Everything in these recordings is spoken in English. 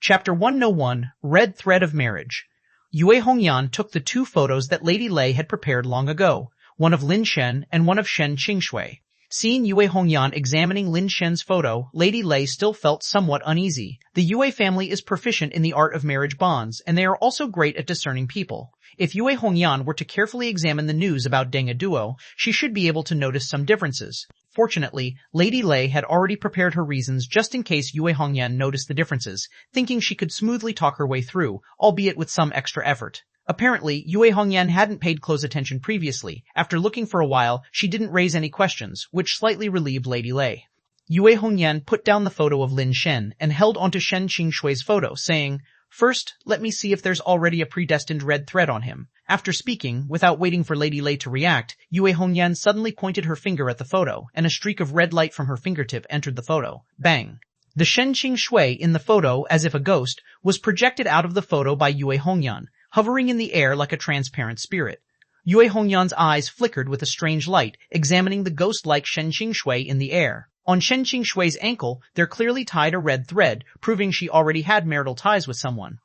Chapter 101, Red Thread of Marriage. Yue Hongyan took the two photos that Lady Lei had prepared long ago, one of Lin Shen and one of Shen Qingshui. Seeing Yue Hongyan examining Lin Shen's photo, Lady Lei still felt somewhat uneasy. The Yue family is proficient in the art of marriage bonds, and they are also great at discerning people. If Yue Hongyan were to carefully examine the news about Deng Duo, she should be able to notice some differences. Fortunately, Lady Lei had already prepared her reasons just in case Yue Hongyan noticed the differences, thinking she could smoothly talk her way through, albeit with some extra effort. Apparently, Yue Hongyan hadn't paid close attention previously. After looking for a while, she didn't raise any questions, which slightly relieved Lady Lei. Yue Hongyan put down the photo of Lin Shen and held onto Shen Qingshui's photo, saying, "First, let me see if there's already a predestined red thread on him." After speaking, without waiting for Lady Lei to react, Yue Hongyan suddenly pointed her finger at the photo, and a streak of red light from her fingertip entered the photo. Bang! The Shen Qingshui in the photo, as if a ghost, was projected out of the photo by Yue Hongyan, hovering in the air like a transparent spirit. Yue Hongyan's eyes flickered with a strange light, examining the ghost-like Shen Qingshui in the air. On Shen Qingshui's ankle, there clearly tied a red thread, proving she already had marital ties with someone.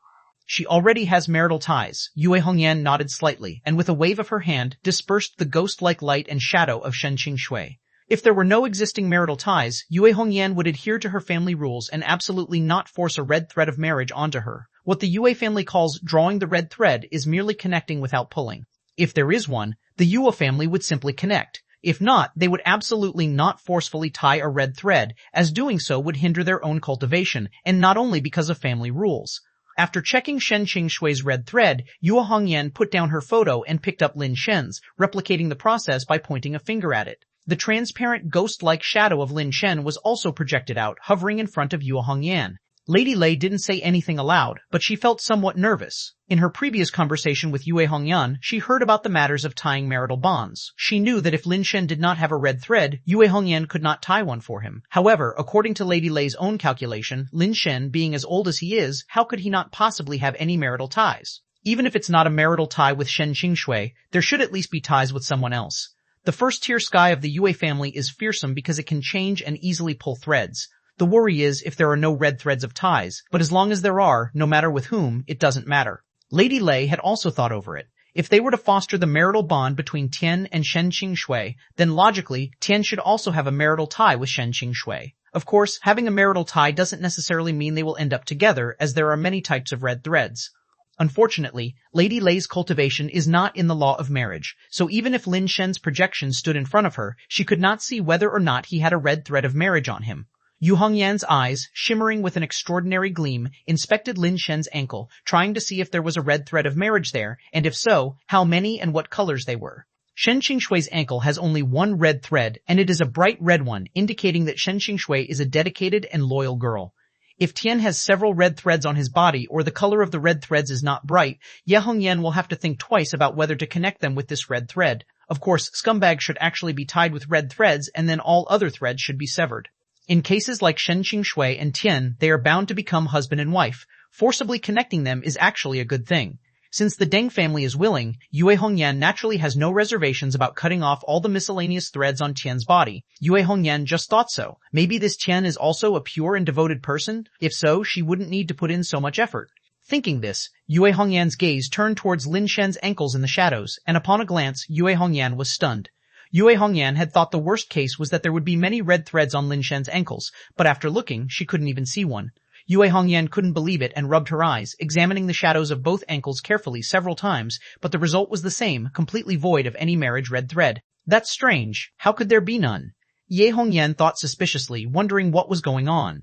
She already has marital ties. Yue Hongyan nodded slightly, and with a wave of her hand, dispersed the ghost-like light and shadow of Shen Qingshui. If there were no existing marital ties, Yue Hongyan would adhere to her family rules and absolutely not force a red thread of marriage onto her. What the Yue family calls drawing the red thread is merely connecting without pulling. If there is one, the Yue family would simply connect. If not, they would absolutely not forcefully tie a red thread, as doing so would hinder their own cultivation, and not only because of family rules. After checking Shen Qingshui's red thread, Yue Hongyan put down her photo and picked up Lin Shen's, replicating the process by pointing a finger at it. The transparent ghost-like shadow of Lin Shen was also projected out, hovering in front of Yue Hongyan. Lady Lei didn't say anything aloud, but she felt somewhat nervous. In her previous conversation with Yue Hongyan, she heard about the matters of tying marital bonds. She knew that if Lin Shen did not have a red thread, Yue Hongyan could not tie one for him. However, according to Lady Lei's own calculation, Lin Shen, being as old as he is, how could he not possibly have any marital ties? Even if it's not a marital tie with Shen Qingshui, there should at least be ties with someone else. The first-tier sky of the Yue family is fearsome because it can change and easily pull threads. The worry is if there are no red threads of ties, but as long as there are, no matter with whom, it doesn't matter. Lady Lei had also thought over it. If they were to foster the marital bond between Tian and Shen Qingshui, then logically, Tian should also have a marital tie with Shen Qingshui. Of course, having a marital tie doesn't necessarily mean they will end up together, as there are many types of red threads. Unfortunately, Lady Lei's cultivation is not in the law of marriage, so even if Lin Shen's projection stood in front of her, she could not see whether or not he had a red thread of marriage on him. Yue Hongyan's eyes, shimmering with an extraordinary gleam, inspected Lin Shen's ankle, trying to see if there was a red thread of marriage there, and if so, how many and what colors they were. Shen Qingshui's ankle has only one red thread, and it is a bright red one, indicating that Shen Qingshui is a dedicated and loyal girl. If Tian has several red threads on his body or the color of the red threads is not bright, Yue Hongyan will have to think twice about whether to connect them with this red thread. Of course, scumbags should actually be tied with red threads, and then all other threads should be severed. In cases like Shen Qingshui and Tian, they are bound to become husband and wife. Forcibly connecting them is actually a good thing. Since the Deng family is willing, Yue Hongyan naturally has no reservations about cutting off all the miscellaneous threads on Tian's body. Yue Hongyan just thought so. Maybe this Tian is also a pure and devoted person? If so, she wouldn't need to put in so much effort. Thinking this, Yue Hongyan's gaze turned towards Lin Shen's ankles in the shadows, and upon a glance, Yue Hongyan was stunned. Yue Hongyan had thought the worst case was that there would be many red threads on Lin Shen's ankles, but after looking, she couldn't even see one. Yue Hongyan couldn't believe it and rubbed her eyes, examining the shadows of both ankles carefully several times, but the result was the same, completely void of any marriage red thread. That's strange. How could there be none? Yue Hongyan thought suspiciously, wondering what was going on.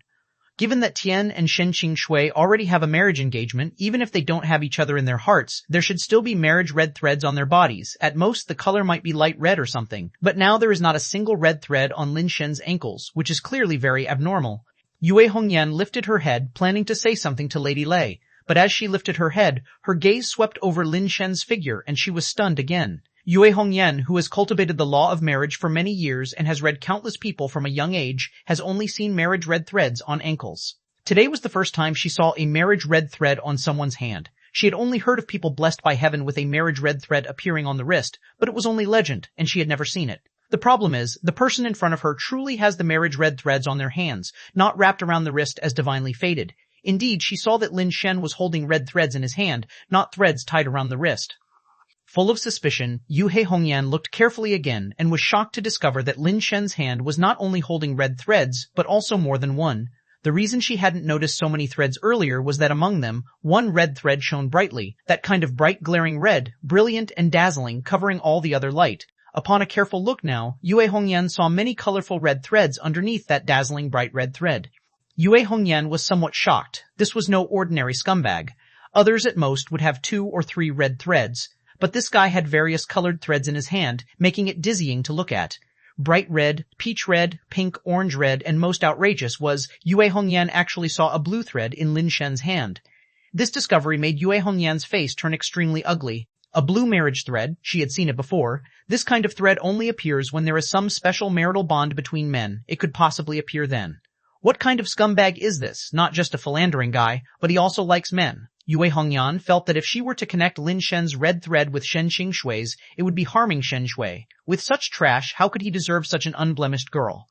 Given that Tian and Shen Qingshui already have a marriage engagement, even if they don't have each other in their hearts, there should still be marriage red threads on their bodies. At most, the color might be light red or something. But now there is not a single red thread on Lin Shen's ankles, which is clearly very abnormal. Yue Hongyan lifted her head, planning to say something to Lady Lei. But as she lifted her head, her gaze swept over Lin Shen's figure, and she was stunned again. Yue Hongyan, who has cultivated the law of marriage for many years and has read countless people from a young age, has only seen marriage red threads on ankles. Today was the first time she saw a marriage red thread on someone's hand. She had only heard of people blessed by heaven with a marriage red thread appearing on the wrist, but it was only legend, and she had never seen it. The problem is, the person in front of her truly has the marriage red threads on their hands, not wrapped around the wrist as divinely fated. Indeed, she saw that Lin Shen was holding red threads in his hand, not threads tied around the wrist. Full of suspicion, Yue Hongyan looked carefully again and was shocked to discover that Lin Shen's hand was not only holding red threads, but also more than one. The reason she hadn't noticed so many threads earlier was that among them, one red thread shone brightly, that kind of bright glaring red, brilliant and dazzling, covering all the other light. Upon a careful look now, Yue Hongyan saw many colorful red threads underneath that dazzling bright red thread. Yue Hongyan was somewhat shocked. This was no ordinary scumbag. Others at most would have 2 or 3 red threads, but this guy had various colored threads in his hand, making it dizzying to look at. Bright red, peach red, pink, orange red, and most outrageous was Yue Hongyan actually saw a blue thread in Lin Shen's hand. This discovery made Yue Hongyan's face turn extremely ugly. A blue marriage thread, she had seen it before. This kind of thread only appears when there is some special marital bond between men. It could possibly appear then. What kind of scumbag is this? Not just a philandering guy, but he also likes men. Yue Hongyan felt that if she were to connect Lin Shen's red thread with Shen Qingshui's, it would be harming Shen Shui. With such trash, how could he deserve such an unblemished girl?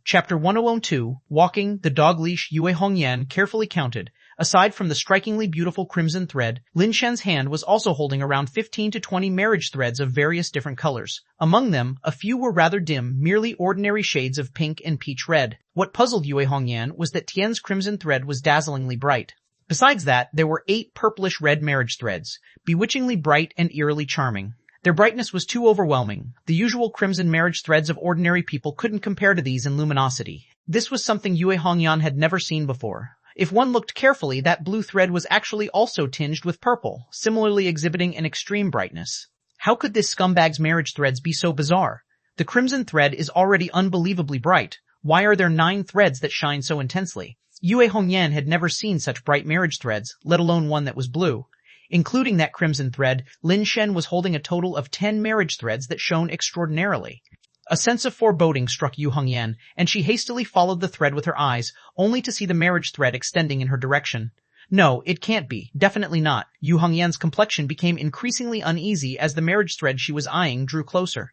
Chapter 1002, Walking the Dog Leash. Yue Hongyan carefully counted. Aside from the strikingly beautiful crimson thread, Lin Shen's hand was also holding around 15 to 20 marriage threads of various different colors. Among them, a few were rather dim, merely ordinary shades of pink and peach red. What puzzled Yue Hongyan was that Tian's crimson thread was dazzlingly bright. Besides that, there were 8 purplish-red marriage threads, bewitchingly bright and eerily charming. Their brightness was too overwhelming. The usual crimson marriage threads of ordinary people couldn't compare to these in luminosity. This was something Yue Hongyan had never seen before. If one looked carefully, that blue thread was actually also tinged with purple, similarly exhibiting an extreme brightness. How could this scumbag's marriage threads be so bizarre? The crimson thread is already unbelievably bright. Why are there 9 threads that shine so intensely? Yue Hongyan had never seen such bright marriage threads, let alone one that was blue. Including that crimson thread, Lin Shen was holding a total of 10 marriage threads that shone extraordinarily. A sense of foreboding struck Yue Hongyan, and she hastily followed the thread with her eyes, only to see the marriage thread extending in her direction. No, it can't be. Definitely not. Yue Hongyan's complexion became increasingly uneasy as the marriage thread she was eyeing drew closer.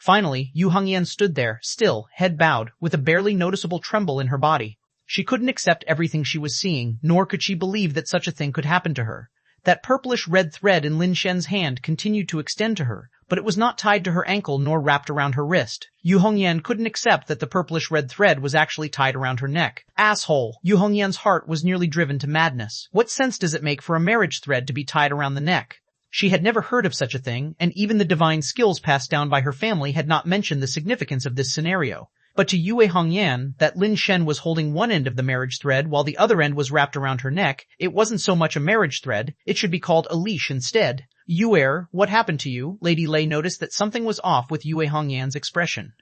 Finally, Yue Hongyan stood there, still, head bowed, with a barely noticeable tremble in her body. She couldn't accept everything she was seeing, nor could she believe that such a thing could happen to her. That purplish red thread in Lin Shen's hand continued to extend to her, but it was not tied to her ankle nor wrapped around her wrist. Yue Hongyan couldn't accept that the purplish red thread was actually tied around her neck. Asshole! Yue Hongyan's heart was nearly driven to madness. What sense does it make for a marriage thread to be tied around the neck? She had never heard of such a thing, and even the divine skills passed down by her family had not mentioned the significance of this scenario. But to Yue Hongyan, that Lin Shen was holding one end of the marriage thread while the other end was wrapped around her neck, it wasn't so much a marriage thread, it should be called a leash instead. Yue, what happened to you? Lady Lei noticed that something was off with Yue Hongyan's expression.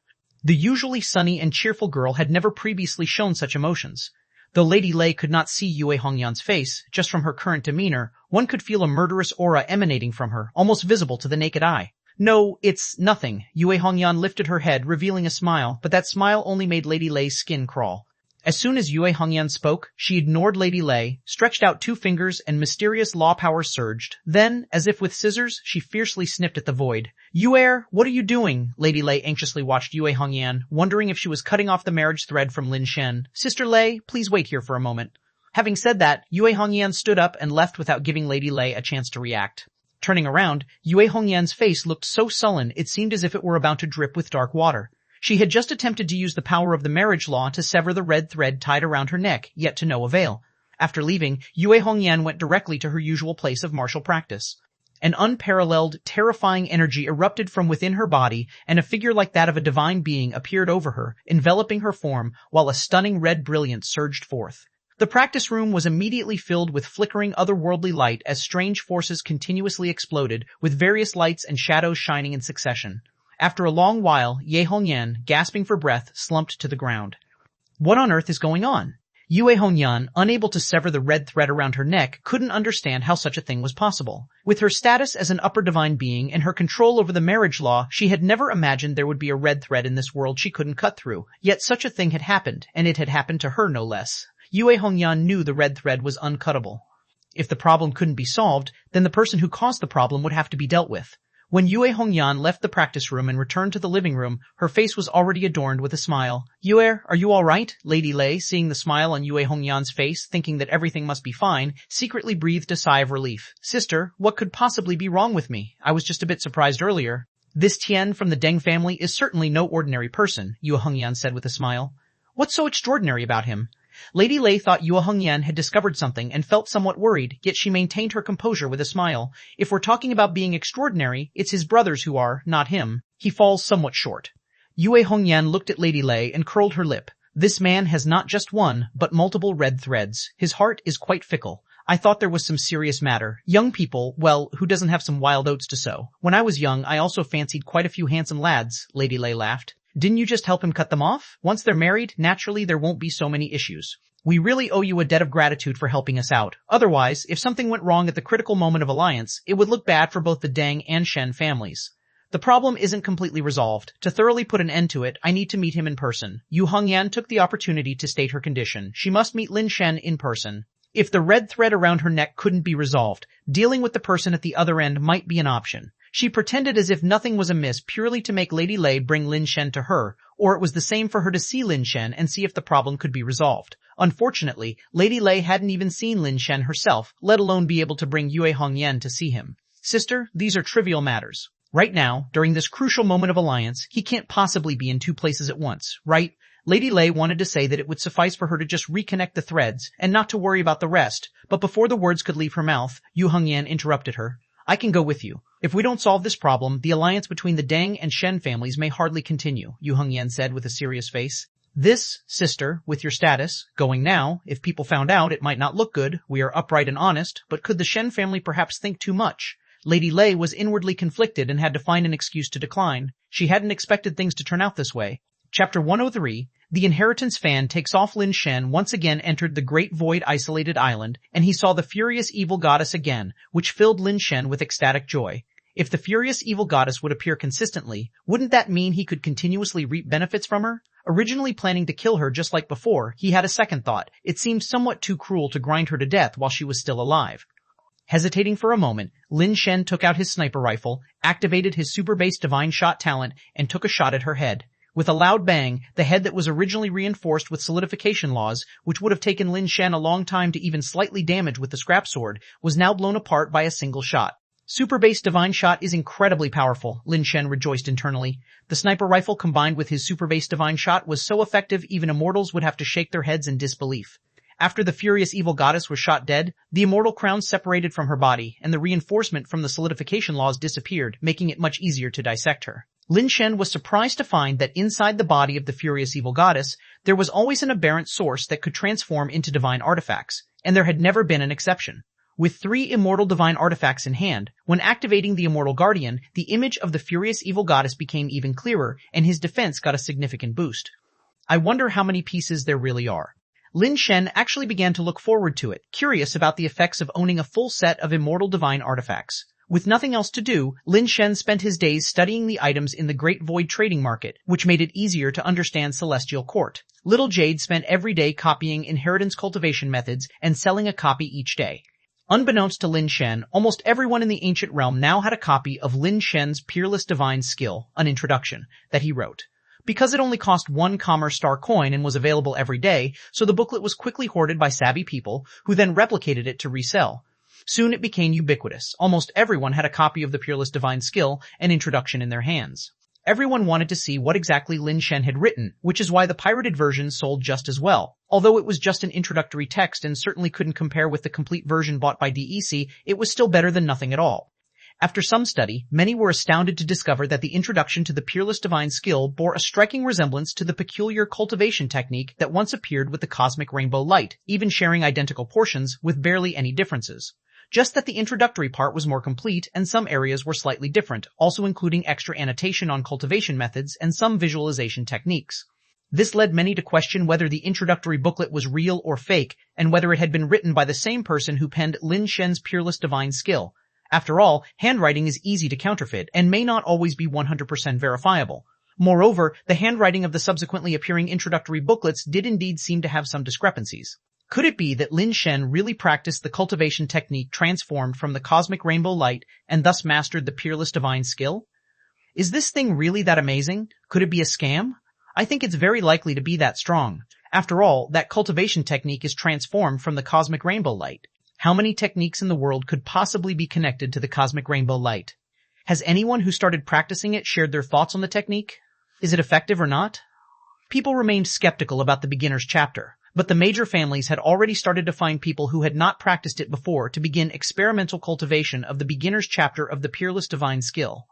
The usually sunny and cheerful girl had never previously shown such emotions. Though Lady Lei could not see Yue Hongyan's face, just from her current demeanor, one could feel a murderous aura emanating from her, almost visible to the naked eye. No, it's nothing. Yue Hongyan lifted her head, revealing a smile, but that smile only made Lady Lei's skin crawl. As soon as Yue Hongyan spoke, she ignored Lady Lei, stretched out 2 fingers, and mysterious law powers surged. Then, as if with scissors, she fiercely snipped at the void. Yue, what are you doing? Lady Lei anxiously watched Yue Hongyan, wondering if she was cutting off the marriage thread from Lin Shen. Sister Lei, please wait here for a moment. Having said that, Yue Hongyan stood up and left without giving Lady Lei a chance to react. Turning around, Yue Hongyan's face looked so sullen it seemed as if it were about to drip with dark water. She had just attempted to use the power of the marriage law to sever the red thread tied around her neck, yet to no avail. After leaving, Yue Hongyan went directly to her usual place of martial practice. An unparalleled, terrifying energy erupted from within her body, and a figure like that of a divine being appeared over her, enveloping her form, while a stunning red brilliance surged forth. The practice room was immediately filled with flickering otherworldly light as strange forces continuously exploded, with various lights and shadows shining in succession. After a long while, Yue Hongyan, gasping for breath, slumped to the ground. What on earth is going on? Yue Hongyan, unable to sever the red thread around her neck, couldn't understand how such a thing was possible. With her status as an upper divine being and her control over the marriage law, she had never imagined there would be a red thread in this world she couldn't cut through. Yet such a thing had happened, and it had happened to her no less. Yue Hongyan knew the red thread was uncuttable. If the problem couldn't be solved, then the person who caused the problem would have to be dealt with. When Yue Hongyan left the practice room and returned to the living room, her face was already adorned with a smile. Yue, are you all right? Lady Lei, seeing the smile on Yue Hongyan's face, thinking that everything must be fine, secretly breathed a sigh of relief. Sister, what could possibly be wrong with me? I was just a bit surprised earlier. This Tian from the Deng family is certainly no ordinary person, Yue Hongyan said with a smile. What's so extraordinary about him? Lady Lei thought Yue Hongyan had discovered something and felt somewhat worried, yet she maintained her composure with a smile. If we're talking about being extraordinary, it's his brothers who are, not him. He falls somewhat short. Yue Hongyan looked at Lady Lei and curled her lip. This man has not just one, but multiple red threads. His heart is quite fickle. I thought there was some serious matter. Young people, well, who doesn't have some wild oats to sow? When I was young, I also fancied quite a few handsome lads, Lady Lei laughed. Didn't you just help him cut them off? Once they're married, naturally there won't be so many issues. We really owe you a debt of gratitude for helping us out. Otherwise, if something went wrong at the critical moment of alliance, it would look bad for both the Deng and Shen families. The problem isn't completely resolved. To thoroughly put an end to it, I need to meet him in person. Yu Hongyan took the opportunity to state her condition. She must meet Lin Shen in person. If the red thread around her neck couldn't be resolved, dealing with the person at the other end might be an option. She pretended as if nothing was amiss purely to make Lady Lei bring Lin Shen to her, or it was the same for her to see Lin Shen and see if the problem could be resolved. Unfortunately, Lady Lei hadn't even seen Lin Shen herself, let alone be able to bring Yue Hongyan to see him. Sister, these are trivial matters. Right now, during this crucial moment of alliance, he can't possibly be in two places at once, right? Lady Lei wanted to say that it would suffice for her to just reconnect the threads and not to worry about the rest, but before the words could leave her mouth, Yu Hongyan interrupted her. I can go with you. If we don't solve this problem, the alliance between the Deng and Shen families may hardly continue, Yu Hongyan said with a serious face. This, sister, with your status, going now, if people found out it might not look good, we are upright and honest, but could the Shen family perhaps think too much? Lady Lei was inwardly conflicted and had to find an excuse to decline. She hadn't expected things to turn out this way. Chapter 103, The Inheritance Fan takes off. Lin Shen once again entered the Great Void isolated island, and he saw the furious evil goddess again, which filled Lin Shen with ecstatic joy. If the furious evil goddess would appear consistently, wouldn't that mean he could continuously reap benefits from her? Originally planning to kill her just like before, he had a second thought. It seemed somewhat too cruel to grind her to death while she was still alive. Hesitating for a moment, Lin Shen took out his sniper rifle, activated his super base divine shot talent, and took a shot at her head. With a loud bang, the head that was originally reinforced with solidification laws, which would have taken Lin Shen a long time to even slightly damage with the scrap sword, was now blown apart by a single shot. Super base divine shot is incredibly powerful, Lin Shen rejoiced internally. The sniper rifle combined with his super base divine shot was so effective even immortals would have to shake their heads in disbelief. After the furious evil goddess was shot dead, the immortal crown separated from her body, and the reinforcement from the solidification laws disappeared, making it much easier to dissect her. Lin Shen was surprised to find that inside the body of the furious evil goddess, there was always an aberrant source that could transform into divine artifacts, and there had never been an exception. With 3 immortal divine artifacts in hand, when activating the immortal guardian, the image of the furious evil goddess became even clearer, and his defense got a significant boost. I wonder how many pieces there really are. Lin Shen actually began to look forward to it, curious about the effects of owning a full set of immortal divine artifacts. With nothing else to do, Lin Shen spent his days studying the items in the Great Void trading market, which made it easier to understand Celestial Court. Little Jade spent every day copying inheritance cultivation methods and selling a copy each day. Unbeknownst to Lin Shen, almost everyone in the ancient realm now had a copy of Lin Shen's Peerless Divine Skill, an introduction, that he wrote. Because it only cost 1 Commerce Star coin and was available every day, so the booklet was quickly hoarded by savvy people, who then replicated it to resell. Soon it became ubiquitous. Almost everyone had a copy of the Peerless Divine Skill, an introduction in their hands. Everyone wanted to see what exactly Lin Shen had written, which is why the pirated version sold just as well. Although it was just an introductory text and certainly couldn't compare with the complete version bought by DEC, it was still better than nothing at all. After some study, many were astounded to discover that the introduction to the Peerless Divine Skill bore a striking resemblance to the peculiar cultivation technique that once appeared with the cosmic rainbow light, even sharing identical portions with barely any differences. Just that the introductory part was more complete and some areas were slightly different, also including extra annotation on cultivation methods and some visualization techniques. This led many to question whether the introductory booklet was real or fake, and whether it had been written by the same person who penned Lin Shen's Peerless Divine Skill. After all, handwriting is easy to counterfeit and may not always be 100% verifiable. Moreover, the handwriting of the subsequently appearing introductory booklets did indeed seem to have some discrepancies. Could it be that Lin Shen really practiced the cultivation technique transformed from the cosmic rainbow light and thus mastered the peerless divine skill? Is this thing really that amazing? Could it be a scam? I think it's very likely to be that strong. After all, that cultivation technique is transformed from the cosmic rainbow light. How many techniques in the world could possibly be connected to the cosmic rainbow light? Has anyone who started practicing it shared their thoughts on the technique? Is it effective or not? People remained skeptical about the beginner's chapter, but the major families had already started to find people who had not practiced it before to begin experimental cultivation of the beginner's chapter of the peerless divine skill.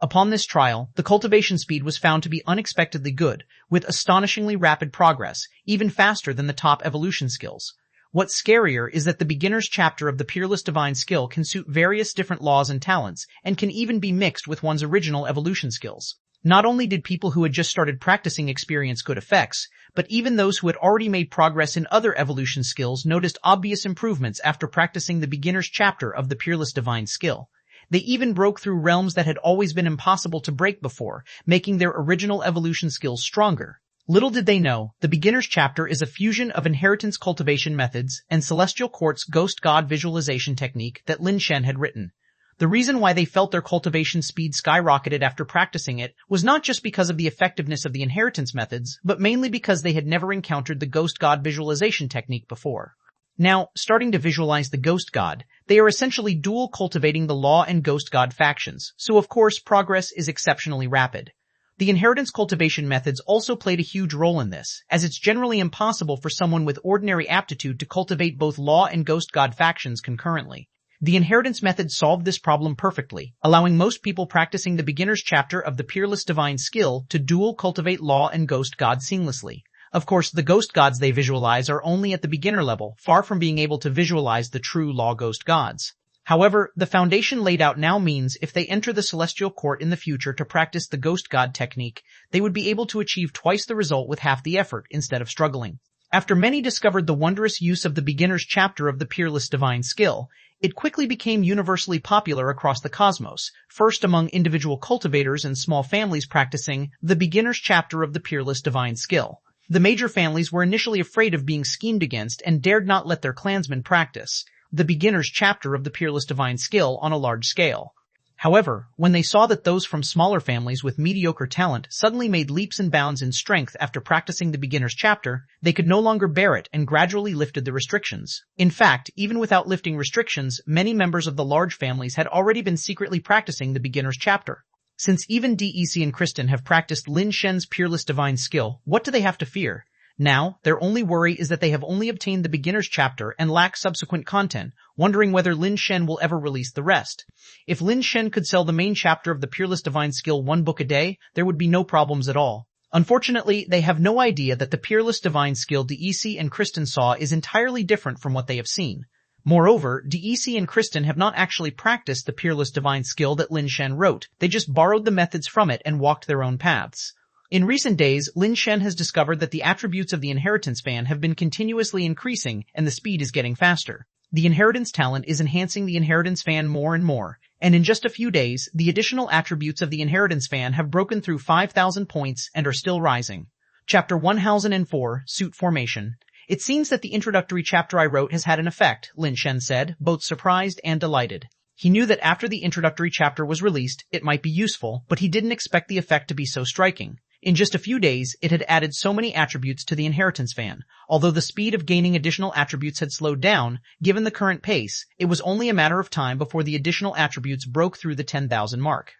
Upon this trial, the cultivation speed was found to be unexpectedly good, with astonishingly rapid progress, even faster than the top evolution skills. What's scarier is that the beginner's chapter of the peerless divine skill can suit various different laws and talents, and can even be mixed with one's original evolution skills. Not only did people who had just started practicing experience good effects, but even those who had already made progress in other evolution skills noticed obvious improvements after practicing the beginner's chapter of the peerless divine skill. They even broke through realms that had always been impossible to break before, making their original evolution skills stronger. Little did they know, the beginner's chapter is a fusion of inheritance cultivation methods and Celestial Court's ghost god visualization technique that Lin Shen had written. The reason why they felt their cultivation speed skyrocketed after practicing it was not just because of the effectiveness of the inheritance methods, but mainly because they had never encountered the ghost god visualization technique before. Now, starting to visualize the ghost god, they are essentially dual cultivating the law and ghost god factions, so of course progress is exceptionally rapid. The inheritance cultivation methods also played a huge role in this, as it's generally impossible for someone with ordinary aptitude to cultivate both law and ghost god factions concurrently. The inheritance method solved this problem perfectly, allowing most people practicing the beginner's chapter of the peerless divine skill to dual cultivate law and ghost god seamlessly. Of course, the ghost gods they visualize are only at the beginner level, far from being able to visualize the true law ghost gods. However, the foundation laid out now means if they enter the Celestial Court in the future to practice the ghost god technique, they would be able to achieve twice the result with half the effort instead of struggling. After many discovered the wondrous use of the beginner's chapter of the peerless divine skill, it quickly became universally popular across the cosmos, first among individual cultivators and small families practicing the beginner's chapter of the peerless divine skill. The major families were initially afraid of being schemed against and dared not let their clansmen practice the beginner's chapter of the peerless divine skill on a large scale. However, when they saw that those from smaller families with mediocre talent suddenly made leaps and bounds in strength after practicing the beginner's chapter, they could no longer bear it and gradually lifted the restrictions. In fact, even without lifting restrictions, many members of the large families had already been secretly practicing the beginner's chapter. Since even DEC and Kristen have practiced Lin Shen's peerless divine skill, what do they have to fear? Now, their only worry is that they have only obtained the beginner's chapter and lack subsequent content, wondering whether Lin Shen will ever release the rest. If Lin Shen could sell the main chapter of the peerless divine skill 1 book a day, there would be no problems at all. Unfortunately, they have no idea that the peerless divine skill DEC and Kristen saw is entirely different from what they have seen. Moreover, DEC and Kristen have not actually practiced the peerless divine skill that Lin Shen wrote, they just borrowed the methods from it and walked their own paths. In recent days, Lin Shen has discovered that the attributes of the inheritance fan have been continuously increasing and the speed is getting faster. The inheritance talent is enhancing the inheritance fan more and more, and in just a few days, the additional attributes of the inheritance fan have broken through 5,000 points and are still rising. Chapter 1004, Suit Formation. It seems that the introductory chapter I wrote has had an effect, Lin Shen said, both surprised and delighted. He knew that after the introductory chapter was released, it might be useful, but he didn't expect the effect to be so striking. In just a few days, it had added so many attributes to the inheritance fan. Although the speed of gaining additional attributes had slowed down, given the current pace, it was only a matter of time before the additional attributes broke through the 10,000 mark.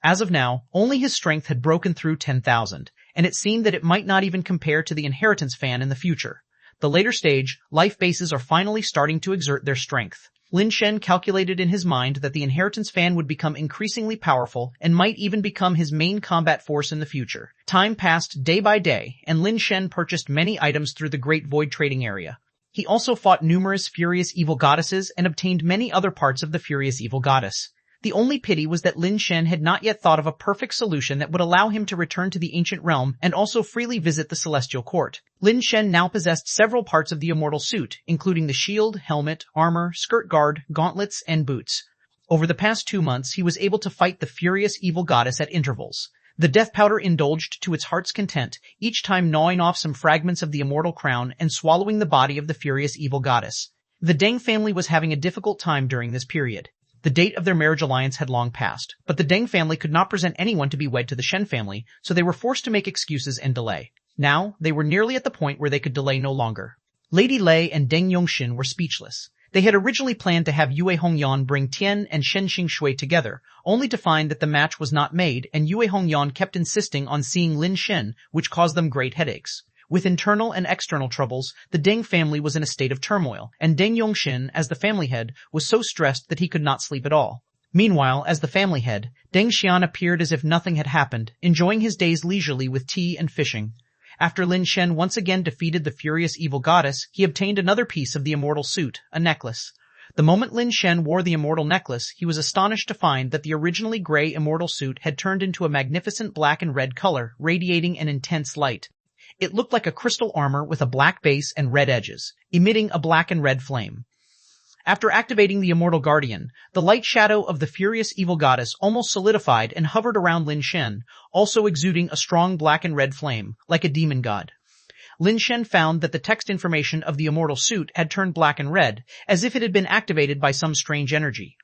As of now, only his strength had broken through 10,000, and it seemed that it might not even compare to the inheritance fan in the future. The later stage, life bases are finally starting to exert their strength. Lin Shen calculated in his mind that the inheritance fan would become increasingly powerful and might even become his main combat force in the future. Time passed day by day, and Lin Shen purchased many items through the Great Void trading area. He also fought numerous furious evil goddesses and obtained many other parts of the furious evil goddess. The only pity was that Lin Shen had not yet thought of a perfect solution that would allow him to return to the ancient realm and also freely visit the Celestial Court. Lin Shen now possessed several parts of the immortal suit, including the shield, helmet, armor, skirt guard, gauntlets, and boots. Over the past 2 months, he was able to fight the furious evil goddess at intervals. The death powder indulged to its heart's content, each time gnawing off some fragments of the immortal crown and swallowing the body of the furious evil goddess. The Deng family was having a difficult time during this period. The date of their marriage alliance had long passed, but the Deng family could not present anyone to be wed to the Shen family, so they were forced to make excuses and delay. Now, they were nearly at the point where they could delay no longer. Lady Lei and Deng Yongxin were speechless. They had originally planned to have Yue Hongyan bring Tian and Shen Qingshui together, only to find that the match was not made and Yue Hongyan kept insisting on seeing Lin Shen, which caused them great headaches. With internal and external troubles, the Deng family was in a state of turmoil, and Deng Yongxin, as the family head, was so stressed that he could not sleep at all. Meanwhile, as the family head, Deng Xian appeared as if nothing had happened, enjoying his days leisurely with tea and fishing. After Lin Shen once again defeated the furious evil goddess, he obtained another piece of the immortal suit, a necklace. The moment Lin Shen wore the immortal necklace, he was astonished to find that the originally gray immortal suit had turned into a magnificent black and red color, radiating an intense light. It looked like a crystal armor with a black base and red edges, emitting a black and red flame. After activating the immortal guardian, the light shadow of the furious evil goddess almost solidified and hovered around Lin Shen, also exuding a strong black and red flame, like a demon god. Lin Shen found that the text information of the immortal suit had turned black and red, as if it had been activated by some strange energy.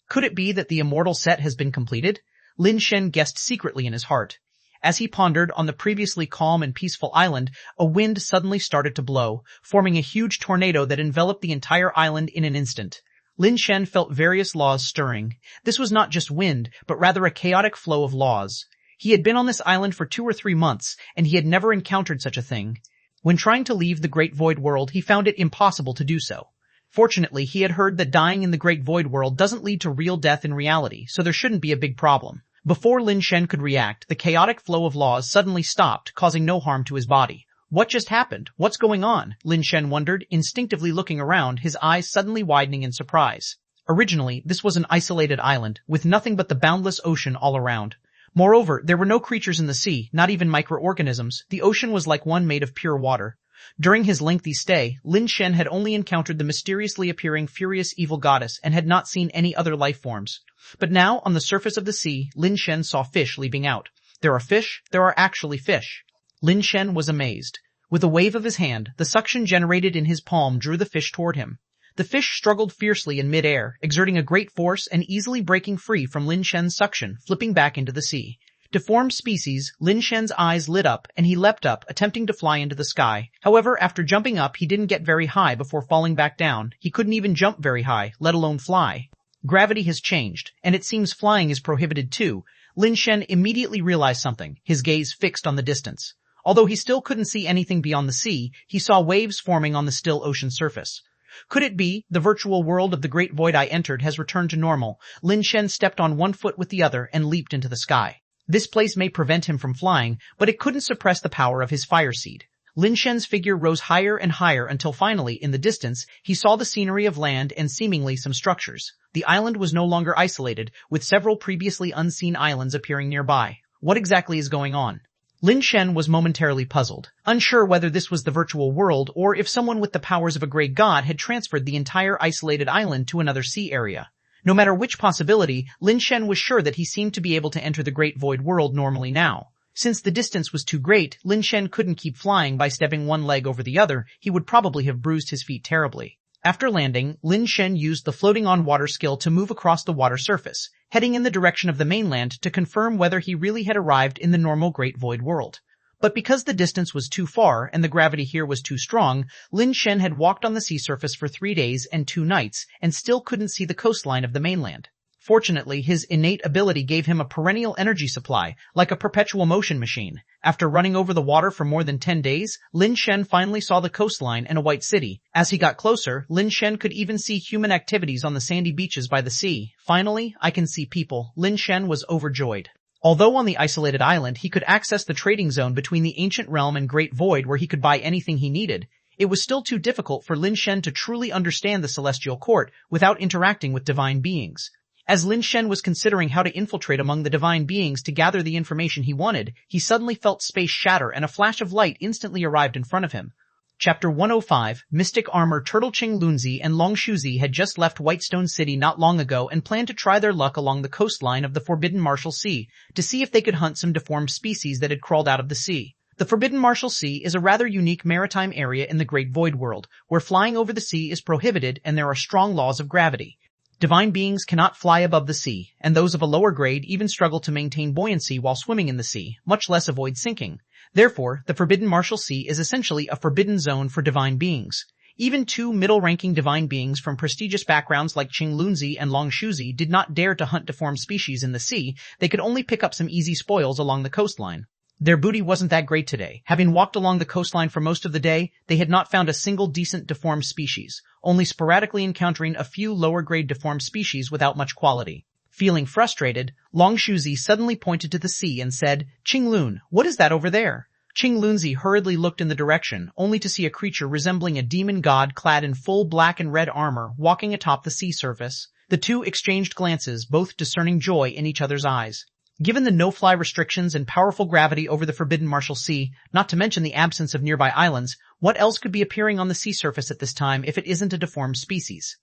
Could it be that the immortal set has been completed? Lin Shen guessed secretly in his heart. As he pondered on the previously calm and peaceful island, a wind suddenly started to blow, forming a huge tornado that enveloped the entire island in an instant. Lin Shen felt various laws stirring. This was not just wind, but rather a chaotic flow of laws. He had been on this island for 2 or 3 months, and he had never encountered such a thing. When trying to leave the Great Void World, he found it impossible to do so. Fortunately, he had heard that dying in the Great Void World doesn't lead to real death in reality, so there shouldn't be a big problem. Before Lin Shen could react, the chaotic flow of laws suddenly stopped, causing no harm to his body. What just happened? What's going on? Lin Shen wondered, instinctively looking around, his eyes suddenly widening in surprise. Originally, this was an isolated island, with nothing but the boundless ocean all around. Moreover, there were no creatures in the sea, not even microorganisms. The ocean was like one made of pure water. During his lengthy stay, Lin Shen had only encountered the mysteriously appearing furious evil goddess and had not seen any other life forms. But now, on the surface of the sea, Lin Shen saw fish leaping out. There are fish, there are actually fish. Lin Shen was amazed. With a wave of his hand, the suction generated in his palm drew the fish toward him. The fish struggled fiercely in mid-air, exerting a great force and easily breaking free from Lin Shen's suction, flipping back into the sea. Deformed species, Lin Shen's eyes lit up and he leapt up, attempting to fly into the sky. However, after jumping up, he didn't get very high before falling back down. He couldn't even jump very high, let alone fly. Gravity has changed, and it seems flying is prohibited too. Lin Shen immediately realized something, his gaze fixed on the distance. Although he still couldn't see anything beyond the sea, he saw waves forming on the still ocean surface. Could it be the virtual world of the great void I entered has returned to normal? Lin Shen stepped on one foot with the other and leaped into the sky. This place may prevent him from flying, but it couldn't suppress the power of his fire seed. Lin Shen's figure rose higher and higher until finally, in the distance, he saw the scenery of land and seemingly some structures. The island was no longer isolated, with several previously unseen islands appearing nearby. What exactly is going on? Lin Shen was momentarily puzzled, unsure whether this was the virtual world or if someone with the powers of a great god had transferred the entire isolated island to another sea area. No matter which possibility, Lin Shen was sure that he seemed to be able to enter the Great Void World normally now. Since the distance was too great, Lin Shen couldn't keep flying by stepping one leg over the other. He would probably have bruised his feet terribly. After landing, Lin Shen used the floating on water skill to move across the water surface, heading in the direction of the mainland to confirm whether he really had arrived in the normal Great Void World. But because the distance was too far and the gravity here was too strong, Lin Shen had walked on the sea surface for 3 days and 2 nights and still couldn't see the coastline of the mainland. Fortunately, his innate ability gave him a perennial energy supply, like a perpetual motion machine. After running over the water for more than 10 days, Lin Shen finally saw the coastline and a white city. As he got closer, Lin Shen could even see human activities on the sandy beaches by the sea. Finally, I can see people. Lin Shen was overjoyed. Although on the isolated island, he could access the trading zone between the ancient realm and Great Void where he could buy anything he needed, it was still too difficult for Lin Shen to truly understand the celestial court without interacting with divine beings. As Lin Shen was considering how to infiltrate among the divine beings to gather the information he wanted, he suddenly felt space shatter and a flash of light instantly arrived in front of him. Chapter 105, Mystic Armor. Turtle Ching Lunzi and Long Shuzi had just left Whitestone City not long ago and planned to try their luck along the coastline of the Forbidden Martial Sea to see if they could hunt some deformed species that had crawled out of the sea. The Forbidden Martial Sea is a rather unique maritime area in the Great Void World, where flying over the sea is prohibited and there are strong laws of gravity. Divine beings cannot fly above the sea, and those of a lower grade even struggle to maintain buoyancy while swimming in the sea, much less avoid sinking. Therefore, the Forbidden Martial Sea is essentially a forbidden zone for divine beings. Even two middle-ranking divine beings from prestigious backgrounds like Ching Lunzi and Long Shuzi did not dare to hunt deformed species in the sea. They could only pick up some easy spoils along the coastline. Their booty wasn't that great today. Having walked along the coastline for most of the day, they had not found a single decent deformed species, only sporadically encountering a few lower-grade deformed species without much quality. Feeling frustrated, Long Shuzi suddenly pointed to the sea and said, "Ching Lun, what is that over there?" Ching Lunzi hurriedly looked in the direction, only to see a creature resembling a demon god clad in full black and red armor walking atop the sea surface. The two exchanged glances, both discerning joy in each other's eyes. Given the no-fly restrictions and powerful gravity over the Forbidden Martial Sea, not to mention the absence of nearby islands, what else could be appearing on the sea surface at this time if it isn't a deformed species?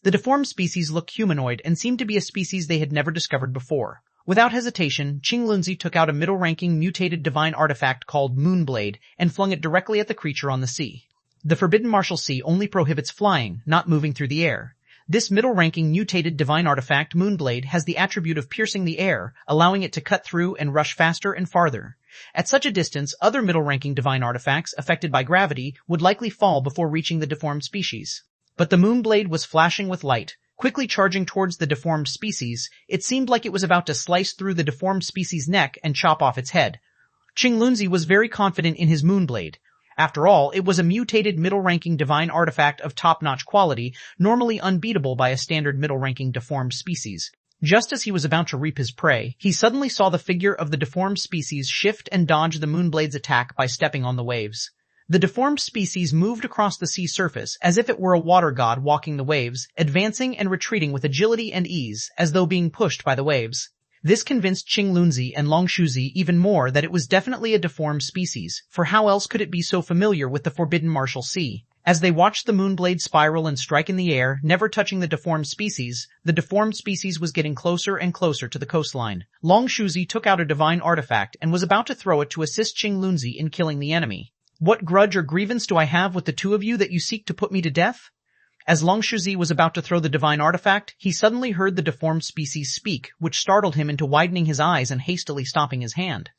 The deformed species looked humanoid and seemed to be a species they had never discovered before. Without hesitation, Ching Lunzi took out a middle-ranking mutated divine artifact called Moonblade and flung it directly at the creature on the sea. The Forbidden Martial Sea only prohibits flying, not moving through the air. This middle-ranking mutated divine artifact, Moonblade, has the attribute of piercing the air, allowing it to cut through and rush faster and farther. At such a distance, other middle-ranking divine artifacts, affected by gravity, would likely fall before reaching the deformed species. But the Moonblade was flashing with light. Quickly charging towards the deformed species, it seemed like it was about to slice through the deformed species' neck and chop off its head. Ching Lunzi was very confident in his Moonblade. After all, it was a mutated middle-ranking divine artifact of top-notch quality, normally unbeatable by a standard middle-ranking deformed species. Just as he was about to reap his prey, he suddenly saw the figure of the deformed species shift and dodge the Moonblade's attack by stepping on the waves. The deformed species moved across the sea surface as if it were a water god walking the waves, advancing and retreating with agility and ease, as though being pushed by the waves. This convinced Ching Lunzi and Long Shuzi even more that it was definitely a deformed species, for how else could it be so familiar with the Forbidden Martial Sea? As they watched the Moonblade spiral and strike in the air, never touching the deformed species was getting closer and closer to the coastline. Long Shuzi took out a divine artifact and was about to throw it to assist Ching Lunzi in killing the enemy. "What grudge or grievance do I have with the two of you that you seek to put me to death?" As Long Shuzi was about to throw the divine artifact, he suddenly heard the deformed species speak, which startled him into widening his eyes and hastily stopping his hand.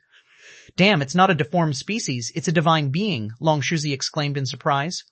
"Damn, it's not a deformed species, it's a divine being," Long Shuzi exclaimed in surprise.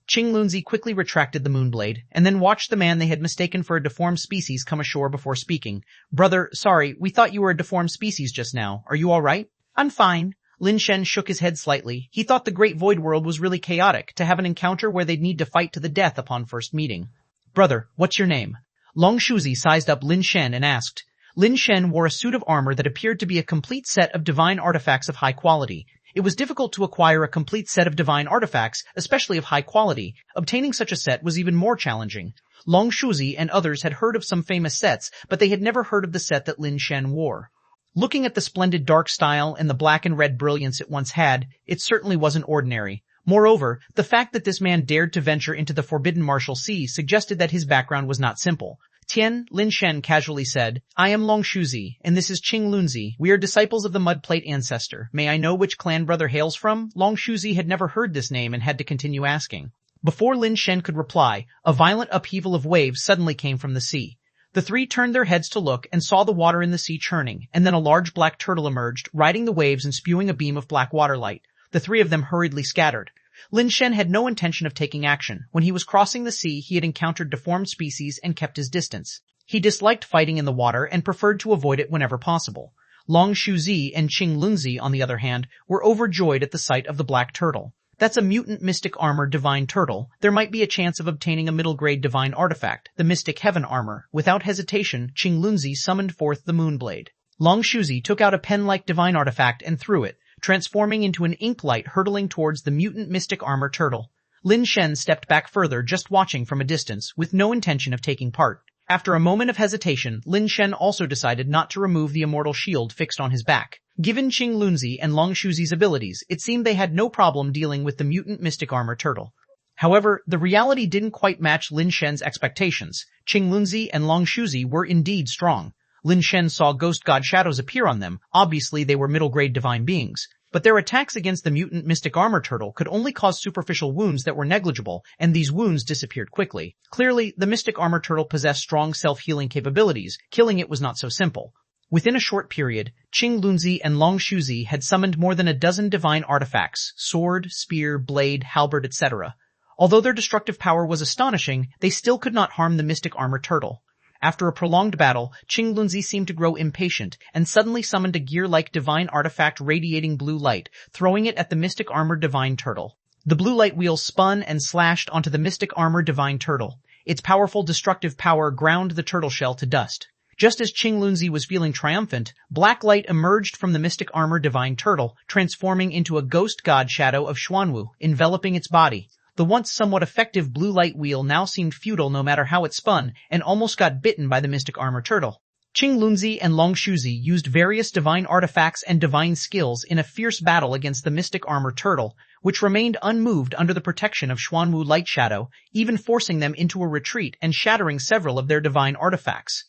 Ching Lunzi quickly retracted the Moonblade, and then watched the man they had mistaken for a deformed species come ashore before speaking. "Brother, sorry, we thought you were a deformed species just now. Are you all right?" "I'm fine." Lin Shen shook his head slightly. He thought the Great Void World was really chaotic, to have an encounter where they'd need to fight to the death upon first meeting. "Brother, what's your name?" Long Shuzi sized up Lin Shen and asked. Lin Shen wore a suit of armor that appeared to be a complete set of divine artifacts of high quality. It was difficult to acquire a complete set of divine artifacts, especially of high quality. Obtaining such a set was even more challenging. Long Shuzi and others had heard of some famous sets, but they had never heard of the set that Lin Shen wore. Looking at the splendid dark style and the black and red brilliance it once had, it certainly wasn't ordinary. Moreover, the fact that this man dared to venture into the Forbidden Martial Sea suggested that his background was not simple. "Tian," Lin Shen casually said, "I am Long Shuzi, and this is Ching Lunzi. We are disciples of the Mudplate ancestor. May I know which clan brother hails from?" Long Shuzi had never heard this name and had to continue asking. Before Lin Shen could reply, a violent upheaval of waves suddenly came from the sea. The three turned their heads to look and saw the water in the sea churning, and then a large black turtle emerged, riding the waves and spewing a beam of black water light. The three of them hurriedly scattered. Lin Shen had no intention of taking action. When he was crossing the sea, he had encountered deformed species and kept his distance. He disliked fighting in the water and preferred to avoid it whenever possible. Long Shuzi and Ching Lunzi, on the other hand, were overjoyed at the sight of the black turtle. "That's a mutant mystic armor divine turtle. There might be a chance of obtaining a middle-grade divine artifact, the mystic heaven armor." Without hesitation, Ching Lunzi summoned forth the Moonblade. Long Shuzi took out a pen-like divine artifact and threw it, transforming into an ink light hurtling towards the mutant mystic armor turtle. Lin Shen stepped back further, just watching from a distance, with no intention of taking part. After a moment of hesitation, Lin Shen also decided not to remove the immortal shield fixed on his back. Given Qing Lunzi and Long Shuzi's abilities, it seemed they had no problem dealing with the mutant mystic armor turtle. However, the reality didn't quite match Lin Shen's expectations. Qing Lunzi and Long Shuzi were indeed strong. Lin Shen saw ghost god shadows appear on them. Obviously, they were middle-grade divine beings. But their attacks against the mutant mystic armor turtle could only cause superficial wounds that were negligible, and these wounds disappeared quickly. Clearly, the mystic armor turtle possessed strong self-healing capabilities. Killing it was not so simple. Within a short period, Qing Lunzi and Long Shuzi had summoned more than a dozen divine artifacts: sword, spear, blade, halberd, etc. Although their destructive power was astonishing, they still could not harm the mystic armor turtle. After a prolonged battle, Qing Lunzi seemed to grow impatient and suddenly summoned a gear-like divine artifact radiating blue light, throwing it at the mystic armored divine turtle. The blue light wheel spun and slashed onto the mystic armored divine turtle. Its powerful destructive power ground the turtle shell to dust. Just as Qing Lunzi was feeling triumphant, black light emerged from the mystic armored divine turtle, transforming into a ghost god shadow of Xuanwu, enveloping its body. The once somewhat effective blue light wheel now seemed futile no matter how it spun, and almost got bitten by the mystic armor turtle. Qing Lunzi and Long Shuzi used various divine artifacts and divine skills in a fierce battle against the mystic armor turtle, which remained unmoved under the protection of Xuanwu light shadow, even forcing them into a retreat and shattering several of their divine artifacts.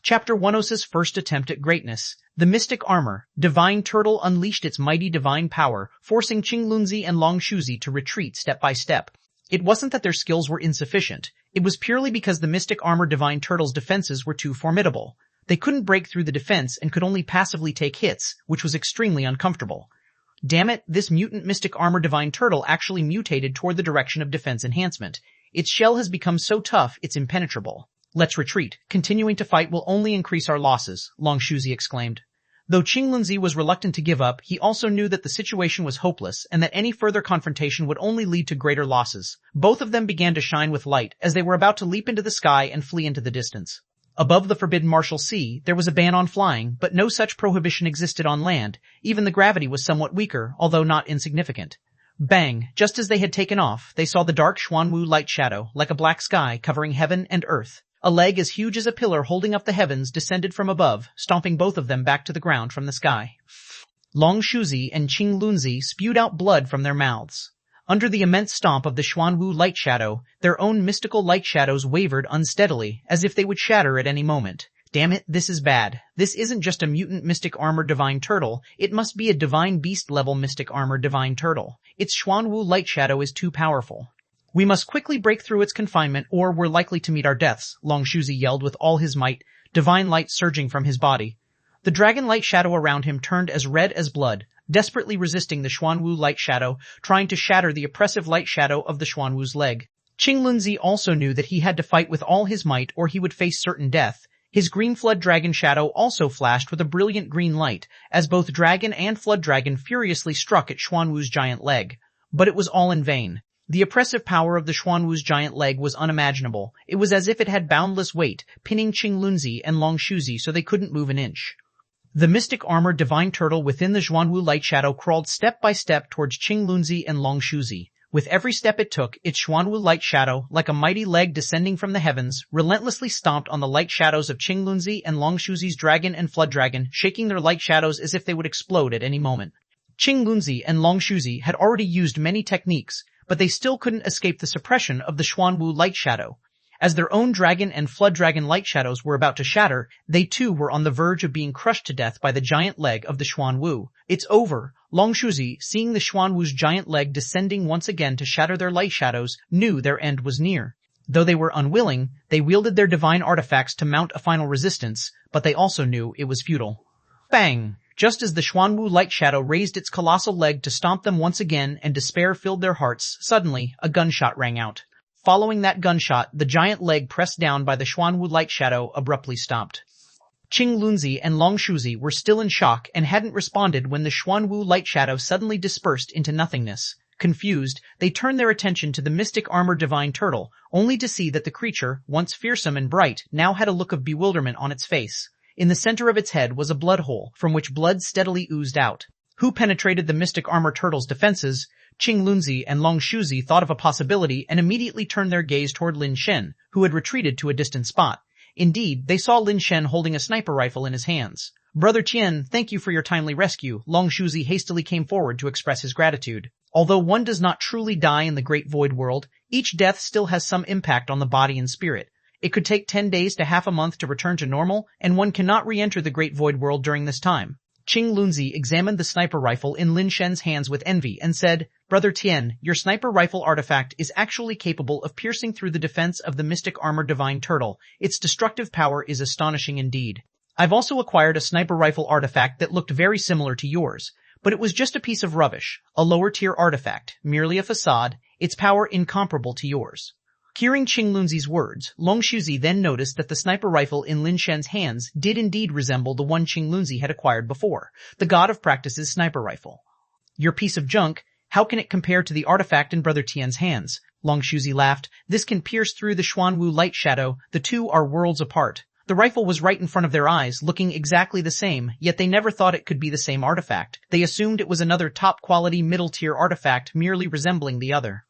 Chapter 106's first attempt at greatness. The mystic armor, divine turtle unleashed its mighty divine power, forcing Qing Lunzi and Long Shuzi to retreat step by step. It wasn't that their skills were insufficient. It was purely because the mystic armor divine turtle's defenses were too formidable. They couldn't break through the defense and could only passively take hits, which was extremely uncomfortable. Damn it, this mutant mystic armor divine turtle actually mutated toward the direction of defense enhancement. Its shell has become so tough it's impenetrable. Let's retreat. Continuing to fight will only increase our losses, Long Shuzi exclaimed. Though Qing Lunzi was reluctant to give up, he also knew that the situation was hopeless and that any further confrontation would only lead to greater losses. Both of them began to shine with light as they were about to leap into the sky and flee into the distance. Above the forbidden Martial Sea, there was a ban on flying, but no such prohibition existed on land. Even the gravity was somewhat weaker, although not insignificant. Bang! Just as they had taken off, they saw the dark Xuanwu light shadow, like a black sky covering heaven and earth. A leg as huge as a pillar holding up the heavens descended from above, stomping both of them back to the ground from the sky. Long Shuzi and Qing Lunzi spewed out blood from their mouths. Under the immense stomp of the Xuanwu light shadow, their own mystical light shadows wavered unsteadily, as if they would shatter at any moment. Damn it, this is bad. This isn't just a mutant mystic armor divine turtle, it must be a divine beast level mystic armor divine turtle. Its Xuanwu light shadow is too powerful. We must quickly break through its confinement or we're likely to meet our deaths, Long Shuzi yelled with all his might, divine light surging from his body. The dragon light shadow around him turned as red as blood, desperately resisting the Xuanwu light shadow, trying to shatter the oppressive light shadow of the Xuanwu's leg. Qing Lunzi also knew that he had to fight with all his might or he would face certain death. His green flood dragon shadow also flashed with a brilliant green light, as both dragon and flood dragon furiously struck at Xuanwu's giant leg. But it was all in vain. The oppressive power of the Xuanwu's giant leg was unimaginable. It was as if it had boundless weight, pinning Qing Lunzi and Long Shuzi so they couldn't move an inch. The mystic armored divine turtle within the Xuanwu light shadow crawled step by step towards Qing Lunzi and Long Shuzi. With every step it took, its Xuanwu light shadow, like a mighty leg descending from the heavens, relentlessly stomped on the light shadows of Qing Lunzi and Long Shuzi's dragon and flood dragon, shaking their light shadows as if they would explode at any moment. Qing Lunzi and Long Shuzi had already used many techniques, but they still couldn't escape the suppression of the Xuanwu light shadow. As their own dragon and flood dragon light shadows were about to shatter, they too were on the verge of being crushed to death by the giant leg of the Xuanwu. It's over. Long Shuzi, seeing the Xuanwu's giant leg descending once again to shatter their light shadows, knew their end was near. Though they were unwilling, they wielded their divine artifacts to mount a final resistance, but they also knew it was futile. Bang! Just as the Xuanwu light shadow raised its colossal leg to stomp them once again and despair filled their hearts, suddenly, a gunshot rang out. Following that gunshot, the giant leg pressed down by the Xuanwu light shadow abruptly stopped. Qing Lunzi and Long Shuzi were still in shock and hadn't responded when the Xuanwu light shadow suddenly dispersed into nothingness. Confused, they turned their attention to the mystic armored divine turtle, only to see that the creature, once fearsome and bright, now had a look of bewilderment on its face. In the center of its head was a blood hole, from which blood steadily oozed out. Who penetrated the mystic armor turtle's defenses? Qing Lunzi and Long Shuzi thought of a possibility and immediately turned their gaze toward Lin Shen, who had retreated to a distant spot. Indeed, they saw Lin Shen holding a sniper rifle in his hands. Brother Tian, thank you for your timely rescue. Long Shuzi hastily came forward to express his gratitude. Although one does not truly die in the great void world, each death still has some impact on the body and spirit. It could take 10 days to half a month to return to normal, and one cannot re-enter the great void world during this time. Qing Lunzi examined the sniper rifle in Lin Shen's hands with envy and said, Brother Tian, your sniper rifle artifact is actually capable of piercing through the defense of the mystic armor divine turtle. Its destructive power is astonishing indeed. I've also acquired a sniper rifle artifact that looked very similar to yours, but it was just a piece of rubbish, a lower tier artifact, merely a facade, its power incomparable to yours. Hearing Qing Lunzi's words, Long Shuzi then noticed that the sniper rifle in Lin Shen's hands did indeed resemble the one Qing Lunzi had acquired before, the god of practice's sniper rifle. Your piece of junk, how can it compare to the artifact in Brother Tian's hands? Long Shuzi laughed. This can pierce through the Xuanwu light shadow. The two are worlds apart. The rifle was right in front of their eyes, looking exactly the same, yet they never thought it could be the same artifact. They assumed it was another top-quality middle-tier artifact merely resembling the other.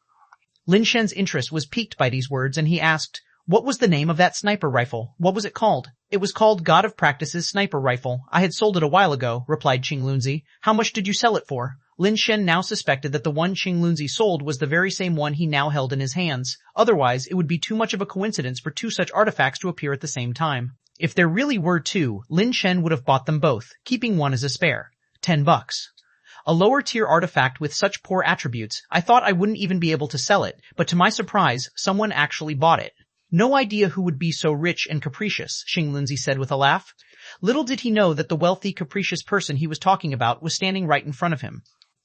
Lin Shen's interest was piqued by these words, and he asked, what was the name of that sniper rifle? What was it called? It was called God of Practice's sniper rifle. I had sold it a while ago, replied Qing Lunzi. How much did you sell it for? Lin Shen now suspected that the one Qing Lunzi sold was the very same one he now held in his hands. Otherwise, it would be too much of a coincidence for two such artifacts to appear at the same time. If there really were two, Lin Shen would have bought them both, keeping one as a spare. $10. A lower-tier artifact with such poor attributes, I thought I wouldn't even be able to sell it, but to my surprise, someone actually bought it. No idea who would be so rich and capricious, Qing Lunzi said with a laugh. Little did he know that the wealthy, capricious person he was talking about was standing right in front of him.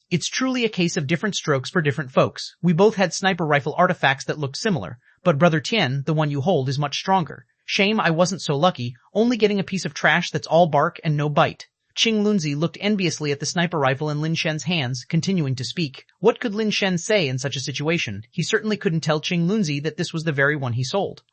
It's truly a case of different strokes for different folks. We both had sniper rifle artifacts that looked similar, but Brother Tian, the one you hold, is much stronger. Shame I wasn't so lucky, only getting a piece of trash that's all bark and no bite. Qing Lunzi looked enviously at the sniper rifle in Lin Shen's hands, continuing to speak. What could Lin Shen say in such a situation? He certainly couldn't tell Qing Lunzi that this was the very one he sold.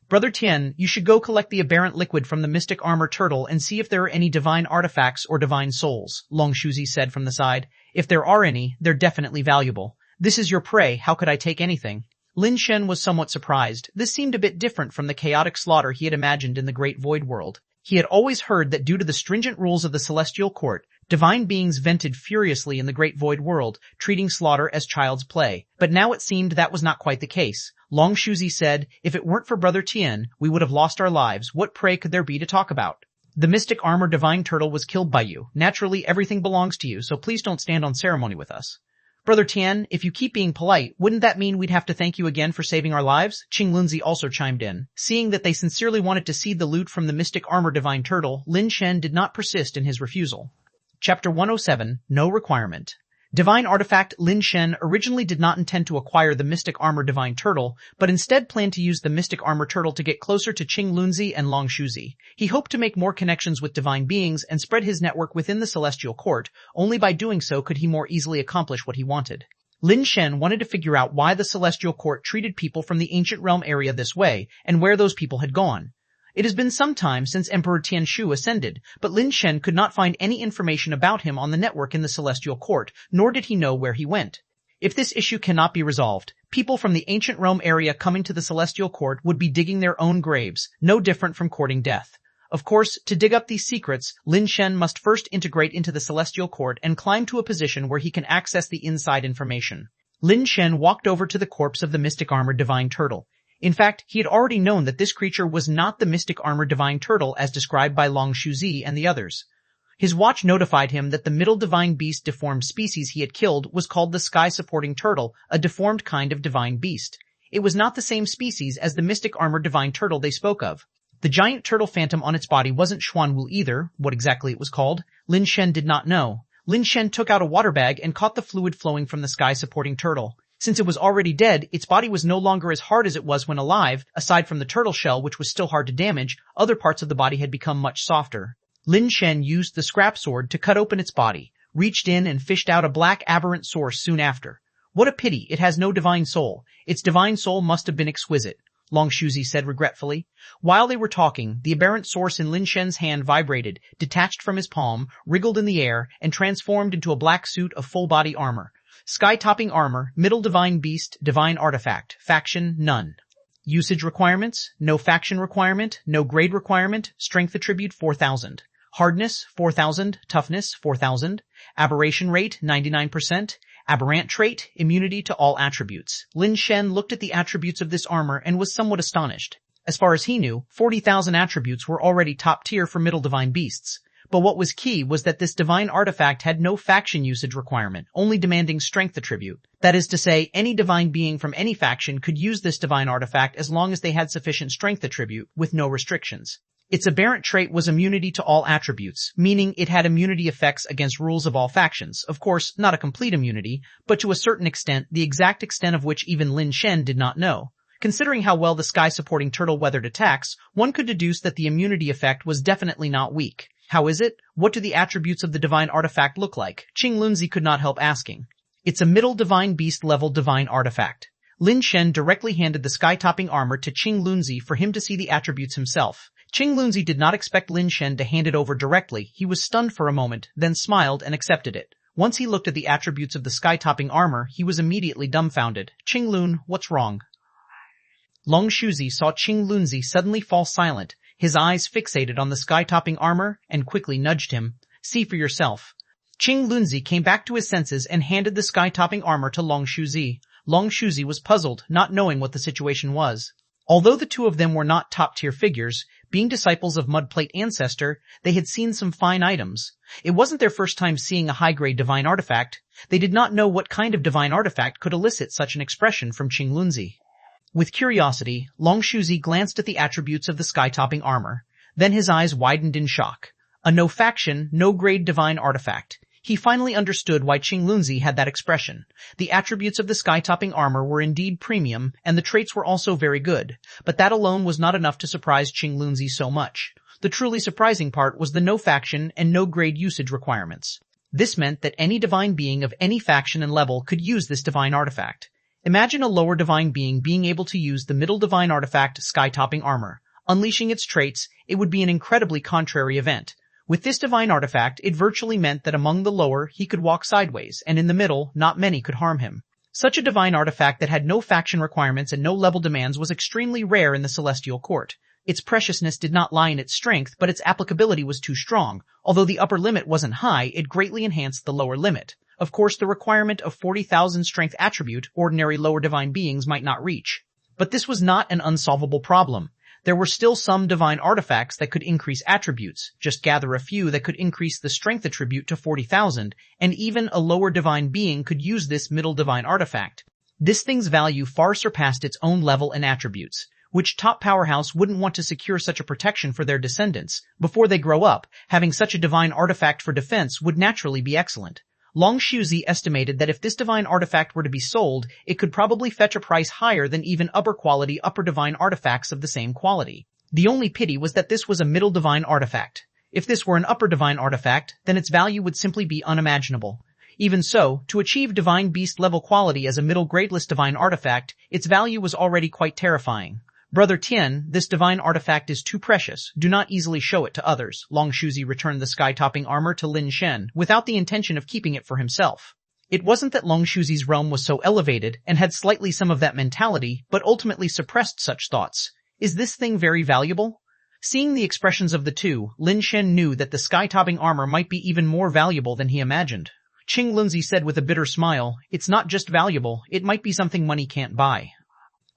Brother Tian, you should go collect the aberrant liquid from the mystic armor turtle and see if there are any divine artifacts or divine souls, Long Shuzi said from the side. If there are any, they're definitely valuable. This is your prey, how could I take anything? Lin Shen was somewhat surprised. This seemed a bit different from the chaotic slaughter he had imagined in the great void world. He had always heard that due to the stringent rules of the celestial court, divine beings vented furiously in the great void world, treating slaughter as child's play. But now it seemed that was not quite the case. Long Shuzi said, if it weren't for Brother Tian, we would have lost our lives. What prey could there be to talk about? The mystic armor divine turtle was killed by you. Naturally, everything belongs to you, so please don't stand on ceremony with us. Brother Tian, if you keep being polite, wouldn't that mean we'd have to thank you again for saving our lives? Qing Lunzi also chimed in. Seeing that they sincerely wanted to cede the loot from the mystic armor divine turtle, Lin Shen did not persist in his refusal. Chapter 107, No Requirement. Divine artifact Lin Shen originally did not intend to acquire the mystic armor divine turtle, but instead planned to use the mystic armor turtle to get closer to Qing Lunzi and Long Shuzi. He hoped to make more connections with divine beings and spread his network within the celestial court. Only by doing so could he more easily accomplish what he wanted. Lin Shen wanted to figure out why the celestial court treated people from the ancient realm area this way, and where those people had gone. It has been some time since Emperor Tianshu ascended, but Lin Shen could not find any information about him on the network in the celestial court, nor did he know where he went. If this issue cannot be resolved, people from the ancient realm area coming to the celestial court would be digging their own graves, no different from courting death. Of course, to dig up these secrets, Lin Shen must first integrate into the celestial court and climb to a position where he can access the inside information. Lin Shen walked over to the corpse of the mystic armor divine turtle. In fact, he had already known that this creature was not the mystic armor divine turtle as described by Long Shuzi and the others. His watch notified him that the middle divine beast deformed species he had killed was called the sky-supporting turtle, a deformed kind of divine beast. It was not the same species as the mystic armor divine turtle they spoke of. The giant turtle phantom on its body wasn't Xuanwu either. What exactly it was called, Lin Shen did not know. Lin Shen took out a water bag and caught the fluid flowing from the sky-supporting turtle. Since it was already dead, its body was no longer as hard as it was when alive. Aside from the turtle shell, which was still hard to damage, other parts of the body had become much softer. Lin Shen used the scrap sword to cut open its body, reached in and fished out a black aberrant source soon after. What a pity, it has no divine soul. Its divine soul must have been exquisite, Long Shuzi said regretfully. While they were talking, the aberrant source in Lin Shen's hand vibrated, detached from his palm, wriggled in the air, and transformed into a black suit of full-body armor. Sky-topping armor, middle divine beast, divine artifact, faction, none. Usage requirements, no faction requirement, no grade requirement, strength attribute 4000. Hardness 4000, toughness 4000, aberration rate 99%, aberrant trait, immunity to all attributes. Lin Shen looked at the attributes of this armor and was somewhat astonished. As far as he knew, 40,000 attributes were already top tier for middle divine beasts. But what was key was that this divine artifact had no faction usage requirement, only demanding strength attribute. That is to say, any divine being from any faction could use this divine artifact as long as they had sufficient strength attribute, with no restrictions. Its aberrant trait was immunity to all attributes, meaning it had immunity effects against rules of all factions. Of course, not a complete immunity, but to a certain extent, the exact extent of which even Lin Shen did not know. Considering how well the sky-supporting turtle weathered attacks, one could deduce that the immunity effect was definitely not weak. How is it? What do the attributes of the divine artifact look like? Ch1001 could not help asking. It's a middle divine beast level divine artifact. Lin Shen directly handed the sky-topping armor to Ch1001 for him to see the attributes himself. Ch1001 did not expect Lin Shen to hand it over directly. He was stunned for a moment, then smiled and accepted it. Once he looked at the attributes of the sky-topping armor, he was immediately dumbfounded. Ch1001, what's wrong? Long Shuzi saw Ch1001 suddenly fall silent, his eyes fixated on the sky-topping armor, and quickly nudged him. See for yourself. Ch1001 came back to his senses and handed the sky-topping armor to Long Shuzi. Long Shuzi was puzzled, not knowing what the situation was. Although the two of them were not top-tier figures, being disciples of Mudplate Ancestor, they had seen some fine items. It wasn't their first time seeing a high-grade divine artifact. They did not know what kind of divine artifact could elicit such an expression from Ch1001. With curiosity, Long Shuzi glanced at the attributes of the sky-topping armor. Then his eyes widened in shock. A no-faction, no-grade divine artifact. He finally understood why Ch1001 had that expression. The attributes of the sky-topping armor were indeed premium, and the traits were also very good. But that alone was not enough to surprise Ch1001 so much. The truly surprising part was the no-faction and no-grade usage requirements. This meant that any divine being of any faction and level could use this divine artifact. Imagine a lower divine being able to use the middle divine artifact sky-topping armor. Unleashing its traits, it would be an incredibly contrary event. With this divine artifact, it virtually meant that among the lower, he could walk sideways, and in the middle, not many could harm him. Such a divine artifact that had no faction requirements and no level demands was extremely rare in the Celestial Court. Its preciousness did not lie in its strength, but its applicability was too strong. Although the upper limit wasn't high, it greatly enhanced the lower limit. Of course, the requirement of 40,000 strength attribute ordinary lower divine beings might not reach. But this was not an unsolvable problem. There were still some divine artifacts that could increase attributes. Just gather a few that could increase the strength attribute to 40,000, and even a lower divine being could use this middle divine artifact. This thing's value far surpassed its own level and attributes. Which top powerhouse wouldn't want to secure such a protection for their descendants? Before they grow up, having such a divine artifact for defense would naturally be excellent. Long Shuzi estimated that if this divine artifact were to be sold, it could probably fetch a price higher than even upper divine artifacts of the same quality. The only pity was that this was a middle divine artifact. If this were an upper divine artifact, then its value would simply be unimaginable. Even so, to achieve divine beast level quality as a middle gradeless divine artifact, its value was already quite terrifying. Brother Tian, this divine artifact is too precious. Do not easily show it to others. Long Shuzi returned the sky-topping armor to Lin Shen, without the intention of keeping it for himself. It wasn't that Long Shuzi's realm was so elevated and had slightly some of that mentality, but ultimately suppressed such thoughts. Is this thing very valuable? Seeing the expressions of the two, Lin Shen knew that the sky-topping armor might be even more valuable than he imagined. Ch1001 said with a bitter smile, "It's not just valuable, it might be something money can't buy."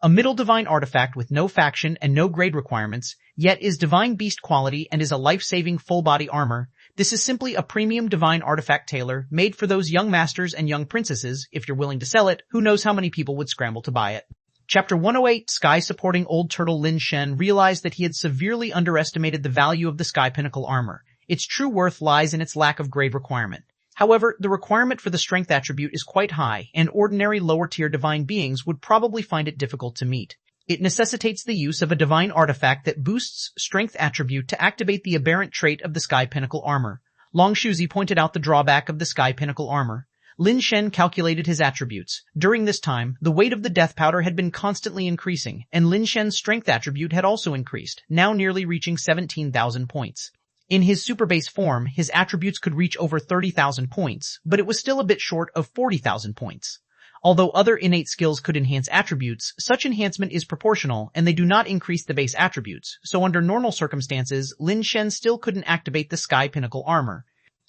A middle divine artifact with no faction and no grade requirements, yet is divine beast quality and is a life-saving full-body armor. This is simply a premium divine artifact tailor made for those young masters and young princesses. If you're willing to sell it, who knows how many people would scramble to buy it. Chapter 108, Sky-supporting old turtle Lin Shen realized that he had severely underestimated the value of the Sky Pinnacle armor. Its true worth lies in its lack of grade requirement. However, the requirement for the strength attribute is quite high, and ordinary lower-tier divine beings would probably find it difficult to meet. It necessitates the use of a divine artifact that boosts strength attribute to activate the aberrant trait of the Sky Pinnacle armor. Long Shuzi pointed out the drawback of the Sky Pinnacle armor. Lin Shen calculated his attributes. During this time, the weight of the death powder had been constantly increasing, and Lin Shen's strength attribute had also increased, now nearly reaching 17,000 points. In his super base form, his attributes could reach over 30,000 points, but it was still a bit short of 40,000 points. Although other innate skills could enhance attributes, such enhancement is proportional and they do not increase the base attributes, so under normal circumstances, Lin Shen still couldn't activate the Sky Pinnacle armor.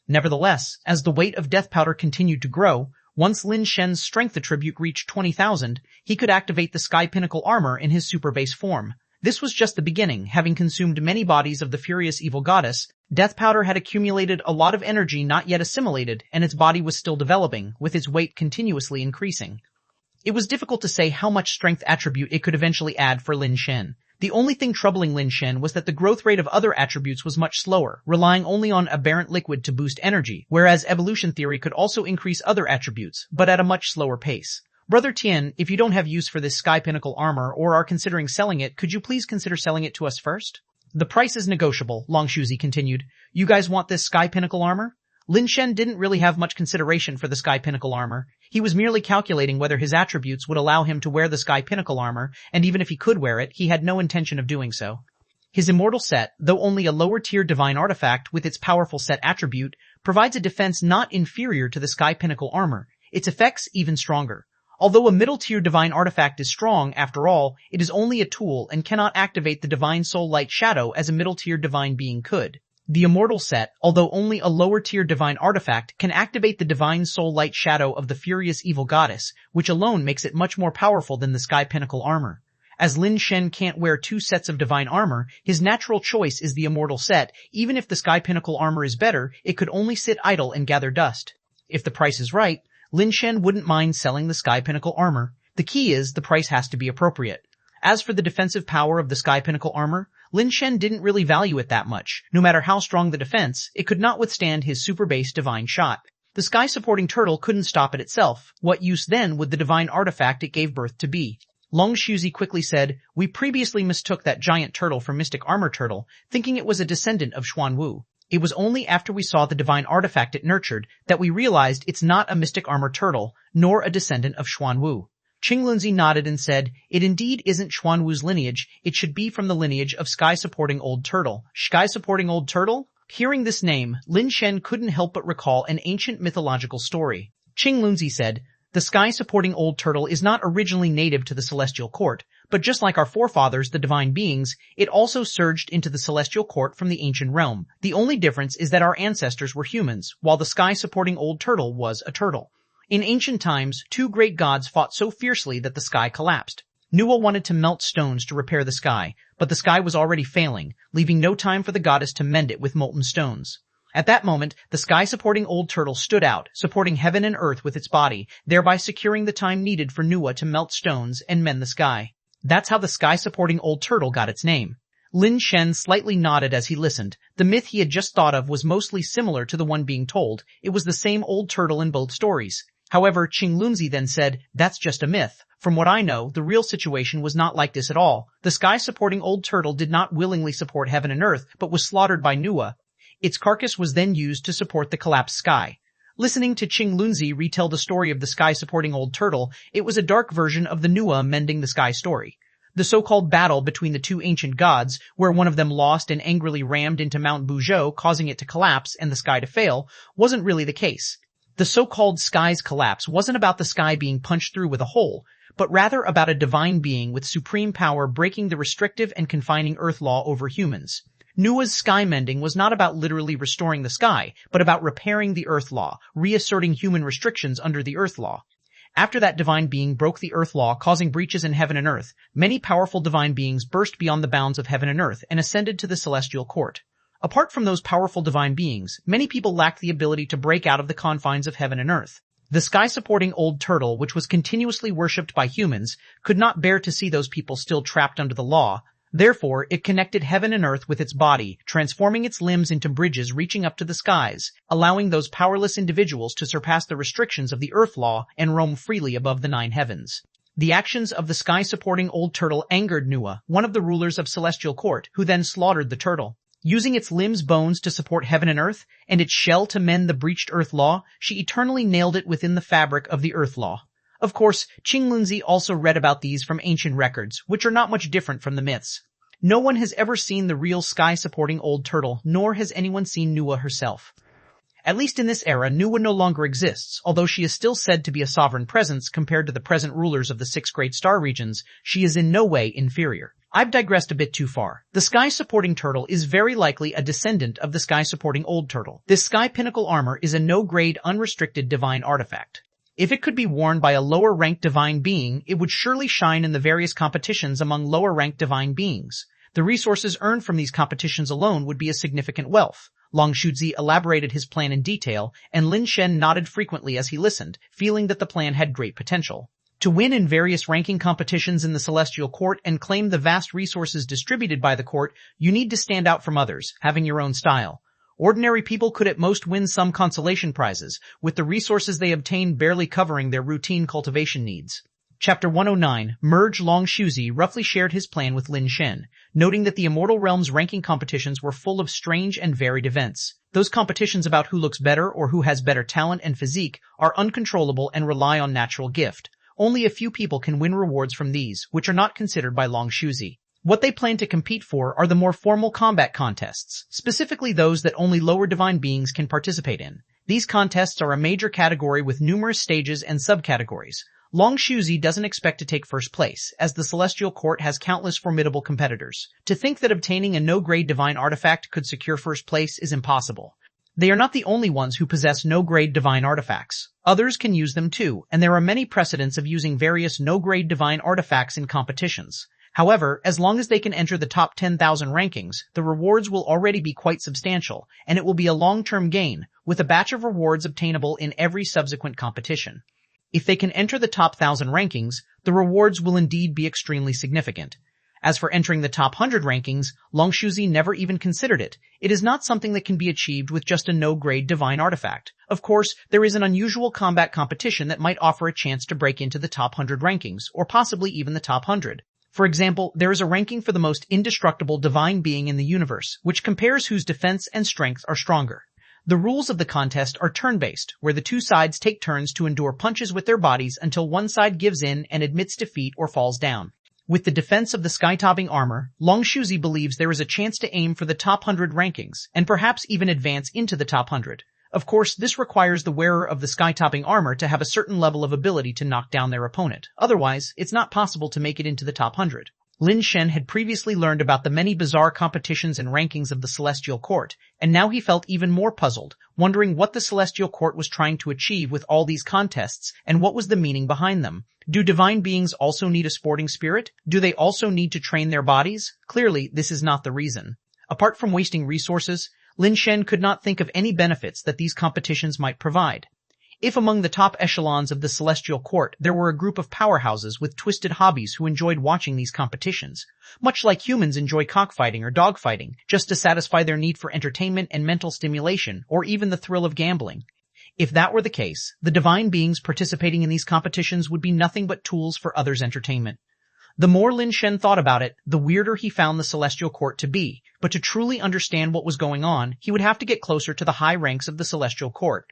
Nevertheless, as the weight of death powder continued to grow, once Lin Shen's strength attribute reached 20,000, he could activate the Sky Pinnacle armor in his super base form. This was just the beginning. Having consumed many bodies of the furious evil goddess, death powder had accumulated a lot of energy not yet assimilated, and its body was still developing, with its weight continuously increasing. It was difficult to say how much strength attribute it could eventually add for Lin Shen. The only thing troubling Lin Shen was that the growth rate of other attributes was much slower, relying only on aberrant liquid to boost energy, whereas evolution theory could also increase other attributes, but at a much slower pace. Brother Tian, if you don't have use for this Sky Pinnacle armor or are considering selling it, could you please consider selling it to us first? The price is negotiable, Long Shuzi continued. You guys want this Sky Pinnacle armor? Lin Shen didn't really have much consideration for the Sky Pinnacle armor. He was merely calculating whether his attributes would allow him to wear the Sky Pinnacle armor, and even if he could wear it, he had no intention of doing so. His immortal set, though only a lower-tier divine artifact with its powerful set attribute, provides a defense not inferior to the Sky Pinnacle armor, its effects even stronger. Although a middle-tier divine artifact is strong, after all, it is only a tool and cannot activate the divine soul light shadow as a middle-tier divine being could. The immortal set, although only a lower-tier divine artifact, can activate the divine soul light shadow of the furious evil goddess, which alone makes it much more powerful than the Sky Pinnacle armor. As Lin Shen can't wear two sets of divine armor, his natural choice is the immortal set. Even if the Sky Pinnacle armor is better, it could only sit idle and gather dust. If the price is right, Lin Shen wouldn't mind selling the Sky Pinnacle armor. The key is the price has to be appropriate. As for the defensive power of the Sky Pinnacle armor, Lin Shen didn't really value it that much. No matter how strong the defense, it could not withstand his super base divine shot. The sky supporting turtle couldn't stop it itself. What use then would the divine artifact it gave birth to be? Long Shuzi quickly said, we previously mistook that giant turtle for Mystic Armor Turtle, thinking it was a descendant of Xuanwu. It was only after we saw the divine artifact it nurtured that we realized it's not a Mystic Armor Turtle, nor a descendant of Xuanwu. Qinglunzi nodded and said, it indeed isn't Xuanwu's lineage, it should be from the lineage of Sky-supporting Old Turtle. Sky-supporting Old Turtle? Hearing this name, Lin Shen couldn't help but recall an ancient mythological story. Qinglunzi said, the Sky-supporting Old Turtle is not originally native to the Celestial Court, but just like our forefathers, the divine beings, it also surged into the Celestial Court from the ancient realm. The only difference is that our ancestors were humans, while the Sky-supporting Old Turtle was a turtle. In ancient times, two great gods fought so fiercely that the sky collapsed. Nuwa wanted to melt stones to repair the sky, but the sky was already failing, leaving no time for the goddess to mend it with molten stones. At that moment, the sky-supporting Old Turtle stood out, supporting heaven and earth with its body, thereby securing the time needed for Nuwa to melt stones and mend the sky. That's how the sky-supporting Old Turtle got its name. Lin Shen slightly nodded as he listened. The myth he had just thought of was mostly similar to the one being told. It was the same old turtle in both stories. However, Qinglunzi then said, that's just a myth. From what I know, the real situation was not like this at all. The sky-supporting Old Turtle did not willingly support heaven and earth, but was slaughtered by Nuwa. Its carcass was then used to support the collapsed sky. Listening to Qinglunzi retell the story of the sky-supporting Old Turtle, it was a dark version of the Nuwa mending the sky story. The so-called battle between the two ancient gods, where one of them lost and angrily rammed into Mount Buzhou, causing it to collapse and the sky to fail, wasn't really the case. The so-called sky's collapse wasn't about the sky being punched through with a hole, but rather about a divine being with supreme power breaking the restrictive and confining earth law over humans. Nuwa's sky mending was not about literally restoring the sky, but about repairing the earth law, reasserting human restrictions under the earth law. After that divine being broke the earth law, causing breaches in heaven and earth, many powerful divine beings burst beyond the bounds of heaven and earth and ascended to the celestial court. Apart from those powerful divine beings, many people lacked the ability to break out of the confines of heaven and earth. The sky-supporting Old Turtle, which was continuously worshipped by humans, could not bear to see those people still trapped under the law. Therefore, it connected heaven and earth with its body, transforming its limbs into bridges reaching up to the skies, allowing those powerless individuals to surpass the restrictions of the earth law and roam freely above the 9 heavens. The actions of the sky-supporting Old Turtle angered Nuwa, one of the rulers of Celestial Court, who then slaughtered the turtle. Using its limbs' bones to support heaven and earth, and its shell to mend the breached earth law, she eternally nailed it within the fabric of the earth law. Of course, Qinglunzi also read about these from ancient records, which are not much different from the myths. No one has ever seen the real sky-supporting Old Turtle, nor has anyone seen Nuwa herself. At least in this era, Nuwa no longer exists. Although she is still said to be a sovereign presence compared to the present rulers of the 6 great star regions, she is in no way inferior. I've digressed a bit too far. The sky-supporting turtle is very likely a descendant of the sky-supporting old turtle. This sky pinnacle armor is a no-grade, unrestricted divine artifact. If it could be worn by a lower-ranked divine being, it would surely shine in the various competitions among lower-ranked divine beings. The resources earned from these competitions alone would be a significant wealth. Long Shuzi elaborated his plan in detail, and Lin Shen nodded frequently as he listened, feeling that the plan had great potential. To win in various ranking competitions in the Celestial Court and claim the vast resources distributed by the court, you need to stand out from others, having your own style. Ordinary people could at most win some consolation prizes, with the resources they obtain barely covering their routine cultivation needs. Chapter 109, Merge Long Shuzi roughly shared his plan with Lin Shen, noting that the Immortal Realm's ranking competitions were full of strange and varied events. Those competitions about who looks better or who has better talent and physique are uncontrollable and rely on natural gift. Only a few people can win rewards from these, which are not considered by Long Shuzi. What they plan to compete for are the more formal combat contests, specifically those that only lower divine beings can participate in. These contests are a major category with numerous stages and subcategories. Long Shuzi doesn't expect to take first place, as the Celestial Court has countless formidable competitors. To think that obtaining a no-grade divine artifact could secure first place is impossible. They are not the only ones who possess no-grade divine artifacts. Others can use them too, and there are many precedents of using various no-grade divine artifacts in competitions. However, as long as they can enter the top 10,000 rankings, the rewards will already be quite substantial, and it will be a long-term gain, with a batch of rewards obtainable in every subsequent competition. If they can enter the top 1,000 rankings, the rewards will indeed be extremely significant. As for entering the top 100 rankings, Long Shuzi never even considered it. It is not something that can be achieved with just a no-grade divine artifact. Of course, there is an unusual combat competition that might offer a chance to break into the top 100 rankings, or possibly even the top 100. For example, there is a ranking for the most indestructible divine being in the universe, which compares whose defense and strength are stronger. The rules of the contest are turn-based, where the two sides take turns to endure punches with their bodies until one side gives in and admits defeat or falls down. With the defense of the sky-topping armor, Long Shuzi believes there is a chance to aim for the top 100 rankings, and perhaps even advance into the top 100. Of course, this requires the wearer of the sky-topping armor to have a certain level of ability to knock down their opponent. Otherwise, it's not possible to make it into the top 100. Lin Shen had previously learned about the many bizarre competitions and rankings of the Celestial Court, and now he felt even more puzzled, wondering what the Celestial Court was trying to achieve with all these contests and what was the meaning behind them. Do divine beings also need a sporting spirit? Do they also need to train their bodies? Clearly, this is not the reason. Apart from wasting resources, Lin Shen could not think of any benefits that these competitions might provide. If among the top echelons of the Celestial Court there were a group of powerhouses with twisted hobbies who enjoyed watching these competitions, much like humans enjoy cockfighting or dogfighting, just to satisfy their need for entertainment and mental stimulation, or even the thrill of gambling. If that were the case, the divine beings participating in these competitions would be nothing but tools for others' entertainment. The more Lin Shen thought about it, the weirder he found the Celestial Court to be, but to truly understand what was going on, he would have to get closer to the high ranks of the Celestial Court.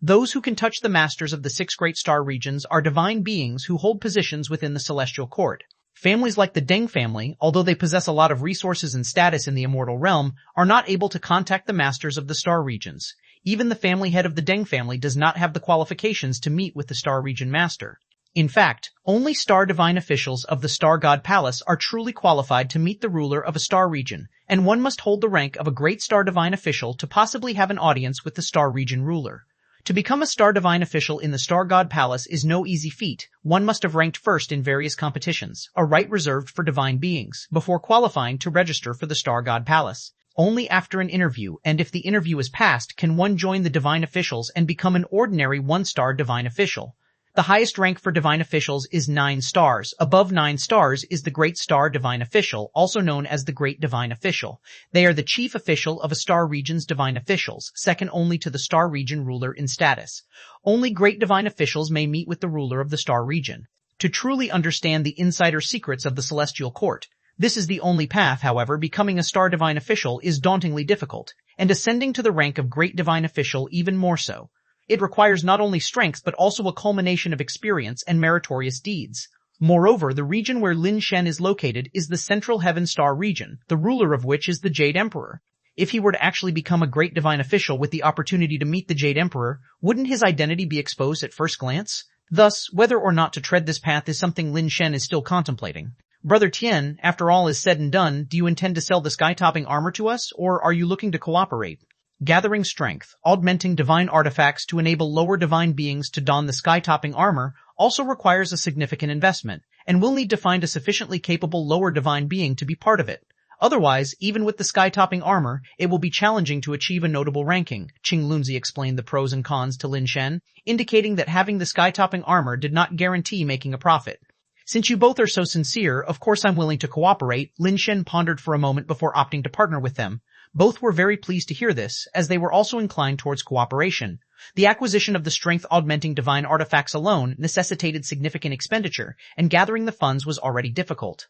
Those who can touch the masters of the 6 great star regions are divine beings who hold positions within the Celestial Court. Families like the Deng family, although they possess a lot of resources and status in the Immortal Realm, are not able to contact the masters of the star regions. Even the family head of the Deng family does not have the qualifications to meet with the star region master. In fact, only star divine officials of the Star God Palace are truly qualified to meet the ruler of a star region, and one must hold the rank of a great star divine official to possibly have an audience with the star region ruler. To become a star divine official in the Star God Palace is no easy feat. One must have ranked first in various competitions, a right reserved for divine beings, before qualifying to register for the Star God Palace. Only after an interview, and if the interview is passed, can one join the divine officials and become an ordinary 1-star divine official. The highest rank for divine officials is 9 stars. Above 9 stars is the Great Star Divine Official, also known as the Great Divine Official. They are the chief official of a star region's divine officials, second only to the star region ruler in status. Only great divine officials may meet with the ruler of the star region. To truly understand the insider secrets of the Celestial Court, this is the only path. However, becoming a star divine official is dauntingly difficult, and ascending to the rank of Great Divine Official even more so. It requires not only strength but also a culmination of experience and meritorious deeds. Moreover, the region where Lin Shen is located is the Central Heaven Star region, the ruler of which is the Jade Emperor. If he were to actually become a great divine official with the opportunity to meet the Jade Emperor, wouldn't his identity be exposed at first glance? Thus, whether or not to tread this path is something Lin Shen is still contemplating. Brother Tian, after all is said and done, do you intend to sell the sky-topping armor to us, or are you looking to cooperate? Gathering strength, augmenting divine artifacts to enable lower divine beings to don the sky-topping armor also requires a significant investment, and we'll need to find a sufficiently capable lower divine being to be part of it. Otherwise, even with the sky-topping armor, it will be challenging to achieve a notable ranking. Qing explained the pros and cons to Lin Shen, indicating that having the sky-topping armor did not guarantee making a profit. Since you both are so sincere, of course I'm willing to cooperate. Lin Shen pondered for a moment before opting to partner with them. Both were very pleased to hear this, as they were also inclined towards cooperation. The acquisition of the strength-augmenting divine artifacts alone necessitated significant expenditure, and gathering the funds was already difficult.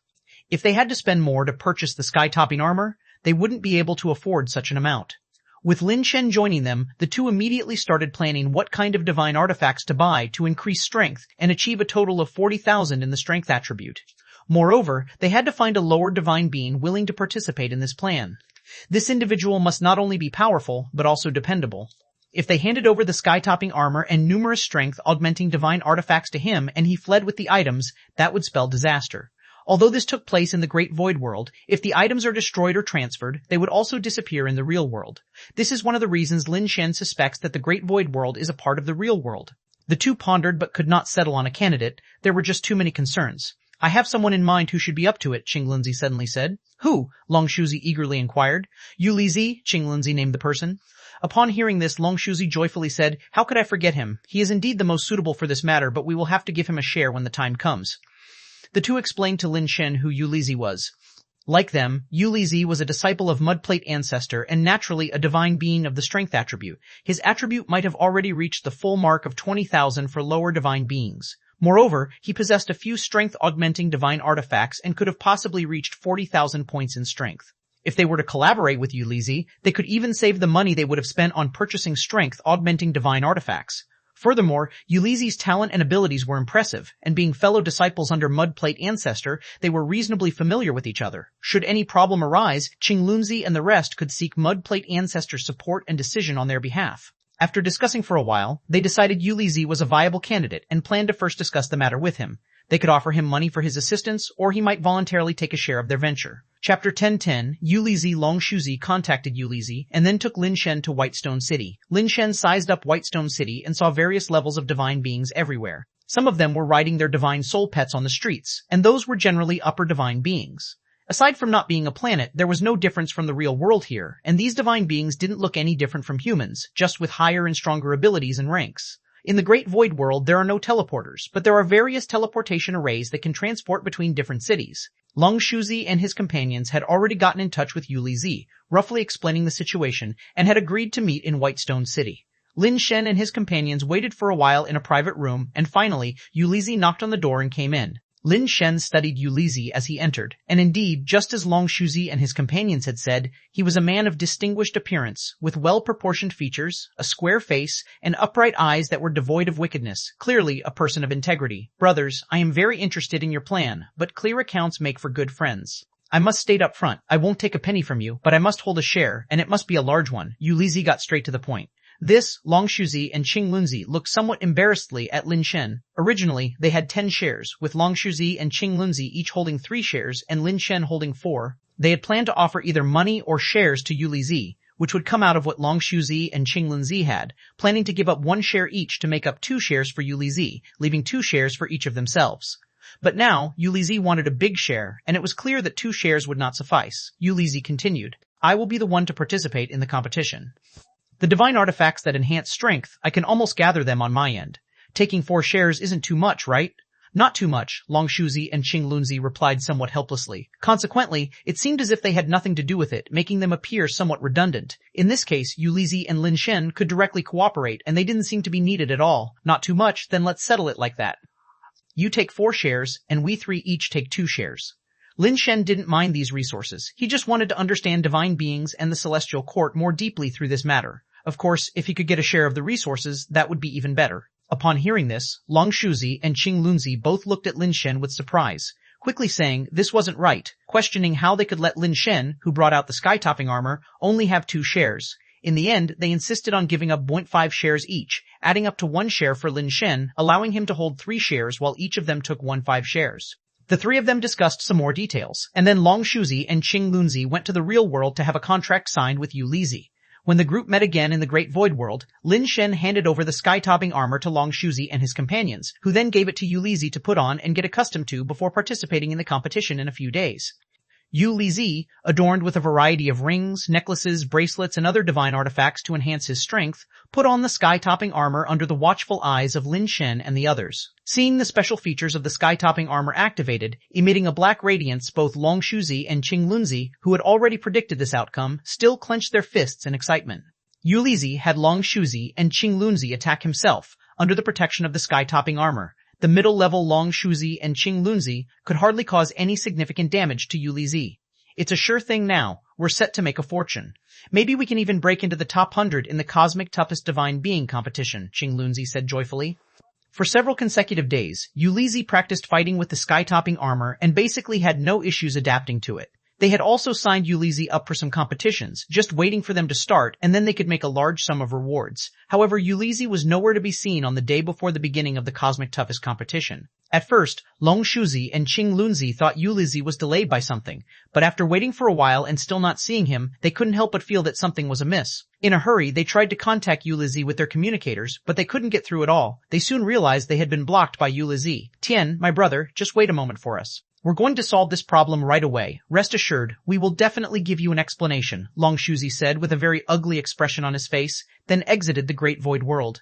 If they had to spend more to purchase the sky-topping armor, they wouldn't be able to afford such an amount. With Lin Shen joining them, the two immediately started planning what kind of divine artifacts to buy to increase strength and achieve a total of 40,000 in the strength attribute. Moreover, they had to find a lower divine being willing to participate in this plan. This individual must not only be powerful, but also dependable. If they handed over the sky-topping armor and numerous strength-augmenting divine artifacts to him and he fled with the items, that would spell disaster. Although this took place in the Great Void World, if the items are destroyed or transferred, they would also disappear in the real world. This is one of the reasons Lin Shen suspects that the Great Void World is a part of the real world. The two pondered but could not settle on a candidate. There were just too many concerns. I have someone in mind who should be up to it, Qing suddenly said. Who? Long Shuzi eagerly inquired. Yu Lizi, Qing named the person. Upon hearing this, Long Shuzi joyfully said, How could I forget him? He is indeed the most suitable for this matter, but we will have to give him a share when the time comes. The two explained to Lin Shen who Yu Lizi was. Like them, Yu Lizi was a disciple of Mudplate Ancestor and naturally a divine being of the strength attribute. His attribute might have already reached the full mark of 20,000 for lower divine beings. Moreover, he possessed a few strength-augmenting divine artifacts and could have possibly reached 40,000 points in strength. If they were to collaborate with Yu Lizi, they could even save the money they would have spent on purchasing strength-augmenting divine artifacts. Furthermore, Yu Lizi's talent and abilities were impressive, and being fellow disciples under Mudplate Ancestor, they were reasonably familiar with each other. Should any problem arise, Qing and the rest could seek Mudplate Ancestor's support and decision on their behalf. After discussing for a while, they decided Yu Lizi was a viable candidate and planned to first discuss the matter with him. They could offer him money for his assistance, or he might voluntarily take a share of their venture. Chapter 1010, Yu Lizi Long Shuzi contacted Yu Lizi and then took Lin Shen to Whitestone City. Lin Shen sized up Whitestone City and saw various levels of divine beings everywhere. Some of them were riding their divine soul pets on the streets, and those were generally upper divine beings. Aside from not being a planet, there was no difference from the real world here, and these divine beings didn't look any different from humans, just with higher and stronger abilities and ranks. In the Great Void World, there are no teleporters, but there are various teleportation arrays that can transport between different cities. Long Shuzi and his companions had already gotten in touch with Yu Lizi, roughly explaining the situation, and had agreed to meet in Whitestone City. Lin Shen and his companions waited for a while in a private room, and finally, Yu Lizi knocked on the door and came in. Lin Shen studied Yu Lizi as he entered, and indeed, just as Long Shuzi and his companions had said, he was a man of distinguished appearance, with well-proportioned features, a square face, and upright eyes that were devoid of wickedness, clearly a person of integrity. Brothers, I am very interested in your plan, but clear accounts make for good friends. I must state up front, I won't take a penny from you, but I must hold a share, and it must be a large one. Yu Lizi got straight to the point. This, Long Shuzi and Qing looked somewhat embarrassedly at Lin Shen. Originally, they had 10 shares, with Long Shuzi and Qing each holding 3 shares and Lin Shen holding 4. They had planned to offer either money or shares to Yu Lizi, which would come out of what Long Shuzi and Qing had, planning to give up 1 share each to make up 2 shares for Yu Lizi, leaving 2 shares for each of themselves. But now, Yu Lizi wanted a big share, and it was clear that 2 shares would not suffice. Yu Lizi continued, I will be the one to participate in the competition. The divine artifacts that enhance strength, I can almost gather them on my end. Taking 4 shares isn't too much, right? Not too much, Long Shuzi and Qing replied somewhat helplessly. Consequently, it seemed as if they had nothing to do with it, making them appear somewhat redundant. In this case, Yu Lizi and Lin Shen could directly cooperate, and they didn't seem to be needed at all. Not too much, then let's settle it like that. You take 4 shares, and we 3 each take 2 shares. Lin Shen didn't mind these resources. He just wanted to understand divine beings and the celestial court more deeply through this matter. Of course, if he could get a share of the resources, that would be even better. Upon hearing this, Long Shuzi and Qing both looked at Lin Shen with surprise. quickly saying this wasn't right, questioning how they could let Lin Shen, who brought out the sky-topping armor, only have 2 shares. In the end, they insisted on giving up 0.5 shares each, adding up to 1 share for Lin Shen, allowing him to hold 3 shares while each of them took 1.5 shares. The 3 of them discussed some more details, and then Long Shuzi and Qing Lunzi went to the real world to have a contract signed with Yu Lizi. When the group met again in the Great Void World, Lin Shen handed over the sky-topping armor to Long Shuzi and his companions, who then gave it to Yu Lizi to put on and get accustomed to before participating in the competition in a few days. Yu Lizi, adorned with a variety of rings, necklaces, bracelets, and other divine artifacts to enhance his strength, put on the sky-topping armor under the watchful eyes of Lin Shen and the others. Seeing the special features of the sky-topping armor activated, emitting a black radiance, both Long Shuzi and Qing Lunzi, who had already predicted this outcome, still clenched their fists in excitement. Yu Lizi had Long Shuzi and Qing Lunzi attack himself, under the protection of the sky-topping armor. The middle-level Long Shuzi and Qing Lunzi could hardly cause any significant damage to Yu Lizi. It's a sure thing now. We're set to make a fortune. Maybe we can even break into the top 100 in the Cosmic Toughest Divine Being competition, Qing Lunzi said joyfully. For several consecutive days, Yu Lizi practiced fighting with the sky-topping armor and basically had no issues adapting to it. They had also signed Yu Lizi up for some competitions, just waiting for them to start, and then they could make a large sum of rewards. However, Yu Lizi was nowhere to be seen on the day before the beginning of the Cosmic Toughest competition. At first, Long Shuzi and Qing Lunzi thought Yu Lizi was delayed by something, but after waiting for a while and still not seeing him, they couldn't help but feel that something was amiss. In a hurry, they tried to contact Yu Lizi with their communicators, but they couldn't get through at all. They soon realized they had been blocked by Yu Lizi. Tian, my brother, just wait a moment for us. We're going to solve this problem right away. Rest assured, we will definitely give you an explanation, Long Shuzi said with a very ugly expression on his face, then exited the Great Void World.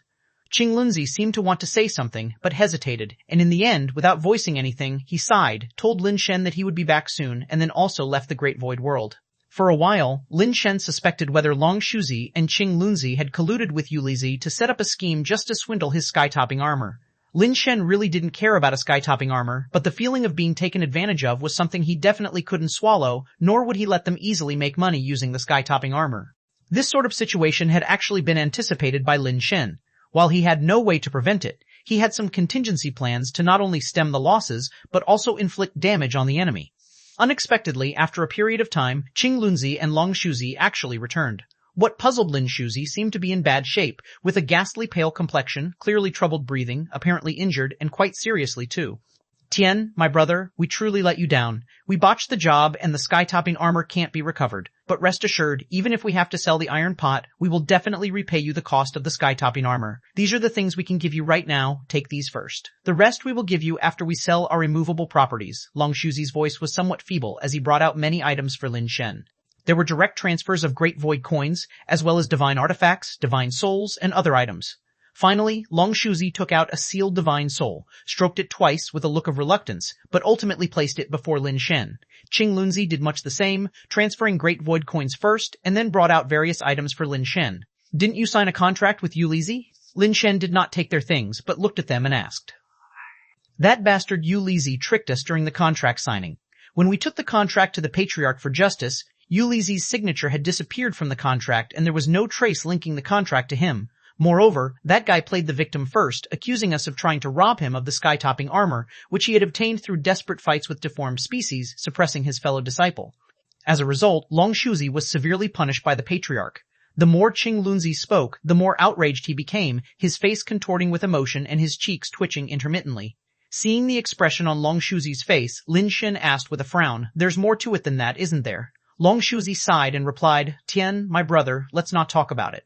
Qing Lunzi seemed to want to say something, but hesitated, and in the end, without voicing anything, he sighed, told Lin Shen that he would be back soon, and then also left the Great Void World. For a while, Lin Shen suspected whether Long Shuzi and Qing Lunzi had colluded with Yu Lizi to set up a scheme just to swindle his sky-topping armor. Lin Shen really didn't care about a sky-topping armor, but the feeling of being taken advantage of was something he definitely couldn't swallow, nor would he let them easily make money using the sky-topping armor. This sort of situation had actually been anticipated by Lin Shen. While he had no way to prevent it, he had some contingency plans to not only stem the losses, but also inflict damage on the enemy. Unexpectedly, after a period of time, Qing Lunzi and Long Shuzi actually returned. What puzzled Lin Shuzi seemed to be in bad shape, with a ghastly pale complexion, clearly troubled breathing, apparently injured, and quite seriously too. Tian, my brother, we truly let you down. We botched the job and the sky-topping armor can't be recovered. But rest assured, even if we have to sell the iron pot, we will definitely repay you the cost of the sky-topping armor. These are the things we can give you right now. Take these first. The rest we will give you after we sell our immovable properties. Long Shuzi's voice was somewhat feeble as he brought out many items for Lin Shen. There were direct transfers of Great Void coins, as well as divine artifacts, divine souls, and other items. Finally, Long Shuzi took out a sealed divine soul, stroked it twice with a look of reluctance, but ultimately placed it before Lin Shen. Qing Lunzi did much the same, transferring Great Void coins first, and then brought out various items for Lin Shen. Didn't you sign a contract with Yu Lizi? Lin Shen did not take their things, but looked at them and asked. That bastard Yu Lizi tricked us during the contract signing. When we took the contract to the Patriarch for Justice, Yu Lizi's signature had disappeared from the contract and there was no trace linking the contract to him. Moreover, that guy played the victim first, accusing us of trying to rob him of the sky-topping armor, which he had obtained through desperate fights with deformed species, suppressing his fellow disciple. As a result, Long Shuzi was severely punished by the Patriarch. The more Qing Lunzi spoke, the more outraged he became, his face contorting with emotion and his cheeks twitching intermittently. Seeing the expression on Long Shuzi's face, Lin Shen asked with a frown, "There's more to it than that, isn't there?" Long Shuzi sighed and replied, "Tian, my brother, let's not talk about it.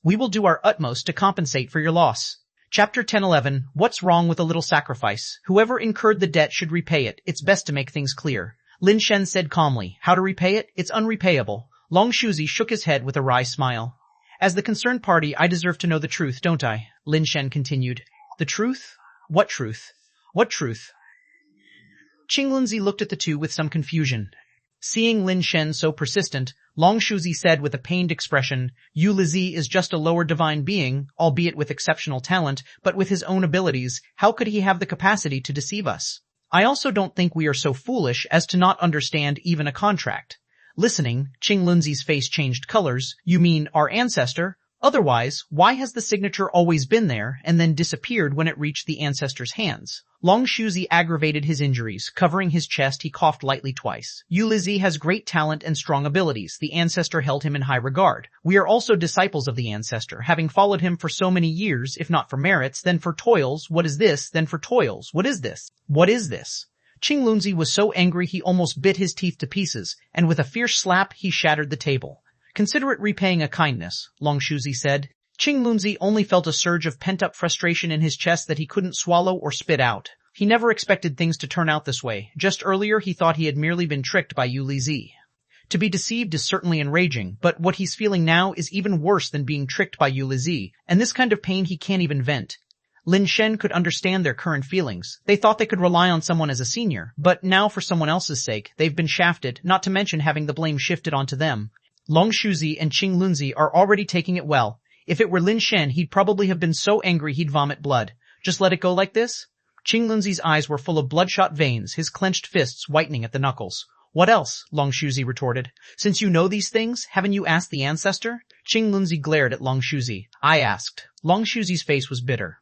We will do our utmost to compensate for your loss." Chapter 1011, What's Wrong with a Little Sacrifice? Whoever incurred the debt should repay it. It's best to make things clear. Lin Shen said calmly, "How to repay it? It's unrepayable." Long Shuzi shook his head with a wry smile. "As the concerned party, I deserve to know the truth, don't I?" Lin Shen continued. "The truth? What truth? What truth?" Qing Lunzi looked at the two with some confusion. Seeing Lin Shen so persistent, Long Shuzi said with a pained expression, "Yu Lizi is just a lower divine being, albeit with exceptional talent, but with his own abilities, how could he have the capacity to deceive us? I also don't think we are so foolish as to not understand even a contract." Listening, Qing Lunzi's face changed colors. "You mean our ancestor? Otherwise, why has the signature always been there and then disappeared when it reached the ancestor's hands? Long Shuzi aggravated his injuries. Covering his chest, he coughed lightly twice. Yu Lizi has great talent and strong abilities. The ancestor held him in high regard. We are also disciples of the ancestor, having followed him for so many years, if not for merits, then for toils. What is this? Then for toils. What is this? What is this? Qing Lunzi was so angry he almost bit his teeth to pieces, and with a fierce slap he shattered the table. Consider it repaying a kindness, Long Shuzi said. Qing Lunzi only felt a surge of pent-up frustration in his chest that he couldn't swallow or spit out. He never expected things to turn out this way. Just earlier he thought he had merely been tricked by Yu Lizi. To be deceived is certainly enraging, but what he's feeling now is even worse than being tricked by Yu Lizi, and this kind of pain he can't even vent. Lin Shen could understand their current feelings. They thought they could rely on someone as a senior, but now for someone else's sake, they've been shafted, not to mention having the blame shifted onto them. Long Shuzi and Qing Lunzi are already taking it well. If it were Lin Shen, he'd probably have been so angry he'd vomit blood. Just let it go like this? Qing Lunzi's eyes were full of bloodshot veins, his clenched fists whitening at the knuckles. What else? Long Shuzi retorted. Since you know these things, haven't you asked the ancestor? Qing Lunzi glared at Long Shuzi. I asked. Long Shuzi's face was bitter.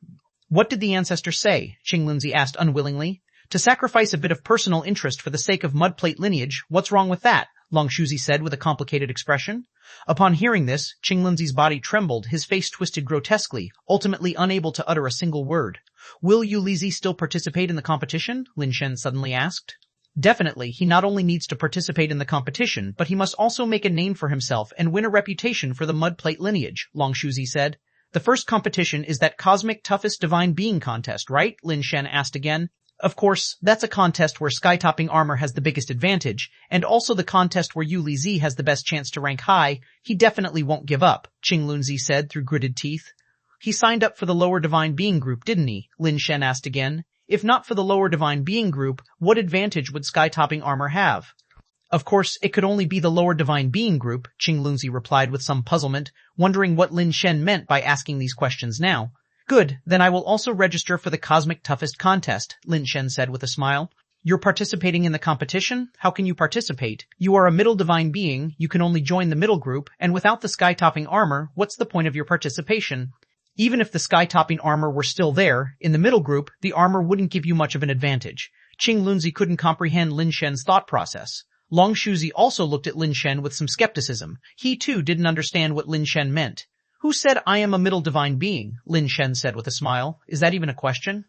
What did the ancestor say? Qing Lunzi asked unwillingly. To sacrifice a bit of personal interest for the sake of mudplate lineage, what's wrong with that? Long Shuzi said with a complicated expression. Upon hearing this, Qing Lunzi's body trembled, his face twisted grotesquely, ultimately unable to utter a single word. Will Yu Lizi still participate in the competition? Lin Shen suddenly asked. Definitely, he not only needs to participate in the competition, but he must also make a name for himself and win a reputation for the mudplate lineage, Long Shuzi said. The first competition is that cosmic toughest divine being contest, right? Lin Shen asked again. Of course, that's a contest where sky-topping armor has the biggest advantage, and also the contest where Yu Lizi has the best chance to rank high. He definitely won't give up, Qing Lunzi said through gritted teeth. He signed up for the lower divine being group, didn't he? Lin Shen asked again. If not for the lower divine being group, what advantage would sky-topping armor have? Of course, it could only be the lower divine being group, Qing Lunzi replied with some puzzlement, wondering what Lin Shen meant by asking these questions now. Good, then I will also register for the Cosmic Toughest contest, Lin Shen said with a smile. You're participating in the competition? How can you participate? You are a middle divine being, you can only join the middle group, and without the sky-topping armor, what's the point of your participation? Even if the sky-topping armor were still there, in the middle group, the armor wouldn't give you much of an advantage. Qing Lunzi couldn't comprehend Lin Shen's thought process. Long Shuzi also looked at Lin Shen with some skepticism. He too didn't understand what Lin Shen meant. Who said I am a middle divine being? Lin Shen said with a smile. Is that even a question?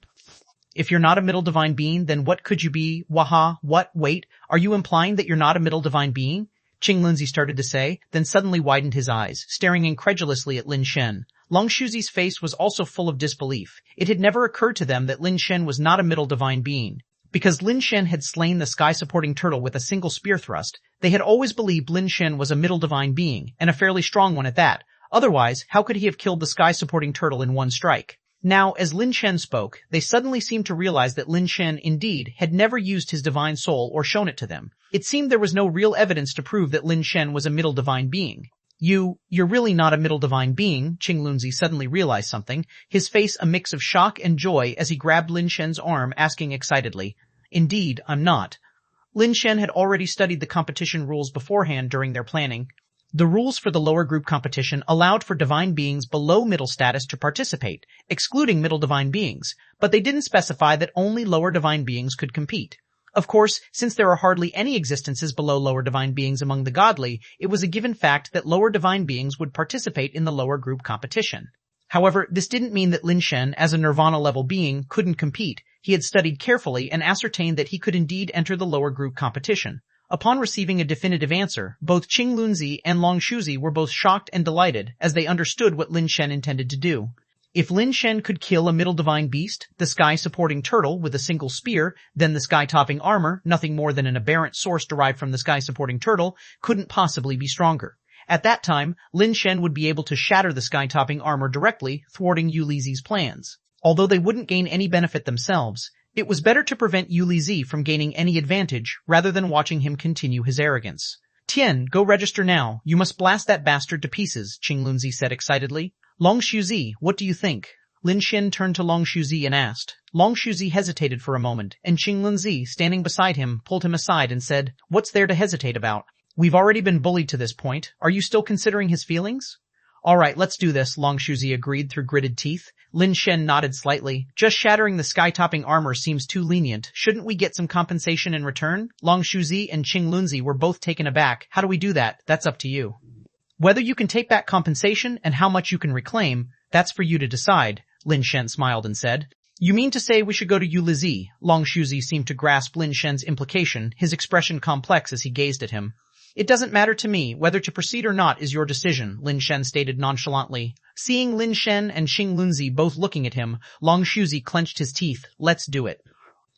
If you're not a middle divine being, then what could you be? Waha, what? Wait, are you implying that you're not a middle divine being? Qing Lunzi started to say, then suddenly widened his eyes, staring incredulously at Lin Shen. Long Shuzi's face was also full of disbelief. It had never occurred to them that Lin Shen was not a middle divine being. Because Lin Shen had slain the sky-supporting turtle with a single spear thrust, they had always believed Lin Shen was a middle divine being, and a fairly strong one at that. Otherwise, how could he have killed the sky-supporting turtle in one strike? Now, as Lin Shen spoke, they suddenly seemed to realize that Lin Shen, indeed, had never used his divine soul or shown it to them. It seemed there was no real evidence to prove that Lin Shen was a middle divine being. You're really not a middle divine being, Qing Lunzi suddenly realized something, his face a mix of shock and joy as he grabbed Lin Shen's arm, asking excitedly, Indeed, I'm not. Lin Shen had already studied the competition rules beforehand during their planning. The rules for the lower group competition allowed for divine beings below middle status to participate, excluding middle divine beings, but they didn't specify that only lower divine beings could compete. Of course, since there are hardly any existences below lower divine beings among the godly, it was a given fact that lower divine beings would participate in the lower group competition. However, this didn't mean that Lin Shen, as a nirvana-level being, couldn't compete. He had studied carefully and ascertained that he could indeed enter the lower group competition. Upon receiving a definitive answer, both Qing Lunzi and Long Shuzi were both shocked and delighted, as they understood what Lin Shen intended to do. If Lin Shen could kill a middle divine beast, the sky-supporting turtle, with a single spear, then the sky-topping armor, nothing more than an aberrant source derived from the sky-supporting turtle, couldn't possibly be stronger. At that time, Lin Shen would be able to shatter the sky-topping armor directly, thwarting Yu Lizi's plans. Although they wouldn't gain any benefit themselves, it was better to prevent Yu Lizi from gaining any advantage rather than watching him continue his arrogance. Tian, go register now. You must blast that bastard to pieces, Qing Lunzi said excitedly. Long Shuzi, what do you think? Lin Shen turned to Long Shuzi and asked. Long Shuzi hesitated for a moment, and Qing Lunzi, standing beside him, pulled him aside and said, What's there to hesitate about? We've already been bullied to this point. Are you still considering his feelings? Alright, let's do this, Long Shuzi agreed through gritted teeth. Lin Shen nodded slightly. Just shattering the sky-topping armor seems too lenient. Shouldn't we get some compensation in return? Long Shuzi and Qing Lunzi were both taken aback. How do we do that? That's up to you. Whether you can take back compensation and how much you can reclaim, that's for you to decide, Lin Shen smiled and said. You mean to say we should go to Yulizi? Long Shuzi seemed to grasp Lin Shen's implication, his expression complex as he gazed at him. It doesn't matter to me. Whether to proceed or not is your decision, Lin Shen stated nonchalantly. Seeing Lin Shen and Qing Lunzi both looking at him, Long Shuzi clenched his teeth. Let's do it.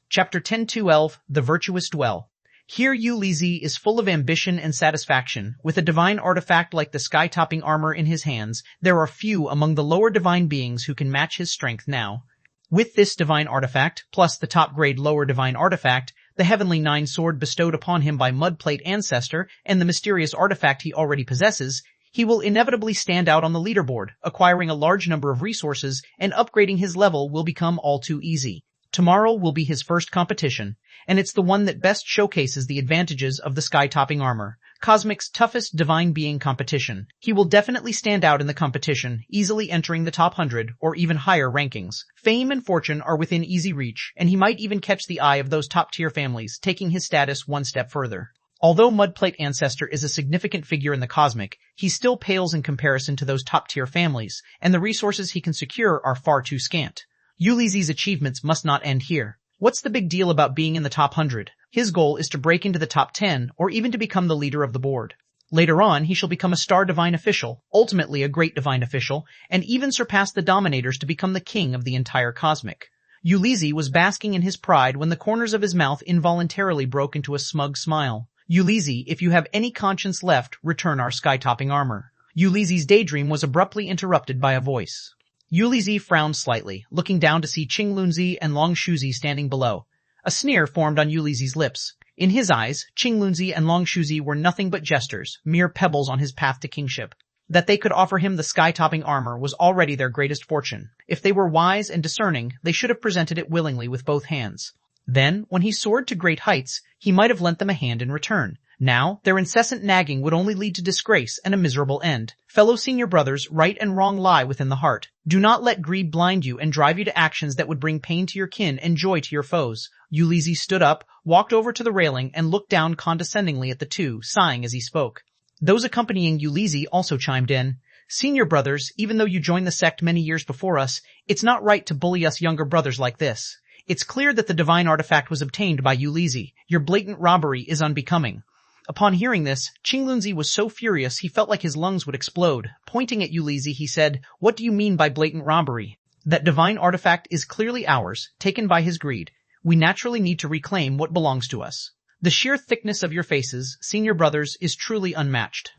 Chapter 10-12, The Virtuous Dwell. Here Yu Lizi is full of ambition and satisfaction. With a divine artifact like the sky-topping armor in his hands, there are few among the lower divine beings who can match his strength now. With this divine artifact, plus the top-grade lower divine artifact, the Heavenly Nine Sword bestowed upon him by Mudplate Ancestor, and the mysterious artifact he already possesses, he will inevitably stand out on the leaderboard, acquiring a large number of resources, and upgrading his level will become all too easy. Tomorrow will be his first competition, and it's the one that best showcases the advantages of the sky-topping armor. Cosmic's toughest divine being competition. He will definitely stand out in the competition, easily entering the top 100 or even higher rankings. Fame and fortune are within easy reach, and he might even catch the eye of those top-tier families, taking his status one step further. Although Mudplate Ancestor is a significant figure in the cosmic, he still pales in comparison to those top-tier families, and the resources he can secure are far too scant. Yulizi's achievements must not end here. What's the big deal about being in the top 100? His goal is to break into the top 10 or even to become the leader of the board. Later on, he shall become a star divine official, ultimately a great divine official, and even surpass the dominators to become the king of the entire cosmic. Yulizi was basking in his pride when the corners of his mouth involuntarily broke into a smug smile. Yulizi, if you have any conscience left, return our sky-topping armor. Yulizi's daydream was abruptly interrupted by a voice. Yulizi frowned slightly, looking down to see Qing Lunzi and Long Shuzi standing below. A sneer formed on Yulizi's lips. In his eyes, Qing Lunzi and Long Shuzi were nothing but jesters, mere pebbles on his path to kingship. That they could offer him the sky-topping armor was already their greatest fortune. If they were wise and discerning, they should have presented it willingly with both hands. Then, when he soared to great heights, he might have lent them a hand in return. Now, their incessant nagging would only lead to disgrace and a miserable end. Fellow senior brothers, right and wrong lie within the heart. Do not let greed blind you and drive you to actions that would bring pain to your kin and joy to your foes. Yulizi stood up, walked over to the railing, and looked down condescendingly at the two, sighing as he spoke. Those accompanying Yulizi also chimed in. Senior brothers, even though you joined the sect many years before us, it's not right to bully us younger brothers like this. It's clear that the divine artifact was obtained by Yulizi. Your blatant robbery is unbecoming. Upon hearing this, Qing Lunzi was so furious he felt like his lungs would explode. Pointing at Yulizi, he said, What do you mean by blatant robbery? That divine artifact is clearly ours, taken by his greed. We naturally need to reclaim what belongs to us. The sheer thickness of your faces, senior brothers, is truly unmatched.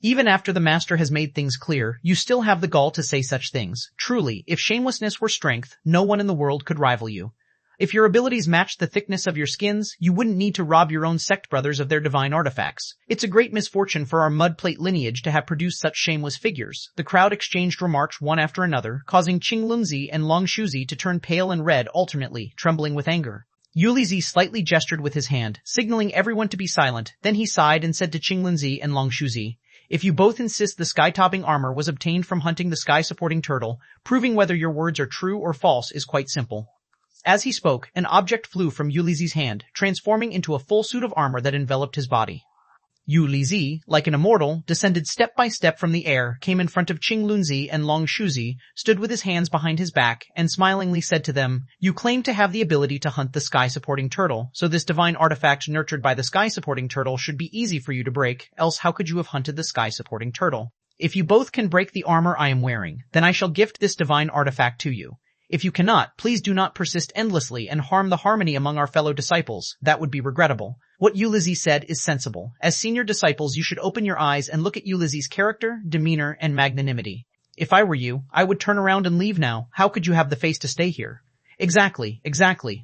Even after the master has made things clear, you still have the gall to say such things. Truly, if shamelessness were strength, no one in the world could rival you. If your abilities matched the thickness of your skins, you wouldn't need to rob your own sect brothers of their divine artifacts. It's a great misfortune for our Mudplate lineage to have produced such shameless figures. The crowd exchanged remarks one after another, causing Qing Lunzi and Long Shuzi to turn pale and red alternately, trembling with anger. Yulizi slightly gestured with his hand, signaling everyone to be silent. Then he sighed and said to Qing Lunzi and Long Shuzi, If you both insist the sky-topping armor was obtained from hunting the sky-supporting turtle, proving whether your words are true or false is quite simple. As he spoke, an object flew from Yulizi's hand, transforming into a full suit of armor that enveloped his body. Yulizi, like an immortal, descended step by step from the air, came in front of Qing Lunzi and Long Shuzi, stood with his hands behind his back, and smilingly said to them, You claim to have the ability to hunt the sky-supporting turtle, so this divine artifact nurtured by the sky-supporting turtle should be easy for you to break, else how could you have hunted the sky-supporting turtle? If you both can break the armor I am wearing, then I shall gift this divine artifact to you. If you cannot, please do not persist endlessly and harm the harmony among our fellow disciples. That would be regrettable. What Yulizi said is sensible. As senior disciples, you should open your eyes and look at Yulizi's character, demeanor, and magnanimity. If I were you, I would turn around and leave now. How could you have the face to stay here? Exactly.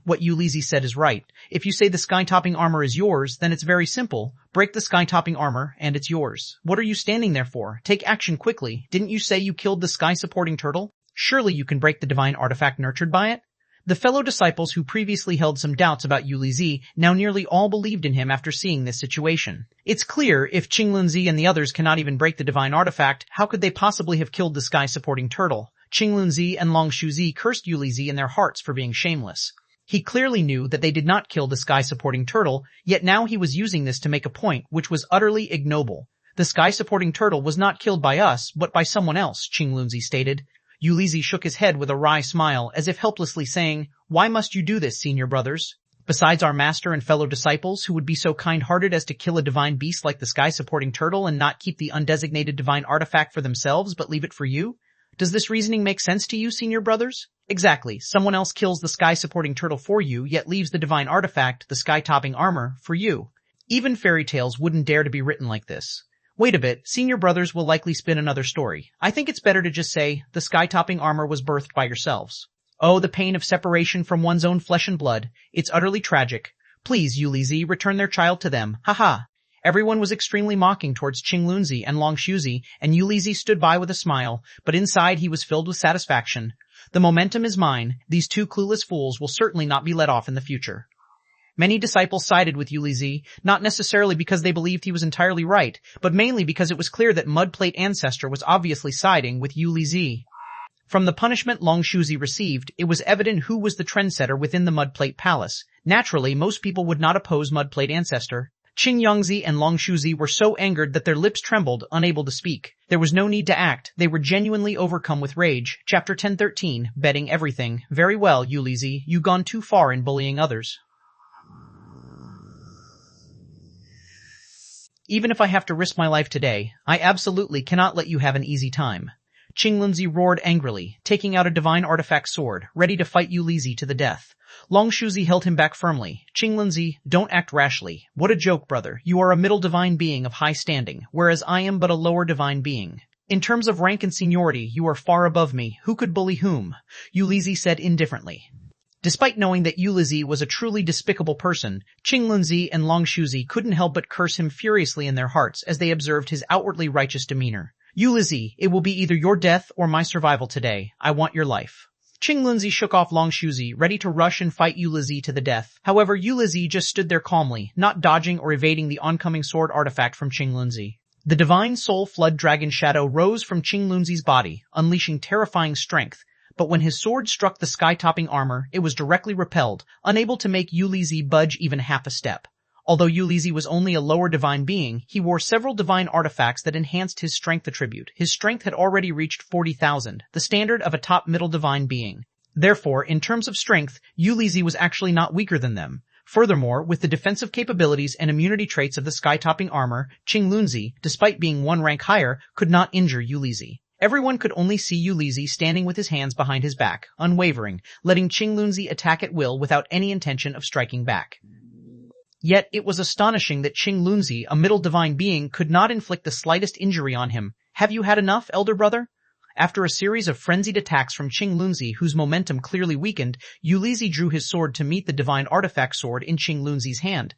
What Yulizi said is right. If you say the sky-topping armor is yours, then it's very simple. Break the sky-topping armor, and it's yours. What are you standing there for? Take action quickly. Didn't you say you killed the sky-supporting turtle? Surely you can break the divine artifact nurtured by it? The fellow disciples who previously held some doubts about Yu Lizi now nearly all believed in him after seeing this situation. It's clear if Qing Lunzi and the others cannot even break the divine artifact, how could they possibly have killed the sky-supporting turtle? Qing Lunzi and Long Shuzi cursed Yu Lizi in their hearts for being shameless. He clearly knew that they did not kill the sky-supporting turtle, yet now he was using this to make a point which was utterly ignoble. The sky-supporting turtle was not killed by us, but by someone else, Qing Lunzi stated. Yu Lizi shook his head with a wry smile, as if helplessly saying, "Why must you do this, senior brothers? Besides our master and fellow disciples, who would be so kind-hearted as to kill a divine beast like the sky-supporting turtle and not keep the undesignated divine artifact for themselves, but leave it for you? Does this reasoning make sense to you, senior brothers?" Exactly. Someone else kills the sky-supporting turtle for you, yet leaves the divine artifact, the sky-topping armor, for you. Even fairy tales wouldn't dare to be written like this. Wait a bit, senior brothers will likely spin another story. I think it's better to just say, the sky-topping armor was birthed by yourselves. Oh, the pain of separation from one's own flesh and blood. It's utterly tragic. Please, Yu Lizi, return their child to them. Haha. Everyone was extremely mocking towards Qing Lunzi and Long Shuzi, and Yu Lizi stood by with a smile, but inside he was filled with satisfaction. The momentum is mine. These two clueless fools will certainly not be let off in the future. Many disciples sided with Yu Lizi, not necessarily because they believed he was entirely right, but mainly because it was clear that Mudplate Ancestor was obviously siding with Yu Lizi. From the punishment Long Shuzi received, it was evident who was the trendsetter within the Mudplate Palace. Naturally, most people would not oppose Mudplate Ancestor. Qing Yongzi and Long Shuzi were so angered that their lips trembled, unable to speak. There was no need to act. They were genuinely overcome with rage. Chapter 1013, Betting Everything. Very well, Yu Lizi, you've gone too far in bullying others. Even if I have to risk my life today, I absolutely cannot let you have an easy time. Qing Lunzi roared angrily, taking out a divine artifact sword, ready to fight Yu Lizi to the death. Long Shuzi held him back firmly. Qing Lunzi, don't act rashly. What a joke, brother. You are a middle divine being of high standing, whereas I am but a lower divine being. In terms of rank and seniority, you are far above me. Who could bully whom? Yu Lizi said indifferently. Despite knowing that Yu Lizi was a truly despicable person, Qing Lunzi and Long Shuzi couldn't help but curse him furiously in their hearts as they observed his outwardly righteous demeanor. Yu Lizi, it will be either your death or my survival today. I want your life. Qing Lunzi shook off Long Shuzi, ready to rush and fight Yu Lizi to the death. However, Yu Lizi just stood there calmly, not dodging or evading the oncoming sword artifact from Qing Lunzi. The divine soul flood dragon shadow rose from Qing Lunzi's body, unleashing terrifying strength. But when his sword struck the sky-topping armor, it was directly repelled, unable to make Yu Lizi budge even half a step. Although Yu Lizi was only a lower divine being, he wore several divine artifacts that enhanced his strength attribute. His strength had already reached 40,000, the standard of a top middle divine being. Therefore, in terms of strength, Yu Lizi was actually not weaker than them. Furthermore, with the defensive capabilities and immunity traits of the sky-topping armor, Qing Lunzi, despite being one rank higher, could not injure Yu Lizi. Everyone could only see Yu Lizi standing with his hands behind his back, unwavering, letting Qing Lunzi attack at will without any intention of striking back. Yet it was astonishing that Qing Lunzi, a middle divine being, could not inflict the slightest injury on him. Have you had enough, elder brother? After a series of frenzied attacks from Qing Lunzi, whose momentum clearly weakened, Yu Lizi drew his sword to meet the divine artifact sword in Qing Lunzi's hand.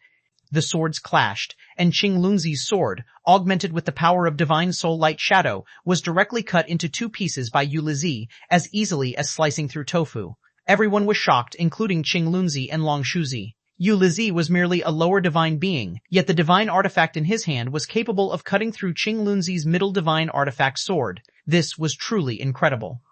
The swords clashed, and Qing Lunzi's sword, augmented with the power of divine soul light shadow, was directly cut into two pieces by Yu Lizi, as easily as slicing through tofu. Everyone was shocked, including Qing Lunzi and Long Shuzi. Yu Lizi was merely a lower divine being, yet the divine artifact in his hand was capable of cutting through Qing Lunzi's middle divine artifact sword. This was truly incredible.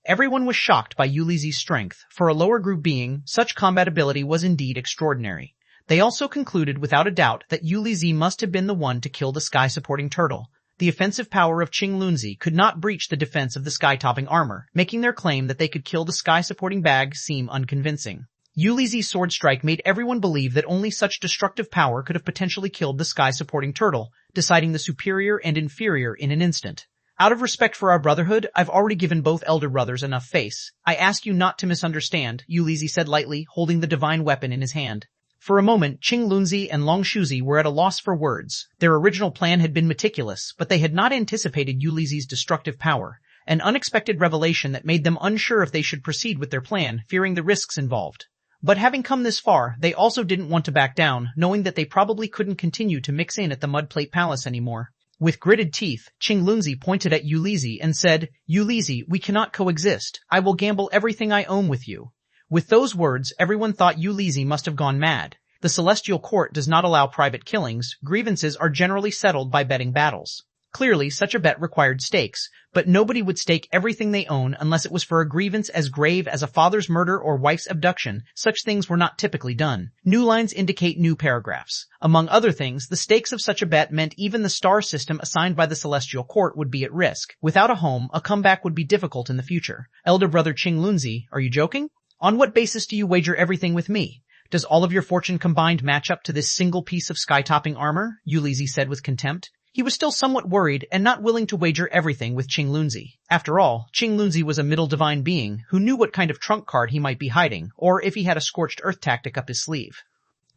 Everyone was shocked by Yu Lizi's strength. For a lower group being, such combat ability was indeed extraordinary. They also concluded without a doubt that Yu Lizi must have been the one to kill the sky-supporting turtle. The offensive power of Qing Lunzi could not breach the defense of the sky-topping armor, making their claim that they could kill the sky-supporting bag seem unconvincing. Yu Lizi's sword strike made everyone believe that only such destructive power could have potentially killed the sky-supporting turtle, deciding the superior and inferior in an instant. Out of respect for our brotherhood, I've already given both elder brothers enough face. I ask you not to misunderstand, Yu Lizi said lightly, holding the divine weapon in his hand. For a moment, Qing Lunzi and Long Shuzi were at a loss for words. Their original plan had been meticulous, but they had not anticipated Yu Lizi's destructive power, an unexpected revelation that made them unsure if they should proceed with their plan, fearing the risks involved. But having come this far, they also didn't want to back down, knowing that they probably couldn't continue to mix in at the Mudplate Palace anymore. With gritted teeth, Qing Lunzi pointed at Yu Lizi and said, "Yu Lizi, we cannot coexist. I will gamble everything I own with you." With those words, everyone thought Yu Lizi must have gone mad. The Celestial Court does not allow private killings. Grievances are generally settled by betting battles. Clearly, such a bet required stakes, but nobody would stake everything they own unless it was for a grievance as grave as a father's murder or wife's abduction. Such things were not typically done. New lines indicate new paragraphs. Among other things, the stakes of such a bet meant even the star system assigned by the Celestial Court would be at risk. Without a home, a comeback would be difficult in the future. Elder brother Ch1001, are you joking? On what basis do you wager everything with me? Does all of your fortune combined match up to this single piece of sky-topping armor? Yu Lizi said with contempt. He was still somewhat worried and not willing to wager everything with Ch1001. After all, Ch1001 was a middle divine being who knew what kind of trump card he might be hiding, or if he had a scorched earth tactic up his sleeve.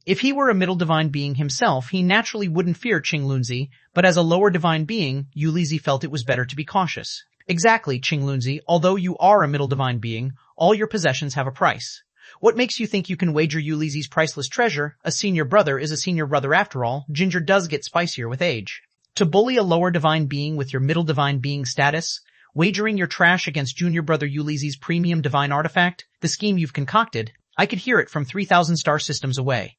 If he were a middle divine being himself, he naturally wouldn't fear Ch1001, but as a lower divine being, Yu Lizi felt it was better to be cautious. Exactly, Ch1001, although you are a middle divine being, all your possessions have a price. What makes you think you can wager Yu Lizi's priceless treasure? A senior brother is a senior brother after all. Ginger does get spicier with age. To bully a lower divine being with your middle divine being status, wagering your trash against junior brother Yu Lizi's premium divine artifact, the scheme you've concocted, I could hear it from 3,000 star systems away.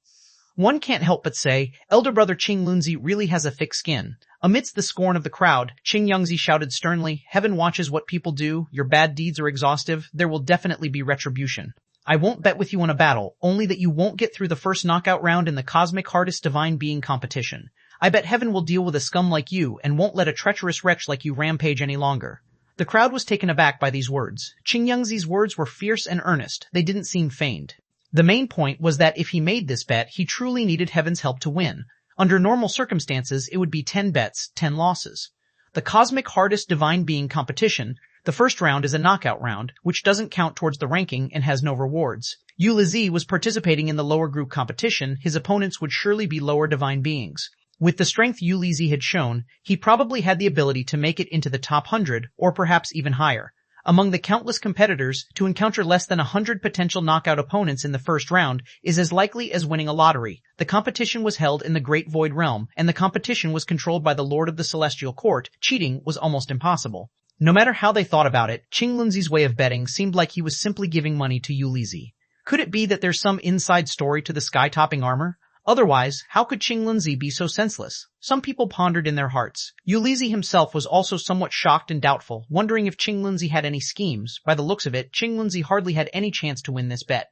One can't help but say, elder brother Ch1001 really has a thick skin. Amidst the scorn of the crowd, Ch1001 shouted sternly, heaven watches what people do, your bad deeds are exhaustive, there will definitely be retribution. I won't bet with you on a battle, only that you won't get through the first knockout round in the cosmic hardest divine being competition. I bet heaven will deal with a scum like you and won't let a treacherous wretch like you rampage any longer. The crowd was taken aback by these words. Ch1001's words were fierce and earnest. They didn't seem feigned. The main point was that if he made this bet, he truly needed heaven's help to win. Under normal circumstances, it would be 10 bets, 10 losses. The cosmic hardest divine being competition, the first round is a knockout round, which doesn't count towards the ranking and has no rewards. Yu Lizi was participating in the lower group competition. His opponents would surely be lower divine beings. With the strength Yu Lizi had shown, he probably had the ability to make it into the top 100, or perhaps even higher. Among the countless competitors, to encounter less than 100 potential knockout opponents in the first round is as likely as winning a lottery. The competition was held in the Great Void Realm, and the competition was controlled by the Lord of the Celestial Court. Cheating was almost impossible. No matter how they thought about it, Ch1001's way of betting seemed like he was simply giving money to Yu Lizi. Could it be that there's some inside story to the sky-topping armor? Otherwise, how could Ch1001 be so senseless? Some people pondered in their hearts. Yu Lizi himself was also somewhat shocked and doubtful, wondering if Ch1001 had any schemes. By the looks of it, Ch1001 hardly had any chance to win this bet.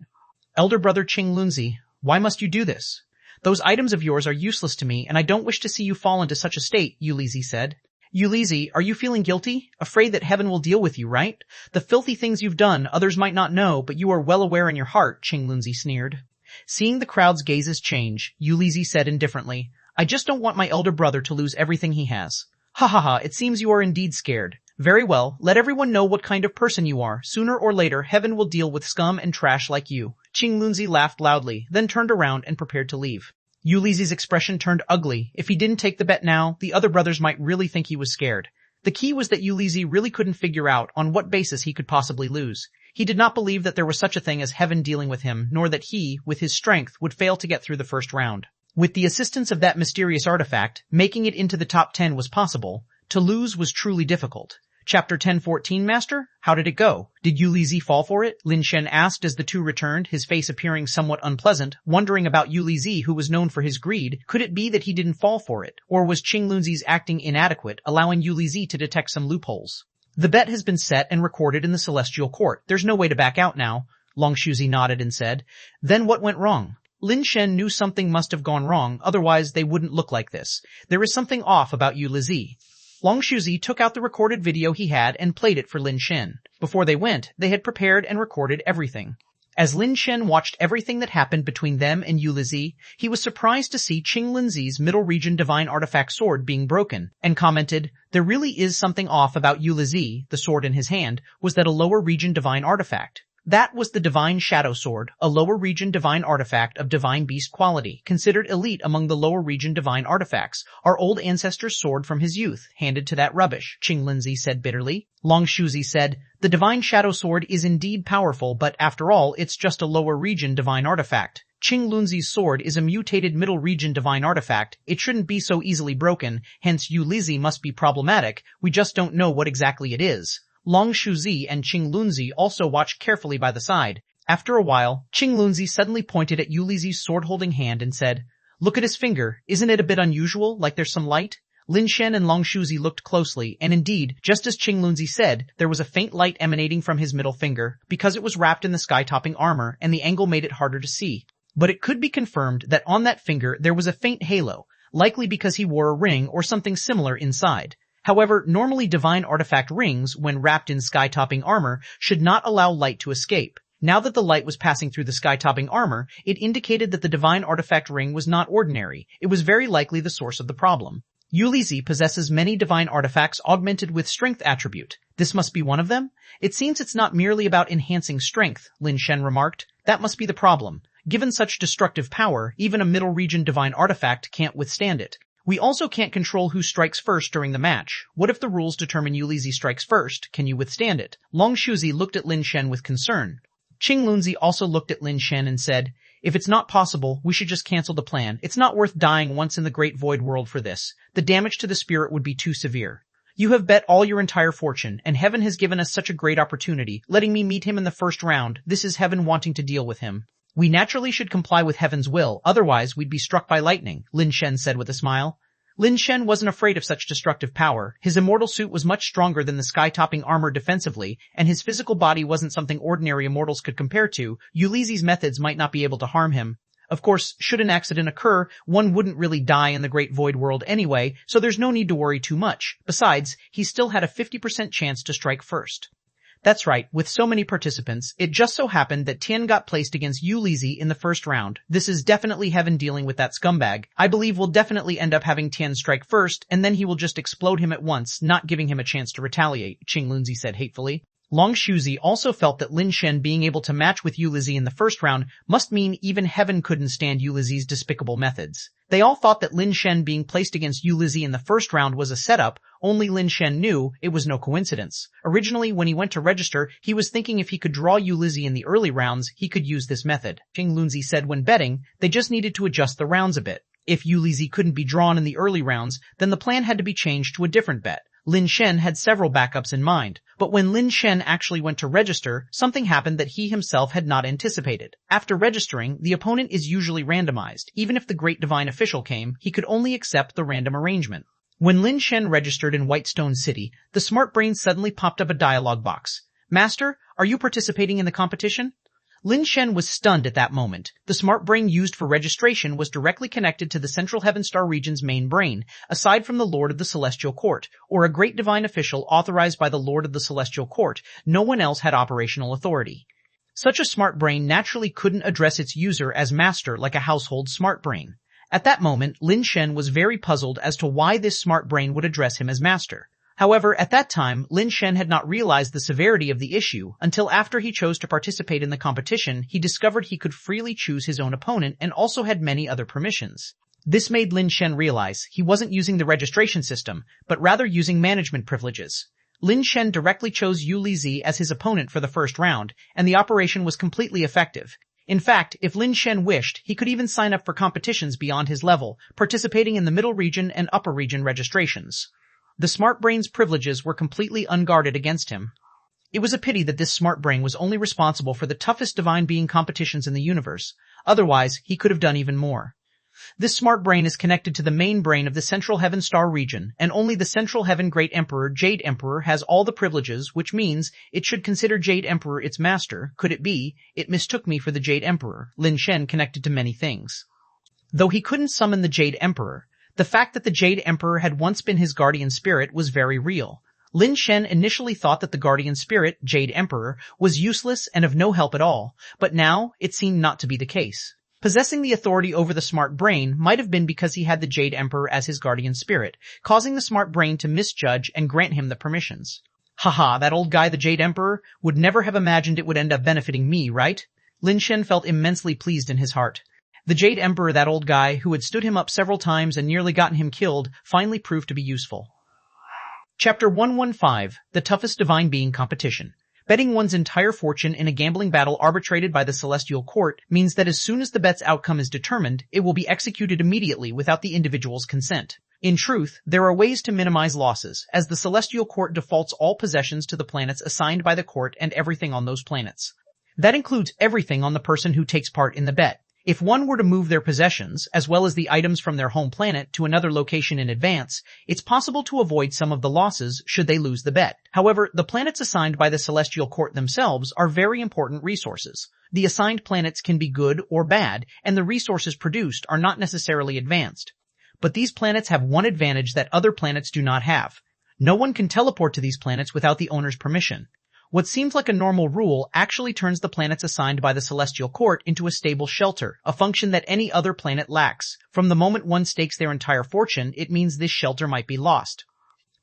Elder brother Ch1001, why must you do this? Those items of yours are useless to me, and I don't wish to see you fall into such a state, Yu Lizi said. Yu Lizi, are you feeling guilty? Afraid that heaven will deal with you, right? The filthy things you've done, others might not know, but you are well aware in your heart, Ch1001 sneered. Seeing the crowd's gazes change, Yu Lizi said indifferently, I just don't want my elder brother to lose everything he has. Ha ha ha, it seems you are indeed scared. Very well, let everyone know what kind of person you are. Sooner or later, heaven will deal with scum and trash like you. Ch1001 laughed loudly, then turned around and prepared to leave. Yu Lizi's expression turned ugly. If he didn't take the bet now, the other brothers might really think he was scared. The key was that Yu Lizi really couldn't figure out on what basis he could possibly lose. He did not believe that there was such a thing as heaven dealing with him, nor that he, with his strength, would fail to get through the first round. With the assistance of that mysterious artifact, making it into the top 10 was possible. To lose was truly difficult. Chapter 1014, Master? How did it go? Did Yu Lizi fall for it? Lin Shen asked as the two returned, his face appearing somewhat unpleasant, wondering about Yu Lizi, who was known for his greed. Could it be that he didn't fall for it? Or was Ch1001's acting inadequate, allowing Yu Lizi to detect some loopholes? The bet has been set and recorded in the Celestial Court. There's no way to back out now. Long Shuzi nodded and said, Then what went wrong? Lin Shen knew something must have gone wrong, otherwise they wouldn't look like this. There is something off about Yu Lizi. Long Shuzi took out the recorded video he had and played it for Lin Shen. Before they went, they had prepared and recorded everything. As Lin Shen watched everything that happened between them and Yu Lizi, he was surprised to see Ch1001's middle region divine artifact sword being broken, and commented, There really is something off about Yu Lizi. The sword in his hand was that a lower region divine artifact. That was the Divine Shadow Sword, a lower region divine artifact of divine beast quality, considered elite among the lower region divine artifacts. Our old ancestor's sword from his youth, handed to that rubbish, Ch1001 said bitterly. Long Shuzi said, The Divine Shadow Sword is indeed powerful, but after all, it's just a lower region divine artifact. Ch1001's sword is a mutated middle region divine artifact. It shouldn't be so easily broken, hence Yu Lizi must be problematic. We just don't know what exactly it is. Long Shuzi and Ch1001 also watched carefully by the side. After a while, Qing Lunzi suddenly pointed at Yu Lizi's sword-holding hand and said, "Look at his finger. Isn't it a bit unusual, like there's some light?" Lin Shen and Long Shuzi looked closely, and indeed, just as Qing Lunzi said, there was a faint light emanating from his middle finger, because it was wrapped in the sky-topping armor, and the angle made it harder to see. But it could be confirmed that on that finger there was a faint halo, likely because he wore a ring or something similar inside. However, normally divine artifact rings, when wrapped in sky-topping armor, should not allow light to escape. Now that the light was passing through the sky-topping armor, it indicated that the divine artifact ring was not ordinary. It was very likely the source of the problem. Yu Lizi possesses many divine artifacts augmented with strength attribute. This must be one of them? It seems it's not merely about enhancing strength, Lin Shen remarked. That must be the problem. Given such destructive power, even a middle region divine artifact can't withstand it. We also can't control who strikes first during the match. What if the rules determine Yu Lizi strikes first? Can you withstand it? Long Shuzi looked at Lin Shen with concern. Qing Lunzi also looked at Lin Shen and said, "If it's not possible, we should just cancel the plan. It's not worth dying once in the great void world for this. The damage to the spirit would be too severe. You have bet all your entire fortune, and heaven has given us such a great opportunity, letting me meet him in the first round. This is heaven wanting to deal with him. We naturally should comply with heaven's will, otherwise we'd be struck by lightning," Lin Shen said with a smile. Lin Shen wasn't afraid of such destructive power. His immortal suit was much stronger than the sky-topping armor defensively, and his physical body wasn't something ordinary immortals could compare to. Yu Lizi's methods might not be able to harm him. Of course, should an accident occur, one wouldn't really die in the great void world anyway, so there's no need to worry too much. Besides, he still had a 50% chance to strike first. That's right, with so many participants, it just so happened that Tian got placed against Yu Lizi in the first round. This is definitely heaven dealing with that scumbag. I believe we'll definitely end up having Tian strike first, and then he will just explode him at once, not giving him a chance to retaliate, Qing Lunzi said hatefully. Long Shuzi also felt that Lin Shen being able to match with Yu Lizi in the first round must mean even heaven couldn't stand Yu Lizi's despicable methods. They all thought that Lin Shen being placed against Yu Lizi in the first round was a setup, only Lin Shen knew it was no coincidence. Originally, when he went to register, he was thinking if he could draw Yu Lizi in the early rounds, he could use this method. Qing Lunzi said when betting, they just needed to adjust the rounds a bit. If Yu Lizi couldn't be drawn in the early rounds, then the plan had to be changed to a different bet. Lin Shen had several backups in mind, but when Lin Shen actually went to register, something happened that he himself had not anticipated. After registering, the opponent is usually randomized. Even if the great divine official came, he could only accept the random arrangement. When Lin Shen registered in Whitestone City, the smart brain suddenly popped up a dialogue box. "Master, are you participating in the competition?" Lin Shen was stunned at that moment. The smart brain used for registration was directly connected to the Central Heaven Star region's main brain, aside from the Lord of the Celestial Court, or a great divine official authorized by the Lord of the Celestial Court. No one else had operational authority. Such a smart brain naturally couldn't address its user as master like a household smart brain. At that moment, Lin Shen was very puzzled as to why this smart brain would address him as master. However, at that time, Lin Shen had not realized the severity of the issue until after he chose to participate in the competition. He discovered he could freely choose his own opponent and also had many other permissions. This made Lin Shen realize he wasn't using the registration system, but rather using management privileges. Lin Shen directly chose Yu Lizi as his opponent for the first round, and the operation was completely effective. In fact, if Lin Shen wished, he could even sign up for competitions beyond his level, participating in the middle region and upper region registrations. The smart brain's privileges were completely unguarded against him. It was a pity that this smart brain was only responsible for the toughest divine being competitions in the universe. Otherwise, he could have done even more. This smart brain is connected to the main brain of the Central Heaven Star region, and only the Central Heaven Great Emperor, Jade Emperor, has all the privileges, which means it should consider Jade Emperor its master. Could it be? It mistook me for the Jade Emperor. Lin Shen connected to many things. Though he couldn't summon the Jade Emperor, the fact that the Jade Emperor had once been his guardian spirit was very real. Lin Shen initially thought that the guardian spirit, Jade Emperor, was useless and of no help at all, but now it seemed not to be the case. Possessing the authority over the smart brain might have been because he had the Jade Emperor as his guardian spirit, causing the smart brain to misjudge and grant him the permissions. Haha, that old guy, the Jade Emperor, would never have imagined it would end up benefiting me, right? Lin Shen felt immensely pleased in his heart. The Jade Emperor, that old guy, who had stood him up several times and nearly gotten him killed, finally proved to be useful. Chapter 115, The Toughest Divine Being Competition. Betting one's entire fortune in a gambling battle arbitrated by the Celestial Court means that as soon as the bet's outcome is determined, it will be executed immediately without the individual's consent. In truth, there are ways to minimize losses, as the Celestial Court defaults all possessions to the planets assigned by the court and everything on those planets. That includes everything on the person who takes part in the bet. If one were to move their possessions, as well as the items from their home planet, to another location in advance, it's possible to avoid some of the losses should they lose the bet. However, the planets assigned by the Celestial Court themselves are very important resources. The assigned planets can be good or bad, and the resources produced are not necessarily advanced. But these planets have one advantage that other planets do not have. No one can teleport to these planets without the owner's permission. What seems like a normal rule actually turns the planets assigned by the Celestial Court into a stable shelter, a function that any other planet lacks. From the moment one stakes their entire fortune, it means this shelter might be lost.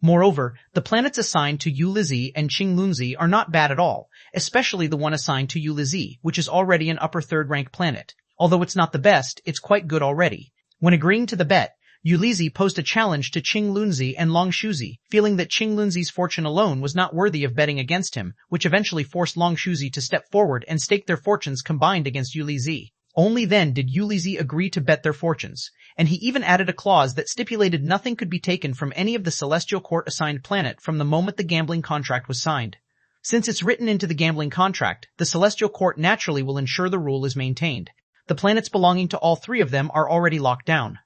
Moreover, the planets assigned to Yulizi and Qinglunzi are not bad at all, especially the one assigned to Yulizi, which is already an upper third-rank planet. Although it's not the best, it's quite good already. When agreeing to the bet, Yulizi posed a challenge to Qinglunzi and Longshuzi, feeling that Qinglunzi's fortune alone was not worthy of betting against him, which eventually forced Longshuzi to step forward and stake their fortunes combined against Yulizi. Only then did Yulizi agree to bet their fortunes, and he even added a clause that stipulated nothing could be taken from any of the Celestial Court assigned planet from the moment the gambling contract was signed. Since it's written into the gambling contract, the Celestial Court naturally will ensure the rule is maintained. The planets belonging to all three of them are already locked down.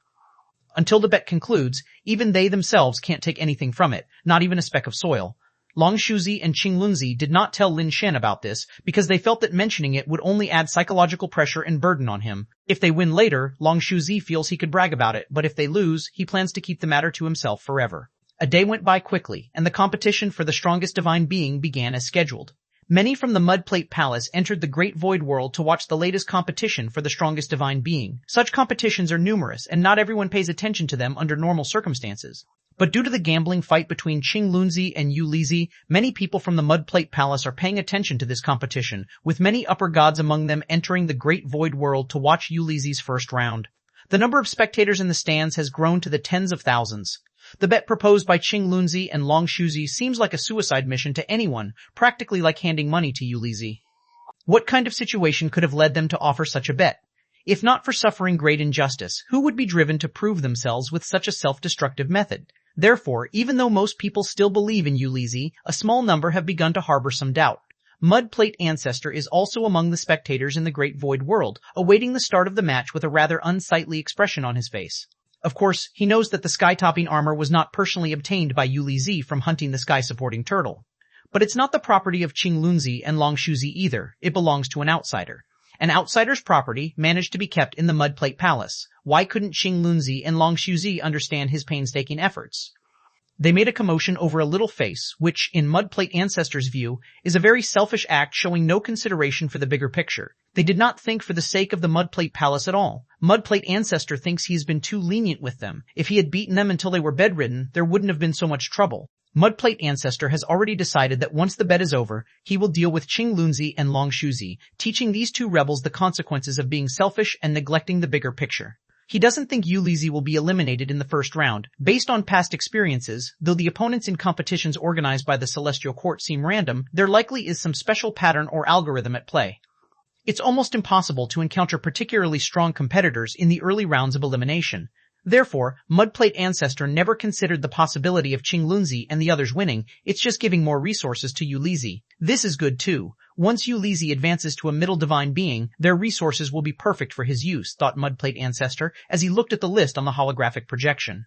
Until the bet concludes, even they themselves can't take anything from it, not even a speck of soil. Longshuzi and Qinglunzi did not tell Lin Shen about this because they felt that mentioning it would only add psychological pressure and burden on him. If they win later, Longshuzi feels he could brag about it, but if they lose, he plans to keep the matter to himself forever. A day went by quickly, and the competition for the strongest divine being began as scheduled. Many from the Mudplate Palace entered the Great Void World to watch the latest competition for the strongest divine being. Such competitions are numerous, and not everyone pays attention to them under normal circumstances. But due to the gambling fight between Qinglunzi and Yulizi, many people from the Mudplate Palace are paying attention to this competition, with many upper gods among them entering the Great Void World to watch Yulizi's first round. The number of spectators in the stands has grown to the tens of thousands. The bet proposed by Qinglunzi and Longshuzi seems like a suicide mission to anyone, practically like handing money to Yulizi. What kind of situation could have led them to offer such a bet? If not for suffering great injustice, who would be driven to prove themselves with such a self-destructive method? Therefore, even though most people still believe in Yulizi, a small number have begun to harbor some doubt. Mudplate Ancestor is also among the spectators in the Great Void World, awaiting the start of the match with a rather unsightly expression on his face. Of course, he knows that the sky-topping armor was not personally obtained by Yulizi from hunting the sky-supporting turtle. But it's not the property of Qinglunzi and Longshuzi either, it belongs to an outsider. An outsider's property managed to be kept in the Mudplate Palace. Why couldn't Qinglunzi and Longshuzi understand his painstaking efforts? They made a commotion over a little face, which, in Mudplate Ancestor's view, is a very selfish act showing no consideration for the bigger picture. They did not think for the sake of the Mudplate Palace at all. Mudplate Ancestor thinks he has been too lenient with them. If he had beaten them until they were bedridden, there wouldn't have been so much trouble. Mudplate Ancestor has already decided that once the bet is over, he will deal with Qinglunzi and Longshuzi, teaching these two rebels the consequences of being selfish and neglecting the bigger picture. He doesn't think Yulizi will be eliminated in the first round. Based on past experiences, though the opponents in competitions organized by the Celestial Court seem random, there likely is some special pattern or algorithm at play. It's almost impossible to encounter particularly strong competitors in the early rounds of elimination. Therefore, Mudplate Ancestor never considered the possibility of Qinglunzi and the others winning, it's just giving more resources to Yulizi. This is good too. Once Yulizi advances to a middle divine being, their resources will be perfect for his use, thought Mudplate Ancestor as he looked at the list on the holographic projection.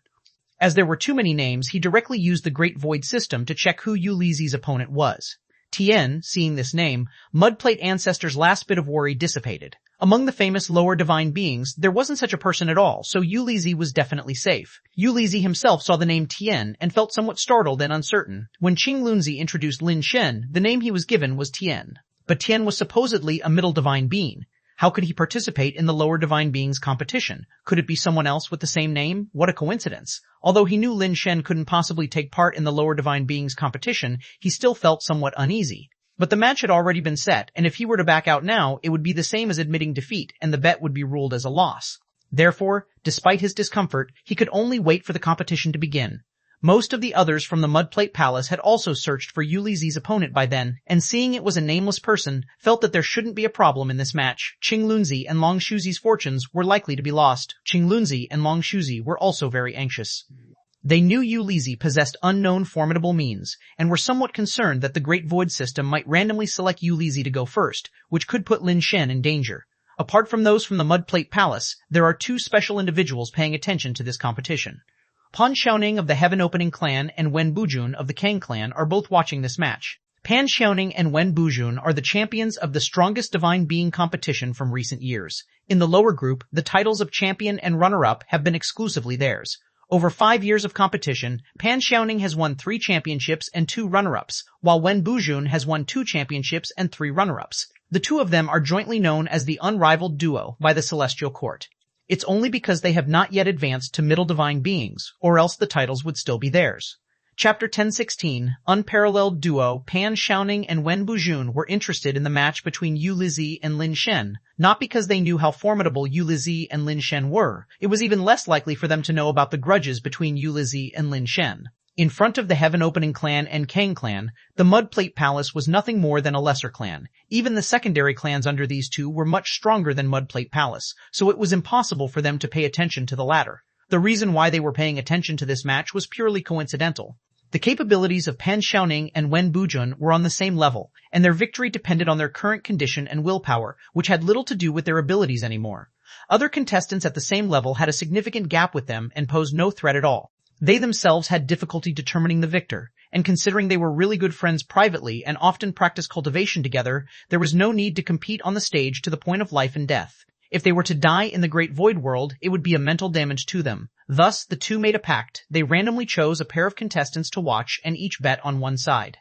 As there were too many names, he directly used the Great Void system to check who Yulizi's opponent was. Tien, seeing this name, Mudplate Ancestor's last bit of worry dissipated. Among the famous lower divine beings, there wasn't such a person at all, so Yulizi was definitely safe. Yulizi himself saw the name Tien and felt somewhat startled and uncertain. When Qinglunzi introduced Lin Shen, the name he was given was Tien. But Tien was supposedly a middle divine being. How could he participate in the lower divine beings competition? Could it be someone else with the same name? What a coincidence. Although he knew Lin Shen couldn't possibly take part in the lower divine beings competition, he still felt somewhat uneasy. But the match had already been set, and if he were to back out now, it would be the same as admitting defeat, and the bet would be ruled as a loss. Therefore, despite his discomfort, he could only wait for the competition to begin. Most of the others from the Mudplate Palace had also searched for Yulizi's opponent by then, and seeing it was a nameless person, felt that there shouldn't be a problem in this match. Qinglunzi and Longshuzi's fortunes were likely to be lost. Qinglunzi and Longshuzi were also very anxious. They knew Yu Lizi possessed unknown formidable means, and were somewhat concerned that the Great Void system might randomly select Yu Lizi to go first, which could put Lin Shen in danger. Apart from those from the Mud Plate Palace, there are two special individuals paying attention to this competition. Pan Xiaoning of the Heaven Opening clan and Wen Bujun of the Kang clan are both watching this match. Pan Xiaoning and Wen Bujun are the champions of the strongest divine being competition from recent years. In the lower group, the titles of champion and runner-up have been exclusively theirs. Over 5 years of competition, Pan Xiaoning has won 3 championships and 2 runner-ups, while Wen Bujun has won 2 championships and 3 runner-ups. The two of them are jointly known as the Unrivaled Duo by the Celestial Court. It's only because they have not yet advanced to middle divine beings, or else the titles would still be theirs. Chapter 1016, Unparalleled Duo, Pan Xiaoning and Wen Bujun were interested in the match between Yu Lizi and Lin Shen, not because they knew how formidable Yu Lizi and Lin Shen were. It was even less likely for them to know about the grudges between Yu Lizi and Lin Shen. In front of the Heaven Opening clan and Kang clan, the Mud Plate Palace was nothing more than a lesser clan. Even the secondary clans under these two were much stronger than Mud Plate Palace, so it was impossible for them to pay attention to the latter. The reason why they were paying attention to this match was purely coincidental. The capabilities of Pan Xiaoning and Wen Bujun were on the same level, and their victory depended on their current condition and willpower, which had little to do with their abilities anymore. Other contestants at the same level had a significant gap with them and posed no threat at all. They themselves had difficulty determining the victor, and considering they were really good friends privately and often practiced cultivation together, there was no need to compete on the stage to the point of life and death. If they were to die in the Great Void World, it would be a mental damage to them. Thus, the two made a pact. They randomly chose a pair of contestants to watch and each bet on one side.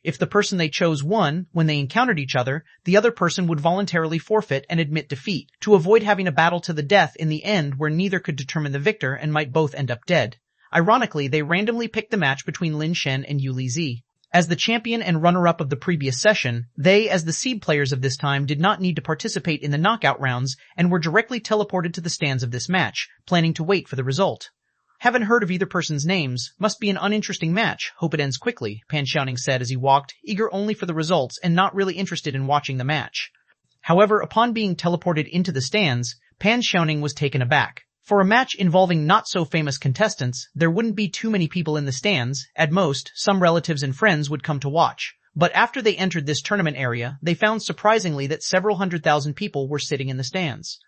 If the person they chose won, when they encountered each other, the other person would voluntarily forfeit and admit defeat, to avoid having a battle to the death in the end where neither could determine the victor and might both end up dead. Ironically, they randomly picked the match between Lin Shen and Yu Lizi. As the champion and runner-up of the previous session, they, as the seed players of this time, did not need to participate in the knockout rounds and were directly teleported to the stands of this match, planning to wait for the result. Haven't heard of either person's names. Must be an uninteresting match. Hope it ends quickly, Pan Xiaoning said as he walked, eager only for the results and not really interested in watching the match. However, upon being teleported into the stands, Pan Xiaoning was taken aback. For a match involving not-so-famous contestants, there wouldn't be too many people in the stands. At most, some relatives and friends would come to watch. But after they entered this tournament area, they found surprisingly that several 100,000 people were sitting in the stands.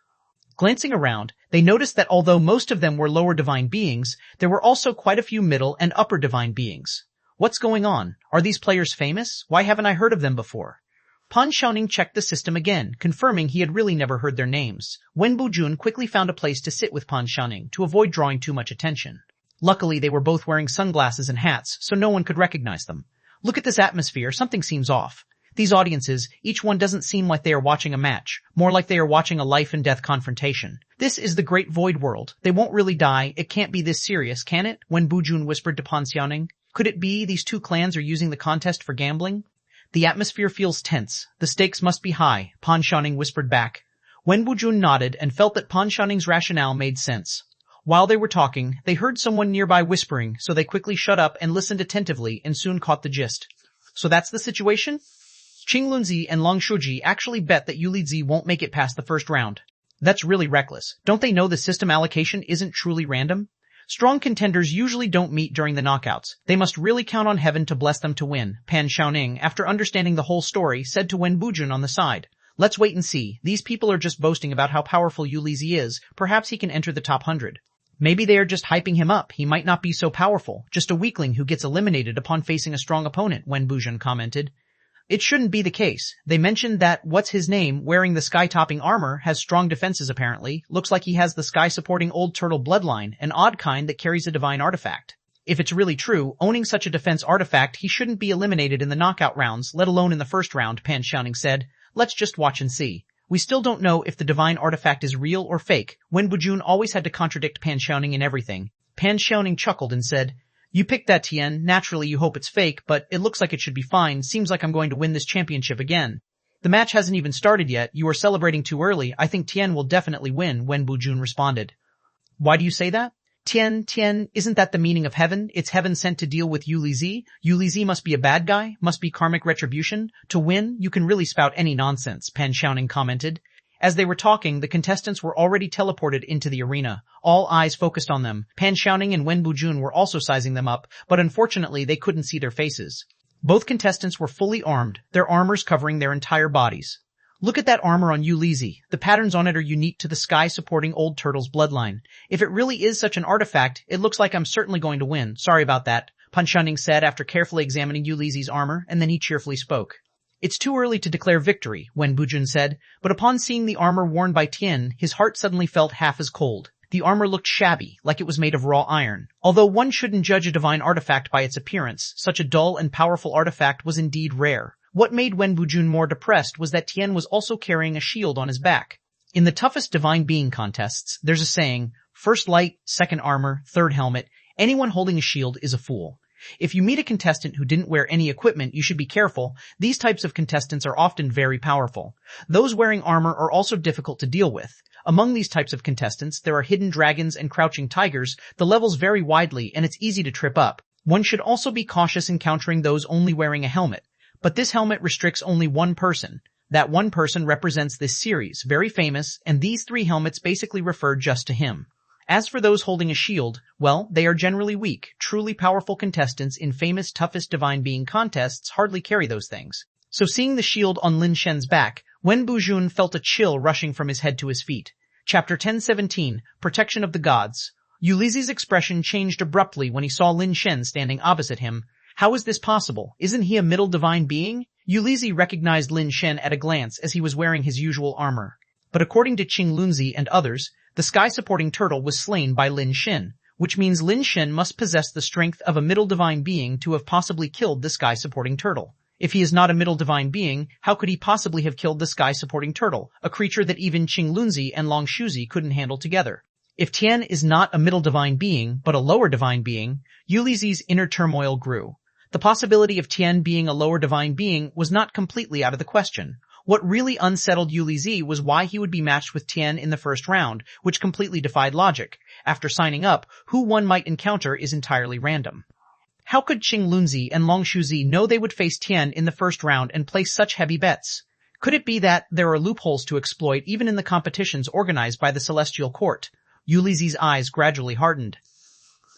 Glancing around, they noticed that although most of them were lower divine beings, there were also quite a few middle and upper divine beings. What's going on? Are these players famous? Why haven't I heard of them before? Pan Xiaoning checked the system again, confirming he had really never heard their names. Wen Bujun quickly found a place to sit with Pan Xiaoning to avoid drawing too much attention. Luckily, they were both wearing sunglasses and hats, so no one could recognize them. Look at this atmosphere, something seems off. These audiences, each one doesn't seem like they are watching a match, more like they are watching a life and death confrontation. This is the Great Void World. They won't really die. It can't be this serious, can it? Wen Bujun whispered to Pan Xiaoning. Could it be these two clans are using the contest for gambling? The atmosphere feels tense. The stakes must be high, Pan Xiaoning whispered back. Wen Bujun nodded and felt that Pan Xiaoning's rationale made sense. While they were talking, they heard someone nearby whispering, so they quickly shut up and listened attentively and soon caught the gist. So that's the situation? Qing Lunzi and Long Shuji actually bet that Yu Lizi won't make it past the first round. That's really reckless. Don't they know the system allocation isn't truly random? Strong contenders usually don't meet during the knockouts. They must really count on heaven to bless them to win, Pan Xiaoning, after understanding the whole story, said to Wen Bujun on the side. Let's wait and see. These people are just boasting about how powerful Yu Lizi is. Perhaps he can enter the top 100. Maybe they are just hyping him up. He might not be so powerful. Just a weakling who gets eliminated upon facing a strong opponent, Wen Bujun commented. It shouldn't be the case. They mentioned that what's-his-name wearing the sky-topping armor has strong defenses apparently. Looks like he has the sky-supporting old turtle bloodline, an odd kind that carries a divine artifact. If it's really true, owning such a defense artifact, he shouldn't be eliminated in the knockout rounds, let alone in the first round, Pan Xiaoning said. Let's just watch and see. We still don't know if the divine artifact is real or fake. Wen Bujun always had to contradict Pan Xiaoning in everything. Pan Xiaoning chuckled and said, You picked that, Tian. Naturally you hope it's fake, but it looks like it should be fine. Seems like I'm going to win this championship again. The match hasn't even started yet. You are celebrating too early. I think Tian will definitely win, Wen Bujun responded. Why do you say that? Tian, isn't that the meaning of heaven? It's heaven sent to deal with Yu Lizi. Yu Lizi must be a bad guy, must be karmic retribution. To win, you can really spout any nonsense, Pan Xiaoning commented. As they were talking, the contestants were already teleported into the arena, all eyes focused on them. Pan Xiaoning and Wen Bujun were also sizing them up, but unfortunately they couldn't see their faces. Both contestants were fully armed, their armors covering their entire bodies. Look at that armor on Yu Lizi. The patterns on it are unique to the sky-supporting old turtle's bloodline. If it really is such an artifact, it looks like I'm certainly going to win. Sorry about that, Pan Xiaoning said after carefully examining Yu Lizi's armor, and then he cheerfully spoke. It's too early to declare victory, Wen Bujun said, but upon seeing the armor worn by Tian, his heart suddenly felt half as cold. The armor looked shabby, like it was made of raw iron. Although one shouldn't judge a divine artifact by its appearance, such a dull and powerful artifact was indeed rare. What made Wen Bujun more depressed was that Tian was also carrying a shield on his back. In the toughest divine being contests, there's a saying, first light, second armor, third helmet, anyone holding a shield is a fool. If you meet a contestant who didn't wear any equipment, you should be careful. These types of contestants are often very powerful. Those wearing armor are also difficult to deal with. Among these types of contestants, there are hidden dragons and crouching tigers. The levels vary widely, and it's easy to trip up. One should also be cautious encountering those only wearing a helmet. But this helmet restricts only one person. That one person represents this series, very famous, and these three helmets basically refer just to him. As for those holding a shield, well, they are generally weak. Truly powerful contestants in famous toughest divine being contests hardly carry those things. So seeing the shield on Lin Shen's back, Wen Bujun felt a chill rushing from his head to his feet. Chapter 1017, Protection of the Gods. Yu Lizi's expression changed abruptly when he saw Lin Shen standing opposite him. How is this possible? Isn't he a middle divine being? Yu Lizi recognized Lin Shen at a glance as he was wearing his usual armor. But according to Ch1001 and others, the sky-supporting turtle was slain by Lin Shen, which means Lin Shen must possess the strength of a middle divine being to have possibly killed the sky-supporting turtle. If he is not a middle divine being, how could he possibly have killed the sky-supporting turtle, a creature that even Ch1001 and Long Shuzi couldn't handle together? If Tian is not a middle divine being, but a lower divine being, Yu Lizi's inner turmoil grew. The possibility of Tian being a lower divine being was not completely out of the question. What really unsettled Yu Lizi was why he would be matched with Tian in the first round, which completely defied logic. After signing up, who one might encounter is entirely random. How could Ch1001 and Long Shuzi know they would face Tian in the first round and place such heavy bets? Could it be that there are loopholes to exploit even in the competitions organized by the Celestial Court? Yu Lizi's eyes gradually hardened.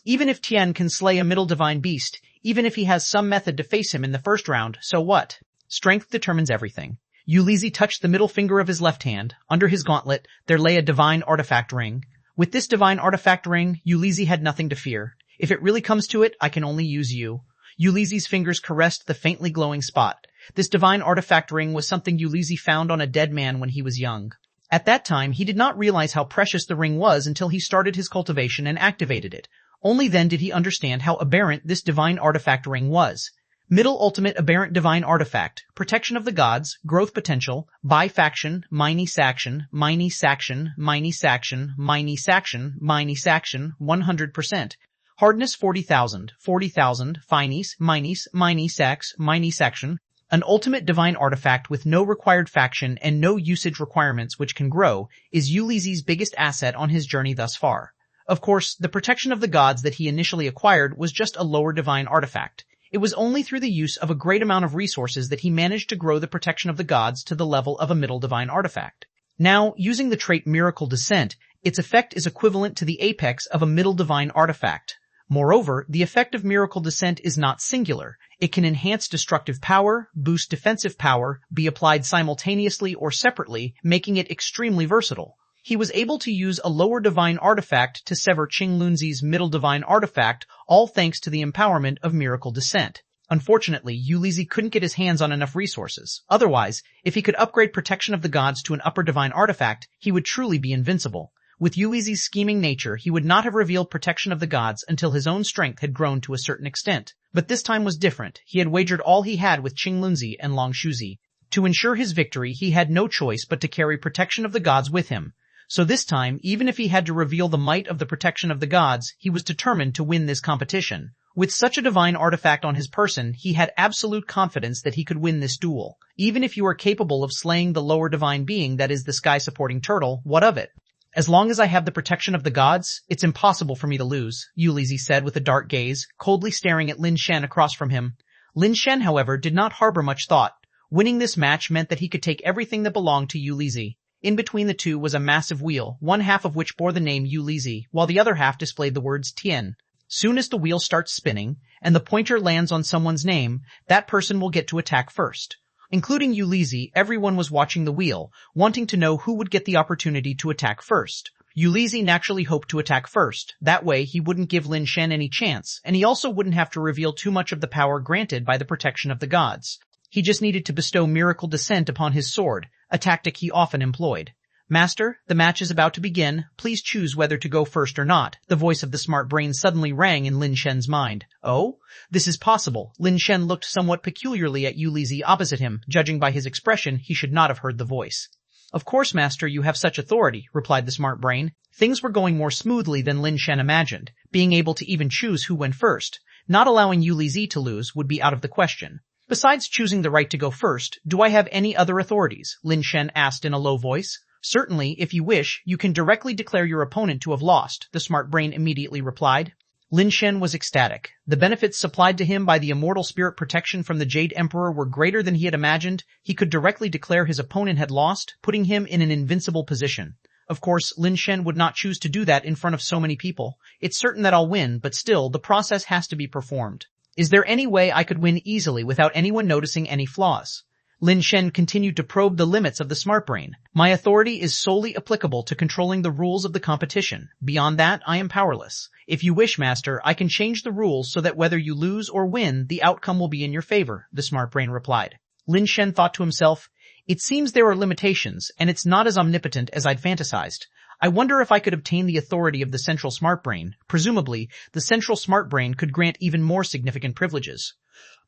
Even if Tian can slay a middle divine beast, even if he has some method to face him in the first round, so what? Strength determines everything. Yu Lizi touched the middle finger of his left hand. Under his gauntlet, there lay a divine artifact ring. With this divine artifact ring, Yu Lizi had nothing to fear. If it really comes to it, I can only use you. Yu Lizi's fingers caressed the faintly glowing spot. This divine artifact ring was something Yu Lizi found on a dead man when he was young. At that time, he did not realize how precious the ring was until he started his cultivation and activated it. Only then did he understand how aberrant this divine artifact ring was. Middle ultimate aberrant divine artifact, protection of the gods, growth potential, bifaction, mini-saction, mini-saction, mini-saction, mini-saction, mini-saction, 100%. Hardness 40,000, 40,000, finis, minis, mini-sax, mini-saction. An ultimate divine artifact with no required faction and no usage requirements which can grow is Yu Lizi's biggest asset on his journey thus far. Of course, the protection of the gods that he initially acquired was just a lower divine artifact. It was only through the use of a great amount of resources that he managed to grow the protection of the gods to the level of a middle divine artifact. Now, using the trait Miracle Descent, its effect is equivalent to the apex of a middle divine artifact. Moreover, the effect of Miracle Descent is not singular. It can enhance destructive power, boost defensive power, be applied simultaneously or separately, making it extremely versatile. He was able to use a lower divine artifact to sever Ch1001's middle divine artifact, all thanks to the empowerment of Miracle Descent. Unfortunately, Yu Lizi couldn't get his hands on enough resources. Otherwise, if he could upgrade Protection of the Gods to an upper divine artifact, he would truly be invincible. With Yu Lizi's scheming nature, he would not have revealed Protection of the Gods until his own strength had grown to a certain extent. But this time was different. He had wagered all he had with Ch1001 and Long Shuzi. To ensure his victory, he had no choice but to carry Protection of the Gods with him. So this time, even if he had to reveal the might of the Protection of the Gods, he was determined to win this competition. With such a divine artifact on his person, he had absolute confidence that he could win this duel. Even if you are capable of slaying the lower divine being that is the sky-supporting turtle, what of it? As long as I have the Protection of the Gods, it's impossible for me to lose, Yu Lizi said with a dark gaze, coldly staring at Lin Shen across from him. Lin Shen, however, did not harbor much thought. Winning this match meant that he could take everything that belonged to Yu Lizi. In between the two was a massive wheel, one half of which bore the name Yu Lizi, while the other half displayed the words Tian. Soon as the wheel starts spinning, and the pointer lands on someone's name, that person will get to attack first. Including Yu Lizi, everyone was watching the wheel, wanting to know who would get the opportunity to attack first. Yu Lizi naturally hoped to attack first. That way, he wouldn't give Lin Shen any chance, and he also wouldn't have to reveal too much of the power granted by the protection of the gods. He just needed to bestow miracle descent upon his sword, a tactic he often employed. Master, the match is about to begin. Please choose whether to go first or not. The voice of the smart brain suddenly rang in Lin Shen's mind. Oh? This is possible. Lin Shen looked somewhat peculiarly at Yu Lizi opposite him. Judging by his expression, he should not have heard the voice. Of course, Master, you have such authority, replied the smart brain. Things were going more smoothly than Lin Shen imagined. Being able to even choose who went first, not allowing Yu Lizi to lose, would be out of the question. Besides choosing the right to go first, do I have any other authorities? Lin Shen asked in a low voice. Certainly, if you wish, you can directly declare your opponent to have lost, the smart brain immediately replied. Lin Shen was ecstatic. The benefits supplied to him by the immortal spirit protection from the Jade Emperor were greater than he had imagined. He could directly declare his opponent had lost, putting him in an invincible position. Of course, Lin Shen would not choose to do that in front of so many people. It's certain that I'll win, but still, the process has to be performed. Is there any way I could win easily without anyone noticing any flaws? Lin Shen continued to probe the limits of the smart brain. My authority is solely applicable to controlling the rules of the competition. Beyond that, I am powerless. If you wish, Master, I can change the rules so that whether you lose or win, the outcome will be in your favor, the smart brain replied. Lin Shen thought to himself, it seems there are limitations, and it's not as omnipotent as I'd fantasized. I wonder if I could obtain the authority of the central smart brain. Presumably, the central smart brain could grant even more significant privileges.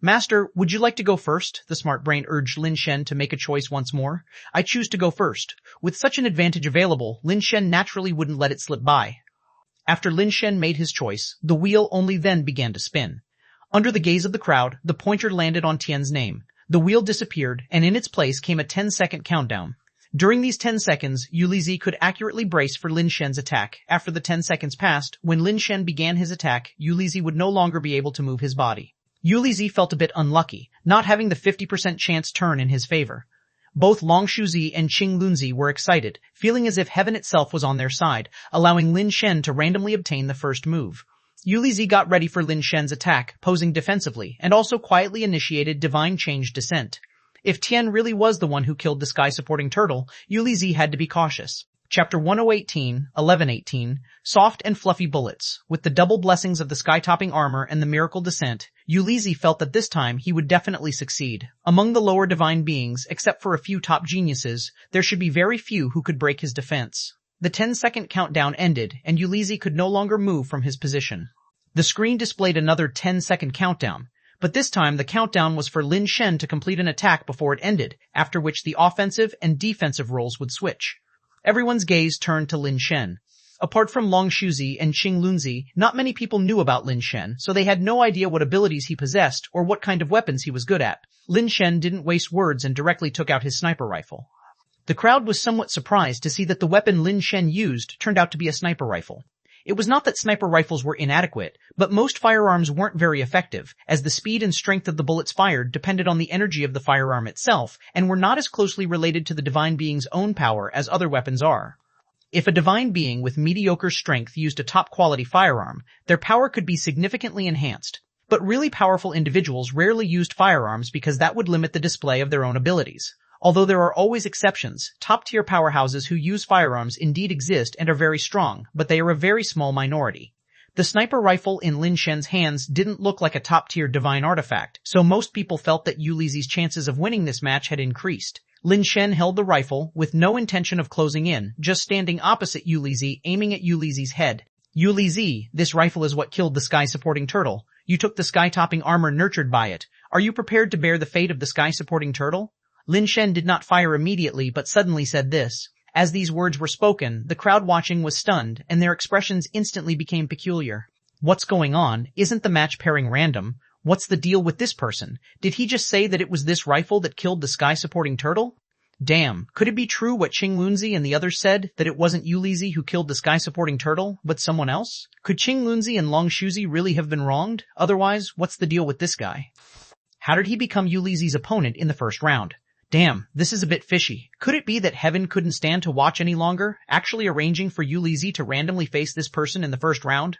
Master, would you like to go first? The smart brain urged Lin Shen to make a choice once more. I choose to go first. With such an advantage available, Lin Shen naturally wouldn't let it slip by. After Lin Shen made his choice, the wheel only then began to spin. Under the gaze of the crowd, the pointer landed on Tian's name. The wheel disappeared, and in its place came a 10-second countdown. During these 10 seconds, Yu Lizi could accurately brace for Lin Shen's attack. After the 10 seconds passed, when Lin Shen began his attack, Yu Lizi would no longer be able to move his body. Yu Lizi felt a bit unlucky, not having the 50% chance turn in his favor. Both Long Shuzi and Qing Lunzi were excited, feeling as if heaven itself was on their side, allowing Lin Shen to randomly obtain the first move. Yu Lizi got ready for Lin Shen's attack, posing defensively, and also quietly initiated Divine Change Descent. If Tian really was the one who killed the sky-supporting turtle, Yu Lizi had to be cautious. Chapter 1018, 1118, Soft and Fluffy Bullets. With the double blessings of the sky-topping armor and the miracle descent, Yu Lizi felt that this time he would definitely succeed. Among the lower divine beings, except for a few top geniuses, there should be very few who could break his defense. The 10-second countdown ended, and Yu Lizi could no longer move from his position. The screen displayed another 10-second countdown, but this time the countdown was for Lin Shen to complete an attack before it ended, after which the offensive and defensive roles would switch. Everyone's gaze turned to Lin Shen. Apart from Long Shuzi and Qing Lunzi, not many people knew about Lin Shen, so they had no idea what abilities he possessed or what kind of weapons he was good at. Lin Shen didn't waste words and directly took out his sniper rifle. The crowd was somewhat surprised to see that the weapon Lin Shen used turned out to be a sniper rifle. It was not that sniper rifles were inadequate, but most firearms weren't very effective, as the speed and strength of the bullets fired depended on the energy of the firearm itself, and were not as closely related to the divine being's own power as other weapons are. If a divine being with mediocre strength used a top-quality firearm, their power could be significantly enhanced. But really powerful individuals rarely used firearms because that would limit the display of their own abilities. Although there are always exceptions, top-tier powerhouses who use firearms indeed exist and are very strong, but they are a very small minority. The sniper rifle in Lin Shen's hands didn't look like a top-tier divine artifact, so most people felt that Yu Lizi's chances of winning this match had increased. Lin Shen held the rifle, with no intention of closing in, just standing opposite Yu Lizi, aiming at Yu Lizi's head. Yu Lizi, this rifle is what killed the sky-supporting turtle. You took the sky-topping armor nurtured by it. Are you prepared to bear the fate of the sky-supporting turtle? Lin Shen did not fire immediately, but suddenly said this. As these words were spoken, the crowd watching was stunned, and their expressions instantly became peculiar. What's going on? Isn't the match pairing random? What's the deal with this person? Did he just say that it was this rifle that killed the sky-supporting turtle? Damn, could it be true what Qing Lunzi and the others said, that it wasn't Yu Lizi who killed the sky-supporting turtle, but someone else? Could Qing Lunzi and Long Shuzi really have been wronged? Otherwise, what's the deal with this guy? How did he become Yu Lizi's opponent in the first round? Damn, this is a bit fishy. Could it be that heaven couldn't stand to watch any longer, actually arranging for Yulizi to randomly face this person in the first round?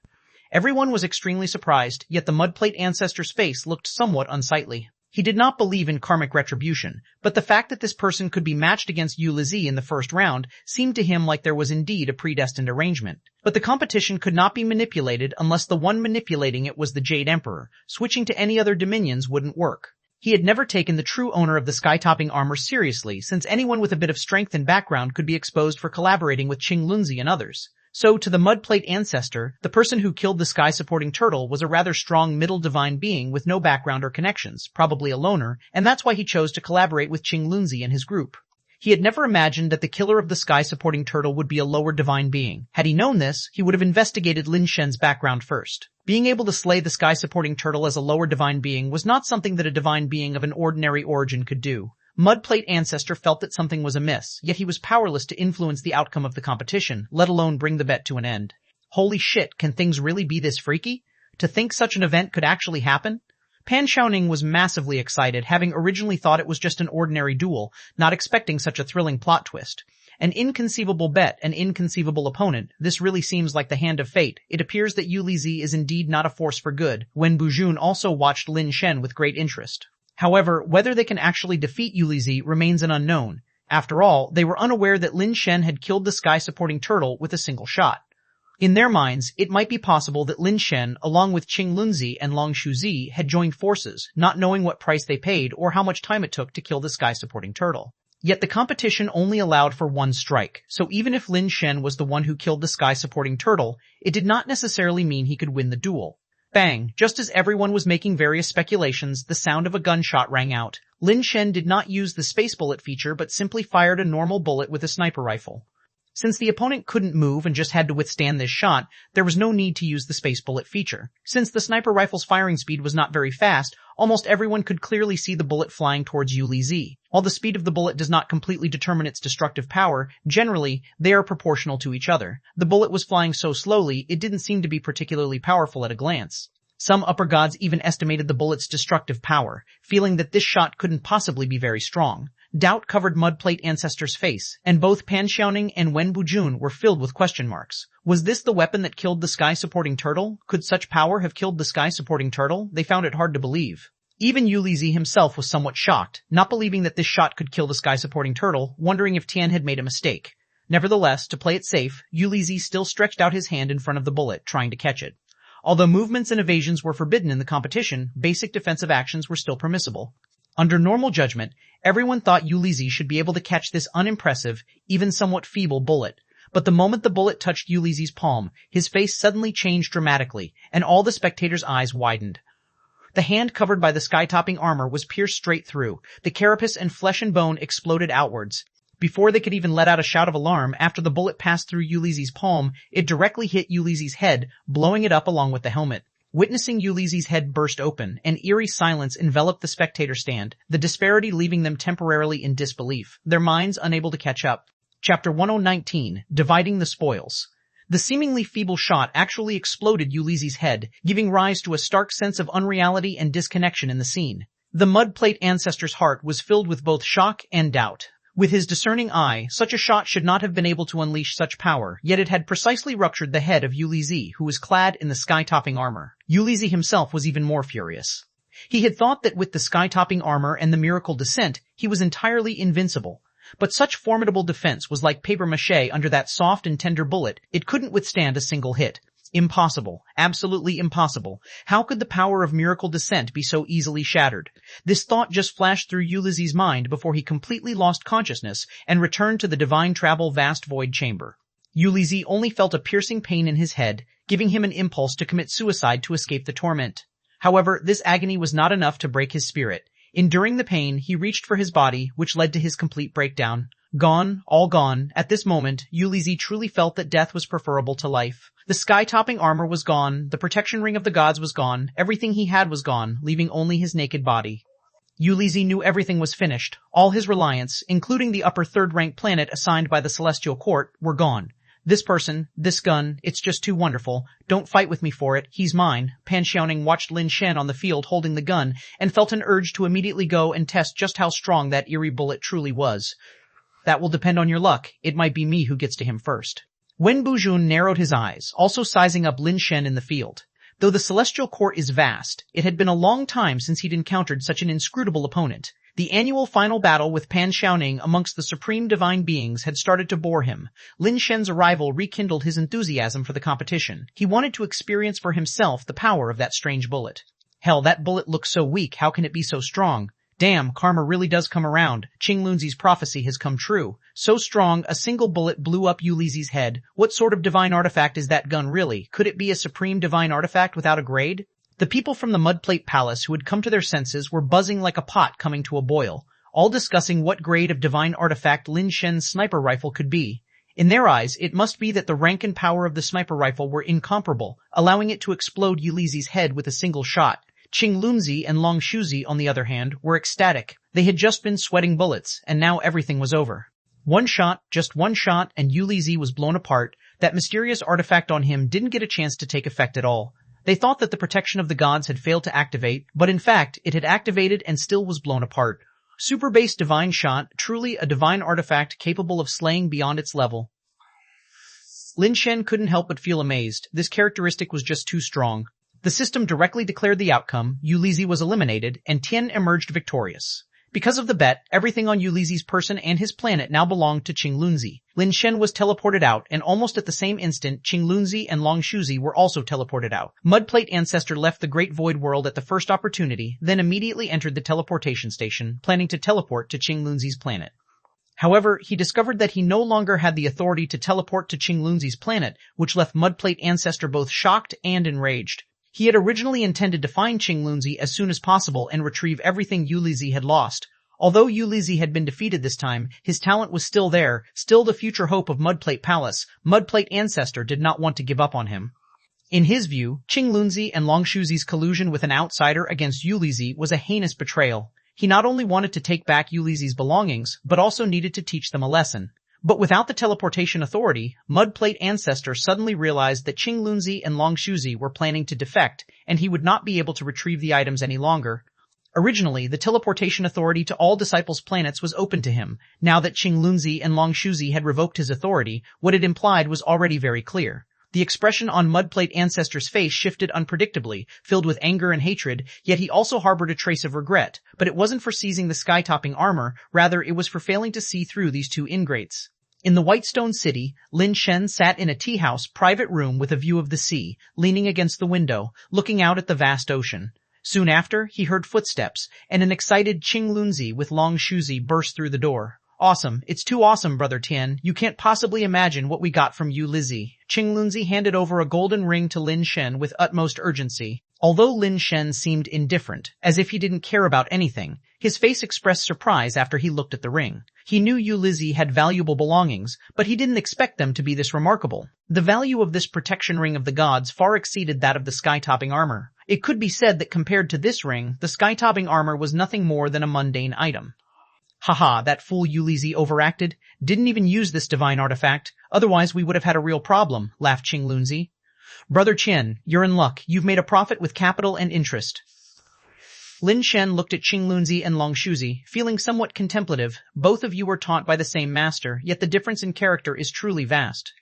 Everyone was extremely surprised, yet the mudplate ancestor's face looked somewhat unsightly. He did not believe in karmic retribution, but the fact that this person could be matched against Yulizi in the first round seemed to him like there was indeed a predestined arrangement. But the competition could not be manipulated unless the one manipulating it was the Jade Emperor. Switching to any other dominions wouldn't work. He had never taken the true owner of the sky-topping armor seriously, since anyone with a bit of strength and background could be exposed for collaborating with Ch1001 and others. So, to the mudplate ancestor, the person who killed the sky-supporting turtle was a rather strong middle divine being with no background or connections, probably a loner, and that's why he chose to collaborate with Ch1001 and his group. He had never imagined that the killer of the sky-supporting turtle would be a lower divine being. Had he known this, he would have investigated Lin Shen's background first. Being able to slay the sky-supporting turtle as a lower divine being was not something that a divine being of an ordinary origin could do. Mudplate Ancestor felt that something was amiss, yet he was powerless to influence the outcome of the competition, let alone bring the bet to an end. Holy shit, can things really be this freaky? To think such an event could actually happen? Pan Xiaoning was massively excited, having originally thought it was just an ordinary duel, not expecting such a thrilling plot twist. An inconceivable bet, an inconceivable opponent. This really seems like the hand of fate. It appears that Yulizi is indeed not a force for good. Wen Bujun also watched Lin Shen with great interest. However, whether they can actually defeat Yulizi remains an unknown. After all, they were unaware that Lin Shen had killed the sky-supporting turtle with a single shot. In their minds, it might be possible that Lin Shen, along with Ch1001 and Long Shuzi, had joined forces, not knowing what price they paid or how much time it took to kill the sky-supporting turtle. Yet the competition only allowed for one strike, so even if Lin Shen was the one who killed the sky-supporting turtle, it did not necessarily mean he could win the duel. Bang! Just as everyone was making various speculations, the sound of a gunshot rang out. Lin Shen did not use the space bullet feature but simply fired a normal bullet with a sniper rifle. Since the opponent couldn't move and just had to withstand this shot, there was no need to use the space bullet feature. Since the sniper rifle's firing speed was not very fast, almost everyone could clearly see the bullet flying towards Yulizi. While the speed of the bullet does not completely determine its destructive power, generally, they are proportional to each other. The bullet was flying so slowly, it didn't seem to be particularly powerful at a glance. Some upper gods even estimated the bullet's destructive power, feeling that this shot couldn't possibly be very strong. Doubt covered Mudplate Ancestor's face, and both Pan Xiaoning and Wen Bujun were filled with question marks. Was this the weapon that killed the sky-supporting turtle? Could such power have killed the sky-supporting turtle? They found it hard to believe. Even Yulizi himself was somewhat shocked, not believing that this shot could kill the sky-supporting turtle, wondering if Tian had made a mistake. Nevertheless, to play it safe, Yulizi still stretched out his hand in front of the bullet, trying to catch it. Although movements and evasions were forbidden in the competition, basic defensive actions were still permissible. Under normal judgment, everyone thought Yulizi should be able to catch this unimpressive, even somewhat feeble bullet. But the moment the bullet touched Yulizi's palm, his face suddenly changed dramatically, and all the spectators' eyes widened. The hand covered by the sky-topping armor was pierced straight through. The carapace and flesh and bone exploded outwards. Before they could even let out a shout of alarm, after the bullet passed through Yulizi's palm, it directly hit Yulizi's head, blowing it up along with the helmet. Witnessing Yulizi's head burst open, an eerie silence enveloped the spectator stand, the disparity leaving them temporarily in disbelief, their minds unable to catch up. Chapter 1019, Dividing the Spoils. The seemingly feeble shot actually exploded Yulizi's head, giving rise to a stark sense of unreality and disconnection in the scene. The Mudplate Ancestor's heart was filled with both shock and doubt. With his discerning eye, such a shot should not have been able to unleash such power, yet it had precisely ruptured the head of Yulizi, who was clad in the sky-topping armor. Yulizi himself was even more furious. He had thought that with the sky-topping armor and the miracle descent, he was entirely invincible. But such formidable defense was like papier-mâché under that soft and tender bullet. It couldn't withstand a single hit. Impossible. Absolutely impossible. How could the power of miracle descent be so easily shattered? This thought just flashed through Yulizi's mind before he completely lost consciousness and returned to the divine travel vast void chamber. Yulizi only felt a piercing pain in his head, giving him an impulse to commit suicide to escape the torment. However, this agony was not enough to break his spirit. Enduring the pain, he reached for his body, which led to his complete breakdown. Gone, all gone. At this moment, Yulizi truly felt that death was preferable to life. The sky-topping armor was gone, the protection ring of the gods was gone, everything he had was gone, leaving only his naked body. Yulizi knew everything was finished. All his reliance, including the upper third-rank planet assigned by the Celestial Court, were gone. This person, this gun, it's just too wonderful. Don't fight with me for it, he's mine. Pan Xiaoning watched Lin Shen on the field holding the gun and felt an urge to immediately go and test just how strong that eerie bullet truly was. That will depend on your luck. It might be me who gets to him first. Wen Bujun narrowed his eyes, also sizing up Lin Shen in the field. Though the celestial court is vast, it had been a long time since he'd encountered such an inscrutable opponent. The annual final battle with Pan Xiaoning amongst the supreme divine beings had started to bore him. Lin Shen's arrival rekindled his enthusiasm for the competition. He wanted to experience for himself the power of that strange bullet. Hell, that bullet looks so weak, how can it be so strong? Damn, karma really does come around. Qing Lunzi's prophecy has come true. So strong, a single bullet blew up Yulizi's head. What sort of divine artifact is that gun really? Could it be a supreme divine artifact without a grade? The people from the Mudplate Palace who had come to their senses were buzzing like a pot coming to a boil, all discussing what grade of divine artifact Lin Shen's sniper rifle could be. In their eyes, it must be that the rank and power of the sniper rifle were incomparable, allowing it to explode Yulizi's head with a single shot. Qing Lunzi and Long Shuzi, on the other hand, were ecstatic. They had just been sweating bullets, and now everything was over. One shot, just one shot, and Yulizi was blown apart. That mysterious artifact on him didn't get a chance to take effect at all. They thought that the protection of the gods had failed to activate, but in fact, it had activated and still was blown apart. Super base divine shot, truly a divine artifact capable of slaying beyond its level. Lin Shen couldn't help but feel amazed. This characteristic was just too strong. The system directly declared the outcome. Yulizi was eliminated, and Tian emerged victorious. Because of the bet, everything on Yulizi's person and his planet now belonged to Qing Lunzi. Lin Shen was teleported out, and almost at the same instant, Qing Lunzi and Long Shuzi were also teleported out. Mudplate Ancestor left the Great Void World at the first opportunity, then immediately entered the teleportation station, planning to teleport to Qing Lunzi's planet. However, he discovered that he no longer had the authority to teleport to Qing Lunzi's planet, which left Mudplate Ancestor both shocked and enraged. He had originally intended to find Qing Lunzi as soon as possible and retrieve everything Yulizi had lost. Although Yulizi had been defeated this time, his talent was still there, still the future hope of Mudplate Palace. Mudplate Ancestor did not want to give up on him. In his view, Qing Lunzi and Long Shuzi's collusion with an outsider against Yulizi was a heinous betrayal. He not only wanted to take back Yulizi's belongings, but also needed to teach them a lesson. But without the teleportation authority, Mudplate Ancestor suddenly realized that Qing Lunzi and Long Shuzi were planning to defect, and he would not be able to retrieve the items any longer. Originally, the teleportation authority to all Disciples' planets was open to him. Now that Qing Lunzi and Long Shuzi had revoked his authority, what it implied was already very clear. The expression on Mudplate Ancestor's face shifted unpredictably, filled with anger and hatred, yet he also harbored a trace of regret. But it wasn't for seizing the sky-topping armor, rather it was for failing to see through these two ingrates. In the Whitestone City, Lin Shen sat in a tea-house private room with a view of the sea, leaning against the window, looking out at the vast ocean. Soon after, he heard footsteps, and an excited Qing Lunzi with Long Shuzi burst through the door. Awesome. It's too awesome, Brother Tian. You can't possibly imagine what we got from you, Lizzie. Qing Lunzi handed over a golden ring to Lin Shen with utmost urgency. Although Lin Shen seemed indifferent, as if he didn't care about anything, his face expressed surprise after he looked at the ring. He knew Yu Lizzie had valuable belongings, but he didn't expect them to be this remarkable. The value of this protection ring of the gods far exceeded that of the sky-topping armor. It could be said that compared to this ring, the sky-topping armor was nothing more than a mundane item. Haha, that fool Yulizi overacted. Didn't even use this divine artifact. Otherwise we would have had a real problem, laughed Qing Lunzi. Brother Chen, you're in luck. You've made a profit with capital and interest. Lin Shen looked at Qing Lunzi and Long Shuzi, feeling somewhat contemplative. Both of you were taught by the same master, yet the difference in character is truly vast.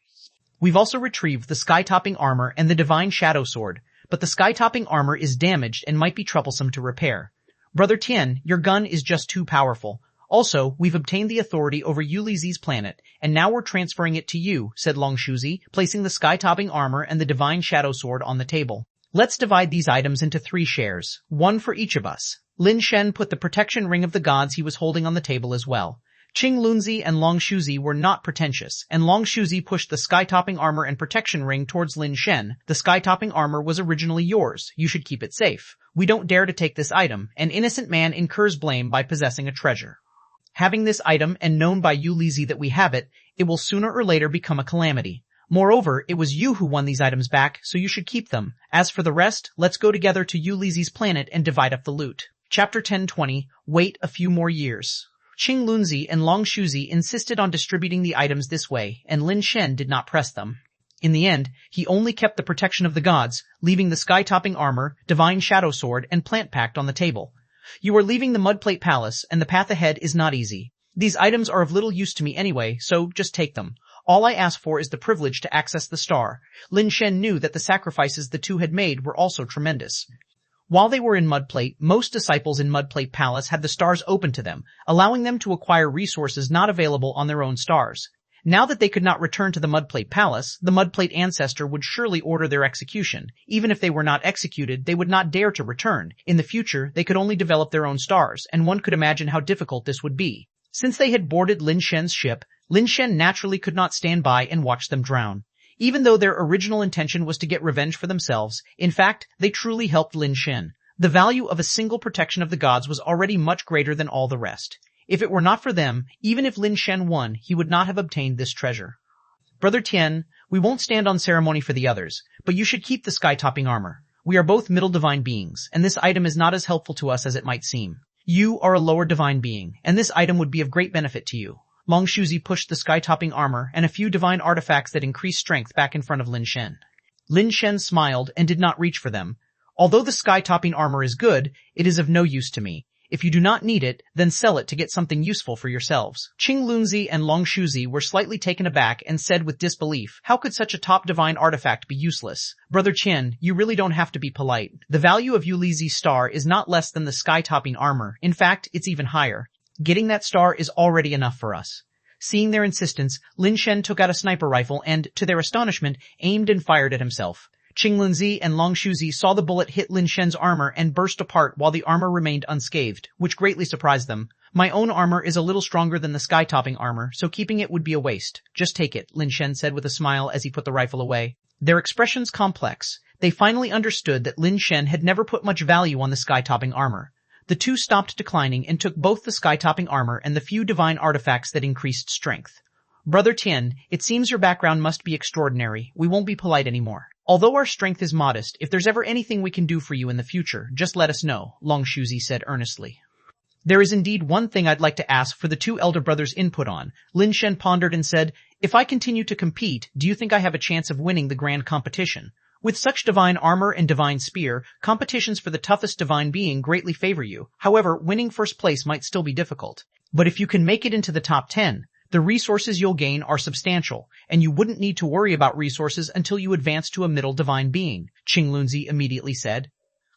We've also retrieved the sky-topping armor and the divine shadow sword, but the sky-topping armor is damaged and might be troublesome to repair. Brother Tian, your gun is just too powerful. Also, we've obtained the authority over Yulizi's planet, and now we're transferring it to you, said Long Shuzi, placing the sky-topping armor and the divine shadow sword on the table. Let's divide these items into 3 shares, 1 for each of us. Lin Shen put the protection ring of the gods he was holding on the table as well. Qing Lunzi and Long Shuzi were not pretentious, and Long Shuzi pushed the sky-topping armor and protection ring towards Lin Shen. The sky-topping armor was originally yours. You should keep it safe. We don't dare to take this item. An innocent man incurs blame by possessing a treasure. Having this item and known by you, Lizzie, that we have it, it will sooner or later become a calamity. Moreover, it was you who won these items back, so you should keep them. As for the rest, let's go together to Yulizi's planet and divide up the loot. Chapter 1020, Wait a few more years. Qing Lunzi and Long Shuzi insisted on distributing the items this way, and Lin Shen did not press them. In the end, he only kept the protection of the gods, leaving the sky-topping armor, divine shadow sword, and plant pact on the table. You are leaving the Mudplate Palace, and the path ahead is not easy. These items are of little use to me anyway, so just take them. All I ask for is the privilege to access the star. Lin Shen knew that the sacrifices the two had made were also tremendous. While they were in Mudplate, most disciples in Mudplate Palace had the stars open to them, allowing them to acquire resources not available on their own stars. Now that they could not return to the Mudplate Palace, the Mudplate ancestor would surely order their execution. Even if they were not executed, they would not dare to return. In the future, they could only develop their own stars, and one could imagine how difficult this would be. Since they had boarded Lin Shen's ship, Lin Shen naturally could not stand by and watch them drown. Even though their original intention was to get revenge for themselves, in fact, they truly helped Lin Shen. The value of a single protection of the gods was already much greater than all the rest. If it were not for them, even if Lin Shen won, he would not have obtained this treasure. Brother Tian, we won't stand on ceremony for the others, but you should keep the sky-topping armor. We are both middle divine beings, and this item is not as helpful to us as it might seem. You are a lower divine being, and this item would be of great benefit to you. Long Shuzi pushed the sky-topping armor and a few divine artifacts that increased strength back in front of Lin Shen. Lin Shen smiled and did not reach for them. Although the sky-topping armor is good, it is of no use to me. If you do not need it, then sell it to get something useful for yourselves. Qing Lunzi and Long Shuzi were slightly taken aback and said with disbelief, how could such a top divine artifact be useless? Brother Qian, you really don't have to be polite. The value of Yulizi's star is not less than the sky-topping armor. In fact, it's even higher. Getting that star is already enough for us. Seeing their insistence, Lin Shen took out a sniper rifle and, to their astonishment, aimed and fired at himself. Qing Lunzi and Long Shuzi saw the bullet hit Lin Shen's armor and burst apart while the armor remained unscathed, which greatly surprised them. My own armor is a little stronger than the sky-topping armor, so keeping it would be a waste. Just take it, Lin Shen said with a smile as he put the rifle away. Their expressions complex. They finally understood that Lin Shen had never put much value on the sky-topping armor. The two stopped declining and took both the sky-topping armor and the few divine artifacts that increased strength. Brother Tian, it seems your background must be extraordinary. We won't be polite anymore. Although our strength is modest, if there's ever anything we can do for you in the future, just let us know, Long Shuzi said earnestly. There is indeed one thing I'd like to ask for the two elder brothers' input on. Lin Shen pondered and said, if I continue to compete, do you think I have a chance of winning the grand competition? With such divine armor and divine spear, competitions for the toughest divine being greatly favor you. However, winning first place might still be difficult. But if you can make it into the top 10, the resources you'll gain are substantial, and you wouldn't need to worry about resources until you advance to a middle divine being, Qing Lunzi immediately said.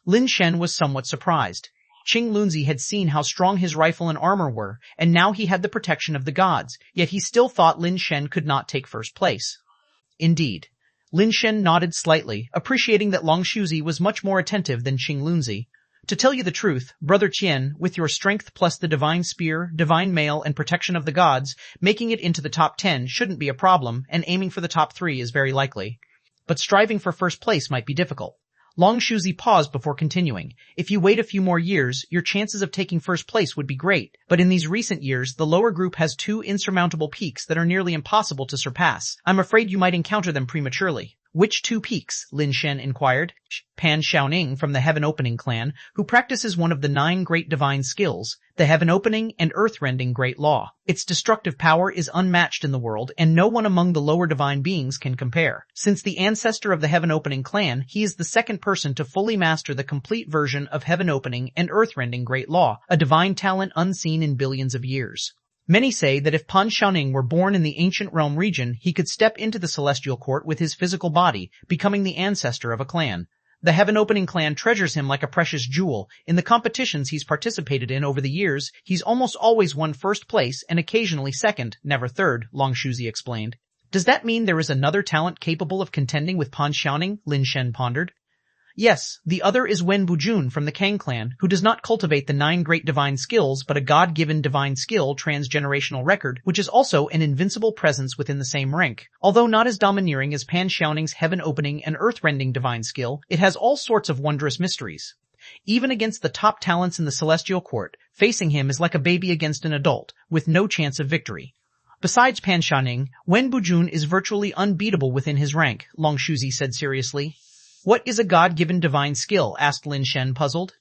Lin Shen was somewhat surprised. Qing Lunzi had seen how strong his rifle and armor were, and now he had the protection of the gods, yet he still thought Lin Shen could not take first place. Indeed. Lin Shen nodded slightly, appreciating that Long Shuzi was much more attentive than Qing Lunzi. To tell you the truth, Brother Qian, with your strength plus the divine spear, divine mail, and protection of the gods, making it into the top 10 shouldn't be a problem, and aiming for the top 3 is very likely. But striving for first place might be difficult. Long Shuzi paused before continuing. If you wait a few more years, your chances of taking first place would be great, but in these recent years, the lower group has 2 insurmountable peaks that are nearly impossible to surpass. I'm afraid you might encounter them prematurely. Which 2 peaks? Lin Shen inquired. Pan Xiaoning from the Heaven Opening clan, who practices one of the 9 great divine skills, the Heaven Opening and Earth-Rending Great Law. Its destructive power is unmatched in the world, and no one among the lower divine beings can compare. Since the ancestor of the Heaven Opening clan, he is the second person to fully master the complete version of Heaven Opening and Earth-Rending Great Law, a divine talent unseen in billions of years. Many say that if Pan Xiaoning were born in the ancient realm region, he could step into the celestial court with his physical body, becoming the ancestor of a clan. The Heaven Opening clan treasures him like a precious jewel. In the competitions he's participated in over the years, he's almost always won first place and occasionally second, never third, Long Shuzi explained. Does that mean there is another talent capable of contending with Pan Xiaoning? Lin Shen pondered. Yes, the other is Wen Bujun from the Kang clan, who does not cultivate the 9 great divine skills, but a god-given divine skill transgenerational record, which is also an invincible presence within the same rank. Although not as domineering as Pan Xiaoning's Heaven Opening and Earth-Rending divine skill, it has all sorts of wondrous mysteries. Even against the top talents in the celestial court, facing him is like a baby against an adult, with no chance of victory. Besides Pan Xiaoning, Wen Bujun is virtually unbeatable within his rank, Long Shuzi said seriously. What is a god-given divine skill? Asked Lin Shen, puzzled.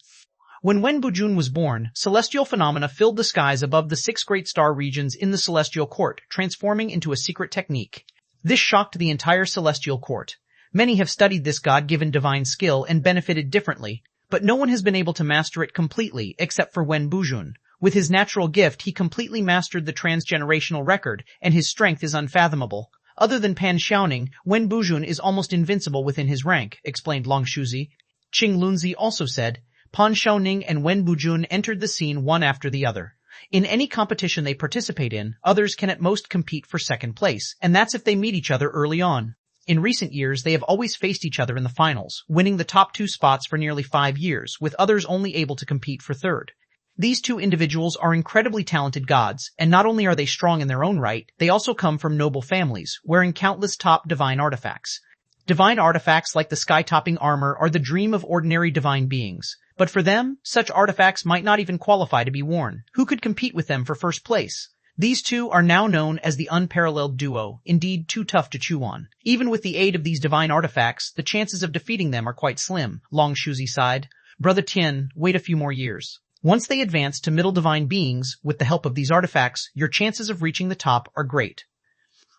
When Wen Bujun was born, celestial phenomena filled the skies above the 6 great star regions in the celestial court, transforming into a secret technique. This shocked the entire celestial court. Many have studied this God-given divine skill and benefited differently, but no one has been able to master it completely except for Wen Bujun. With his natural gift, he completely mastered the transgenerational record, and his strength is unfathomable. Other than Pan Xiaoning, Wen Bujun is almost invincible within his rank, explained Long Shuzi. Qing Lunzi also said, Pan Xiaoning and Wen Bujun entered the scene one after the other. In any competition they participate in, others can at most compete for second place, and that's if they meet each other early on. In recent years, they have always faced each other in the finals, winning the top 2 spots for nearly 5 years, with others only able to compete for third. These 2 individuals are incredibly talented gods, and not only are they strong in their own right, they also come from noble families, wearing countless top divine artifacts. Divine artifacts like the sky-topping armor are the dream of ordinary divine beings. But for them, such artifacts might not even qualify to be worn. Who could compete with them for first place? These 2 are now known as the unparalleled duo, indeed too tough to chew on. Even with the aid of these divine artifacts, the chances of defeating them are quite slim, Long Shuzi sighed. Brother Tian, wait a few more years. Once they advance to middle divine beings, with the help of these artifacts, your chances of reaching the top are great.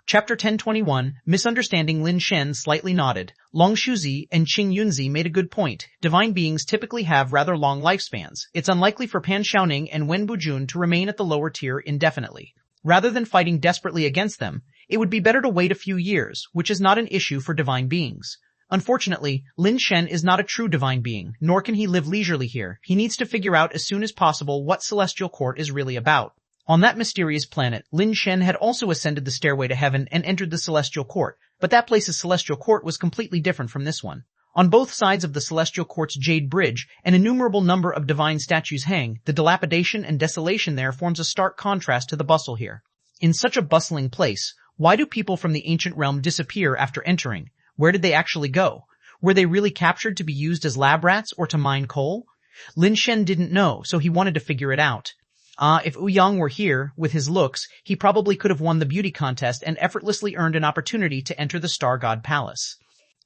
Chapter 1021, Misunderstanding. Lin Shen slightly nodded. Long Shuzi and Qing Yunzi made a good point. Divine beings typically have rather long lifespans. It's unlikely for Pan Xiaoning and Wen Bujun to remain at the lower tier indefinitely. Rather than fighting desperately against them, it would be better to wait a few years, which is not an issue for divine beings. Unfortunately, Lin Shen is not a true divine being, nor can he live leisurely here. He needs to figure out as soon as possible what Celestial Court is really about. On that mysterious planet, Lin Shen had also ascended the stairway to heaven and entered the Celestial Court, but that place's Celestial Court was completely different from this one. On both sides of the Celestial Court's jade bridge, an innumerable number of divine statues hang. The dilapidation and desolation there forms a stark contrast to the bustle here. In such a bustling place, why do people from the ancient realm disappear after entering? Where did they actually go? Were they really captured to be used as lab rats or to mine coal? Lin Shen didn't know, so he wanted to figure it out. If Ouyang were here, with his looks, he probably could have won the beauty contest and effortlessly earned an opportunity to enter the Star God Palace.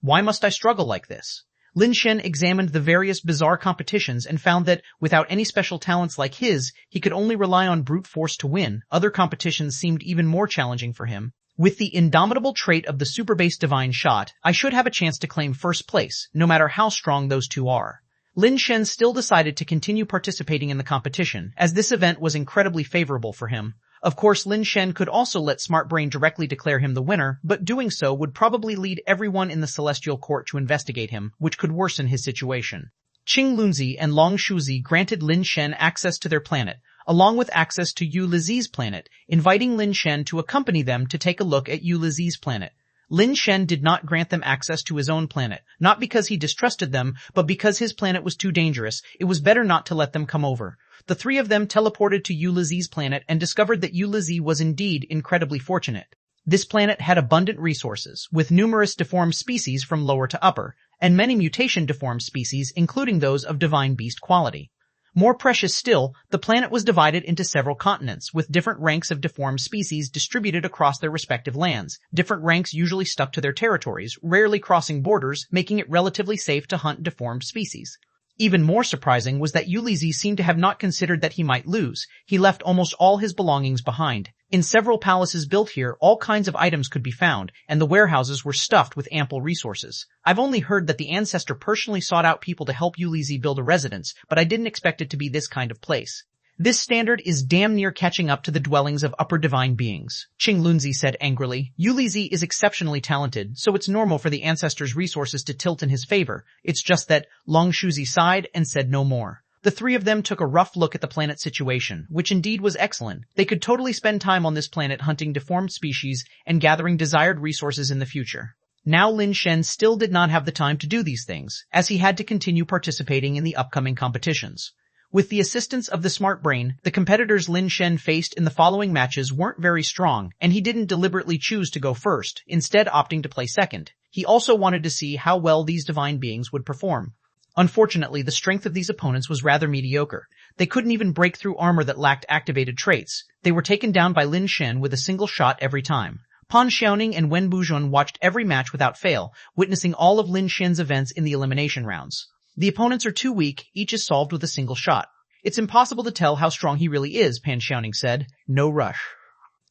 Why must I struggle like this? Lin Shen examined the various bizarre competitions and found that, without any special talents like his, he could only rely on brute force to win. Other competitions seemed even more challenging for him. With the indomitable trait of the super base divine shot, I should have a chance to claim first place, no matter how strong those 2 are. Lin Shen still decided to continue participating in the competition, as this event was incredibly favorable for him. Of course, Lin Shen could also let Smart Brain directly declare him the winner, but doing so would probably lead everyone in the Celestial Court to investigate him, which could worsen his situation. Qing Lunzi and Long Shuzi granted Lin Shen access to their planet, along with access to Yu Lizi's planet, inviting Lin Shen to accompany them to take a look at Yu Lizi's planet. Lin Shen did not grant them access to his own planet, not because he distrusted them, but because his planet was too dangerous. It was better not to let them come over. The 3 of them teleported to Yu Lizi's planet and discovered that Yu Lizi was indeed incredibly fortunate. This planet had abundant resources, with numerous deformed species from lower to upper, and many mutation-deformed species, including those of divine beast quality. More precious still, the planet was divided into several continents, with different ranks of deformed species distributed across their respective lands. Different ranks usually stuck to their territories, rarely crossing borders, making it relatively safe to hunt deformed species. Even more surprising was that Yu Lizi seemed to have not considered that he might lose. He left almost all his belongings behind. In several palaces built here, all kinds of items could be found, and the warehouses were stuffed with ample resources. I've only heard that the ancestor personally sought out people to help Yu Lizi build a residence, but I didn't expect it to be this kind of place. This standard is damn near catching up to the dwellings of upper divine beings, Qing Lunzi said angrily. Yu Lizi is exceptionally talented, so it's normal for the ancestor's resources to tilt in his favor. It's just that Long Shuzi sighed and said no more. The 3 of them took a rough look at the planet's situation, which indeed was excellent. They could totally spend time on this planet hunting deformed species and gathering desired resources in the future. Now Lin Shen still did not have the time to do these things, as he had to continue participating in the upcoming competitions. With the assistance of the Smart Brain, the competitors Lin Shen faced in the following matches weren't very strong, and he didn't deliberately choose to go first, instead opting to play second. He also wanted to see how well these divine beings would perform. Unfortunately, the strength of these opponents was rather mediocre. They couldn't even break through armor that lacked activated traits. They were taken down by Lin Shen with a single shot every time. Pan Xiaoning and Wen Bujun watched every match without fail, witnessing all of Lin Shen's events in the elimination rounds. The opponents are too weak, each is solved with a single shot. It's impossible to tell how strong he really is, Pan Xiaoning said. No rush.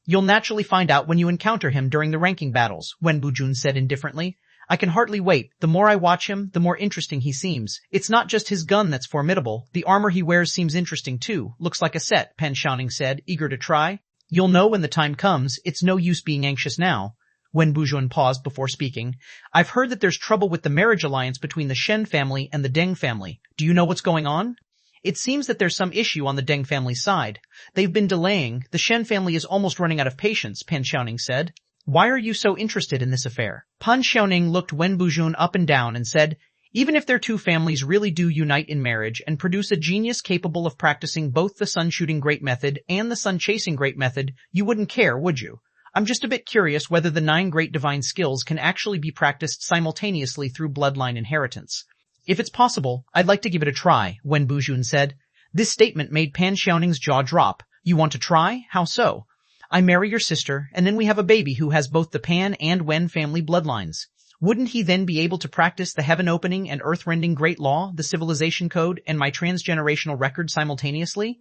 You'll naturally find out when you encounter him during the ranking battles, Wen Bujun said indifferently. I can hardly wait. The more I watch him, the more interesting he seems. It's not just his gun that's formidable. The armor he wears seems interesting too. Looks like a set, Pan Xiaoning said, eager to try. You'll know when the time comes. It's no use being anxious now. Wen Bujun paused before speaking. I've heard that there's trouble with the marriage alliance between the Shen family and the Deng family. Do you know what's going on? It seems that there's some issue on the Deng family's side. They've been delaying. The Shen family is almost running out of patience, Pan Xiaoning said. Why are you so interested in this affair? Pan Xiaoning looked Wen Bujun up and down and said, even if their two families really do unite in marriage and produce a genius capable of practicing both the sun-shooting great method and the sun-chasing great method, you wouldn't care, would you? I'm just a bit curious whether the 9 great divine skills can actually be practiced simultaneously through bloodline inheritance. If it's possible, I'd like to give it a try, Wen Bujun said. This statement made Pan Xiaoning's jaw drop. You want to try? How so? I marry your sister, and then we have a baby who has both the Pan and Wen family bloodlines. Wouldn't he then be able to practice the heaven-opening and earth-rending great law, the civilization code, and my transgenerational record simultaneously?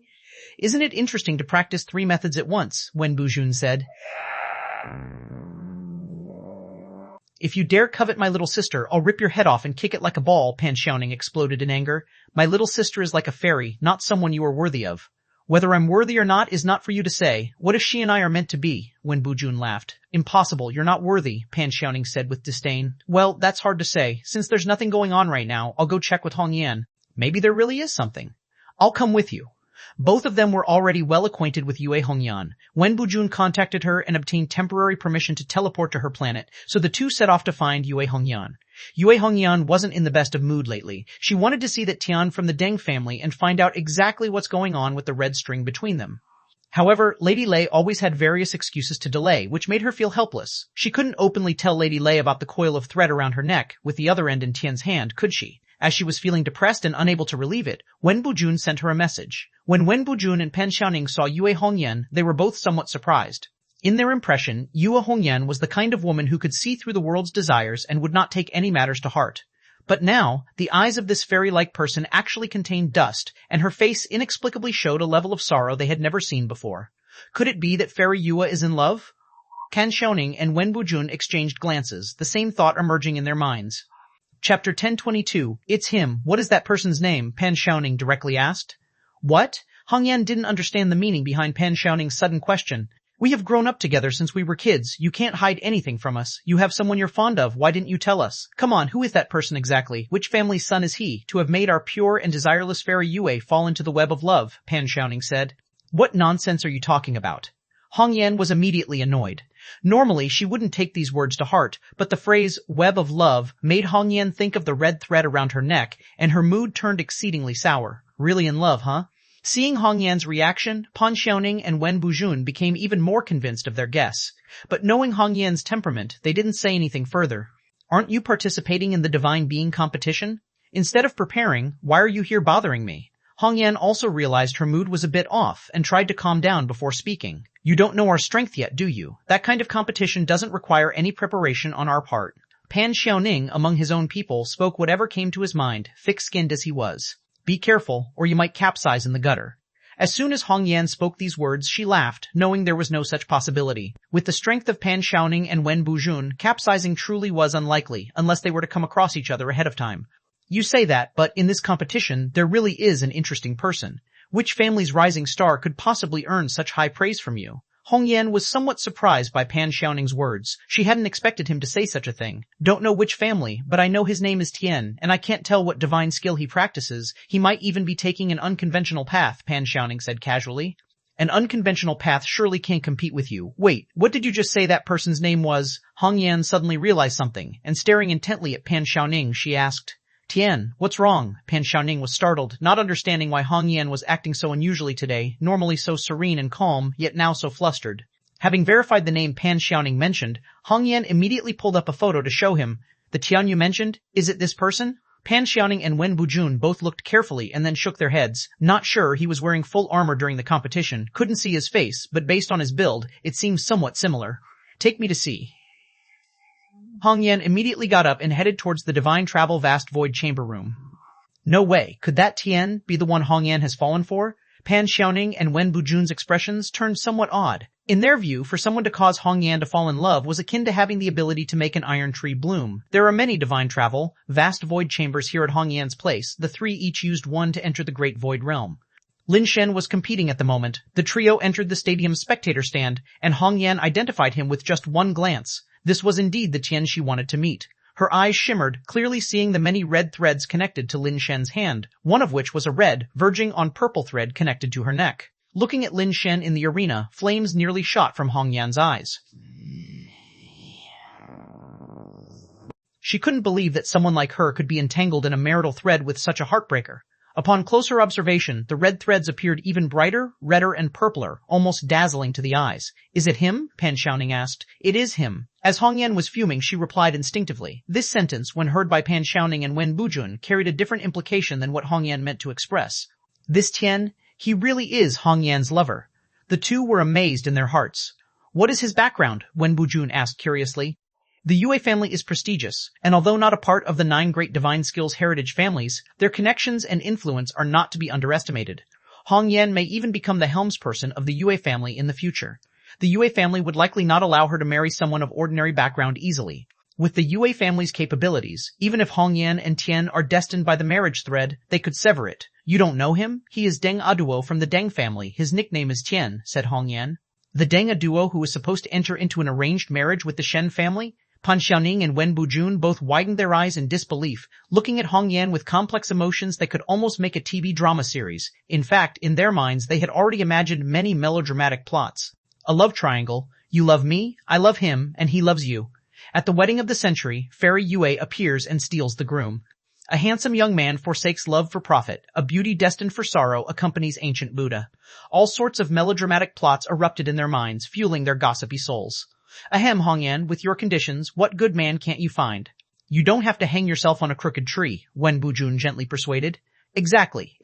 Isn't it interesting to practice 3 methods at once, Wen Bujun said. If you dare covet my little sister, I'll rip your head off and kick it like a ball, Pan Xiaoning exploded in anger. My little sister is like a fairy, not someone you are worthy of. Whether I'm worthy or not is not for you to say. What if she and I are meant to be? Wen Bujun laughed. Impossible, you're not worthy, Pan Xiaoning said with disdain. Well, that's hard to say. Since there's nothing going on right now, I'll go check with Hong Yan. Maybe there really is something. I'll come with you. Both of them were already well acquainted with Yue Hongyan. Wen Bujun contacted her and obtained temporary permission to teleport to her planet, so the two set off to find Yue Hongyan. Yue Hongyan wasn't in the best of mood lately. She wanted to see that Tian from the Deng family and find out exactly what's going on with the red string between them. However, Lady Lei always had various excuses to delay, which made her feel helpless. She couldn't openly tell Lady Lei about the coil of thread around her neck, with the other end in Tian's hand, could she? As she was feeling depressed and unable to relieve it, Wen Bujun sent her a message. When Wen Bujun and Pan Xiaoning saw Yue Hongyan, they were both somewhat surprised. In their impression, Yue Hongyan was the kind of woman who could see through the world's desires and would not take any matters to heart. But now, the eyes of this fairy-like person actually contained dust, and her face inexplicably showed a level of sorrow they had never seen before. Could it be that Fairy Yue is in love? Pan Xiaoning and Wen Bujun exchanged glances, the same thought emerging in their minds. Chapter 1022, It's him. What is that person's name? Pan Xiaoning directly asked. What? Hong Yan didn't understand the meaning behind Pan Xiaoning's sudden question. We have grown up together since we were kids. You can't hide anything from us. You have someone you're fond of. Why didn't you tell us? Come on, who is that person exactly? Which family's son is he, to have made our pure and desireless Fairy Yue fall into the web of love? Pan Xiaoning said. What nonsense are you talking about? Hong Yan was immediately annoyed. Normally, she wouldn't take these words to heart, but the phrase, web of love, made Hong Yan think of the red thread around her neck, and her mood turned exceedingly sour. Really in love, huh? Seeing Hong Yan's reaction, Pan Xiaoning and Wen Bujun became even more convinced of their guess. But knowing Hong Yan's temperament, they didn't say anything further. Aren't you participating in the divine being competition? Instead of preparing, why are you here bothering me? Hong Yan also realized her mood was a bit off and tried to calm down before speaking. You don't know our strength yet, do you? That kind of competition doesn't require any preparation on our part. Pan Xiaoning, among his own people, spoke whatever came to his mind, thick-skinned as he was. Be careful, or you might capsize in the gutter. As soon as Hong Yan spoke these words, she laughed, knowing there was no such possibility. With the strength of Pan Xiaoning and Wen Bujun, capsizing truly was unlikely, unless they were to come across each other ahead of time. You say that, but in this competition, there really is an interesting person. Which family's rising star could possibly earn such high praise from you? Hong Yan was somewhat surprised by Pan Xiaoning's words. She hadn't expected him to say such a thing. Don't know which family, but I know his name is Tian, and I can't tell what divine skill he practices. He might even be taking an unconventional path, Pan Xiaoning said casually. An unconventional path surely can't compete with you. Wait, what did you just say that person's name was? Hong Yan suddenly realized something, and staring intently at Pan Xiaoning, she asked, Tian, what's wrong? Pan Xiaoning was startled, not understanding why Hong Yan was acting so unusually today, normally so serene and calm, yet now so flustered. Having verified the name Pan Xiaoning mentioned, Hong Yan immediately pulled up a photo to show him. The Tian you mentioned? Is it this person? Pan Xiaoning and Wen Bujun both looked carefully and then shook their heads. Not sure, he was wearing full armor during the competition, couldn't see his face, but based on his build, it seems somewhat similar. Take me to see. Hong Yan immediately got up and headed towards the Divine Travel Vast Void Chamber Room. No way, could that Tian be the one Hong Yan has fallen for? Pan Xiaoning and Wen Bujun's expressions turned somewhat odd. In their view, for someone to cause Hong Yan to fall in love was akin to having the ability to make an iron tree bloom. There are many divine travel, vast void chambers here at Hong Yan's place. The three each used one to enter the great void realm. Lin Shen was competing at the moment. The trio entered the stadium's spectator stand, and Hong Yan identified him with just one glance. This was indeed the Tian she wanted to meet. Her eyes shimmered, clearly seeing the many red threads connected to Lin Shen's hand, one of which was a red, verging on purple thread connected to her neck. Looking at Lin Shen in the arena, flames nearly shot from Hong Yan's eyes. She couldn't believe that someone like her could be entangled in a marital thread with such a heartbreaker. Upon closer observation, the red threads appeared even brighter, redder, and purpler, almost dazzling to the eyes. Is it him? Pan Xiaoning asked. It is him. As Hong Yan was fuming, she replied instinctively. This sentence, when heard by Pan Xiaoning and Wen Bujun, carried a different implication than what Hong Yan meant to express. This Tian, he really is Hong Yan's lover. The two were amazed in their hearts. What is his background? Wen Bujun asked curiously. The Yue family is prestigious, and although not a part of the 9 great divine skills heritage families, their connections and influence are not to be underestimated. Hong Yan may even become the helmsperson of the Yue family in the future. The Yue family would likely not allow her to marry someone of ordinary background easily. With the Yue family's capabilities, even if Hong Yan and Tian are destined by the marriage thread, they could sever it. You don't know him? He is Deng Aduo from the Deng family. His nickname is Tian, said Hong Yan. The Deng Aduo who was supposed to enter into an arranged marriage with the Shen family? Pan Xiaoning and Wen Bujun both widened their eyes in disbelief, looking at Hong Yan with complex emotions that could almost make a TV drama series. In fact, in their minds, they had already imagined many melodramatic plots. A love triangle. You love me, I love him, and he loves you. At the wedding of the century, Fairy Yue appears and steals the groom. A handsome young man forsakes love for profit. A beauty destined for sorrow accompanies ancient Buddha. All sorts of melodramatic plots erupted in their minds, fueling their gossipy souls. Ahem, Hong Yan, with your conditions, what good man can't you find? You don't have to hang yourself on a crooked tree, Wen Bujun gently persuaded. Exactly.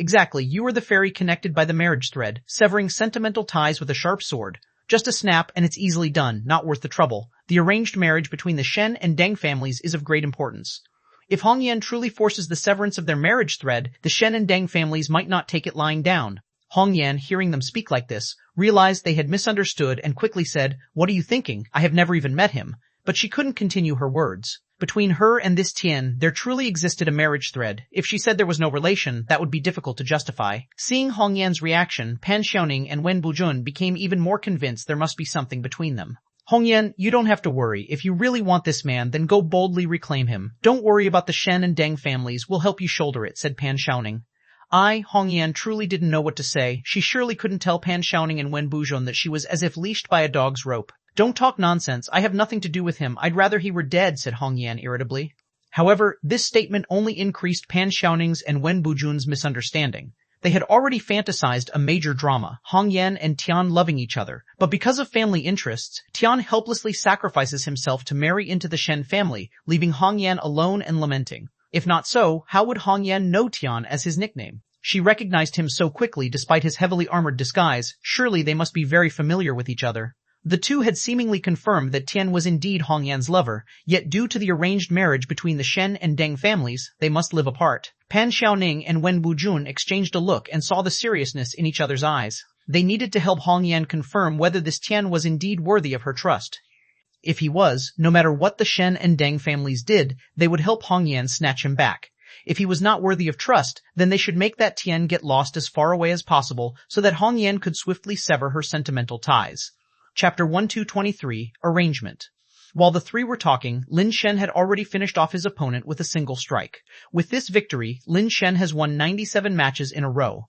You are the fairy connected by the marriage thread, severing sentimental ties with a sharp sword. Just a snap and it's easily done, not worth the trouble. The arranged marriage between the Shen and Deng families is of great importance. If Hong Yan truly forces the severance of their marriage thread, the Shen and Deng families might not take it lying down. Hong Yan, hearing them speak like this, realized they had misunderstood and quickly said, What are you thinking? I have never even met him. But she couldn't continue her words. Between her and this Tian, there truly existed a marriage thread. If she said there was no relation, that would be difficult to justify. Seeing Hong Yan's reaction, Pan Xiaoning and Wen Bujun became even more convinced there must be something between them. Hong Yan, you don't have to worry. If you really want this man, then go boldly reclaim him. Don't worry about the Shen and Deng families. We'll help you shoulder it, said Pan Xiaoning. Hong Yan, truly didn't know what to say. She surely couldn't tell Pan Xiaoning and Wen Bujun that she was as if leashed by a dog's rope. Don't talk nonsense. I have nothing to do with him. I'd rather he were dead, said Hong Yan irritably. However, this statement only increased Pan Xiaoning's and Wen Bujun's misunderstanding. They had already fantasized a major drama, Hong Yan and Tian loving each other. But because of family interests, Tian helplessly sacrifices himself to marry into the Shen family, leaving Hong Yan alone and lamenting. If not so, how would Hong Yan know Tian as his nickname? She recognized him so quickly despite his heavily armored disguise. Surely they must be very familiar with each other. The two had seemingly confirmed that Tian was indeed Hong Yan's lover, yet due to the arranged marriage between the Shen and Deng families, they must live apart. Pan Xiaoning and Wen Bujun exchanged a look and saw the seriousness in each other's eyes. They needed to help Hong Yan confirm whether this Tian was indeed worthy of her trust. If he was, no matter what the Shen and Deng families did, they would help Hong Yan snatch him back. If he was not worthy of trust, then they should make that Tian get lost as far away as possible so that Hong Yan could swiftly sever her sentimental ties. Chapter 1223, Arrangement. While the three were talking, Lin Shen had already finished off his opponent with a single strike. With this victory, Lin Shen has won 97 matches in a row.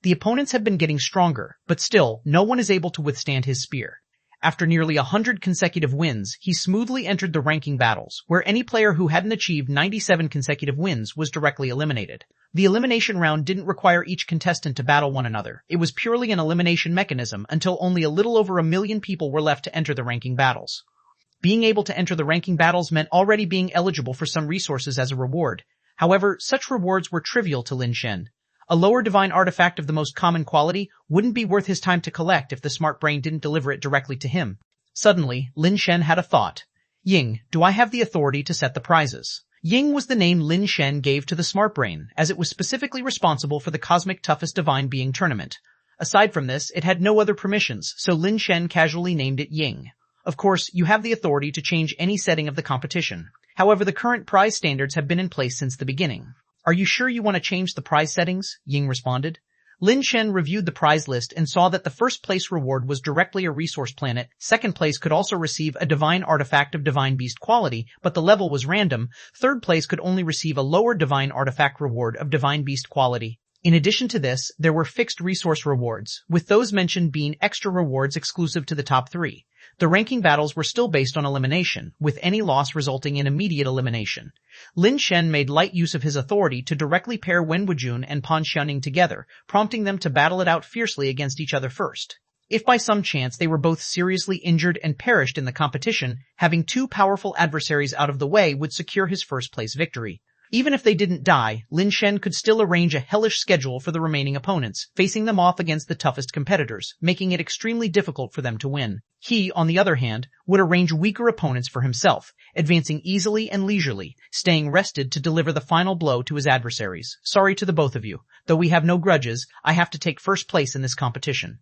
The opponents have been getting stronger, but still, no one is able to withstand his spear. After nearly 100 consecutive wins, he smoothly entered the ranking battles, where any player who hadn't achieved 97 consecutive wins was directly eliminated. The elimination round didn't require each contestant to battle one another. It was purely an elimination mechanism until only a little over 1 million people were left to enter the ranking battles. Being able to enter the ranking battles meant already being eligible for some resources as a reward. However, such rewards were trivial to Lin Shen. A lower divine artifact of the most common quality wouldn't be worth his time to collect if the smart brain didn't deliver it directly to him. Suddenly, Lin Shen had a thought. Ying, do I have the authority to set the prizes? Ying was the name Lin Shen gave to the smart brain, as it was specifically responsible for the Cosmic Toughest Divine Being tournament. Aside from this, it had no other permissions, so Lin Shen casually named it Ying. Of course, you have the authority to change any setting of the competition. However, the current prize standards have been in place since the beginning. Are you sure you want to change the prize settings? Ying responded. Lin Shen reviewed the prize list and saw that the first place reward was directly a resource planet, second place could also receive a divine artifact of divine beast quality, but the level was random, third place could only receive a lower divine artifact reward of divine beast quality. In addition to this, there were fixed resource rewards, with those mentioned being extra rewards exclusive to the top 3. The ranking battles were still based on elimination, with any loss resulting in immediate elimination. Lin Shen made light use of his authority to directly pair Wen Wujun and Pan Xiaoning together, prompting them to battle it out fiercely against each other first. If by some chance they were both seriously injured and perished in the competition, having 2 powerful adversaries out of the way would secure his first place victory. Even if they didn't die, Lin Shen could still arrange a hellish schedule for the remaining opponents, facing them off against the toughest competitors, making it extremely difficult for them to win. He, on the other hand, would arrange weaker opponents for himself, advancing easily and leisurely, staying rested to deliver the final blow to his adversaries. Sorry to the both of you. Though we have no grudges, I have to take first place in this competition.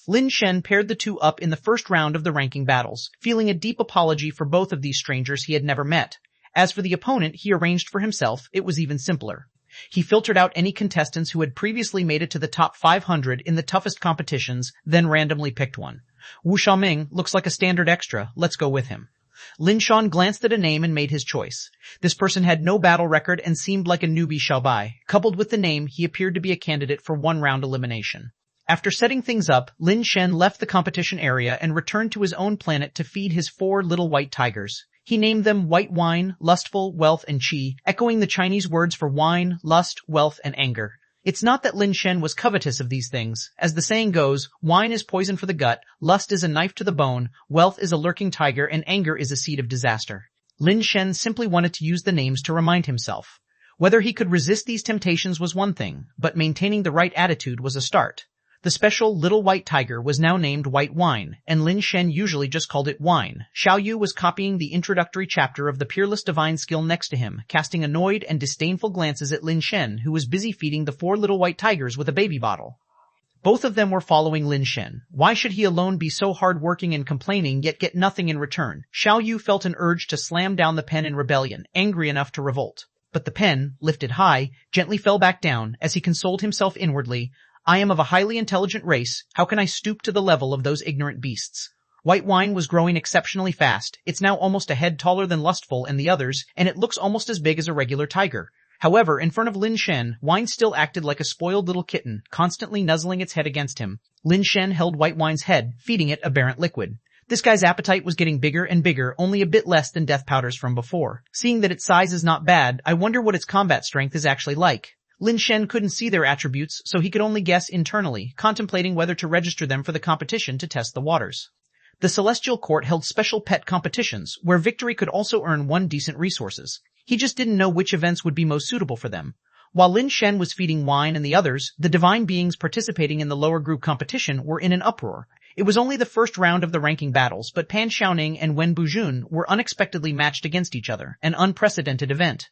Lin Shen paired the two up in the first round of the ranking battles, feeling a deep apology for both of these strangers he had never met. As for the opponent he arranged for himself, it was even simpler. He filtered out any contestants who had previously made it to the top 500 in the toughest competitions, then randomly picked one. Wu Xiaoming looks like a standard extra, let's go with him. Lin Shen glanced at a name and made his choice. This person had no battle record and seemed like a newbie Xiaobai. Coupled with the name, he appeared to be a candidate for one-round elimination. After setting things up, Lin Shen left the competition area and returned to his own planet to feed his 4 little white tigers. He named them White Wine, Lustful, Wealth, and Qi, echoing the Chinese words for wine, lust, wealth, and anger. It's not that Lin Shen was covetous of these things. As the saying goes, wine is poison for the gut, lust is a knife to the bone, wealth is a lurking tiger, and anger is a seed of disaster. Lin Shen simply wanted to use the names to remind himself. Whether he could resist these temptations was one thing, but maintaining the right attitude was a start. The special little white tiger was now named White Wine, and Lin Shen usually just called it wine. Xiao Yu was copying the introductory chapter of the Peerless Divine Skill next to him, casting annoyed and disdainful glances at Lin Shen, who was busy feeding the 4 little white tigers with a baby bottle. Both of them were following Lin Shen. Why should he alone be so hard-working and complaining yet get nothing in return? Xiao Yu felt an urge to slam down the pen in rebellion, angry enough to revolt. But the pen, lifted high, gently fell back down as he consoled himself inwardly. I am of a highly intelligent race, how can I stoop to the level of those ignorant beasts? White Wine was growing exceptionally fast. It's now almost a head taller than Lustful and the others, and it looks almost as big as a regular tiger. However, in front of Lin Shen, Wine still acted like a spoiled little kitten, constantly nuzzling its head against him. Lin Shen held White Wine's head, feeding it aberrant liquid. This guy's appetite was getting bigger and bigger, only a bit less than Death Powder's from before. Seeing that its size is not bad, I wonder what its combat strength is actually like. Lin Shen couldn't see their attributes, so he could only guess internally, contemplating whether to register them for the competition to test the waters. The Celestial Court held special pet competitions, where victory could also earn 1 decent resources. He just didn't know which events would be most suitable for them. While Lin Shen was feeding Wine and the others, the divine beings participating in the lower group competition were in an uproar. It was only the first round of the ranking battles, but Pan Xiaoning and Wen Bujun were unexpectedly matched against each other, an unprecedented event.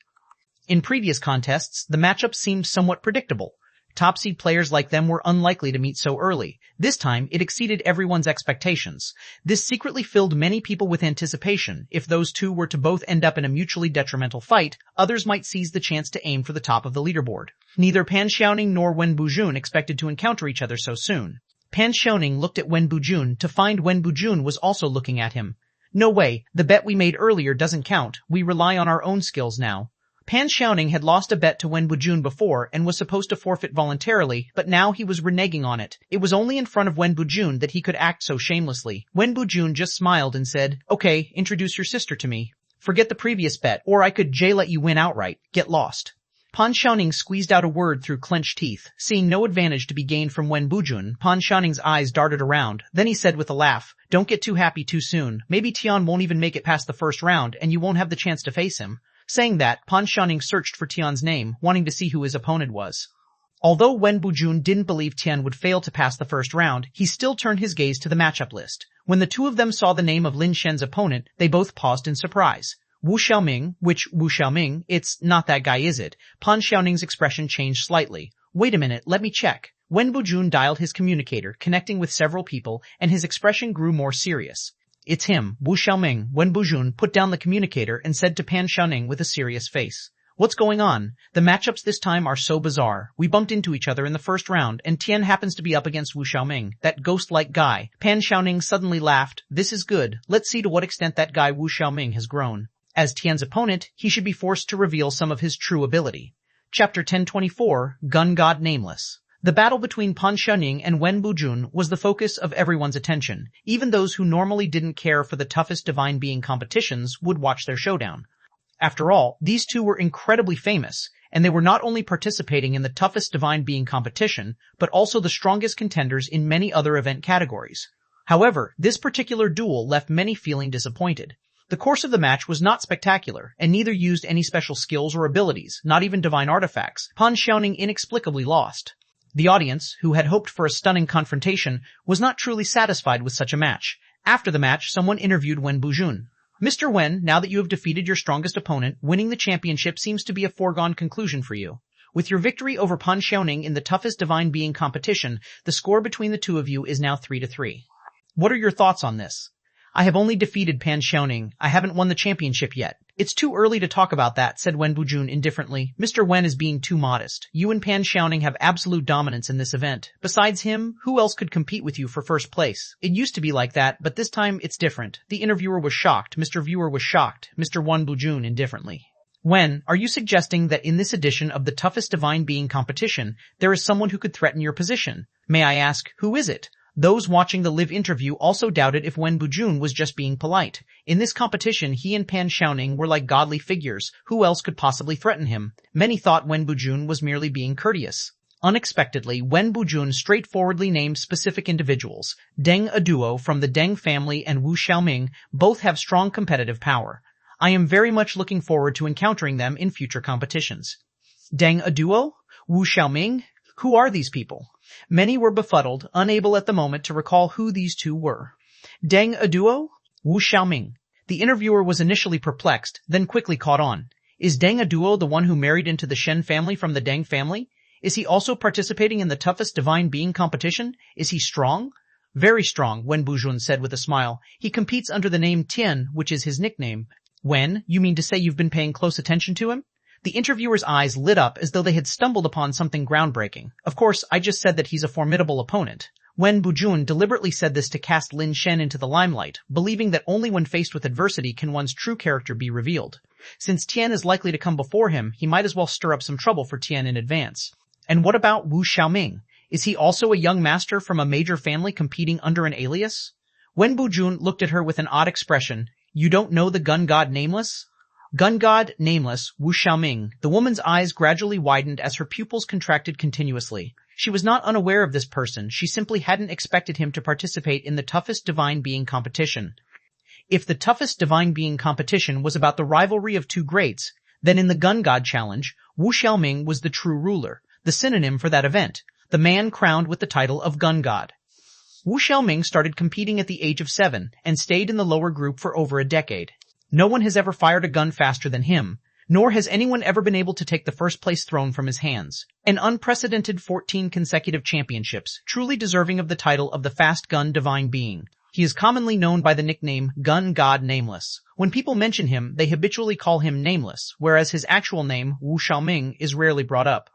In previous contests, the matchup seemed somewhat predictable. Top-seed players like them were unlikely to meet so early. This time, it exceeded everyone's expectations. This secretly filled many people with anticipation. If those two were to both end up in a mutually detrimental fight, others might seize the chance to aim for the top of the leaderboard. Neither Pan Xiaoning nor Wen Bujun expected to encounter each other so soon. Pan Xiaoning looked at Wen Bujun to find Wen Bujun was also looking at him. No way, the bet we made earlier doesn't count. We rely on our own skills now. Pan Xiaoning had lost a bet to Wen Bujun before and was supposed to forfeit voluntarily, but now he was reneging on it. It was only in front of Wen Bujun that he could act so shamelessly. Wen Bujun just smiled and said, "Okay, introduce your sister to me. Forget the previous bet, or I could let you win outright. Get lost." Pan Xiaoning squeezed out a word through clenched teeth. Seeing no advantage to be gained from Wen Bujun, Pan Xiaoning's eyes darted around. Then he said with a laugh, "Don't get too happy too soon. Maybe Tian won't even make it past the first round, and you won't have the chance to face him." Saying that, Pan Xiaoning searched for Tian's name, wanting to see who his opponent was. Although Wen Bujun didn't believe Tian would fail to pass the first round, he still turned his gaze to the matchup list. When the two of them saw the name of Lin Shen's opponent, they both paused in surprise. Wu Xiaoming, which Wu Xiaoming, it's not that guy, is it? Pan Xiaoning's expression changed slightly. Wait a minute, let me check. Wen Bujun dialed his communicator, connecting with several people, and his expression grew more serious. It's him, Wu Xiaoming. Wen Bujun put down the communicator and said to Pan Xiaoning with a serious face. What's going on? The matchups this time are so bizarre. We bumped into each other in the first round, and Tian happens to be up against Wu Xiaoming, that ghost-like guy. Pan Xiaoning suddenly laughed. This is good. Let's see to what extent that guy Wu Xiaoming has grown. As Tian's opponent, he should be forced to reveal some of his true ability. Chapter 1024, Gun God Nameless. The battle between Pan Xiaoning and Wen Bujun was the focus of everyone's attention. Even those who normally didn't care for the toughest divine being competitions would watch their showdown. After all, these two were incredibly famous, and they were not only participating in the toughest divine being competition, but also the strongest contenders in many other event categories. However, this particular duel left many feeling disappointed. The course of the match was not spectacular, and neither used any special skills or abilities, not even divine artifacts. Pan Xiaoning inexplicably lost. The audience, who had hoped for a stunning confrontation, was not truly satisfied with such a match. After the match, someone interviewed Wen Bujun. Mr. Wen, now that you have defeated your strongest opponent, winning the championship seems to be a foregone conclusion for you. With your victory over Pan Xiaoning in the toughest divine being competition, the score between the two of you is now 3-3. What are your thoughts on this? I have only defeated Pan Xiaoning. I haven't won the championship yet. It's too early to talk about that, said Wen Bujun indifferently. Mr. Wen is being too modest. You and Pan Xiaoning have absolute dominance in this event. Besides him, who else could compete with you for first place? It used to be like that, but this time it's different. The interviewer was shocked. Mr. Viewer was shocked. Mr. Wen Bujun indifferently. Wen, are you suggesting that in this edition of the toughest divine being competition, there is someone who could threaten your position? May I ask, who is it? Those watching the live interview also doubted if Wen Bujun was just being polite. In this competition, he and Pan Xiaoning were like godly figures. Who else could possibly threaten him? Many thought Wen Bujun was merely being courteous. Unexpectedly, Wen Bujun straightforwardly named specific individuals. Deng, a duo from the Deng family, and Wu Xiaoming both have strong competitive power. I am very much looking forward to encountering them in future competitions. Deng, a duo? Wu Xiaoming? Who are these people? Many were befuddled, unable at the moment to recall who these two were. Deng, a duo? Wu Xiaoming. The interviewer was initially perplexed, then quickly caught on. Is Deng, a duo, the one who married into the Shen family from the Deng family? Is he also participating in the toughest divine being competition? Is he strong? Very strong, Wen Bujun said with a smile. He competes under the name Tian, which is his nickname. Wen, you mean to say you've been paying close attention to him? The interviewer's eyes lit up as though they had stumbled upon something groundbreaking. Of course, I just said that he's a formidable opponent. Wen Bujun deliberately said this to cast Lin Shen into the limelight, believing that only when faced with adversity can one's true character be revealed. Since Tian is likely to come before him, he might as well stir up some trouble for Tian in advance. And what about Wu Xiaoming? Is he also a young master from a major family competing under an alias? Wen Bujun looked at her with an odd expression. You don't know the Gun God Nameless? Gun God Nameless, Wu Xiaoming. The woman's eyes gradually widened as her pupils contracted continuously. She was not unaware of this person, she simply hadn't expected him to participate in the toughest divine being competition. If the toughest divine being competition was about the rivalry of two greats, then in the Gun God Challenge, Wu Xiaoming was the true ruler, the synonym for that event, the man crowned with the title of Gun God. Wu Xiaoming started competing at the age of 7 and stayed in the lower group for over a decade. No one has ever fired a gun faster than him, nor has anyone ever been able to take the first place throne from his hands. An unprecedented 14 consecutive championships, truly deserving of the title of the fast gun divine being. He is commonly known by the nickname Gun God Nameless. When people mention him, they habitually call him Nameless, whereas his actual name, Wu Xiaoming, is rarely brought up.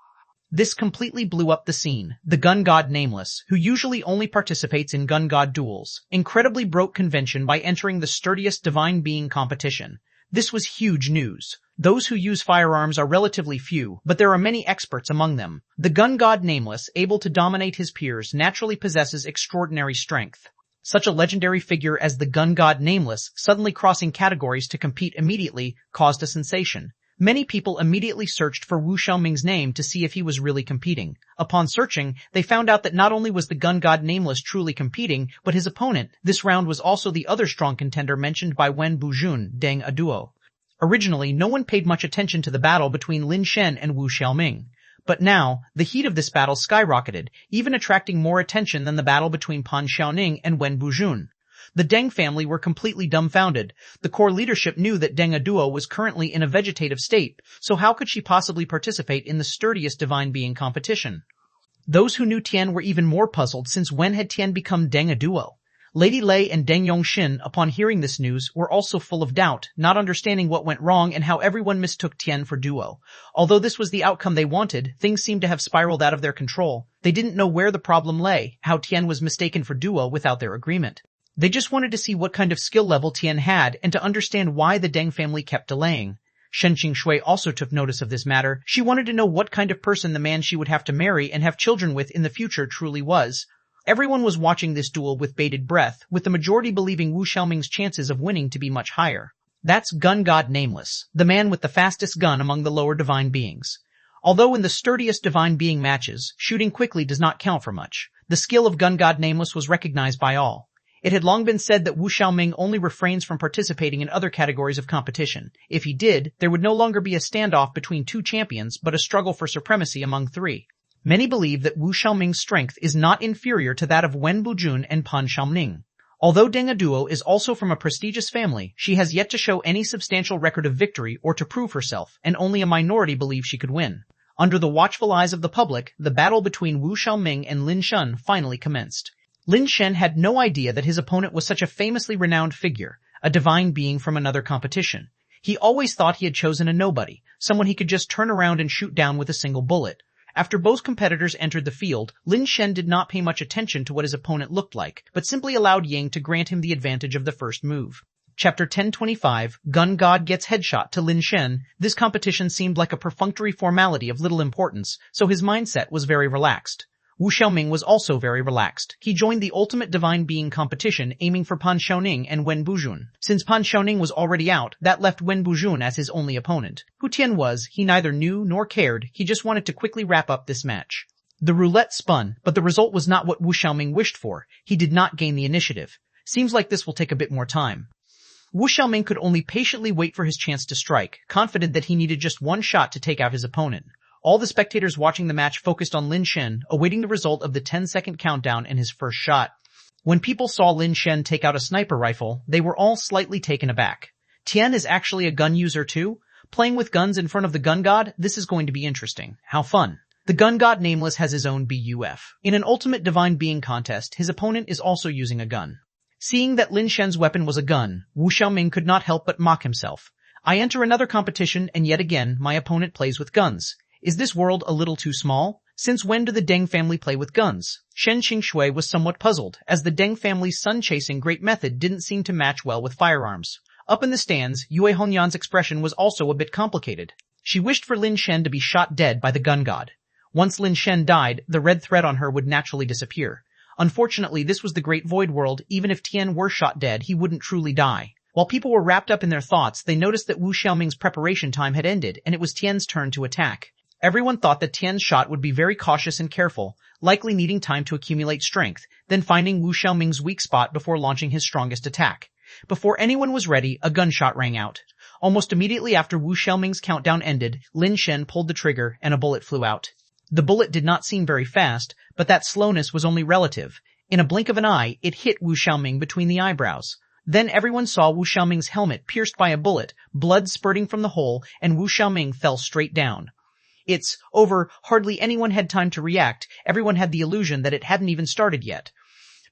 This completely blew up the scene. The Gun God Nameless, who usually only participates in Gun God duels, incredibly broke convention by entering the sturdiest divine being competition. This was huge news. Those who use firearms are relatively few, but there are many experts among them. The Gun God Nameless, able to dominate his peers, naturally possesses extraordinary strength. Such a legendary figure as the Gun God Nameless suddenly crossing categories to compete immediately caused a sensation. Many people immediately searched for Wu Xiaoming's name to see if he was really competing. Upon searching, they found out that not only was the Gun God Nameless truly competing, but his opponent this round was also the other strong contender mentioned by Wen Bujun, Deng, a duo. Originally, no one paid much attention to the battle between Lin Shen and Wu Xiaoming. But now, the heat of this battle skyrocketed, even attracting more attention than the battle between Pan Xiaoning and Wen Bujun. The Deng family were completely dumbfounded. The core leadership knew that Deng Aduo was currently in a vegetative state, so how could she possibly participate in the sturdiest divine being competition? Those who knew Tian were even more puzzled, since when had Tian become Deng Aduo? Lady Lei and Deng Yongxin, upon hearing this news, were also full of doubt, not understanding what went wrong and how everyone mistook Tian for Duo. Although this was the outcome they wanted, things seemed to have spiraled out of their control. They didn't know where the problem lay, how Tian was mistaken for Duo without their agreement. They just wanted to see what kind of skill level Tian had and to understand why the Deng family kept delaying. Shen Qingshui also took notice of this matter. She wanted to know what kind of person the man she would have to marry and have children with in the future truly was. Everyone was watching this duel with bated breath, with the majority believing Wu Xiaoming's chances of winning to be much higher. That's Gun God Nameless, the man with the fastest gun among the lower divine beings. Although in the sturdiest divine being matches, shooting quickly does not count for much, the skill of Gun God Nameless was recognized by all. It had long been said that Wu Xiaoming only refrains from participating in other categories of competition. If he did, there would no longer be a standoff between two champions, but a struggle for supremacy among three. Many believe that Wu Xiaoming's strength is not inferior to that of Wen Bujun and Pan Xiaoning. Although Deng Aduo is also from a prestigious family, she has yet to show any substantial record of victory or to prove herself, and only a minority believe she could win. Under the watchful eyes of the public, the battle between Wu Xiaoming and Lin Shen finally commenced. Lin Shen had no idea that his opponent was such a famously renowned figure, a divine being from another competition. He always thought he had chosen a nobody, someone he could just turn around and shoot down with a single bullet. After both competitors entered the field, Lin Shen did not pay much attention to what his opponent looked like, but simply allowed Ying to grant him the advantage of the first move. Chapter 1025, Gun God Gets Headshot to Lin Shen. This competition seemed like a perfunctory formality of little importance, so his mindset was very relaxed. Wu Xiaoming was also very relaxed. He joined the Ultimate Divine Being competition, aiming for Pan Xiaoning and Wen Bujun. Since Pan Xiaoning was already out, that left Wen Bujun as his only opponent. Who Tian was, he neither knew nor cared. He just wanted to quickly wrap up this match. The roulette spun, but the result was not what Wu Xiaoming wished for. He did not gain the initiative. Seems like this will take a bit more time. Wu Xiaoming could only patiently wait for his chance to strike, confident that he needed just one shot to take out his opponent. All the spectators watching the match focused on Lin Shen, awaiting the result of the 10-second countdown and his first shot. When people saw Lin Shen take out a sniper rifle, they were all slightly taken aback. Tian is actually a gun user too? Playing with guns in front of the gun god? This is going to be interesting. How fun. The gun god Nameless has his own BUF. In an ultimate divine being contest, his opponent is also using a gun. Seeing that Lin Shen's weapon was a gun, Wu Xiaoming could not help but mock himself. I enter another competition and yet again my opponent plays with guns. Is this world a little too small? Since when do the Deng family play with guns? Shen Qingshui was somewhat puzzled, as the Deng family's sun-chasing great method didn't seem to match well with firearms. Up in the stands, Yue Hongyan's expression was also a bit complicated. She wished for Lin Shen to be shot dead by the gun god. Once Lin Shen died, the red thread on her would naturally disappear. Unfortunately, this was the Great Void World. Even if Tian were shot dead, he wouldn't truly die. While people were wrapped up in their thoughts, they noticed that Wu Xiaoming's preparation time had ended, and it was Tian's turn to attack. Everyone thought that Tian's shot would be very cautious and careful, likely needing time to accumulate strength, then finding Wu Xiaoming's weak spot before launching his strongest attack. Before anyone was ready, a gunshot rang out. Almost immediately after Wu Xiaoming's countdown ended, Lin Shen pulled the trigger and a bullet flew out. The bullet did not seem very fast, but that slowness was only relative. In a blink of an eye, it hit Wu Xiaoming between the eyebrows. Then everyone saw Wu Xiaoming's helmet pierced by a bullet, blood spurting from the hole, and Wu Xiaoming fell straight down. It's over. Hardly anyone had time to react. Everyone had the illusion that it hadn't even started yet.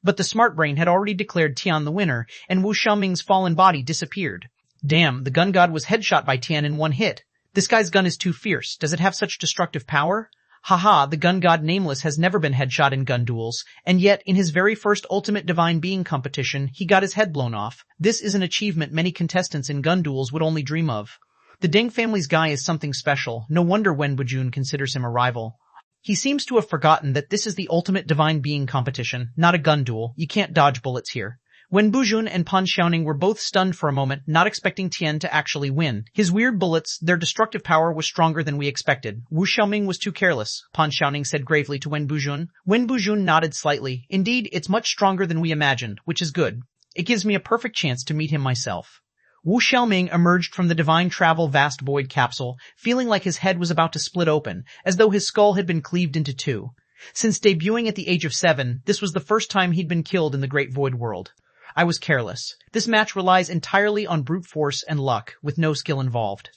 But the smart brain had already declared Tian the winner, and Wu Xiaoming's fallen body disappeared. Damn, the gun god was headshot by Tian in one hit. This guy's gun is too fierce. Does it have such destructive power? Haha, the gun god Nameless has never been headshot in gun duels, and yet in his very first Ultimate Divine Being competition, he got his head blown off. This is an achievement many contestants in gun duels would only dream of. The Deng family's guy is something special. No wonder Wen Bujun considers him a rival. He seems to have forgotten that this is the Ultimate Divine Being competition, not a gun duel. You can't dodge bullets here. Wen Bujun and Pan Xiaoning were both stunned for a moment, not expecting Tian to actually win. His weird bullets, their destructive power was stronger than we expected. Wu Xiaoming was too careless, Pan Xiaoning said gravely to Wen Bujun. Wen Bujun nodded slightly. Indeed, it's much stronger than we imagined, which is good. It gives me a perfect chance to meet him myself. Wu Xiaoming emerged from the Divine Travel Vast Void capsule, feeling like his head was about to split open, as though his skull had been cleaved into two. Since debuting at the age of 7, this was the first time he'd been killed in the Great Void World. I was careless. This match relies entirely on brute force and luck, with no skill involved.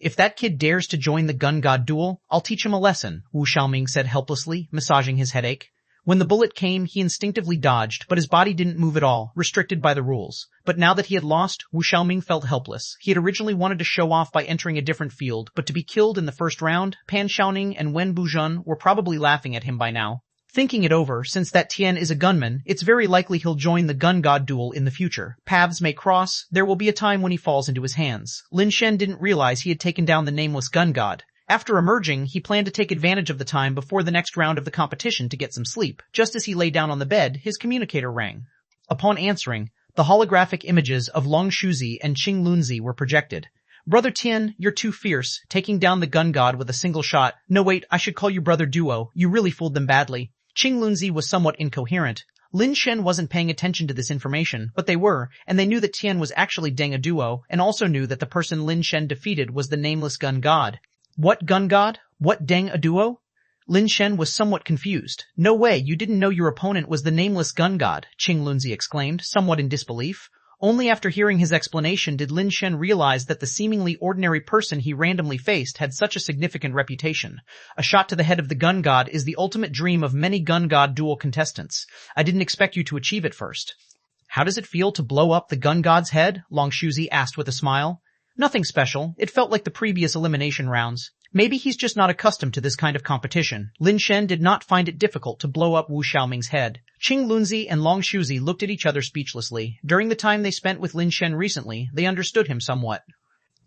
If that kid dares to join the gun god duel, I'll teach him a lesson, Wu Xiaoming said helplessly, massaging his headache. When the bullet came, he instinctively dodged, but his body didn't move at all, restricted by the rules. But now that he had lost, Wu Xiaoming felt helpless. He had originally wanted to show off by entering a different field, but to be killed in the first round, Pan Xiaoning and Wen Buzhun were probably laughing at him by now. Thinking it over, since that Tian is a gunman, it's very likely he'll join the gun god duel in the future. Paths may cross, there will be a time when he falls into his hands. Lin Shen didn't realize he had taken down the nameless gun god. After emerging, he planned to take advantage of the time before the next round of the competition to get some sleep. Just as he lay down on the bed, his communicator rang. Upon answering, the holographic images of Long Shuzi and Qing Lunzi were projected. Brother Tian, you're too fierce, taking down the gun god with a single shot. No wait, I should call you Brother Duo. You really fooled them badly. Qing Lunzi was somewhat incoherent. Lin Shen wasn't paying attention to this information, but they were, and they knew that Tian was actually Deng a Duo, and also knew that the person Lin Shen defeated was the nameless gun god. What gun god? What Deng a Duo? Lin Shen was somewhat confused. No way, you didn't know your opponent was the nameless gun god, Qing Lunzi exclaimed, somewhat in disbelief. Only after hearing his explanation did Lin Shen realize that the seemingly ordinary person he randomly faced had such a significant reputation. A shot to the head of the gun god is the ultimate dream of many gun god duel contestants. I didn't expect you to achieve it first. How does it feel to blow up the gun god's head? Long Shuzi asked with a smile. Nothing special. It felt like the previous elimination rounds. Maybe he's just not accustomed to this kind of competition. Lin Shen did not find it difficult to blow up Wu Xiaoming's head. Qing Lunzi and Long Shuzi looked at each other speechlessly. During the time they spent with Lin Shen recently, they understood him somewhat.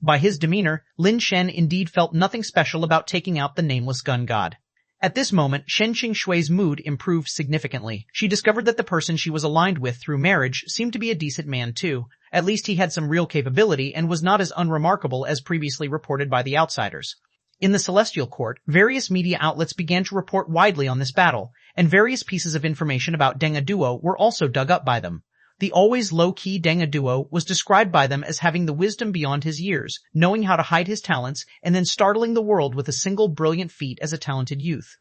By his demeanor, Lin Shen indeed felt nothing special about taking out the nameless gun god. At this moment, Shen Qingshui's mood improved significantly. She discovered that the person she was aligned with through marriage seemed to be a decent man too. At least he had some real capability and was not as unremarkable as previously reported by the outsiders. In the Celestial Court, various media outlets began to report widely on this battle, and various pieces of information about Deng a Duo were also dug up by them. The always low-key Deng a Duo was described by them as having the wisdom beyond his years, knowing how to hide his talents, and then startling the world with a single brilliant feat as a talented youth.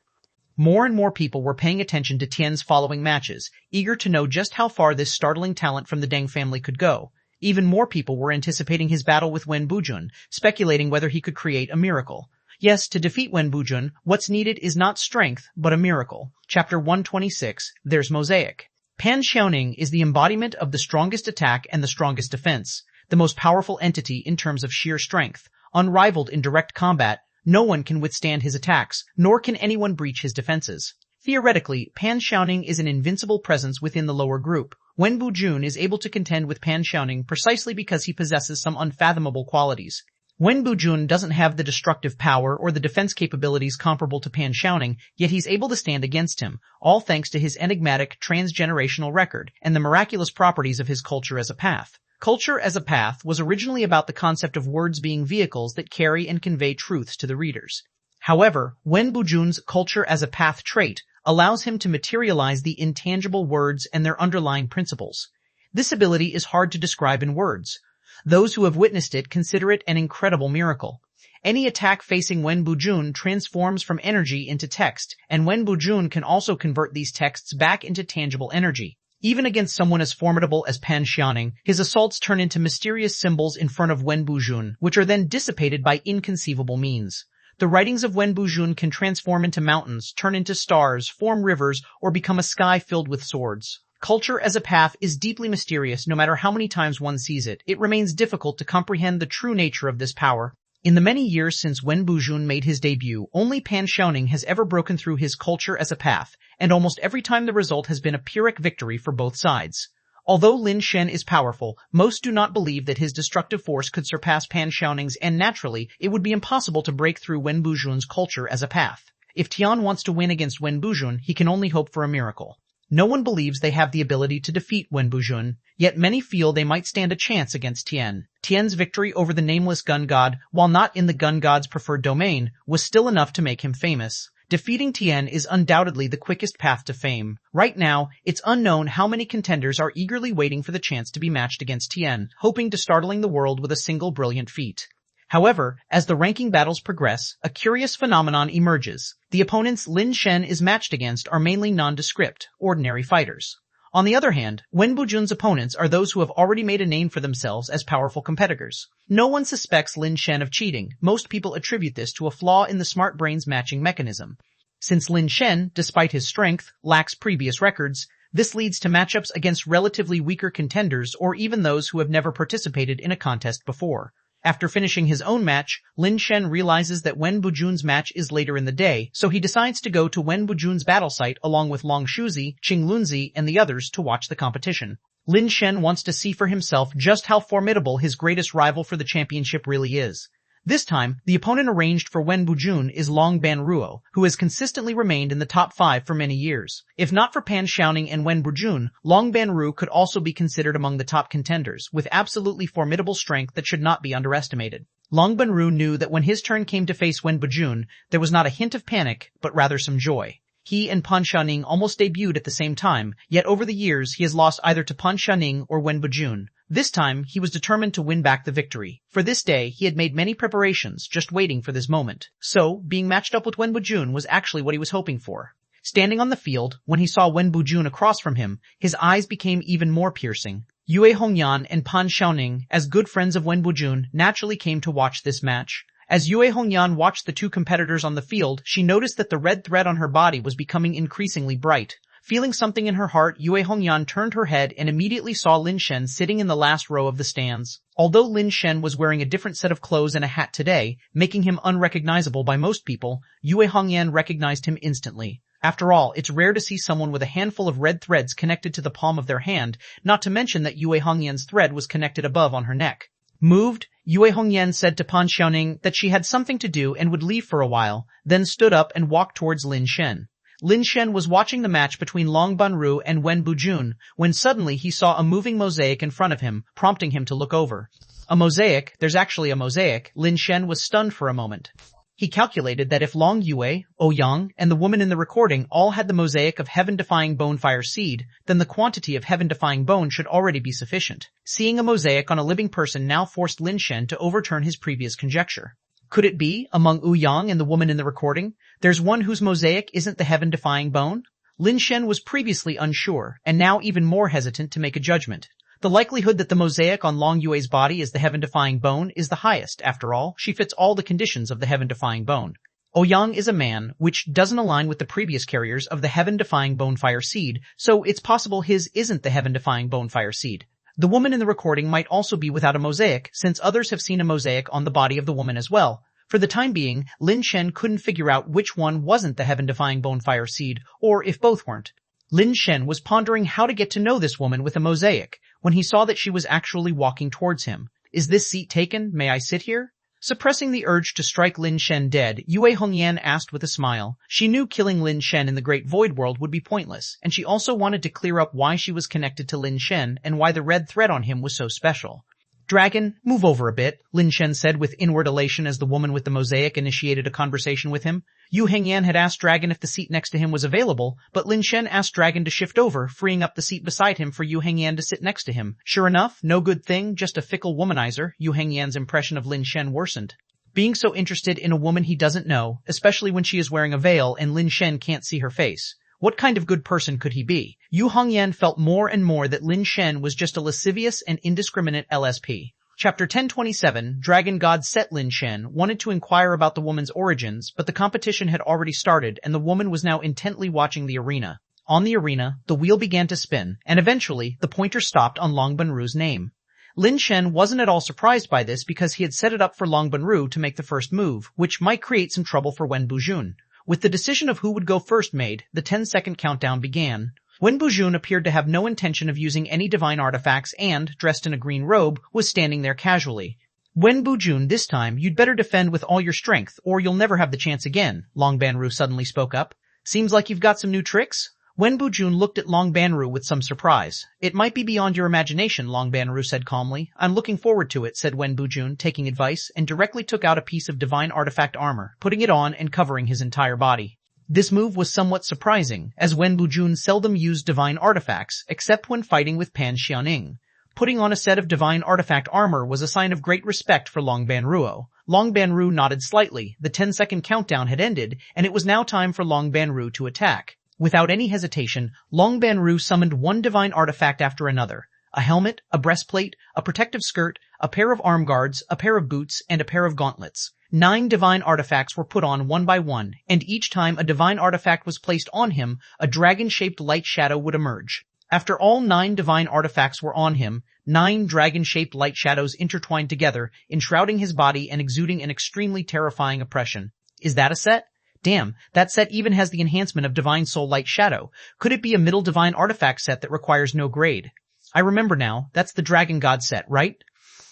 More and more people were paying attention to Tian's following matches, eager to know just how far this startling talent from the Deng family could go. Even more people were anticipating his battle with Wen Buzhun, speculating whether he could create a miracle. Yes, to defeat Wen Buzhun, what's needed is not strength, but a miracle. Chapter 126, There's Mosaic. Pan Xiaoning is the embodiment of the strongest attack and the strongest defense, the most powerful entity in terms of sheer strength. Unrivaled in direct combat, no one can withstand his attacks, nor can anyone breach his defenses. Theoretically, Pan Xiaoning is an invincible presence within the lower group. Wen Buzhun is able to contend with Pan Xiaoning precisely because he possesses some unfathomable qualities. Wen Buzhun doesn't have the destructive power or the defense capabilities comparable to Pan Xiaoning, yet he's able to stand against him, all thanks to his enigmatic transgenerational record and the miraculous properties of his culture as a path. Culture as a path was originally about the concept of words being vehicles that carry and convey truths to the readers. However, Wen Buzhun's culture as a path trait allows him to materialize the intangible words and their underlying principles. This ability is hard to describe in words. Those who have witnessed it consider it an incredible miracle. Any attack facing Wen Buzhun transforms from energy into text, and Wen Buzhun can also convert these texts back into tangible energy. Even against someone as formidable as Pan Xiaoning, his assaults turn into mysterious symbols in front of Wen Buzhun, which are then dissipated by inconceivable means. The writings of Wen Buzhun can transform into mountains, turn into stars, form rivers, or become a sky filled with swords. Culture as a path is deeply mysterious no matter how many times one sees it. It remains difficult to comprehend the true nature of this power. In the many years since Wen Buzhun made his debut, only Pan Xiaoning has ever broken through his culture as a path, and almost every time the result has been a Pyrrhic victory for both sides. Although Lin Shen is powerful, most do not believe that his destructive force could surpass Pan Xiaoning's, and naturally, it would be impossible to break through Wen Buzhun's culture as a path. If Tian wants to win against Wen Buzhun, he can only hope for a miracle. No one believes they have the ability to defeat Wen Buzhun, yet many feel they might stand a chance against Tian. Tian's victory over the nameless gun god, while not in the gun god's preferred domain, was still enough to make him famous. Defeating Tian is undoubtedly the quickest path to fame. Right now, it's unknown how many contenders are eagerly waiting for the chance to be matched against Tian, hoping to startling the world with a single brilliant feat. However, as the ranking battles progress, a curious phenomenon emerges. The opponents Lin Shen is matched against are mainly nondescript, ordinary fighters. On the other hand, Wen Bujun's opponents are those who have already made a name for themselves as powerful competitors. No one suspects Lin Shen of cheating. Most people attribute this to a flaw in the smart brain's matching mechanism. Since Lin Shen, despite his strength, lacks previous records, this leads to matchups against relatively weaker contenders or even those who have never participated in a contest before. After finishing his own match, Lin Shen realizes that Wen Bujun's match is later in the day, so he decides to go to Wen Bujun's battle site along with Long Shuzi, Qing Lunzi, and the others to watch the competition. Lin Shen wants to see for himself just how formidable his greatest rival for the championship really is. This time, the opponent arranged for Wen Bujun is Long Banruo, who has consistently remained in the top 5 for many years. If not for Pan Xiaoning and Wen Bujun, Long Banru could also be considered among the top contenders, with absolutely formidable strength that should not be underestimated. Long Banru knew that when his turn came to face Wen Bujun, there was not a hint of panic, but rather some joy. He and Pan Xiaoning almost debuted at the same time, yet over the years he has lost either to Pan Xiaoning or Wen Bujun. This time, he was determined to win back the victory. For this day, he had made many preparations, just waiting for this moment. So, being matched up with Wen Bujun was actually what he was hoping for. Standing on the field, when he saw Wen Bujun across from him, his eyes became even more piercing. Yue Hongyan and Pan Xiaoning, as good friends of Wen Bujun, naturally came to watch this match. As Yue Hongyan watched the two competitors on the field, she noticed that the red thread on her body was becoming increasingly bright. Feeling something in her heart, Yue Hongyan turned her head and immediately saw Lin Shen sitting in the last row of the stands. Although Lin Shen was wearing a different set of clothes and a hat today, making him unrecognizable by most people, Yue Hongyan recognized him instantly. After all, it's rare to see someone with a handful of red threads connected to the palm of their hand, not to mention that Yue Hongyan's thread was connected above on her neck. Moved, Yue Hongyan said to Pan Xiaoning that she had something to do and would leave for a while, then stood up and walked towards Lin Shen. Lin Shen was watching the match between Long Banru and Wen Bujun when suddenly he saw a moving mosaic in front of him, prompting him to look over. A mosaic? There's actually a mosaic. Lin Shen was stunned for a moment. He calculated that if Long Yue, Ouyang, and the woman in the recording all had the mosaic of heaven-defying bonefire seed, then the quantity of heaven-defying bone should already be sufficient. Seeing a mosaic on a living person now forced Lin Shen to overturn his previous conjecture. Could it be, among Ouyang and the woman in the recording, there's one whose mosaic isn't the heaven-defying bone? Lin Shen was previously unsure, and now even more hesitant to make a judgment. The likelihood that the mosaic on Long Yue's body is the heaven-defying bone is the highest. After all, she fits all the conditions of the heaven-defying bone. Ouyang is a man, which doesn't align with the previous carriers of the heaven-defying bonefire seed, so it's possible his isn't the heaven-defying bonefire seed. The woman in the recording might also be without a mosaic, since others have seen a mosaic on the body of the woman as well. For the time being, Lin Shen couldn't figure out which one wasn't the heaven-defying bonefire seed, or if both weren't. Lin Shen was pondering how to get to know this woman with a mosaic, when he saw that she was actually walking towards him. Is this seat taken? May I sit here? Suppressing the urge to strike Lin Shen dead, Yue Hongyan asked with a smile. She knew killing Lin Shen in the Great Void World would be pointless, and she also wanted to clear up why she was connected to Lin Shen and why the red thread on him was so special. Dragon, move over a bit, Lin Shen said with inward elation as the woman with the mosaic initiated a conversation with him. Yue Hongyan had asked Dragon if the seat next to him was available, but Lin Shen asked Dragon to shift over, freeing up the seat beside him for Yue Hongyan to sit next to him. Sure enough, no good thing, just a fickle womanizer. Yue Hongyan's impression of Lin Shen worsened. Being so interested in a woman he doesn't know, especially when she is wearing a veil and Lin Shen can't see her face. What kind of good person could he be? Yue Hongyan felt more and more that Lin Shen was just a lascivious and indiscriminate LSP. Chapter 1027, Dragon God Set Lin Shen wanted to inquire about the woman's origins, but the competition had already started and the woman was now intently watching the arena. On the arena, the wheel began to spin, and eventually, the pointer stopped on Long Banru's name. Lin Shen wasn't at all surprised by this because he had set it up for Long Banru to make the first move, which might create some trouble for Wen Bujun. With the decision of who would go first made, the 10-second countdown began. Wen Bujun appeared to have no intention of using any divine artifacts and, dressed in a green robe, was standing there casually. Wen Bujun, this time, you'd better defend with all your strength, or you'll never have the chance again, Long Banru suddenly spoke up. Seems like you've got some new tricks? Wen Bujun looked at Long Banru with some surprise. It might be beyond your imagination, Long Banru said calmly. I'm looking forward to it, said Wen Bujun, taking advice, and directly took out a piece of divine artifact armor, putting it on and covering his entire body. This move was somewhat surprising, as Wen Bujun seldom used divine artifacts, except when fighting with Pan Xiaoning. Putting on a set of divine artifact armor was a sign of great respect for Long Banruo. Long Banru nodded slightly. The 10-second countdown had ended, and it was now time for Long Banru to attack. Without any hesitation, Long Banru summoned one divine artifact after another. A helmet, a breastplate, a protective skirt, a pair of arm guards, a pair of boots, and a pair of gauntlets. 9 divine artifacts were put on one by one, and each time a divine artifact was placed on him, a dragon-shaped light shadow would emerge. After all 9 divine artifacts were on him, 9 dragon-shaped light shadows intertwined together, enshrouding his body and exuding an extremely terrifying oppression. Is that a set? Damn, that set even has the enhancement of Divine Soul Light Shadow. Could it be a middle divine artifact set that requires no grade? I remember now, that's the Dragon God set, right?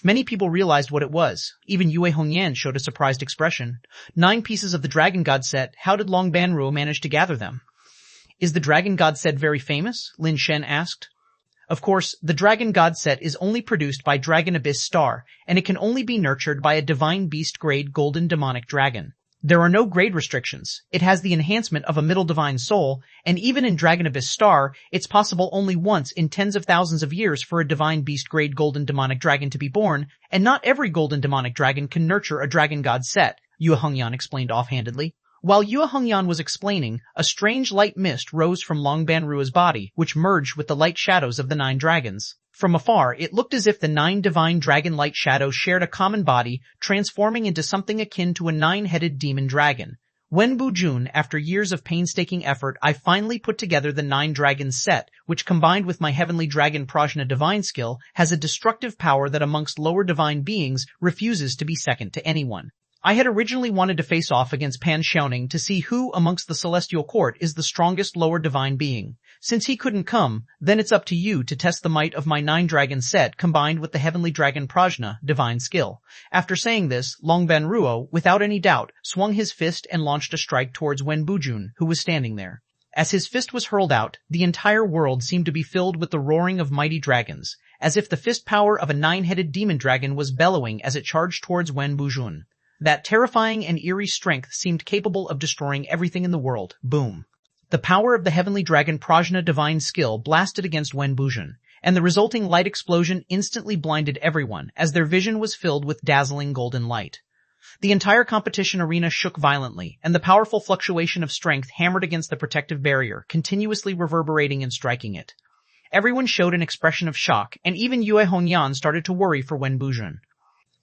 Many people realized what it was. Even Yue Hongyan showed a surprised expression. 9 pieces of the Dragon God set, how did Long Banru manage to gather them? Is the Dragon God set very famous? Lin Shen asked. Of course, the Dragon God set is only produced by Dragon Abyss Star, and it can only be nurtured by a Divine Beast grade Golden Demonic Dragon. There are no grade restrictions. It has the enhancement of a middle divine soul, and even in Dragon Abyss Star, it's possible only once in tens of thousands of years for a Divine Beast grade Golden Demonic Dragon to be born, and not every Golden Demonic Dragon can nurture a Dragon God set, Yue Hongyan explained offhandedly. While Yue Hongyan was explaining, a strange light mist rose from Long Banrua's body, which merged with the light shadows of the 9 dragons. From afar, it looked as if the 9 divine dragon light shadows shared a common body, transforming into something akin to a 9-headed demon dragon. When Bujun, after years of painstaking effort, I finally put together the 9 dragons set, which combined with my heavenly dragon Prajna divine skill, has a destructive power that amongst lower divine beings refuses to be second to anyone. I had originally wanted to face off against Pan Xiaoning to see who amongst the celestial court is the strongest lower divine being. Since he couldn't come, then it's up to you to test the might of my 9 dragon set combined with the heavenly dragon Prajna divine skill. After saying this, Long Banruo, without any doubt, swung his fist and launched a strike towards Wen Bujun, who was standing there. As his fist was hurled out, the entire world seemed to be filled with the roaring of mighty dragons, as if the fist power of a 9-headed demon dragon was bellowing as it charged towards Wen Bujun. That terrifying and eerie strength seemed capable of destroying everything in the world. Boom. The power of the heavenly dragon Prajna divine skill blasted against Wen Bujun, and the resulting light explosion instantly blinded everyone as their vision was filled with dazzling golden light. The entire competition arena shook violently, and the powerful fluctuation of strength hammered against the protective barrier, continuously reverberating and striking it. Everyone showed an expression of shock, and even Yue Hongyan started to worry for Wen Bujun.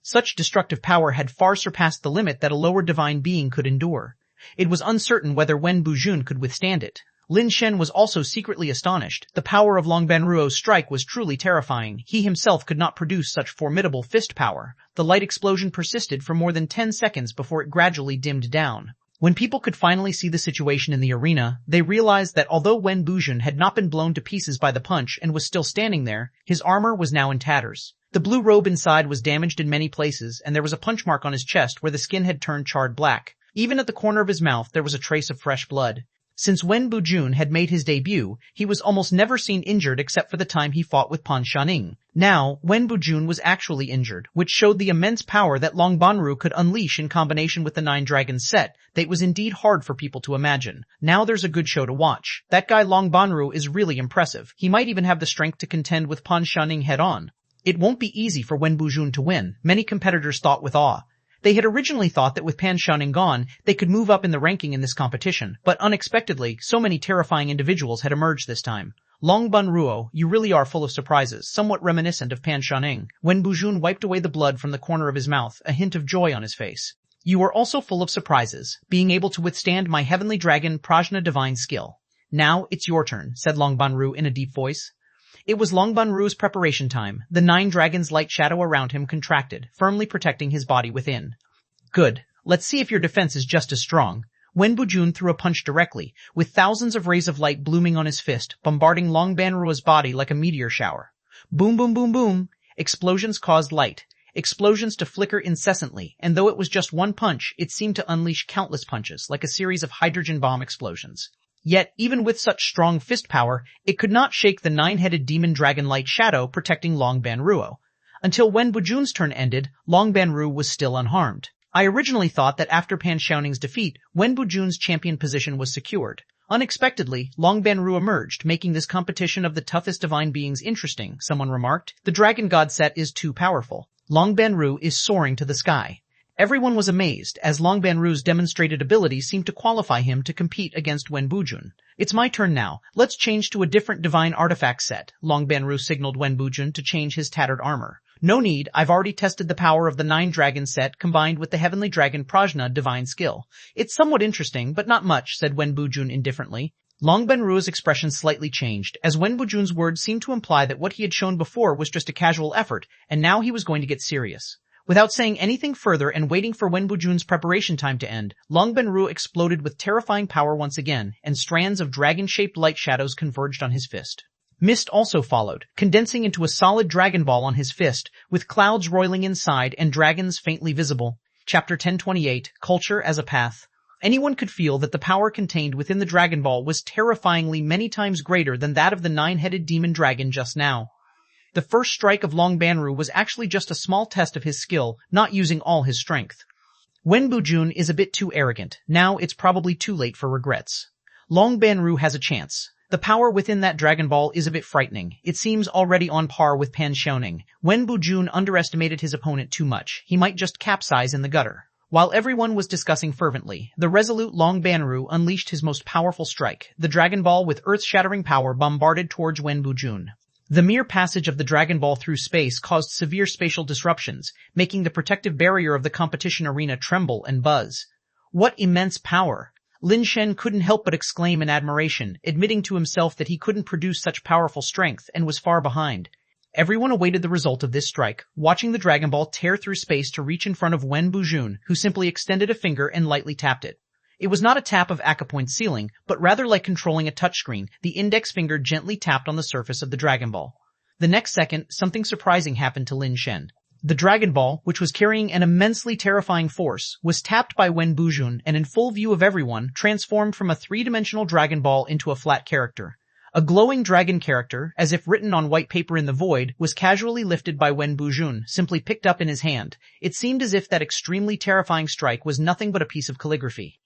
Such destructive power had far surpassed the limit that a lower divine being could endure. It was uncertain whether Wen Bujun could withstand it. Lin Shen was also secretly astonished. The power of Long Banruo's strike was truly terrifying. He himself could not produce such formidable fist power. The light explosion persisted for more than 10 seconds before it gradually dimmed down. When people could finally see the situation in the arena, they realized that although Wen Bujun had not been blown to pieces by the punch and was still standing there, his armor was now in tatters. The blue robe inside was damaged in many places, and there was a punch mark on his chest where the skin had turned charred black. Even at the corner of his mouth there was a trace of fresh blood. Since Wen Bujun had made his debut, he was almost never seen injured except for the time he fought with Pan Xiaoning. Now, Wen Bujun was actually injured, which showed the immense power that Long Banru could unleash in combination with the 9 dragons set. That was indeed hard for people to imagine. Now there's a good show to watch. That guy Long Banru is really impressive. He might even have the strength to contend with Pan Xiaoning head-on. It won't be easy for Wen Bujun to win, many competitors thought with awe. They had originally thought that with Pan Xiaoning gone, they could move up in the ranking in this competition, but unexpectedly, so many terrifying individuals had emerged this time. Long Banruo, you really are full of surprises, somewhat reminiscent of Pan Xiaoning. Wen Bujun wiped away the blood from the corner of his mouth, a hint of joy on his face. You are also full of surprises, being able to withstand my heavenly dragon Prajna divine skill. Now it's your turn, said Long Banru in a deep voice. It was Long Banru's preparation time. The 9 dragons' light shadow around him contracted, firmly protecting his body within. Good. Let's see if your defense is just as strong. Wen Bujun threw a punch directly, with thousands of rays of light blooming on his fist, bombarding Long Banruo's body like a meteor shower. Boom, boom, boom, boom. Explosions caused light. Explosions to flicker incessantly, and though it was just one punch, it seemed to unleash countless punches, like a series of hydrogen bomb explosions. Yet, even with such strong fist power, it could not shake the 9-headed demon dragon light shadow protecting Long Banruo. Until Wen Bujun's turn ended, Long Banru was still unharmed. I originally thought that after Pan Xiaoning's defeat, Wen Bujun's champion position was secured. Unexpectedly, Long Banru emerged, making this competition of the toughest divine beings interesting, someone remarked. The Dragon God set is too powerful. Long Banru is soaring to the sky. Everyone was amazed, as Long Banru's demonstrated ability seemed to qualify him to compete against Wen Bujun. It's my turn now. Let's change to a different divine artifact set. Long Banru signaled Wen Bujun to change his tattered armor. No need, I've already tested the power of the 9 dragon set combined with the heavenly dragon Prajna divine skill. It's somewhat interesting, but not much, said Wen Bujun indifferently. Long Banru's expression slightly changed, as Wen Bujun's words seemed to imply that what he had shown before was just a casual effort, and now he was going to get serious. Without saying anything further and waiting for Wen Bujun's preparation time to end, Long Banru exploded with terrifying power once again, and strands of dragon-shaped light shadows converged on his fist. Mist also followed, condensing into a solid dragon ball on his fist, with clouds roiling inside and dragons faintly visible. Chapter 1028, Culture as a Path. Anyone could feel that the power contained within the Dragon Ball was terrifyingly many times greater than that of the 9-headed demon dragon just now. The first strike of Long Banru was actually just a small test of his skill, not using all his strength. Wen Bujun is a bit too arrogant. Now it's probably too late for regrets. Long Banru has a chance. The power within that Dragon Ball is a bit frightening. It seems already on par with Pan Xiaoning. Wen Bujun underestimated his opponent too much. He might just capsize in the gutter. While everyone was discussing fervently, the resolute Long Banru unleashed his most powerful strike. The Dragon Ball with earth-shattering power bombarded towards Wen Bujun. The mere passage of the Dragon Ball through space caused severe spatial disruptions, making the protective barrier of the competition arena tremble and buzz. What immense power! Lin Shen couldn't help but exclaim in admiration, admitting to himself that he couldn't produce such powerful strength and was far behind. Everyone awaited the result of this strike, watching the Dragon Ball tear through space to reach in front of Wen Bujun, who simply extended a finger and lightly tapped it. It was not a tap of acupoint ceiling, but rather like controlling a touchscreen. The index finger gently tapped on the surface of the Dragon Ball. The next second, something surprising happened to Lin Shen. The Dragon Ball, which was carrying an immensely terrifying force, was tapped by Wen Bujun and in full view of everyone, transformed from a 3-dimensional Dragon Ball into a flat character. A glowing dragon character, as if written on white paper in the void, was casually lifted by Wen Bujun, simply picked up in his hand. It seemed as if that extremely terrifying strike was nothing but a piece of calligraphy.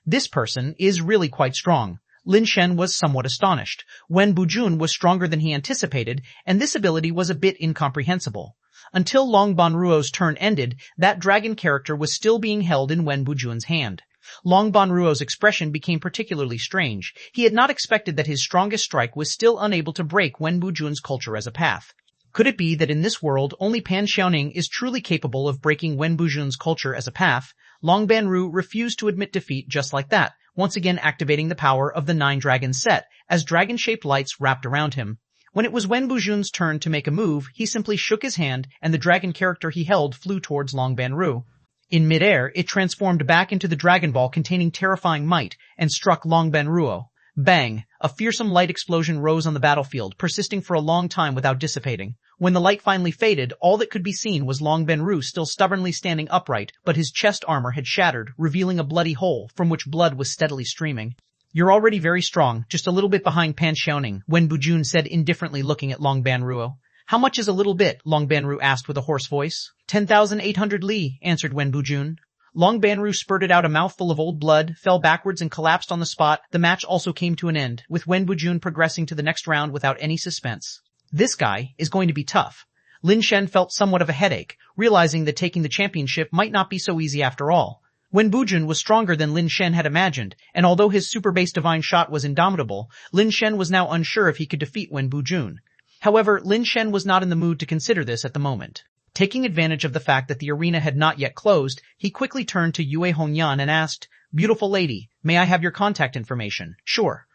This person is really quite strong. Lin Shen was somewhat astonished. Wen Bujun was stronger than he anticipated, and this ability was a bit incomprehensible. Until Long Banruo's turn ended, that dragon character was still being held in Wen Bujun's hand. Long Banruo's expression became particularly strange. He had not expected that his strongest strike was still unable to break Wen Bujun's culture as a path. Could it be that in this world only Pan Xiaoning is truly capable of breaking Wen Bujun's culture as a path? Long Banru refused to admit defeat just like that, once again activating the power of the 9-dragon set, as dragon-shaped lights wrapped around him. When it was Wen Bujun's turn to make a move, he simply shook his hand, and the dragon character he held flew towards Long Banru. In midair, it transformed back into the Dragon Ball containing terrifying might, and struck Long Banruo. Bang! A fearsome light explosion rose on the battlefield, persisting for a long time without dissipating. When the light finally faded, all that could be seen was Long Banru still stubbornly standing upright, but his chest armor had shattered, revealing a bloody hole from which blood was steadily streaming. You're already very strong, just a little bit behind Pan Xiaoning, Wen Bujun said indifferently looking at Long Banruo. How much is a little bit? Long Banru asked with a hoarse voice. 10,800 li, answered Wen Bujun. Long Banru spurted out a mouthful of old blood, fell backwards and collapsed on the spot. The match also came to an end, with Wen Bujun progressing to the next round without any suspense. This guy is going to be tough. Lin Shen felt somewhat of a headache, realizing that taking the championship might not be so easy after all. Wen Bujun was stronger than Lin Shen had imagined, and although his super base divine shot was indomitable, Lin Shen was now unsure if he could defeat Wen Bujun. However, Lin Shen was not in the mood to consider this at the moment. Taking advantage of the fact that the arena had not yet closed, he quickly turned to Yue Hongyan and asked, "Beautiful lady, may I have your contact information?" "Sure."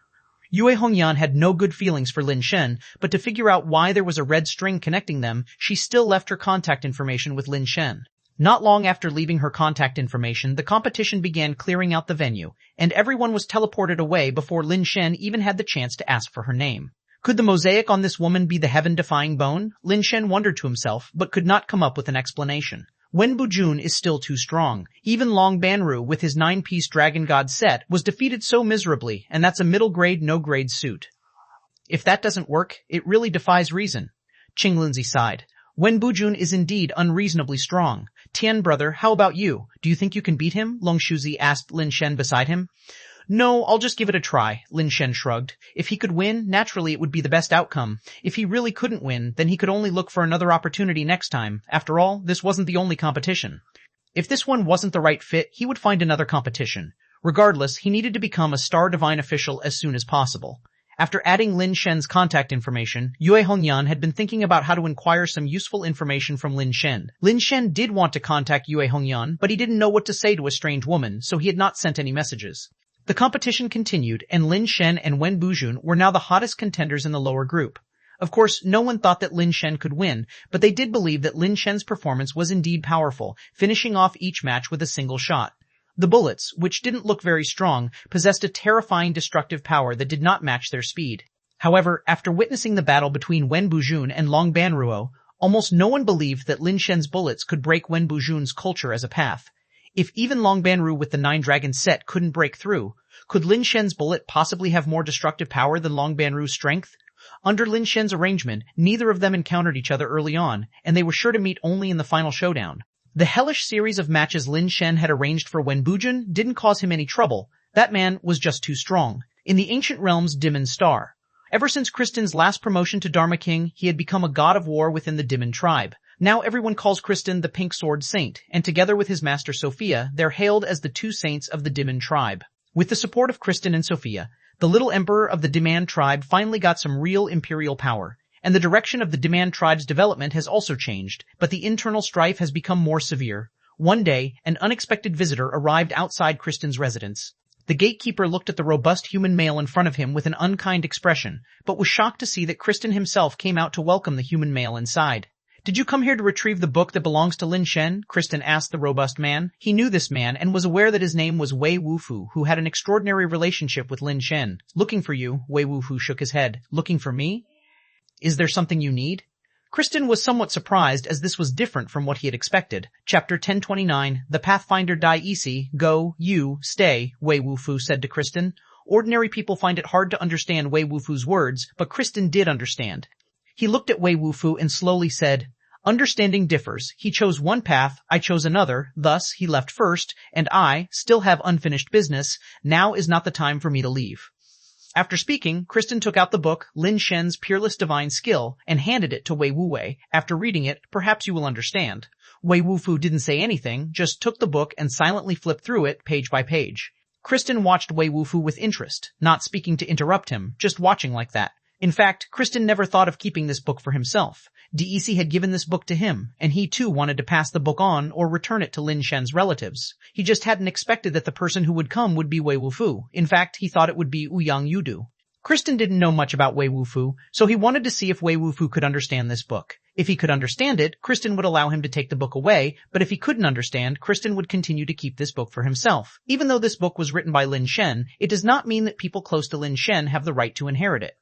Yue Hongyan had no good feelings for Lin Shen, but to figure out why there was a red string connecting them, she still left her contact information with Lin Shen. Not long after leaving her contact information, the competition began clearing out the venue, and everyone was teleported away before Lin Shen even had the chance to ask for her name. Could the mosaic on this woman be the heaven-defying bone? Lin Shen wondered to himself, but could not come up with an explanation. Wen Bujun is still too strong. Even Long Banru, with his 9-piece Dragon God set, was defeated so miserably, and that's a middle-grade, no-grade suit. If that doesn't work, it really defies reason. Qing Linzi sighed. Wen Bujun is indeed unreasonably strong. Tian brother, how about you? Do you think you can beat him? Long Shuzi asked Lin Shen beside him. No, I'll just give it a try, Lin Shen shrugged. If he could win, naturally it would be the best outcome. If he really couldn't win, then he could only look for another opportunity next time. After all, this wasn't the only competition. If this one wasn't the right fit, he would find another competition. Regardless, he needed to become a Star Divine official as soon as possible. After adding Lin Shen's contact information, Yue Hongyan had been thinking about how to inquire some useful information from Lin Shen. Lin Shen did want to contact Yue Hongyan, but he didn't know what to say to a strange woman, so he had not sent any messages. The competition continued, and Lin Shen and Wen Bujun were now the hottest contenders in the lower group. Of course, no one thought that Lin Shen could win, but they did believe that Lin Shen's performance was indeed powerful, finishing off each match with a single shot. The bullets, which didn't look very strong, possessed a terrifying destructive power that did not match their speed. However, after witnessing the battle between Wen Bujun and Long Banruo, almost no one believed that Lin Shen's bullets could break Wen Bujun's culture as a path. If even Long Banru with the 9 Dragon set couldn't break through, could Lin Shen's bullet possibly have more destructive power than Long Banru's strength? Under Lin Shen's arrangement, neither of them encountered each other early on, and they were sure to meet only in the final showdown. The hellish series of matches Lin Shen had arranged for Wen Bujun didn't cause him any trouble. That man was just too strong. In the ancient realms Dimon Star. Ever since Kristen's last promotion to Dharma King, he had become a god of war within the Dimon tribe. Now everyone calls Kristen the Pink Sword Saint, and together with his master Sophia, they're hailed as the 2 saints of the Dimon tribe. With the support of Kristen and Sophia, the little emperor of the Diman tribe finally got some real imperial power. And the direction of the Diman tribe's development has also changed, but the internal strife has become more severe. One day, an unexpected visitor arrived outside Kristen's residence. The gatekeeper looked at the robust human male in front of him with an unkind expression, but was shocked to see that Kristen himself came out to welcome the human male inside. "Did you come here to retrieve the book that belongs to Lin Shen?" Kristen asked the robust man. He knew this man and was aware that his name was Wei Wufu, who had an extraordinary relationship with Lin Shen. "Looking for you," Wei Wufu shook his head. "Looking for me? Is there something you need?" Kristen was somewhat surprised as this was different from what he had expected. Chapter 1029, The Pathfinder Dai Isi, Go, You, Stay, Wei Wufu said to Kristen. Ordinary people find it hard to understand Wei Wufu's words, but Kristen did understand. He looked at Wei Wufu and slowly said, "Understanding differs. He chose one path, I chose another, thus he left first, and I still have unfinished business. Now is not the time for me to leave." After speaking, Kristen took out the book, Lin Shen's Peerless Divine Skill, and handed it to Wei Wuwei. After reading it, perhaps you will understand. Wei Wufu didn't say anything, just took the book and silently flipped through it page by page. Kristen watched Wei Wufu with interest, not speaking to interrupt him, just watching like that. In fact, Kristen never thought of keeping this book for himself. DEC had given this book to him, and he too wanted to pass the book on or return it to Lin Shen's relatives. He just hadn't expected that the person who would come would be Wei Wufu. In fact, he thought it would be Ouyang Yudu. Kristen didn't know much about Wei Wufu, so he wanted to see if Wei Wufu could understand this book. If he could understand it, Kristen would allow him to take the book away, but if he couldn't understand, Kristen would continue to keep this book for himself. Even though this book was written by Lin Shen, it does not mean that people close to Lin Shen have the right to inherit it.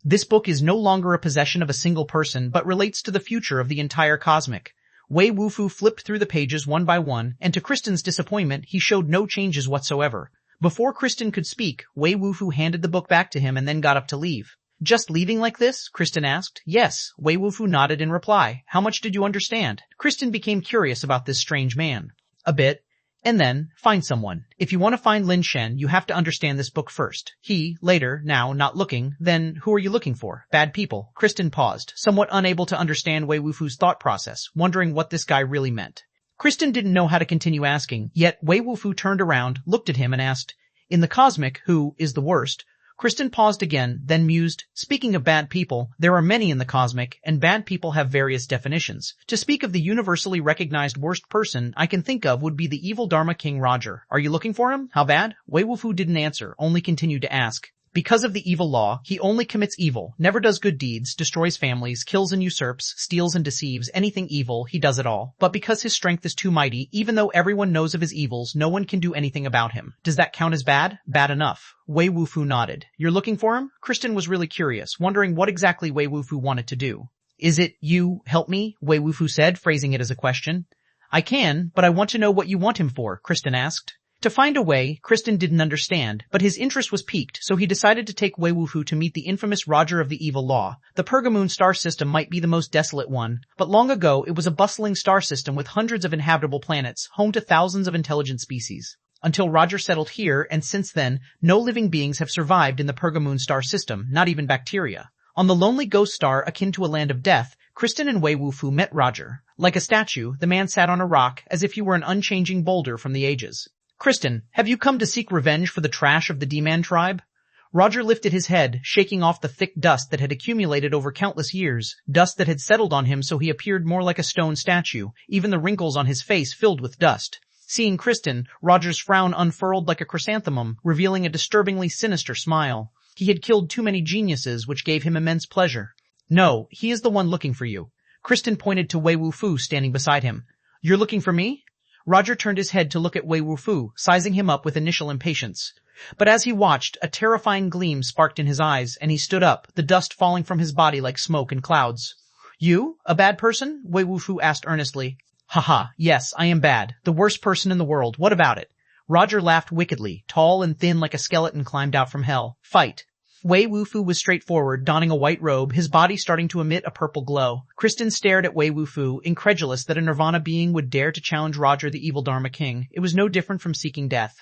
This book is no longer a possession of a single person, but relates to the future of the entire cosmic. Wei Wufu flipped through the pages one by one, and to Kristen's disappointment, he showed no changes whatsoever. Before Kristen could speak, Wei Wufu handed the book back to him and then got up to leave. "Just leaving like this?" Kristen asked. "Yes," Wei Wufu nodded in reply. "How much did you understand?" Kristen became curious about this strange man. "A bit. And then, find someone. If you want to find Lin Shen, you have to understand this book first. He, later, now, not looking, then who are you looking for? Bad people." Kristen paused, somewhat unable to understand Wei Wufu's thought process, wondering what this guy really meant. Kristen didn't know how to continue asking, yet Wei Wufu turned around, looked at him and asked, "In the cosmic, who is the worst?" Kristen paused again, then mused, "Speaking of bad people, there are many in the cosmic, and bad people have various definitions. To speak of the universally recognized worst person I can think of would be the evil Dharma King Roger. Are you looking for him? How bad?" Wei Wufu didn't answer, only continued to ask. "Because of the evil law, he only commits evil, never does good deeds, destroys families, kills and usurps, steals and deceives, anything evil, he does it all. But because his strength is too mighty, even though everyone knows of his evils, no one can do anything about him. Does that count as bad?" "Bad enough." Wei Wufu nodded. "You're looking for him?" Kristen was really curious, wondering what exactly Wei Wufu wanted to do. "Is it you help me?" Wei Wufu said, phrasing it as a question. "I can, but I want to know what you want him for," Kristen asked. To find a way, Kristen didn't understand, but his interest was piqued, so he decided to take Wei Wufu to meet the infamous Roger of the Evil Law. The Pergamoon star system might be the most desolate one, but long ago it was a bustling star system with hundreds of inhabitable planets, home to thousands of intelligent species. Until Roger settled here, and since then, no living beings have survived in the Pergamoon star system, not even bacteria. On the lonely ghost star akin to a land of death, Kristen and Wei Wufu met Roger. Like a statue, the man sat on a rock as if he were an unchanging boulder from the ages. Kristen, have you come to seek revenge for the trash of the D-Man tribe? Roger lifted his head, shaking off the thick dust that had accumulated over countless years, dust that had settled on him so he appeared more like a stone statue, even the wrinkles on his face filled with dust. Seeing Kristen, Roger's frown unfurled like a chrysanthemum, revealing a disturbingly sinister smile. He had killed too many geniuses, which gave him immense pleasure. No, he is the one looking for you. Kristen pointed to Wei Wufu standing beside him. You're looking for me? Roger turned his head to look at Wei Wufu, sizing him up with initial impatience. But as he watched, a terrifying gleam sparked in his eyes, and he stood up, the dust falling from his body like smoke and clouds. You? A bad person? Wei Wufu asked earnestly. Haha, yes, I am bad. The worst person in the world. What about it? Roger laughed wickedly. Tall and thin like a skeleton climbed out from hell. Fight. Wei Wufu was straightforward, donning a white robe, his body starting to emit a purple glow. Kristen stared at Wei Wufu, incredulous that a Nirvana being would dare to challenge Roger the evil Dharma King. It was no different from seeking death.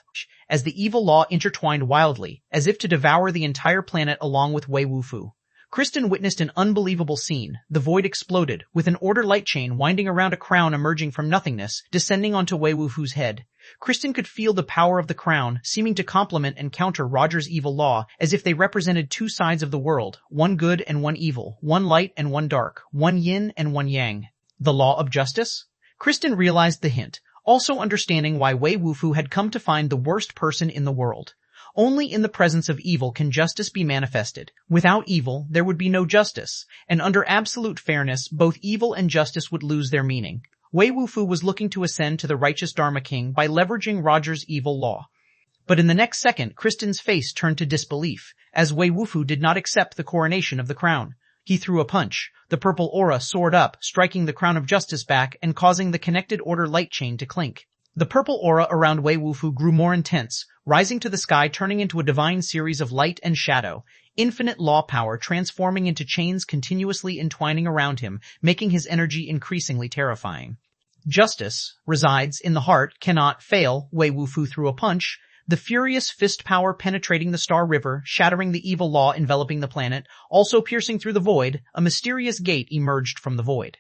As the evil law intertwined wildly, as if to devour the entire planet along with Wei Wufu. Kristen witnessed an unbelievable scene. The void exploded, with an order light chain winding around a crown emerging from nothingness, descending onto Wei Wufu's head. Kristen could feel the power of the crown, seeming to complement and counter Roger's evil law, as if they represented two sides of the world, one good and one evil, one light and one dark, one yin and one yang. The law of justice? Kristen realized the hint, also understanding why Wei Wufu had come to find the worst person in the world. Only in the presence of evil can justice be manifested. Without evil, there would be no justice, and under absolute fairness, both evil and justice would lose their meaning. Wei Wufu was looking to ascend to the righteous Dharma King by leveraging Roger's evil law. But in the next second, Kristen's face turned to disbelief, as Wei Wufu did not accept the coronation of the crown. He threw a punch. The purple aura soared up, striking the crown of justice back and causing the connected order light chain to clink. The purple aura around Wei Wufu grew more intense, rising to the sky, turning into a divine series of light and shadow, infinite law power transforming into chains continuously entwining around him, making his energy increasingly terrifying. Justice resides in the heart, cannot fail. Wei Wufu threw a punch, the furious fist power penetrating the Star River, shattering the evil law enveloping the planet, also piercing through the void. A mysterious gate emerged from the void.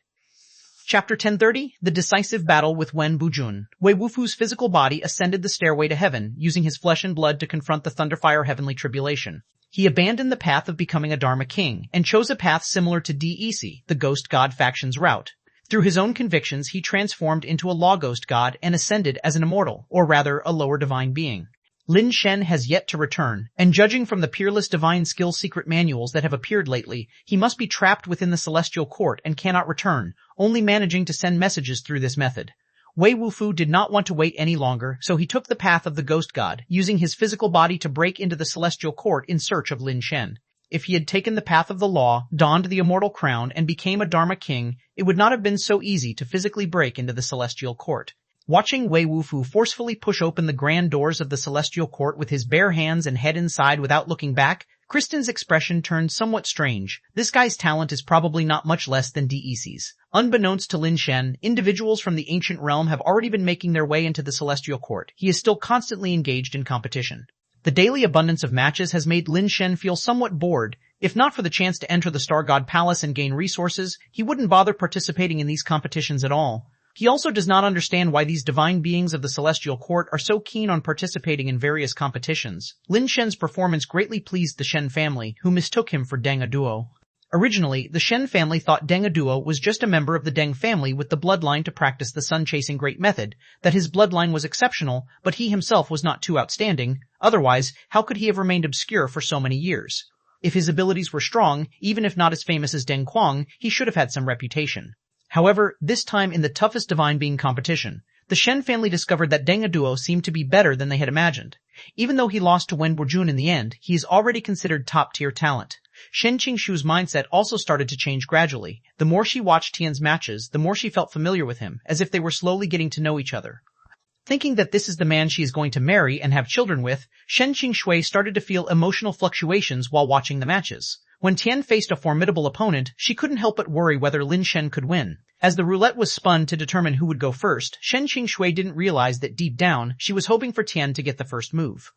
Chapter 1030, The Decisive Battle with Wen Bujun. Wei Wufu's physical body ascended the stairway to heaven, using his flesh and blood to confront the Thunderfire heavenly tribulation. He abandoned the path of becoming a Dharma King, and chose a path similar to DEC, the Ghost God faction's route. Through his own convictions, he transformed into a Law Ghost God and ascended as an immortal, or rather, a lower divine being. Lin Shen has yet to return, and judging from the peerless divine skill secret manuals that have appeared lately, he must be trapped within the celestial court and cannot return, only managing to send messages through this method. Wei Wufu did not want to wait any longer, so he took the path of the Ghost God, using his physical body to break into the celestial court in search of Lin Shen. If he had taken the path of the law, donned the immortal crown, and became a Dharma King, it would not have been so easy to physically break into the celestial court. Watching Wei Wufu forcefully push open the grand doors of the celestial court with his bare hands and head inside without looking back, Kristen's expression turned somewhat strange. This guy's talent is probably not much less than DEC's. Unbeknownst to Lin Shen, individuals from the ancient realm have already been making their way into the celestial court. He is still constantly engaged in competition. The daily abundance of matches has made Lin Shen feel somewhat bored. If not for the chance to enter the Star God Palace and gain resources, he wouldn't bother participating in these competitions at all. He also does not understand why these divine beings of the celestial court are so keen on participating in various competitions. Lin Shen's performance greatly pleased the Shen family, who mistook him for Deng Aduo. Originally, the Shen family thought Deng Aduo was just a member of the Deng family with the bloodline to practice the sun-chasing great method, that his bloodline was exceptional, but he himself was not too outstanding. Otherwise, how could he have remained obscure for so many years? If his abilities were strong, even if not as famous as Deng Quang, he should have had some reputation. However, this time in the toughest divine being competition, the Shen family discovered that Deng Aduo seemed to be better than they had imagined. Even though he lost to Wen Borjun in the end, he is already considered top-tier talent. Shen Qingshu's mindset also started to change gradually. The more she watched Tian's matches, the more she felt familiar with him, as if they were slowly getting to know each other. Thinking that this is the man she is going to marry and have children with, Shen Qingshui started to feel emotional fluctuations while watching the matches. When Tian faced a formidable opponent, she couldn't help but worry whether Lin Shen could win. As the roulette was spun to determine who would go first, Shen Qingshui didn't realize that deep down, she was hoping for Tian to get the first move.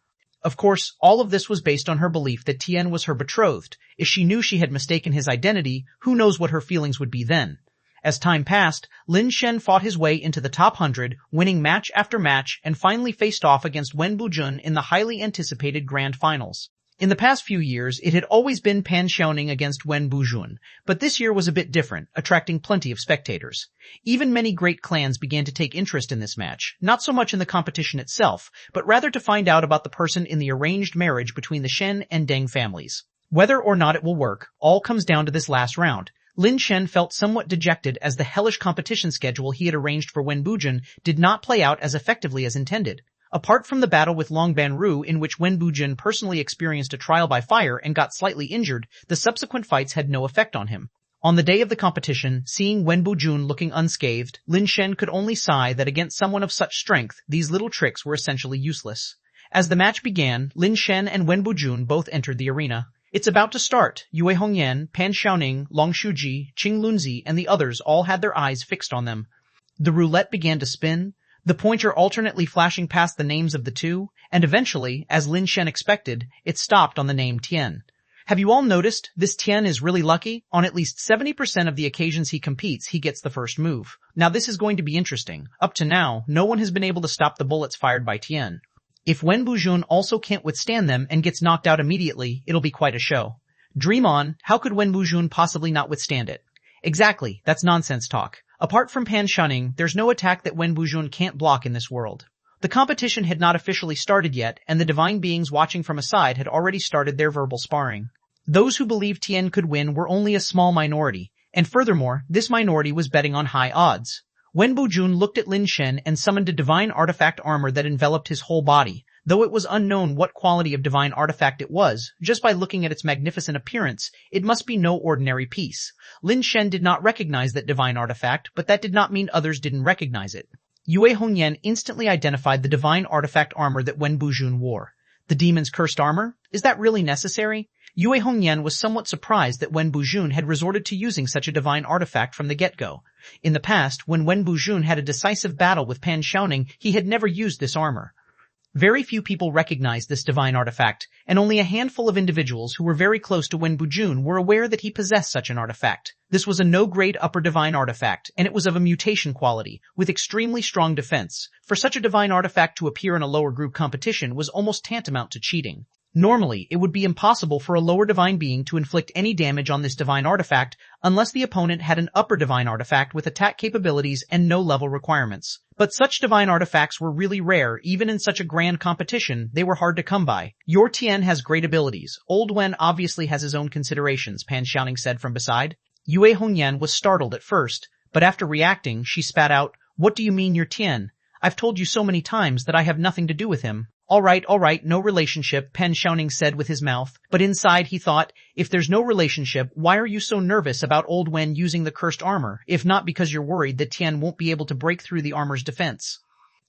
Of course, all of this was based on her belief that Tian was her betrothed. If she knew she had mistaken his identity, who knows what her feelings would be then. As time passed, Lin Shen fought his way into the top 100, winning match after match, and finally faced off against Wen Bujun in the highly anticipated grand finals. In the past few years, it had always been Pan Xiaoning against Wen Bujun, but this year was a bit different, attracting plenty of spectators. Even many great clans began to take interest in this match, not so much in the competition itself, but rather to find out about the person in the arranged marriage between the Shen and Deng families. Whether or not it will work, all comes down to this last round. Lin Shen felt somewhat dejected as the hellish competition schedule he had arranged for Wen Bujun did not play out as effectively as intended. Apart from the battle with Long Banru in which Wen Bujun personally experienced a trial by fire and got slightly injured, the subsequent fights had no effect on him. On the day of the competition, seeing Wen Bujun looking unscathed, Lin Shen could only sigh that against someone of such strength, these little tricks were essentially useless. As the match began, Lin Shen and Wen Bujun both entered the arena. It's about to start. Yue Hongyan, Pan Xiaoning, Long Shuji, Qing Lunzi, and the others all had their eyes fixed on them. The roulette began to spin, the pointer alternately flashing past the names of the two, and eventually, as Lin Shen expected, it stopped on the name Tian. Have you all noticed? This Tian is really lucky. On at least 70% of the occasions he competes, he gets the first move. Now this is going to be interesting. Up to now, no one has been able to stop the bullets fired by Tian. If Wen Bujun also can't withstand them and gets knocked out immediately, it'll be quite a show. Dream on, how could Wen Bujun possibly not withstand it? Exactly, that's nonsense talk. Apart from Pan Xiaoning, there's no attack that Wen Bujun can't block in this world. The competition had not officially started yet, and the divine beings watching from aside had already started their verbal sparring. Those who believed Tian could win were only a small minority, and furthermore, this minority was betting on high odds. Wen Bujun looked at Lin Shen and summoned a divine artifact armor that enveloped his whole body. Though it was unknown what quality of divine artifact it was, just by looking at its magnificent appearance, it must be no ordinary piece. Lin Shen did not recognize that divine artifact, but that did not mean others didn't recognize it. Yue Hongyan instantly identified the divine artifact armor that Wen Bujun wore. The demon's cursed armor? Is that really necessary? Yue Hongyan was somewhat surprised that Wen Bujun had resorted to using such a divine artifact from the get-go. In the past, when Wen Bujun had a decisive battle with Pan Xiaoning, he had never used this armor. Very few people recognized this divine artifact, and only a handful of individuals who were very close to Wen Bujun were aware that he possessed such an artifact. This was a no-grade upper divine artifact, and it was of a mutation quality, with extremely strong defense. For such a divine artifact to appear in a lower group competition was almost tantamount to cheating. Normally, it would be impossible for a lower divine being to inflict any damage on this divine artifact unless the opponent had an upper divine artifact with attack capabilities and no level requirements. But such divine artifacts were really rare. Even in such a grand competition, they were hard to come by. Your Tian has great abilities. Old Wen obviously has his own considerations, Pan Xiaoning said from beside. Yue Hongyan was startled at first, but after reacting, she spat out, "What do you mean your Tian? I've told you so many times that I have nothing to do with him." All right, no relationship, Pan Xiaoning said with his mouth, but inside he thought, if there's no relationship, why are you so nervous about Old Wen using the cursed armor, if not because you're worried that Tian won't be able to break through the armor's defense?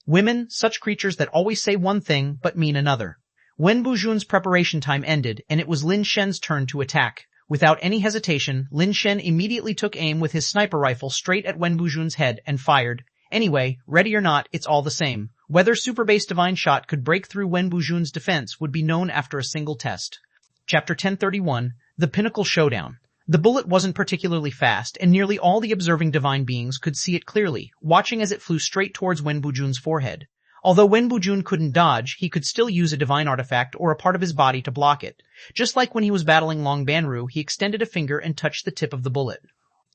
Women, such creatures that always say one thing, but mean another. Wen Bujun's preparation time ended, and it was Lin Shen's turn to attack. Without any hesitation, Lin Shen immediately took aim with his sniper rifle straight at Wen Bujun's head and fired. Anyway, ready or not, it's all the same. Whether Super Base Divine Shot could break through Wen Bujun's defense would be known after a single test. Chapter 1031, The Pinnacle Showdown. The bullet wasn't particularly fast, and nearly all the observing divine beings could see it clearly, watching as it flew straight towards Wen Bujun's forehead. Although Wen Bujun couldn't dodge, he could still use a divine artifact or a part of his body to block it. Just like when he was battling Long Banru, he extended a finger and touched the tip of the bullet.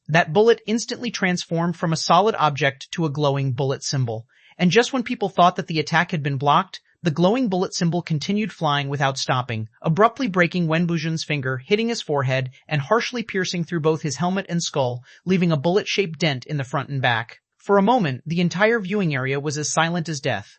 That bullet instantly transformed from a solid object to a glowing bullet symbol. And just when people thought that the attack had been blocked, the glowing bullet symbol continued flying without stopping, abruptly breaking Wen Bujun's finger, hitting his forehead, and harshly piercing through both his helmet and skull, leaving a bullet-shaped dent in the front and back. For a moment, the entire viewing area was as silent as death.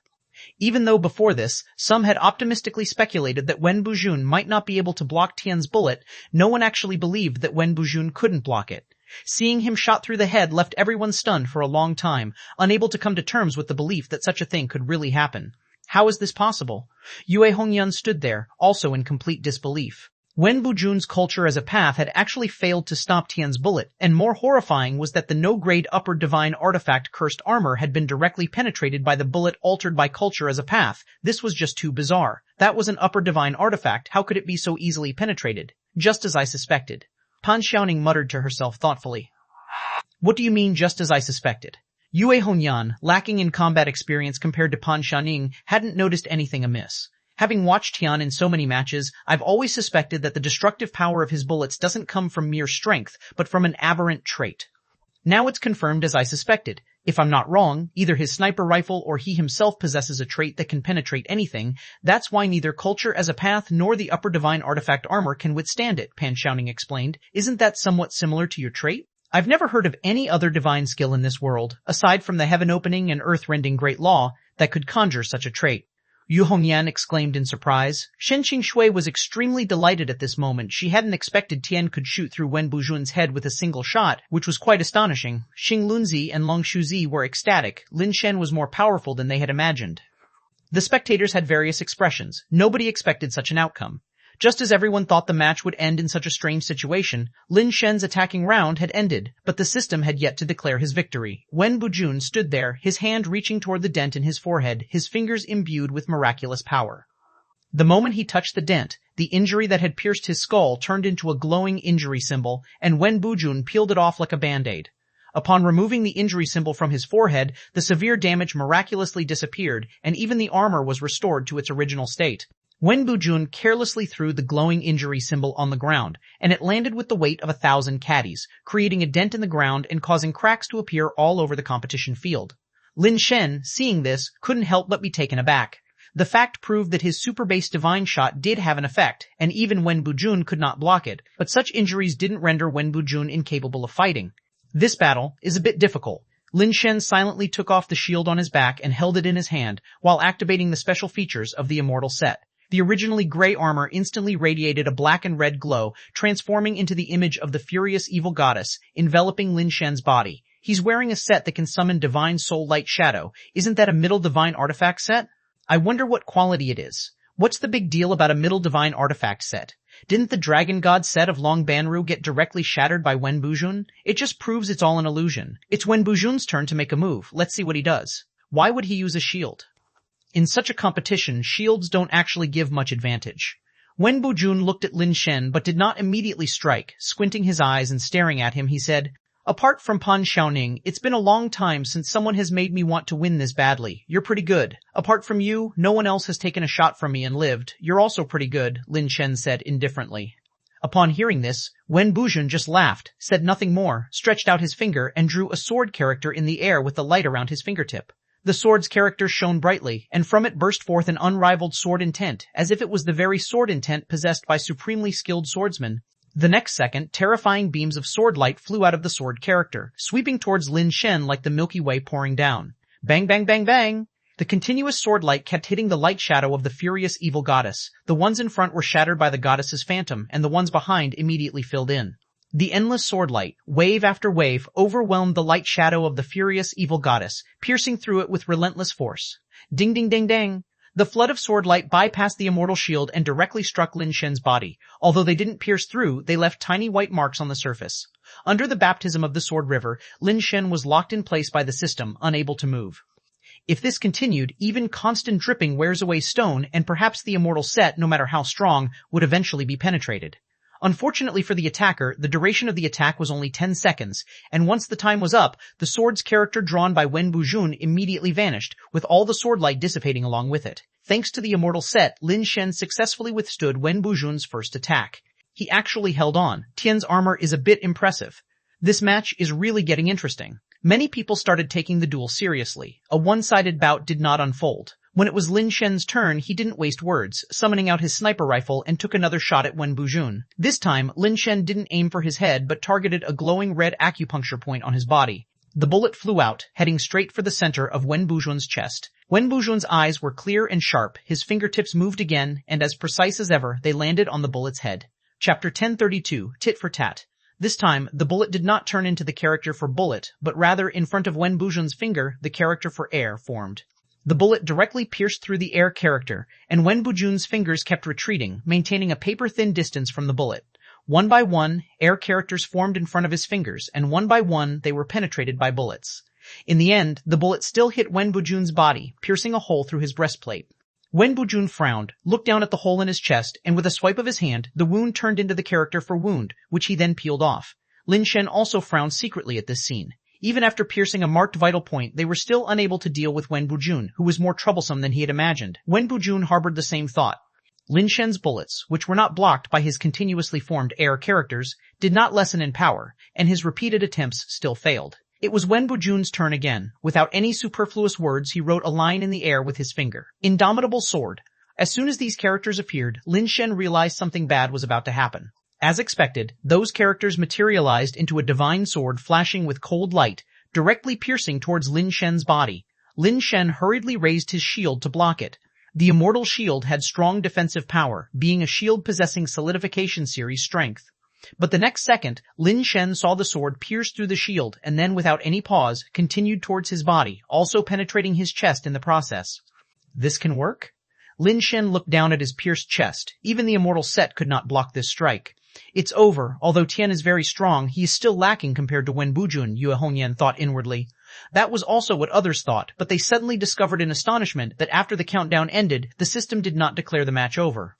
Even though before this, some had optimistically speculated that Wen Bujun might not be able to block Tian's bullet, no one actually believed that Wen Bujun couldn't block it. Seeing him shot through the head left everyone stunned for a long time, unable to come to terms with the belief that such a thing could really happen. How is this possible? Yue Hongyan stood there, also in complete disbelief. Wen Bujun's culture as a path had actually failed to stop Tian's bullet, and more horrifying was that the no-grade upper divine artifact cursed armor had been directly penetrated by the bullet altered by culture as a path. This was just too bizarre. That was an upper divine artifact. How could it be so easily penetrated? Just as I suspected. Pan Xiaoning muttered to herself thoughtfully. What do you mean, just as I suspected? Yue Hongyan, lacking in combat experience compared to Pan Xiaoning, hadn't noticed anything amiss. Having watched Tian in so many matches, I've always suspected that the destructive power of his bullets doesn't come from mere strength, but from an aberrant trait. Now it's confirmed as I suspected. If I'm not wrong, either his sniper rifle or he himself possesses a trait that can penetrate anything. That's why neither culture as a path nor the upper divine artifact armor can withstand it, Pan Xiaoning explained. Isn't that somewhat similar to your trait? I've never heard of any other divine skill in this world, aside from the heaven-opening and earth-rending great law, that could conjure such a trait. Yu Hongyan exclaimed in surprise. Shen Qingshui was extremely delighted at this moment. She hadn't expected Tian could shoot through Wen Buzhun's head with a single shot, which was quite astonishing. Xing Lunzi and Long Shuzi were ecstatic. Lin Shen was more powerful than they had imagined. The spectators had various expressions. Nobody expected such an outcome. Just as everyone thought the match would end in such a strange situation, Lin Shen's attacking round had ended, but the system had yet to declare his victory. Wen Buzhun stood there, his hand reaching toward the dent in his forehead, his fingers imbued with miraculous power. The moment he touched the dent, the injury that had pierced his skull turned into a glowing injury symbol, and Wen Buzhun peeled it off like a band-aid. Upon removing the injury symbol from his forehead, the severe damage miraculously disappeared, and even the armor was restored to its original state. Wen Buzhun carelessly threw the glowing injury symbol on the ground, and it landed with the weight of 1,000 caddies, creating a dent in the ground and causing cracks to appear all over the competition field. Lin Shen, seeing this, couldn't help but be taken aback. The fact proved that his super-base divine shot did have an effect, and even Wen Buzhun could not block it, but such injuries didn't render Wen Buzhun incapable of fighting. This battle is a bit difficult. Lin Shen silently took off the shield on his back and held it in his hand, while activating the special features of the immortal set. The originally gray armor instantly radiated a black and red glow, transforming into the image of the furious evil goddess, enveloping Lin Shen's body. He's wearing a set that can summon divine soul light shadow. Isn't that a middle divine artifact set? I wonder what quality it is. What's the big deal about a middle divine artifact set? Didn't the Dragon God set of Long Banru get directly shattered by Wen Buzhun? It just proves it's all an illusion. It's Wen Buzhun's turn to make a move. Let's see what he does. Why would he use a shield? In such a competition, shields don't actually give much advantage. Wen Buzhun looked at Lin Shen but did not immediately strike. Squinting his eyes and staring at him, he said, Apart from Pan Xiaoning, it's been a long time since someone has made me want to win this badly. You're pretty good. Apart from you, no one else has taken a shot from me and lived. You're also pretty good, Lin Shen said indifferently. Upon hearing this, Wen Buzhun just laughed, said nothing more, stretched out his finger, and drew a sword character in the air with the light around his fingertip. The sword's character shone brightly, and from it burst forth an unrivaled sword intent, as if it was the very sword intent possessed by supremely skilled swordsmen. The next second, terrifying beams of sword light flew out of the sword character, sweeping towards Lin Shen like the Milky Way pouring down. Bang, bang, bang, bang! The continuous sword light kept hitting the light shadow of the furious evil goddess. The ones in front were shattered by the goddess's phantom, and the ones behind immediately filled in. The endless sword light, wave after wave, overwhelmed the light shadow of the furious evil goddess, piercing through it with relentless force. Ding ding ding dang! The flood of sword light bypassed the immortal shield and directly struck Lin Shen's body. Although they didn't pierce through, they left tiny white marks on the surface. Under the baptism of the sword river, Lin Shen was locked in place by the system, unable to move. If this continued, even constant dripping wears away stone, and perhaps the immortal set, no matter how strong, would eventually be penetrated. Unfortunately for the attacker, the duration of the attack was only 10 seconds, and once the time was up, the sword's character drawn by Wen Buzhun immediately vanished, with all the sword light dissipating along with it. Thanks to the immortal set, Lin Shen successfully withstood Wen Buzhun's first attack. He actually held on. Tian's armor is a bit impressive. This match is really getting interesting. Many people started taking the duel seriously. A one-sided bout did not unfold. When it was Lin Shen's turn, he didn't waste words, summoning out his sniper rifle and took another shot at Wen Buzhun. This time, Lin Shen didn't aim for his head but targeted a glowing red acupuncture point on his body. The bullet flew out, heading straight for the center of Wen Buzhun's chest. Wen Buzhun's eyes were clear and sharp, his fingertips moved again, and as precise as ever, they landed on the bullet's head. Chapter 1032, Tit for Tat. This time, the bullet did not turn into the character for bullet, but rather in front of Wen Buzhun's finger, the character for air formed. The bullet directly pierced through the air character, and Wen Buzhun's fingers kept retreating, maintaining a paper-thin distance from the bullet. One by one, air characters formed in front of his fingers, and one by one, they were penetrated by bullets. In the end, the bullet still hit Wen Buzhun's body, piercing a hole through his breastplate. Wen Bujun frowned, looked down at the hole in his chest, and with a swipe of his hand, the wound turned into the character for wound, which he then peeled off. Lin Shen also frowned secretly at this scene. Even after piercing a marked vital point, they were still unable to deal with Wen Bujun, who was more troublesome than he had imagined. Wen Bujun harbored the same thought. Lin Shen's bullets, which were not blocked by his continuously formed air characters, did not lessen in power, and his repeated attempts still failed. It was Wen Bujun's turn again. Without any superfluous words, he wrote a line in the air with his finger. Indomitable sword. As soon as these characters appeared, Lin Shen realized something bad was about to happen. As expected, those characters materialized into a divine sword flashing with cold light, directly piercing towards Lin Shen's body. Lin Shen hurriedly raised his shield to block it. The immortal shield had strong defensive power, being a shield possessing solidification series strength. But the next second, Lin Shen saw the sword pierce through the shield and then without any pause, continued towards his body, also penetrating his chest in the process. This can work? Lin Shen looked down at his pierced chest. Even the immortal set could not block this strike. It's over. Although Tian is very strong, he is still lacking compared to Wen Bujun, Yue Hongyan thought inwardly. That was also what others thought, but they suddenly discovered in astonishment that after the countdown ended, the system did not declare the match over.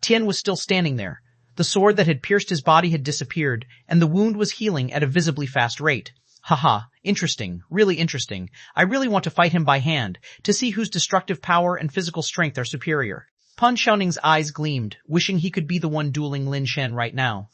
Tian was still standing there. The sword that had pierced his body had disappeared, and the wound was healing at a visibly fast rate. Haha, interesting, really interesting. I really want to fight him by hand, to see whose destructive power and physical strength are superior. Pan Xiaoning's eyes gleamed, wishing he could be the one dueling Lin Shen right now.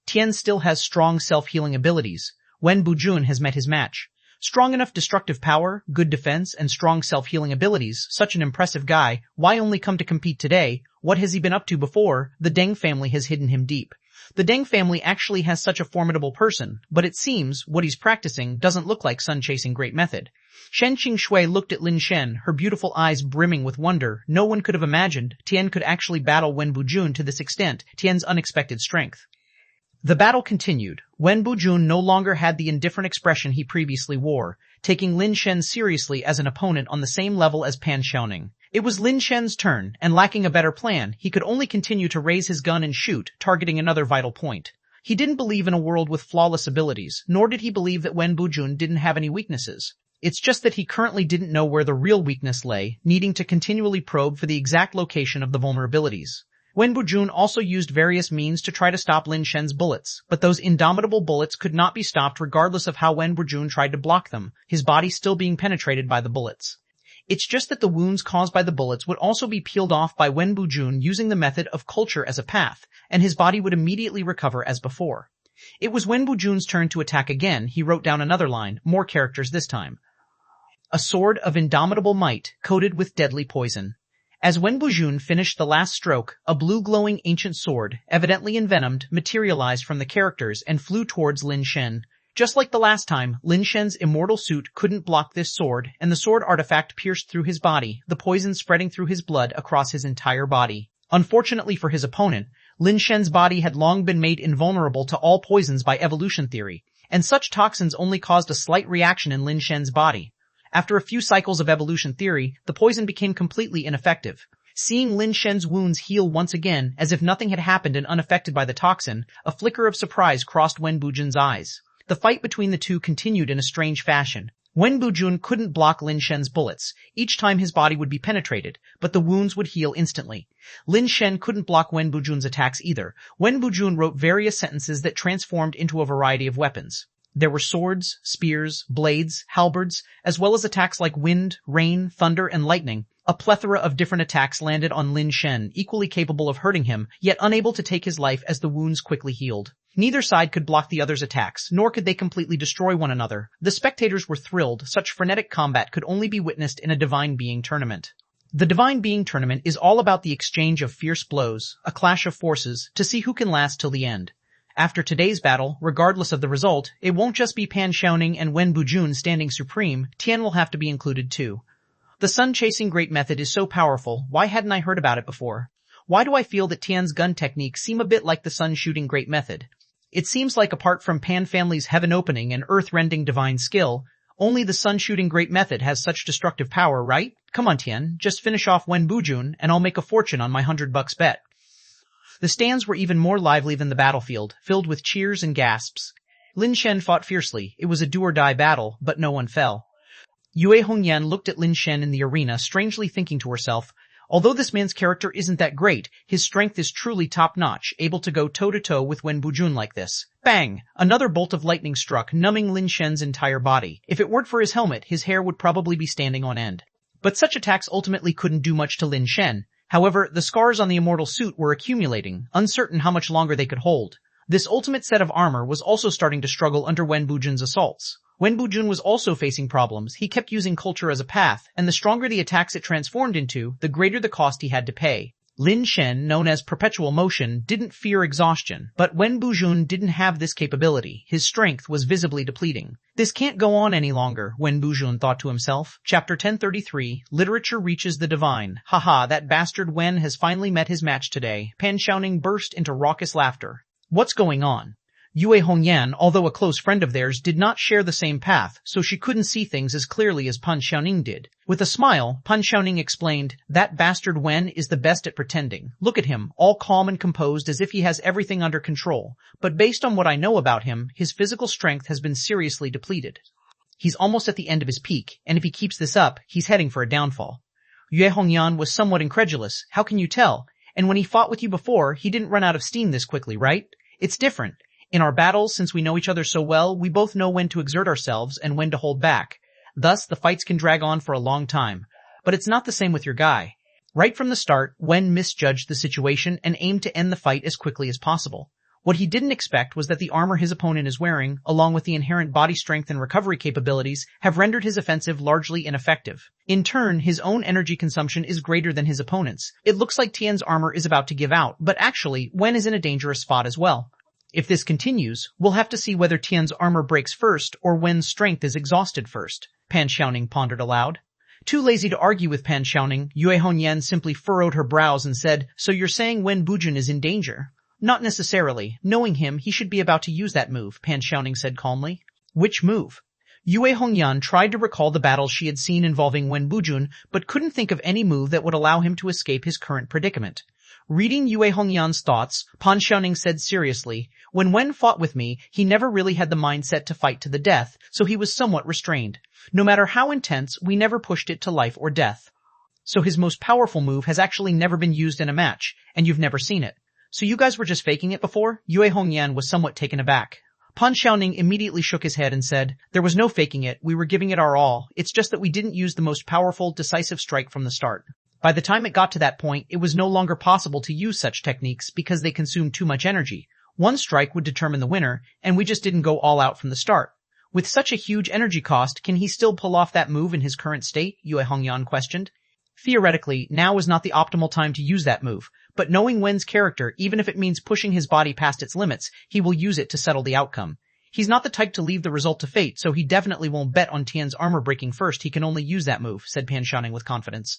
Tian still has strong self-healing abilities. Wen Bujun has met his match. Strong enough destructive power, good defense, and strong self-healing abilities, such an impressive guy, why only come to compete today? What has he been up to before? The Deng family has hidden him deep. The Deng family actually has such a formidable person, but it seems what he's practicing doesn't look like sun-chasing great method. Shen Qingshui looked at Lin Shen, her beautiful eyes brimming with wonder. No one could have imagined Tian could actually battle Wen Bujun to this extent, Tian's unexpected strength. The battle continued. Wen Bujun no longer had the indifferent expression he previously wore, taking Lin Shen seriously as an opponent on the same level as Pan Xiaoning. It was Lin Shen's turn, and lacking a better plan, he could only continue to raise his gun and shoot, targeting another vital point. He didn't believe in a world with flawless abilities, nor did he believe that Wen Bujun didn't have any weaknesses. It's just that he currently didn't know where the real weakness lay, needing to continually probe for the exact location of the vulnerabilities. Wen Bujun also used various means to try to stop Lin Shen's bullets, but those indomitable bullets could not be stopped regardless of how Wen Bujun tried to block them, his body still being penetrated by the bullets. It's just that the wounds caused by the bullets would also be peeled off by Wen Bujun using the method of culture as a path, and his body would immediately recover as before. It was Wen Bujun's turn to attack again. He wrote down another line, more characters this time. A sword of indomitable might, coated with deadly poison. As Wen Bujun finished the last stroke, a blue glowing ancient sword, evidently envenomed, materialized from the characters and flew towards Lin Shen. Just like the last time, Lin Shen's immortal suit couldn't block this sword, and the sword artifact pierced through his body, the poison spreading through his blood across his entire body. Unfortunately for his opponent, Lin Shen's body had long been made invulnerable to all poisons by evolution theory, and such toxins only caused a slight reaction in Lin Shen's body. After a few cycles of evolution theory, the poison became completely ineffective. Seeing Lin Shen's wounds heal once again, as if nothing had happened and unaffected by the toxin, a flicker of surprise crossed Wen Bujun's eyes. The fight between the two continued in a strange fashion. Wen Bujun couldn't block Lin Shen's bullets. Each time his body would be penetrated, but the wounds would heal instantly. Lin Shen couldn't block Wen Bujun's attacks either. Wen Bujun wrote various sentences that transformed into a variety of weapons. There were swords, spears, blades, halberds, as well as attacks like wind, rain, thunder, and lightning. A plethora of different attacks landed on Lin Shen, equally capable of hurting him, yet unable to take his life as the wounds quickly healed. Neither side could block the other's attacks, nor could they completely destroy one another. The spectators were thrilled. Such frenetic combat could only be witnessed in a Divine Being tournament. The Divine Being tournament is all about the exchange of fierce blows, a clash of forces, to see who can last till the end. After today's battle, regardless of the result, it won't just be Pan Xiaoning and Wen Bujun standing supreme. Tian will have to be included too. The sun-chasing great method is so powerful. Why hadn't I heard about it before? Why do I feel that Tian's gun techniques seem a bit like the sun-shooting great method? It seems like apart from Pan family's heaven-opening and earth-rending divine skill, only the sun-shooting great method has such destructive power, right? Come on, Tian, just finish off Wen Bujun, and I'll make a fortune on my $100 bet. The stands were even more lively than the battlefield, filled with cheers and gasps. Lin Shen fought fiercely. It was a do-or-die battle, but no one fell. Yue Hongyan looked at Lin Shen in the arena, strangely thinking to herself, Although this man's character isn't that great, his strength is truly top-notch, able to go toe-to-toe with Wen Bujun like this. Bang! Another bolt of lightning struck, numbing Lin Shen's entire body. If it weren't for his helmet, his hair would probably be standing on end. But such attacks ultimately couldn't do much to Lin Shen. However, the scars on the immortal suit were accumulating, uncertain how much longer they could hold. This ultimate set of armor was also starting to struggle under Wen Bujun's assaults. Wen Bujun was also facing problems. He kept using culture as a path, and the stronger the attacks it transformed into, the greater the cost he had to pay. Lin Shen, known as Perpetual Motion, didn't fear exhaustion, but Wen Bujun didn't have this capability. His strength was visibly depleting. This can't go on any longer, Wen Bujun thought to himself. Chapter 1033, Literature Reaches the Divine. Haha, that bastard Wen has finally met his match today. Pan Xiaoning burst into raucous laughter. What's going on? Yue Hongyan, although a close friend of theirs, did not share the same path, so she couldn't see things as clearly as Pan Xiaoning did. With a smile, Pan Xiaoning explained, "That bastard Wen is the best at pretending. Look at him, all calm and composed as if he has everything under control. But based on what I know about him, his physical strength has been seriously depleted. He's almost at the end of his peak, and if he keeps this up, he's heading for a downfall." Yue Hongyan was somewhat incredulous. "How can you tell? And when he fought with you before, he didn't run out of steam this quickly, right? It's different. In our battles, since we know each other so well, we both know when to exert ourselves and when to hold back. Thus, the fights can drag on for a long time. But it's not the same with your guy." Right from the start, Wen misjudged the situation and aimed to end the fight as quickly as possible. What he didn't expect was that the armor his opponent is wearing, along with the inherent body strength and recovery capabilities, have rendered his offensive largely ineffective. In turn, his own energy consumption is greater than his opponent's. It looks like Tian's armor is about to give out, but actually, Wen is in a dangerous spot as well. If this continues, we'll have to see whether Tian's armor breaks first or Wen's strength is exhausted first, Pan Xiaoning pondered aloud. Too lazy to argue with Pan Xiaoning, Yue Hongyan simply furrowed her brows and said, "So you're saying Wen Bujun is in danger?" "Not necessarily. Knowing him, he should be about to use that move," Pan Xiaoning said calmly. "Which move?" Yue Hongyan tried to recall the battles she had seen involving Wen Bujun, but couldn't think of any move that would allow him to escape his current predicament. Reading Yue Hongyan's thoughts, Pan Xiaoning said seriously, "When Wen fought with me, he never really had the mindset to fight to the death, so he was somewhat restrained. No matter how intense, we never pushed it to life or death. So his most powerful move has actually never been used in a match, and you've never seen it. So you guys were just faking it before?" Yue Hongyan was somewhat taken aback. Pan Xiaoning immediately shook his head and said, "There was no faking it, we were giving it our all, it's just that we didn't use the most powerful, decisive strike from the start. By the time it got to that point, it was no longer possible to use such techniques because they consumed too much energy. One strike would determine the winner, and we just didn't go all out from the start." "With such a huge energy cost, can he still pull off that move in his current state?" Yue Hongyan questioned. "Theoretically, now is not the optimal time to use that move, but knowing Wen's character, even if it means pushing his body past its limits, he will use it to settle the outcome. He's not the type to leave the result to fate, so he definitely won't bet on Tian's armor breaking first. He can only use that move," said Pan Xiaoning with confidence.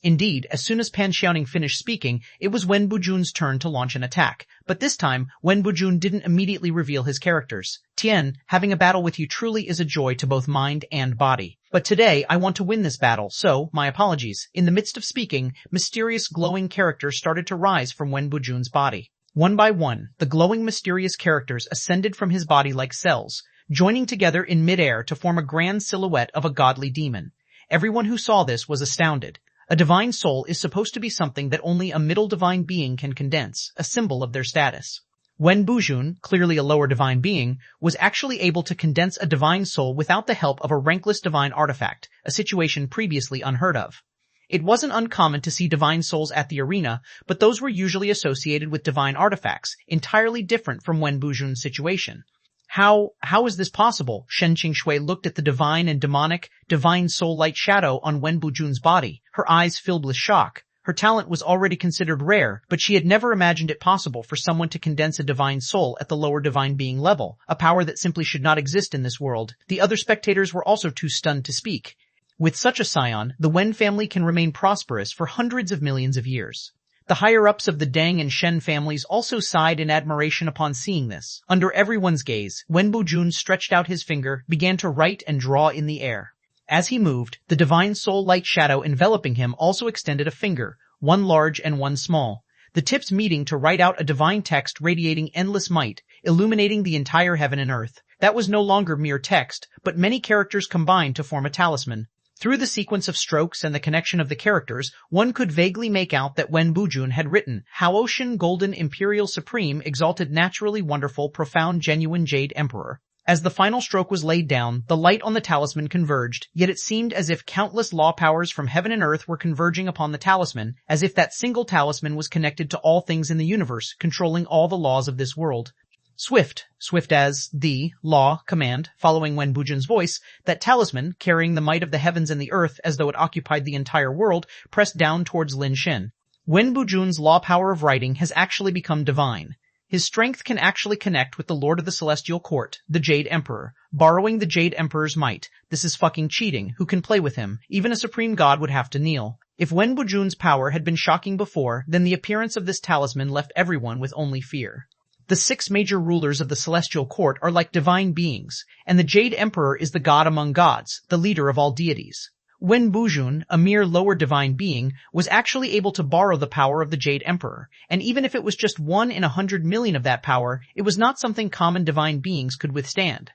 Indeed, as soon as Pan Xiaoning finished speaking, it was Wen Bujun's turn to launch an attack. But this time, Wen Bujun didn't immediately reveal his characters. "Tian, having a battle with you truly is a joy to both mind and body. But today, I want to win this battle, so, my apologies." In the midst of speaking, mysterious glowing characters started to rise from Wen Bujun's body. One by one, the glowing mysterious characters ascended from his body like cells, joining together in midair to form a grand silhouette of a godly demon. Everyone who saw this was astounded. A divine soul is supposed to be something that only a middle divine being can condense, a symbol of their status. Wen Bujun, clearly a lower divine being, was actually able to condense a divine soul without the help of a rankless divine artifact, a situation previously unheard of. It wasn't uncommon to see divine souls at the arena, but those were usually associated with divine artifacts, entirely different from Wen Bujun's situation. How is this possible? Shen Qingshui looked at the divine and demonic, divine soul light shadow on Wen Bujun's body, her eyes filled with shock. Her talent was already considered rare, but she had never imagined it possible for someone to condense a divine soul at the lower divine being level, a power that simply should not exist in this world. The other spectators were also too stunned to speak. With such a scion, the Wen family can remain prosperous for hundreds of millions of years. The higher-ups of the Deng and Shen families also sighed in admiration upon seeing this. Under everyone's gaze, Wen Bujun stretched out his finger, began to write and draw in the air. As he moved, the divine soul-like shadow enveloping him also extended a finger, one large and one small, the tips meeting to write out a divine text radiating endless might, illuminating the entire heaven and earth. That was no longer mere text, but many characters combined to form a talisman. Through the sequence of strokes and the connection of the characters, one could vaguely make out that Wen Bujun had written, Haoshan Golden Imperial Supreme Exalted Naturally Wonderful Profound Genuine Jade Emperor. As the final stroke was laid down, the light on the talisman converged, yet it seemed as if countless law powers from heaven and earth were converging upon the talisman, as if that single talisman was connected to all things in the universe, controlling all the laws of this world. Swift as the law command, following Wen Bujun's voice, that talisman, carrying the might of the heavens and the earth as though it occupied the entire world, pressed down towards Lin Shen. Wen Bujun's law power of writing has actually become divine. His strength can actually connect with the Lord of the Celestial Court, the Jade Emperor, borrowing the Jade Emperor's might. This is fucking cheating. Who can play with him? Even a supreme god would have to kneel. If Wen Bujun's power had been shocking before, then the appearance of this talisman left everyone with only fear. The 6 major rulers of the Celestial Court are like divine beings, and the Jade Emperor is the god among gods, the leader of all deities. Wen Bujun, a mere lower divine being, was actually able to borrow the power of the Jade Emperor, and even if it was just 1 in 100 million of that power, it was not something common divine beings could withstand.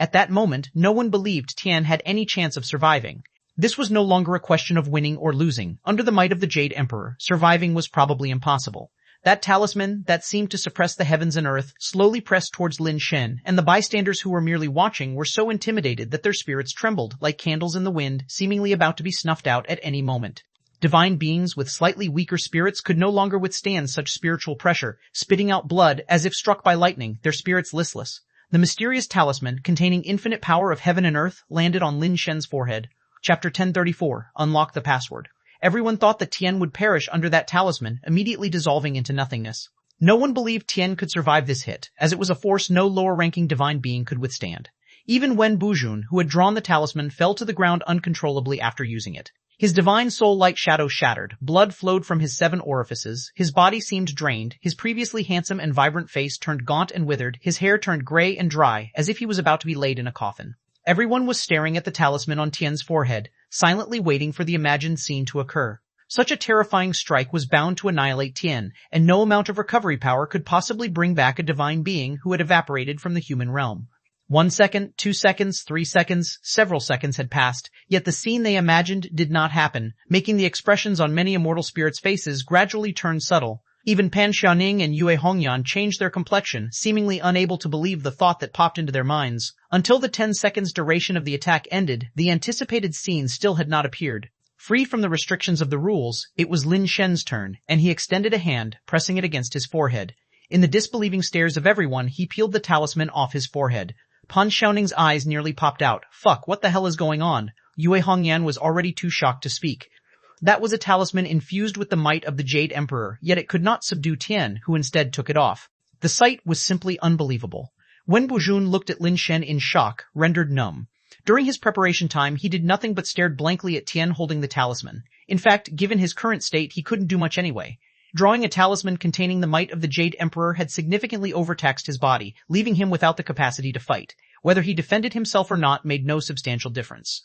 At that moment, no one believed Tian had any chance of surviving. This was no longer a question of winning or losing. Under the might of the Jade Emperor, surviving was probably impossible. That talisman, that seemed to suppress the heavens and earth, slowly pressed towards Lin Shen, and the bystanders who were merely watching were so intimidated that their spirits trembled, like candles in the wind, seemingly about to be snuffed out at any moment. Divine beings with slightly weaker spirits could no longer withstand such spiritual pressure, spitting out blood as if struck by lightning, their spirits listless. The mysterious talisman, containing infinite power of heaven and earth, landed on Lin Shen's forehead. Chapter 1034. Unlock the password. Everyone thought that Tian would perish under that talisman, immediately dissolving into nothingness. No one believed Tian could survive this hit, as it was a force no lower-ranking divine being could withstand. Even Wen Bujun, who had drawn the talisman, fell to the ground uncontrollably after using it. His divine soul-light shadow shattered, blood flowed from his 7 orifices, his body seemed drained, his previously handsome and vibrant face turned gaunt and withered, his hair turned gray and dry, as if he was about to be laid in a coffin. Everyone was staring at the talisman on Tian's forehead, silently waiting for the imagined scene to occur. Such a terrifying strike was bound to annihilate Tian, and no amount of recovery power could possibly bring back a divine being who had evaporated from the human realm. 1 second, 2 seconds, 3 seconds, several seconds had passed, yet the scene they imagined did not happen, making the expressions on many immortal spirits' faces gradually turn subtle. Even Pan Xiaoning and Yue Hongyan changed their complexion, seemingly unable to believe the thought that popped into their minds. Until the 10 seconds duration of the attack ended, the anticipated scene still had not appeared. Free from the restrictions of the rules, it was Lin Shen's turn, and he extended a hand, pressing it against his forehead. In the disbelieving stares of everyone, he peeled the talisman off his forehead. Pan Xiaoning's eyes nearly popped out. Fuck, what the hell is going on? Yue Hongyan was already too shocked to speak. That was a talisman infused with the might of the Jade Emperor, yet it could not subdue Tian, who instead took it off. The sight was simply unbelievable. Wen Bujun looked at Lin Shen in shock, rendered numb. During his preparation time, he did nothing but stared blankly at Tian holding the talisman. In fact, given his current state, he couldn't do much anyway. Drawing a talisman containing the might of the Jade Emperor had significantly overtaxed his body, leaving him without the capacity to fight. Whether he defended himself or not made no substantial difference.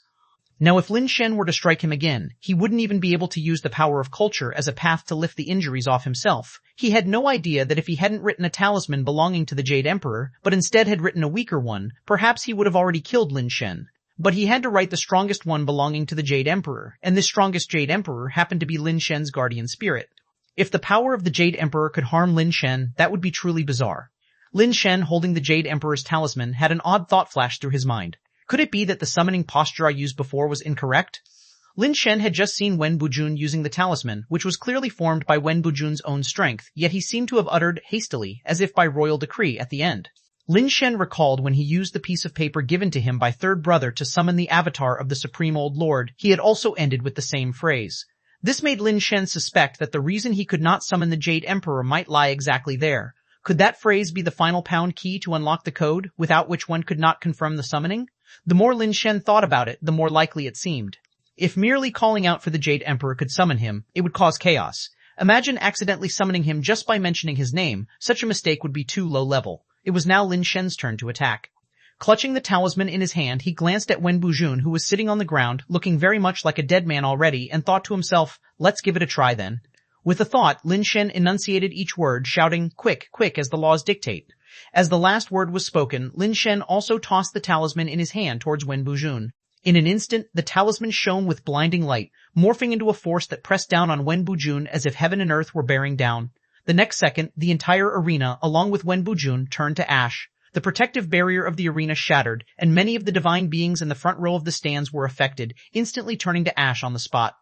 Now if Lin Shen were to strike him again, he wouldn't even be able to use the power of culture as a path to lift the injuries off himself. He had no idea that if he hadn't written a talisman belonging to the Jade Emperor, but instead had written a weaker one, perhaps he would have already killed Lin Shen. But he had to write the strongest one belonging to the Jade Emperor, and this strongest Jade Emperor happened to be Lin Shen's guardian spirit. If the power of the Jade Emperor could harm Lin Shen, that would be truly bizarre. Lin Shen, holding the Jade Emperor's talisman, had an odd thought flash through his mind. Could it be that the summoning posture I used before was incorrect? Lin Shen had just seen Wen Bujun using the talisman, which was clearly formed by Wen Bujun's own strength, yet he seemed to have uttered hastily, as if by royal decree, at the end. Lin Shen recalled when he used the piece of paper given to him by Third Brother to summon the avatar of the Supreme Old Lord, he had also ended with the same phrase. This made Lin Shen suspect that the reason he could not summon the Jade Emperor might lie exactly there. Could that phrase be the final pound key to unlock the code, without which one could not confirm the summoning? The more Lin Shen thought about it, the more likely it seemed. If merely calling out for the Jade Emperor could summon him, it would cause chaos. Imagine accidentally summoning him just by mentioning his name. Such a mistake would be too low level. It was now Lin Shen's turn to attack. Clutching the talisman in his hand, he glanced at Wen Bujun, who was sitting on the ground, looking very much like a dead man already, and thought to himself, let's give it a try then. With a thought, Lin Shen enunciated each word, shouting, quick, quick, as the laws dictate. As the last word was spoken, Lin Shen also tossed the talisman in his hand towards Wen Bujun. In an instant, the talisman shone with blinding light, morphing into a force that pressed down on Wen Bujun as if heaven and earth were bearing down. The next second, the entire arena, along with Wen Bujun, turned to ash. The protective barrier of the arena shattered, and many of the divine beings in the front row of the stands were affected, instantly turning to ash on the spot.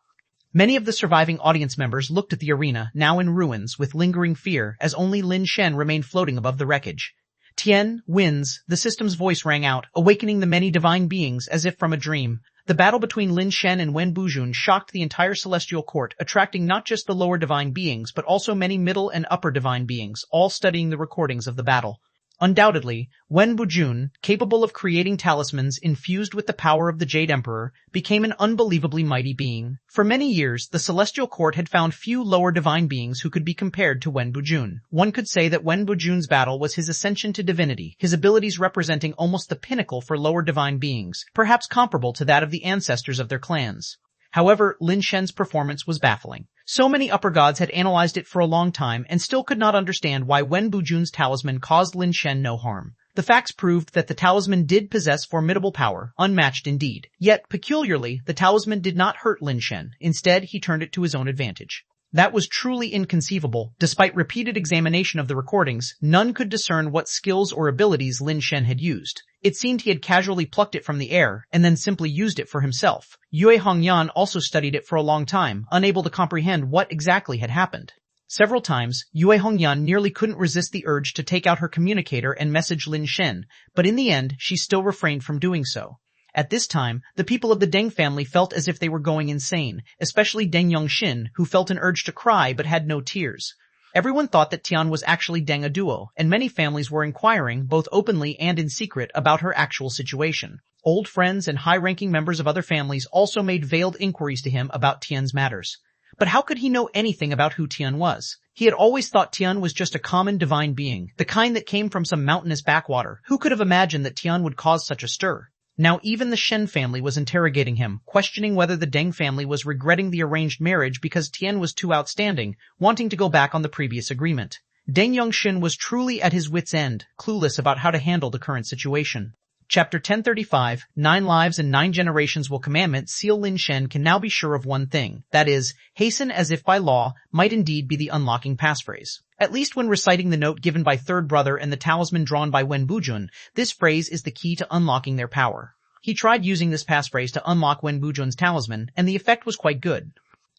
Many of the surviving audience members looked at the arena, now in ruins, with lingering fear, as only Lin Shen remained floating above the wreckage. Tian wins, the system's voice rang out, awakening the many divine beings as if from a dream. The battle between Lin Shen and Wen Bujun shocked the entire celestial court, attracting not just the lower divine beings, but also many middle and upper divine beings, all studying the recordings of the battle. Undoubtedly, Wen Bujun, capable of creating talismans infused with the power of the Jade Emperor, became an unbelievably mighty being. For many years, the Celestial Court had found few lower divine beings who could be compared to Wen Bujun. One could say that Wen Bujun's battle was his ascension to divinity, his abilities representing almost the pinnacle for lower divine beings, perhaps comparable to that of the ancestors of their clans. However, Lin Shen's performance was baffling. So many upper gods had analyzed it for a long time and still could not understand why Wen Bujun's talisman caused Lin Shen no harm. The facts proved that the talisman did possess formidable power, unmatched indeed. Yet, peculiarly, the talisman did not hurt Lin Shen. Instead, he turned it to his own advantage. That was truly inconceivable. Despite repeated examination of the recordings, none could discern what skills or abilities Lin Shen had used. It seemed he had casually plucked it from the air, and then simply used it for himself. Yue Hongyan also studied it for a long time, unable to comprehend what exactly had happened. Several times, Yue Hongyan nearly couldn't resist the urge to take out her communicator and message Lin Shen, but in the end, she still refrained from doing so. At this time, the people of the Deng family felt as if they were going insane, especially Deng Yongxin, who felt an urge to cry but had no tears. Everyone thought that Tian was actually Deng a duo, and many families were inquiring, both openly and in secret, about her actual situation. Old friends and high-ranking members of other families also made veiled inquiries to him about Tian's matters. But how could he know anything about who Tian was? He had always thought Tian was just a common divine being, the kind that came from some mountainous backwater. Who could have imagined that Tian would cause such a stir? Now even the Shen family was interrogating him, questioning whether the Deng family was regretting the arranged marriage because Tian was too outstanding, wanting to go back on the previous agreement. Deng Yongxin was truly at his wit's end, clueless about how to handle the current situation. Chapter 1035, 9 Lives and 9 Generations Will Commandment Seal Lin Shen can now be sure of one thing, that is, hasten as if by law, might indeed be the unlocking passphrase. At least when reciting the note given by Third Brother and the talisman drawn by Wen Bujun, this phrase is the key to unlocking their power. He tried using this passphrase to unlock Wen Bujun's talisman, and the effect was quite good.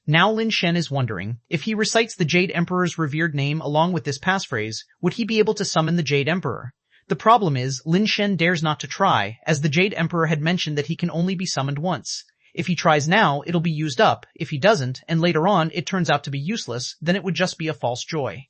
Now Lin Shen is wondering, if he recites the Jade Emperor's revered name along with this passphrase, would he be able to summon the Jade Emperor? The problem is, Lin Shen dares not to try, as the Jade Emperor had mentioned that he can only be summoned once. If he tries now, it'll be used up. If he doesn't, and later on it turns out to be useless, then it would just be a false joy.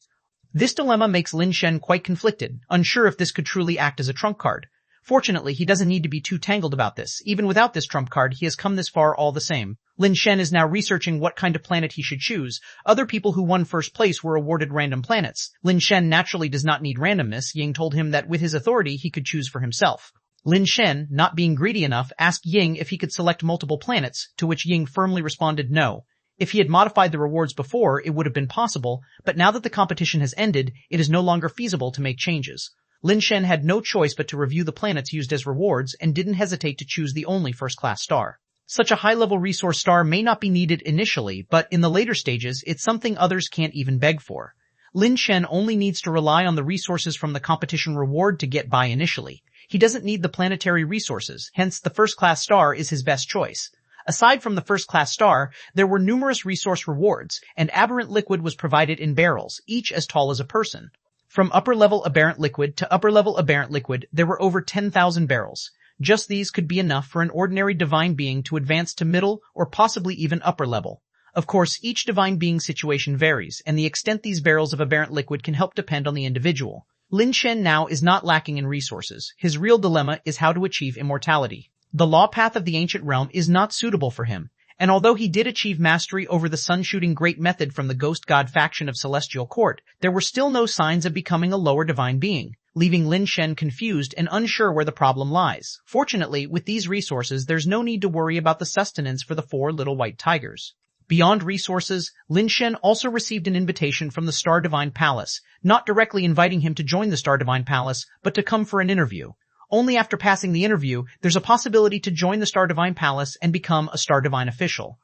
This dilemma makes Lin Shen quite conflicted, unsure if this could truly act as a trump card. Fortunately, he doesn't need to be too tangled about this. Even without this trump card, he has come this far all the same. Lin Shen is now researching what kind of planet he should choose. Other people who won first place were awarded random planets. Lin Shen naturally does not need randomness. Ying told him that with his authority, he could choose for himself. Lin Shen, not being greedy enough, asked Ying if he could select multiple planets, to which Ying firmly responded no. If he had modified the rewards before, it would have been possible, but now that the competition has ended, it is no longer feasible to make changes. Lin Shen had no choice but to review the planets used as rewards and didn't hesitate to choose the only first-class star. Such a high-level resource star may not be needed initially, but in the later stages, it's something others can't even beg for. Lin Shen only needs to rely on the resources from the competition reward to get by initially. He doesn't need the planetary resources, hence the first-class star is his best choice. Aside from the first-class star, there were numerous resource rewards, and aberrant liquid was provided in barrels, each as tall as a person. From upper-level aberrant liquid to upper-level aberrant liquid, there were over 10,000 barrels. Just these could be enough for an ordinary divine being to advance to middle or possibly even upper level. Of course, each divine being's situation varies, and the extent these barrels of aberrant liquid can help depend on the individual. Lin Shen now is not lacking in resources. His real dilemma is how to achieve immortality. The law path of the ancient realm is not suitable for him, and although he did achieve mastery over the sun-shooting great method from the ghost god faction of Celestial Court, there were still no signs of becoming a lower divine being, leaving Lin Shen confused and unsure where the problem lies. Fortunately, with these resources, there's no need to worry about the sustenance for the 4 little white tigers. Beyond resources, Lin Shen also received an invitation from the Star Divine Palace, not directly inviting him to join the Star Divine Palace, but to come for an interview. Only after passing the interview, there's a possibility to join the Star Divine Palace and become a Star Divine official.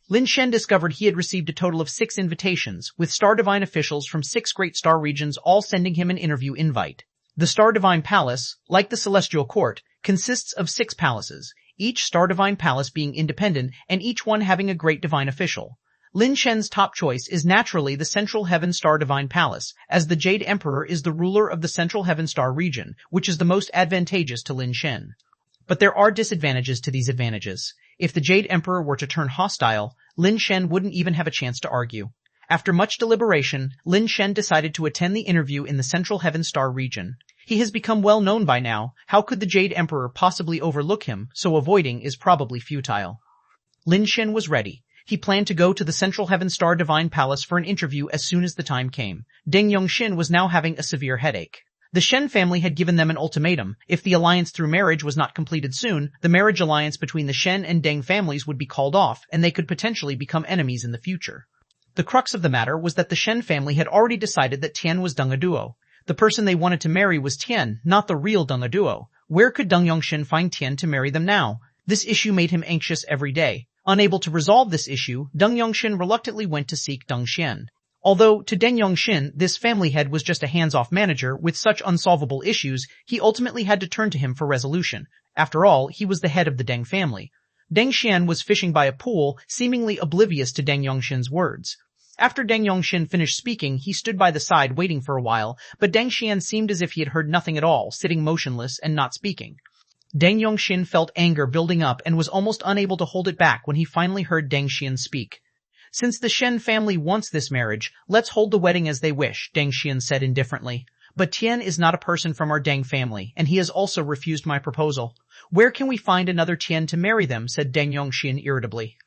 Lin Shen discovered he had received a total of 6 invitations, with Star Divine officials from 6 great star regions all sending him an interview invite. The Star Divine Palace, like the Celestial Court, consists of 6 palaces, each Star Divine Palace being independent and each one having a great divine official. Lin Shen's top choice is naturally the Central Heaven Star Divine Palace, as the Jade Emperor is the ruler of the Central Heaven Star region, which is the most advantageous to Lin Shen. But there are disadvantages to these advantages. If the Jade Emperor were to turn hostile, Lin Shen wouldn't even have a chance to argue. After much deliberation, Lin Shen decided to attend the interview in the Central Heaven Star region. He has become well known by now. How could the Jade Emperor possibly overlook him, so avoiding is probably futile. Lin Shen was ready. He planned to go to the Central Heaven Star Divine Palace for an interview as soon as the time came. Deng Yongxin was now having a severe headache. The Shen family had given them an ultimatum. If the alliance through marriage was not completed soon, the marriage alliance between the Shen and Deng families would be called off, and they could potentially become enemies in the future. The crux of the matter was that the Shen family had already decided that Tian was Deng Duo. The person they wanted to marry was Tian, not the real Deng Duo. Where could Deng Yongxin find Tian to marry them now? This issue made him anxious every day. Unable to resolve this issue, Deng Yongxin reluctantly went to seek Deng Xian. Although, to Deng Yongxin, this family head was just a hands-off manager with such unsolvable issues, he ultimately had to turn to him for resolution. After all, he was the head of the Deng family. Deng Xian was fishing by a pool, seemingly oblivious to Deng Yongxin's words. After Deng Yongxin finished speaking, he stood by the side waiting for a while, but Deng Xian seemed as if he had heard nothing at all, sitting motionless and not speaking. Deng Yongxin felt anger building up and was almost unable to hold it back when he finally heard Deng Xian speak. Since the Shen family wants this marriage, let's hold the wedding as they wish, Deng Xian said indifferently. But Tian is not a person from our Deng family, and he has also refused my proposal. Where can we find another Tian to marry them, said Deng Yongxin irritably.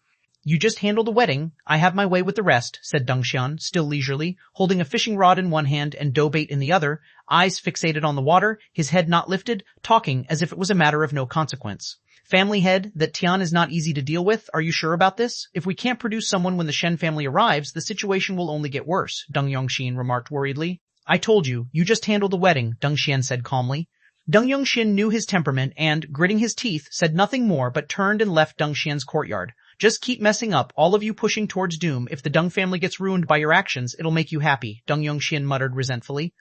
You just handle the wedding. I have my way with the rest, said Deng Xian, still leisurely, holding a fishing rod in one hand and dough bait in the other, eyes fixated on the water, his head not lifted, talking as if it was a matter of no consequence. Family head, that Tian is not easy to deal with, are you sure about this? If we can't produce someone when the Shen family arrives, the situation will only get worse, Deng Yongxin remarked worriedly. I told you, you just handle the wedding, Deng Xian said calmly. Deng Yongxin knew his temperament and, gritting his teeth, said nothing more but turned and left Deng Xian's courtyard. Just keep messing up, all of you pushing towards doom. If the Deng family gets ruined by your actions, it'll make you happy, Deng Yongxin muttered resentfully.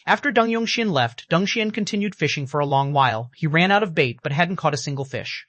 After Deng Yongxin left, Deng Xian continued fishing for a long while. He ran out of bait but hadn't caught a single fish.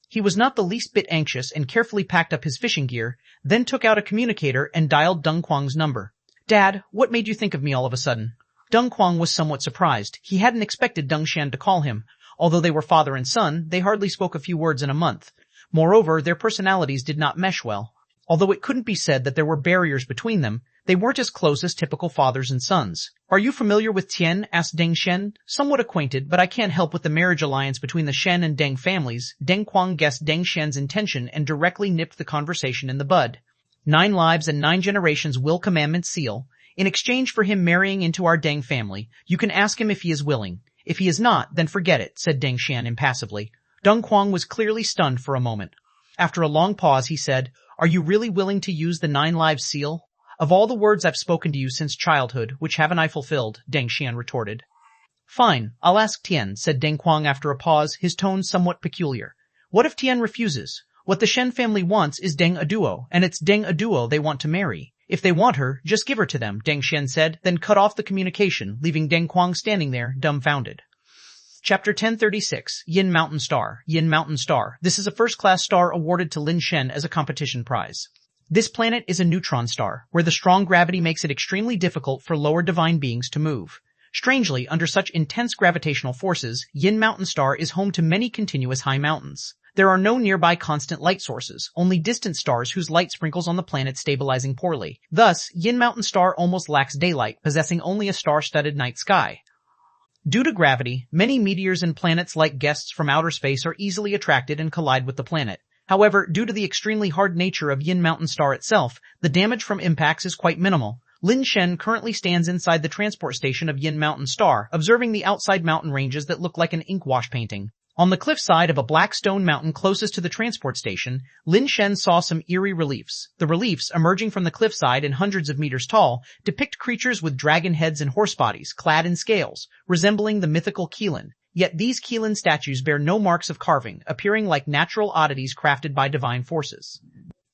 He was not the least bit anxious and carefully packed up his fishing gear, then took out a communicator and dialed Deng Quang's number. Dad, what made you think of me all of a sudden? Deng Quang was somewhat surprised. He hadn't expected Deng Xian to call him. Although they were father and son, they hardly spoke a few words in a month. Moreover, their personalities did not mesh well. Although it couldn't be said that there were barriers between them, they weren't as close as typical fathers and sons. Are you familiar with Tian? Asked Deng Xian. Somewhat acquainted, but I can't help with the marriage alliance between the Shen and Deng families. Deng Quang guessed Deng Xian's intention and directly nipped the conversation in the bud. 9 lives and 9 generations will commandment seal. In exchange for him marrying into our Deng family, you can ask him if he is willing. If he is not, then forget it, said Deng Xian impassively. Deng Quang was clearly stunned for a moment. After a long pause, he said, Are you really willing to use the 9 lives seal? Of all the words I've spoken to you since childhood, which haven't I fulfilled? Deng Xian retorted. Fine, I'll ask Tian, said Deng Quang after a pause, his tone somewhat peculiar. What if Tian refuses? What the Shen family wants is Deng Duo, and it's Deng Duo they want to marry. If they want her, just give her to them, Deng Xian said, then cut off the communication, leaving Deng Quang standing there, dumbfounded. Chapter 1036, Yin Mountain Star. Yin Mountain Star. This is a first-class star awarded to Lin Shen as a competition prize. This planet is a neutron star, where the strong gravity makes it extremely difficult for lower divine beings to move. Strangely, under such intense gravitational forces, Yin Mountain Star is home to many continuous high mountains. There are no nearby constant light sources, only distant stars whose light sprinkles on the planet stabilizing poorly. Thus, Yin Mountain Star almost lacks daylight, possessing only a star-studded night sky. Due to gravity, many meteors and planets like guests from outer space are easily attracted and collide with the planet. However, due to the extremely hard nature of Yin Mountain Star itself, the damage from impacts is quite minimal. Lin Shen currently stands inside the transport station of Yin Mountain Star, observing the outside mountain ranges that look like an ink wash painting. On the cliffside of a black stone mountain closest to the transport station, Lin Shen saw some eerie reliefs. The reliefs, emerging from the cliffside and hundreds of meters tall, depict creatures with dragon heads and horse bodies, clad in scales, resembling the mythical Qilin. Yet these Qilin statues bear no marks of carving, appearing like natural oddities crafted by divine forces.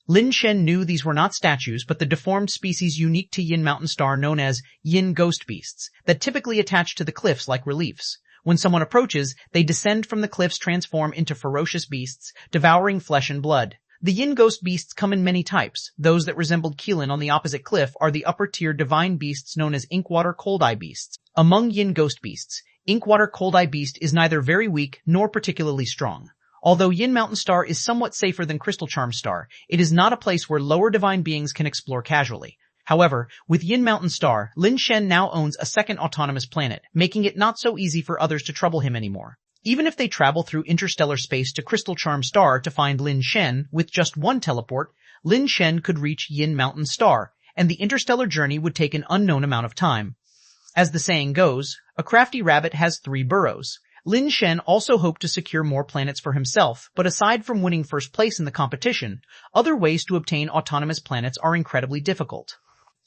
Lin Shen knew these were not statues, but the deformed species unique to Yin Mountain Star known as Yin ghost beasts, that typically attach to the cliffs like reliefs. When someone approaches, they descend from the cliffs, transform into ferocious beasts, devouring flesh and blood. The Yin ghost beasts come in many types. Those that resembled Qilin on the opposite cliff are the upper-tier divine beasts known as Inkwater Cold-Eye beasts. Among Yin ghost beasts, Inkwater Cold-Eye beast is neither very weak nor particularly strong. Although Yin Mountain Star is somewhat safer than Crystal Charm Star, it is not a place where lower divine beings can explore casually. However, with Yin Mountain Star, Lin Shen now owns a second autonomous planet, making it not so easy for others to trouble him anymore. Even if they travel through interstellar space to Crystal Charm Star to find Lin Shen, with just one teleport, Lin Shen could reach Yin Mountain Star, and the interstellar journey would take an unknown amount of time. As the saying goes, a crafty rabbit has 3 burrows. Lin Shen also hoped to secure more planets for himself, but aside from winning first place in the competition, other ways to obtain autonomous planets are incredibly difficult.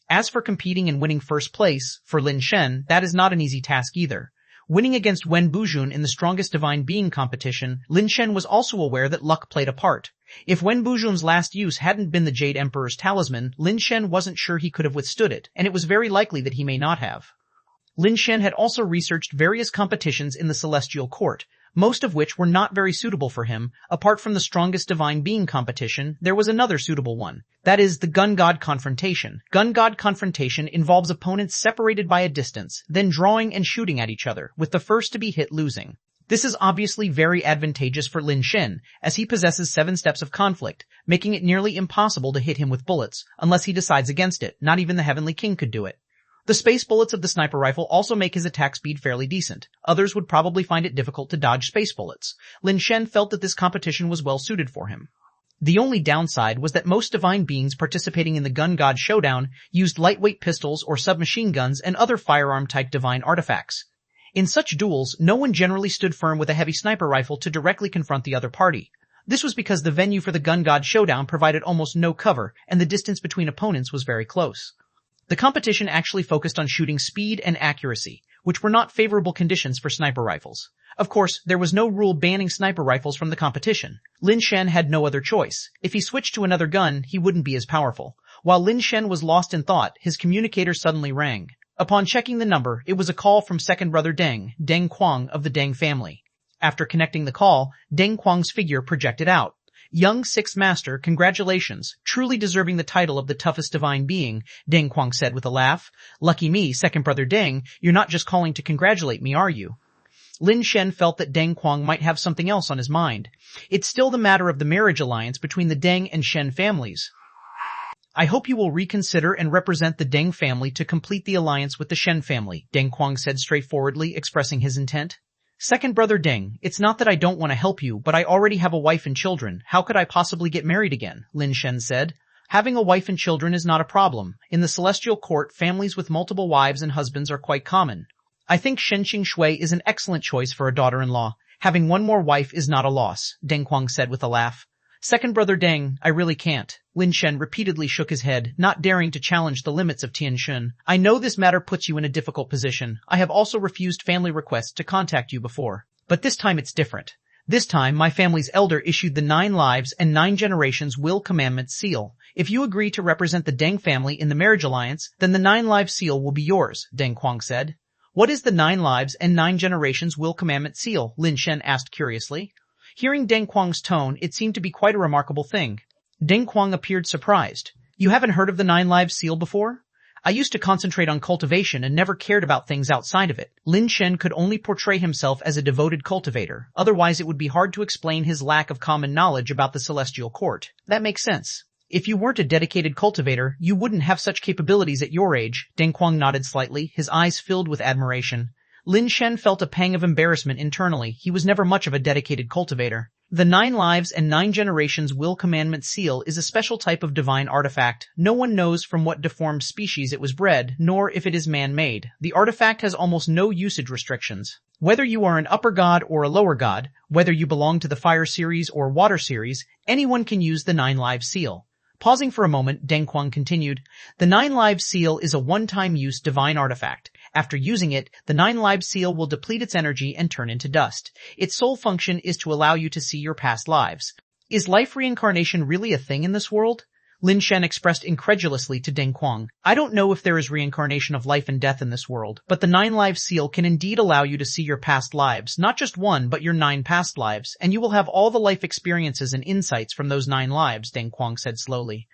As for competing and winning first place, for Lin Shen, that is not an easy task either. Winning against Wen Bujun in the strongest divine being competition, Lin Shen was also aware that luck played a part. If Wen Bujun's last use hadn't been the Jade Emperor's talisman, Lin Shen wasn't sure he could have withstood it, and it was very likely that he may not have. Lin Shen had also researched various competitions in the Celestial Court, most of which were not very suitable for him. Apart from the strongest divine being competition, there was another suitable one. That is the Gun God Confrontation. Gun God Confrontation involves opponents separated by a distance, then drawing and shooting at each other, with the first to be hit losing. This is obviously very advantageous for Lin Shen, as he possesses 7 steps of conflict, making it nearly impossible to hit him with bullets, unless he decides against it. Not even the Heavenly King could do it. The space bullets of the sniper rifle also make his attack speed fairly decent. Others would probably find it difficult to dodge space bullets. Lin Shen felt that this competition was well suited for him. The only downside was that most divine beings participating in the Gun God Showdown used lightweight pistols or submachine guns and other firearm-type divine artifacts. In such duels, no one generally stood firm with a heavy sniper rifle to directly confront the other party. This was because the venue for the Gun God Showdown provided almost no cover, and the distance between opponents was very close. The competition actually focused on shooting speed and accuracy, which were not favorable conditions for sniper rifles. Of course, there was no rule banning sniper rifles from the competition. Lin Shen had no other choice. If he switched to another gun, he wouldn't be as powerful. While Lin Shen was lost in thought, his communicator suddenly rang. Upon checking the number, it was a call from second brother Deng Quang of the Deng family. After connecting the call, Deng Quang's figure projected out. Young Sixth Master, congratulations, truly deserving the title of the toughest divine being, Deng Quang said with a laugh. Lucky me, second brother Deng, you're not just calling to congratulate me, are you? Lin Shen felt that Deng Quang might have something else on his mind. It's still the matter of the marriage alliance between the Deng and Shen families. I hope you will reconsider and represent the Deng family to complete the alliance with the Shen family, Deng Quang said straightforwardly, expressing his intent. Second brother Deng, it's not that I don't want to help you, but I already have a wife and children. How could I possibly get married again? Lin Shen said. Having a wife and children is not a problem. In the Celestial Court, families with multiple wives and husbands are quite common. I think Shen Qing is an excellent choice for a daughter-in-law. Having one more wife is not a loss, Deng Quang said with a laugh. Second brother Deng, I really can't. Lin Shen repeatedly shook his head, not daring to challenge the limits of Tianxun. I know this matter puts you in a difficult position. I have also refused family requests to contact you before. But this time it's different. This time my family's elder issued the 9 lives and 9 generations will commandment seal. If you agree to represent the Deng family in the marriage alliance, then the 9 lives seal will be yours, Deng Quang said. What is the 9 lives and 9 generations will commandment seal? Lin Shen asked curiously. Hearing Deng Quang's tone, it seemed to be quite a remarkable thing. Deng Quang appeared surprised. You haven't heard of the 9 lives seal before? I used to concentrate on cultivation and never cared about things outside of it. Lin Shen could only portray himself as a devoted cultivator. Otherwise it would be hard to explain his lack of common knowledge about the Celestial Court. That makes sense. If you weren't a dedicated cultivator, you wouldn't have such capabilities at your age. Deng Quang nodded slightly, his eyes filled with admiration. Lin Shen felt a pang of embarrassment internally. He was never much of a dedicated cultivator. The 9 Lives and 9 Generations Will Commandment Seal is a special type of divine artifact. No one knows from what deformed species it was bred, nor if it is man-made. The artifact has almost no usage restrictions. Whether you are an upper god or a lower god, whether you belong to the Fire series or Water series, anyone can use the 9 Lives Seal. Pausing for a moment, Deng Quang continued, the 9 Lives Seal is a one-time use divine artifact. After using it, the 9 Lives Seal will deplete its energy and turn into dust. Its sole function is to allow you to see your past lives. Is life reincarnation really a thing in this world? Lin Shen expressed incredulously to Deng Quang. I don't know if there is reincarnation of life and death in this world, but the 9 Lives Seal can indeed allow you to see your past lives, not just one, but your 9 past lives, and you will have all the life experiences and insights from those 9 lives, Deng Quang said slowly.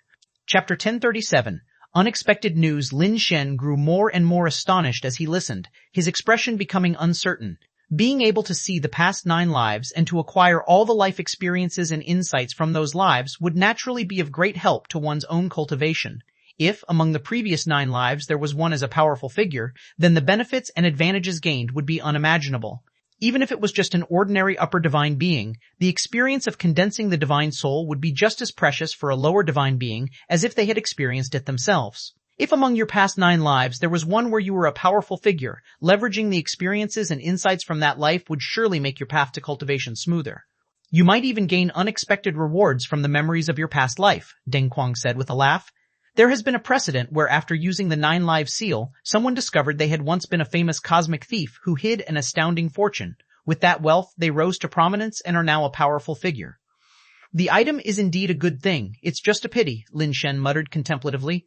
Chapter 1037. Unexpected news. Lin Shen grew more and more astonished as he listened, his expression becoming uncertain. Being able to see the past 9 lives and to acquire all the life experiences and insights from those lives would naturally be of great help to one's own cultivation. If, among the previous 9 lives, there was one as a powerful figure, then the benefits and advantages gained would be unimaginable. Even if it was just an ordinary upper divine being, the experience of condensing the divine soul would be just as precious for a lower divine being as if they had experienced it themselves. If among your past 9 lives there was one where you were a powerful figure, leveraging the experiences and insights from that life would surely make your path to cultivation smoother. You might even gain unexpected rewards from the memories of your past life, Deng Quang said with a laugh. There has been a precedent where after using the 9 Lives Seal, someone discovered they had once been a famous cosmic thief who hid an astounding fortune. With that wealth, they rose to prominence and are now a powerful figure. The item is indeed a good thing. It's just a pity, Lin Shen muttered contemplatively.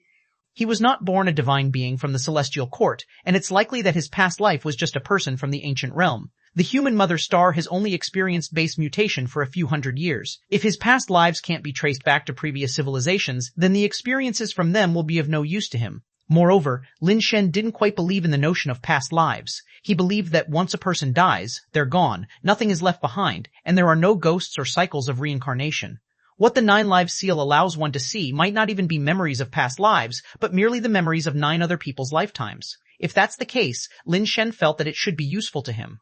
He was not born a divine being from the celestial court, and it's likely that his past life was just a person from the ancient realm. The human mother star has only experienced base mutation for a few hundred years. If his past lives can't be traced back to previous civilizations, then the experiences from them will be of no use to him. Moreover, Lin Shen didn't quite believe in the notion of past lives. He believed that once a person dies, they're gone, nothing is left behind, and there are no ghosts or cycles of reincarnation. What the 9 Lives Seal allows one to see might not even be memories of past lives, but merely the memories of 9 other people's lifetimes. If that's the case, Lin Shen felt that it should be useful to him.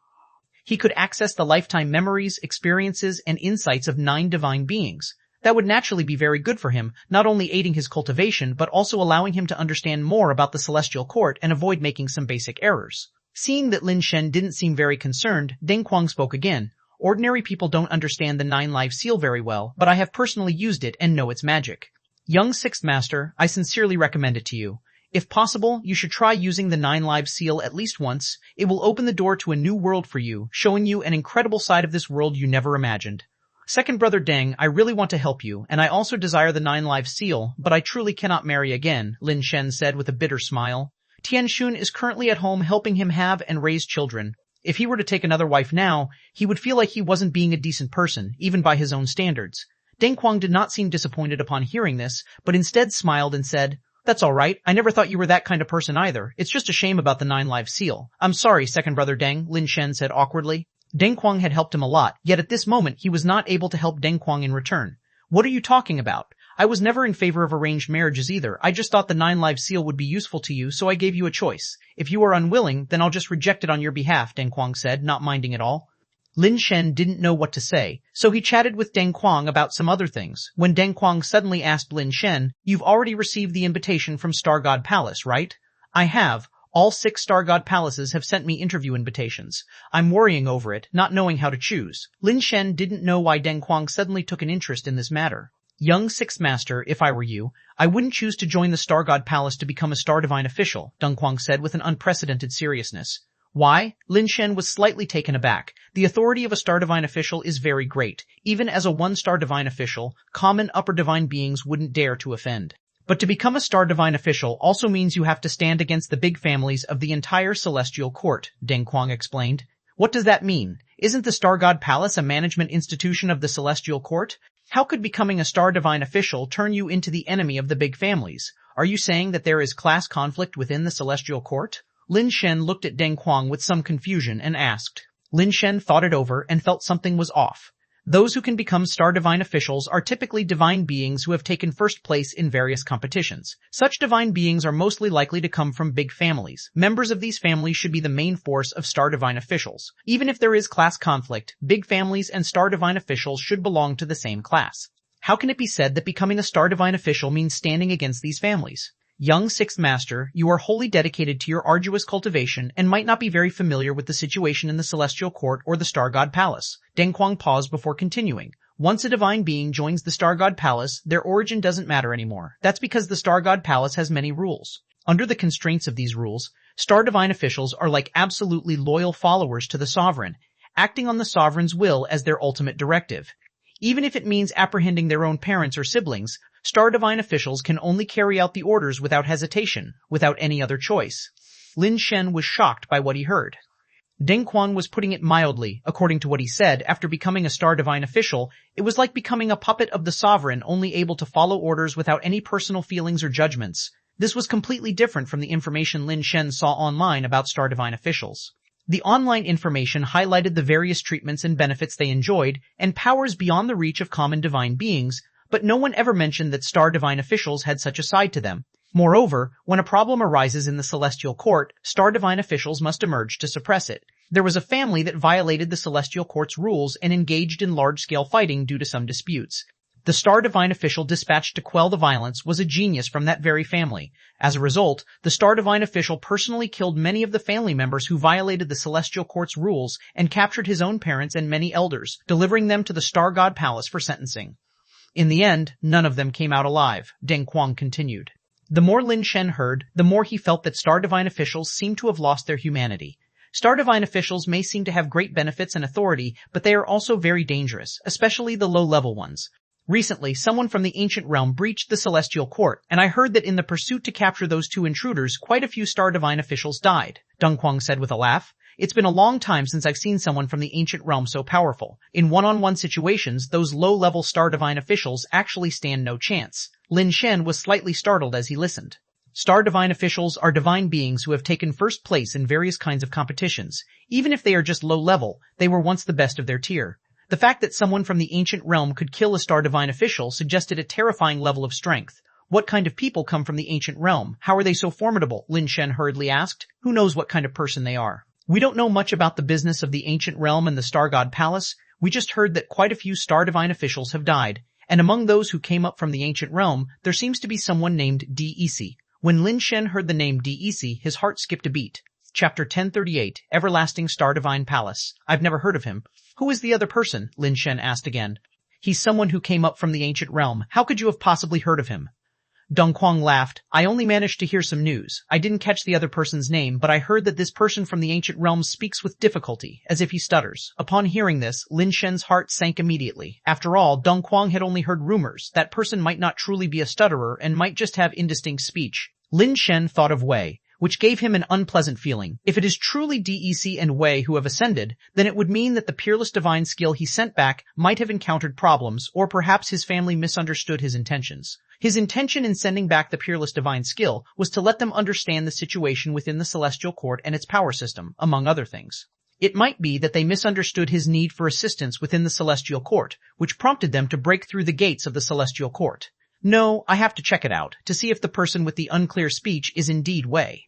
He could access the lifetime memories, experiences, and insights of 9 divine beings. That would naturally be very good for him, not only aiding his cultivation, but also allowing him to understand more about the celestial court and avoid making some basic errors. Seeing that Lin Shen didn't seem very concerned, Deng Quang spoke again. Ordinary people don't understand the 9 Lives Seal very well, but I have personally used it and know its magic. Young Sixth Master, I sincerely recommend it to you. If possible, you should try using the 9 Lives Seal at least once. It will open the door to a new world for you, showing you an incredible side of this world you never imagined. Second brother Deng, I really want to help you, and I also desire the 9 Lives Seal, but I truly cannot marry again, Lin Shen said with a bitter smile. Tian Xun is currently at home helping him have and raise children. If he were to take another wife now, he would feel like he wasn't being a decent person, even by his own standards. Deng Quang did not seem disappointed upon hearing this, but instead smiled and said, That's all right. I never thought you were that kind of person either. It's just a shame about the 9 Lives Seal. I'm sorry, second brother Deng, Lin Shen said awkwardly. Deng Quang had helped him a lot, yet at this moment he was not able to help Deng Quang in return. What are you talking about? I was never in favor of arranged marriages either. I just thought the 9 Lives Seal would be useful to you, so I gave you a choice. If you are unwilling, then I'll just reject it on your behalf, Deng Quang said, not minding at all. Lin Shen didn't know what to say, so he chatted with Deng Quang about some other things. When Deng Quang suddenly asked Lin Shen, You've already received the invitation from Star God Palace, right? I have. All 6 Star God Palaces have sent me interview invitations. I'm worrying over it, not knowing how to choose. Lin Shen didn't know why Deng Quang suddenly took an interest in this matter. Young Sixth Master, if I were you, I wouldn't choose to join the Star God Palace to become a Star Divine official, Deng Quang said with an unprecedented seriousness. Why? Lin Shen was slightly taken aback. The authority of a Star Divine official is very great. Even as a 1-star Divine official, common upper Divine beings wouldn't dare to offend. But to become a Star Divine official also means you have to stand against the big families of the entire celestial court, Deng Quang explained. What does that mean? Isn't the Star God Palace a management institution of the celestial court? How could becoming a Star Divine official turn you into the enemy of the big families? Are you saying that there is class conflict within the celestial court? Lin Shen looked at Deng Quang with some confusion and asked. Lin Shen thought it over and felt something was off. Those who can become star divine officials are typically divine beings who have taken first place in various competitions. Such divine beings are mostly likely to come from big families. Members of these families should be the main force of star divine officials. Even if there is class conflict, big families and star divine officials should belong to the same class. How can it be said that becoming a star divine official means standing against these families? Young Sixth Master, you are wholly dedicated to your arduous cultivation and might not be very familiar with the situation in the Celestial Court or the Star God Palace. Deng Quang paused before continuing. Once a divine being joins the Star God Palace, their origin doesn't matter anymore. That's because the Star God Palace has many rules. Under the constraints of these rules, Star Divine officials are like absolutely loyal followers to the Sovereign, acting on the Sovereign's will as their ultimate directive. Even if it means apprehending their own parents or siblings, Star Divine officials can only carry out the orders without hesitation, without any other choice. Lin Shen was shocked by what he heard. Deng Quang was putting it mildly. According to what he said, after becoming a Star Divine official, it was like becoming a puppet of the Sovereign, only able to follow orders without any personal feelings or judgments. This was completely different from the information Lin Shen saw online about Star Divine officials. The online information highlighted the various treatments and benefits they enjoyed, and powers beyond the reach of common divine beings, but no one ever mentioned that Star Divine officials had such a side to them. Moreover, when a problem arises in the Celestial Court, Star Divine officials must emerge to suppress it. There was a family that violated the Celestial Court's rules and engaged in large-scale fighting due to some disputes. The Star Divine official dispatched to quell the violence was a genius from that very family. As a result, the Star Divine official personally killed many of the family members who violated the Celestial Court's rules and captured his own parents and many elders, delivering them to the Star God Palace for sentencing. In the end, none of them came out alive, Deng Quang continued. The more Lin Shen heard, the more he felt that Star Divine officials seemed to have lost their humanity. Star Divine officials may seem to have great benefits and authority, but they are also very dangerous, especially the low-level ones. Recently, someone from the ancient realm breached the Celestial Court, and I heard that in the pursuit to capture those two intruders, quite a few Star Divine officials died, Deng Quang said with a laugh. It's been a long time since I've seen someone from the ancient realm so powerful. In one-on-one situations, those low-level Star Divine officials actually stand no chance. Lin Shen was slightly startled as he listened. Star Divine officials are divine beings who have taken first place in various kinds of competitions. Even if they are just low-level, they were once the best of their tier. The fact that someone from the ancient realm could kill a Star Divine official suggested a terrifying level of strength. What kind of people come from the ancient realm? How are they so formidable? Lin Shen hurriedly asked. Who knows what kind of person they are? We don't know much about the business of the ancient realm and the Star God Palace. We just heard that quite a few Star Divine officials have died. And among those who came up from the ancient realm, there seems to be someone named Dec. When Lin Shen heard the name Dec, his heart skipped a beat. Chapter 1038, Everlasting Star Divine Palace. I've never heard of him. Who is the other person? Lin Shen asked again. He's someone who came up from the ancient realm. How could you have possibly heard of him? Deng Quang laughed. I only managed to hear some news. I didn't catch the other person's name, but I heard that this person from the ancient realm speaks with difficulty, as if he stutters. Upon hearing this, Lin Shen's heart sank immediately. After all, Deng Quang had only heard rumors. That person might not truly be a stutterer and might just have indistinct speech. Lin Shen thought of Wei, which gave him an unpleasant feeling. If it is truly Dec and Wei who have ascended, then it would mean that the peerless divine skill he sent back might have encountered problems, or perhaps his family misunderstood his intentions. His intention in sending back the peerless divine skill was to let them understand the situation within the Celestial Court and its power system, among other things. It might be that they misunderstood his need for assistance within the Celestial Court, which prompted them to break through the gates of the Celestial Court. No, I have to check it out, to see if the person with the unclear speech is indeed Wei.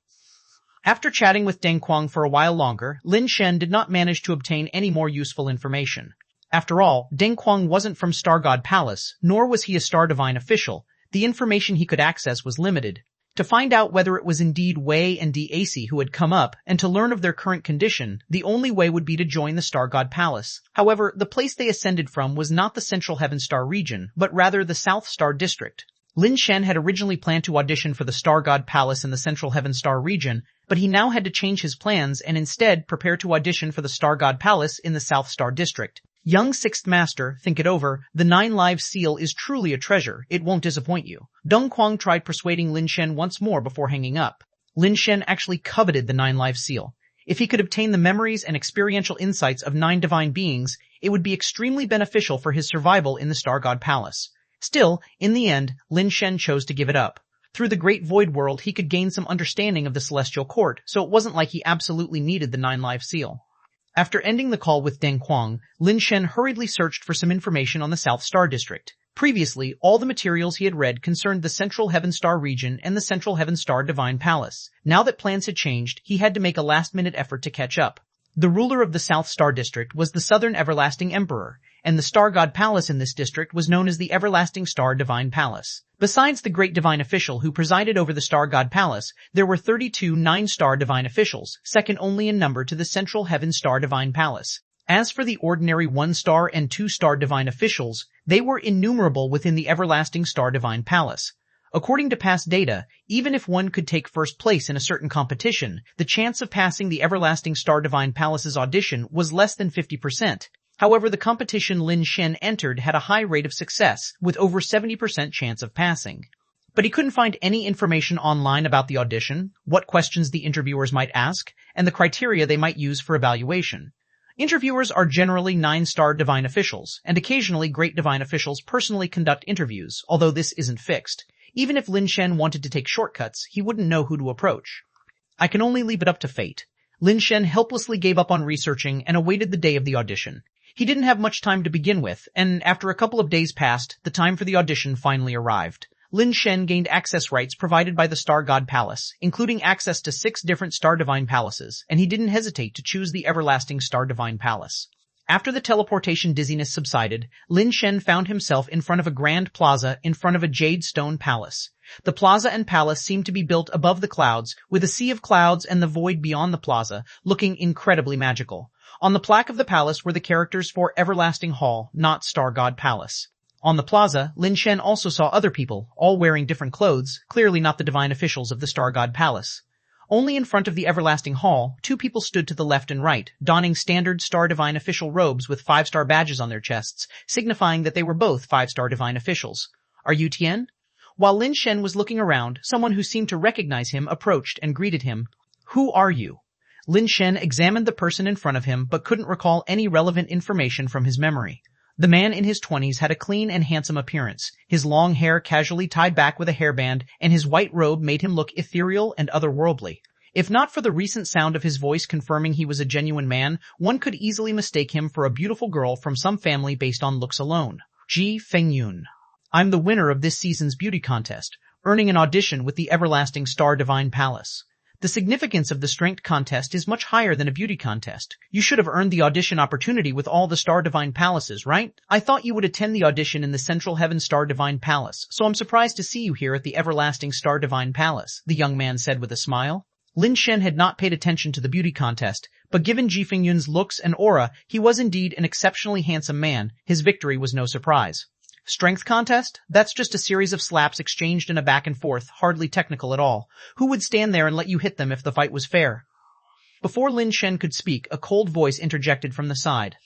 After chatting with Deng Quang for a while longer, Lin Shen did not manage to obtain any more useful information. After all, Deng Quang wasn't from Star God Palace, nor was he a Star Divine official. The information he could access was limited. To find out whether it was indeed Wei and Dec who had come up, and to learn of their current condition, the only way would be to join the Star God Palace. However, the place they ascended from was not the Central Heaven Star region, but rather the South Star District. Lin Shen had originally planned to audition for the Star God Palace in the Central Heaven Star region, but he now had to change his plans and instead prepare to audition for the Star God Palace in the South Star District. Young Sixth Master, think it over. The 9 Live Seal is truly a treasure. It won't disappoint you. Deng Quang tried persuading Lin Shen once more before hanging up. Lin Shen actually coveted the 9 Live Seal. If he could obtain the memories and experiential insights of 9 divine beings, it would be extremely beneficial for his survival in the Star God Palace. Still, in the end, Lin Shen chose to give it up. Through the Great Void World, he could gain some understanding of the Celestial Court, so it wasn't like he absolutely needed the 9 Live Seal. After ending the call with Deng Quang, Lin Shen hurriedly searched for some information on the South Star District. Previously, all the materials he had read concerned the Central Heaven Star region and the Central Heaven Star Divine Palace. Now that plans had changed, he had to make a last-minute effort to catch up. The ruler of the South Star District was the Southern Everlasting Emperor, and the Star God Palace in this district was known as the Everlasting Star Divine Palace. Besides the great divine official who presided over the Star God Palace, there were 32 nine-star divine officials, second only in number to the Central Heaven Star Divine Palace. As for the ordinary 1-star and 2-star divine officials, they were innumerable within the Everlasting Star Divine Palace. According to past data, even if one could take first place in a certain competition, the chance of passing the Everlasting Star Divine Palace's audition was less than 50%. However, the competition Lin Shen entered had a high rate of success, with over 70% chance of passing. But he couldn't find any information online about the audition, what questions the interviewers might ask, and the criteria they might use for evaluation. Interviewers are generally 9-star divine officials, and occasionally great divine officials personally conduct interviews, although this isn't fixed. Even if Lin Shen wanted to take shortcuts, he wouldn't know who to approach. I can only leave it up to fate. Lin Shen helplessly gave up on researching and awaited the day of the audition. He didn't have much time to begin with, and after a couple of days passed, the time for the audition finally arrived. Lin Shen gained access rights provided by the Star God Palace, including access to 6 different Star Divine Palaces, and he didn't hesitate to choose the Everlasting Star Divine Palace. After the teleportation dizziness subsided, Lin Shen found himself in front of a grand plaza in front of a jade stone palace. The plaza and palace seemed to be built above the clouds, with a sea of clouds and the void beyond the plaza, looking incredibly magical. On the plaque of the palace were the characters for Everlasting Hall, not Star God Palace. On the plaza, Lin Shen also saw other people, all wearing different clothes, clearly not the divine officials of the Star God Palace. Only in front of the Everlasting Hall, 2 people stood to the left and right, donning standard Star Divine official robes with 5-star badges on their chests, signifying that they were both 5-star divine officials. Are you Tian? While Lin Shen was looking around, someone who seemed to recognize him approached and greeted him. Who are you? Lin Shen examined the person in front of him but couldn't recall any relevant information from his memory. The man in his 20s had a clean and handsome appearance. His long hair casually tied back with a hairband, and his white robe made him look ethereal and otherworldly. If not for the recent sound of his voice confirming he was a genuine man, one could easily mistake him for a beautiful girl from some family based on looks alone. Ch1001. I'm the winner of this season's beauty contest, earning an audition with the Everlasting Star Divine Palace. The significance of the strength contest is much higher than a beauty contest. You should have earned the audition opportunity with all the Star Divine Palaces, right? I thought you would attend the audition in the Central Heaven Star Divine Palace, so I'm surprised to see you here at the Everlasting Star Divine Palace, the young man said with a smile. Lin Shen had not paid attention to the beauty contest, but given Ch1001's looks and aura, he was indeed an exceptionally handsome man. His victory was no surprise. Strength contest? That's just a series of slaps exchanged in a back and forth, hardly technical at all. Who would stand there and let you hit them if the fight was fair? Before Lin Shen could speak, a cold voice interjected from the side.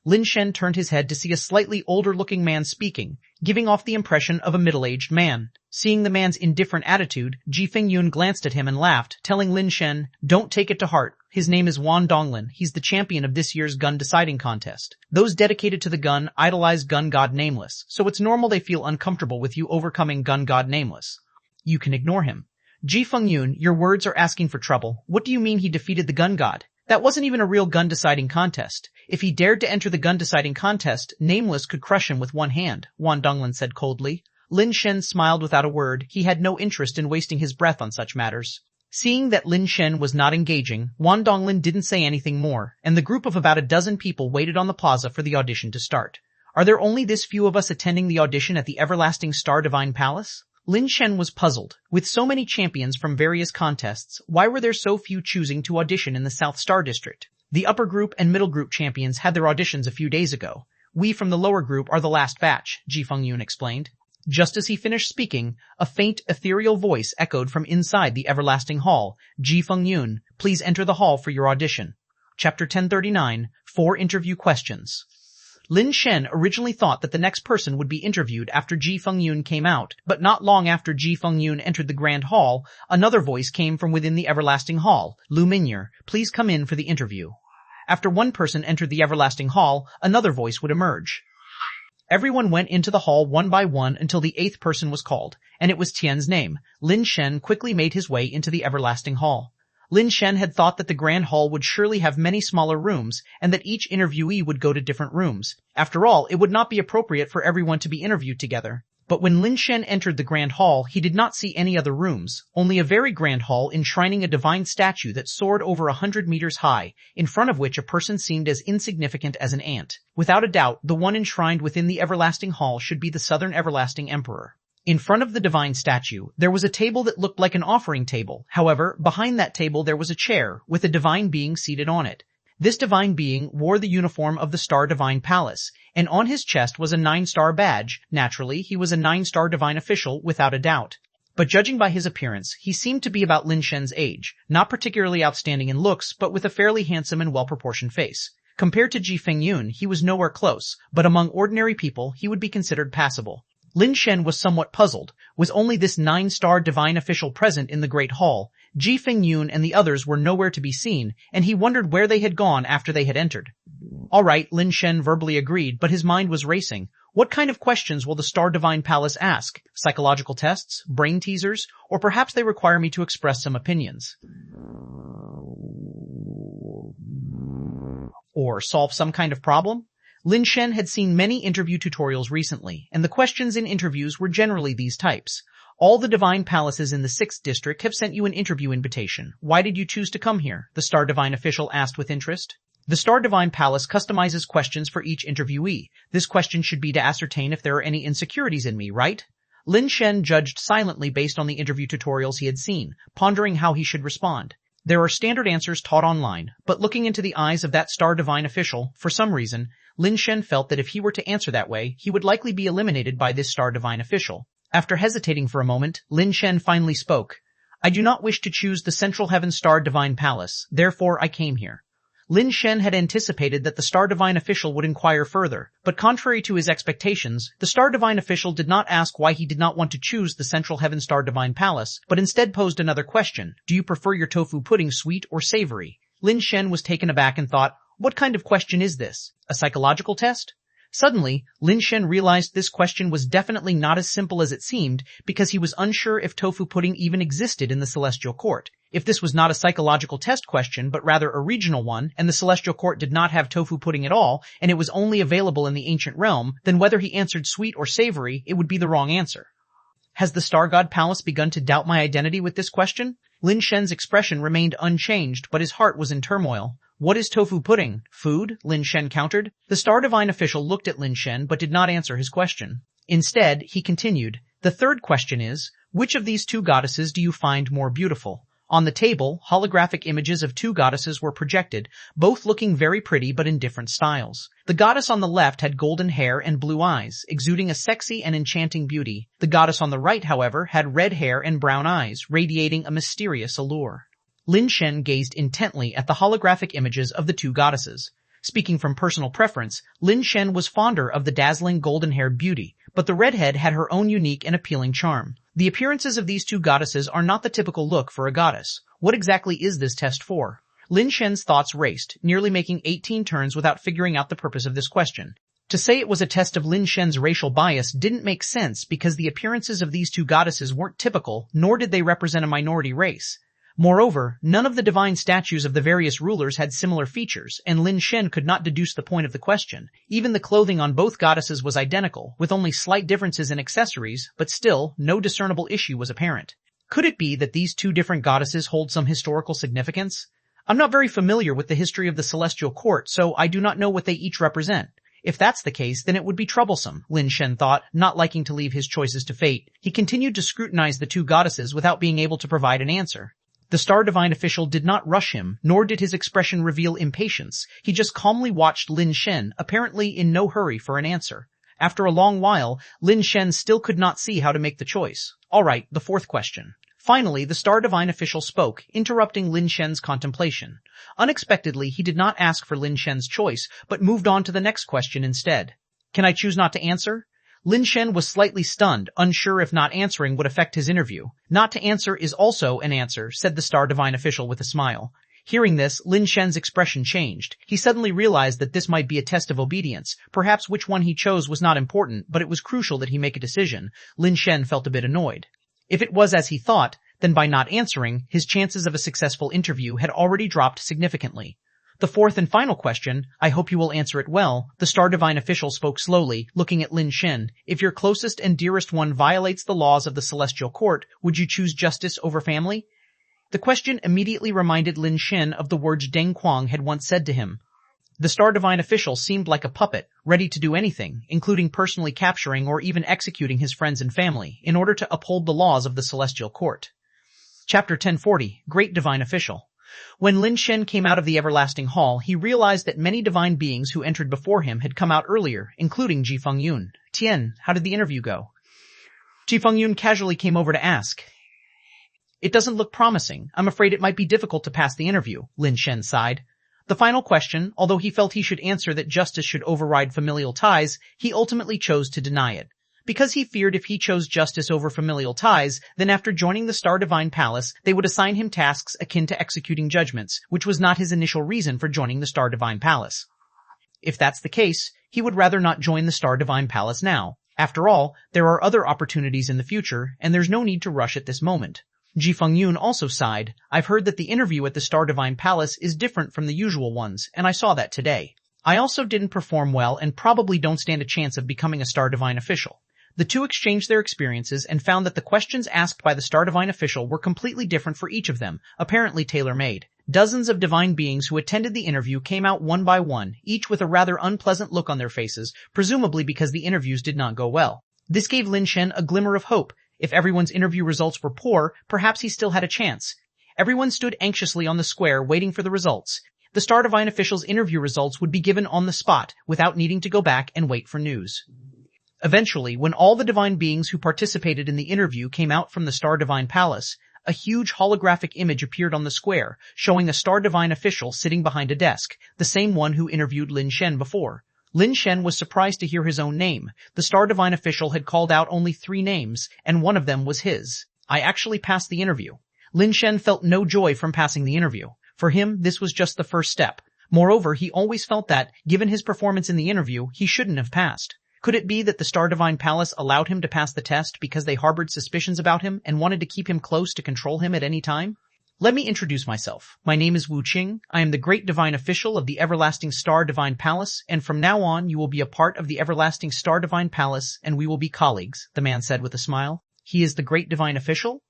Lin Shen turned his head to see a slightly older-looking man speaking, giving off the impression of a middle-aged man. Seeing the man's indifferent attitude, Ch1001 glanced at him and laughed, telling Lin Shen, "Don't take it to heart. His name is Wan Donglin. He's the champion of this year's gun deciding contest. Those dedicated to the gun idolize Gun God Nameless, so it's normal they feel uncomfortable with you overcoming Gun God Nameless. You can ignore him." Ch1001, your words are asking for trouble. What do you mean he defeated the Gun God? That wasn't even a real gun deciding contest. If he dared to enter the gun deciding contest, Nameless could crush him with one hand, Wan Donglin said coldly. Lin Shen smiled without a word. He had no interest in wasting his breath on such matters. Seeing that Lin Shen was not engaging, Wan Donglin didn't say anything more, and the group of about a dozen people waited on the plaza for the audition to start. Are there only this few of us attending the audition at the Everlasting Star Divine Palace? Lin Shen was puzzled. With so many champions from various contests, why were there so few choosing to audition in the South Star District? The upper group and middle group champions had their auditions a few days ago. We from the lower group are the last batch, Ch1001 explained. Just as he finished speaking, a faint, ethereal voice echoed from inside the Everlasting Hall. Ch1001, please enter the hall for your audition. Chapter 1039, 4 Interview Questions. Lin Shen originally thought that the next person would be interviewed after Ch1001 came out, but not long after Ch1001 entered the Grand Hall, another voice came from within the Everlasting Hall. Lu Minyer, please come in for the interview. After one person entered the Everlasting Hall, another voice would emerge. Everyone went into the hall one by one until the 8th person was called, and it was Tian's name. Lin Shen quickly made his way into the Everlasting Hall. Lin Shen had thought that the grand hall would surely have many smaller rooms and that each interviewee would go to different rooms. After all, it would not be appropriate for everyone to be interviewed together. But when Lin Shen entered the grand hall, he did not see any other rooms, only a very grand hall enshrining a divine statue that soared over 100 meters high, in front of which a person seemed as insignificant as an ant. Without a doubt, the one enshrined within the everlasting hall should be the Southern Everlasting Emperor. In front of the divine statue, there was a table that looked like an offering table. However, behind that table there was a chair, with a divine being seated on it. This divine being wore the uniform of the Star Divine Palace, and on his chest was a 9-star badge. Naturally, he was a 9-star divine official, without a doubt. But judging by his appearance, he seemed to be about Lin Shen's age, not particularly outstanding in looks, but with a fairly handsome and well-proportioned face. Compared to Ji Fengyun, he was nowhere close, but among ordinary people, he would be considered passable. Lin Shen was somewhat puzzled. Was only this 9-star divine official present in the Great Hall? Ji Fengyun and the others were nowhere to be seen, and he wondered where they had gone after they had entered. All right, Lin Shen verbally agreed, but his mind was racing. What kind of questions will the Star Divine Palace ask? Psychological tests? Brain teasers? Or perhaps they require me to express some opinions? Or solve some kind of problem? Lin Shen had seen many interview tutorials recently, and the questions in interviews were generally these types. All the divine palaces in the 6th district have sent you an interview invitation. Why did you choose to come here? The Star Divine official asked with interest. The Star Divine Palace customizes questions for each interviewee. This question should be to ascertain if there are any insecurities in me, right? Lin Shen judged silently based on the interview tutorials he had seen, pondering how he should respond. There are standard answers taught online, but looking into the eyes of that Star Divine official, for some reason, Lin Shen felt that if he were to answer that way, he would likely be eliminated by this Star Divine official. After hesitating for a moment, Lin Shen finally spoke. I do not wish to choose the Central Heaven Star Divine Palace, therefore I came here. Lin Shen had anticipated that the Star Divine official would inquire further, but contrary to his expectations, the Star Divine official did not ask why he did not want to choose the Central Heaven Star Divine Palace, but instead posed another question. Do you prefer your tofu pudding sweet or savory? Lin Shen was taken aback and thought, what kind of question is this? A psychological test? Suddenly, Lin Shen realized this question was definitely not as simple as it seemed because he was unsure if tofu pudding even existed in the Celestial Court. If this was not a psychological test question, but rather a regional one, and the Celestial Court did not have tofu pudding at all, and it was only available in the ancient realm, then whether he answered sweet or savory, it would be the wrong answer. Has the Star God Palace begun to doubt my identity with this question? Lin Shen's expression remained unchanged, but his heart was in turmoil. What is tofu pudding? Food? Lin Shen countered. The Star Divine official looked at Lin Shen but did not answer his question. Instead, he continued, the third question is, which of these two goddesses do you find more beautiful? On the table, holographic images of two goddesses were projected, both looking very pretty but in different styles. The goddess on the left had golden hair and blue eyes, exuding a sexy and enchanting beauty. The goddess on the right, however, had red hair and brown eyes, radiating a mysterious allure. Lin Shen gazed intently at the holographic images of the two goddesses. Speaking from personal preference, Lin Shen was fonder of the dazzling golden-haired beauty, but the redhead had her own unique and appealing charm. The appearances of these two goddesses are not the typical look for a goddess. What exactly is this test for? Lin Shen's thoughts raced, nearly making 18 turns without figuring out the purpose of this question. To say it was a test of Lin Shen's racial bias didn't make sense because the appearances of these two goddesses weren't typical, nor did they represent a minority race. Moreover, none of the divine statues of the various rulers had similar features, and Lin Shen could not deduce the point of the question. Even the clothing on both goddesses was identical, with only slight differences in accessories, but still, no discernible issue was apparent. Could it be that these two different goddesses hold some historical significance? I'm not very familiar with the history of the Celestial Court, so I do not know what they each represent. If that's the case, then it would be troublesome, Lin Shen thought, not liking to leave his choices to fate. He continued to scrutinize the two goddesses without being able to provide an answer. The Star Divine official did not rush him, nor did his expression reveal impatience. He just calmly watched Lin Shen, apparently in no hurry for an answer. After a long while, Lin Shen still could not see how to make the choice. All right, the fourth question. Finally, the Star Divine official spoke, interrupting Lin Shen's contemplation. Unexpectedly, he did not ask for Lin Shen's choice, but moved on to the next question instead. Can I choose not to answer? Lin Shen was slightly stunned, unsure if not answering would affect his interview. Not to answer is also an answer, said the Star Divine official with a smile. Hearing this, Lin Shen's expression changed. He suddenly realized that this might be a test of obedience. Perhaps which one he chose was not important, but it was crucial that he make a decision. Lin Shen felt a bit annoyed. If it was as he thought, then by not answering, his chances of a successful interview had already dropped significantly. The fourth and final question, I hope you will answer it well, the Star Divine official spoke slowly, looking at Lin Shen. If your closest and dearest one violates the laws of the Celestial Court, would you choose justice over family? The question immediately reminded Lin Shen of the words Deng Quang had once said to him. The Star Divine official seemed like a puppet, ready to do anything, including personally capturing or even executing his friends and family, in order to uphold the laws of the Celestial Court. Chapter 1040, Great Divine Official. When Lin Shen came out of the Everlasting Hall, he realized that many divine beings who entered before him had come out earlier, including Ji Fengyun. Tian, how did the interview go? Ji Fengyun casually came over to ask. It doesn't look promising. I'm afraid it might be difficult to pass the interview, Lin Shen sighed. The final question, although he felt he should answer that justice should override familial ties, he ultimately chose to deny it. Because he feared if he chose justice over familial ties, then after joining the Star Divine Palace, they would assign him tasks akin to executing judgments, which was not his initial reason for joining the Star Divine Palace. If that's the case, he would rather not join the Star Divine Palace now. After all, there are other opportunities in the future, and there's no need to rush at this moment. Ji Fengyun also sighed. I've heard that the interview at the Star Divine Palace is different from the usual ones, and I saw that today. I also didn't perform well and probably don't stand a chance of becoming a Star Divine official. The two exchanged their experiences and found that the questions asked by the Star Divine official were completely different for each of them, apparently tailor-made. Dozens of divine beings who attended the interview came out one by one, each with a rather unpleasant look on their faces, presumably because the interviews did not go well. This gave Lin Shen a glimmer of hope. If everyone's interview results were poor, perhaps he still had a chance. Everyone stood anxiously on the square waiting for the results. The Star Divine official's interview results would be given on the spot, without needing to go back and wait for news. Eventually, when all the divine beings who participated in the interview came out from the Star Divine Palace, a huge holographic image appeared on the square, showing a Star Divine official sitting behind a desk, the same one who interviewed Lin Shen before. Lin Shen was surprised to hear his own name. The Star Divine official had called out only 3 names, and one of them was his. I actually passed the interview. Lin Shen felt no joy from passing the interview. For him, this was just the first step. Moreover, he always felt that, given his performance in the interview, he shouldn't have passed. Could it be that the Star Divine Palace allowed him to pass the test because they harbored suspicions about him and wanted to keep him close to control him at any time? Let me introduce myself. My name is Wu Qing. I am the Great Divine Official of the Everlasting Star Divine Palace, and from now on you will be a part of the Everlasting Star Divine Palace, and we will be colleagues, the man said with a smile. He is the Great Divine Official?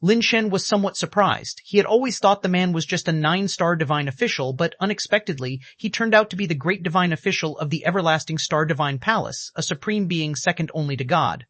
Lin Shen was somewhat surprised. He had always thought the man was just a 9-star divine official, but unexpectedly, he turned out to be the Great Divine Official of the Everlasting Star Divine Palace, a supreme being second only to God.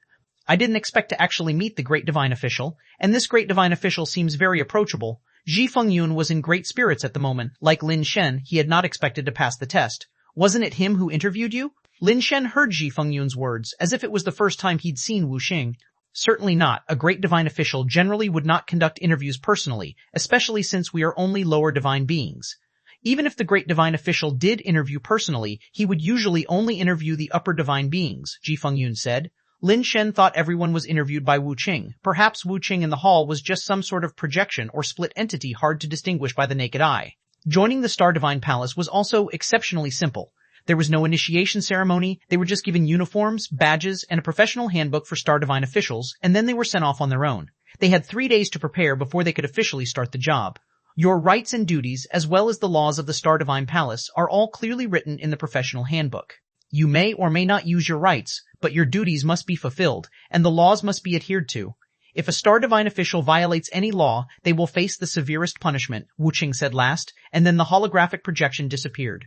I didn't expect to actually meet the Great Divine Official, and this Great Divine Official seems very approachable. Ji Fengyun was in great spirits at the moment. Like Lin Shen, he had not expected to pass the test. Wasn't it him who interviewed you? Lin Shen heard Ji Fengyun's words, as if it was the first time he'd seen Wu Qing. Certainly not. A great divine official generally would not conduct interviews personally, especially since we are only lower divine beings. Even if the great divine official did interview personally, he would usually only interview the upper divine beings, Ji Fengyun said. Lin Shen thought everyone was interviewed by Wu Qing. Perhaps Wu Qing in the hall was just some sort of projection or split entity hard to distinguish by the naked eye. Joining the Star Divine Palace was also exceptionally simple. There was no initiation ceremony, they were just given uniforms, badges, and a professional handbook for Star Divine officials, and then they were sent off on their own. They had 3 days to prepare before they could officially start the job. Your rights and duties, as well as the laws of the Star Divine Palace, are all clearly written in the professional handbook. You may or may not use your rights, but your duties must be fulfilled, and the laws must be adhered to. If a Star Divine official violates any law, they will face the severest punishment, Wu Qing said last, and then the holographic projection disappeared.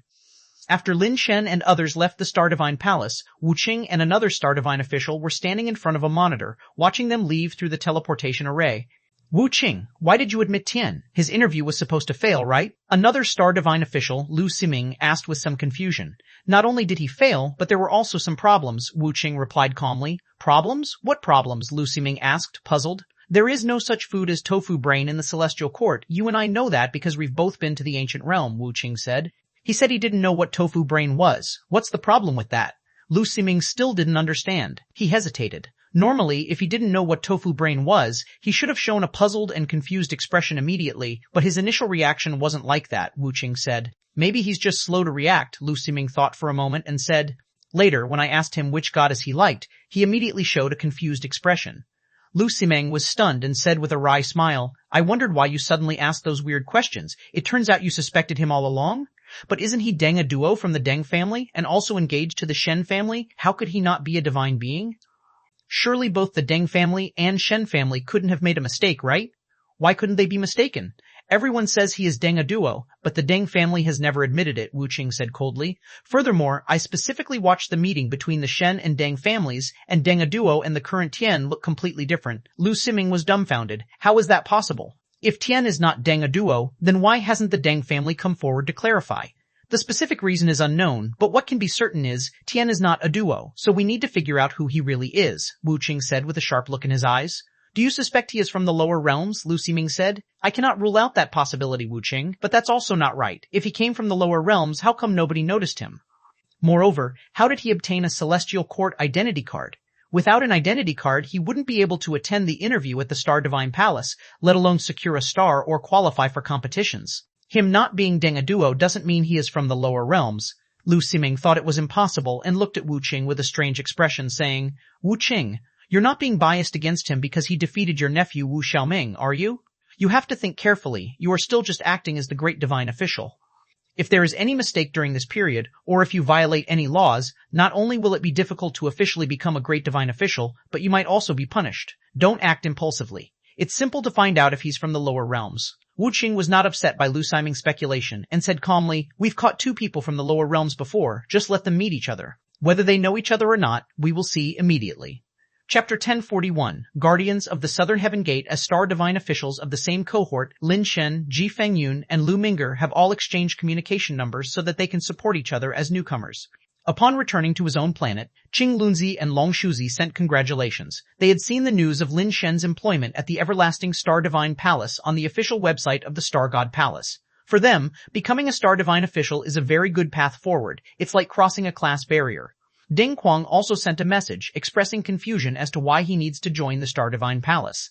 After Lin Shen and others left the Star Divine Palace, Wu Qing and another Star Divine official were standing in front of a monitor, watching them leave through the teleportation array. Wu Qing, why did you admit Tian? His interview was supposed to fail, right? Another Star Divine official, Lu Siming, asked with some confusion. Not only did he fail, but there were also some problems, Wu Qing replied calmly. Problems? What problems? Lu Siming asked, puzzled. There is no such food as tofu brain in the Celestial Court. You and I know that because we've both been to the Ancient Realm, Wu Qing said. He said he didn't know what tofu brain was. What's the problem with that? Lu Siming still didn't understand. He hesitated. Normally, if he didn't know what tofu brain was, he should have shown a puzzled and confused expression immediately, but his initial reaction wasn't like that, Wu Qing said. Maybe he's just slow to react, Lu Siming thought for a moment and said. Later, when I asked him which goddess he liked, he immediately showed a confused expression. Lu Simeng was stunned and said with a wry smile, I wondered why you suddenly asked those weird questions. It turns out you suspected him all along? But isn't he Deng a duo from the Deng family, and also engaged to the Shen family? How could he not be a divine being? Surely both the Deng family and Shen family couldn't have made a mistake, right? Why couldn't they be mistaken? Everyone says he is Deng a duo, but the Deng family has never admitted it, Wu Qing said coldly. Furthermore, I specifically watched the meeting between the Shen and Deng families, and Deng a duo and the current Tian look completely different. Lu Siming was dumbfounded. How is that possible? If Tian is not Deng a duo, then why hasn't the Deng family come forward to clarify? The specific reason is unknown, but what can be certain is, Tian is not a duo, so we need to figure out who he really is, Wu Qing said with a sharp look in his eyes. Do you suspect he is from the lower realms? Lu Siming said. I cannot rule out that possibility, Wu Qing, but that's also not right. If he came from the lower realms, how come nobody noticed him? Moreover, how did he obtain a celestial court identity card? Without an identity card, he wouldn't be able to attend the interview at the Star Divine Palace, let alone secure a star or qualify for competitions. Him not being Deng a duo doesn't mean he is from the lower realms. Lu Siming thought it was impossible and looked at Wu Qing with a strange expression, saying, Wu Qing, you're not being biased against him because he defeated your nephew Wu Xiaoming, are you? You have to think carefully. You are still just acting as the great divine official. If there is any mistake during this period, or if you violate any laws, not only will it be difficult to officially become a great divine official, but you might also be punished. Don't act impulsively. It's simple to find out if he's from the lower realms. Wu Qing was not upset by Lu Siming's speculation and said calmly, We've caught 2 people from the lower realms before, just let them meet each other. Whether they know each other or not, we will see immediately. Chapter 1041, Guardians of the Southern Heaven Gate. As star divine officials of the same cohort, Lin Shen, Ji Fengyun, and Lu Ming'er have all exchanged communication numbers so that they can support each other as newcomers. Upon returning to his own planet, Qing Lunzi and Long Shuzi sent congratulations. They had seen the news of Lin Shen's employment at the everlasting Star Divine Palace on the official website of the Star God Palace. For them, becoming a Star Divine official is a very good path forward. It's like crossing a class barrier. Ding Quang also sent a message expressing confusion as to why he needs to join the Star Divine Palace.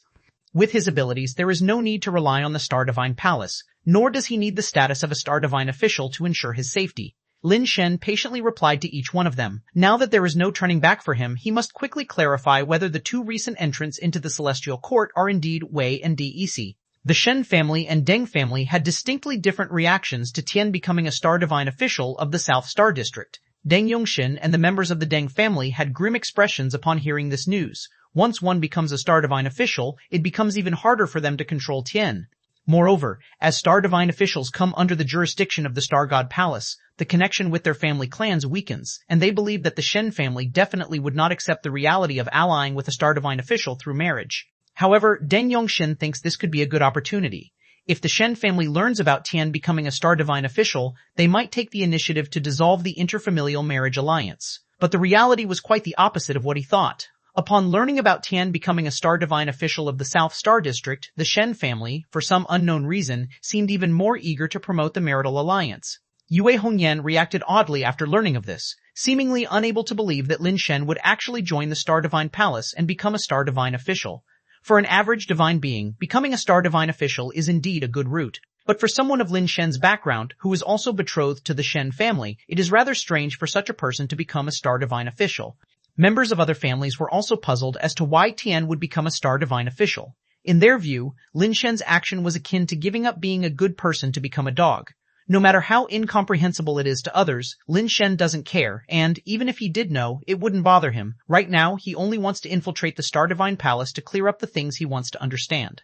With his abilities, there is no need to rely on the Star Divine Palace, nor does he need the status of a Star Divine official to ensure his safety. Lin Shen patiently replied to each one of them. Now that there is no turning back for him, he must quickly clarify whether the 2 recent entrants into the Celestial Court are indeed Wei and Dec. The Shen family and Deng family had distinctly different reactions to Tian becoming a Star Divine official of the South Star District. Deng Yongxin and the members of the Deng family had grim expressions upon hearing this news. Once one becomes a Star Divine official, it becomes even harder for them to control Tian. Moreover, as Star Divine officials come under the jurisdiction of the Star God Palace, the connection with their family clans weakens, and they believe that the Shen family definitely would not accept the reality of allying with a Star Divine official through marriage. However, Deng Yongxin thinks this could be a good opportunity. If the Shen family learns about Tian becoming a Star Divine official, they might take the initiative to dissolve the interfamilial marriage alliance. But the reality was quite the opposite of what he thought. Upon learning about Tian becoming a Star Divine official of the South Star District, the Shen family, for some unknown reason, seemed even more eager to promote the marital alliance. Yue Hongyan reacted oddly after learning of this, seemingly unable to believe that Lin Shen would actually join the Star Divine Palace and become a Star Divine official. For an average divine being, becoming a Star Divine official is indeed a good route. But for someone of Lin Shen's background, who is also betrothed to the Shen family, it is rather strange for such a person to become a Star Divine official. Members of other families were also puzzled as to why Tian would become a Star Divine official. In their view, Lin Shen's action was akin to giving up being a good person to become a dog. No matter how incomprehensible it is to others, Lin Shen doesn't care, and even if he did know, it wouldn't bother him. Right now, he only wants to infiltrate the Star Divine Palace to clear up the things he wants to understand.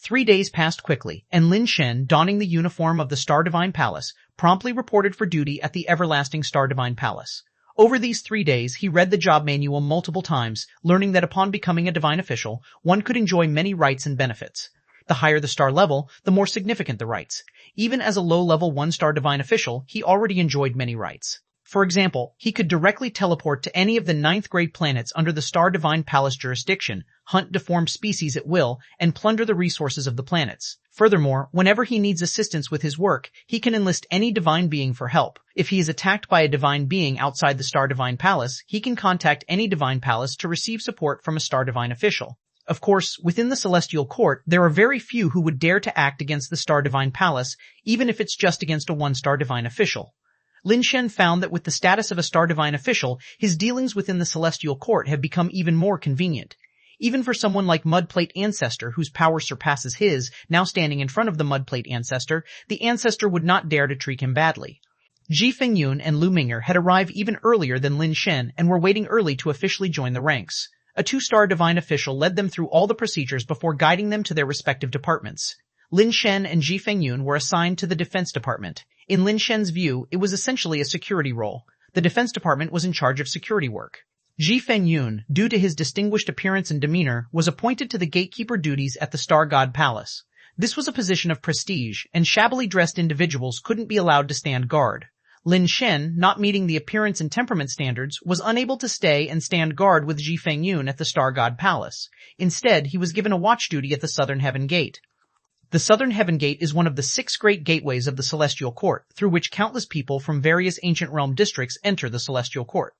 3 days passed quickly, and Lin Shen, donning the uniform of the Star Divine Palace, promptly reported for duty at the everlasting Star Divine Palace. Over these 3 days, he read the job manual multiple times, learning that upon becoming a divine official, one could enjoy many rights and benefits. The higher the star level, the more significant the rights. Even as a low-level 1-star divine official, he already enjoyed many rights. For example, he could directly teleport to any of the 9th-grade planets under the Star Divine Palace jurisdiction, hunt deformed species at will, and plunder the resources of the planets. Furthermore, whenever he needs assistance with his work, he can enlist any divine being for help. If he is attacked by a divine being outside the Star Divine Palace, he can contact any divine palace to receive support from a Star Divine official. Of course, within the Celestial Court, there are very few who would dare to act against the Star Divine Palace, even if it's just against a 1-star divine official. Lin Shen found that with the status of a Star Divine official, his dealings within the Celestial Court have become even more convenient. Even for someone like Mudplate Ancestor, whose power surpasses his, now standing in front of the Mudplate Ancestor, the Ancestor would not dare to treat him badly. Ji Fengyun and Lu Ming'er had arrived even earlier than Lin Shen and were waiting early to officially join the ranks. A 2-star divine official led them through all the procedures before guiding them to their respective departments. Lin Shen and Ji Fengyun were assigned to the Defense Department. In Lin Shen's view, it was essentially a security role. The Defense Department was in charge of security work. Ji Fengyun, due to his distinguished appearance and demeanor, was appointed to the gatekeeper duties at the Star God Palace. This was a position of prestige, and shabbily dressed individuals couldn't be allowed to stand guard. Lin Shen, not meeting the appearance and temperament standards, was unable to stay and stand guard with Ji Fengyun at the Star God Palace. Instead, he was given a watch duty at the Southern Heaven Gate. The Southern Heaven Gate is one of the 6 great gateways of the Celestial Court, through which countless people from various ancient realm districts enter the Celestial Court.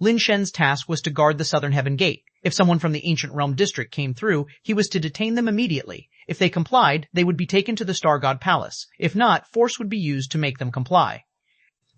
Lin Shen's task was to guard the Southern Heaven Gate. If someone from the ancient realm district came through, he was to detain them immediately. If they complied, they would be taken to the Star God Palace. If not, force would be used to make them comply.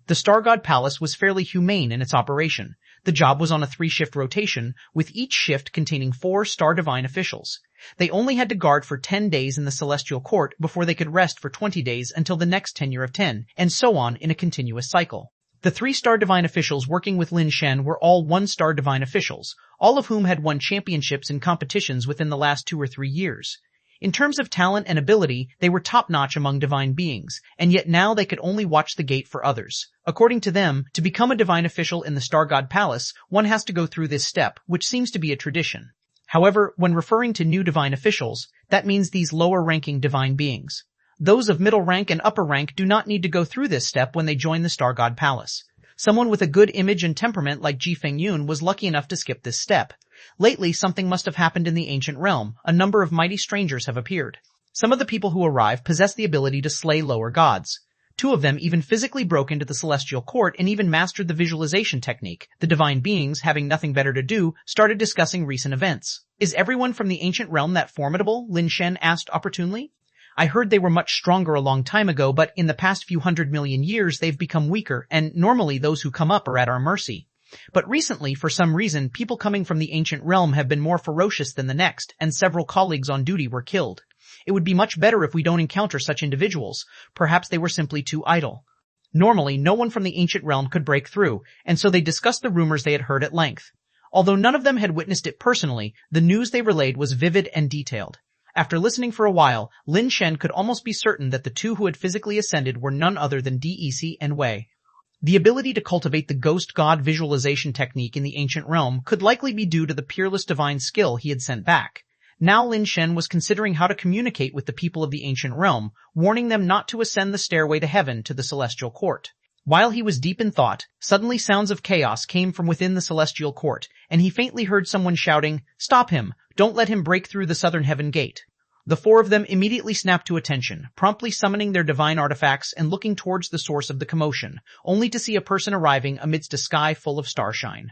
The Star God Palace was fairly humane in its operation. The job was on a 3-shift rotation, with each shift containing 4 Star Divine officials. They only had to guard for 10 days in the Celestial Court before they could rest for 20 days until the next tenure of 10, and so on in a continuous cycle. The 3-star divine officials working with Lin Shen were all 1-star divine officials, all of whom had won championships in competitions within the last 2 or 3 years. In terms of talent and ability, they were top-notch among divine beings, and yet now they could only watch the gate for others. According to them, to become a divine official in the Star God Palace, one has to go through this step, which seems to be a tradition. However, when referring to new divine officials, that means these lower-ranking divine beings. Those of middle rank and upper rank do not need to go through this step when they join the Star God Palace. Someone with a good image and temperament like Ji Fengyun was lucky enough to skip this step. Lately, something must have happened in the ancient realm. A number of mighty strangers have appeared. Some of the people who arrive possess the ability to slay lower gods. 2 of them even physically broke into the Celestial Court and even mastered the visualization technique. The divine beings, having nothing better to do, started discussing recent events. Is everyone from the ancient realm that formidable? Lin Shen asked opportunely. I heard they were much stronger a long time ago, but in the past few 100 million years they've become weaker, and normally those who come up are at our mercy. But recently, for some reason, people coming from the ancient realm have been more ferocious than the next, and several colleagues on duty were killed. It would be much better if we don't encounter such individuals. Perhaps they were simply too idle. Normally, no one from the ancient realm could break through, and so they discussed the rumors they had heard at length. Although none of them had witnessed it personally, the news they relayed was vivid and detailed. After listening for a while, Lin Shen could almost be certain that the 2 who had physically ascended were none other than Dec and Wei. The ability to cultivate the ghost god visualization technique in the ancient realm could likely be due to the peerless divine skill he had sent back. Now Lin Shen was considering how to communicate with the people of the ancient realm, warning them not to ascend the stairway to heaven to the Celestial Court. While he was deep in thought, suddenly sounds of chaos came from within the Celestial Court, and he faintly heard someone shouting, "Stop him! Don't let him break through the Southern Heaven Gate." The 4 of them immediately snapped to attention, promptly summoning their divine artifacts and looking towards the source of the commotion, only to see a person arriving amidst a sky full of starshine.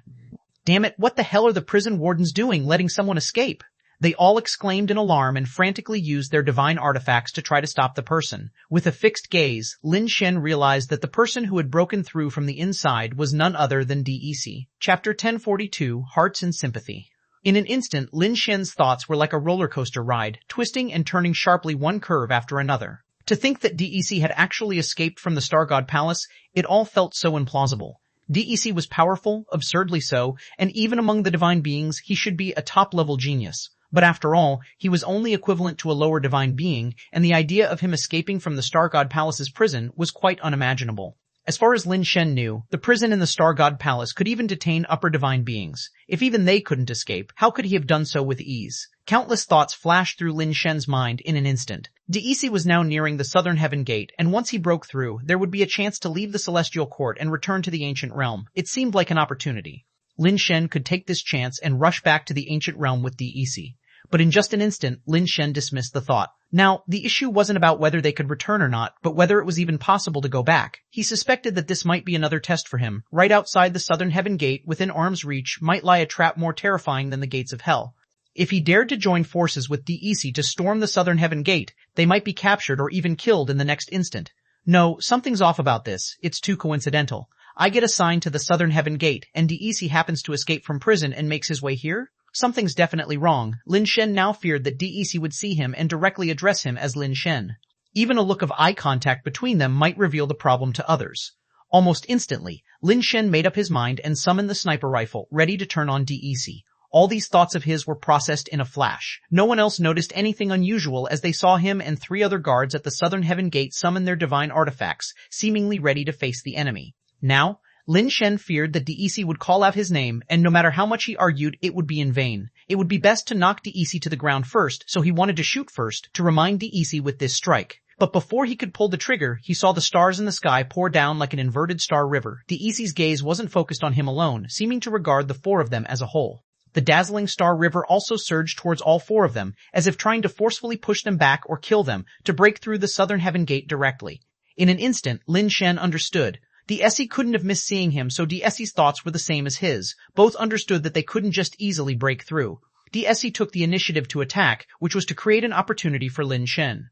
Damn it, what the hell are the prison wardens doing, letting someone escape? They all exclaimed in alarm and frantically used their divine artifacts to try to stop the person. With a fixed gaze, Lin Shen realized that the person who had broken through from the inside was none other than Dec. Chapter 1042, Hearts and Sympathy. In an instant, Lin Shen's thoughts were like a roller coaster ride, twisting and turning sharply one curve after another. To think that Dec had actually escaped from the Star God Palace, it all felt so implausible. Dec was powerful, absurdly so, and even among the divine beings, he should be a top-level genius. But after all, he was only equivalent to a lower divine being, and the idea of him escaping from the Star God Palace's prison was quite unimaginable. As far as Lin Shen knew, the prison in the Star God Palace could even detain upper divine beings. If even they couldn't escape, how could he have done so with ease? Countless thoughts flashed through Lin Shen's mind in an instant. Dec was now nearing the Southern Heaven Gate, and once he broke through, there would be a chance to leave the Celestial Court and return to the ancient realm. It seemed like an opportunity. Lin Shen could take this chance and rush back to the ancient realm with Dec. But in just an instant, Lin Shen dismissed the thought. Now, the issue wasn't about whether they could return or not, but whether it was even possible to go back. He suspected that this might be another test for him. Right outside the Southern Heaven Gate, within arm's reach, might lie a trap more terrifying than the gates of hell. If he dared to join forces with Dec to storm the Southern Heaven Gate, they might be captured or even killed in the next instant. No, something's off about this. It's too coincidental. I get assigned to the Southern Heaven Gate, and Dec happens to escape from prison and makes his way here? Something's definitely wrong. Lin Shen now feared that DEC would see him and directly address him as Lin Shen. Even a look of eye contact between them might reveal the problem to others. Almost instantly, Lin Shen made up his mind and summoned the sniper rifle, ready to turn on DEC. All these thoughts of his were processed in a flash. No one else noticed anything unusual as they saw him and 3 other guards at the southern heaven gate summon their divine artifacts, seemingly ready to face the enemy. Now, Lin Shen feared that DEC would call out his name, and no matter how much he argued, it would be in vain. It would be best to knock DEC to the ground first, so he wanted to shoot first to remind DEC with this strike. But before he could pull the trigger, he saw the stars in the sky pour down like an inverted star river. DEC's gaze wasn't focused on him alone, seeming to regard the 4 of them as a whole. The dazzling star river also surged towards all 4 of them, as if trying to forcefully push them back or kill them, to break through the southern heaven gate directly. In an instant, Lin Shen understood. DEC couldn't have missed seeing him, so DEC's thoughts were the same as his. Both understood that they couldn't just easily break through. DEC took the initiative to attack, which was to create an opportunity for Lin Shen.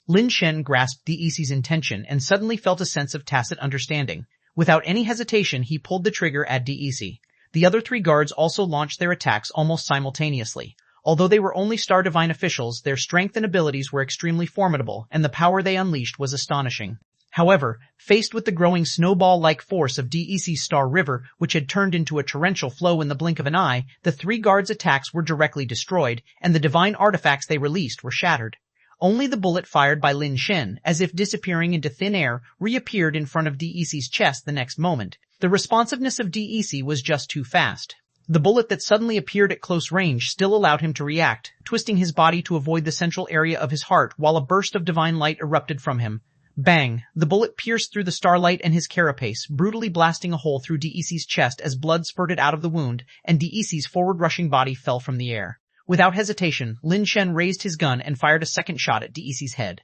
Lin Shen grasped DEC's intention and suddenly felt a sense of tacit understanding. Without any hesitation, he pulled the trigger at DEC. The other 3 guards also launched their attacks almost simultaneously. Although they were only Star Divine officials, their strength and abilities were extremely formidable, and the power they unleashed was astonishing. However, faced with the growing snowball-like force of DEC's Star River, which had turned into a torrential flow in the blink of an eye, the 3 guards' attacks were directly destroyed, and the divine artifacts they released were shattered. Only the bullet fired by Lin Shen, as if disappearing into thin air, reappeared in front of DEC's chest the next moment. The responsiveness of DEC was just too fast. The bullet that suddenly appeared at close range still allowed him to react, twisting his body to avoid the central area of his heart while a burst of divine light erupted from him. Bang! The bullet pierced through the starlight and his carapace, brutally blasting a hole through DEC's chest as blood spurted out of the wound, and DEC's forward-rushing body fell from the air. Without hesitation, Lin Shen raised his gun and fired a second shot at DEC's head.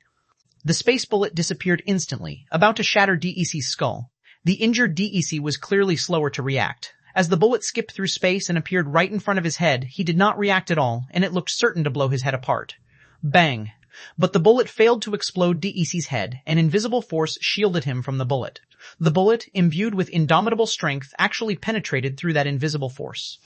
The space bullet disappeared instantly, about to shatter DEC's skull. The injured DEC was clearly slower to react. As the bullet skipped through space and appeared right in front of his head, he did not react at all, and it looked certain to blow his head apart. Bang! But the bullet failed to explode DEC's head, an invisible force shielded him from the bullet. The bullet, imbued with indomitable strength, actually penetrated through that invisible force.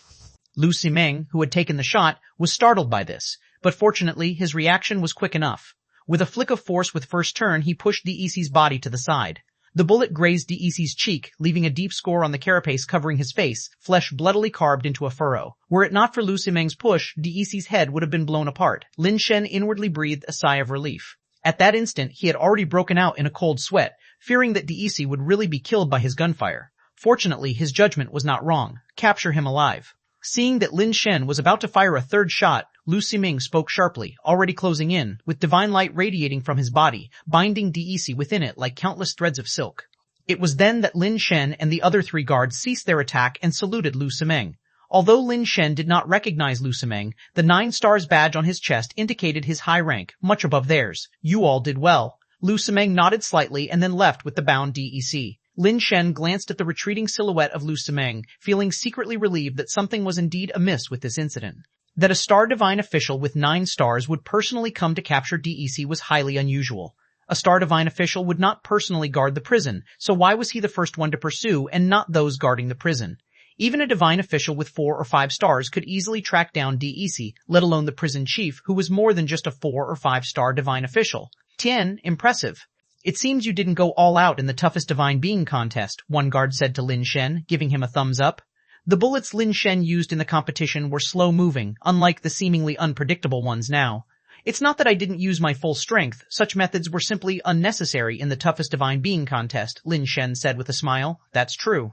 Lu Simeng, who had taken the shot, was startled by this, but fortunately his reaction was quick enough. With a flick of force with first turn, he pushed DEC's body to the side. The bullet grazed DEC's cheek, leaving a deep score on the carapace covering his face, flesh bloodily carved into a furrow. Were it not for Lu Simeng's push, DEC's head would have been blown apart. Lin Shen inwardly breathed a sigh of relief. At that instant, he had already broken out in a cold sweat, fearing that DEC would really be killed by his gunfire. Fortunately, his judgment was not wrong. Capture him alive. Seeing that Lin Shen was about to fire a 3rd shot, Lu Simeng spoke sharply, already closing in, with divine light radiating from his body, binding DEC within it like countless threads of silk. It was then that Lin Shen and the other 3 guards ceased their attack and saluted Lu Simeng. Although Lin Shen did not recognize Lu Simeng, the 9 stars badge on his chest indicated his high rank, much above theirs. You all did well. Lu Simeng nodded slightly and then left with the bound DEC. Lin Shen glanced at the retreating silhouette of Lu Simeng, feeling secretly relieved that something was indeed amiss with this incident. That a Star Divine official with 9 stars would personally come to capture DEC was highly unusual. A Star Divine official would not personally guard the prison, so why was he the first one to pursue and not those guarding the prison? Even a divine official with 4 or 5 stars could easily track down DEC, let alone the prison chief, who was more than just a 4 or 5 star divine official. Tian, impressive. It seems you didn't go all out in the toughest divine being contest, one guard said to Lin Shen, giving him a thumbs up. The bullets Lin Shen used in the competition were slow-moving, unlike the seemingly unpredictable ones now. It's not that I didn't use my full strength, such methods were simply unnecessary in the toughest divine being contest, Lin Shen said with a smile. That's true.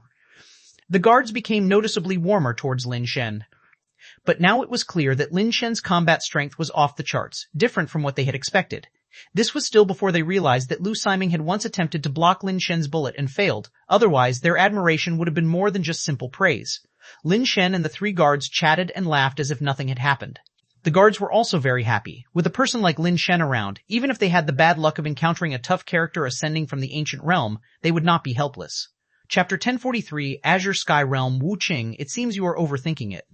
The guards became noticeably warmer towards Lin Shen. But now it was clear that Lin Shen's combat strength was off the charts, different from what they had expected. This was still before they realized that Lu Simeng had once attempted to block Lin Shen's bullet and failed. Otherwise, their admiration would have been more than just simple praise. Lin Shen and the 3 guards chatted and laughed as if nothing had happened. The guards were also very happy. With a person like Lin Shen around, even if they had the bad luck of encountering a tough character ascending from the ancient realm, they would not be helpless. Chapter 1043, Azure Sky Realm, Wu Qing. It seems you are overthinking it.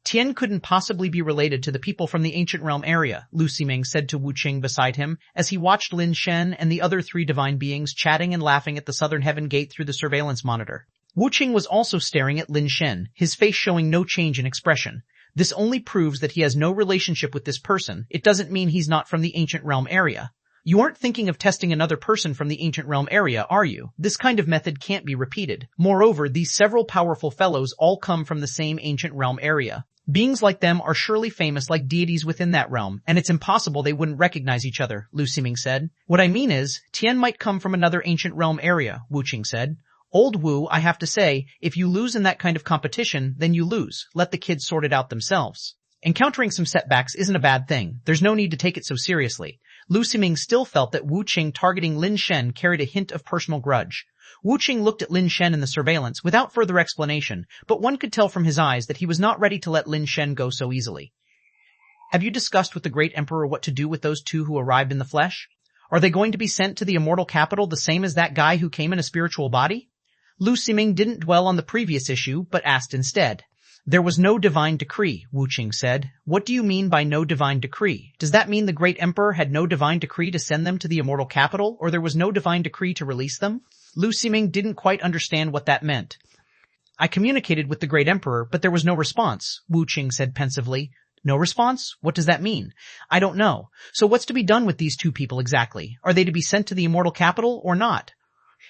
Tian couldn't possibly be related to the people from the ancient realm area, Lu Simeng said to Wu Qing beside him, as he watched Lin Shen and the other 3 divine beings chatting and laughing at the southern heaven gate through the surveillance monitor. Wu Qing was also staring at Lin Shen, his face showing no change in expression. This only proves that he has no relationship with this person. It doesn't mean he's not from the ancient realm area. You aren't thinking of testing another person from the ancient realm area, are you? This kind of method can't be repeated. Moreover, these several powerful fellows all come from the same ancient realm area. Beings like them are surely famous like deities within that realm, and it's impossible they wouldn't recognize each other, Lu Ximing said. What I mean is, Tian might come from another ancient realm area, Wu Qing said. Old Wu, I have to say, if you lose in that kind of competition, then you lose. Let the kids sort it out themselves. Encountering some setbacks isn't a bad thing. There's no need to take it so seriously. Lu Ximing still felt that Wu Qing targeting Lin Shen carried a hint of personal grudge. Wu Qing looked at Lin Shen in the surveillance without further explanation, but one could tell from his eyes that he was not ready to let Lin Shen go so easily. Have you discussed with the Great Emperor what to do with those two who arrived in the flesh? Are they going to be sent to the immortal capital the same as that guy who came in a spiritual body? Lu Ximing didn't dwell on the previous issue, but asked instead. There was no divine decree, Wu Qing said. What do you mean by no divine decree? Does that mean the Great Emperor had no divine decree to send them to the immortal capital, or there was no divine decree to release them? Lu Ximing didn't quite understand what that meant. I communicated with the Great Emperor, but there was no response, Wu Qing said pensively. No response? What does that mean? I don't know. So what's to be done with these two people exactly? Are they to be sent to the immortal capital or not?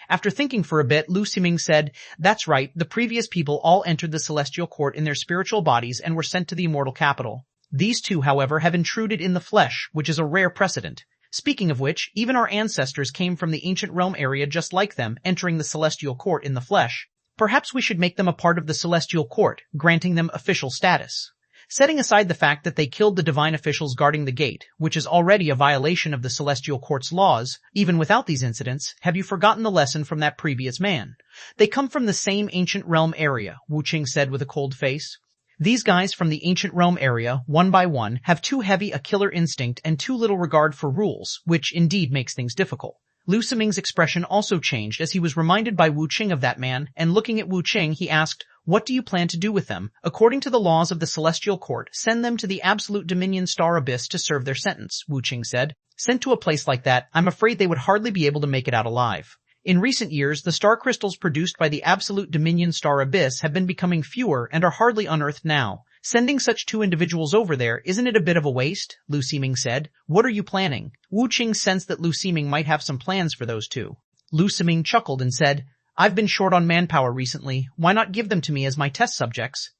After thinking for a bit, Lu Ximing said, That's right, the previous people all entered the celestial court in their spiritual bodies and were sent to the immortal capital. These two, however, have intruded in the flesh, which is a rare precedent. Speaking of which, even our ancestors came from the ancient realm area just like them, entering the celestial court in the flesh. Perhaps we should make them a part of the celestial court, granting them official status. Setting aside the fact that they killed the divine officials guarding the gate, which is already a violation of the celestial court's laws, even without these incidents, have you forgotten the lesson from that previous man? They come from the same ancient realm area, Wu Qing said with a cold face. These guys from the ancient realm area, one by one, have too heavy a killer instinct and too little regard for rules, which indeed makes things difficult. Lu Ximing's expression also changed as he was reminded by Wu Qing of that man, and looking at Wu Qing, he asked, What do you plan to do with them? According to the laws of the Celestial Court, send them to the Absolute Dominion Star Abyss to serve their sentence, Wu Qing said. Sent to a place like that, I'm afraid they would hardly be able to make it out alive. In recent years, the star crystals produced by the Absolute Dominion Star Abyss have been becoming fewer and are hardly unearthed now. Sending such two individuals over there, isn't it a bit of a waste? Lu Ximing said. What are you planning? Wu Qing sensed that Lu Ximing might have some plans for those two. Lu Ximing chuckled and said, I've been short on manpower recently. Why not give them to me as my test subjects?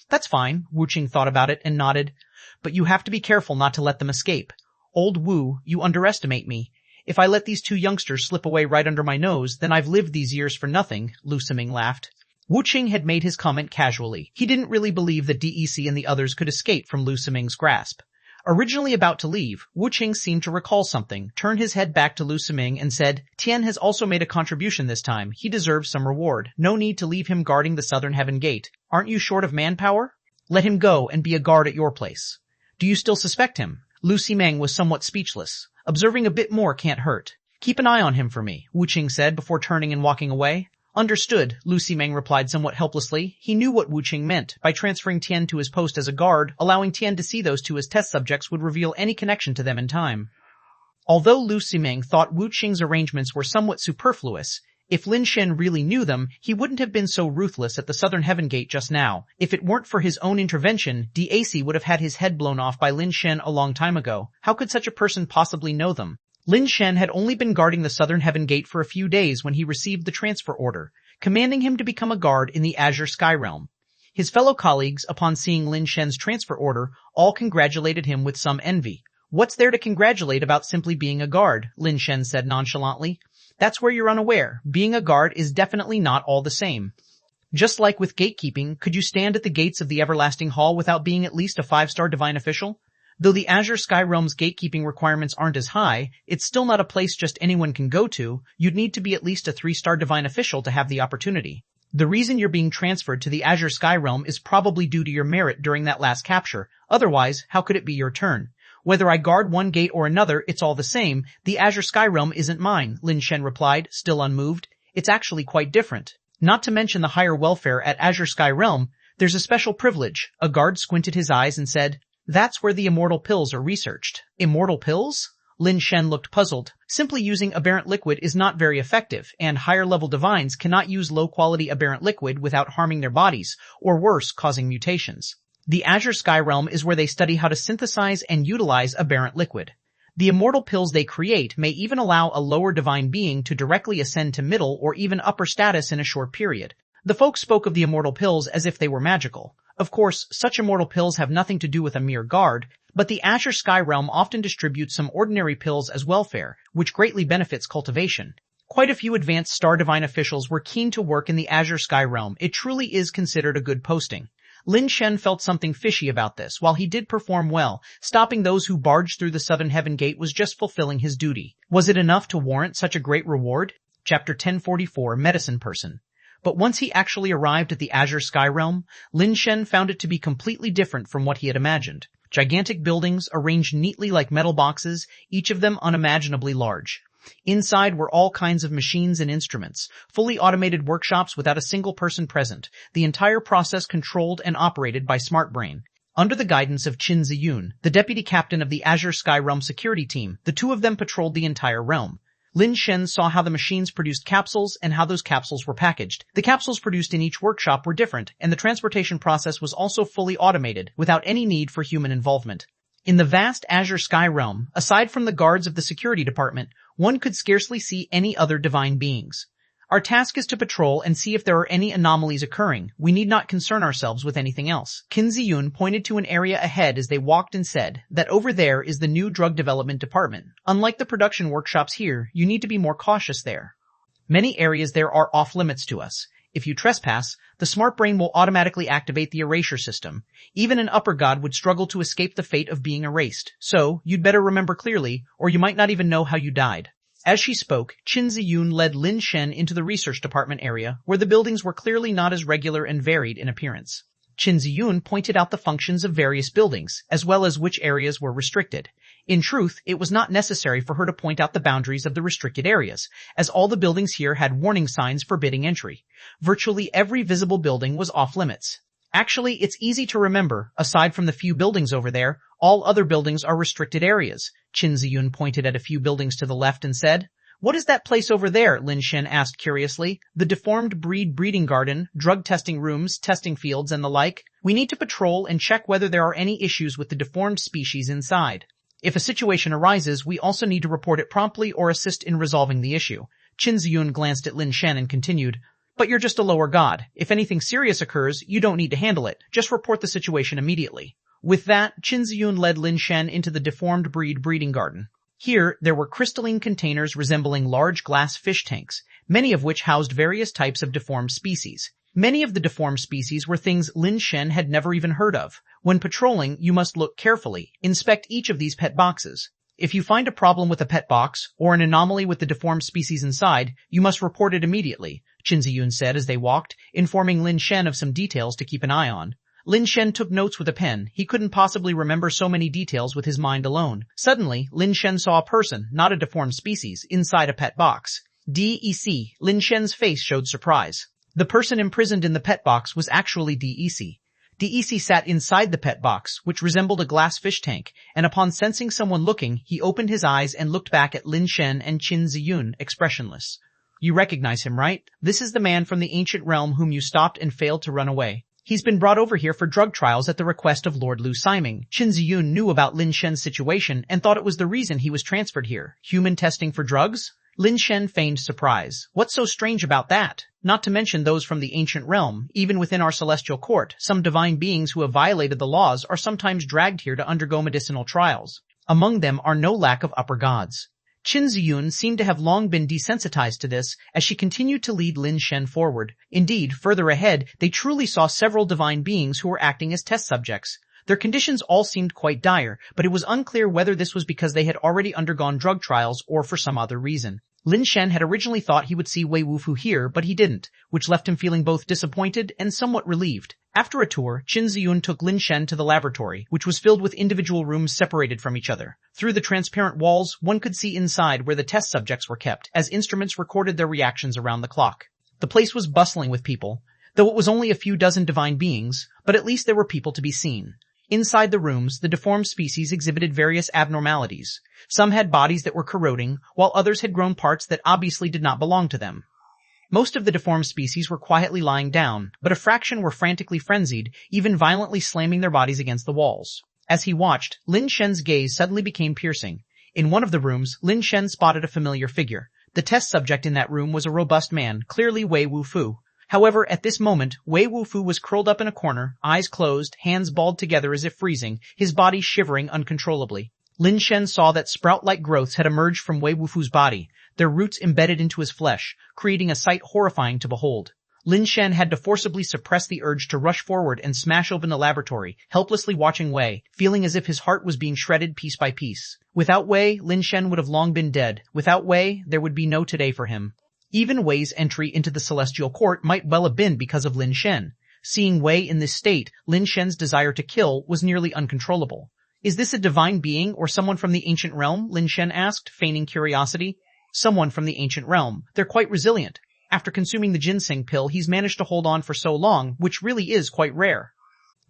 That's fine, Wu Qing thought about it and nodded. But you have to be careful not to let them escape. Old Wu, you underestimate me. If I let these two youngsters slip away right under my nose, then I've lived these years for nothing, Lu Ximing laughed. Wu Qing had made his comment casually. He didn't really believe that DEC and the others could escape from Lu Ximing's grasp. Originally about to leave, Wu Qing seemed to recall something, turned his head back to Lu Ximing and said, Tian has also made a contribution this time. He deserves some reward. No need to leave him guarding the southern heaven gate. Aren't you short of manpower? Let him go and be a guard at your place. Do you still suspect him? Lu Ximing was somewhat speechless. Observing a bit more can't hurt. Keep an eye on him for me, Wu Qing said before turning and walking away. Understood, Lu Ximing replied somewhat helplessly. He knew what Wu Qing meant. By transferring Tian to his post as a guard, allowing Tian to see those two as test subjects would reveal any connection to them in time. Although Lu Ximing thought Wu Qing's arrangements were somewhat superfluous, if Lin Shen really knew them, he wouldn't have been so ruthless at the southern heaven gate just now. If it weren't for his own intervention, DAC would have had his head blown off by Lin Shen a long time ago. How could such a person possibly know them? Lin Shen had only been guarding the southern heaven gate for a few days when he received the transfer order, commanding him to become a guard in the Azure Sky Realm. His fellow colleagues, upon seeing Lin Shen's transfer order, all congratulated him with some envy. What's there to congratulate about simply being a guard? Lin Shen said nonchalantly. That's where you're unaware. Being a guard is definitely not all the same. Just like with gatekeeping, could you stand at the gates of the Everlasting Hall without being at least a 5-star divine official? Though the Azure Sky Realm's gatekeeping requirements aren't as high, it's still not a place just anyone can go to. You'd need to be at least a 3-star divine official to have the opportunity. The reason you're being transferred to the Azure Sky Realm is probably due to your merit during that last capture. Otherwise, how could it be your turn? Whether I guard one gate or another, it's all the same. The Azure Sky Realm isn't mine, Lin Shen replied, still unmoved. It's actually quite different. Not to mention the higher welfare at Azure Sky Realm, there's a special privilege. A guard squinted his eyes and said, That's where the immortal pills are researched. Immortal pills? Lin Shen looked puzzled. Simply using aberrant liquid is not very effective, and higher-level divines cannot use low-quality aberrant liquid without harming their bodies, or worse, causing mutations. The Azure Sky Realm is where they study how to synthesize and utilize aberrant liquid. The immortal pills they create may even allow a lower divine being to directly ascend to middle or even upper status in a short period. The folks spoke of the immortal pills as if they were magical. Of course, such immortal pills have nothing to do with a mere guard, but the Azure Sky Realm often distributes some ordinary pills as welfare, which greatly benefits cultivation. Quite a few advanced Star Divine officials were keen to work in the Azure Sky Realm. It truly is considered a good posting. Lin Shen felt something fishy about this. While he did perform well, stopping those who barged through the Southern Heaven Gate was just fulfilling his duty. Was it enough to warrant such a great reward? Chapter 1044, Medicine Person. But once he actually arrived at the Azure Sky Realm, Lin Shen found it to be completely different from what he had imagined. Gigantic buildings arranged neatly like metal boxes, each of them unimaginably large. Inside were all kinds of machines and instruments, fully automated workshops without a single person present, the entire process controlled and operated by Smart Brain. Under the guidance of Ch1001, the deputy captain of the Azure Sky Realm security team, the two of them patrolled the entire realm. Lin Shen saw how the machines produced capsules and how those capsules were packaged. The capsules produced in each workshop were different, and the transportation process was also fully automated, without any need for human involvement. In the vast Azure Sky Realm, aside from the guards of the security department, one could scarcely see any other divine beings. Our task is to patrol and see if there are any anomalies occurring. We need not concern ourselves with anything else. Ch1001 pointed to an area ahead as they walked and said that over there is the new drug development department. Unlike the production workshops here, you need to be more cautious there. Many areas there are off limits to us. If you trespass, the Smart Brain will automatically activate the erasure system. Even an upper god would struggle to escape the fate of being erased. So, you'd better remember clearly, or you might not even know how you died. As she spoke, Ch1001 led Lin Shen into the research department area, where the buildings were clearly not as regular and varied in appearance. Ch1001 pointed out the functions of various buildings, as well as which areas were restricted. In truth, it was not necessary for her to point out the boundaries of the restricted areas, as all the buildings here had warning signs forbidding entry. Virtually every visible building was off limits. Actually, it's easy to remember. Aside from the few buildings over there, all other buildings are restricted areas. Ch1001 pointed at a few buildings to the left and said, "What is that place over there?" Lin Shen asked curiously. "The deformed breed breeding garden, drug testing rooms, testing fields, and the like. We need to patrol and check whether there are any issues with the deformed species inside. If a situation arises, we also need to report it promptly or assist in resolving the issue." Ch1001 glanced at Lin Shen and continued, "But you're just a lower god. If anything serious occurs, you don't need to handle it. Just report the situation immediately." With that, Ch1001 led Lin Shen into the deformed breed breeding garden. Here, there were crystalline containers resembling large glass fish tanks, many of which housed various types of deformed species. Many of the deformed species were things Lin Shen had never even heard of. When patrolling, you must look carefully. Inspect each of these pet boxes. If you find a problem with a pet box, or an anomaly with the deformed species inside, you must report it immediately, Ch1001 said as they walked, informing Lin Shen of some details to keep an eye on. Lin Shen took notes with a pen. He couldn't possibly remember so many details with his mind alone. Suddenly, Lin Shen saw a person, not a deformed species, inside a pet box. DEC. Lin Shen's face showed surprise. The person imprisoned in the pet box was actually DEC. DEC sat inside the pet box, which resembled a glass fish tank, and upon sensing someone looking, he opened his eyes and looked back at Lin Shen and Ch1001, expressionless. "You recognize him, right? This is the man from the ancient realm whom you stopped and failed to run away. He's been brought over here for drug trials at the request of Lord Lu Siming." Ch1001 knew about Lin Shen's situation and thought it was the reason he was transferred here. Human testing for drugs? Lin Shen feigned surprise. What's so strange about that? Not to mention those from the ancient realm. Even within our celestial court, some divine beings who have violated the laws are sometimes dragged here to undergo medicinal trials. Among them are no lack of upper gods. Ch1001 seemed to have long been desensitized to this as she continued to lead Lin Shen forward. Indeed, further ahead, they truly saw several divine beings who were acting as test subjects. Their conditions all seemed quite dire, but it was unclear whether this was because they had already undergone drug trials or for some other reason. Lin Shen had originally thought he would see Wei Wufu here, but he didn't, which left him feeling both disappointed and somewhat relieved. After a tour, Ch1001 took Lin Shen to the laboratory, which was filled with individual rooms separated from each other. Through the transparent walls, one could see inside where the test subjects were kept, as instruments recorded their reactions around the clock. The place was bustling with people, though it was only a few dozen divine beings, but at least there were people to be seen. Inside the rooms, the deformed species exhibited various abnormalities. Some had bodies that were corroding, while others had grown parts that obviously did not belong to them. Most of the deformed species were quietly lying down, but a fraction were frantically frenzied, even violently slamming their bodies against the walls. As he watched, Lin Shen's gaze suddenly became piercing. In one of the rooms, Lin Shen spotted a familiar figure. The test subject in that room was a robust man, clearly Wei Wufu. However, at this moment, Wei Wufu was curled up in a corner, eyes closed, hands balled together as if freezing, his body shivering uncontrollably. Lin Shen saw that sprout-like growths had emerged from Wei Wufu's body, their roots embedded into his flesh, creating a sight horrifying to behold. Lin Shen had to forcibly suppress the urge to rush forward and smash open the laboratory, helplessly watching Wei, feeling as if his heart was being shredded piece by piece. Without Wei, Lin Shen would have long been dead. Without Wei, there would be no today for him. Even Wei's entry into the Celestial Court might well have been because of Lin Shen. Seeing Wei in this state, Lin Shen's desire to kill was nearly uncontrollable. Is this a divine being or someone from the ancient realm? Lin Shen asked, feigning curiosity. Someone from the ancient realm. They're quite resilient. After consuming the ginseng pill, he's managed to hold on for so long, which really is quite rare.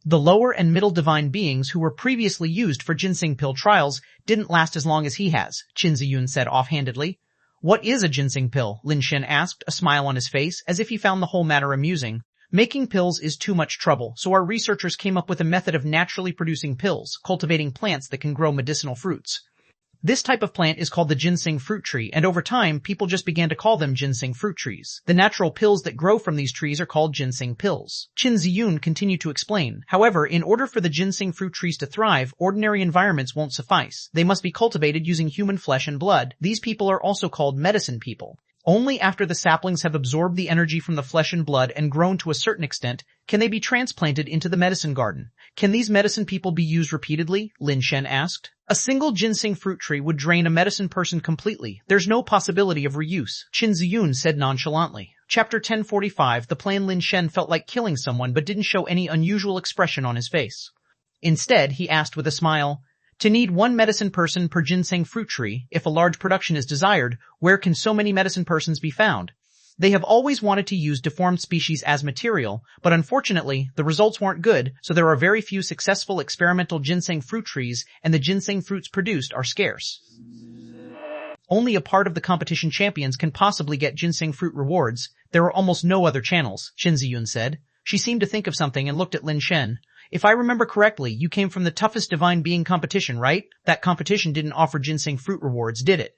The lower and middle divine beings who were previously used for ginseng pill trials didn't last as long as he has, Ch1001 said offhandedly. What is a ginseng pill? Lin Shen asked, a smile on his face, as if he found the whole matter amusing. Making pills is too much trouble, so our researchers came up with a method of naturally producing pills, cultivating plants that can grow medicinal fruits. This type of plant is called the ginseng fruit tree, and over time, people just began to call them ginseng fruit trees. The natural pills that grow from these trees are called ginseng pills. Ch1001 continued to explain. However, in order for the ginseng fruit trees to thrive, ordinary environments won't suffice. They must be cultivated using human flesh and blood. These people are also called medicine people. Only after the saplings have absorbed the energy from the flesh and blood and grown to a certain extent can they be transplanted into the medicine garden. Can these medicine people be used repeatedly? Lin Shen asked. A single ginseng fruit tree would drain a medicine person completely. There's no possibility of reuse, Ch1001 said nonchalantly. Chapter 1045. The plain Lin Shen felt like killing someone but didn't show any unusual expression on his face. Instead, he asked with a smile, to need one medicine person per ginseng fruit tree, if a large production is desired, where can so many medicine persons be found? They have always wanted to use deformed species as material, but unfortunately, the results weren't good, so there are very few successful experimental ginseng fruit trees, and the ginseng fruits produced are scarce. Only a part of the competition champions can possibly get ginseng fruit rewards. There are almost no other channels, Ch1001 said. She seemed to think of something and looked at Lin Shen. If I remember correctly, you came from the toughest divine being competition, right? That competition didn't offer ginseng fruit rewards, did it?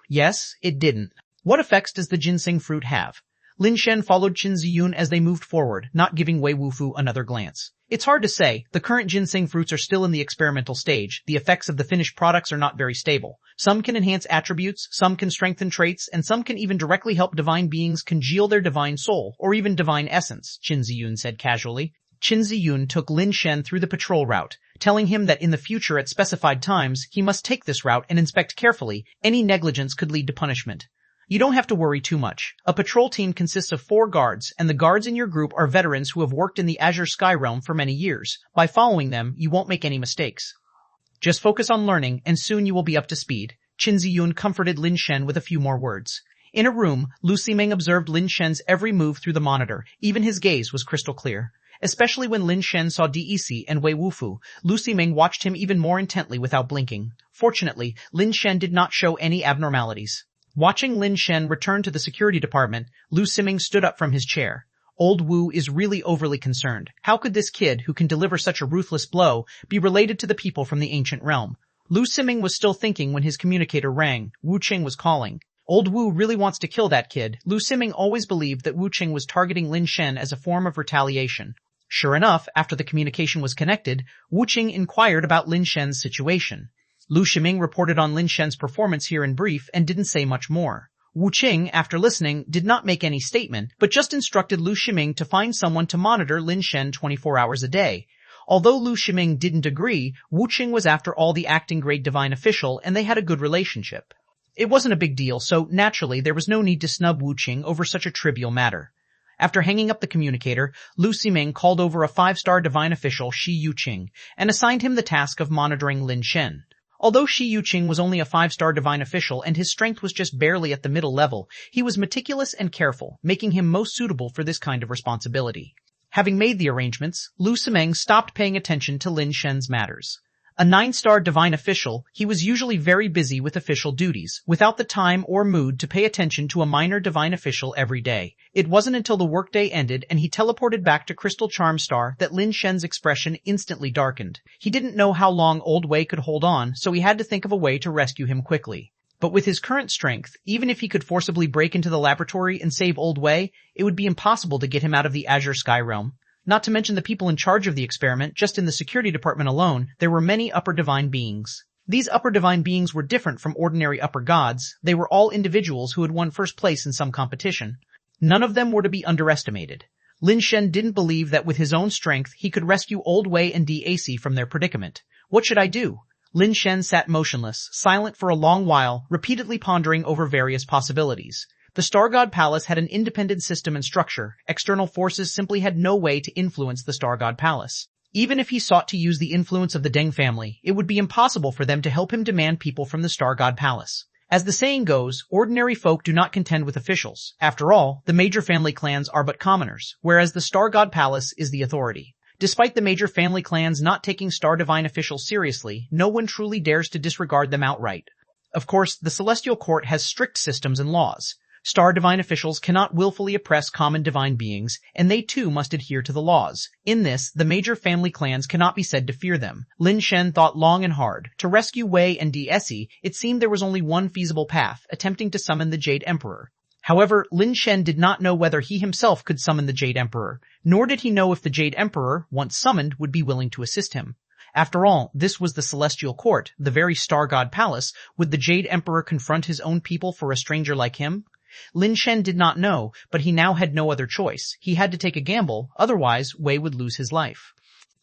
Yes, it didn't. What effects does the ginseng fruit have? Lin Shen followed Ch1001 as they moved forward, not giving Wei Wufu another glance. It's hard to say. The current ginseng fruits are still in the experimental stage. The effects of the finished products are not very stable. Some can enhance attributes, some can strengthen traits, and some can even directly help divine beings congeal their divine soul, or even divine essence, Ch1001 said casually. Ch1001 took Lin Shen through the patrol route, telling him that in the future at specified times, he must take this route and inspect carefully. Any negligence could lead to punishment. You don't have to worry too much. A patrol team consists of 4 guards, and the guards in your group are veterans who have worked in the Azure Sky Realm for many years. By following them, you won't make any mistakes. Just focus on learning, and soon you will be up to speed. Ch1001 comforted Lin Shen with a few more words. In a room, Lu Ximing observed Lin Shen's every move through the monitor. Even his gaze was crystal clear. Especially when Lin Shen saw DEC and Wei Wufu, Lu Ximing watched him even more intently without blinking. Fortunately, Lin Shen did not show any abnormalities. Watching Lin Shen return to the security department, Lu Ximing stood up from his chair. Old Wu is really overly concerned. How could this kid, who can deliver such a ruthless blow, be related to the people from the ancient realm? Lu Ximing was still thinking when his communicator rang. Wu Qing was calling. Old Wu really wants to kill that kid. Lu Ximing always believed that Wu Qing was targeting Lin Shen as a form of retaliation. Sure enough, after the communication was connected, Wu Qing inquired about Lin Shen's situation. Lu Ximing reported on Lin Shen's performance here in brief and didn't say much more. Wu Qing, after listening, did not make any statement, but just instructed Lu Ximing to find someone to monitor Lin Shen 24 hours a day. Although Lu Ximing didn't agree, Wu Qing was after all the acting-grade divine official and they had a good relationship. It wasn't a big deal, so naturally there was no need to snub Wu Qing over such a trivial matter. After hanging up the communicator, Lu Ximing called over a 5-star divine official, Shi Yuqing, and assigned him the task of monitoring Lin Shen. Although Shi Yuqing was only a 5-star divine official and his strength was just barely at the middle level, he was meticulous and careful, making him most suitable for this kind of responsibility. Having made the arrangements, Lu Simeng stopped paying attention to Lin Shen's matters. A 9-star divine official, he was usually very busy with official duties, without the time or mood to pay attention to a minor divine official every day. It wasn't until the workday ended and he teleported back to Crystal Charm Star that Lin Shen's expression instantly darkened. He didn't know how long Old Wei could hold on, so he had to think of a way to rescue him quickly. But with his current strength, even if he could forcibly break into the laboratory and save Old Wei, it would be impossible to get him out of the Azure Sky Realm. Not to mention the people in charge of the experiment. Just in the security department alone, there were many upper divine beings. These upper divine beings were different from ordinary upper gods. They were all individuals who had won first place in some competition. None of them were to be underestimated. Lin Shen didn't believe that with his own strength he could rescue Old Wei and DAC from their predicament. What should I do? Lin Shen sat motionless, silent for a long while, repeatedly pondering over various possibilities. The Star God Palace had an independent system and structure. External forces simply had no way to influence the Star God Palace. Even if he sought to use the influence of the Deng family, it would be impossible for them to help him demand people from the Star God Palace. As the saying goes, ordinary folk do not contend with officials. After all, the major family clans are but commoners, whereas the Star God Palace is the authority. Despite the major family clans not taking Star Divine officials seriously, no one truly dares to disregard them outright. Of course, the Celestial Court has strict systems and laws. Star Divine officials cannot willfully oppress common divine beings, and they too must adhere to the laws. In this, the major family clans cannot be said to fear them. Lin Shen thought long and hard. To rescue Wei and DSE, it seemed there was only one feasible path, attempting to summon the Jade Emperor. However, Lin Shen did not know whether he himself could summon the Jade Emperor, nor did he know if the Jade Emperor, once summoned, would be willing to assist him. After all, this was the Celestial Court, the very Star God Palace. Would the Jade Emperor confront his own people for a stranger like him? Lin Shen did not know, but he now had no other choice. He had to take a gamble, otherwise Wei would lose his life.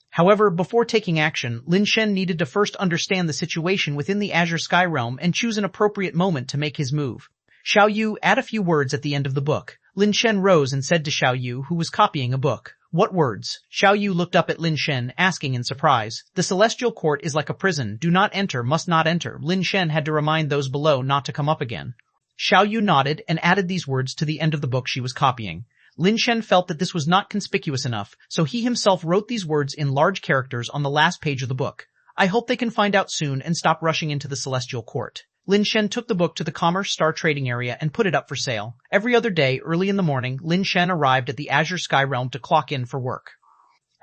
However, before taking action, Lin Shen needed to first understand the situation within the Azure Sky Realm and choose an appropriate moment to make his move. Xiao Yu, add a few words at the end of the book. Lin Shen rose and said to Xiao Yu, who was copying a book. What words? Xiao Yu looked up at Lin Shen, asking in surprise. The Celestial Court is like a prison. Do not enter, must not enter. Lin Shen had to remind those below not to come up again. Xiao Yu nodded and added these words to the end of the book she was copying. Lin Shen felt that this was not conspicuous enough, so he himself wrote these words in large characters on the last page of the book. I hope they can find out soon and stop rushing into the Celestial Court. Lin Shen took the book to the Commerce Star trading area and put it up for sale. Every other day, early in the morning, Lin Shen arrived at the Azure Sky Realm to clock in for work.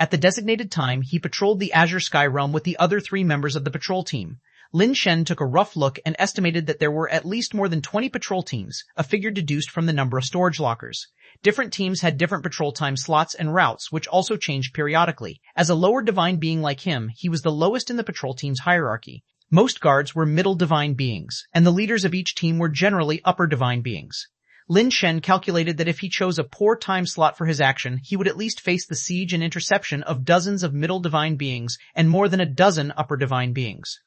At the designated time, he patrolled the Azure Sky Realm with the other 3 members of the patrol team. Lin Shen took a rough look and estimated that there were at least more than 20 patrol teams, a figure deduced from the number of storage lockers. Different teams had different patrol time slots and routes, which also changed periodically. As a lower divine being like him, he was the lowest in the patrol team's hierarchy. Most guards were middle divine beings, and the leaders of each team were generally upper divine beings. Lin Shen calculated that if he chose a poor time slot for his action, he would at least face the siege and interception of dozens of middle divine beings and more than a dozen upper divine beings.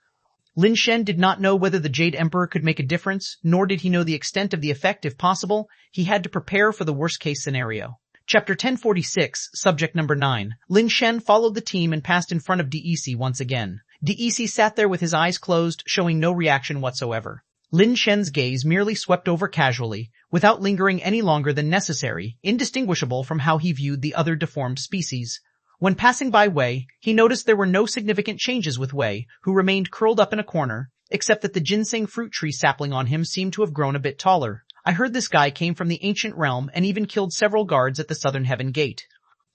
Lin Shen did not know whether the Jade Emperor could make a difference, nor did he know the extent of the effect if possible. He had to prepare for the worst-case scenario. Chapter 1046, Subject Number 9. Lin Shen followed the team and passed in front of DEC once again. DEC sat there with his eyes closed, showing no reaction whatsoever. Lin Shen's gaze merely swept over casually, without lingering any longer than necessary, indistinguishable from how he viewed the other deformed species. When passing by Wei, he noticed there were no significant changes with Wei, who remained curled up in a corner, except that the ginseng fruit tree sapling on him seemed to have grown a bit taller. I heard this guy came from the ancient realm and even killed several guards at the Southern Heaven Gate.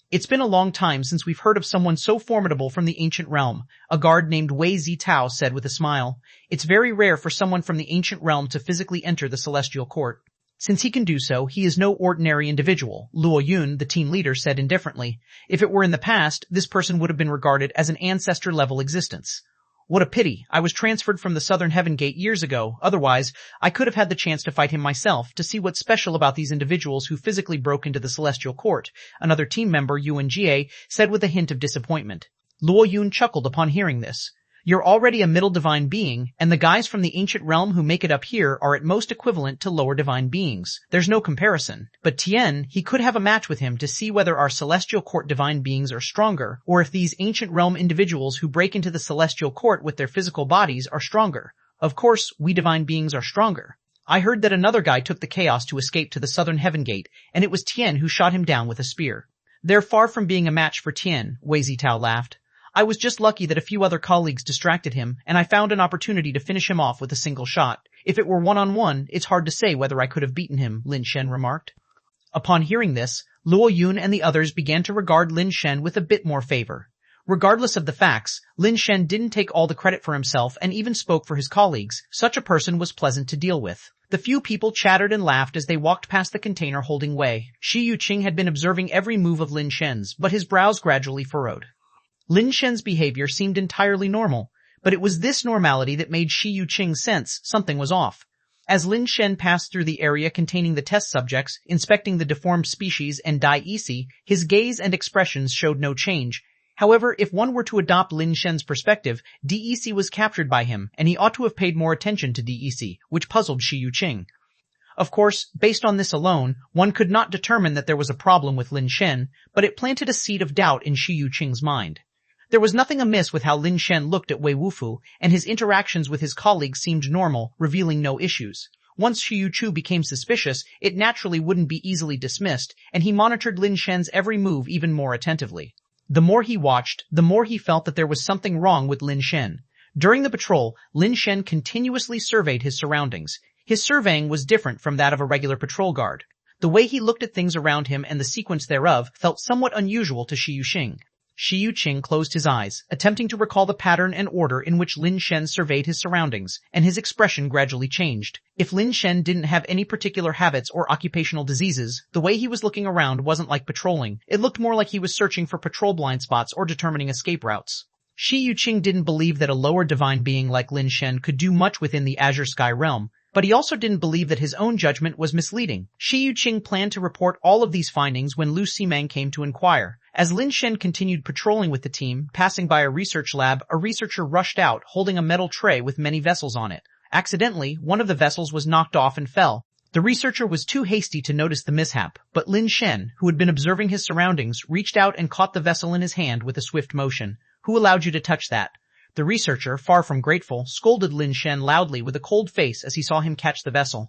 It's been a long time since we've heard of someone so formidable from the ancient realm, a guard named Wei Zitao said with a smile. It's very rare for someone from the ancient realm to physically enter the Celestial Court. Since he can do so, he is no ordinary individual, Luo Yun, the team leader, said indifferently. If it were in the past, this person would have been regarded as an ancestor-level existence. What a pity. I was transferred from the Southern Heaven Gate years ago. Otherwise, I could have had the chance to fight him myself, to see what's special about these individuals who physically broke into the Celestial Court, another team member, Yuan Jie, said with a hint of disappointment. Luo Yun chuckled upon hearing this. You're already a middle divine being, and the guys from the ancient realm who make it up here are at most equivalent to lower divine beings. There's no comparison. But Tien, he could have a match with him to see whether our Celestial Court divine beings are stronger, or if these ancient realm individuals who break into the Celestial Court with their physical bodies are stronger. Of course, we divine beings are stronger. I heard that another guy took the chaos to escape to the Southern Heaven Gate, and it was Tien who shot him down with a spear. They're far from being a match for Tian, Wei Zitao laughed. I was just lucky that a few other colleagues distracted him, and I found an opportunity to finish him off with a single shot. If it were one-on-one, it's hard to say whether I could have beaten him, Lin Shen remarked. Upon hearing this, Luo Yun and the others began to regard Lin Shen with a bit more favor. Regardless of the facts, Lin Shen didn't take all the credit for himself and even spoke for his colleagues. Such a person was pleasant to deal with. The few people chattered and laughed as they walked past the container holding Wei. Shi Yuqing had been observing every move of Lin Shen's, but his brows gradually furrowed. Lin Shen's behavior seemed entirely normal, but it was this normality that made Shi Yuqing sense something was off. As Lin Shen passed through the area containing the test subjects, inspecting the deformed species and DIEC, his gaze and expressions showed no change. However, if one were to adopt Lin Shen's perspective, DEC was captured by him, and he ought to have paid more attention to DEC, which puzzled Shi Yuqing. Of course, based on this alone, one could not determine that there was a problem with Lin Shen, but it planted a seed of doubt in Shi Yuqing's mind. There was nothing amiss with how Lin Shen looked at Wei Wufu, and his interactions with his colleagues seemed normal, revealing no issues. Once Shi Yuchu became suspicious, it naturally wouldn't be easily dismissed, and he monitored Lin Shen's every move even more attentively. The more he watched, the more he felt that there was something wrong with Lin Shen. During the patrol, Lin Shen continuously surveyed his surroundings. His surveying was different from that of a regular patrol guard. The way he looked at things around him and the sequence thereof felt somewhat unusual to Shi Yuqing. Shi Yuqing closed his eyes, attempting to recall the pattern and order in which Lin Shen surveyed his surroundings, and his expression gradually changed. If Lin Shen didn't have any particular habits or occupational diseases, the way he was looking around wasn't like patrolling. It looked more like he was searching for patrol blind spots or determining escape routes. Shi Yuqing didn't believe that a lower divine being like Lin Shen could do much within the Azure Sky realm, but he also didn't believe that his own judgment was misleading. Shi Yuqing planned to report all of these findings when Lu Simeng came to inquire. As Lin Shen continued patrolling with the team, passing by a research lab, a researcher rushed out, holding a metal tray with many vessels on it. Accidentally, one of the vessels was knocked off and fell. The researcher was too hasty to notice the mishap, but Lin Shen, who had been observing his surroundings, reached out and caught the vessel in his hand with a swift motion. "Who allowed you to touch that?" The researcher, far from grateful, scolded Lin Shen loudly with a cold face as he saw him catch the vessel.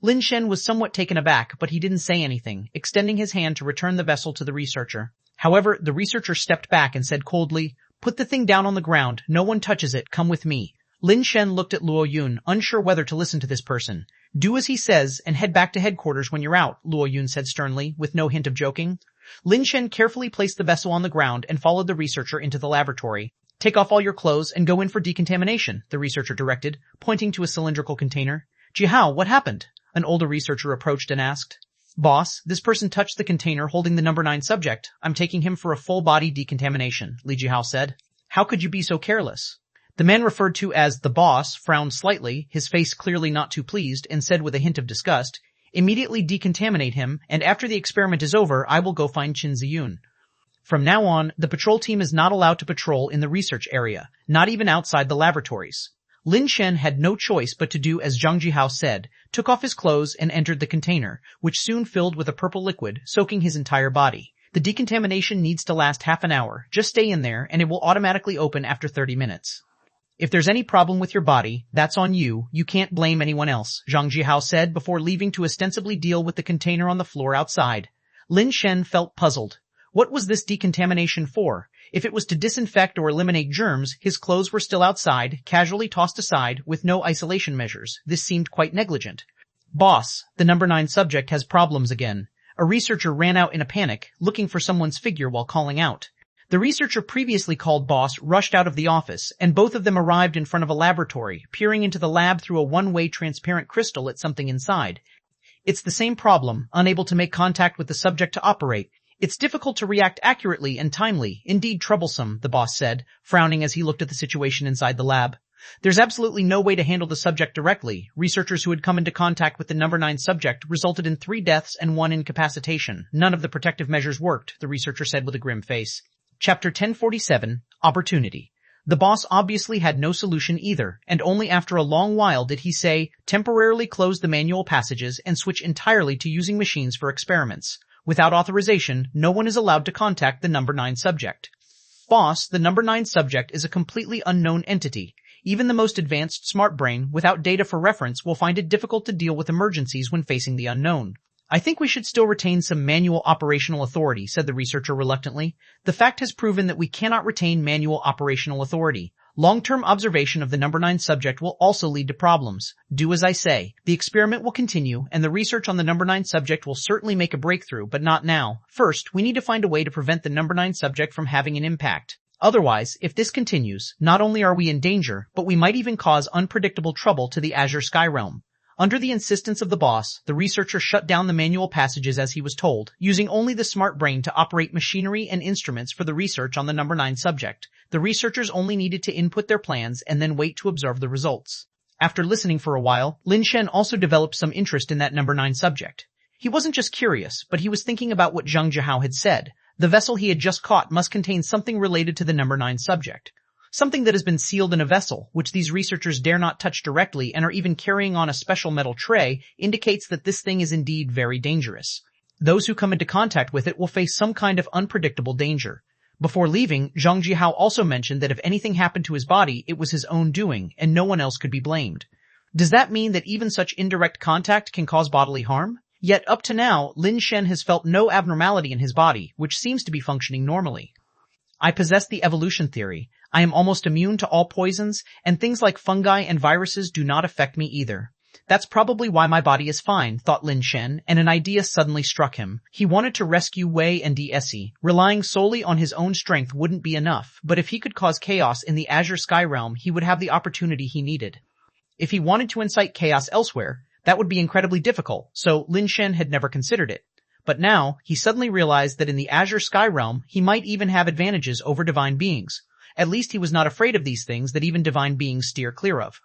Lin Shen was somewhat taken aback, but he didn't say anything, extending his hand to return the vessel to the researcher. However, the researcher stepped back and said coldly, "Put the thing down on the ground. No one touches it. Come with me." Lin Shen looked at Luo Yun, unsure whether to listen to this person. "Do as he says and head back to headquarters when you're out," Luo Yun said sternly, with no hint of joking. Lin Shen carefully placed the vessel on the ground and followed the researcher into the laboratory. "Take off all your clothes and go in for decontamination," the researcher directed, pointing to a cylindrical container. "Jihao, what happened?" An older researcher approached and asked. "Boss, this person touched the container holding the number 9 subject. I'm taking him for a full-body decontamination," Li Jihao said. "How could you be so careless?" The man referred to as the boss frowned slightly, his face clearly not too pleased, and said with a hint of disgust, "Immediately decontaminate him, and after the experiment is over, I will go find Qin Ziyun." From now on, the patrol team is not allowed to patrol in the research area, not even outside the laboratories. Lin Shen had no choice but to do as Zhang Jihao said, took off his clothes and entered the container, which soon filled with a purple liquid, soaking his entire body. The decontamination needs to last half an hour. Just stay in there, and it will automatically open after 30 minutes. "If there's any problem with your body, that's on you. You can't blame anyone else," Zhang Jihao said before leaving to ostensibly deal with the container on the floor outside. Lin Shen felt puzzled. What was this decontamination for? If it was to disinfect or eliminate germs, his clothes were still outside, casually tossed aside, with no isolation measures. This seemed quite negligent. "Boss, the number 9 subject has problems again." A researcher ran out in a panic, looking for someone's figure while calling out. The researcher previously called boss rushed out of the office, and both of them arrived in front of a laboratory, peering into the lab through a one-way transparent crystal at something inside. "It's the same problem, unable to make contact with the subject to operate. It's difficult to react accurately and timely, indeed troublesome," the boss said, frowning as he looked at the situation inside the lab. "There's absolutely no way to handle the subject directly. Researchers who had come into contact with the number 9 subject resulted in 3 deaths and 1 incapacitation. None of the protective measures worked," the researcher said with a grim face. Chapter 1047, Opportunity. The boss obviously had no solution either, and only after a long while did he say, "Temporarily close the manual passages and switch entirely to using machines for experiments. Without authorization, no one is allowed to contact the number 9 subject." "Boss, the number 9 subject is a completely unknown entity. Even the most advanced smart brain, without data for reference, will find it difficult to deal with emergencies when facing the unknown." I think we should still retain some manual operational authority, said the researcher reluctantly. The fact has proven that we cannot retain manual operational authority. Long-term observation of the number 9 subject will also lead to problems. Do as I say. The experiment will continue, and the research on the number 9 subject will certainly make a breakthrough, but not now. First, we need to find a way to prevent the number 9 subject from having an impact. Otherwise, if this continues, not only are we in danger, but we might even cause unpredictable trouble to the Azure Sky Realm. Under the insistence of the boss, the researcher shut down the manual passages as he was told, using only the smart brain to operate machinery and instruments for the research on the number 9 subject. The researchers only needed to input their plans and then wait to observe the results. After listening for a while, Lin Shen also developed some interest in that number 9 subject. He wasn't just curious, but he was thinking about what Zhang Jihao had said. The vessel he had just caught must contain something related to the number 9 subject. Something that has been sealed in a vessel, which these researchers dare not touch directly and are even carrying on a special metal tray, indicates that this thing is indeed very dangerous. Those who come into contact with it will face some kind of unpredictable danger. Before leaving, Zhang Jihao also mentioned that if anything happened to his body, it was his own doing, and no one else could be blamed. Does that mean that even such indirect contact can cause bodily harm? Yet up to now, Lin Shen has felt no abnormality in his body, which seems to be functioning normally. I possess the evolution theory. I am almost immune to all poisons, and things like fungi and viruses do not affect me either. That's probably why my body is fine, thought Lin Shen, and an idea suddenly struck him. He wanted to rescue Wei and Desi. Relying solely on his own strength wouldn't be enough, but if he could cause chaos in the Azure Sky Realm, he would have the opportunity he needed. If he wanted to incite chaos elsewhere, that would be incredibly difficult, so Lin Shen had never considered it. But now, he suddenly realized that in the Azure Sky Realm, he might even have advantages over divine beings. At least he was not afraid of these things that even divine beings steer clear of.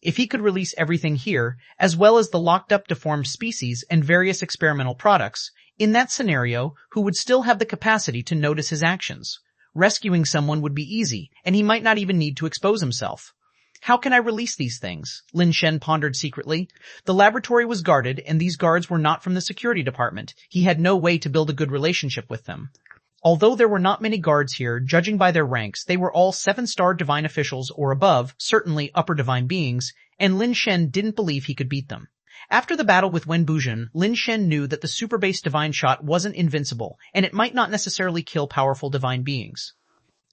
If he could release everything here, as well as the locked-up deformed species and various experimental products, in that scenario, who would still have the capacity to notice his actions? Rescuing someone would be easy, and he might not even need to expose himself. How can I release these things? Lin Shen pondered secretly. The laboratory was guarded, and these guards were not from the security department. He had no way to build a good relationship with them. Although there were not many guards here, judging by their ranks, they were all 7-star divine officials or above, certainly upper divine beings, and Lin Shen didn't believe he could beat them. After the battle with Wen Buzhen, Lin Shen knew that the super base divine shot wasn't invincible, and it might not necessarily kill powerful divine beings.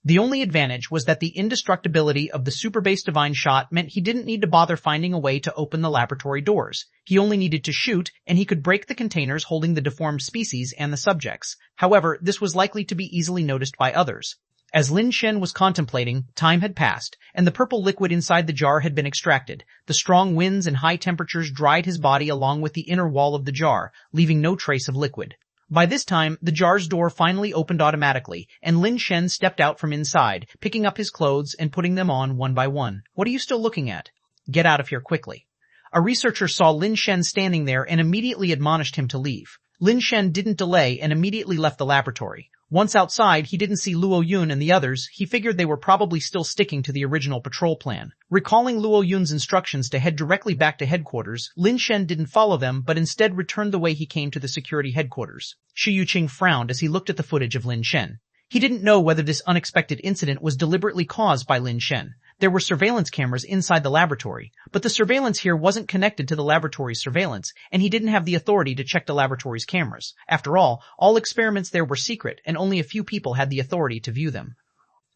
The only advantage was that the indestructibility of the super base divine shot meant he didn't need to bother finding a way to open the laboratory doors. He only needed to shoot, and he could break the containers holding the deformed species and the subjects. However, this was likely to be easily noticed by others. As Lin Shen was contemplating, time had passed, and the purple liquid inside the jar had been extracted. The strong winds and high temperatures dried his body along with the inner wall of the jar, leaving no trace of liquid. By this time, the jar's door finally opened automatically, and Lin Shen stepped out from inside, picking up his clothes and putting them on one by one. What are you still looking at? Get out of here quickly. A researcher saw Lin Shen standing there and immediately admonished him to leave. Lin Shen didn't delay and immediately left the laboratory. Once outside, he didn't see Luo Yun and the others. He figured they were probably still sticking to the original patrol plan. Recalling Luo Yun's instructions to head directly back to headquarters, Lin Shen didn't follow them, but instead returned the way he came to the security headquarters. Shi Yuqing frowned as he looked at the footage of Lin Shen. He didn't know whether this unexpected incident was deliberately caused by Lin Shen. There were surveillance cameras inside the laboratory, but the surveillance here wasn't connected to the laboratory's surveillance, and he didn't have the authority to check the laboratory's cameras. After all experiments there were secret, and only a few people had the authority to view them.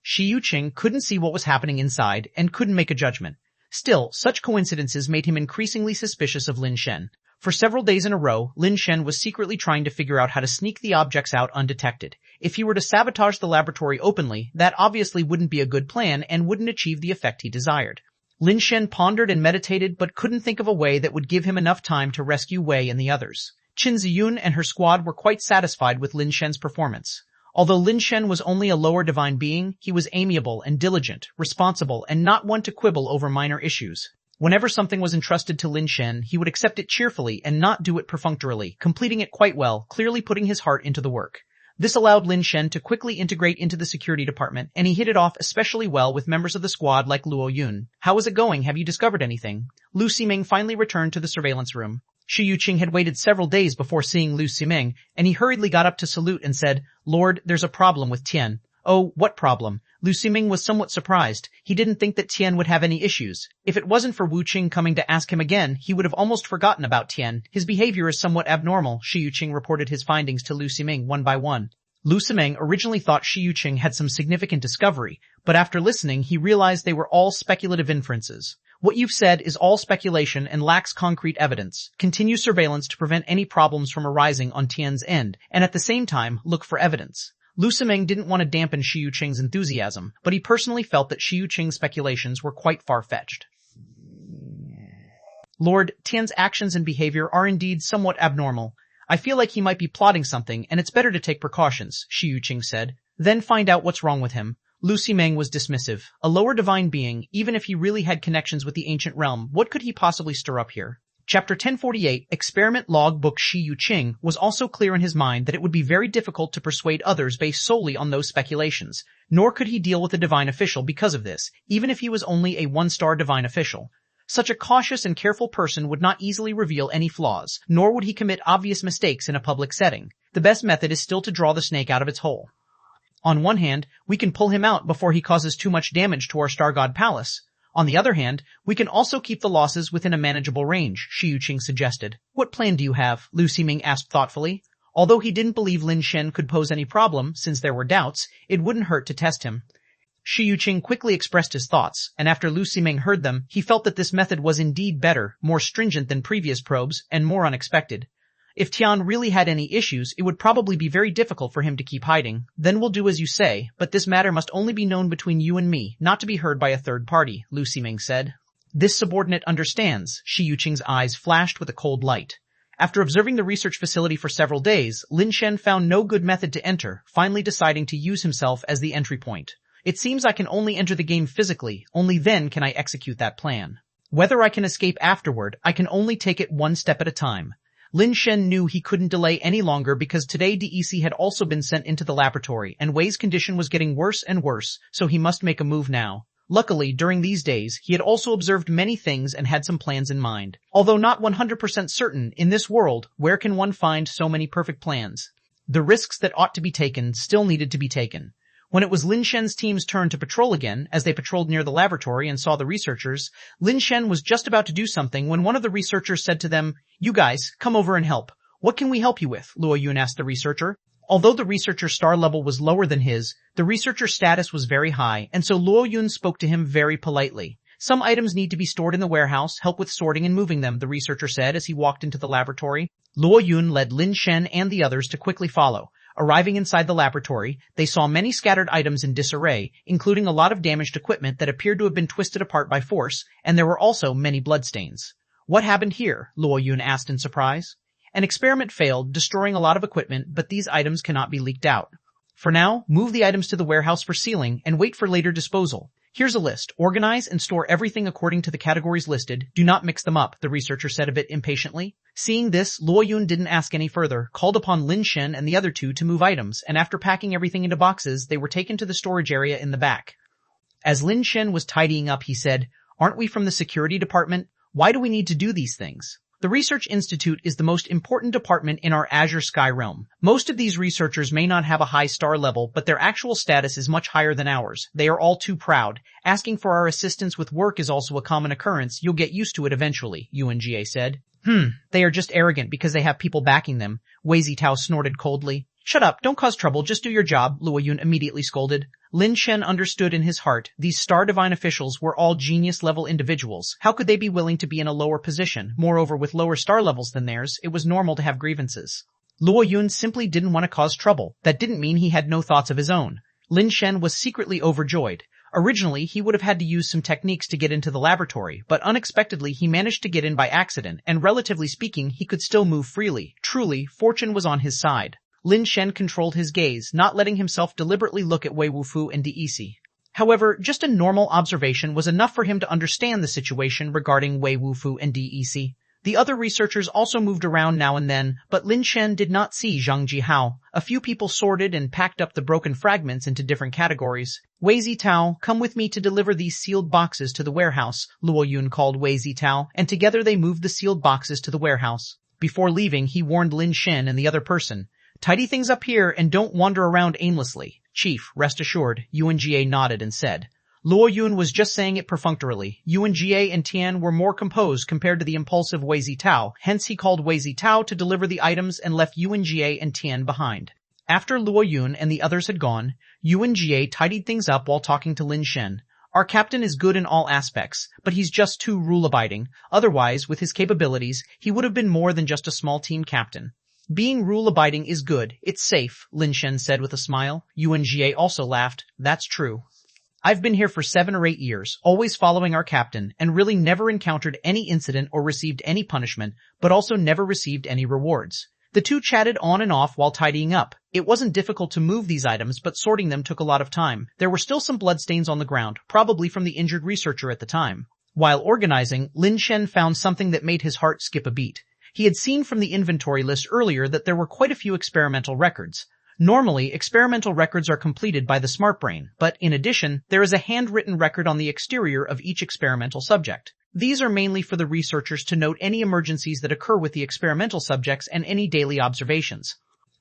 Shi Yuqing couldn't see what was happening inside, and couldn't make a judgment. Still, such coincidences made him increasingly suspicious of Lin Shen. For several days in a row, Lin Shen was secretly trying to figure out how to sneak the objects out undetected. If he were to sabotage the laboratory openly, that obviously wouldn't be a good plan and wouldn't achieve the effect he desired. Lin Shen pondered and meditated but couldn't think of a way that would give him enough time to rescue Wei and the others. Qin Ziyun and her squad were quite satisfied with Lin Shen's performance. Although Lin Shen was only a lower divine being, he was amiable and diligent, responsible, and not one to quibble over minor issues. Whenever something was entrusted to Lin Shen, he would accept it cheerfully and not do it perfunctorily, completing it quite well, clearly putting his heart into the work. This allowed Lin Shen to quickly integrate into the security department, and he hit it off especially well with members of the squad like Luo Yun. How is it going? Have you discovered anything? Lu Ximing finally returned to the surveillance room. Shi Yuqing had waited several days before seeing Lu Ximing, and he hurriedly got up to salute and said, "Lord, there's a problem with Tian." Oh, what problem? Lu Ximing was somewhat surprised. He didn't think that Tian would have any issues. If it wasn't for Wu Qing coming to ask him again, he would have almost forgotten about Tian. His behavior is somewhat abnormal. Shi Yuqing reported his findings to Lu Ximing one by one. Lu Ximing originally thought Shi Yuqing had some significant discovery, but after listening he realized they were all speculative inferences. What you've said is all speculation and lacks concrete evidence. Continue surveillance to prevent any problems from arising on Tian's end, and at the same time, look for evidence. Lu Ximing didn't want to dampen Shi Yuqing's enthusiasm, but he personally felt that Shi Yuqing's speculations were quite far-fetched. Lord, Tian's actions and behavior are indeed somewhat abnormal. I feel like he might be plotting something, and it's better to take precautions, Shi Yuqing said. Then find out what's wrong with him. Lu Ximing was dismissive. A lower divine being, even if he really had connections with the ancient realm, what could he possibly stir up here? Chapter 1048, Experiment Log Book. Shi Yuqing was also clear in his mind that it would be very difficult to persuade others based solely on those speculations, nor could he deal with a divine official because of this, even if he was only a one-star divine official. Such a cautious and careful person would not easily reveal any flaws, nor would he commit obvious mistakes in a public setting. The best method is still to draw the snake out of its hole. On one hand, we can pull him out before he causes too much damage to our Star God Palace. On the other hand, we can also keep the losses within a manageable range, Shi Yuqing suggested. What plan do you have? Lu Ximing asked thoughtfully. Although he didn't believe Lin Shen could pose any problem, since there were doubts, it wouldn't hurt to test him. Shi Yuqing quickly expressed his thoughts, and after Lu Ximing heard them, he felt that this method was indeed better, more stringent than previous probes, and more unexpected. If Tian really had any issues, it would probably be very difficult for him to keep hiding. Then we'll do as you say, but this matter must only be known between you and me, not to be heard by a third party, Lu Ximing said. This subordinate understands. Shi Yuqing's eyes flashed with a cold light. After observing the research facility for several days, Lin Shen found no good method to enter, finally deciding to use himself as the entry point. It seems I can only enter the game physically, only then can I execute that plan. Whether I can escape afterward, I can only take it one step at a time. Lin Shen knew he couldn't delay any longer because today DEC had also been sent into the laboratory and Wei's condition was getting worse and worse, so he must make a move now. Luckily, during these days, he had also observed many things and had some plans in mind. Although not 100% certain, in this world, where can one find so many perfect plans? The risks that ought to be taken still needed to be taken. When it was Lin Shen's team's turn to patrol again, as they patrolled near the laboratory and saw the researchers, Lin Shen was just about to do something when one of the researchers said to them, "You guys, come over and help. What can we help you with?" Luo Yun asked the researcher. Although the researcher's star level was lower than his, the researcher's status was very high, and so Luo Yun spoke to him very politely. Some items need to be stored in the warehouse. Help with sorting and moving them, the researcher said as he walked into the laboratory. Luo Yun led Lin Shen and the others to quickly follow. Arriving inside the laboratory, they saw many scattered items in disarray, including a lot of damaged equipment that appeared to have been twisted apart by force, and there were also many bloodstains. What happened here? Luo Yun asked in surprise. An experiment failed, destroying a lot of equipment, but these items cannot be leaked out. For now, move the items to the warehouse for sealing and wait for later disposal. Here's a list. Organize and store everything according to the categories listed. Do not mix them up, the researcher said a bit impatiently. Seeing this, Luo Yun didn't ask any further, called upon Lin Shen and the other two to move items, and after packing everything into boxes, they were taken to the storage area in the back. As Lin Shen was tidying up, he said, "Aren't we from the security department? Why do we need to do these things?" The Research Institute is the most important department in our Azure Sky realm. Most of these researchers may not have a high star level, but their actual status is much higher than ours. They are all too proud. Asking for our assistance with work is also a common occurrence. You'll get used to it eventually, UNGA said. They are just arrogant because they have people backing them, Wei Zitao snorted coldly. Shut up, don't cause trouble, just do your job, Luo Yun immediately scolded. Lin Shen understood in his heart, these star divine officials were all genius-level individuals. How could they be willing to be in a lower position? Moreover, with lower star levels than theirs, it was normal to have grievances. Luo Yun simply didn't want to cause trouble. That didn't mean he had no thoughts of his own. Lin Shen was secretly overjoyed. Originally, he would have had to use some techniques to get into the laboratory, but unexpectedly he managed to get in by accident, and relatively speaking, he could still move freely. Truly, fortune was on his side. Lin Shen controlled his gaze, not letting himself deliberately look at Wei Wufu and DEC. However, just a normal observation was enough for him to understand the situation regarding Wei Wufu and DEC. The other researchers also moved around now and then, but Lin Shen did not see Zhang Jihao. A few people sorted and packed up the broken fragments into different categories. Wei Zitao, come with me to deliver these sealed boxes to the warehouse, Luo Yun called Wei Zitao, and together they moved the sealed boxes to the warehouse. Before leaving, he warned Lin Shen and the other person, "Tidy things up here and don't wander around aimlessly." Chief, rest assured, Yunga nodded and said. Luo Yun was just saying it perfunctorily. Yunga and Tian were more composed compared to the impulsive Wei Zitao, hence he called Wei Zitao to deliver the items and left Yunga and Tian behind. After Luo Yun and the others had gone, Yunga tidied things up while talking to Lin Shen. Our captain is good in all aspects, but he's just too rule-abiding. Otherwise, with his capabilities, he would have been more than just a small team captain. Being rule-abiding is good. It's safe, Lin Shen said with a smile. Yunga also laughed. That's true. I've been here for 7 or 8 years, always following our captain, and really never encountered any incident or received any punishment, but also never received any rewards. The two chatted on and off while tidying up. It wasn't difficult to move these items, but sorting them took a lot of time. There were still some bloodstains on the ground, probably from the injured researcher at the time. While organizing, Lin Shen found something that made his heart skip a beat. He had seen from the inventory list earlier that there were quite a few experimental records. Normally, experimental records are completed by the smart brain, but in addition, there is a handwritten record on the exterior of each experimental subject. These are mainly for the researchers to note any emergencies that occur with the experimental subjects and any daily observations.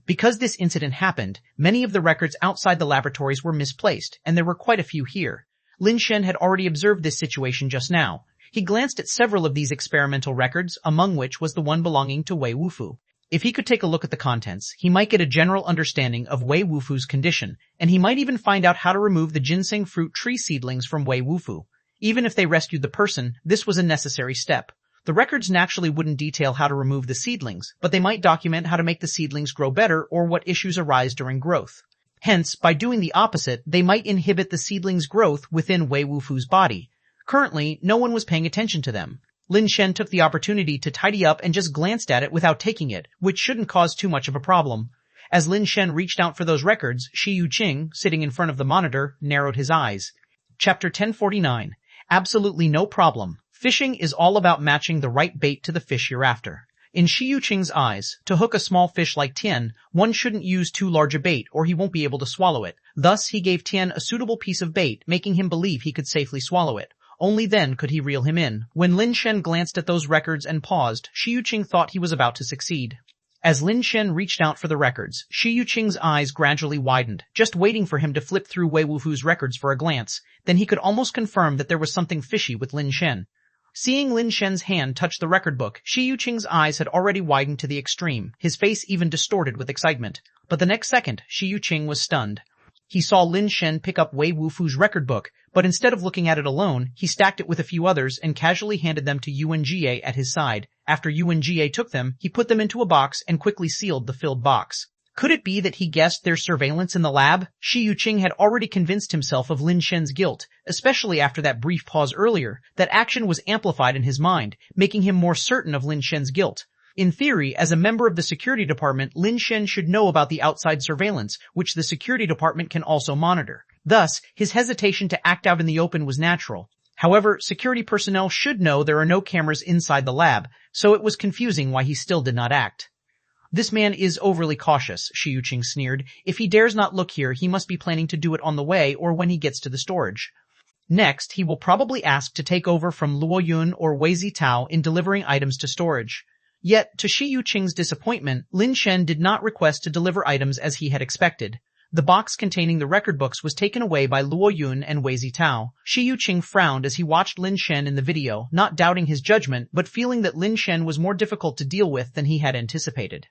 Because this incident happened, many of the records outside the laboratories were misplaced, and there were quite a few here. Lin Shen had already observed this situation just now. He glanced at several of these experimental records, among which was the one belonging to Wei Wufu. If he could take a look at the contents, he might get a general understanding of Wei Wufu's condition, and he might even find out how to remove the ginseng fruit tree seedlings from Wei Wufu. Even if they rescued the person, this was a necessary step. The records naturally wouldn't detail how to remove the seedlings, but they might document how to make the seedlings grow better or what issues arise during growth. Hence, by doing the opposite, they might inhibit the seedlings' growth within Wei Wufu's body. Currently, no one was paying attention to them. Lin Shen took the opportunity to tidy up and just glanced at it without taking it, which shouldn't cause too much of a problem. As Lin Shen reached out for those records, Shi Yuqing, sitting in front of the monitor, narrowed his eyes. Chapter 1049. Absolutely no problem. Fishing is all about matching the right bait to the fish you're after. In Shi Yuqing's eyes, to hook a small fish like Tian, one shouldn't use too large a bait or he won't be able to swallow it. Thus, he gave Tian a suitable piece of bait, making him believe he could safely swallow it. Only then could he reel him in. When Lin Shen glanced at those records and paused, Shi Yuqing thought he was about to succeed. As Lin Shen reached out for the records, Shi Yuqing's eyes gradually widened, just waiting for him to flip through Wei Wufu's records for a glance. Then he could almost confirm that there was something fishy with Lin Shen. Seeing Lin Shen's hand touch the record book, Shi Yuqing's eyes had already widened to the extreme, his face even distorted with excitement. But the next second, Shi Yuqing was stunned. He saw Lin Shen pick up Wei Wufu's record book, but instead of looking at it alone, he stacked it with a few others and casually handed them to Yunga at his side. After Yunga took them, he put them into a box and quickly sealed the filled box. Could it be that he guessed their surveillance in the lab? Shi Yuqing had already convinced himself of Lin Shen's guilt, especially after that brief pause earlier. That action was amplified in his mind, making him more certain of Lin Shen's guilt. In theory, as a member of the security department, Lin Shen should know about the outside surveillance, which the security department can also monitor. Thus, his hesitation to act out in the open was natural. However, security personnel should know there are no cameras inside the lab, so it was confusing why he still did not act. This man is overly cautious, Shi Yuqing sneered. If he dares not look here, he must be planning to do it on the way or when he gets to the storage. Next, he will probably ask to take over from Luo Yun or Wei Zitao in delivering items to storage. Yet, to Shi Yuqing's disappointment, Lin Shen did not request to deliver items as he had expected. The box containing the record books was taken away by Luo Yun and Wei Zitao. Shi Yuqing frowned as he watched Lin Shen in the video, not doubting his judgment, but feeling that Lin Shen was more difficult to deal with than he had anticipated.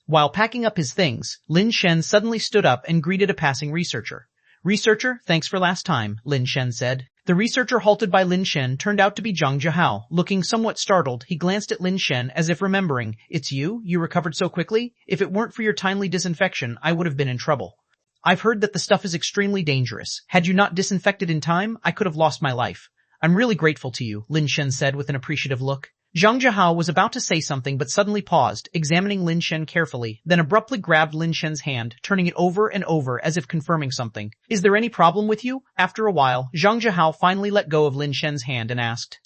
While packing up his things, Lin Shen suddenly stood up and greeted a passing researcher. "Researcher, thanks for last time," Lin Shen said. The researcher halted by Lin Shen turned out to be Zhang Jihao. Looking somewhat startled, he glanced at Lin Shen as if remembering, "It's you? You recovered so quickly? If it weren't for your timely disinfection, I would have been in trouble. I've heard that the stuff is extremely dangerous. Had you not disinfected in time, I could have lost my life." "I'm really grateful to you," Lin Shen said with an appreciative look. Zhang Jihao was about to say something but suddenly paused, examining Lin Shen carefully, then abruptly grabbed Lin Shen's hand, turning it over and over as if confirming something. "Is there any problem with you?" After a while, Zhang Jihao finally let go of Lin Shen's hand and asked.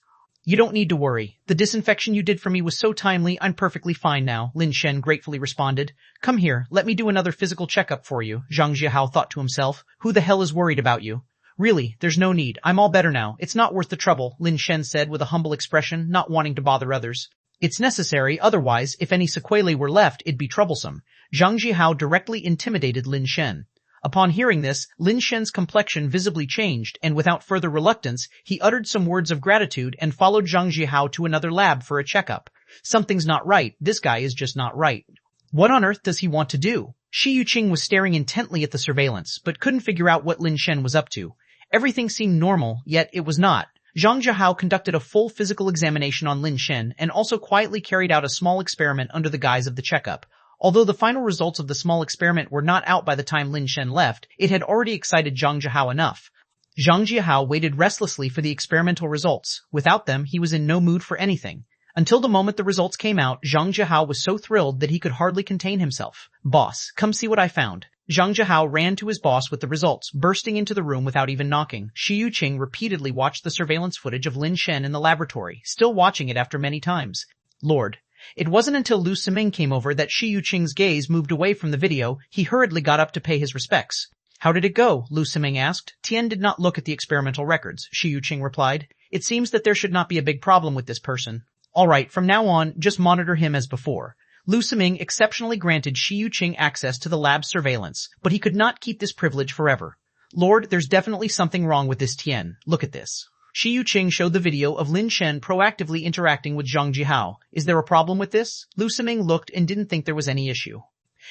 "You don't need to worry. The disinfection you did for me was so timely, I'm perfectly fine now," Lin Shen gratefully responded. "Come here, let me do another physical checkup for you," Zhang Jihao thought to himself. "Who the hell is worried about you?" "Really, there's no need. I'm all better now. It's not worth the trouble," Lin Shen said with a humble expression, not wanting to bother others. "It's necessary, otherwise, if any sequelae were left, it'd be troublesome." Zhang Jihao directly intimidated Lin Shen. Upon hearing this, Lin Shen's complexion visibly changed, and without further reluctance, he uttered some words of gratitude and followed Zhang Jihao to another lab for a checkup. Something's not right. This guy is just not right. What on earth does he want to do? Shi Yuqing was staring intently at the surveillance, but couldn't figure out what Lin Shen was up to. Everything seemed normal, yet it was not. Zhang Jihao conducted a full physical examination on Lin Shen and also quietly carried out a small experiment under the guise of the checkup. Although the final results of the small experiment were not out by the time Lin Shen left, it had already excited Zhang Jihao enough. Zhang Jihao waited restlessly for the experimental results. Without them, he was in no mood for anything. Until the moment the results came out, Zhang Jihao was so thrilled that he could hardly contain himself. "Boss, come see what I found." Zhang Jihao ran to his boss with the results, bursting into the room without even knocking. Shi Yuqing repeatedly watched the surveillance footage of Lin Shen in the laboratory, still watching it after many times. Lord. It wasn't until Lu Siming came over that Shi Yuqing's gaze moved away from the video. He hurriedly got up to pay his respects. "How did it go?" Lu Siming asked. "Tian did not look at the experimental records," Shi Yuqing replied. "It seems that there should not be a big problem with this person." "All right, from now on, just monitor him as before." Lu Siming exceptionally granted Shi Yuqing access to the lab's surveillance, but he could not keep this privilege forever. "Lord, there's definitely something wrong with this Tian. Look at this." Shi Yuqing showed the video of Lin Shen proactively interacting with Zhang Jihao. "Is there a problem with this?" Lu Siming looked and didn't think there was any issue.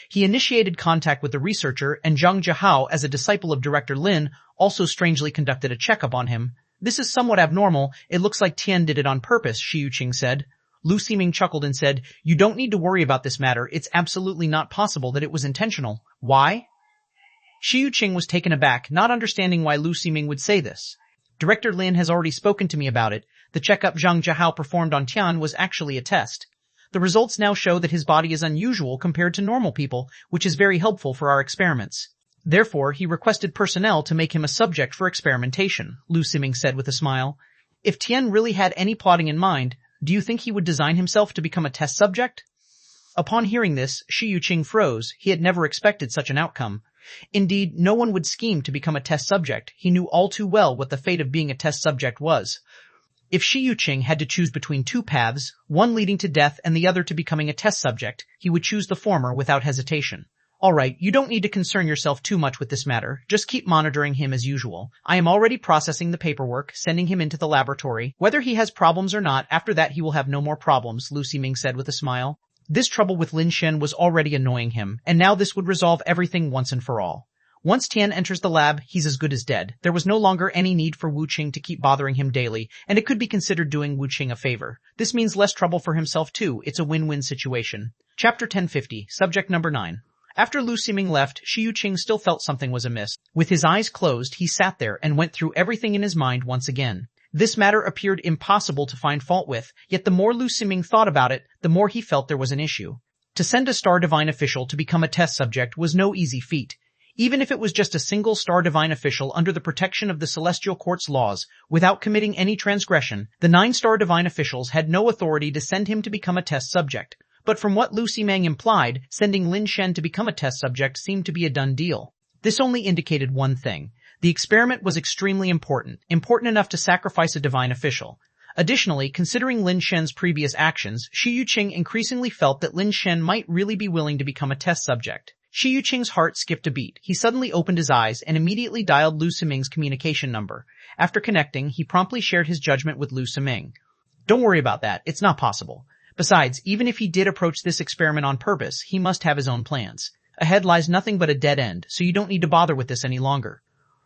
He initiated contact with the researcher, and Zhang Jihao, as a disciple of Director Lin, also strangely conducted a checkup on him. "This is somewhat abnormal. It looks like Tian did it on purpose," Shi Yuqing said. Lu Siming chuckled and said, "You don't need to worry about this matter. It's absolutely not possible that it was intentional." "Why?" Shi Yuqing was taken aback, not understanding why Lu Siming would say this. "Director Lin has already spoken to me about it. The checkup Zhang Jihao performed on Tian was actually a test. The results now show that his body is unusual compared to normal people, which is very helpful for our experiments. Therefore, he requested personnel to make him a subject for experimentation," Lu Siming said with a smile. "If Tian really had any plotting in mind, do you think he would design himself to become a test subject?" Upon hearing this, Shi Yuqing froze. He had never expected such an outcome. Indeed, no one would scheme to become a test subject. He knew all too well what the fate of being a test subject was. If Shi Yuqing had to choose between two paths, one leading to death and the other to becoming a test subject, he would choose the former without hesitation. "All right, you don't need to concern yourself too much with this matter. Just keep monitoring him as usual. I am already processing the paperwork, sending him into the laboratory. Whether he has problems or not, after that he will have no more problems," Lu Siming said with a smile. This trouble with Lin Shen was already annoying him, and now this would resolve everything once and for all. Once Tian enters the lab, he's as good as dead. There was no longer any need for Wu Qing to keep bothering him daily, and it could be considered doing Wu Qing a favor. This means less trouble for himself too. It's a win-win situation. Chapter 1050, Subject Number 9. After Lu Siming left, Shi Yuqing still felt something was amiss. With his eyes closed, he sat there and went through everything in his mind once again. This matter appeared impossible to find fault with, yet the more Lu Siming thought about it, the more he felt there was an issue. To send a Star Divine official to become a test subject was no easy feat. Even if it was just a single Star Divine official under the protection of the Celestial Court's laws, without committing any transgression, the 9 Star Divine officials had no authority to send him to become a test subject. But from what Lu Siming implied, sending Lin Shen to become a test subject seemed to be a done deal. This only indicated one thing. The experiment was extremely important enough to sacrifice a divine official. Additionally, considering Lin Shen's previous actions, Shi Yuqing increasingly felt that Lin Shen might really be willing to become a test subject. Shi Yuqing's heart skipped a beat. He suddenly opened his eyes and immediately dialed Lu Siming's communication number. After connecting, he promptly shared his judgment with Lu Siming. "Don't worry about that. It's not possible. Besides, even if he did approach this experiment on purpose, he must have his own plans. Ahead lies nothing but a dead end, so you don't need to bother with this any longer.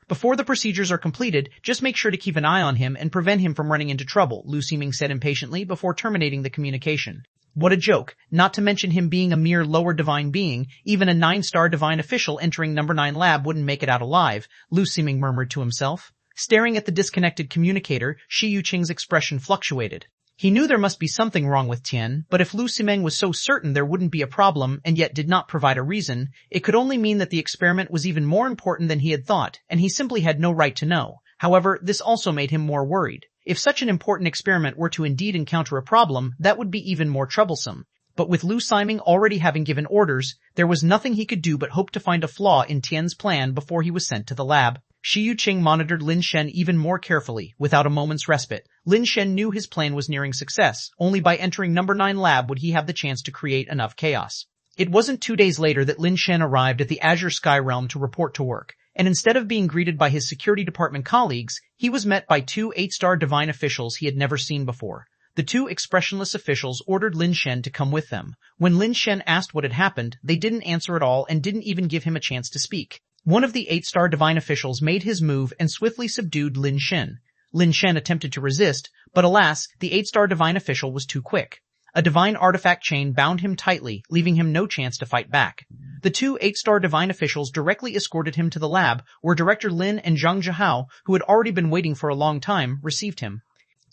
Before the procedures are completed, just make sure to keep an eye on him and prevent him from running into trouble," Lu Siming said impatiently before terminating the communication. What a joke, not to mention him being a mere lower divine being. Even a 9-star divine official entering number 9 lab wouldn't make it out alive, Lu Siming murmured to himself. Staring at the disconnected communicator, Shi Yuqing's expression fluctuated. He knew there must be something wrong with Tian, but if Lu Siming was so certain there wouldn't be a problem and yet did not provide a reason, it could only mean that the experiment was even more important than he had thought, and he simply had no right to know. However, this also made him more worried. If such an important experiment were to indeed encounter a problem, that would be even more troublesome. But with Lu Siming already having given orders, there was nothing he could do but hope to find a flaw in Tian's plan before he was sent to the lab. Shi Yuqing monitored Lin Shen even more carefully, without a moment's respite. Lin Shen knew his plan was nearing success. Only by entering number 9 lab would he have the chance to create enough chaos. It wasn't 2 days later that Lin Shen arrived at the Azure Sky Realm to report to work, and instead of being greeted by his security department colleagues, he was met by 2 8-star divine officials he had never seen before. The 2 expressionless officials ordered Lin Shen to come with them. When Lin Shen asked what had happened, they didn't answer at all and didn't even give him a chance to speak. One of the 8-star divine officials made his move and swiftly subdued Lin Shen. Lin Shen attempted to resist, but alas, the 8-star divine official was too quick. A divine artifact chain bound him tightly, leaving him no chance to fight back. The 2 8-star divine officials directly escorted him to the lab, where Director Lin and Zhang Zhihao, who had already been waiting for a long time, received him.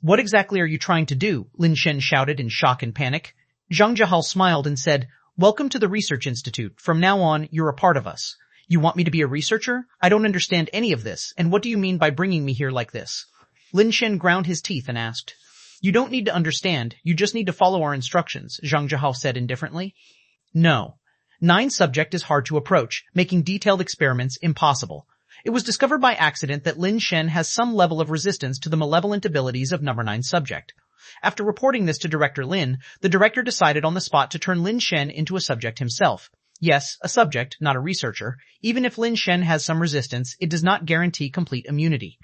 "What exactly are you trying to do?" Lin Shen shouted in shock and panic. Zhang Zhihao smiled and said, "Welcome to the Research Institute. From now on, you're a part of us." "You want me to be a researcher? I don't understand any of this, and what do you mean by bringing me here like this?" Lin Shen ground his teeth and asked. "You don't need to understand, you just need to follow our instructions," Zhang Zhihao said indifferently. "No. 9 subject is hard to approach, making detailed experiments impossible. It was discovered by accident that Lin Shen has some level of resistance to the malevolent abilities of number 9 subject. After reporting this to Director Lin, the director decided on the spot to turn Lin Shen into a subject himself. Yes, a subject, not a researcher. Even if Lin Shen has some resistance, it does not guarantee complete immunity.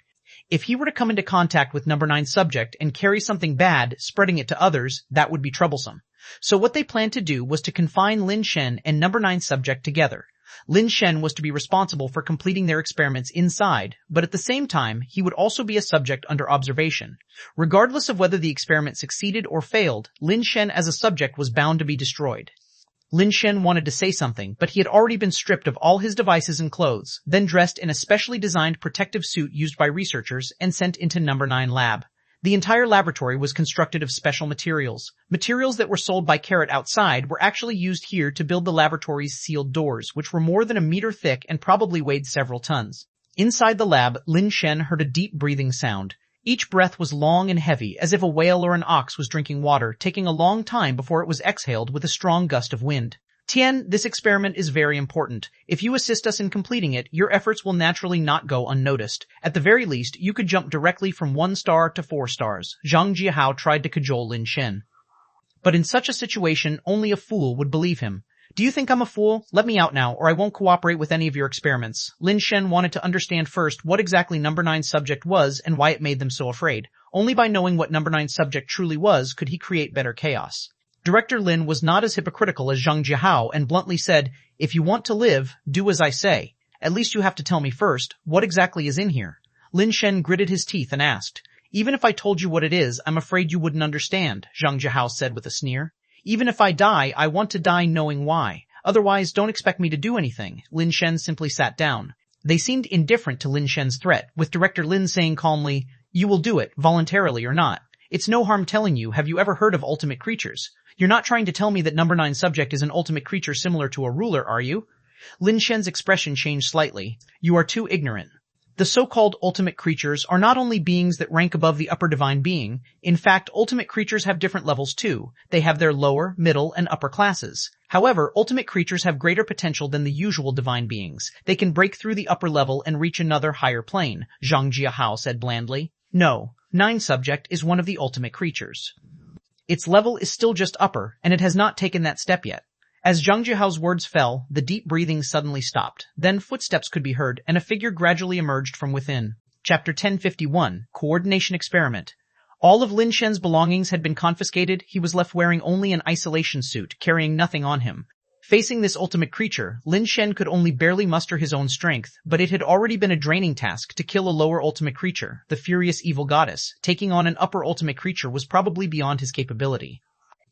If he were to come into contact with number 9 subject and carry something bad, spreading it to others, that would be troublesome. So what they planned to do was to confine Lin Shen and number 9 subject together. Lin Shen was to be responsible for completing their experiments inside, but at the same time, he would also be a subject under observation. Regardless of whether the experiment succeeded or failed, Lin Shen as a subject was bound to be destroyed. Lin Shen wanted to say something, but he had already been stripped of all his devices and clothes, then dressed in a specially designed protective suit used by researchers and sent into number 9 lab. The entire laboratory was constructed of special materials. Materials that were sold by Carrot outside were actually used here to build the laboratory's sealed doors, which were more than a meter thick and probably weighed several tons. Inside the lab, Lin Shen heard a deep breathing sound. Each breath was long and heavy, as if a whale or an ox was drinking water, taking a long time before it was exhaled with a strong gust of wind. "Tian, this experiment is very important. If you assist us in completing it, your efforts will naturally not go unnoticed. At the very least, you could jump directly from 1 star to 4 stars. Zhang Zhihao tried to cajole Lin Shen. But in such a situation, only a fool would believe him. "Do you think I'm a fool? Let me out now, or I won't cooperate with any of your experiments." Lin Shen wanted to understand first what exactly number 9 subject was and why it made them so afraid. Only by knowing what number 9 subject truly was could he create better chaos. Director Lin was not as hypocritical as Zhang Zhihao and bluntly said, "If you want to live, do as I say. At least you have to tell me first, what exactly is in here?" Lin Shen gritted his teeth and asked. "Even if I told you what it is, I'm afraid you wouldn't understand," Zhang Zhihao said with a sneer. "Even if I die, I want to die knowing why. Otherwise, don't expect me to do anything." Lin Shen simply sat down. They seemed indifferent to Lin Shen's threat, with Director Lin saying calmly, "You will do it, voluntarily or not. It's no harm telling you, have you ever heard of ultimate creatures? You're not trying to tell me that number 9 subject is an ultimate creature similar to a ruler, are you?" Lin Shen's expression changed slightly. "You are too ignorant. The so-called ultimate creatures are not only beings that rank above the upper divine being. In fact, ultimate creatures have different levels too. They have their lower, middle, and upper classes. However, ultimate creatures have greater potential than the usual divine beings. They can break through the upper level and reach another higher plane," Zhang Zhihao said blandly. "No, 9 subject is one of the ultimate creatures. Its level is still just upper, and it has not taken that step yet." As Zhang Jihao's words fell, the deep breathing suddenly stopped. Then footsteps could be heard, and a figure gradually emerged from within. Chapter 1051, Coordination Experiment. All of Lin Shen's belongings had been confiscated. He was left wearing only an isolation suit, carrying nothing on him. Facing this ultimate creature, Lin Shen could only barely muster his own strength, but it had already been a draining task to kill a lower ultimate creature, the furious evil goddess. Taking on an upper ultimate creature was probably beyond his capability.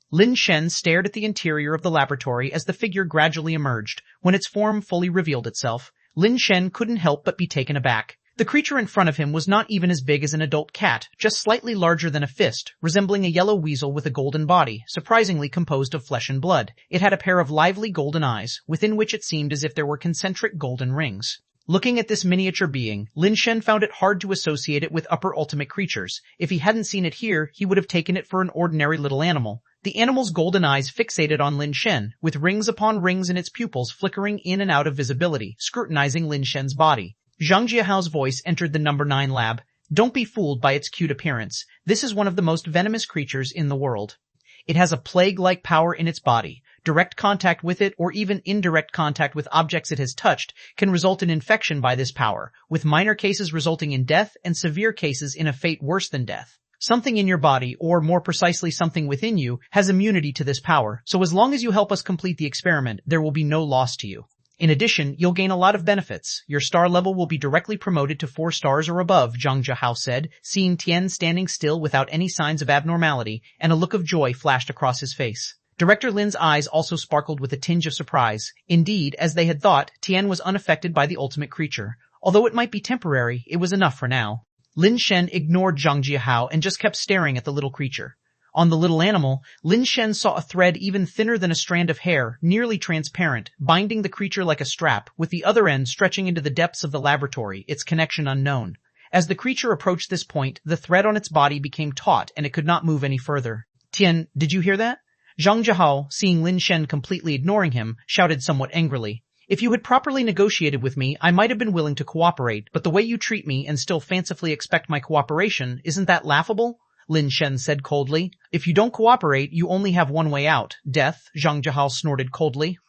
Lin Shen stared at the interior of the laboratory as the figure gradually emerged. When its form fully revealed itself, Lin Shen couldn't help but be taken aback. The creature in front of him was not even as big as an adult cat, just slightly larger than a fist, resembling a yellow weasel with a golden body, surprisingly composed of flesh and blood. It had a pair of lively golden eyes, within which it seemed as if there were concentric golden rings. Looking at this miniature being, Lin Shen found it hard to associate it with upper ultimate creatures. If he hadn't seen it here, he would have taken it for an ordinary little animal. The animal's golden eyes fixated on Lin Shen, with rings upon rings in its pupils flickering in and out of visibility, scrutinizing Lin Shen's body. Zhang Jiahao's voice entered the number 9 lab. "Don't be fooled by its cute appearance. This is one of the most venomous creatures in the world. It has a plague-like power in its body. Direct contact with it or even indirect contact with objects it has touched can result in infection by this power, with minor cases resulting in death and severe cases in a fate worse than death. Something in your body, or more precisely something within you, has immunity to this power, so as long as you help us complete the experiment, there will be no loss to you. In addition, you'll gain a lot of benefits. Your star level will be directly promoted to 4 stars or above, Zhang Jihao said, seeing Tian standing still without any signs of abnormality, and a look of joy flashed across his face. Director Lin's eyes also sparkled with a tinge of surprise. Indeed, as they had thought, Tian was unaffected by the ultimate creature. Although it might be temporary, it was enough for now. Lin Shen ignored Zhang Jihao and just kept staring at the little creature. On the little animal, Lin Shen saw a thread even thinner than a strand of hair, nearly transparent, binding the creature like a strap, with the other end stretching into the depths of the laboratory, its connection unknown. As the creature approached this point, the thread on its body became taut and it could not move any further. Tian, did you hear that? Zhang Jihao, seeing Lin Shen completely ignoring him, shouted somewhat angrily. If you had properly negotiated with me, I might have been willing to cooperate, but the way you treat me and still fancifully expect my cooperation, isn't that laughable? Lin Shen said coldly. If you don't cooperate, you only have one way out. Death, Zhang Jihao snorted coldly.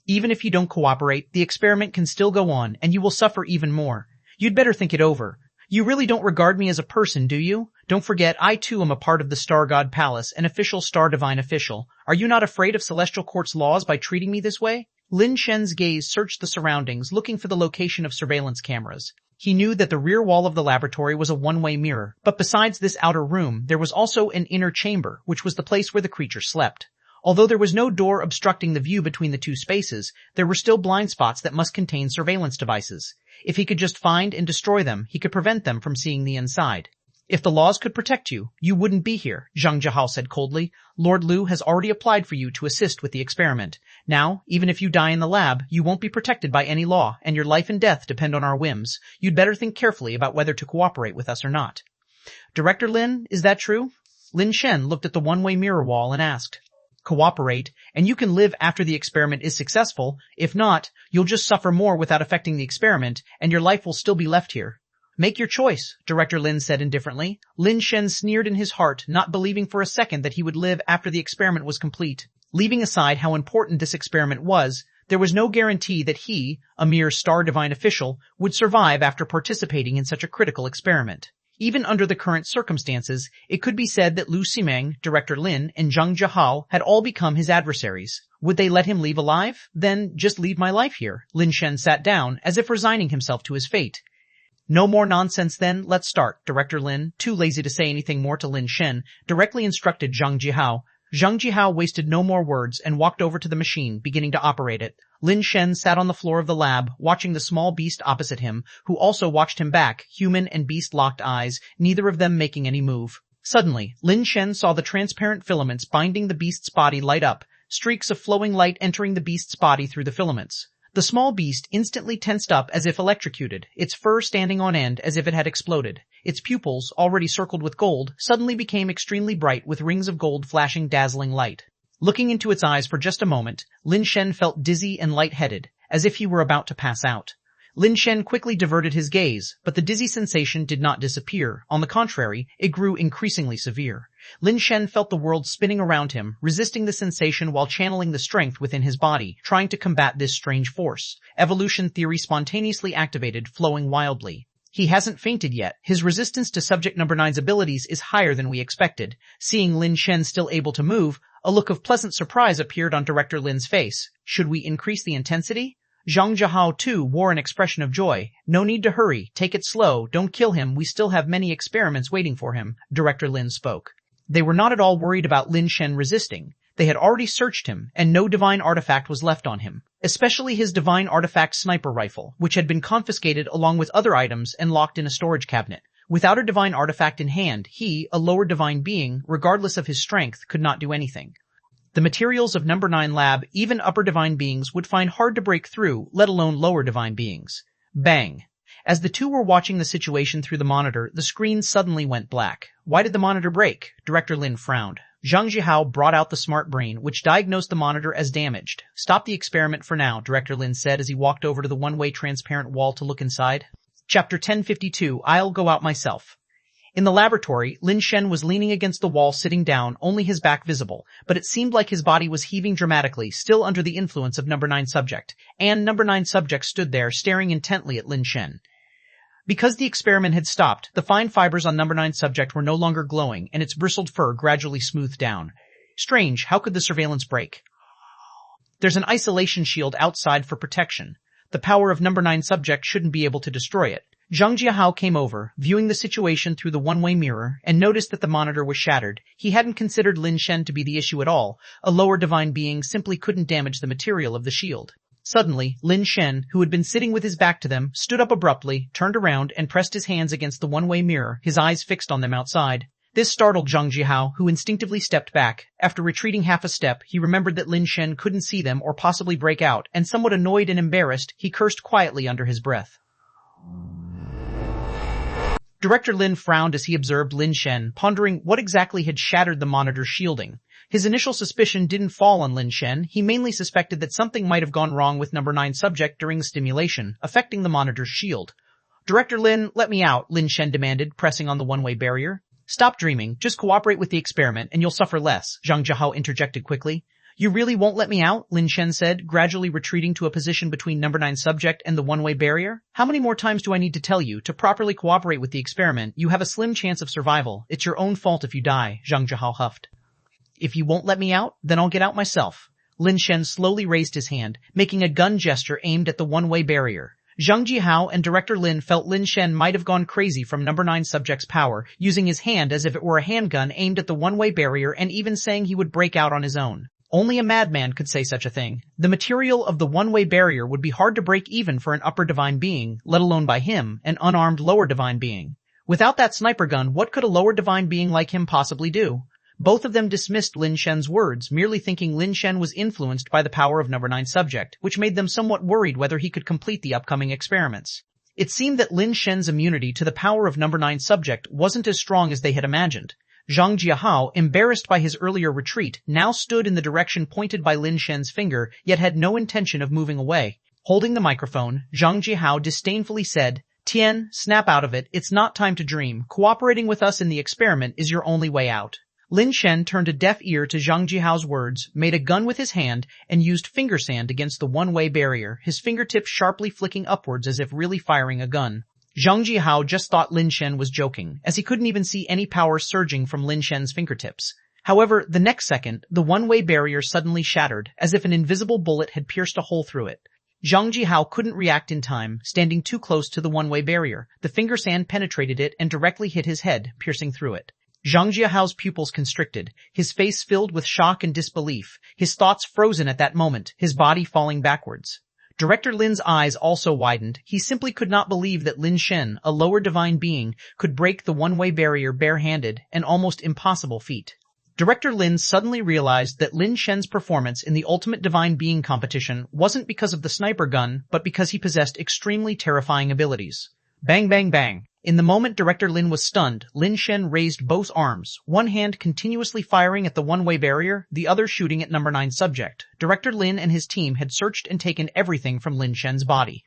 Even if you don't cooperate, the experiment can still go on, and you will suffer even more. You'd better think it over. You really don't regard me as a person, do you? Don't forget, I too am a part of the Star God Palace, an official Star Divine official. Are you not afraid of Celestial Court's laws by treating me this way? Lin Shen's gaze searched the surroundings, looking for the location of surveillance cameras. He knew that the rear wall of the laboratory was a one-way mirror, but besides this outer room, there was also an inner chamber, which was the place where the creature slept. Although there was no door obstructing the view between the two spaces, there were still blind spots that must contain surveillance devices. If he could just find and destroy them, he could prevent them from seeing the inside. If the laws could protect you, you wouldn't be here, Zhang Jihao said coldly. Lord Liu has already applied for you to assist with the experiment. Now, even if you die in the lab, you won't be protected by any law, and your life and death depend on our whims. You'd better think carefully about whether to cooperate with us or not. Director Lin, is that true? Lin Shen looked at the one-way mirror wall and asked. Cooperate, and you can live after the experiment is successful. If not, you'll just suffer more without affecting the experiment, and your life will still be left here. Make your choice, Director Lin said indifferently. Lin Shen sneered in his heart, not believing for a second that he would live after the experiment was complete. Leaving aside how important this experiment was, there was no guarantee that he, a mere Star Divine official, would survive after participating in such a critical experiment. Even under the current circumstances, it could be said that Lu Ximeng, Director Lin, and Zhang Jihao had all become his adversaries. Would they let him leave alive? Then just leave my life here. Lin Shen sat down, as if resigning himself to his fate. No more nonsense then, let's start. Director Lin, too lazy to say anything more to Lin Shen, directly instructed Zhang Jihao. Zhang Jihao wasted no more words and walked over to the machine, beginning to operate it. Lin Shen sat on the floor of the lab, watching the small beast opposite him, who also watched him back, human and beast locked eyes, neither of them making any move. Suddenly, Lin Shen saw the transparent filaments binding the beast's body light up, streaks of flowing light entering the beast's body through the filaments. The small beast instantly tensed up as if electrocuted, its fur standing on end as if it had exploded. Its pupils, already circled with gold, suddenly became extremely bright with rings of gold flashing dazzling light. Looking into its eyes for just a moment, Lin Shen felt dizzy and light-headed, as if he were about to pass out. Lin Shen quickly diverted his gaze, but the dizzy sensation did not disappear. On the contrary, it grew increasingly severe. Lin Shen felt the world spinning around him, resisting the sensation while channeling the strength within his body, trying to combat this strange force. Evolution theory spontaneously activated, flowing wildly. He hasn't fainted yet. His resistance to Subject Number 9's abilities is higher than we expected. Seeing Lin Shen still able to move, a look of pleasant surprise appeared on Director Lin's face. Should we increase the intensity? Zhang Jihao too wore an expression of joy. No need to hurry. Take it slow. Don't kill him. We still have many experiments waiting for him. Director Lin spoke. They were not at all worried about Lin Shen resisting. They had already searched him, and no divine artifact was left on him. Especially his divine artifact sniper rifle, which had been confiscated along with other items and locked in a storage cabinet. Without a divine artifact in hand, he, a lower divine being, regardless of his strength, could not do anything. The materials of Number 9 Lab, even upper divine beings would find hard to break through, let alone lower divine beings. Bang. As the two were watching the situation through the monitor, the screen suddenly went black. Why did the monitor break? Director Lin frowned. Zhang Jihao brought out the smart brain, which diagnosed the monitor as damaged. Stop the experiment for now, Director Lin said as he walked over to the one-way transparent wall to look inside. Chapter 1052, I'll go out myself. In the laboratory, Lin Shen was leaning against the wall sitting down, only his back visible, but it seemed like his body was heaving dramatically, still under the influence of number 9 subject. And number 9 subject stood there, staring intently at Lin Shen. Because the experiment had stopped, the fine fibers on number 9 subject were no longer glowing, and its bristled fur gradually smoothed down. Strange, how could the surveillance break? There's an isolation shield outside for protection. The power of number 9 subject shouldn't be able to destroy it. Zhang Jiahao came over, viewing the situation through the one-way mirror, and noticed that the monitor was shattered. He hadn't considered Lin Shen to be the issue at all. A lower divine being simply couldn't damage the material of the shield. Suddenly, Lin Shen, who had been sitting with his back to them, stood up abruptly, turned around, and pressed his hands against the one-way mirror, his eyes fixed on them outside. This startled Zhang Jiahao, who instinctively stepped back. After retreating half a step, he remembered that Lin Shen couldn't see them or possibly break out, and somewhat annoyed and embarrassed, he cursed quietly under his breath. Director Lin frowned as he observed Lin Shen, pondering what exactly had shattered the monitor's shielding. His initial suspicion didn't fall on Lin Shen. He mainly suspected that something might have gone wrong with number 9 subject during the stimulation, affecting the monitor's shield. Director Lin, let me out, Lin Shen demanded, pressing on the one-way barrier. Stop dreaming, just cooperate with the experiment and you'll suffer less, Zhang Jiahao interjected quickly. You really won't let me out? Lin Shen said, gradually retreating to a position between number 9 subject and the one-way barrier. How many more times do I need to tell you? To properly cooperate with the experiment, you have a slim chance of survival. It's your own fault if you die, Zhang Jiahao huffed. If you won't let me out, then I'll get out myself. Lin Shen slowly raised his hand, making a gun gesture aimed at the one-way barrier. Zhang Jiahao and Director Lin felt Lin Shen might have gone crazy from number 9 subject's power, using his hand as if it were a handgun aimed at the one-way barrier and even saying he would break out on his own. Only a madman could say such a thing. The material of the one-way barrier would be hard to break even for an upper divine being, let alone by him, an unarmed lower divine being. Without that sniper gun, what could a lower divine being like him possibly do? Both of them dismissed Lin Shen's words, merely thinking Lin Shen was influenced by the power of number 9 subject, which made them somewhat worried whether he could complete the upcoming experiments. It seemed that Lin Shen's immunity to the power of number 9 subject wasn't as strong as they had imagined. Zhang Jiahao, embarrassed by his earlier retreat, now stood in the direction pointed by Lin Shen's finger, yet had no intention of moving away. Holding the microphone, Zhang Jiahao disdainfully said, Tian, snap out of it, it's not time to dream. Cooperating with us in the experiment is your only way out. Lin Shen turned a deaf ear to Zhang Jiahao's words, made a gun with his hand, and used finger sand against the one-way barrier, his fingertips sharply flicking upwards as if really firing a gun. Zhang Jiahao just thought Lin Shen was joking, as he couldn't even see any power surging from Lin Shen's fingertips. However, the next second, the one-way barrier suddenly shattered, as if an invisible bullet had pierced a hole through it. Zhang Jiahao couldn't react in time, standing too close to the one-way barrier. The finger sand penetrated it and directly hit his head, piercing through it. Zhang Jiahao's pupils constricted, his face filled with shock and disbelief, his thoughts frozen at that moment, his body falling backwards. Director Lin's eyes also widened. He simply could not believe that Lin Shen, a lower divine being, could break the one-way barrier bare-handed, an almost impossible feat. Director Lin suddenly realized that Lin Shen's performance in the Ultimate Divine Being competition wasn't because of the sniper gun, but because he possessed extremely terrifying abilities. Bang bang bang. In the moment Director Lin was stunned, Lin Shen raised both arms, one hand continuously firing at the one-way barrier, the other shooting at number 9 subject. Director Lin and his team had searched and taken everything from Lin Shen's body.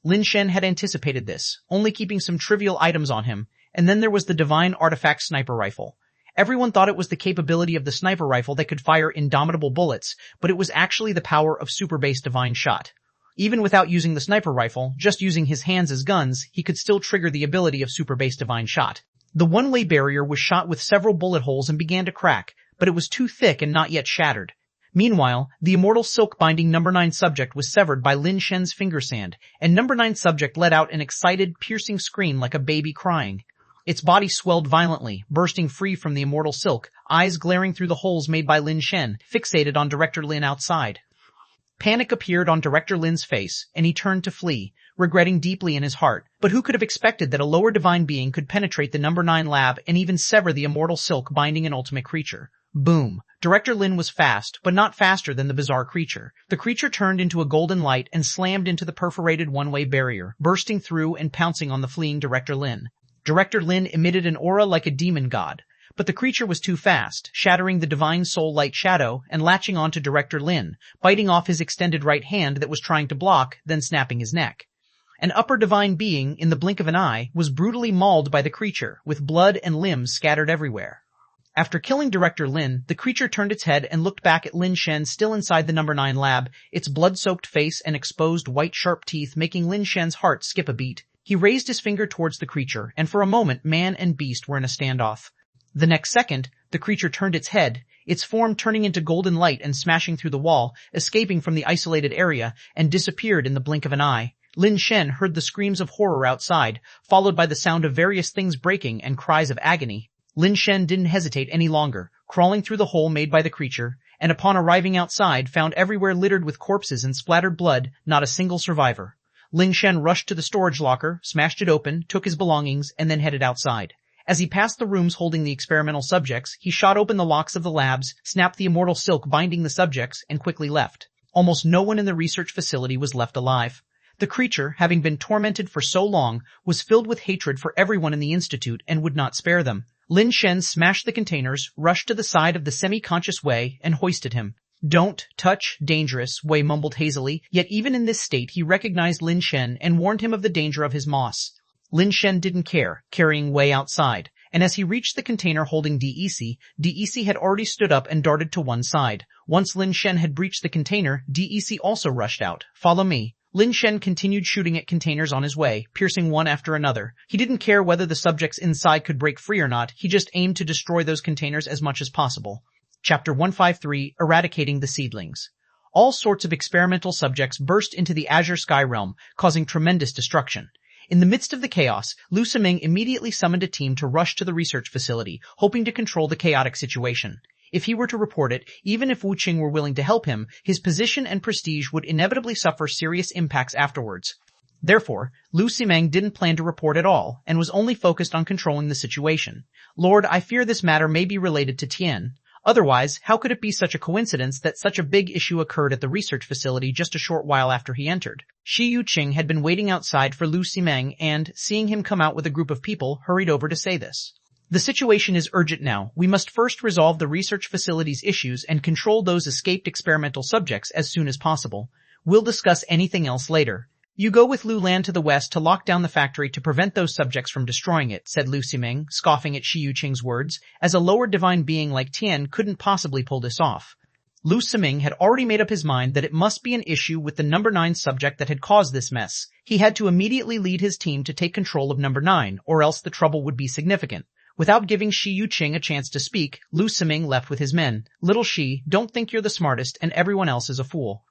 Lin Shen had anticipated this, only keeping some trivial items on him, and then there was the divine artifact sniper rifle. Everyone thought it was the capability of the sniper rifle that could fire indomitable bullets, but it was actually the power of super base divine shot. Even without using the sniper rifle, just using his hands as guns, he could still trigger the ability of super base divine shot. The one-way barrier was shot with several bullet holes and began to crack, but it was too thick and not yet shattered. Meanwhile, the immortal silk binding number 9 subject was severed by Lin Shen's finger sand, and number 9 subject let out an excited, piercing scream like a baby crying. Its body swelled violently, bursting free from the immortal silk, eyes glaring through the holes made by Lin Shen, fixated on Director Lin outside. Panic appeared on Director Lin's face, and he turned to flee, regretting deeply in his heart. But who could have expected that a lower divine being could penetrate the number 9 lab and even sever the immortal silk binding an ultimate creature? Boom. Director Lin was fast, but not faster than the bizarre creature. The creature turned into a golden light and slammed into the perforated one-way barrier, bursting through and pouncing on the fleeing Director Lin. Director Lin emitted an aura like a demon god. But the creature was too fast, shattering the divine soul light shadow and latching onto Director Lin, biting off his extended right hand that was trying to block, then snapping his neck. An upper divine being, in the blink of an eye, was brutally mauled by the creature, with blood and limbs scattered everywhere. After killing Director Lin, the creature turned its head and looked back at Lin Shen still inside the number 9 lab, its blood-soaked face and exposed white sharp teeth making Lin Shen's heart skip a beat. He raised his finger towards the creature, and for a moment man and beast were in a standoff. The next second, the creature turned its head, its form turning into golden light and smashing through the wall, escaping from the isolated area, and disappeared in the blink of an eye. Lin Shen heard the screams of horror outside, followed by the sound of various things breaking and cries of agony. Lin Shen didn't hesitate any longer, crawling through the hole made by the creature, and upon arriving outside found everywhere littered with corpses and splattered blood, not a single survivor. Lin Shen rushed to the storage locker, smashed it open, took his belongings, and then headed outside. As he passed the rooms holding the experimental subjects, he shot open the locks of the labs, snapped the immortal silk binding the subjects, and quickly left. Almost no one in the research facility was left alive. The creature, having been tormented for so long, was filled with hatred for everyone in the institute and would not spare them. Lin Shen smashed the containers, rushed to the side of the semi-conscious Wei, and hoisted him. "Don't touch, dangerous," Wei mumbled hazily, yet even in this state he recognized Lin Shen and warned him of the danger of his moss. Lin Shen didn't care, carrying Wei outside, and as he reached the container holding DEC had already stood up and darted to one side. Once Lin Shen had breached the container, DEC also rushed out. "Follow me." Lin Shen continued shooting at containers on his way, piercing one after another. He didn't care whether the subjects inside could break free or not, he just aimed to destroy those containers as much as possible. Chapter 153, Eradicating the Seedlings. All sorts of experimental subjects burst into the Azure Sky Realm, causing tremendous destruction. In the midst of the chaos, Lu Siming immediately summoned a team to rush to the research facility, hoping to control the chaotic situation. If he were to report it, even if Wu Qing were willing to help him, his position and prestige would inevitably suffer serious impacts afterwards. Therefore, Lu Siming didn't plan to report at all, and was only focused on controlling the situation. "Lord, I fear this matter may be related to Tian. Otherwise, how could it be such a coincidence that such a big issue occurred at the research facility just a short while after he entered?" Shi Yuqing had been waiting outside for Lu Siming and, seeing him come out with a group of people, hurried over to say this. "The situation is urgent now. We must first resolve the research facility's issues and control those escaped experimental subjects as soon as possible. We'll discuss anything else later. You go with Lu Lan to the west to lock down the factory to prevent those subjects from destroying it," said Lu Siming, scoffing at Shi Yuqing's words, as a lower divine being like Tian couldn't possibly pull this off. Lu Siming had already made up his mind that it must be an issue with the number 9 subject that had caused this mess. He had to immediately lead his team to take control of number 9, or else the trouble would be significant. Without giving Shi Yuqing a chance to speak, Lu Siming left with his men. "Little Shi, don't think you're the smartest and everyone else is a fool.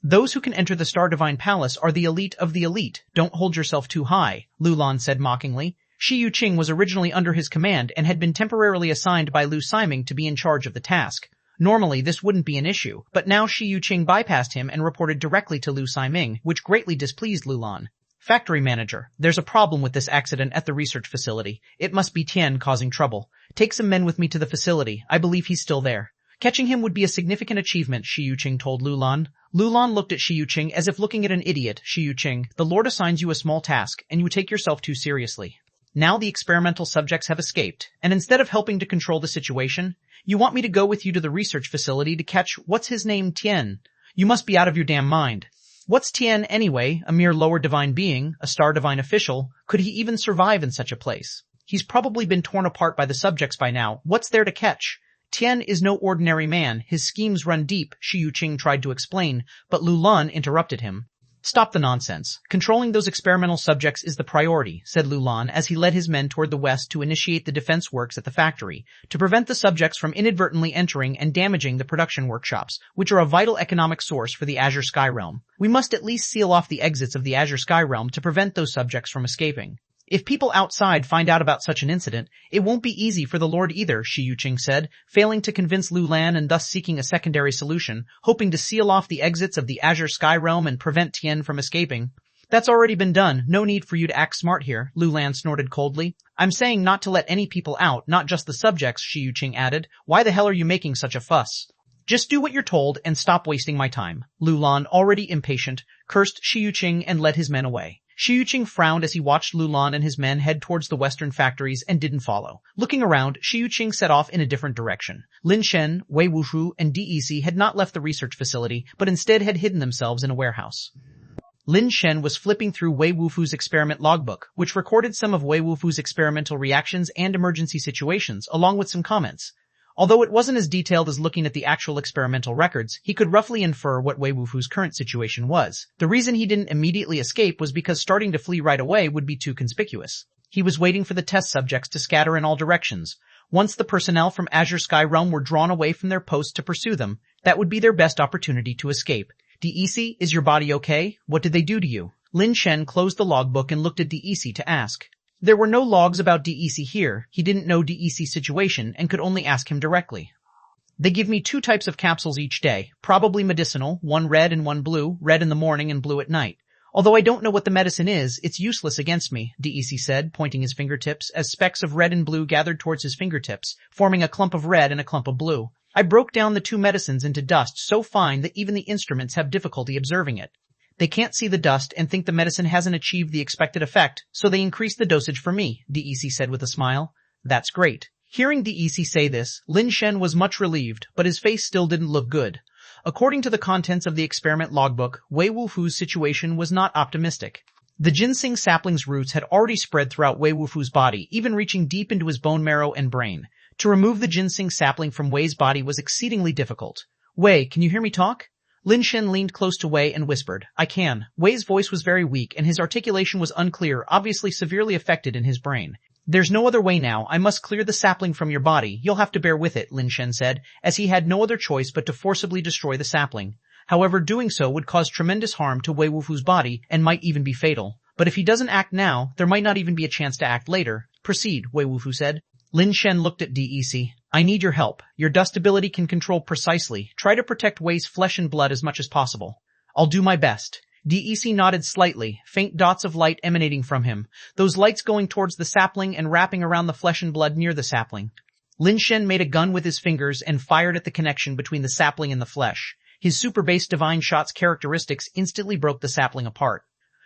Those who can enter the Star Divine Palace are the elite of the elite. Don't hold yourself too high," Lu Lan said mockingly. Shi Yuqing was originally under his command and had been temporarily assigned by Lu Siming to be in charge of the task. Normally this wouldn't be an issue, but now Shi Yuqing bypassed him and reported directly to Lu Siming, which greatly displeased Lu Lan. "Factory manager, there's a problem with this accident at the research facility. It must be Tian causing trouble. Take some men with me to the facility. I believe he's still there." "Catching him would be a significant achievement," Shi Yuqing told Lu Lan. Lu Lan looked at Shi Yuqing as if looking at an idiot. "Shi Yuqing, the Lord assigns you a small task, and you take yourself too seriously. Now the experimental subjects have escaped, and instead of helping to control the situation, you want me to go with you to the research facility to catch what's his name, Tian? You must be out of your damn mind. What's Tian anyway? A mere lower divine being, a star divine official. Could he even survive in such a place? He's probably been torn apart by the subjects by now. What's there to catch? Tian is no ordinary man. His schemes run deep," Shi Yuqing tried to explain, but Lu Lan interrupted him. "Stop the nonsense. Controlling those experimental subjects is the priority," said Lu Lan as he led his men toward the west to initiate the defense works at the factory, to prevent the subjects from inadvertently entering and damaging the production workshops, which are a vital economic source for the Azure Sky Realm. "We must at least seal off the exits of the Azure Sky Realm to prevent those subjects from escaping. If people outside find out about such an incident, it won't be easy for the Lord either," Shi Yuqing said, failing to convince Lu Lan and thus seeking a secondary solution, hoping to seal off the exits of the Azure Sky Realm and prevent Tian from escaping. "That's already been done. No need for you to act smart here," Lu Lan snorted coldly. "I'm saying not to let any people out, not just the subjects," Shi Yuqing added. "Why the hell are you making such a fuss?" "Just do what you're told and stop wasting my time." Lu Lan, already impatient, cursed Shi Yuqing and led his men away. Shi Yuqing frowned as he watched Lu Lan and his men head towards the western factories and didn't follow. Looking around, Shi Yuqing set off in a different direction. Lin Shen, Wei Wuhu, and DEC had not left the research facility, but instead had hidden themselves in a warehouse. Lin Shen was flipping through Wei Wufu's experiment logbook, which recorded some of Wei Wufu's experimental reactions and emergency situations, along with some comments. Although it wasn't as detailed as looking at the actual experimental records, he could roughly infer what Wei Wufu's current situation was. The reason he didn't immediately escape was because starting to flee right away would be too conspicuous. He was waiting for the test subjects to scatter in all directions. Once the personnel from Azure Sky Realm were drawn away from their posts to pursue them, that would be their best opportunity to escape. DEC, is your body okay? What did they do to you? Lin Shen closed the logbook and looked at DEC to ask. There were no logs about DEC here. He didn't know DEC's situation and could only ask him directly. They give me 2 types of capsules each day, probably medicinal, one red and one blue, red in the morning and blue at night. Although I don't know what the medicine is, it's useless against me, DEC said, pointing his fingertips, as specks of red and blue gathered towards his fingertips, forming a clump of red and a clump of blue. I broke down the 2 medicines into dust so fine that even the instruments have difficulty observing it. They can't see the dust and think the medicine hasn't achieved the expected effect, so they increase the dosage for me, DEC said with a smile. That's great. Hearing DEC say this, Lin Shen was much relieved, but his face still didn't look good. According to the contents of the experiment logbook, Wei Wufu's situation was not optimistic. The ginseng sapling's roots had already spread throughout Wei Wufu's body, even reaching deep into his bone marrow and brain. To remove the ginseng sapling from Wei's body was exceedingly difficult. Wei, can you hear me talk? Lin Shen leaned close to Wei and whispered, I can. Wei's voice was very weak and his articulation was unclear, obviously severely affected in his brain. There's no other way now. I must clear the sapling from your body. You'll have to bear with it, Lin Shen said, as he had no other choice but to forcibly destroy the sapling. However, doing so would cause tremendous harm to Wei Wufu's body and might even be fatal. But if he doesn't act now, there might not even be a chance to act later. Proceed, Wei Wufu said. Lin Shen looked at DEC. I need your help. Your dust ability can control precisely. Try to protect Wei's flesh and blood as much as possible. I'll do my best. DEC nodded slightly, faint dots of light emanating from him, those lights going towards the sapling and wrapping around the flesh and blood near the sapling. Lin Shen made a gun with his fingers and fired at the connection between the sapling and the flesh. His super base divine shot's characteristics instantly broke the sapling apart.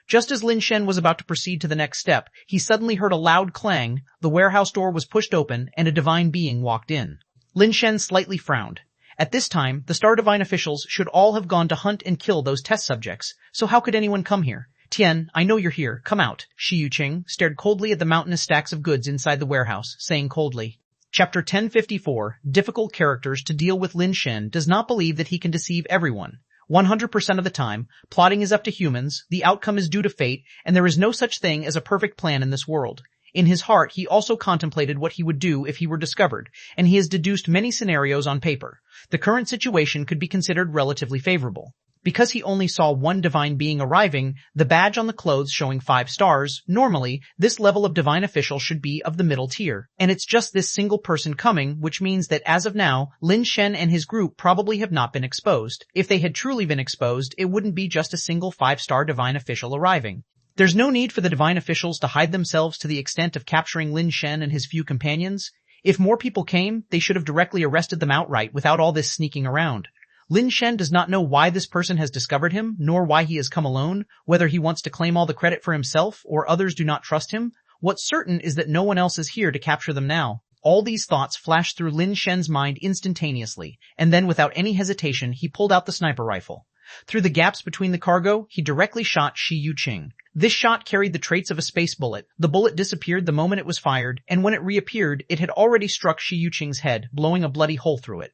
Just as Lin Shen was about to proceed to the next step, he suddenly heard a loud clang, the warehouse door was pushed open, and a divine being walked in. Lin Shen slightly frowned. At this time, the Star Divine officials should all have gone to hunt and kill those test subjects, so how could anyone come here? Tian, I know you're here, come out. Shi Yuqing stared coldly at the mountainous stacks of goods inside the warehouse, saying coldly. Chapter 1054, Difficult Characters to Deal with. Lin Shen does not believe that he can deceive everyone. 100% of the time, plotting is up to humans, the outcome is due to fate, and there is no such thing as a perfect plan in this world. In his heart, he also contemplated what he would do if he were discovered, and he has deduced many scenarios on paper. The current situation could be considered relatively favorable. Because he only saw one divine being arriving, the badge on the clothes showing 5 stars, normally, this level of divine official should be of the middle tier. And it's just this single person coming, which means that as of now, Lin Shen and his group probably have not been exposed. If they had truly been exposed, it wouldn't be just a single 5-star divine official arriving. There's no need for the divine officials to hide themselves to the extent of capturing Lin Shen and his few companions. If more people came, they should have directly arrested them outright without all this sneaking around. Lin Shen does not know why this person has discovered him, nor why he has come alone, whether he wants to claim all the credit for himself or others do not trust him. What's certain is that no one else is here to capture them now. All these thoughts flashed through Lin Shen's mind instantaneously, and then without any hesitation he pulled out the sniper rifle. Through the gaps between the cargo, he directly shot Shi Yuqing. This shot carried the traits of a space bullet. The bullet disappeared the moment it was fired, and when it reappeared, it had already struck Shi Yuqing's head, blowing a bloody hole through it.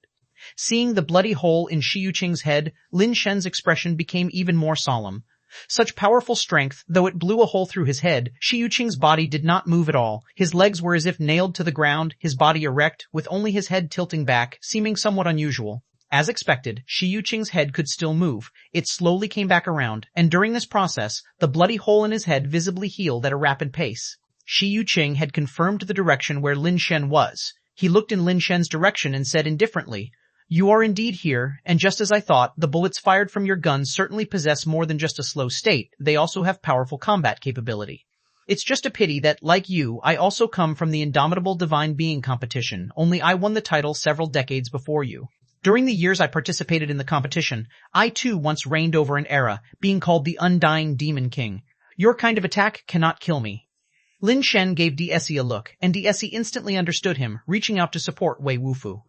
Seeing the bloody hole in Shi Yuqing's head, Lin Shen's expression became even more solemn. Such powerful strength, though it blew a hole through his head, Shi Yuqing's body did not move at all. His legs were as if nailed to the ground, his body erect, with only his head tilting back, seeming somewhat unusual. As expected, Shi Yuqing's head could still move. It slowly came back around, and during this process, the bloody hole in his head visibly healed at a rapid pace. Shi Yuqing had confirmed the direction where Lin Shen was. He looked in Lin Shen's direction and said indifferently, "You are indeed here, and just as I thought, the bullets fired from your guns certainly possess more than just a slow state, they also have powerful combat capability. It's just a pity that, like you, I also come from the Indomitable Divine Being competition, only I won the title several decades before you. During the years I participated in the competition, I too once reigned over an era, being called the Undying Demon King. Your kind of attack cannot kill me." Lin Shen gave DSE a look, and DSE instantly understood him, reaching out to support Wei Wufu.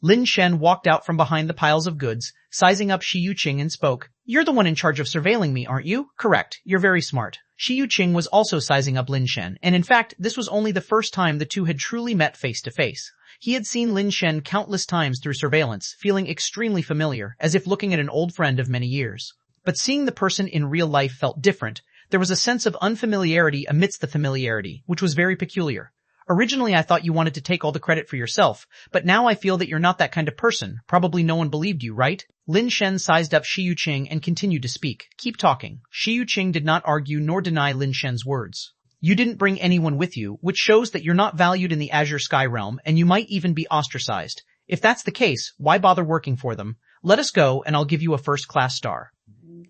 Lin Shen walked out from behind the piles of goods, sizing up Shi Yuqing and spoke. You're the one in charge of surveilling me, aren't you? Correct. You're very smart. Shi Yuqing was also sizing up Lin Shen, and in fact, this was only the first time the two had truly met face to face. He had seen Lin Shen countless times through surveillance, feeling extremely familiar, as if looking at an old friend of many years. But seeing the person in real life felt different. There was a sense of unfamiliarity amidst the familiarity, which was very peculiar. Originally I thought you wanted to take all the credit for yourself, but now I feel that you're not that kind of person. Probably no one believed you, right? Lin Shen sized up Shi Yuqing and continued to speak. Keep talking. Shi Yuqing did not argue nor deny Lin Shen's words. You didn't bring anyone with you, which shows that you're not valued in the Azure Sky realm, and you might even be ostracized. If that's the case, why bother working for them? Let us go, and I'll give you a first-class star.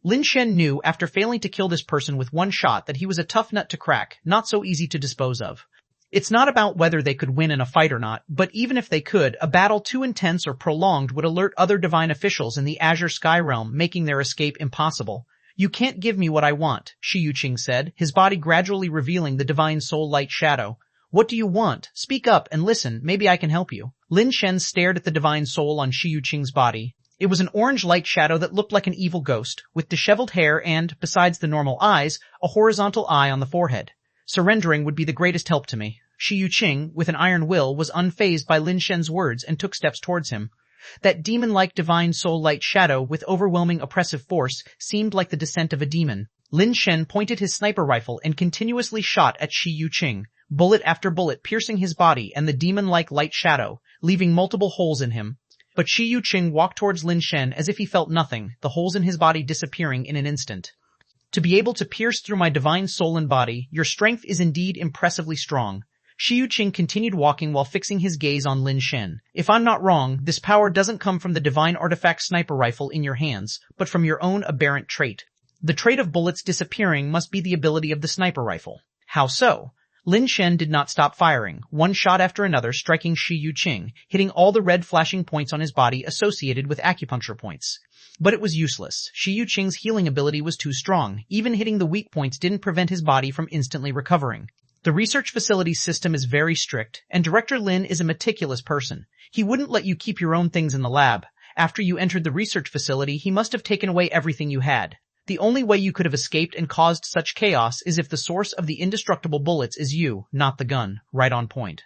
Lin Shen knew after failing to kill this person with one shot that he was a tough nut to crack, not so easy to dispose of. It's not about whether they could win in a fight or not, but even if they could, a battle too intense or prolonged would alert other divine officials in the Azure Sky realm, making their escape impossible. You can't give me what I want, Shi Yuqing said, his body gradually revealing the divine soul light shadow. What do you want? Speak up and listen, maybe I can help you. Lin Shen stared at the divine soul on Shi Yuqing's body. It was an orange light shadow that looked like an evil ghost, with disheveled hair and, besides the normal eyes, a horizontal eye on the forehead. Surrendering would be the greatest help to me. Shi Yuqing, with an iron will, was unfazed by Lin Shen's words and took steps towards him. That demon-like divine soul light shadow with overwhelming oppressive force seemed like the descent of a demon. Lin Shen pointed his sniper rifle and continuously shot at Shi Yuqing, bullet after bullet piercing his body and the demon-like light shadow, leaving multiple holes in him. But Shi Yuqing walked towards Lin Shen as if he felt nothing, the holes in his body disappearing in an instant. To be able to pierce through my divine soul and body, your strength is indeed impressively strong. Shi Yuqing continued walking while fixing his gaze on Lin Shen. If I'm not wrong, this power doesn't come from the divine artifact sniper rifle in your hands, but from your own aberrant trait. The trait of bullets disappearing must be the ability of the sniper rifle. How so? Lin Shen did not stop firing, one shot after another striking Shi Yuqing, hitting all the red flashing points on his body associated with acupuncture points. But it was useless. Shi Yuqing's healing ability was too strong. Even hitting the weak points didn't prevent his body from instantly recovering. The research facility's system is very strict, and Director Lin is a meticulous person. He wouldn't let you keep your own things in the lab. After you entered the research facility, he must have taken away everything you had. The only way you could have escaped and caused such chaos is if the source of the indestructible bullets is you, not the gun. Right on point.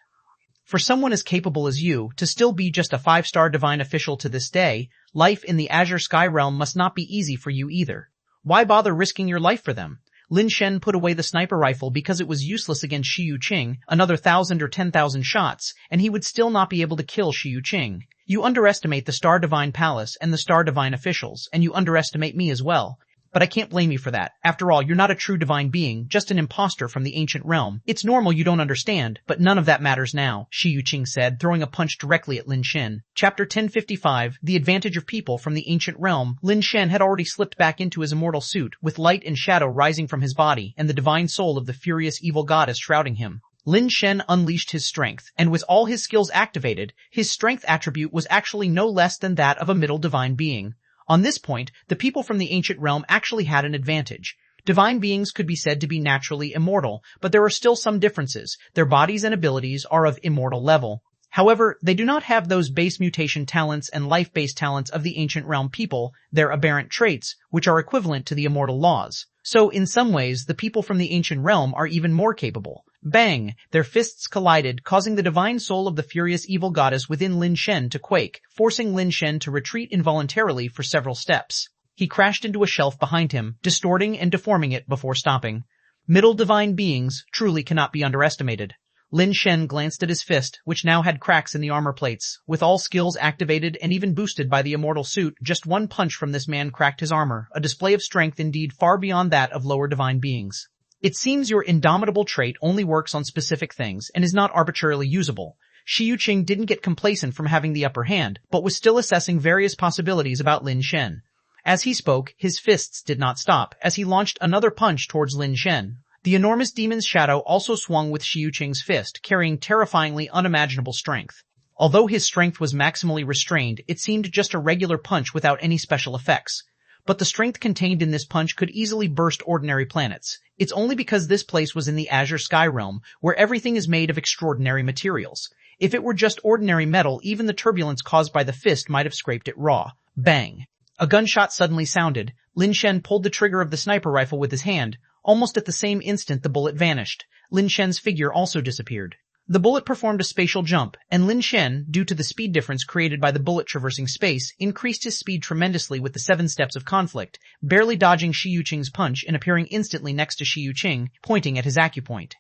For someone as capable as you to still be just a 5-star divine official to this day, life in the Azure Sky realm must not be easy for you either. Why bother risking your life for them? Lin Shen put away the sniper rifle because it was useless against Shi Yuqing, another 1,000 or 10,000 shots, and he would still not be able to kill Shi Yuqing. You underestimate the Star Divine Palace and the Star Divine officials, and you underestimate me as well. But I can't blame you for that. After all, you're not a true divine being, just an imposter from the ancient realm. It's normal you don't understand, but none of that matters now, Shi Yuqing said, throwing a punch directly at Lin Shen. Chapter 1055, The Advantage of People from the Ancient Realm. Lin Shen had already slipped back into his immortal suit, with light and shadow rising from his body, and the divine soul of the furious evil goddess shrouding him. Lin Shen unleashed his strength, and with all his skills activated, his strength attribute was actually no less than that of a middle divine being. On this point, the people from the ancient realm actually had an advantage. Divine beings could be said to be naturally immortal, but there are still some differences. Their bodies and abilities are of immortal level. However, they do not have those base mutation talents and life-based talents of the ancient realm people, their aberrant traits, which are equivalent to the immortal laws. So, in some ways, the people from the ancient realm are even more capable. Bang! Their fists collided, causing the divine soul of the furious evil goddess within Lin Shen to quake, forcing Lin Shen to retreat involuntarily for several steps. He crashed into a shelf behind him, distorting and deforming it before stopping. Middle divine beings truly cannot be underestimated. Lin Shen glanced at his fist, which now had cracks in the armor plates. With all skills activated and even boosted by the immortal suit, just one punch from this man cracked his armor, a display of strength indeed far beyond that of lower divine beings. It seems your indomitable trait only works on specific things and is not arbitrarily usable. Shi Yuqing didn't get complacent from having the upper hand, but was still assessing various possibilities about Lin Shen. As he spoke, his fists did not stop, as he launched another punch towards Lin Shen. The enormous demon's shadow also swung with Shi Yuqing's fist, carrying terrifyingly unimaginable strength. Although his strength was maximally restrained, it seemed just a regular punch without any special effects. But the strength contained in this punch could easily burst ordinary planets. It's only because this place was in the Azure Sky realm, where everything is made of extraordinary materials. If it were just ordinary metal, even the turbulence caused by the fist might have scraped it raw. Bang! A gunshot suddenly sounded. Lin Shen pulled the trigger of the sniper rifle with his hand. Almost at the same instant the bullet vanished. Lin Shen's figure also disappeared. The bullet performed a spatial jump, and Lin Shen, due to the speed difference created by the bullet traversing space, increased his speed tremendously with the 7 steps of conflict, barely dodging Shi Yuqing's punch and appearing instantly next to Shi Yuqing, pointing at his acupoint.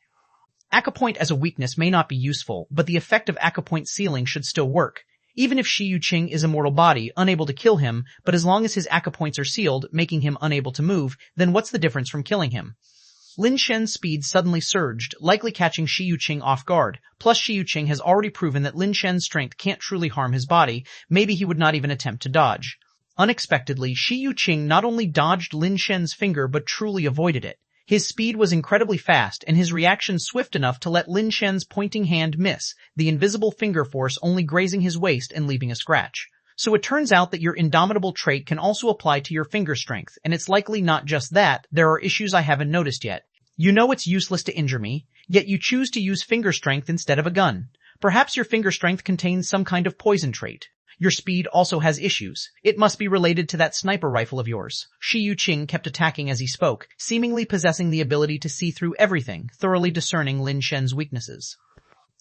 Acupoint as a weakness may not be useful, but the effect of acupoint sealing should still work. Even if Shi Yuqing is a mortal body, unable to kill him, but as long as his acupoints are sealed, making him unable to move, then what's the difference from killing him? Lin Shen's speed suddenly surged, likely catching Shi Yuqing off guard. Plus Shi Yuqing has already proven that Lin Shen's strength can't truly harm his body. Maybe he would not even attempt to dodge. Unexpectedly, Shi Yuqing not only dodged Lin Shen's finger but truly avoided it. His speed was incredibly fast and his reaction swift enough to let Lin Shen's pointing hand miss, the invisible finger force only grazing his waist and leaving a scratch. So it turns out that your indomitable trait can also apply to your finger strength, and it's likely not just that, there are issues I haven't noticed yet. You know it's useless to injure me, yet you choose to use finger strength instead of a gun. Perhaps your finger strength contains some kind of poison trait. Your speed also has issues. It must be related to that sniper rifle of yours. Shi Yuqing kept attacking as he spoke, seemingly possessing the ability to see through everything, thoroughly discerning Lin Shen's weaknesses.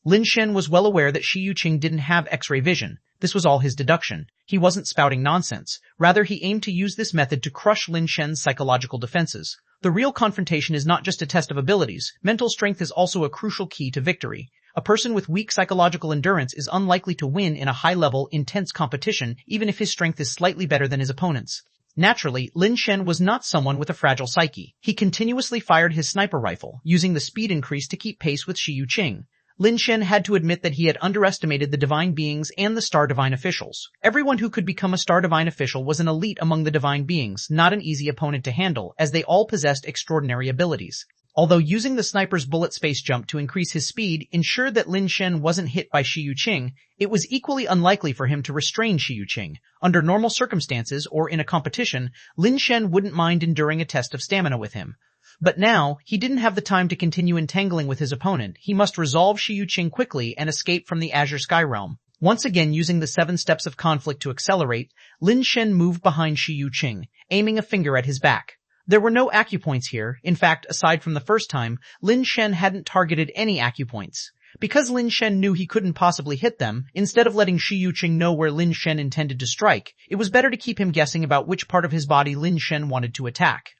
Lin Shen was well aware that Shi Yuqing didn't have X-ray vision. This was all his deduction. He wasn't spouting nonsense. Rather, he aimed to use this method to crush Lin Shen's psychological defenses. The real confrontation is not just a test of abilities. Mental strength is also a crucial key to victory. A person with weak psychological endurance is unlikely to win in a high-level, intense competition, even if his strength is slightly better than his opponent's. Naturally, Lin Shen was not someone with a fragile psyche. He continuously fired his sniper rifle, using the speed increase to keep pace with Shi Yuqing. Lin Shen had to admit that he had underestimated the divine beings and the star divine officials. Everyone who could become a star divine official was an elite among the divine beings, not an easy opponent to handle, as they all possessed extraordinary abilities. Although using the sniper's bullet space jump to increase his speed ensured that Lin Shen wasn't hit by Shi Yuqing, it was equally unlikely for him to restrain Shi Yuqing. Under normal circumstances, or in a competition, Lin Shen wouldn't mind enduring a test of stamina with him. But now, he didn't have the time to continue entangling with his opponent. He must resolve Shi Yuqing quickly and escape from the Azure Sky Realm. Once again using the 7 steps of conflict to accelerate, Lin Shen moved behind Shi Yuqing, aiming a finger at his back. There were no acupoints here. In fact, aside from the first time, Lin Shen hadn't targeted any acupoints. Because Lin Shen knew he couldn't possibly hit them, instead of letting Shi Yuqing know where Lin Shen intended to strike, it was better to keep him guessing about which part of his body Lin Shen wanted to attack.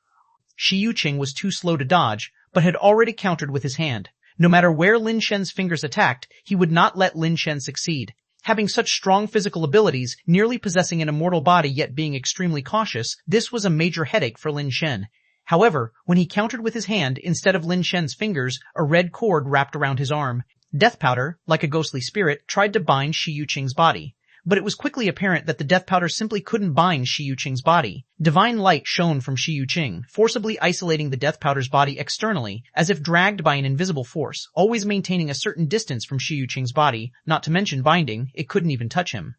Shi Yuqing was too slow to dodge, but had already countered with his hand. No matter where Lin Shen's fingers attacked, he would not let Lin Shen succeed. Having such strong physical abilities, nearly possessing an immortal body yet being extremely cautious, this was a major headache for Lin Shen. However, when he countered with his hand, instead of Lin Shen's fingers, a red cord wrapped around his arm. Death Powder, like a ghostly spirit, tried to bind Shi Yuqing's body. But it was quickly apparent that the Death Powder simply couldn't bind Shi Yuqing's body. Divine light shone from Shi Yuqing, forcibly isolating the Death Powder's body externally, as if dragged by an invisible force, always maintaining a certain distance from Shi Yuqing's body, not to mention binding, it couldn't even touch him.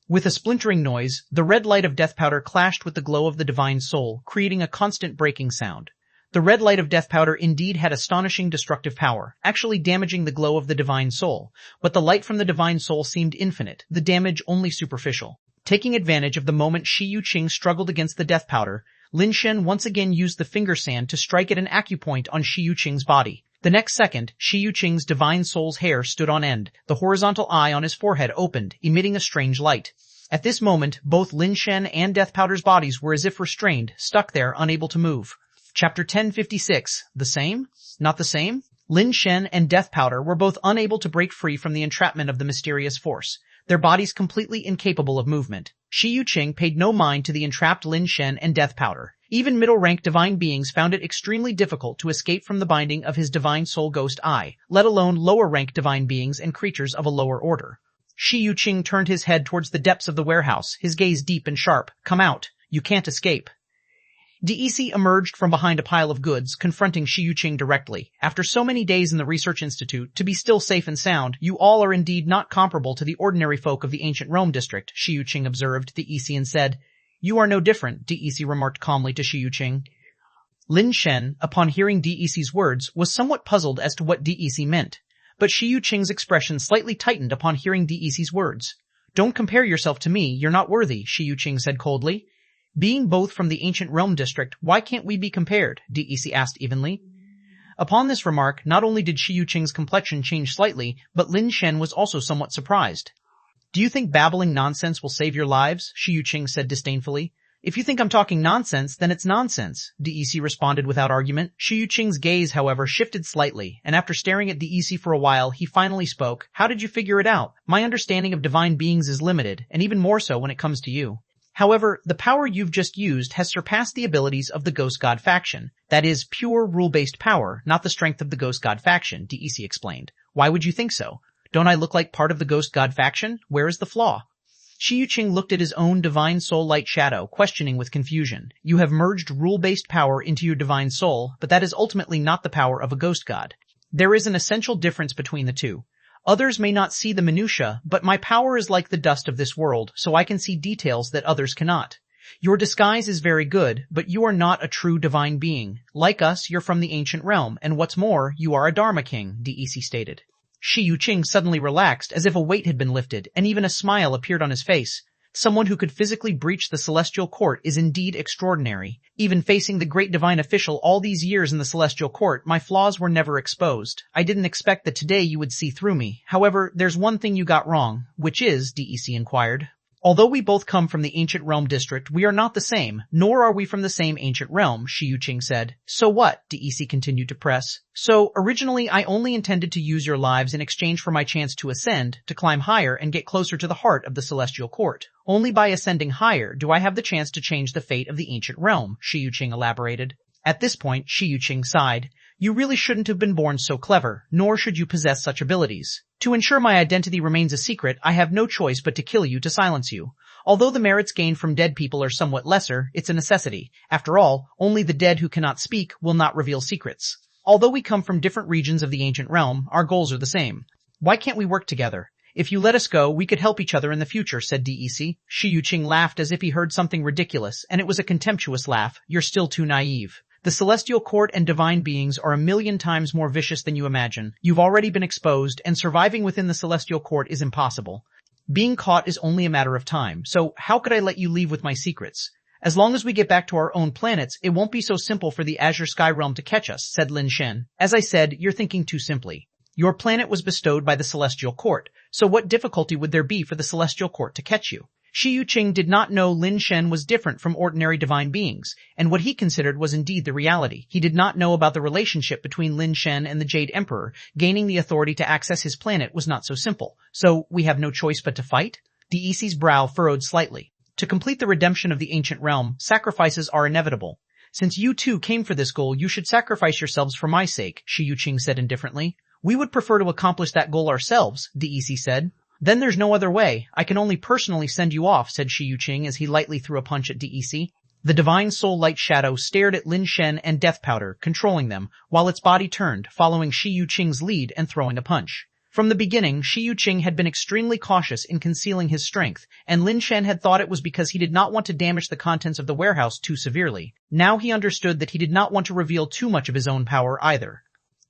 With a splintering noise, the red light of Death Powder clashed with the glow of the Divine Soul, creating a constant breaking sound. The red light of Death Powder indeed had astonishing destructive power, actually damaging the glow of the Divine Soul, but the light from the Divine Soul seemed infinite, the damage only superficial. Taking advantage of the moment Shi Yuqing struggled against the Death Powder, Lin Shen once again used the finger sand to strike at an acupoint on Shi Yuqing's body. The next second, Shi Yuqing's Divine Soul's hair stood on end, the horizontal eye on his forehead opened, emitting a strange light. At this moment, both Lin Shen and Death Powder's bodies were as if restrained, stuck there, unable to move. Chapter 1056. The same? Not the same? Lin Shen and Death Powder were both unable to break free from the entrapment of the mysterious force, their bodies completely incapable of movement. Shi Yuqing paid no mind to the entrapped Lin Shen and Death Powder. Even middle-rank divine beings found it extremely difficult to escape from the binding of his Divine Soul Ghost Eye, let alone lower-rank divine beings and creatures of a lower order. Shi Yuqing turned his head towards the depths of the warehouse, his gaze deep and sharp. Come out. You can't escape. DEC emerged from behind a pile of goods, confronting Shi Yuqing directly. After so many days in the Research Institute, to be still safe and sound, you all are indeed not comparable to the ordinary folk of the ancient Rome district, Shi Yuqing observed DEC and said. You are no different, DEC remarked calmly to Shi Yuqing. Lin Shen, upon hearing DEC's words, was somewhat puzzled as to what DEC meant. but Shi Yuqing's expression slightly tightened upon hearing DEC's words. Don't compare yourself to me, you're not worthy, Shi Yuqing said coldly. Being both from the ancient realm district, why can't we be compared? DEC asked evenly. Upon this remark, not only did Shi Yuqing's complexion change slightly, but Lin Shen was also somewhat surprised. Do you think babbling nonsense will save your lives? Shi Yuqing said disdainfully. If you think I'm talking nonsense, then it's nonsense, DEC responded without argument. Shi Yuqing's gaze, however, shifted slightly, and after staring at DEC for a while, he finally spoke. How did you figure it out? My understanding of divine beings is limited, and even more so when it comes to you. However, the power you've just used has surpassed the abilities of the Ghost God faction. That is, pure rule-based power, not the strength of the Ghost God faction, DEC explained. Why would you think so? Don't I look like part of the Ghost God faction? Where is the flaw? Shi Yuqing looked at his own divine soul light shadow, questioning with confusion. You have merged rule-based power into your divine soul, but that is ultimately not the power of a ghost god. There is an essential difference between the two. Others may not see the minutiae, but my power is like the dust of this world, so I can see details that others cannot. Your disguise is very good, but you are not a true divine being. Like us, you're from the ancient realm, and what's more, you are a Dharma king, DEC stated. Shi Yuqing suddenly relaxed as if a weight had been lifted, and even a smile appeared on his face. Someone who could physically breach the celestial court is indeed extraordinary. Even facing the great divine official all these years in the celestial court, my flaws were never exposed. I didn't expect that today you would see through me. However, there's one thing you got wrong. Which is? DEC inquired. Although we both come from the ancient realm district, we are not the same, nor are we from the same ancient realm, Shi Yuqing said. So what? DEC continued to press. So, originally I only intended to use your lives in exchange for my chance to ascend, to climb higher and get closer to the heart of the celestial court. Only by ascending higher do I have the chance to change the fate of the ancient realm, Shi Yuqing elaborated. At this point, Shi Yuqing sighed. You really shouldn't have been born so clever, nor should you possess such abilities. To ensure my identity remains a secret, I have no choice but to kill you to silence you. Although the merits gained from dead people are somewhat lesser, it's a necessity. After all, only the dead who cannot speak will not reveal secrets. Although we come from different regions of the ancient realm, our goals are the same. Why can't we work together? If you let us go, we could help each other in the future, said DEC. Shi Yuqing laughed as if he heard something ridiculous, and it was a contemptuous laugh. You're still too naive. The celestial court and divine beings are 1,000,000 times more vicious than you imagine. You've already been exposed, and surviving within the celestial court is impossible. Being caught is only a matter of time, so how could I let you leave with my secrets? As long as we get back to our own planets, it won't be so simple for the Azure Sky Realm to catch us, said Lin Shen. As I said, you're thinking too simply. Your planet was bestowed by the celestial court, so what difficulty would there be for the celestial court to catch you? Shi Yuqing did not know Lin Shen was different from ordinary divine beings, and what he considered was indeed the reality. He did not know about the relationship between Lin Shen and the Jade Emperor. Gaining the authority to access his planet was not so simple. So, we have no choice but to fight? DEC's brow furrowed slightly. To complete the redemption of the ancient realm, sacrifices are inevitable. Since you too came for this goal, you should sacrifice yourselves for my sake, Shi Yuqing said indifferently. We would prefer to accomplish that goal ourselves, DEC said. Then there's no other way. I can only personally send you off, said Shi Yuqing as he lightly threw a punch at DEC. The divine soul light shadow stared at Lin Shen and Death Powder, controlling them, while its body turned, following Shi Yuqing's lead and throwing a punch. From the beginning, Shi Yuqing had been extremely cautious in concealing his strength, and Lin Shen had thought it was because he did not want to damage the contents of the warehouse too severely. Now he understood that he did not want to reveal too much of his own power either.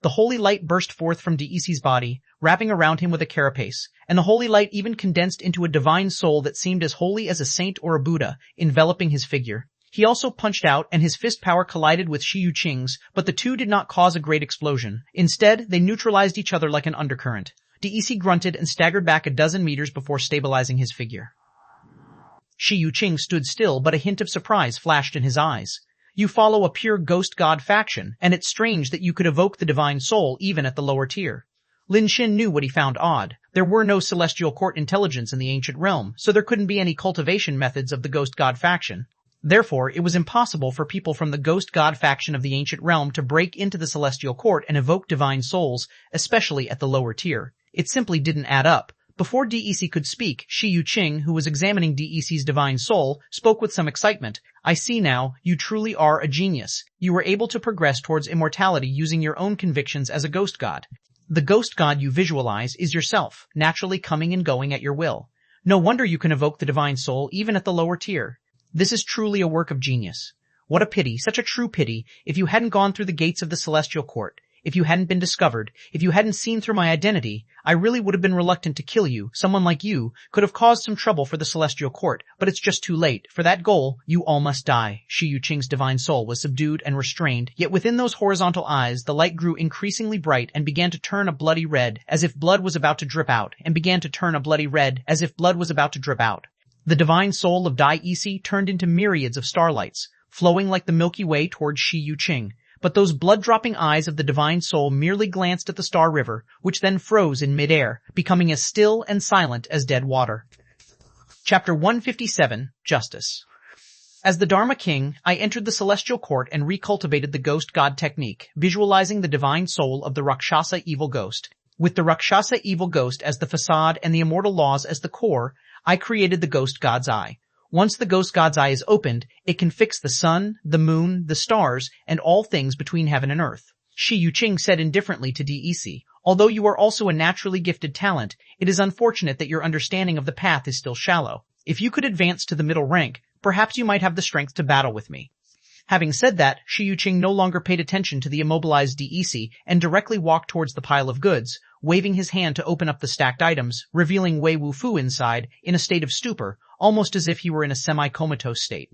The holy light burst forth from DEC's body, wrapping around him with a carapace, and the holy light even condensed into a divine soul that seemed as holy as a saint or a Buddha, enveloping his figure. He also punched out, and his fist power collided with Shi Yuqing's, but the two did not cause a great explosion. Instead, they neutralized each other like an undercurrent. DEC grunted and staggered back a dozen meters before stabilizing his figure. Shi Yuqing stood still, but a hint of surprise flashed in his eyes. You follow a pure ghost god faction, and it's strange that you could evoke the divine soul even at the lower tier. Lin Shen knew what he found odd. There were no celestial court intelligence in the ancient realm, so there couldn't be any cultivation methods of the ghost god faction. Therefore, it was impossible for people from the ghost god faction of the ancient realm to break into the celestial court and evoke divine souls, especially at the lower tier. It simply didn't add up. Before DEC could speak, Shi Yuqing, who was examining DEC's divine soul, spoke with some excitement. I see now, you truly are a genius. You were able to progress towards immortality using your own convictions as a ghost god. The ghost god you visualize is yourself, naturally coming and going at your will. No wonder you can evoke the divine soul even at the lower tier. This is truly a work of genius. What a pity, such a true pity, if you hadn't gone through the gates of the celestial court. if you hadn't been discovered, if you hadn't seen through my identity, I really would have been reluctant to kill you. Someone like you could have caused some trouble for the Celestial Court, but it's just too late. For that goal, you all must die. Shi Yuqing's divine soul was subdued and restrained, yet within those horizontal eyes the light grew increasingly bright and began to turn a bloody red, as if blood was about to drip out, and began to turn a bloody red, as if blood was about to drip out. The divine soul of Dai Isi turned into myriads of starlights, flowing like the Milky Way towards Shi Yuqing. But those blood-dropping eyes of the divine soul merely glanced at the star river, which then froze in midair, becoming as still and silent as dead water. Chapter 157, Justice. As the Dharma King, I entered the celestial court and recultivated the ghost god technique, visualizing the divine soul of the Rakshasa evil ghost. With the Rakshasa evil ghost as the facade and the immortal laws as the core, I created the ghost god's eye. Once the ghost god's eye is opened, it can fix the sun, the moon, the stars, and all things between heaven and earth. Shi Yuqing said indifferently to DEC, although you are also a naturally gifted talent, it is unfortunate that your understanding of the path is still shallow. If you could advance to the middle rank, perhaps you might have the strength to battle with me. Having said that, Shi Yuqing no longer paid attention to the immobilized DEC and directly walked towards the pile of goods, waving his hand to open up the stacked items, revealing Wei Wufu inside, in a state of stupor, almost as if he were in a semi-comatose state.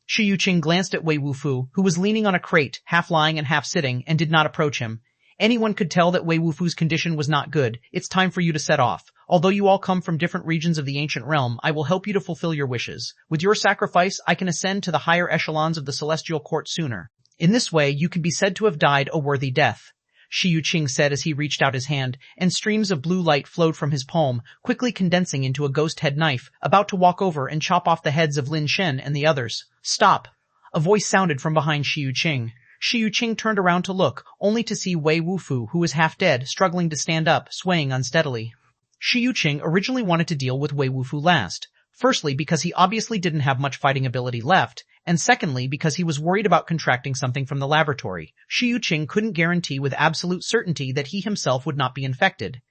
Shi Yuqing glanced at Wei Wufu, who was leaning on a crate, half lying and half sitting, and did not approach him. Anyone could tell that Wei Wufu's condition was not good. It's time for you to set off. Although you all come from different regions of the ancient realm, I will help you to fulfill your wishes. With your sacrifice, I can ascend to the higher echelons of the celestial court sooner. In this way, you can be said to have died a worthy death. Shi Yuqing said as he reached out his hand, and streams of blue light flowed from his palm, quickly condensing into a ghost head knife, about to walk over and chop off the heads of Lin Shen and the others. Stop! A voice sounded from behind Shi Yuqing. Shi Yuqing turned around to look, only to see Wei Wufu, who was half dead, struggling to stand up, swaying unsteadily. Shi Yuqing originally wanted to deal with Wei Wufu last, firstly because he obviously didn't have much fighting ability left, and secondly because he was worried about contracting something from the laboratory. Shi Yuqing couldn't guarantee with absolute certainty that he himself would not be infected.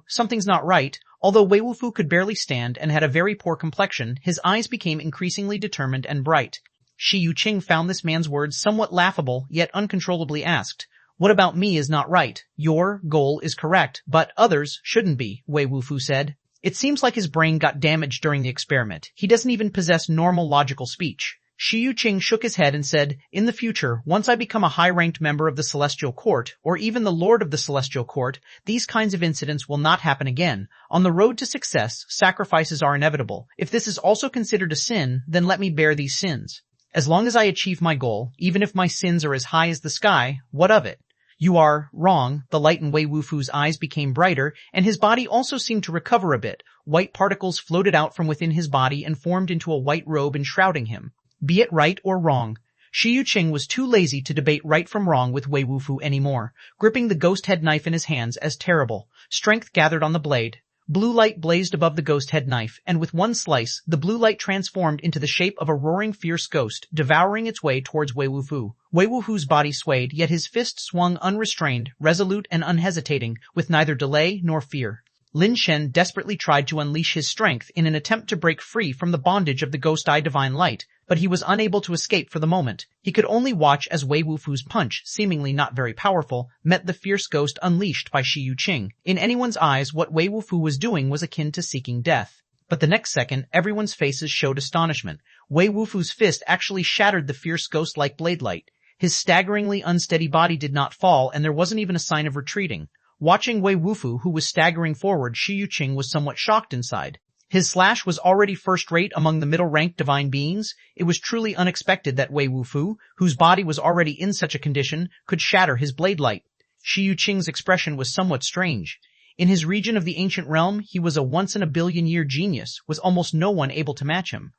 Something's not right. Although Wei Wufu could barely stand and had a very poor complexion, his eyes became increasingly determined and bright. Shi Yuqing found this man's words somewhat laughable, yet uncontrollably asked, "What about me is not right? Your goal is correct, but others shouldn't be," Wei Wufu said. It seems like his brain got damaged during the experiment. He doesn't even possess normal logical speech. Shi Yuqing shook his head and said, "In the future, once I become a high-ranked member of the Celestial Court, or even the Lord of the Celestial Court, these kinds of incidents will not happen again. On the road to success, sacrifices are inevitable. If this is also considered a sin, then let me bear these sins. As long as I achieve my goal, even if my sins are as high as the sky, what of it?" "You are wrong." The light in Wei Wufu's eyes became brighter, and his body also seemed to recover a bit. White particles floated out from within his body and formed into a white robe enshrouding him. Be it right or wrong. Shi Yuqing was too lazy to debate right from wrong with Wei Wufu anymore, gripping the ghost head knife in his hands as terrible. Strength gathered on the blade. Blue light blazed above the ghost head knife, and with one slice, the blue light transformed into the shape of a roaring fierce ghost, devouring its way towards Wei Wufu. Wei Wufu's body swayed, yet his fist swung unrestrained, resolute and unhesitating, with neither delay nor fear. Lin Shen desperately tried to unleash his strength in an attempt to break free from the bondage of the ghost eye divine light, but he was unable to escape for the moment. He could only watch as Wei Wufu's punch, seemingly not very powerful, met the fierce ghost unleashed by Shi Yuqing. In anyone's eyes, what Wei Wufu was doing was akin to seeking death. But the next second, everyone's faces showed astonishment. Wei Wufu's fist actually shattered the fierce ghost-like blade light. His staggeringly unsteady body did not fall, and there wasn't even a sign of retreating. Watching Wei Wufu, who was staggering forward, Shi Yuqing was somewhat shocked inside. His slash was already first-rate among the middle-ranked divine beings. It was truly unexpected that Wei Wufu, whose body was already in such a condition, could shatter his blade light. Shi Yuqing's expression was somewhat strange. In his region of the ancient realm, he was a once-in-a-billion-year genius, with almost no one able to match him.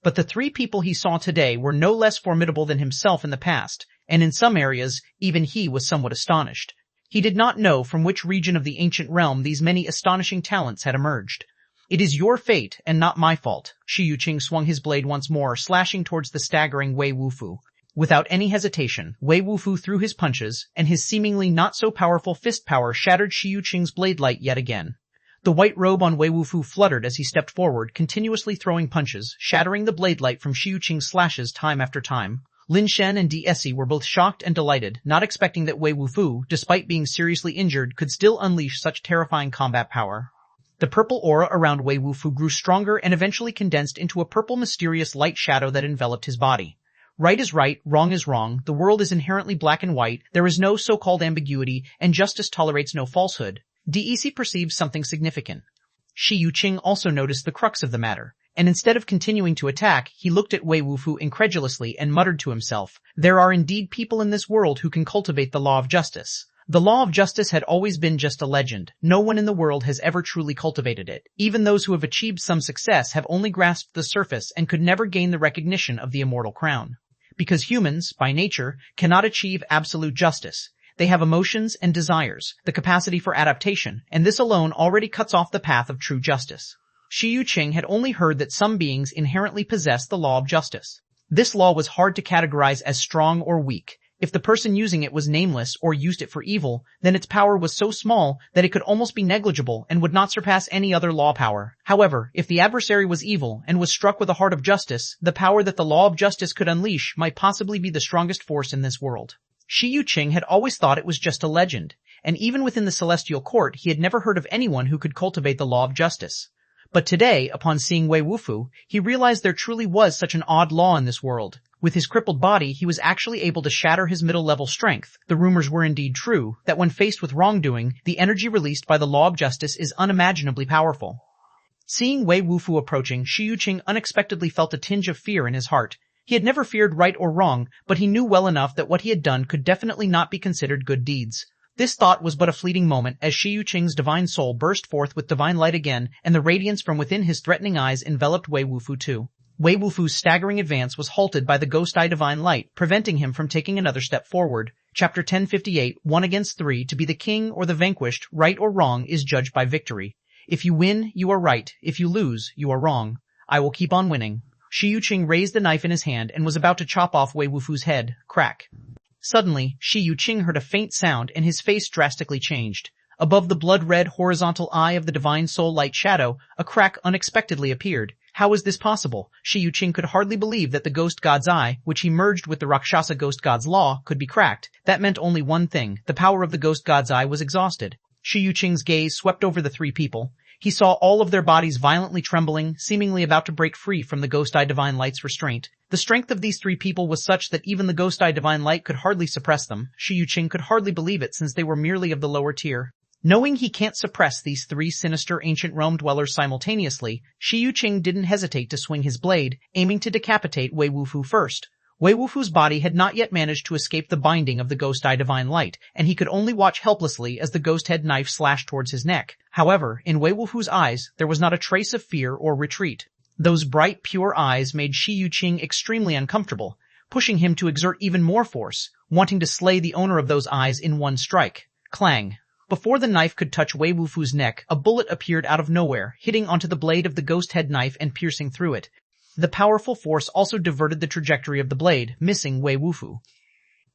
But the three people he saw today were no less formidable than himself in the past, and in some areas, even he was somewhat astonished. He did not know from which region of the ancient realm these many astonishing talents had emerged. "It is your fate, and not my fault." Shi Yuqing swung his blade once more, slashing towards the staggering Wei Wufu. Without any hesitation, Wei Wufu threw his punches, and his seemingly not-so-powerful fist power shattered Shi Yuqing's blade light yet again. The white robe on Wei Wufu fluttered as he stepped forward, continuously throwing punches, shattering the blade light from Shi Yuqing's slashes time after time. Lin Shen and DSE were both shocked and delighted, not expecting that Wei Wufu, despite being seriously injured, could still unleash such terrifying combat power. The purple aura around Wei Wufu grew stronger and eventually condensed into a purple mysterious light shadow that enveloped his body. Right is right, wrong is wrong, the world is inherently black and white, there is no so-called ambiguity, and justice tolerates no falsehood. DEC perceived something significant. Shi Yuqing also noticed the crux of the matter, and instead of continuing to attack, he looked at Wei Wufu incredulously and muttered to himself, "There are indeed people in this world who can cultivate the law of justice." The law of justice had always been just a legend. No one in the world has ever truly cultivated it. Even those who have achieved some success have only grasped the surface and could never gain the recognition of the immortal crown. Because humans, by nature, cannot achieve absolute justice. They have emotions and desires, the capacity for adaptation, and this alone already cuts off the path of true justice. Shi Yuqing had only heard that some beings inherently possess the law of justice. This law was hard to categorize as strong or weak. If the person using it was nameless or used it for evil, then its power was so small that it could almost be negligible and would not surpass any other law power. However, if the adversary was evil and was struck with a heart of justice, the power that the law of justice could unleash might possibly be the strongest force in this world. Shi Yuqing had always thought it was just a legend, and even within the celestial court he had never heard of anyone who could cultivate the law of justice. But today, upon seeing Wei Wufu, he realized there truly was such an odd law in this world. With his crippled body, he was actually able to shatter his middle-level strength. The rumors were indeed true, that when faced with wrongdoing, the energy released by the law of justice is unimaginably powerful. Seeing Wei Wufu approaching, Shi Yuqing unexpectedly felt a tinge of fear in his heart. He had never feared right or wrong, but he knew well enough that what he had done could definitely not be considered good deeds. This thought was but a fleeting moment as Shi Yuqing's divine soul burst forth with divine light again, and the radiance from within his threatening eyes enveloped Wei Wufu too. Wei Wufu's staggering advance was halted by the ghost eye divine light, preventing him from taking another step forward. Chapter 1058, 1 against 3, to be the king or the vanquished, right or wrong, is judged by victory. If you win, you are right. If you lose, you are wrong. I will keep on winning. Shi Yuqing raised the knife in his hand and was about to chop off Wei Wufu's head. Crack. Suddenly, Shi Yuqing heard a faint sound and his face drastically changed. Above the blood-red horizontal eye of the divine soul light shadow, a crack unexpectedly appeared. How was this possible? Shi Yuqing could hardly believe that the ghost god's eye, which he merged with the Rakshasa ghost god's law, could be cracked. That meant only one thing. The power of the ghost god's eye was exhausted. Shi Yuqing's gaze swept over the three people. He saw all of their bodies violently trembling, seemingly about to break free from the ghost eye divine light's restraint. The strength of these three people was such that even the ghost eye divine light could hardly suppress them. Shi Yuqing could hardly believe it since they were merely of the lower tier. Knowing he can't suppress these three sinister ancient realm dwellers simultaneously, Shi Yuqing didn't hesitate to swing his blade, aiming to decapitate Wei Wufu first. Wei Wufu's body had not yet managed to escape the binding of the ghost eye divine light, and he could only watch helplessly as the ghost head knife slashed towards his neck. However, in Wei Wufu's eyes, there was not a trace of fear or retreat. Those bright, pure eyes made Shi Yuqing extremely uncomfortable, pushing him to exert even more force, wanting to slay the owner of those eyes in one strike. Clang. Before the knife could touch Wei Wufu's neck, a bullet appeared out of nowhere, hitting onto the blade of the ghost head knife and piercing through it. The powerful force also diverted the trajectory of the blade, missing Wei Wufu.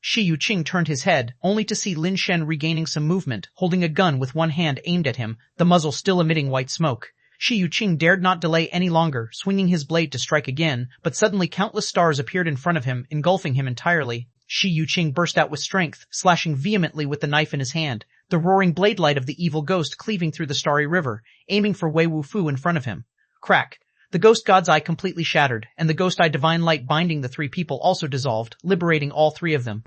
Shi Yuqing turned his head, only to see Lin Shen regaining some movement, holding a gun with one hand aimed at him, the muzzle still emitting white smoke. Shi Yuqing dared not delay any longer, swinging his blade to strike again, but suddenly countless stars appeared in front of him, engulfing him entirely. Shi Yuqing burst out with strength, slashing vehemently with the knife in his hand, the roaring blade light of the evil ghost cleaving through the starry river, aiming for Wei Wufu in front of him. Crack. The ghost god's eye completely shattered, and the ghost eye divine light binding the three people also dissolved, liberating all three of them.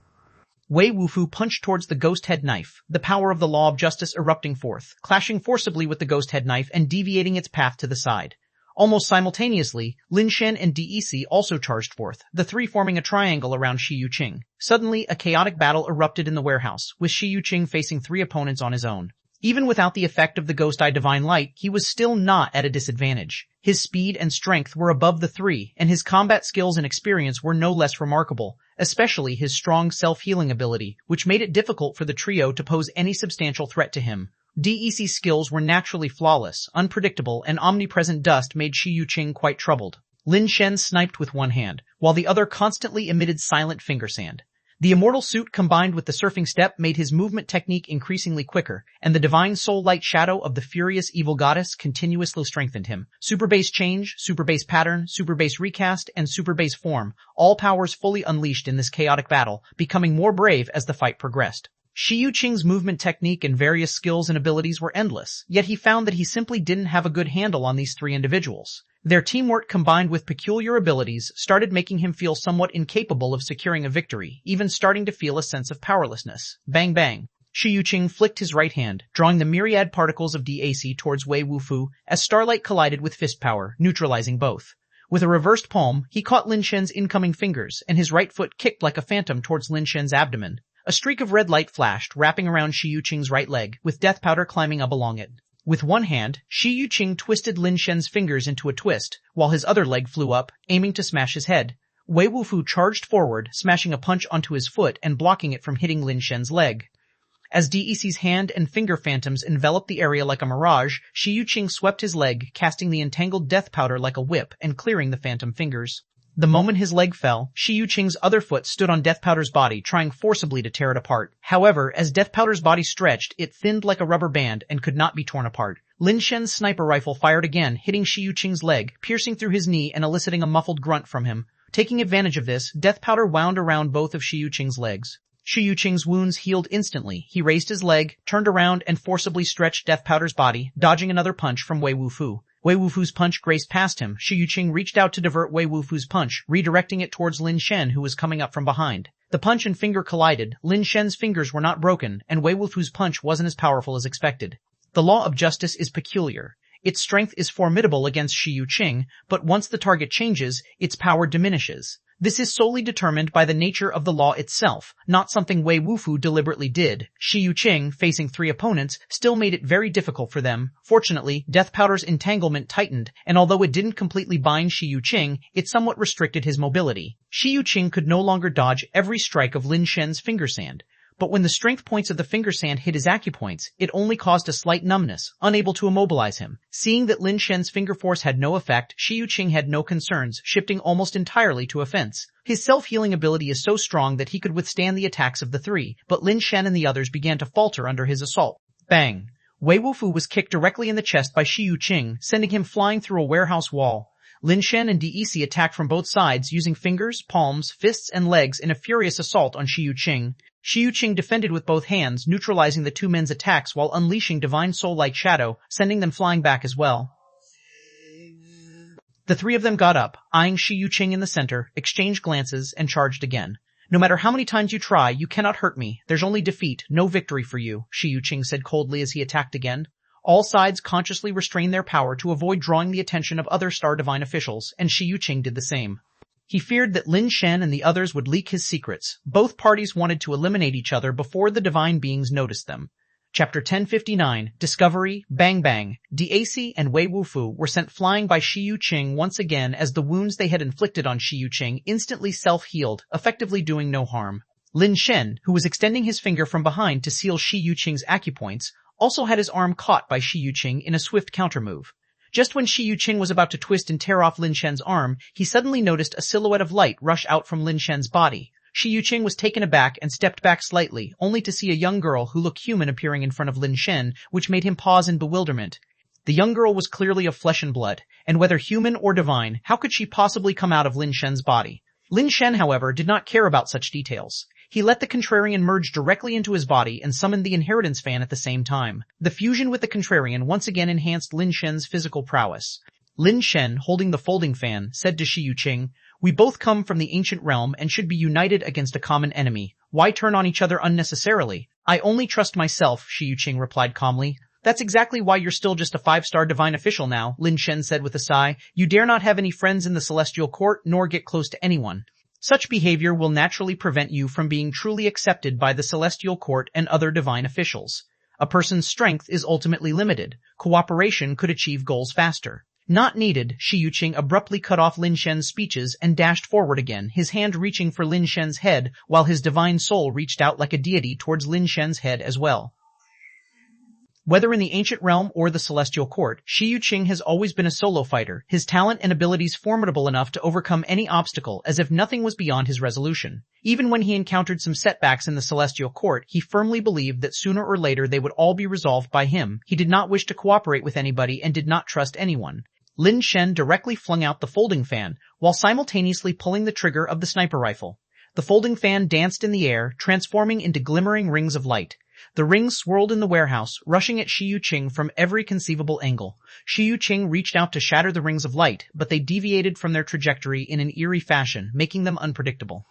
Wei Wufu punched towards the ghost head knife, the power of the law of justice erupting forth, clashing forcibly with the ghost head knife and deviating its path to the side. Almost simultaneously, Lin Shen and DEC also charged forth, the three forming a triangle around Shi Yuqing. Suddenly, a chaotic battle erupted in the warehouse, with Shi Yuqing facing three opponents on his own. Even without the effect of the ghost eye divine light, he was still not at a disadvantage. His speed and strength were above the three, and his combat skills and experience were no less remarkable, especially his strong self-healing ability, which made it difficult for the trio to pose any substantial threat to him. DEC's skills were naturally flawless, unpredictable, and omnipresent dust made Shi Yuqing quite troubled. Lin Shen sniped with one hand, while the other constantly emitted silent finger sand. The immortal suit combined with the surfing step made his movement technique increasingly quicker, and the divine soul light shadow of the furious evil goddess continuously strengthened him. Super base change, super base pattern, super base recast, and super base form, all powers fully unleashed in this chaotic battle, becoming more brave as the fight progressed. Shi Yuqing's movement technique and various skills and abilities were endless, yet he found that he simply didn't have a good handle on these three individuals. Their teamwork combined with peculiar abilities started making him feel somewhat incapable of securing a victory, even starting to feel a sense of powerlessness. Bang bang. Shi Yuqing flicked his right hand, drawing the myriad particles of DAC towards Wei Wufu as starlight collided with fist power, neutralizing both. With a reversed palm, he caught Lin Shen's incoming fingers, and his right foot kicked like a phantom towards Lin Shen's abdomen. A streak of red light flashed, wrapping around Shi Yuqing's right leg, with death powder climbing up along it. With one hand, Shi Yuqing twisted Lin Shen's fingers into a twist, while his other leg flew up, aiming to smash his head. Wei Wufu charged forward, smashing a punch onto his foot and blocking it from hitting Lin Shen's leg. As DEC's hand and finger phantoms enveloped the area like a mirage, Shi Yuqing swept his leg, casting the entangled death powder like a whip and clearing the phantom fingers. The moment his leg fell, Shi Yuqing's other foot stood on Death Powder's body, trying forcibly to tear it apart. However, as Death Powder's body stretched, it thinned like a rubber band and could not be torn apart. Lin Shen's sniper rifle fired again, hitting Shi Yuqing's leg, piercing through his knee and eliciting a muffled grunt from him. Taking advantage of this, Death Powder wound around both of Shi Yuqing's legs. Shi Yuqing's wounds healed instantly. He raised his leg, turned around, and forcibly stretched Death Powder's body, dodging another punch from Wei Wufu. Wei Wufu's punch grazed past him. Shi Yuqing reached out to divert Wei Wufu's punch, redirecting it towards Lin Shen, who was coming up from behind. The punch and finger collided. Lin Shen's fingers were not broken, and Wei Wufu's punch wasn't as powerful as expected. The law of justice is peculiar. Its strength is formidable against Shi Yuqing, but once the target changes, its power diminishes. This is solely determined by the nature of the law itself, not something Wei Wufu deliberately did. Shi Yuqing, facing three opponents, still made it very difficult for them. Fortunately, Death Powder's entanglement tightened, and although it didn't completely bind Shi Yuqing, it somewhat restricted his mobility. Shi Yuqing could no longer dodge every strike of Lin Shen's finger sand. But when the strength points of the finger sand hit his acupoints, it only caused a slight numbness, unable to immobilize him. Seeing that Lin Shen's finger force had no effect, Shi Yuqing had no concerns, shifting almost entirely to offense. His self-healing ability is so strong that he could withstand the attacks of the three, but Lin Shen and the others began to falter under his assault. Bang! Wei Wufu was kicked directly in the chest by Shi Yuqing, sending him flying through a warehouse wall. Lin Shen and DEC attacked from both sides, using fingers, palms, fists, and legs in a furious assault on Shi Yuqing. Shi Yuqing defended with both hands, neutralizing the two men's attacks while unleashing Divine Soul Light Shadow, sending them flying back as well. The three of them got up, eyeing Shi Yuqing in the center, exchanged glances, and charged again. No matter how many times you try, you cannot hurt me. There's only defeat, no victory for you, Shi Yuqing said coldly as he attacked again. All sides consciously restrained their power to avoid drawing the attention of other Star Divine officials, and Shi Yuqing did the same. He feared that Lin Shen and the others would leak his secrets. Both parties wanted to eliminate each other before the divine beings noticed them. Chapter 1059, Discovery, Bang Bang, DAC and Wei Wufu were sent flying by Shi Yuqing once again as the wounds they had inflicted on Shi Yuqing instantly self-healed, effectively doing no harm. Lin Shen, who was extending his finger from behind to seal Shi Yuqing's acupoints, also had his arm caught by Shi Yuqing in a swift countermove. Just when Shi Yuqing was about to twist and tear off Lin Shen's arm, he suddenly noticed a silhouette of light rush out from Lin Shen's body. Shi Yuqing was taken aback and stepped back slightly, only to see a young girl who looked human appearing in front of Lin Shen, which made him pause in bewilderment. The young girl was clearly of flesh and blood, and whether human or divine, how could she possibly come out of Lin Shen's body? Lin Shen, however, did not care about such details. He let the Contrarian merge directly into his body and summoned the Inheritance Fan at the same time. The fusion with the Contrarian once again enhanced Lin Shen's physical prowess. Lin Shen, holding the folding fan, said to Shi Yuqing, "We both come from the ancient realm and should be united against a common enemy. Why turn on each other unnecessarily?" "I only trust myself," Shi Yuqing replied calmly. "That's exactly why you're still just a 5-star divine official now," Lin Shen said with a sigh. "You dare not have any friends in the Celestial Court, nor get close to anyone. Such behavior will naturally prevent you from being truly accepted by the Celestial Court and other divine officials. A person's strength is ultimately limited. Cooperation could achieve goals faster." "Not needed," Shi Yuqing abruptly cut off Lin Shen's speeches and dashed forward again, his hand reaching for Lin Shen's head, while his divine soul reached out like a deity towards Lin Shen's head as well. Whether in the ancient realm or the celestial court, Shi Yuqing has always been a solo fighter, his talent and abilities formidable enough to overcome any obstacle as if nothing was beyond his resolution. Even when he encountered some setbacks in the celestial court, he firmly believed that sooner or later they would all be resolved by him. He did not wish to cooperate with anybody and did not trust anyone. Lin Shen directly flung out the folding fan, while simultaneously pulling the trigger of the sniper rifle. The folding fan danced in the air, transforming into glimmering rings of light. The rings swirled in the warehouse, rushing at Shi Yuqing from every conceivable angle. Shi Yuqing reached out to shatter the rings of light, but they deviated from their trajectory in an eerie fashion, making them unpredictable.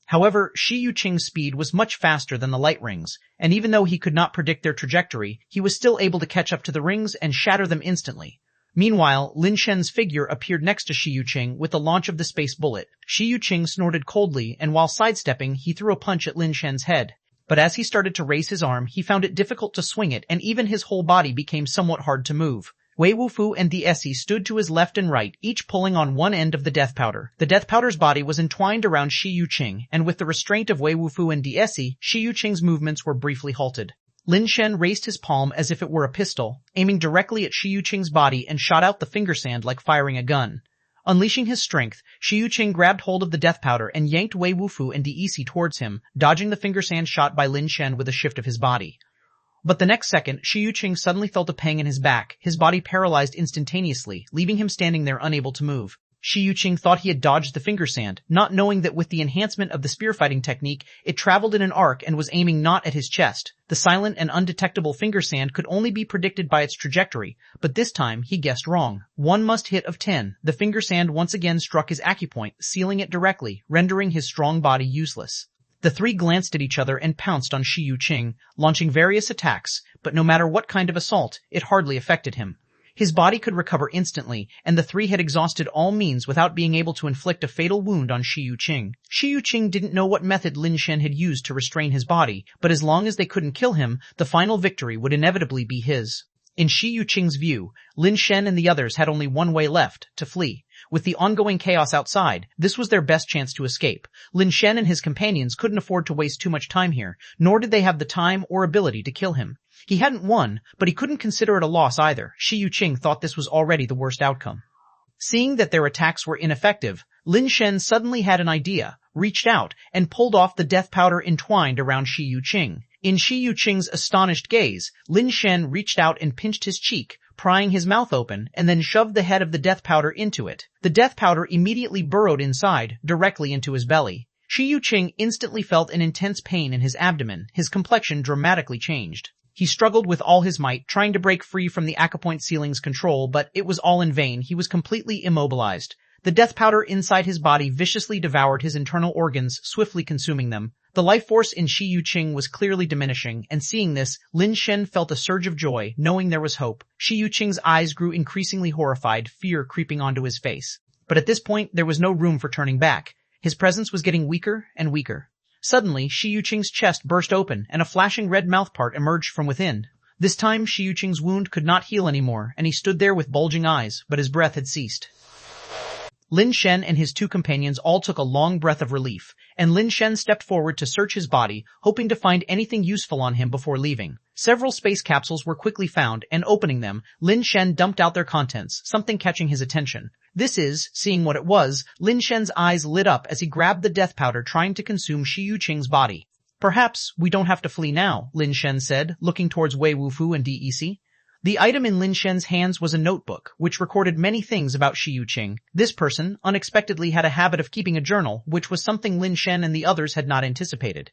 However, Shi Yuqing's speed was much faster than the light rings, and even though he could not predict their trajectory, he was still able to catch up to the rings and shatter them instantly. Meanwhile, Lin Shen's figure appeared next to Shi Yuqing with the launch of the space bullet. Shi Yuqing snorted coldly, and while sidestepping, he threw a punch at Lin Shen's head. But as he started to raise his arm, he found it difficult to swing it, and even his whole body became somewhat hard to move. Wei Wufu and Desi stood to his left and right, each pulling on one end of the death powder. The death powder's body was entwined around Shi Yuqing, and with the restraint of Wei Wufu and Desi, Shi Yuqing's movements were briefly halted. Lin Shen raised his palm as if it were a pistol, aiming directly at Shi Yuqing's body and shot out the finger sand like firing a gun. Unleashing his strength, Shi Yuqing grabbed hold of the death powder and yanked Wei Wufu and Desi towards him, dodging the finger sand shot by Lin Shen with a shift of his body. But the next second, Shi Yuqing suddenly felt a pang in his back, his body paralyzed instantaneously, leaving him standing there unable to move. Shi Yuqing thought he had dodged the finger sand, not knowing that with the enhancement of the spear-fighting technique, it traveled in an arc and was aiming not at his chest. The silent and undetectable finger sand could only be predicted by its trajectory, but this time he guessed wrong. 1 must hit of 10. The finger sand once again struck his acupoint, sealing it directly, rendering his strong body useless. The three glanced at each other and pounced on Shi Yuqing, launching various attacks, but no matter what kind of assault, it hardly affected him. His body could recover instantly, and the three had exhausted all means without being able to inflict a fatal wound on Shi Yuqing. Shi Yuqing didn't know what method Lin Shen had used to restrain his body, but as long as they couldn't kill him, the final victory would inevitably be his. In Shi Yuqing's view, Lin Shen and the others had only one way left, to flee. With the ongoing chaos outside, this was their best chance to escape. Lin Shen and his companions couldn't afford to waste too much time here, nor did they have the time or ability to kill him. He hadn't won, but he couldn't consider it a loss either. Shi Yuqing thought this was already the worst outcome. Seeing that their attacks were ineffective, Lin Shen suddenly had an idea, reached out, and pulled off the death powder entwined around Shi Yuqing. In Shi Yuqing's astonished gaze, Lin Shen reached out and pinched his cheek, prying his mouth open, and then shoved the head of the death powder into it. The death powder immediately burrowed inside, directly into his belly. Shi Yuqing instantly felt an intense pain in his abdomen. His complexion dramatically changed. He struggled with all his might, trying to break free from the acupoint ceiling's control, but it was all in vain. He was completely immobilized. The death powder inside his body viciously devoured his internal organs, swiftly consuming them. The life force in Shi Yuqing was clearly diminishing, and seeing this, Lin Shen felt a surge of joy, knowing there was hope. Shi Yuqing's eyes grew increasingly horrified, fear creeping onto his face. But at this point, there was no room for turning back. His presence was getting weaker and weaker. Suddenly, Shi Yuqing's chest burst open, and a flashing red mouthpart emerged from within. This time, Shi Yuqing's wound could not heal anymore, and he stood there with bulging eyes, but his breath had ceased. Lin Shen and his two companions all took a long breath of relief, and Lin Shen stepped forward to search his body, hoping to find anything useful on him before leaving. Several space capsules were quickly found, and opening them, Lin Shen dumped out their contents, something catching his attention. Seeing what it was, Lin Shen's eyes lit up as he grabbed the death powder trying to consume Shi Yuqing's body. "Perhaps we don't have to flee now," Lin Shen said, looking towards Wei Wufu and Dec. The item in Lin Shen's hands was a notebook, which recorded many things about Shi Yuqing. This person unexpectedly had a habit of keeping a journal, which was something Lin Shen and the others had not anticipated.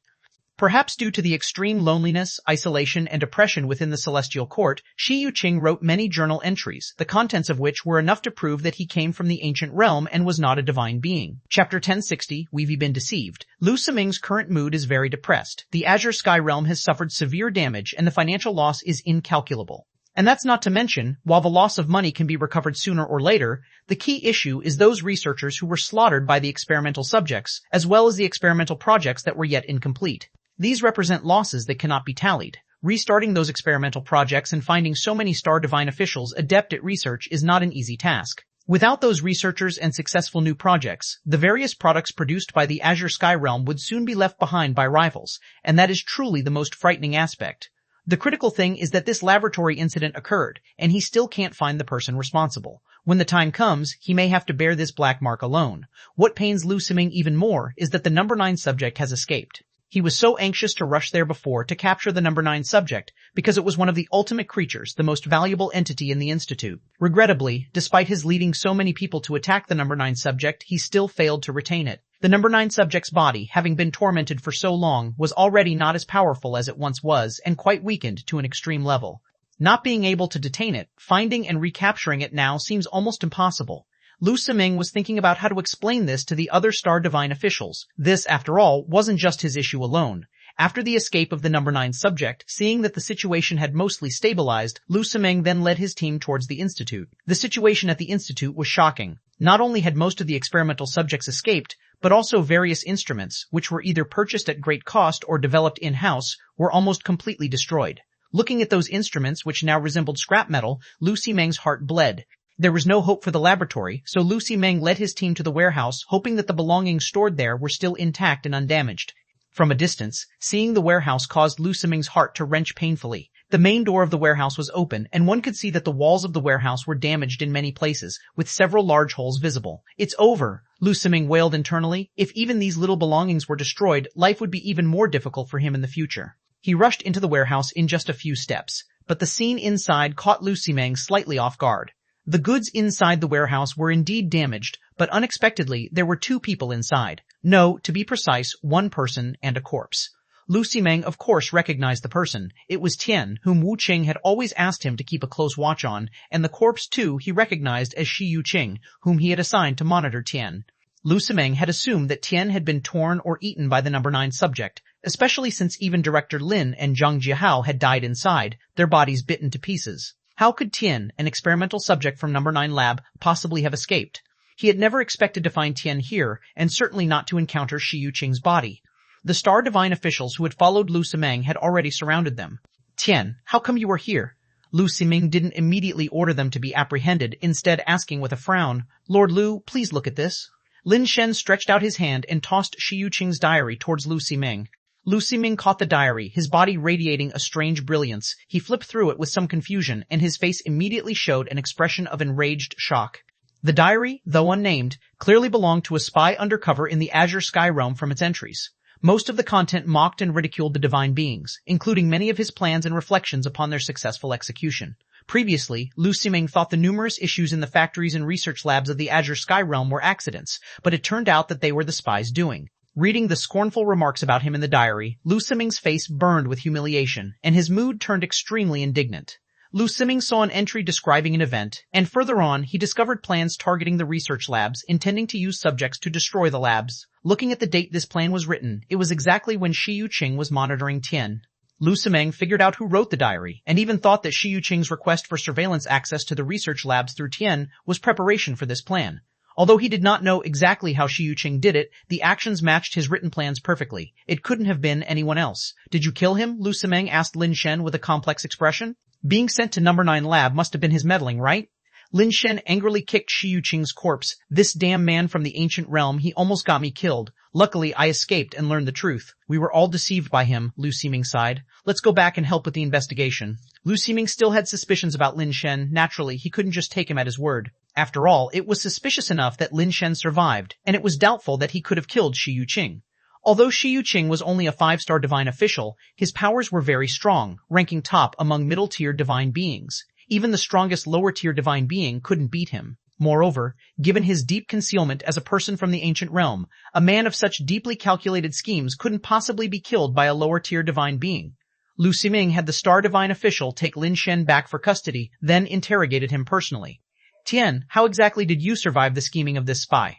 Perhaps due to the extreme loneliness, isolation, and oppression within the Celestial Court, Shi Yuqing wrote many journal entries, the contents of which were enough to prove that he came from the ancient realm and was not a divine being. Chapter 1060, We've Been Deceived. Lu Siming's current mood is very depressed. The Azure Sky realm has suffered severe damage and the financial loss is incalculable. And that's not to mention, while the loss of money can be recovered sooner or later, the key issue is those researchers who were slaughtered by the experimental subjects, as well as the experimental projects that were yet incomplete. These represent losses that cannot be tallied. Restarting those experimental projects and finding so many Star Divine officials adept at research is not an easy task. Without those researchers and successful new projects, the various products produced by the Azure Sky realm would soon be left behind by rivals, and that is truly the most frightening aspect. The critical thing is that this laboratory incident occurred, and he still can't find the person responsible. When the time comes, he may have to bear this black mark alone. What pains Lu Siming even more is that the number 9 subject has escaped. He was so anxious to rush there before to capture the number 9 subject, because it was one of the ultimate creatures, the most valuable entity in the Institute. Regrettably, despite his leading so many people to attack the number 9 subject, he still failed to retain it. The number 9 subject's body, having been tormented for so long, was already not as powerful as it once was and quite weakened to an extreme level. Not being able to detain it, finding and recapturing it now seems almost impossible. Lu Siming was thinking about how to explain this to the other Star Divine officials. This, after all, wasn't just his issue alone. After the escape of the number 9 subject, seeing that the situation had mostly stabilized, Lu Siming then led his team towards the Institute. The situation at the Institute was shocking. Not only had most of the experimental subjects escaped, but also various instruments, which were either purchased at great cost or developed in-house, were almost completely destroyed. Looking at those instruments, which now resembled scrap metal, Lu Siming's heart bled. There was no hope for the laboratory, so Lu Siming led his team to the warehouse, hoping that the belongings stored there were still intact and undamaged. From a distance, seeing the warehouse caused Lu Siming's heart to wrench painfully. The main door of the warehouse was open, and one could see that the walls of the warehouse were damaged in many places, with several large holes visible. "It's over," Lu Siming wailed internally. If even these little belongings were destroyed, life would be even more difficult for him in the future. He rushed into the warehouse in just a few steps, but the scene inside caught Lu Siming slightly off guard. The goods inside the warehouse were indeed damaged, but unexpectedly there were 2 people inside. No, to be precise, 1 person and a corpse. Lu Siming of course recognized the person. It was Tian, whom Wu Qing had always asked him to keep a close watch on, and the corpse too he recognized as Shi Yuqing, whom he had assigned to monitor Tian. Lu Siming had assumed that Tian had been torn or eaten by the number 9 subject, especially since even Director Lin and Zhang Jiahao had died inside, their bodies bitten to pieces. How could Tian, an experimental subject from number 9 lab, possibly have escaped? He had never expected to find Tian here, and certainly not to encounter Shi Yuqing's body. The Star Divine officials who had followed Lu Siming had already surrounded them. "Tian, how come you are here?" Lu Siming didn't immediately order them to be apprehended, instead asking with a frown, "Lord Lu, please look at this." Lin Shen stretched out his hand and tossed Shi Yuqing's diary towards Lu Siming. Lu Siming caught the diary, his body radiating a strange brilliance. He flipped through it with some confusion, and his face immediately showed an expression of enraged shock. The diary, though unnamed, clearly belonged to a spy undercover in the Azure Sky realm from its entries. Most of the content mocked and ridiculed the divine beings, including many of his plans and reflections upon their successful execution. Previously, Lu Siming thought the numerous issues in the factories and research labs of the Azure Sky realm were accidents, but it turned out that they were the spies' doing. Reading the scornful remarks about him in the diary, Lu Siming's face burned with humiliation, and his mood turned extremely indignant. Lu Siming saw an entry describing an event, and further on he discovered plans targeting the research labs, intending to use subjects to destroy the labs. Looking at the date this plan was written, it was exactly when Shi Yuqing was monitoring Tian. Lu Siming figured out who wrote the diary, and even thought that Shi Yuqing's request for surveillance access to the research labs through Tian was preparation for this plan. Although he did not know exactly how Shi Yuqing did it, the actions matched his written plans perfectly. It couldn't have been anyone else. "Did you kill him?" Lu Siming asked Lin Shen with a complex expression. Being sent to number 9 lab must have been his meddling, right? Lin Shen angrily kicked Shi Yuqing's corpse. "This damn man from the ancient realm, he almost got me killed. Luckily, I escaped and learned the truth. We were all deceived by him," Lu Siming sighed. "Let's go back and help with the investigation." Lu Siming still had suspicions about Lin Shen. Naturally, he couldn't just take him at his word. After all, it was suspicious enough that Lin Shen survived, and it was doubtful that he could have killed Shi Yuqing. Although Shi Yuqing was only a 5-star divine official, his powers were very strong, ranking top among middle-tier divine beings. Even the strongest lower-tier divine being couldn't beat him. Moreover, given his deep concealment as a person from the ancient realm, a man of such deeply calculated schemes couldn't possibly be killed by a lower-tier divine being. Lu Siming had the Star Divine official take Lin Shen back for custody, then interrogated him personally. "Tian, how exactly did you survive the scheming of this spy?"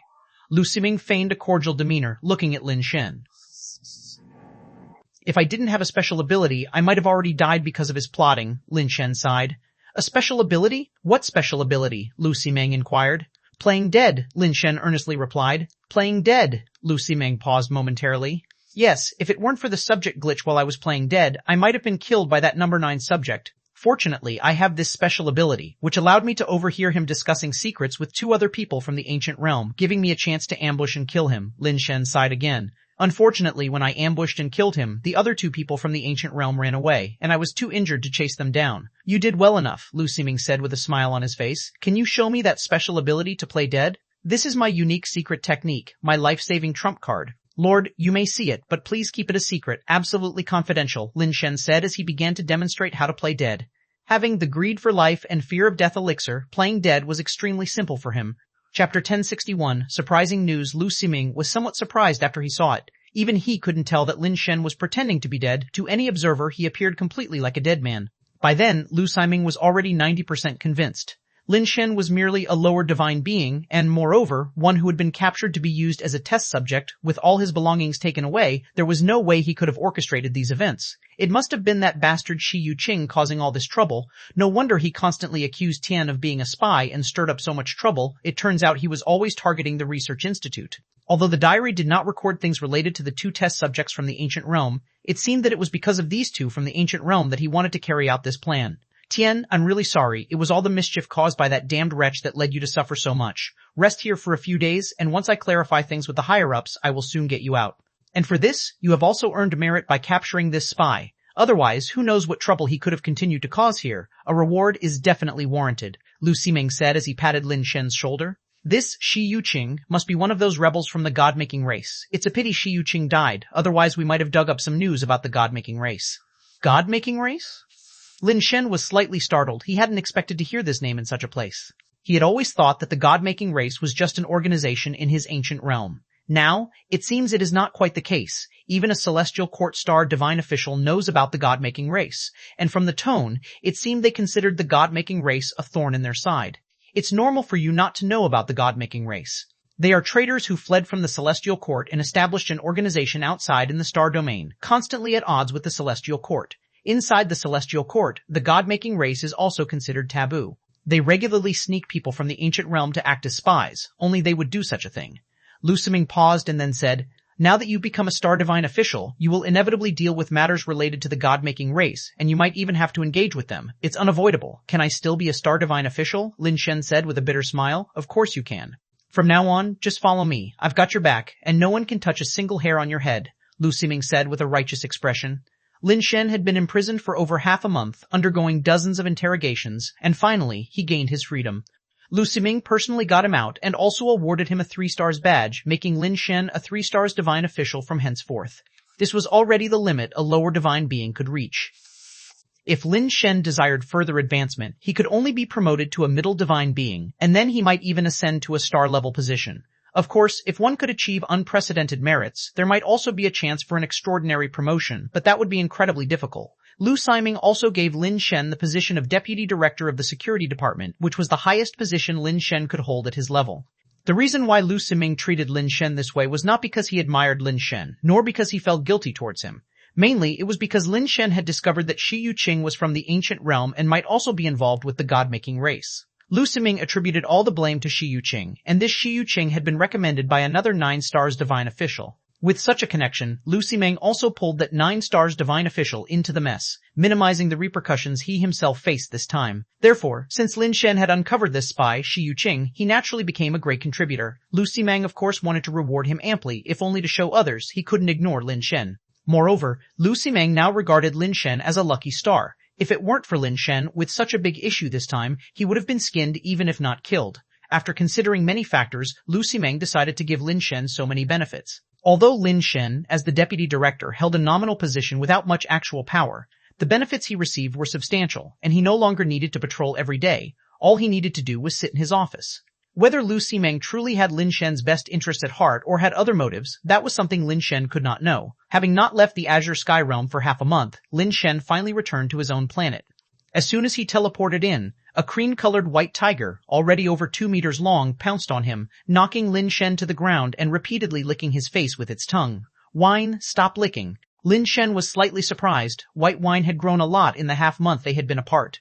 Lu Siming feigned a cordial demeanor, looking at Lin Shen. "If I didn't have a special ability, I might have already died because of his plotting," Lin Shen sighed. "A special ability? What special ability?" Lu Siming inquired. "Playing dead," Lin Shen earnestly replied. "Playing dead?" Lu Siming paused momentarily. "Yes, if it weren't for the subject glitch while I was playing dead, I might have been killed by that number 9 subject. Fortunately, I have this special ability, which allowed me to overhear him discussing secrets with 2 other people from the ancient realm, giving me a chance to ambush and kill him." Lin Shen sighed again. Unfortunately, when I ambushed and killed him, the other two people from the ancient realm ran away, and I was too injured to chase them down. You did well enough, Lu Siming said with a smile on his face. Can you show me that special ability to play dead? This is my unique secret technique, my life-saving trump card. Lord, you may see it, but please keep it a secret, absolutely confidential, Lin Shen said as he began to demonstrate how to play dead. Having the greed for life and fear of death elixir, playing dead was extremely simple for him. Chapter 1061, Surprising News. Lu Siming was somewhat surprised after he saw it. Even he couldn't tell that Lin Shen was pretending to be dead. To any observer, he appeared completely like a dead man. By then, Lu Siming was already 90% convinced. Lin Shen was merely a lower divine being, and moreover, one who had been captured to be used as a test subject. With all his belongings taken away, there was no way he could have orchestrated these events. It must have been that bastard Ch1001 causing all this trouble. No wonder he constantly accused Tian of being a spy and stirred up so much trouble. It turns out he was always targeting the research institute. Although the diary did not record things related to the two test subjects from the ancient realm, it seemed that it was because of these two from the ancient realm that he wanted to carry out this plan. Tian, I'm really sorry. It was all the mischief caused by that damned wretch that led you to suffer so much. Rest here for a few days, and once I clarify things with the higher-ups, I will soon get you out. And for this, you have also earned merit by capturing this spy. Otherwise, who knows what trouble he could have continued to cause here. A reward is definitely warranted, Lu Siming said as he patted Lin Shen's shoulder. This Ch1001 must be one of those rebels from the god-making race. It's a pity Ch1001 died, otherwise we might have dug up some news about the god-making race. God-making race? Lin Shen was slightly startled. He hadn't expected to hear this name in such a place. He had always thought that the god-making race was just an organization in his ancient realm. Now, it seems it is not quite the case. Even a celestial court star divine official knows about the god-making race, and from the tone, it seemed they considered the god-making race a thorn in their side. It's normal for you not to know about the god-making race. They are traitors who fled from the celestial court and established an organization outside in the star domain, constantly at odds with the celestial court. Inside the celestial court, the god-making race is also considered taboo. They regularly sneak people from the ancient realm to act as spies, only they would do such a thing. Lu Siming paused and then said, now that you become a star divine official, you will inevitably deal with matters related to the god-making race, and you might even have to engage with them. It's unavoidable. Can I still be a star divine official? Lin Shen said with a bitter smile. Of course you can. From now on, just follow me. I've got your back, and no one can touch a single hair on your head, Lu Siming said with a righteous expression. Lin Shen had been imprisoned for over half a month, undergoing dozens of interrogations, and finally, he gained his freedom. Lu Siming personally got him out and also awarded him a 3-stars badge, making Lin Shen a 3-stars divine official from henceforth. This was already the limit a lower divine being could reach. If Lin Shen desired further advancement, he could only be promoted to a middle divine being, and then he might even ascend to a star-level position. Of course, if one could achieve unprecedented merits, there might also be a chance for an extraordinary promotion, but that would be incredibly difficult. Lu Siming also gave Lin Shen the position of Deputy Director of the Security Department, which was the highest position Lin Shen could hold at his level. The reason why Lu Siming treated Lin Shen this way was not because he admired Lin Shen, nor because he felt guilty towards him. Mainly, it was because Lin Shen had discovered that Ch1001 was from the ancient realm and might also be involved with the god-making race. Lu Siming attributed all the blame to Ch1001, and this Ch1001 had been recommended by another 9-stars divine official. With such a connection, Lu Siming also pulled that 9-stars divine official into the mess, minimizing the repercussions he himself faced this time. Therefore, since Lin Shen had uncovered this spy, Ch1001, he naturally became a great contributor. Lu Siming of course wanted to reward him amply, if only to show others he couldn't ignore Lin Shen. Moreover, Lu Siming now regarded Lin Shen as a lucky star. If it weren't for Lin Shen, with such a big issue this time, he would have been skinned even if not killed. After considering many factors, Lu Siming decided to give Lin Shen so many benefits. Although Lin Shen, as the deputy director, held a nominal position without much actual power, the benefits he received were substantial, and he no longer needed to patrol every day. All he needed to do was sit in his office. Whether Lu Siming truly had Lin Shen's best interest at heart or had other motives, that was something Lin Shen could not know. Having not left the Azure Sky Realm for half a month, Lin Shen finally returned to his own planet. As soon as he teleported in, a cream-colored white tiger, already over 2 meters long, pounced on him, knocking Lin Shen to the ground and repeatedly licking his face with its tongue. Wine, stop licking. Lin Shen was slightly surprised. White Wine had grown a lot in the half-month they had been apart.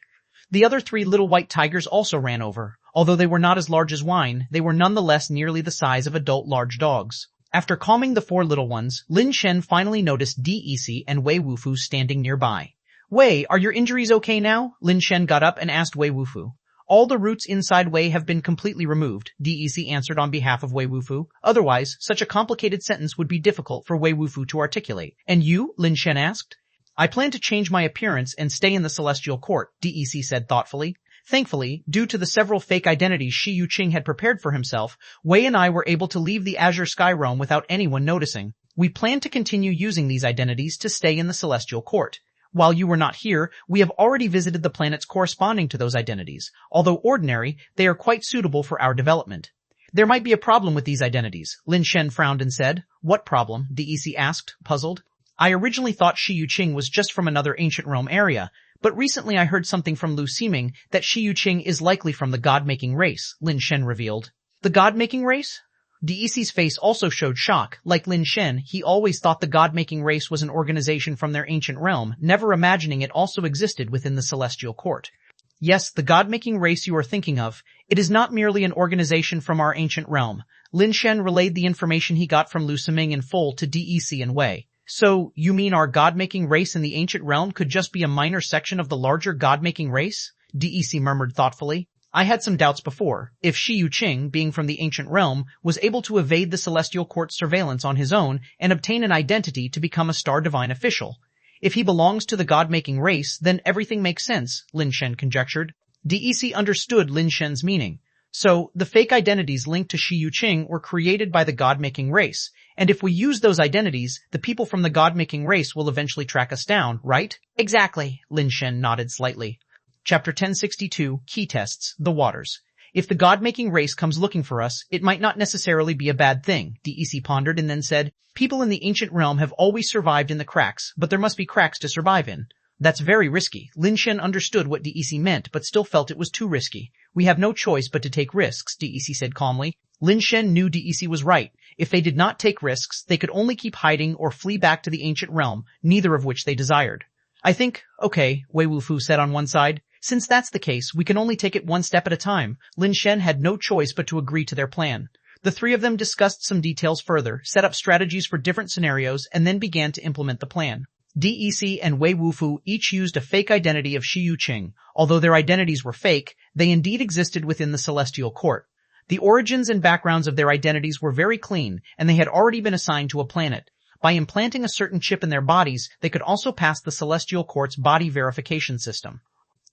The other 3 little white tigers also ran over. Although they were not as large as Wine, they were nonetheless nearly the size of adult large dogs. After calming the 4 little ones, Lin Shen finally noticed Dec and Wei Wufu standing nearby. Wei, are your injuries okay now? Lin Shen got up and asked Wei Wufu. All the roots inside Wei have been completely removed, DEC answered on behalf of Wei Wufu. Otherwise, such a complicated sentence would be difficult for Wei Wufu to articulate. And you? Lin Shen asked. I plan to change my appearance and stay in the Celestial Court, DEC said thoughtfully. Thankfully, due to the several fake identities Shi Yuqing had prepared for himself, Wei and I were able to leave the Azure Sky Realm without anyone noticing. We plan to continue using these identities to stay in the Celestial Court. While you were not here, we have already visited the planets corresponding to those identities. Although ordinary, they are quite suitable for our development. There might be a problem with these identities, Lin Shen frowned and said. What problem? DEC asked, puzzled. I originally thought Shi Yuqing was just from another ancient realm area, but recently I heard something from Lu Ximing that Shi Yuqing is likely from the God-making race, Lin Shen revealed. The God-making race? DEC's face also showed shock. Like Lin Shen, he always thought the God-making race was an organization from their ancient realm, never imagining it also existed within the Celestial Court. Yes, the God-making race you are thinking of. It is not merely an organization from our ancient realm. Lin Shen relayed the information he got from Lu Ximing in full to DEC and Wei. So, you mean our God-making race in the ancient realm could just be a minor section of the larger God-making race? DEC murmured thoughtfully. I had some doubts before. If Shi Yuqing, being from the ancient realm, was able to evade the Celestial Court's surveillance on his own and obtain an identity to become a Star Divine official. If he belongs to the God-making race, then everything makes sense, Lin Shen conjectured. DEC understood Lin Shen's meaning. So, the fake identities linked to Shi Yuqing were created by the God-making race, and if we use those identities, the people from the God-making race will eventually track us down, right? Exactly, Lin Shen nodded slightly. Chapter 1062, Key Tests, The Waters. If the God-making race comes looking for us, it might not necessarily be a bad thing, DEC pondered and then said, people in the ancient realm have always survived in the cracks, but there must be cracks to survive in. That's very risky. Lin Shen understood what DEC meant, but still felt it was too risky. We have no choice but to take risks, DEC said calmly. Lin Shen knew DEC was right. If they did not take risks, they could only keep hiding or flee back to the ancient realm, neither of which they desired. I think, okay, Wei Wufu said on one side. Since that's the case, we can only take it one step at a time. Lin Shen had no choice but to agree to their plan. The three of them discussed some details further, set up strategies for different scenarios, and then began to implement the plan. DEC and Wei Wufu each used a fake identity of Shi Yuqing. Although their identities were fake, they indeed existed within the Celestial Court. The origins and backgrounds of their identities were very clean, and they had already been assigned to a planet. By implanting a certain chip in their bodies, they could also pass the Celestial Court's body verification system.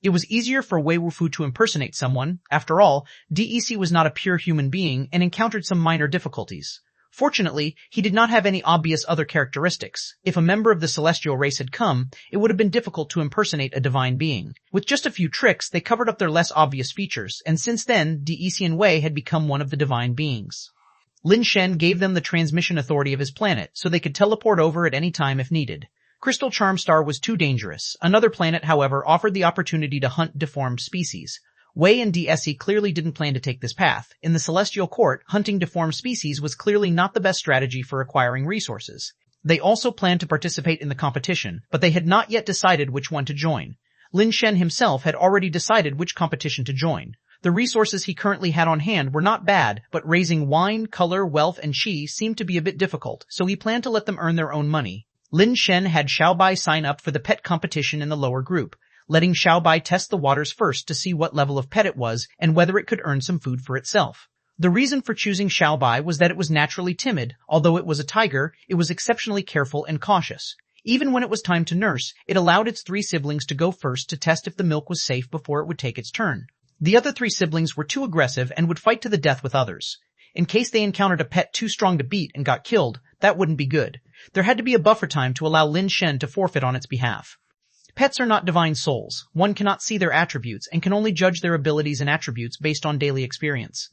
It was easier for Wei Wufu to impersonate someone. After all, DEC was not a pure human being and encountered some minor difficulties. Fortunately, he did not have any obvious other characteristics. If a member of the celestial race had come, it would have been difficult to impersonate a divine being. With just a few tricks, they covered up their less obvious features, and since then, DEC and Wei had become one of the divine beings. Lin Shen gave them the transmission authority of his planet, so they could teleport over at any time if needed. Crystal Charm Star was too dangerous. Another planet, however, offered the opportunity to hunt deformed species. Wei and DEC clearly didn't plan to take this path. In the Celestial Court, hunting deformed species was clearly not the best strategy for acquiring resources. They also planned to participate in the competition, but they had not yet decided which one to join. Lin Shen himself had already decided which competition to join. The resources he currently had on hand were not bad, but raising wine, color, wealth, and qi seemed to be a bit difficult, so he planned to let them earn their own money. Lin Shen had Xiaobai sign up for the pet competition in the lower group, letting Xiaobai test the waters first to see what level of pet it was and whether it could earn some food for itself. The reason for choosing Xiaobai was that it was naturally timid. Although it was a tiger, it was exceptionally careful and cautious. Even when it was time to nurse, it allowed its 3 siblings to go first to test if the milk was safe before it would take its turn. The other 3 siblings were too aggressive and would fight to the death with others. In case they encountered a pet too strong to beat and got killed, that wouldn't be good. There had to be a buffer time to allow Lin Shen to forfeit on its behalf. Pets are not divine souls. One cannot see their attributes and can only judge their abilities and attributes based on daily experience.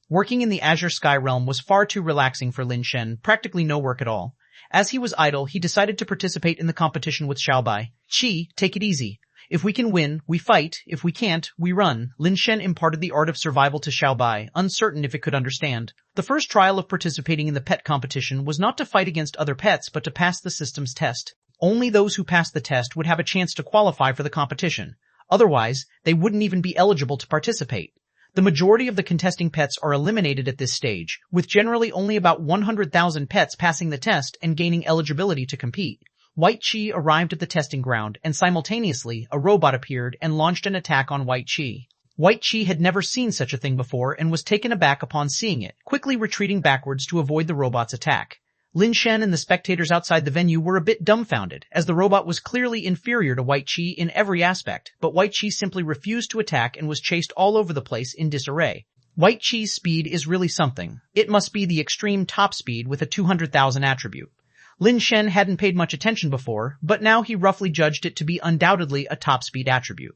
Working in the Azure Sky Realm was far too relaxing for Lin Shen, practically no work at all. As he was idle, he decided to participate in the competition with Xiaobai. Qi, take it easy. If we can win, we fight. If we can't, we run. Lin Shen imparted the art of survival to Xiaobai, uncertain if it could understand. The first trial of participating in the pet competition was not to fight against other pets, but to pass the system's test. Only those who passed the test would have a chance to qualify for the competition. Otherwise, they wouldn't even be eligible to participate. The majority of the contesting pets are eliminated at this stage, with generally only about 100,000 pets passing the test and gaining eligibility to compete. White Qi arrived at the testing ground, and simultaneously, a robot appeared and launched an attack on White Qi. White Chi had never seen such a thing before and was taken aback upon seeing it, quickly retreating backwards to avoid the robot's attack. Lin Shen and the spectators outside the venue were a bit dumbfounded, as the robot was clearly inferior to White Chi in every aspect, but White Chi simply refused to attack and was chased all over the place in disarray. White Chi's speed is really something. It must be the extreme top speed with a 200,000 attribute. Lin Shen hadn't paid much attention before, but now he roughly judged it to be undoubtedly a top speed attribute.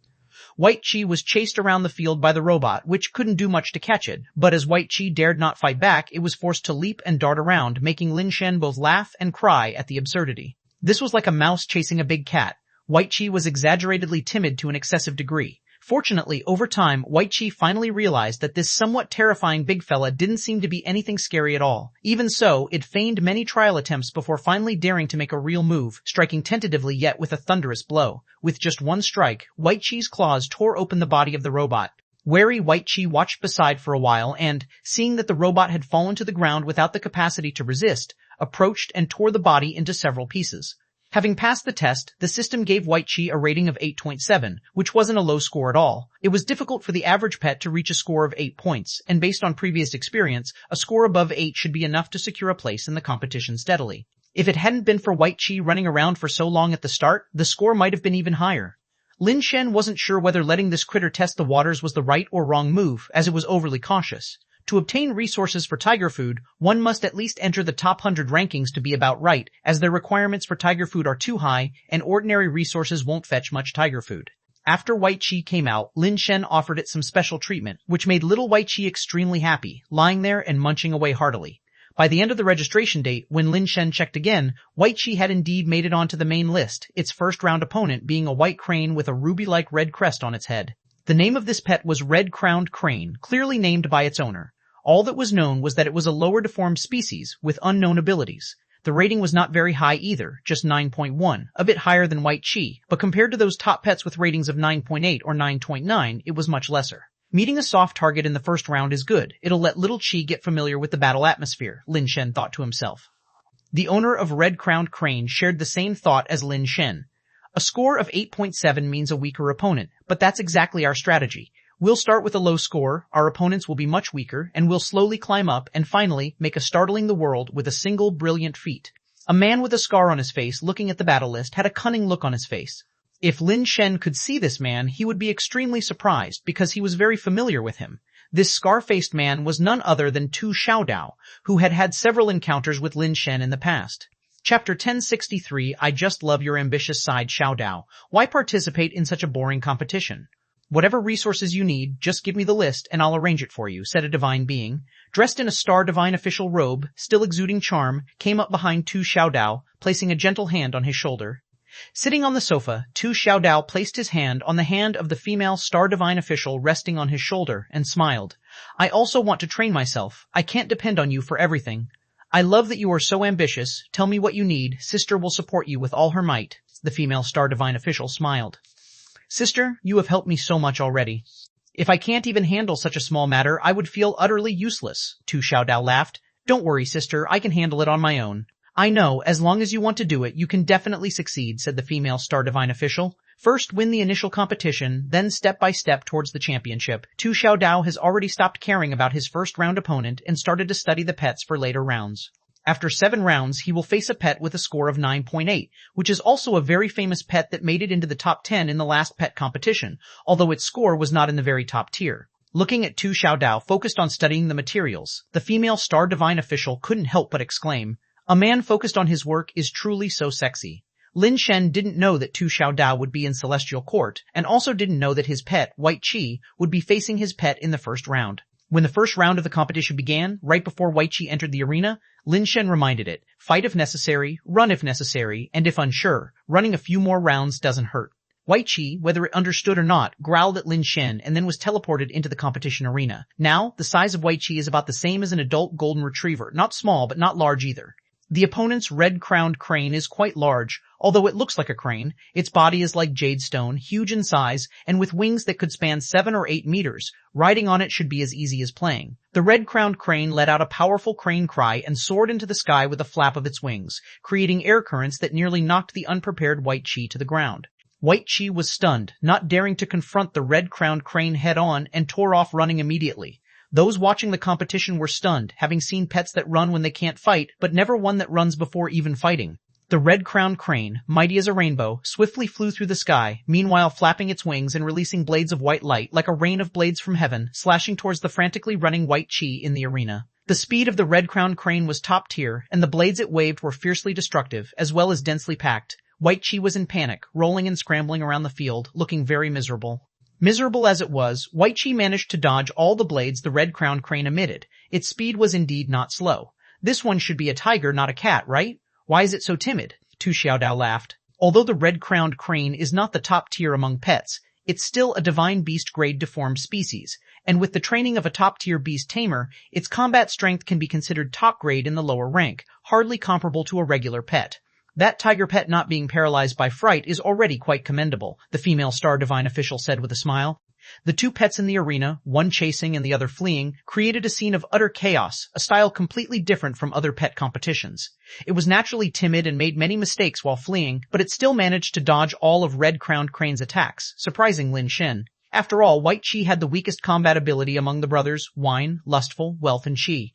White Chi was chased around the field by the robot, which couldn't do much to catch it, but as White Chi dared not fight back, it was forced to leap and dart around, making Lin Shen both laugh and cry at the absurdity. This was like a mouse chasing a big cat. White Chi was exaggeratedly timid to an excessive degree. Fortunately, over time, White Chi finally realized that this somewhat terrifying big fella didn't seem to be anything scary at all. Even so, it feigned many trial attempts before finally daring to make a real move, striking tentatively yet with a thunderous blow. With just one strike, White Chi's claws tore open the body of the robot. Wary White Chi watched beside for a while and, seeing that the robot had fallen to the ground without the capacity to resist, approached and tore the body into several pieces. Having passed the test, the system gave White Chi a rating of 8.7, which wasn't a low score at all. It was difficult for the average pet to reach a score of 8 points, and based on previous experience, a score above 8 should be enough to secure a place in the competition steadily. If it hadn't been for White Chi running around for so long at the start, the score might have been even higher. Lin Shen wasn't sure whether letting this critter test the waters was the right or wrong move, as it was overly cautious. To obtain resources for tiger food, one must at least enter the top 100 rankings to be about right, as their requirements for tiger food are too high, and ordinary resources won't fetch much tiger food. After White Chi came out, Lin Shen offered it some special treatment, which made little White Chi extremely happy, lying there and munching away heartily. By the end of the registration date, when Lin Shen checked again, White Chi had indeed made it onto the main list, its first-round opponent being a white crane with a ruby-like red crest on its head. The name of this pet was Red-Crowned Crane, clearly named by its owner. All that was known was that it was a lower deformed species, with unknown abilities. The rating was not very high either, just 9.1, a bit higher than White Chi, but compared to those top pets with ratings of 9.8 or 9.9, it was much lesser. Meeting a soft target in the first round is good. It'll let little Chi get familiar with the battle atmosphere, Lin Shen thought to himself. The owner of Red-Crowned Crane shared the same thought as Lin Shen. A score of 8.7 means a weaker opponent, but that's exactly our strategy. We'll start with a low score, our opponents will be much weaker, and we'll slowly climb up and finally make a startling the world with a single brilliant feat. A man with a scar on his face looking at the battle list had a cunning look on his face. If Lin Shen could see this man, he would be extremely surprised because he was very familiar with him. This scar-faced man was none other than Ch1001, who had had several encounters with Lin Shen in the past. Chapter 1063, I just love your ambitious side, Ch1001. Why participate in such a boring competition? Whatever resources you need, just give me the list and I'll arrange it for you, said a divine being. Dressed in a star divine official robe, still exuding charm, came up behind Ch1001, placing a gentle hand on his shoulder. Sitting on the sofa, Ch1001 placed his hand on the hand of the female star divine official resting on his shoulder and smiled. I also want to train myself. I can't depend on you for everything. I love that you are so ambitious. Tell me what you need. Sister will support you with all her might. The female star divine official smiled. Sister, you have helped me so much already. If I can't even handle such a small matter, I would feel utterly useless. Ch1001 laughed. Don't worry, sister, I can handle it on my own. I know, as long as you want to do it, you can definitely succeed, said the female star divine official. First win the initial competition, then step by step towards the championship. Ch1001 has already stopped caring about his first round opponent and started to study the pets for later rounds. After 7 rounds, he will face a pet with a score of 9.8, which is also a very famous pet that made it into the top 10 in the last pet competition, although its score was not in the very top tier. Looking at Ch1001 focused on studying the materials, the female star divine official couldn't help but exclaim, a man focused on his work is truly so sexy. Lin Shen didn't know that Ch1001 would be in Celestial Court, and also didn't know that his pet, White Chi, would be facing his pet in the first round. When the first round of the competition began, right before White Chi entered the arena, Lin Shen reminded it, fight if necessary, run if necessary, and if unsure, running a few more rounds doesn't hurt. White Chi, whether it understood or not, growled at Lin Shen and then was teleported into the competition arena. Now, the size of White Chi is about the same as an adult golden retriever, not small but not large either. The opponent's red-crowned crane is quite large, although it looks like a crane. Its body is like jade stone, huge in size, and with wings that could span 7 or 8 meters. Riding on it should be as easy as playing. The red-crowned crane let out a powerful crane cry and soared into the sky with a flap of its wings, creating air currents that nearly knocked the unprepared White Chi to the ground. White Chi was stunned, not daring to confront the red-crowned crane head-on, and tore off running immediately. Those watching the competition were stunned, having seen pets that run when they can't fight, but never one that runs before even fighting. The red-crowned crane, mighty as a rainbow, swiftly flew through the sky, meanwhile flapping its wings and releasing blades of white light like a rain of blades from heaven, slashing towards the frantically running White Chi in the arena. The speed of the red-crowned crane was top tier, and the blades it waved were fiercely destructive, as well as densely packed. White Chi was in panic, rolling and scrambling around the field, looking very miserable. Miserable as it was, White Chi managed to dodge all the blades the red-crowned crane emitted. Its speed was indeed not slow. This one should be a tiger, not a cat, right? Why is it so timid? Tu Xiaodao laughed. Although the red-crowned crane is not the top tier among pets, it's still a divine beast-grade deformed species, and with the training of a top-tier beast tamer, its combat strength can be considered top-grade in the lower rank, hardly comparable to a regular pet. That tiger pet not being paralyzed by fright is already quite commendable, the female Star Divine official said with a smile. The two pets in the arena, one chasing and the other fleeing, created a scene of utter chaos, a style completely different from other pet competitions. It was naturally timid and made many mistakes while fleeing, but it still managed to dodge all of Red-Crowned Crane's attacks, surprising Lin Shen. After all, White Chi had the weakest combat ability among the brothers, Wine, Lustful, Wealth, and Chi.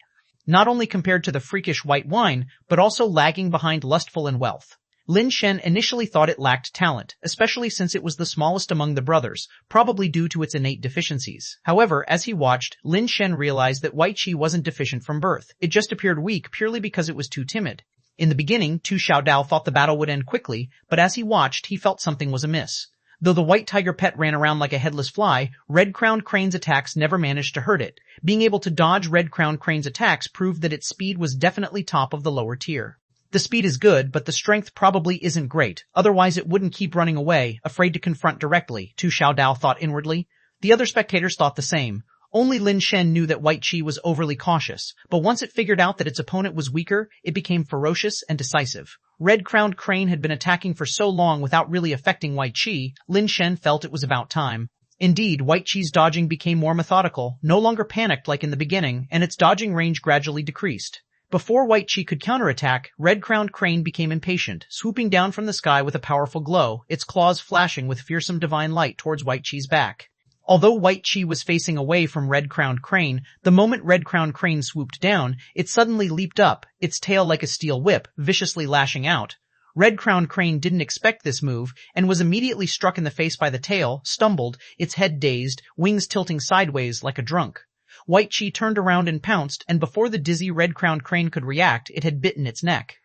Not only compared to the freakish White Wine, but also lagging behind Lustful and Wealth. Lin Shen initially thought it lacked talent, especially since it was the smallest among the brothers, probably due to its innate deficiencies. However, as he watched, Lin Shen realized that White Chi wasn't deficient from birth. It just appeared weak purely because it was too timid. In the beginning, Tu Xiaodao thought the battle would end quickly, but as he watched, he felt something was amiss. Though the white tiger pet ran around like a headless fly, Red-Crowned Crane's attacks never managed to hurt it. Being able to dodge Red-Crowned Crane's attacks proved that its speed was definitely top of the lower tier. The speed is good, but the strength probably isn't great, otherwise it wouldn't keep running away, afraid to confront directly, Tu Xiaodao thought inwardly. The other spectators thought the same. Only Lin Shen knew that White Chi was overly cautious, but once it figured out that its opponent was weaker, it became ferocious and decisive. Red-Crowned Crane had been attacking for so long without really affecting White Chi, Lin Shen felt it was about time. Indeed, White Chi's dodging became more methodical, no longer panicked like in the beginning, and its dodging range gradually decreased. Before White Chi could counterattack, Red-Crowned Crane became impatient, swooping down from the sky with a powerful glow, its claws flashing with fearsome divine light towards White Chi's back. Although White Chi was facing away from Red-Crowned Crane, the moment Red-Crowned Crane swooped down, it suddenly leaped up, its tail like a steel whip, viciously lashing out. Red-Crowned Crane didn't expect this move, and was immediately struck in the face by the tail, stumbled, its head dazed, wings tilting sideways like a drunk. White Chi turned around and pounced, and before the dizzy Red-Crowned Crane could react, it had bitten its neck.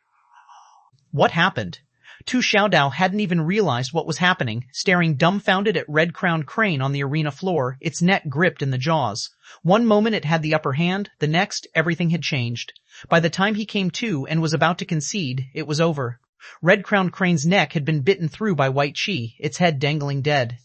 What happened? Tu Xiaodao hadn't even realized what was happening, staring dumbfounded at Red-Crowned Crane on the arena floor, its neck gripped in the jaws. One moment it had the upper hand, the next, everything had changed. By the time he came to and was about to concede, it was over. Red-Crowned Crane's neck had been bitten through by White Chi, its head dangling dead.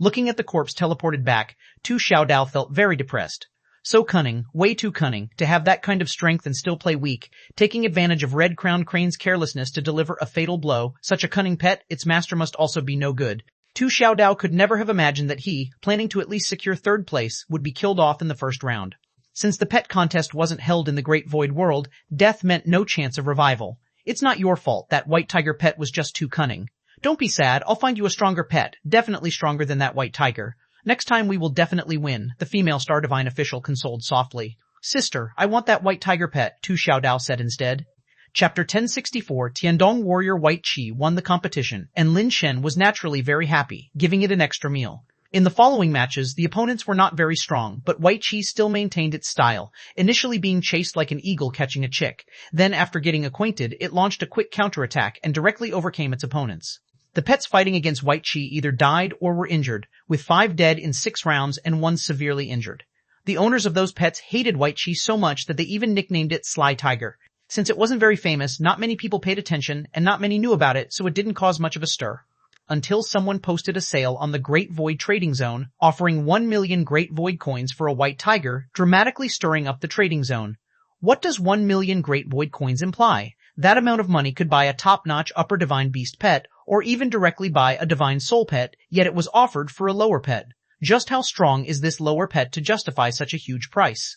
Looking at the corpse teleported back, Tu Xiaodao felt very depressed. So cunning, way too cunning, to have that kind of strength and still play weak, taking advantage of Red-Crowned Crane's carelessness to deliver a fatal blow. Such a cunning pet, its master must also be no good. Tu Xiaodao could never have imagined that he, planning to at least secure third place, would be killed off in the first round. Since the pet contest wasn't held in the Great Void World, death meant no chance of revival. It's not your fault, that white tiger pet was just too cunning. Don't be sad, I'll find you a stronger pet, definitely stronger than that white tiger. Next time we will definitely win, the female Star Divine official consoled softly. Sister, I want that white tiger pet, Tu Xiaodao said instead. Chapter 1064, Tiandong warrior White Chi won the competition, and Lin Shen was naturally very happy, giving it an extra meal. In the following matches, the opponents were not very strong, but White Chi still maintained its style, initially being chased like an eagle catching a chick. Then, after getting acquainted, it launched a quick counterattack and directly overcame its opponents. The pets fighting against White Chi either died or were injured, with 5 dead in 6 rounds and 1 severely injured. The owners of those pets hated White Chi so much that they even nicknamed it Sly Tiger. Since it wasn't very famous, not many people paid attention, and not many knew about it, so it didn't cause much of a stir. Until someone posted a sale on the Great Void Trading Zone, offering 1 million Great Void coins for a white tiger, dramatically stirring up the trading zone. What does 1 million Great Void coins imply? That amount of money could buy a top-notch upper divine beast pet, or even directly buy a divine soul pet, yet it was offered for a lower pet. Just how strong is this lower pet to justify such a huge price?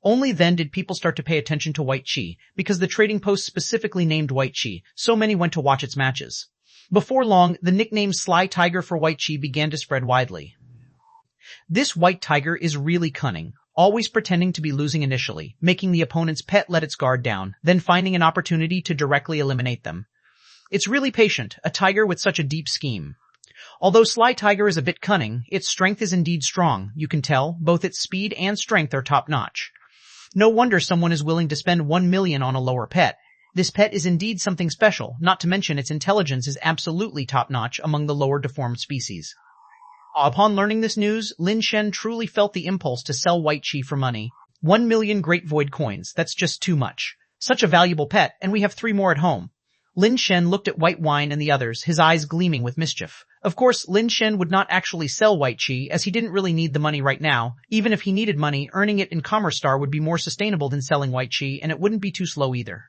Only then did people start to pay attention to White Chi, because the trading post specifically named White Chi, so many went to watch its matches. Before long, the nickname Sly Tiger for White Chi began to spread widely. This white tiger is really cunning, always pretending to be losing initially, making the opponent's pet let its guard down, then finding an opportunity to directly eliminate them. It's really patient, a tiger with such a deep scheme. Although Sly Tiger is a bit cunning, its strength is indeed strong, you can tell, both its speed and strength are top-notch. No wonder someone is willing to spend 1 million on a lower pet. This pet is indeed something special, not to mention its intelligence is absolutely top-notch among the lower deformed species. Upon learning this news, Lin Shen truly felt the impulse to sell White Chi for money. 1 million Great Void coins, that's just too much. Such a valuable pet, and we have 3 more at home. Lin Shen looked at White Wine and the others, his eyes gleaming with mischief. Of course, Lin Shen would not actually sell White Chi, as he didn't really need the money right now. Even if he needed money, earning it in Commerce Star would be more sustainable than selling White Chi, and it wouldn't be too slow either.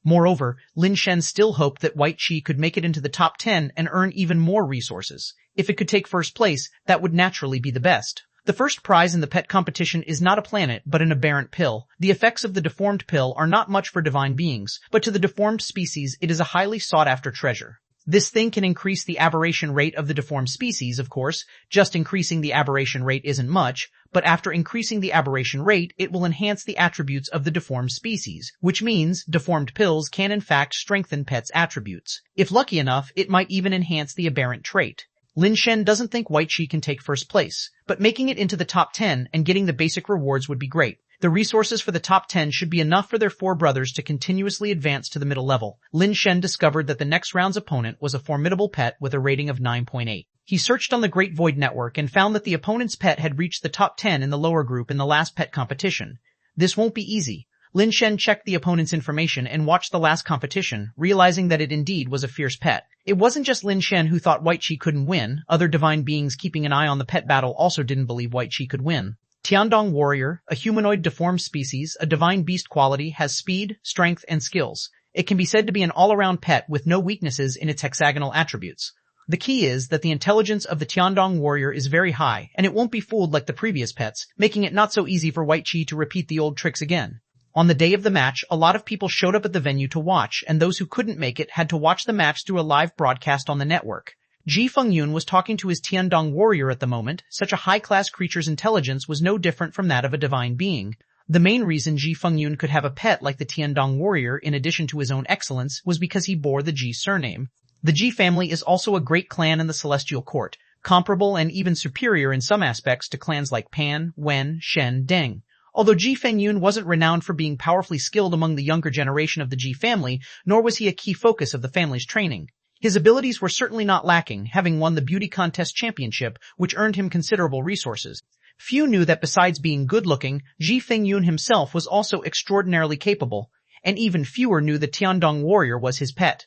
Moreover, Lin Shen still hoped that White Chi could make it into the top 10 and earn even more resources. If it could take first place, that would naturally be the best. The first prize in the pet competition is not a planet, but an aberrant pill. The effects of the deformed pill are not much for divine beings, but to the deformed species it is a highly sought-after treasure. This thing can increase the aberration rate of the deformed species, of course. Just increasing the aberration rate isn't much, but after increasing the aberration rate, it will enhance the attributes of the deformed species, which means deformed pills can in fact strengthen pets' attributes. If lucky enough, it might even enhance the aberrant trait. Lin Shen doesn't think White Chi can take first place, but making it into the top 10 and getting the basic rewards would be great. The resources for the top 10 should be enough for their 4 brothers to continuously advance to the middle level. Lin Shen discovered that the next round's opponent was a formidable pet with a rating of 9.8. He searched on the Great Void Network and found that the opponent's pet had reached the top 10 in the lower group in the last pet competition. This won't be easy. Lin Shen checked the opponent's information and watched the last competition, realizing that it indeed was a fierce pet. It wasn't just Lin Shen who thought White Chi couldn't win. Other divine beings keeping an eye on the pet battle also didn't believe White Chi could win. Tiandong Warrior, a humanoid deformed species, a divine beast quality, has speed, strength, and skills. It can be said to be an all-around pet with no weaknesses in its hexagonal attributes. The key is that the intelligence of the Tiandong Warrior is very high, and it won't be fooled like the previous pets, making it not so easy for White Chi to repeat the old tricks again. On the day of the match, a lot of people showed up at the venue to watch, and those who couldn't make it had to watch the match through a live broadcast on the network. Ji Fengyun was talking to his Tiandong warrior at the moment. Such a high-class creature's intelligence was no different from that of a divine being. The main reason Ji Fengyun could have a pet like the Tiandong warrior in addition to his own excellence was because he bore the Ji surname. The Ji family is also a great clan in the Celestial Court, comparable and even superior in some aspects to clans like Pan, Wen, Shen, Deng. Although Ji Fengyun wasn't renowned for being powerfully skilled among the younger generation of the Ji family, nor was he a key focus of the family's training. His abilities were certainly not lacking, having won the beauty contest championship, which earned him considerable resources. Few knew that besides being good-looking, Ji Fengyun himself was also extraordinarily capable, and even fewer knew the Tiandong warrior was his pet.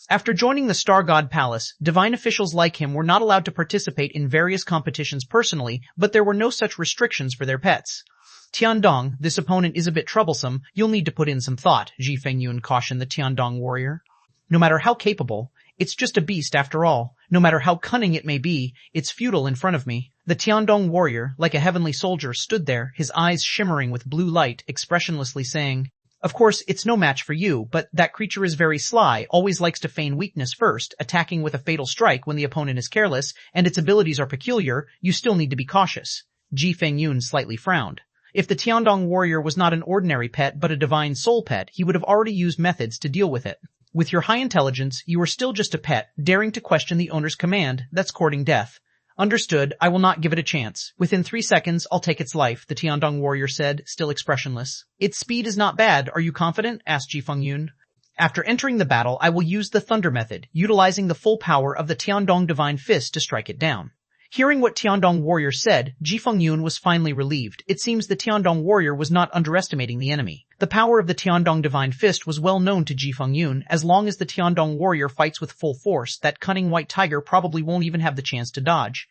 After joining the Star God Palace, divine officials like him were not allowed to participate in various competitions personally, but there were no such restrictions for their pets. Tiandong, this opponent is a bit troublesome. You'll need to put in some thought, Ji Fengyun cautioned the Tiandong warrior. No matter how capable, it's just a beast after all. No matter how cunning it may be, it's futile in front of me. The Tiandong warrior, like a heavenly soldier, stood there, his eyes shimmering with blue light, expressionlessly saying, "Of course, it's no match for you, but that creature is very sly, always likes to feign weakness first, attacking with a fatal strike when the opponent is careless, and its abilities are peculiar. You still need to be cautious." Ji Fengyun slightly frowned. If the Tiandong warrior was not an ordinary pet but a divine soul pet, he would have already used methods to deal with it. With your high intelligence, you are still just a pet, daring to question the owner's command. That's courting death. Understood, I will not give it a chance. Within 3 seconds, I'll take its life, the Tiandong warrior said, still expressionless. Its speed is not bad. Are you confident? Asked Ji Fengyun. After entering the battle, I will use the thunder method, utilizing the full power of the Tiandong divine fist to strike it down. Hearing what Tiandong warrior said, Ji Fengyun was finally relieved. It seems the Tiandong warrior was not underestimating the enemy. The power of the Tiandong divine fist was well known to Ji Fengyun. As long as the Tiandong warrior fights with full force, that cunning white tiger probably won't even have the chance to dodge.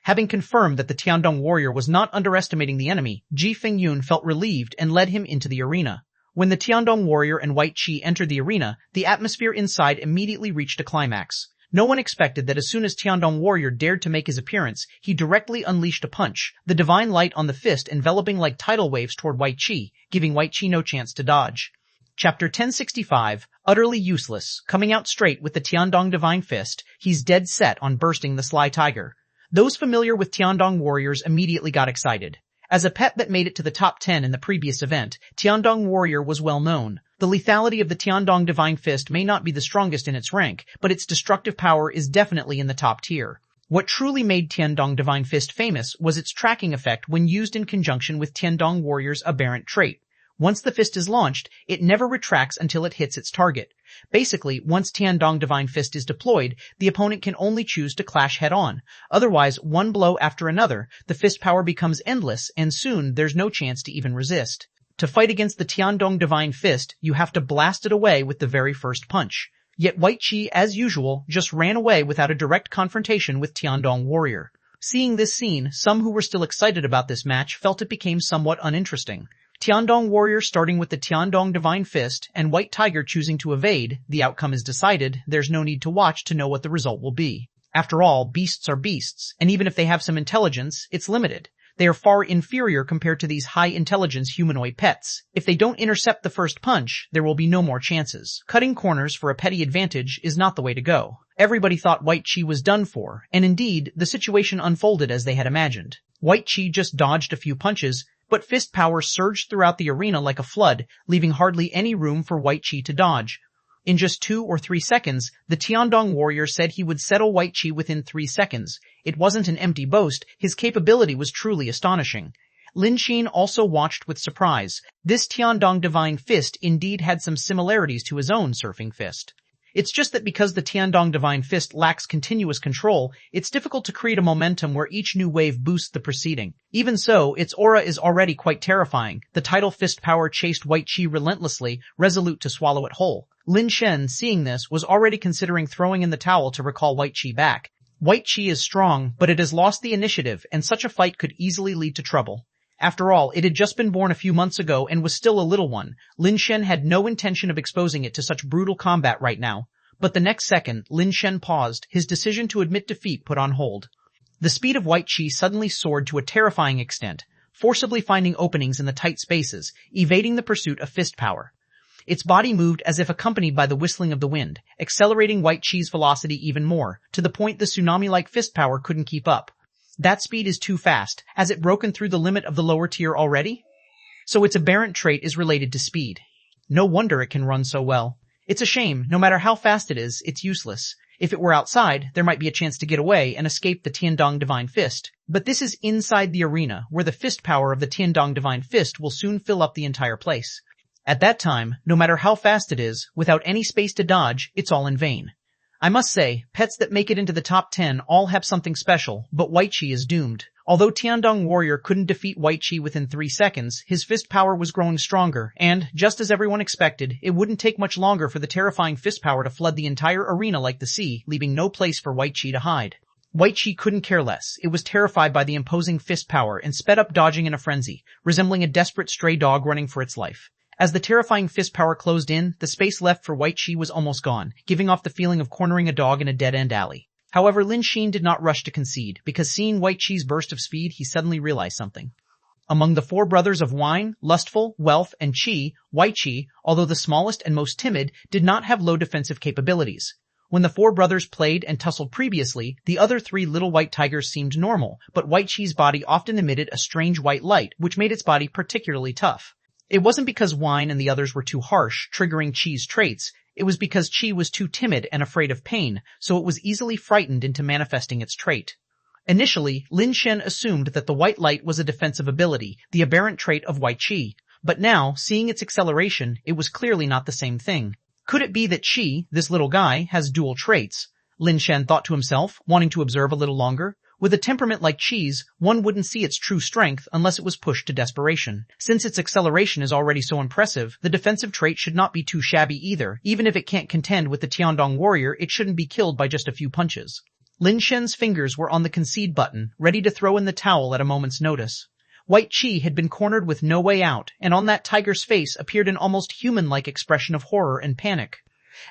Having confirmed that the Tiandong warrior was not underestimating the enemy, Ji Fengyun felt relieved and led him into the arena. When the Tiandong warrior and White Chi entered the arena, the atmosphere inside immediately reached a climax. No one expected that as soon as Tiandong warrior dared to make his appearance, he directly unleashed a punch, the divine light on the fist enveloping like tidal waves toward White Chi, giving White Chi no chance to dodge. Chapter 1065, Utterly Useless, coming out straight with the Tiandong Divine Fist, he's dead set on bursting the Sly Tiger. Those familiar with Tiandong warriors immediately got excited. As a pet that made it to the top 10 in the previous event, Tiandong warrior was well known. The lethality of the Tiandong Divine Fist may not be the strongest in its rank, but its destructive power is definitely in the top tier. What truly made Tiandong Divine Fist famous was its tracking effect when used in conjunction with Tiandong warrior's aberrant trait. Once the fist is launched, it never retracts until it hits its target. Basically, once Tiandong Divine Fist is deployed, the opponent can only choose to clash head-on. Otherwise, one blow after another, the fist power becomes endless, and soon there's no chance to even resist. To fight against the Tiandong Divine Fist, you have to blast it away with the very first punch. Yet White Chi, as usual, just ran away without a direct confrontation with Tiandong warrior. Seeing this scene, some who were still excited about this match felt it became somewhat uninteresting. Tiandong warrior starting with the Tiandong Divine Fist, and White Tiger choosing to evade, the outcome is decided, there's no need to watch to know what the result will be. After all, beasts are beasts, and even if they have some intelligence, it's limited. They are far inferior compared to these high-intelligence humanoid pets. If they don't intercept the first punch, there will be no more chances. Cutting corners for a petty advantage is not the way to go. Everybody thought White Chi was done for, and indeed, the situation unfolded as they had imagined. White Chi just dodged a few punches, but fist power surged throughout the arena like a flood, leaving hardly any room for White Chi to dodge. In just 2 or 3 seconds, the Tiandong warrior said he would settle White Chi within 3 seconds. It wasn't an empty boast, his capability was truly astonishing. Lin Shen also watched with surprise. This Tiandong Divine Fist indeed had some similarities to his own surfing fist. It's just that because the Tiandong Divine Fist lacks continuous control, it's difficult to create a momentum where each new wave boosts the preceding. Even so, its aura is already quite terrifying. The tidal fist power chased White Chi relentlessly, resolute to swallow it whole. Lin Shen, seeing this, was already considering throwing in the towel to recall White Chi back. White Chi is strong, but it has lost the initiative, and such a fight could easily lead to trouble. After all, it had just been born a few months ago and was still a little one. Lin Shen had no intention of exposing it to such brutal combat right now. But the next second, Lin Shen paused, his decision to admit defeat put on hold. The speed of White Chi suddenly soared to a terrifying extent, forcibly finding openings in the tight spaces, evading the pursuit of fist power. Its body moved as if accompanied by the whistling of the wind, accelerating White Chi's velocity even more, to the point the tsunami-like fist power couldn't keep up. That speed is too fast. Has it broken through the limit of the lower tier already? So its aberrant trait is related to speed. No wonder it can run so well. It's a shame, no matter how fast it is, it's useless. If it were outside, there might be a chance to get away and escape the Tiandong Divine Fist. But this is inside the arena, where the fist power of the Tiandong Divine Fist will soon fill up the entire place. At that time, no matter how fast it is, without any space to dodge, it's all in vain. I must say, pets that make it into the top 10 all have something special, but White Chi is doomed. Although Tiandong warrior couldn't defeat White Chi within 3 seconds, his fist power was growing stronger, and, just as everyone expected, it wouldn't take much longer for the terrifying fist power to flood the entire arena like the sea, leaving no place for White Chi to hide. White Chi couldn't care less. It was terrified by the imposing fist power and sped up dodging in a frenzy, resembling a desperate stray dog running for its life. As the terrifying fist power closed in, the space left for White Chi was almost gone, giving off the feeling of cornering a dog in a dead-end alley. However, Lin Shen did not rush to concede, because seeing White Chi's burst of speed, he suddenly realized something. Among the 4 brothers of Wine, Lustful, Wealth, and Chi, White Chi, although the smallest and most timid, did not have low defensive capabilities. When the 4 brothers played and tussled previously, the other 3 little white tigers seemed normal, but White Chi's body often emitted a strange white light, which made its body particularly tough. It wasn't because Wine and the others were too harsh, triggering Chi's traits. It was because Chi was too timid and afraid of pain, so it was easily frightened into manifesting its trait. Initially, Lin Shen assumed that the white light was a defensive ability, the aberrant trait of White Chi. But now, seeing its acceleration, it was clearly not the same thing. Could it be that Chi, this little guy, has dual traits? Lin Shen thought to himself, wanting to observe a little longer. With a temperament like Chi's, one wouldn't see its true strength unless it was pushed to desperation. Since its acceleration is already so impressive, the defensive trait should not be too shabby either. Even if it can't contend with the Tiandong warrior, it shouldn't be killed by just a few punches. Lin Shen's fingers were on the concede button, ready to throw in the towel at a moment's notice. White Chi had been cornered with no way out, and on that tiger's face appeared an almost human-like expression of horror and panic.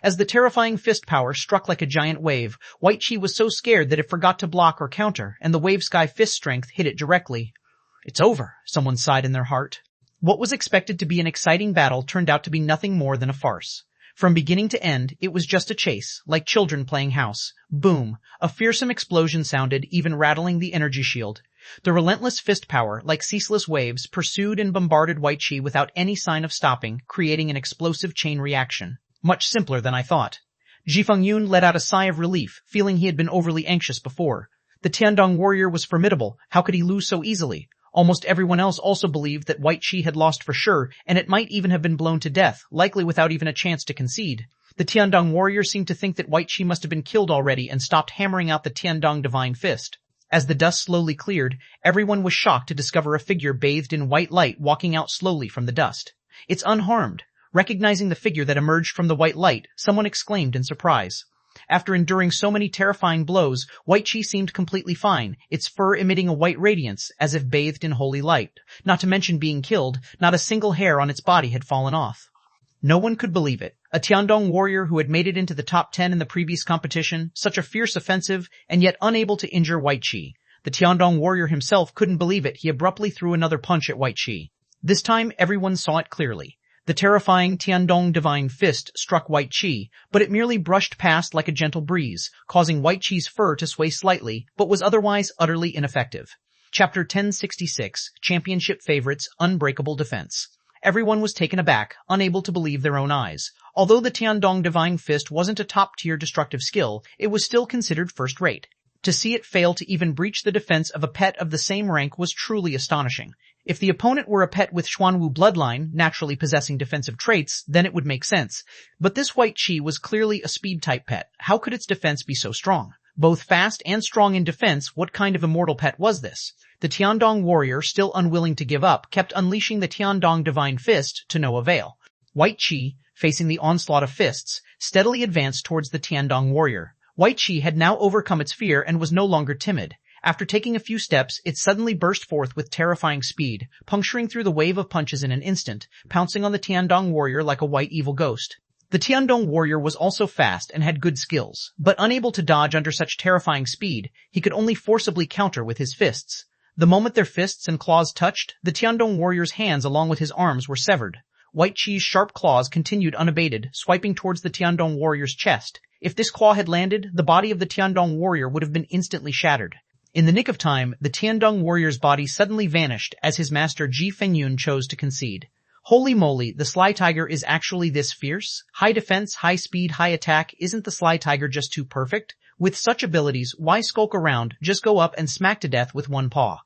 As the terrifying fist power struck like a giant wave, White Chi was so scared that it forgot to block or counter, and the wave-sky fist strength hit it directly. It's over, someone sighed in their heart. What was expected to be an exciting battle turned out to be nothing more than a farce. From beginning to end, it was just a chase, like children playing house. Boom! A fearsome explosion sounded, even rattling the energy shield. The relentless fist power, like ceaseless waves, pursued and bombarded White Chi without any sign of stopping, creating an explosive chain reaction. Much simpler than I thought. Ji Fengyun let out a sigh of relief, feeling he had been overly anxious before. The Tiandong warrior was formidable. How could he lose so easily? Almost everyone else also believed that White Chi had lost for sure, and it might even have been blown to death, likely without even a chance to concede. The Tiandong warrior seemed to think that White Chi must have been killed already and stopped hammering out the Tiandong divine fist. As the dust slowly cleared, everyone was shocked to discover a figure bathed in white light walking out slowly from the dust. It's unharmed. Recognizing the figure that emerged from the white light, someone exclaimed in surprise. After enduring so many terrifying blows, White Chi seemed completely fine, its fur emitting a white radiance, as if bathed in holy light. Not to mention being killed, not a single hair on its body had fallen off. No one could believe it. A Tiandong warrior who had made it into the top 10 in the previous competition, such a fierce offensive, and yet unable to injure White Chi. The Tiandong warrior himself couldn't believe it. He abruptly threw another punch at White Chi. This time, everyone saw it clearly. The terrifying Tiandong divine fist struck White Chi, but it merely brushed past like a gentle breeze, causing White Chi's fur to sway slightly, but was otherwise utterly ineffective. Chapter 1066, Championship Favorites, Unbreakable Defense. Everyone was taken aback, unable to believe their own eyes. Although the Tiandong divine fist wasn't a top-tier destructive skill, it was still considered first-rate. To see it fail to even breach the defense of a pet of the same rank was truly astonishing. If the opponent were a pet with Xuanwu bloodline, naturally possessing defensive traits, then it would make sense. But this White Chi was clearly a speed-type pet. How could its defense be so strong? Both fast and strong in defense, what kind of immortal pet was this? The Tiandong warrior, still unwilling to give up, kept unleashing the Tiandong divine fist to no avail. White Chi, facing the onslaught of fists, steadily advanced towards the Tiandong warrior. White Chi had now overcome its fear and was no longer timid. After taking a few steps, it suddenly burst forth with terrifying speed, puncturing through the wave of punches in an instant, pouncing on the Tiandong warrior like a white evil ghost. The Tiandong warrior was also fast and had good skills, but unable to dodge under such terrifying speed, he could only forcibly counter with his fists. The moment their fists and claws touched, the Tiandong warrior's hands along with his arms were severed. White Chi's sharp claws continued unabated, swiping towards the Tiandong warrior's chest. If this claw had landed, the body of the Tiandong warrior would have been instantly shattered. In the nick of time, the Tiandong warrior's body suddenly vanished as his master Ji Fengyun chose to concede. Holy moly, the Sly Tiger is actually this fierce? High defense, high speed, high attack, isn't the Sly Tiger just too perfect? With such abilities, why skulk around? Just go up and smack to death with one paw.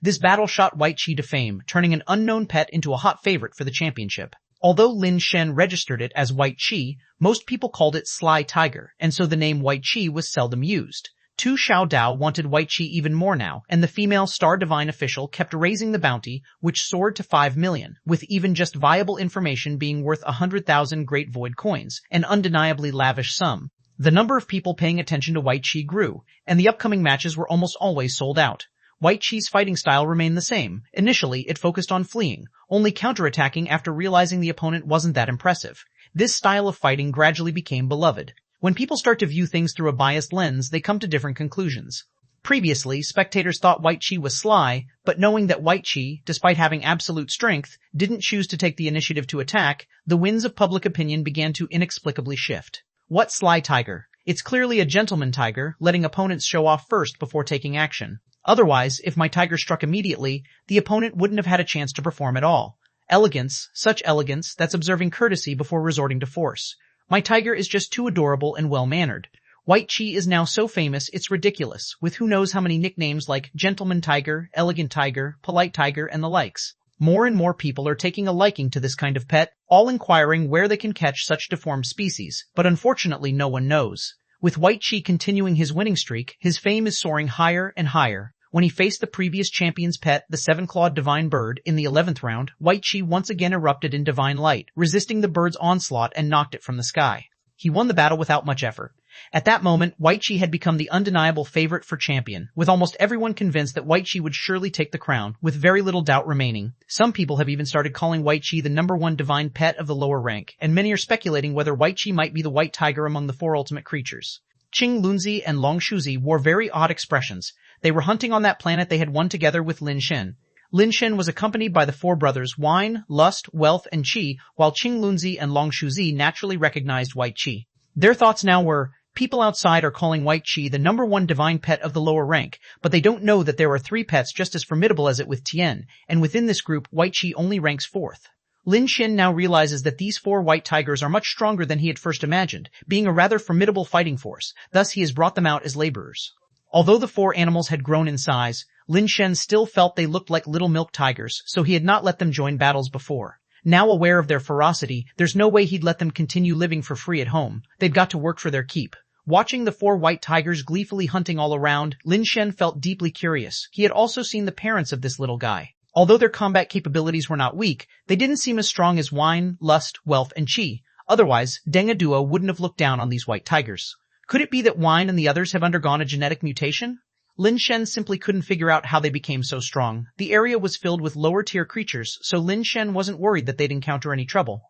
This battle shot White Chi to fame, turning an unknown pet into a hot favorite for the championship. Although Lin Shen registered it as White Chi, most people called it Sly Tiger, and so the name White Chi was seldom used. Tu Xiao Dao wanted White Chi even more now, and the female Star Divine official kept raising the bounty, which soared to 5 million, with even just viable information being worth 100,000 Great Void coins, an undeniably lavish sum. The number of people paying attention to White Chi grew, and the upcoming matches were almost always sold out. White Chi's fighting style remained the same. Initially, it focused on fleeing, only counterattacking after realizing the opponent wasn't that impressive. This style of fighting gradually became beloved. When people start to view things through a biased lens, they come to different conclusions. Previously, spectators thought White Chi was sly, but knowing that White Chi, despite having absolute strength, didn't choose to take the initiative to attack, the winds of public opinion began to inexplicably shift. What Sly Tiger? It's clearly a gentleman tiger, letting opponents show off first before taking action. Otherwise, if my tiger struck immediately, the opponent wouldn't have had a chance to perform at all. Elegance, such elegance, that's observing courtesy before resorting to force. My tiger is just too adorable and well-mannered. White Chi is now so famous it's ridiculous, with who knows how many nicknames like Gentleman Tiger, Elegant Tiger, Polite Tiger, and the likes. More and more people are taking a liking to this kind of pet, all inquiring where they can catch such deformed species, but unfortunately no one knows. With White Chi continuing his winning streak, his fame is soaring higher and higher. When he faced the previous champion's pet, the 7-clawed divine bird, in the 11th round, White Chi once again erupted in divine light, resisting the bird's onslaught and knocked it from the sky. He won the battle without much effort. At that moment, White Chi had become the undeniable favorite for champion, with almost everyone convinced that White Chi would surely take the crown, with very little doubt remaining. Some people have even started calling White Chi the #1 divine pet of the lower rank, and many are speculating whether White Chi might be the white tiger among the 4 ultimate creatures. Qing Lunzi and Long Shuzi wore very odd expressions. They were hunting on that planet they had won together with Lin Shen. Lin Shen was accompanied by the four brothers Wine, Lust, Wealth, and Qi, while Qing Lunzi and Long Shuzi naturally recognized White Qi. Their thoughts now were, people outside are calling White Qi the #1 divine pet of the lower rank, but they don't know that there are 3 pets just as formidable as it with Tian, and within this group White Qi only ranks 4th. Lin Shen now realizes that these 4 white tigers are much stronger than he had first imagined, being a rather formidable fighting force, thus he has brought them out as laborers. Although the 4 animals had grown in size, Lin Shen still felt they looked like little milk tigers, so he had not let them join battles before. Now aware of their ferocity, there's no way he'd let them continue living for free at home. They'd got to work for their keep. Watching the 4 white tigers gleefully hunting all around, Lin Shen felt deeply curious. He had also seen the parents of this little guy. Although their combat capabilities were not weak, they didn't seem as strong as Wine, Lust, Wealth, and Qi. Otherwise, Deng Aduo wouldn't have looked down on these white tigers. Could it be that Wine and the others have undergone a genetic mutation? Lin Shen simply couldn't figure out how they became so strong. The area was filled with lower-tier creatures, so Lin Shen wasn't worried that they'd encounter any trouble.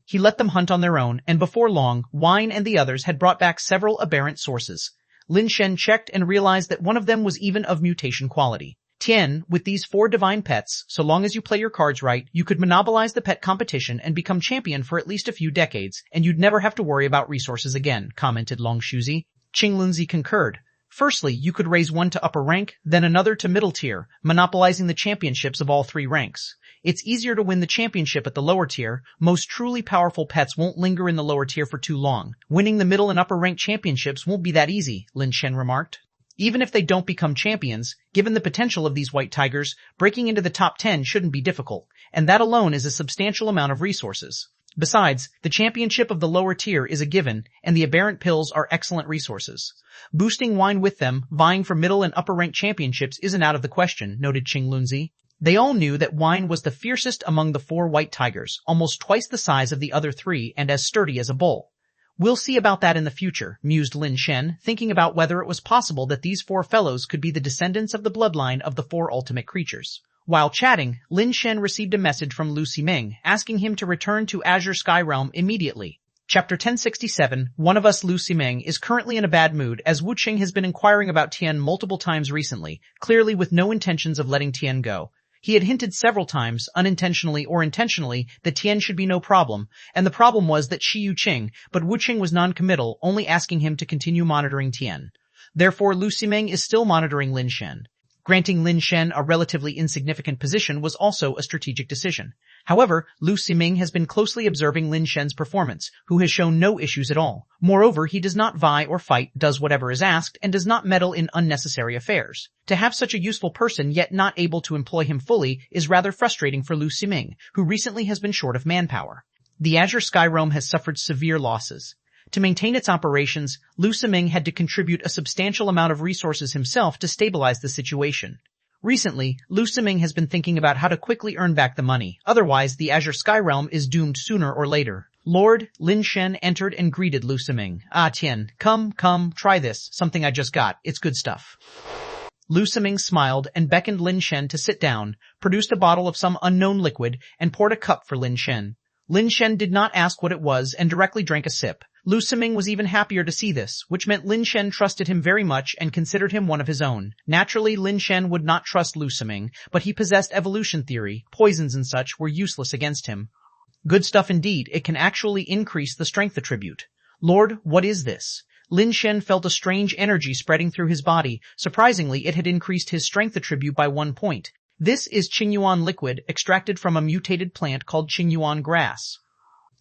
He let them hunt on their own, and before long, Wine and the others had brought back several aberrant sources. Lin Shen checked and realized that one of them was even of mutation quality. Tian, with these 4 divine pets, so long as you play your cards right, you could monopolize the pet competition and become champion for at least a few decades, and you'd never have to worry about resources again, commented Long Shuzi. Qing Lunzi concurred. Firstly, you could raise one to upper rank, then another to middle tier, monopolizing the championships of all 3 ranks. It's easier to win the championship at the lower tier. Most truly powerful pets won't linger in the lower tier for too long. Winning the middle and upper rank championships won't be that easy, Lin Shen remarked. Even if they don't become champions, given the potential of these white tigers, breaking into the top 10 shouldn't be difficult, and that alone is a substantial amount of resources. Besides, the championship of the lower tier is a given, and the aberrant pills are excellent resources. Boosting Wine with them, vying for middle and upper rank championships isn't out of the question, noted Qing Lunzi. They all knew that Wine was the fiercest among the 4 white tigers, almost twice the size of the other 3 and as sturdy as a bull. We'll see about that in the future, mused Lin Shen, thinking about whether it was possible that these 4 fellows could be the descendants of the bloodline of the 4 ultimate creatures. While chatting, Lin Shen received a message from Lu Ximing, asking him to return to Azure Sky Realm immediately. Chapter 1067, One of Us Lu Ximing is currently in a bad mood as Wu Qing has been inquiring about Tian multiple times recently, clearly with no intentions of letting Tian go. He had hinted several times, unintentionally or intentionally, that Tian should be no problem, and the problem was that Shi Yu Qing, but Wu Qing was non-committal, only asking him to continue monitoring Tian. Therefore, Lu Ximing is still monitoring Lin Shen. Granting Lin Shen a relatively insignificant position was also a strategic decision. However, Lu Ximing has been closely observing Lin Shen's performance, who has shown no issues at all. Moreover, he does not vie or fight, does whatever is asked, and does not meddle in unnecessary affairs. To have such a useful person yet not able to employ him fully is rather frustrating for Lu Ximing, who recently has been short of manpower. The Azure Sky Realm has suffered severe losses. To maintain its operations, Lu Ximing had to contribute a substantial amount of resources himself to stabilize the situation. Recently, Lu Ximing has been thinking about how to quickly earn back the money, otherwise the Azure Sky Realm is doomed sooner or later. Lord Lin Shen entered and greeted Lu Ximing. Ah Tian, come, try this, something I just got, it's good stuff. Lu Ximing smiled and beckoned Lin Shen to sit down, produced a bottle of some unknown liquid, and poured a cup for Lin Shen. Lin Shen did not ask what it was and directly drank a sip. Lu Ximing was even happier to see this, which meant Lin Shen trusted him very much and considered him one of his own. Naturally, Lin Shen would not trust Lu Ximing, but he possessed evolution theory. Poisons and such were useless against him. Good stuff indeed. It can actually increase the strength attribute. Lord, what is this? Lin Shen felt a strange energy spreading through his body. Surprisingly, it had increased his strength attribute by 1 point. This is Ch1001 liquid extracted from a mutated plant called Ch1001 grass.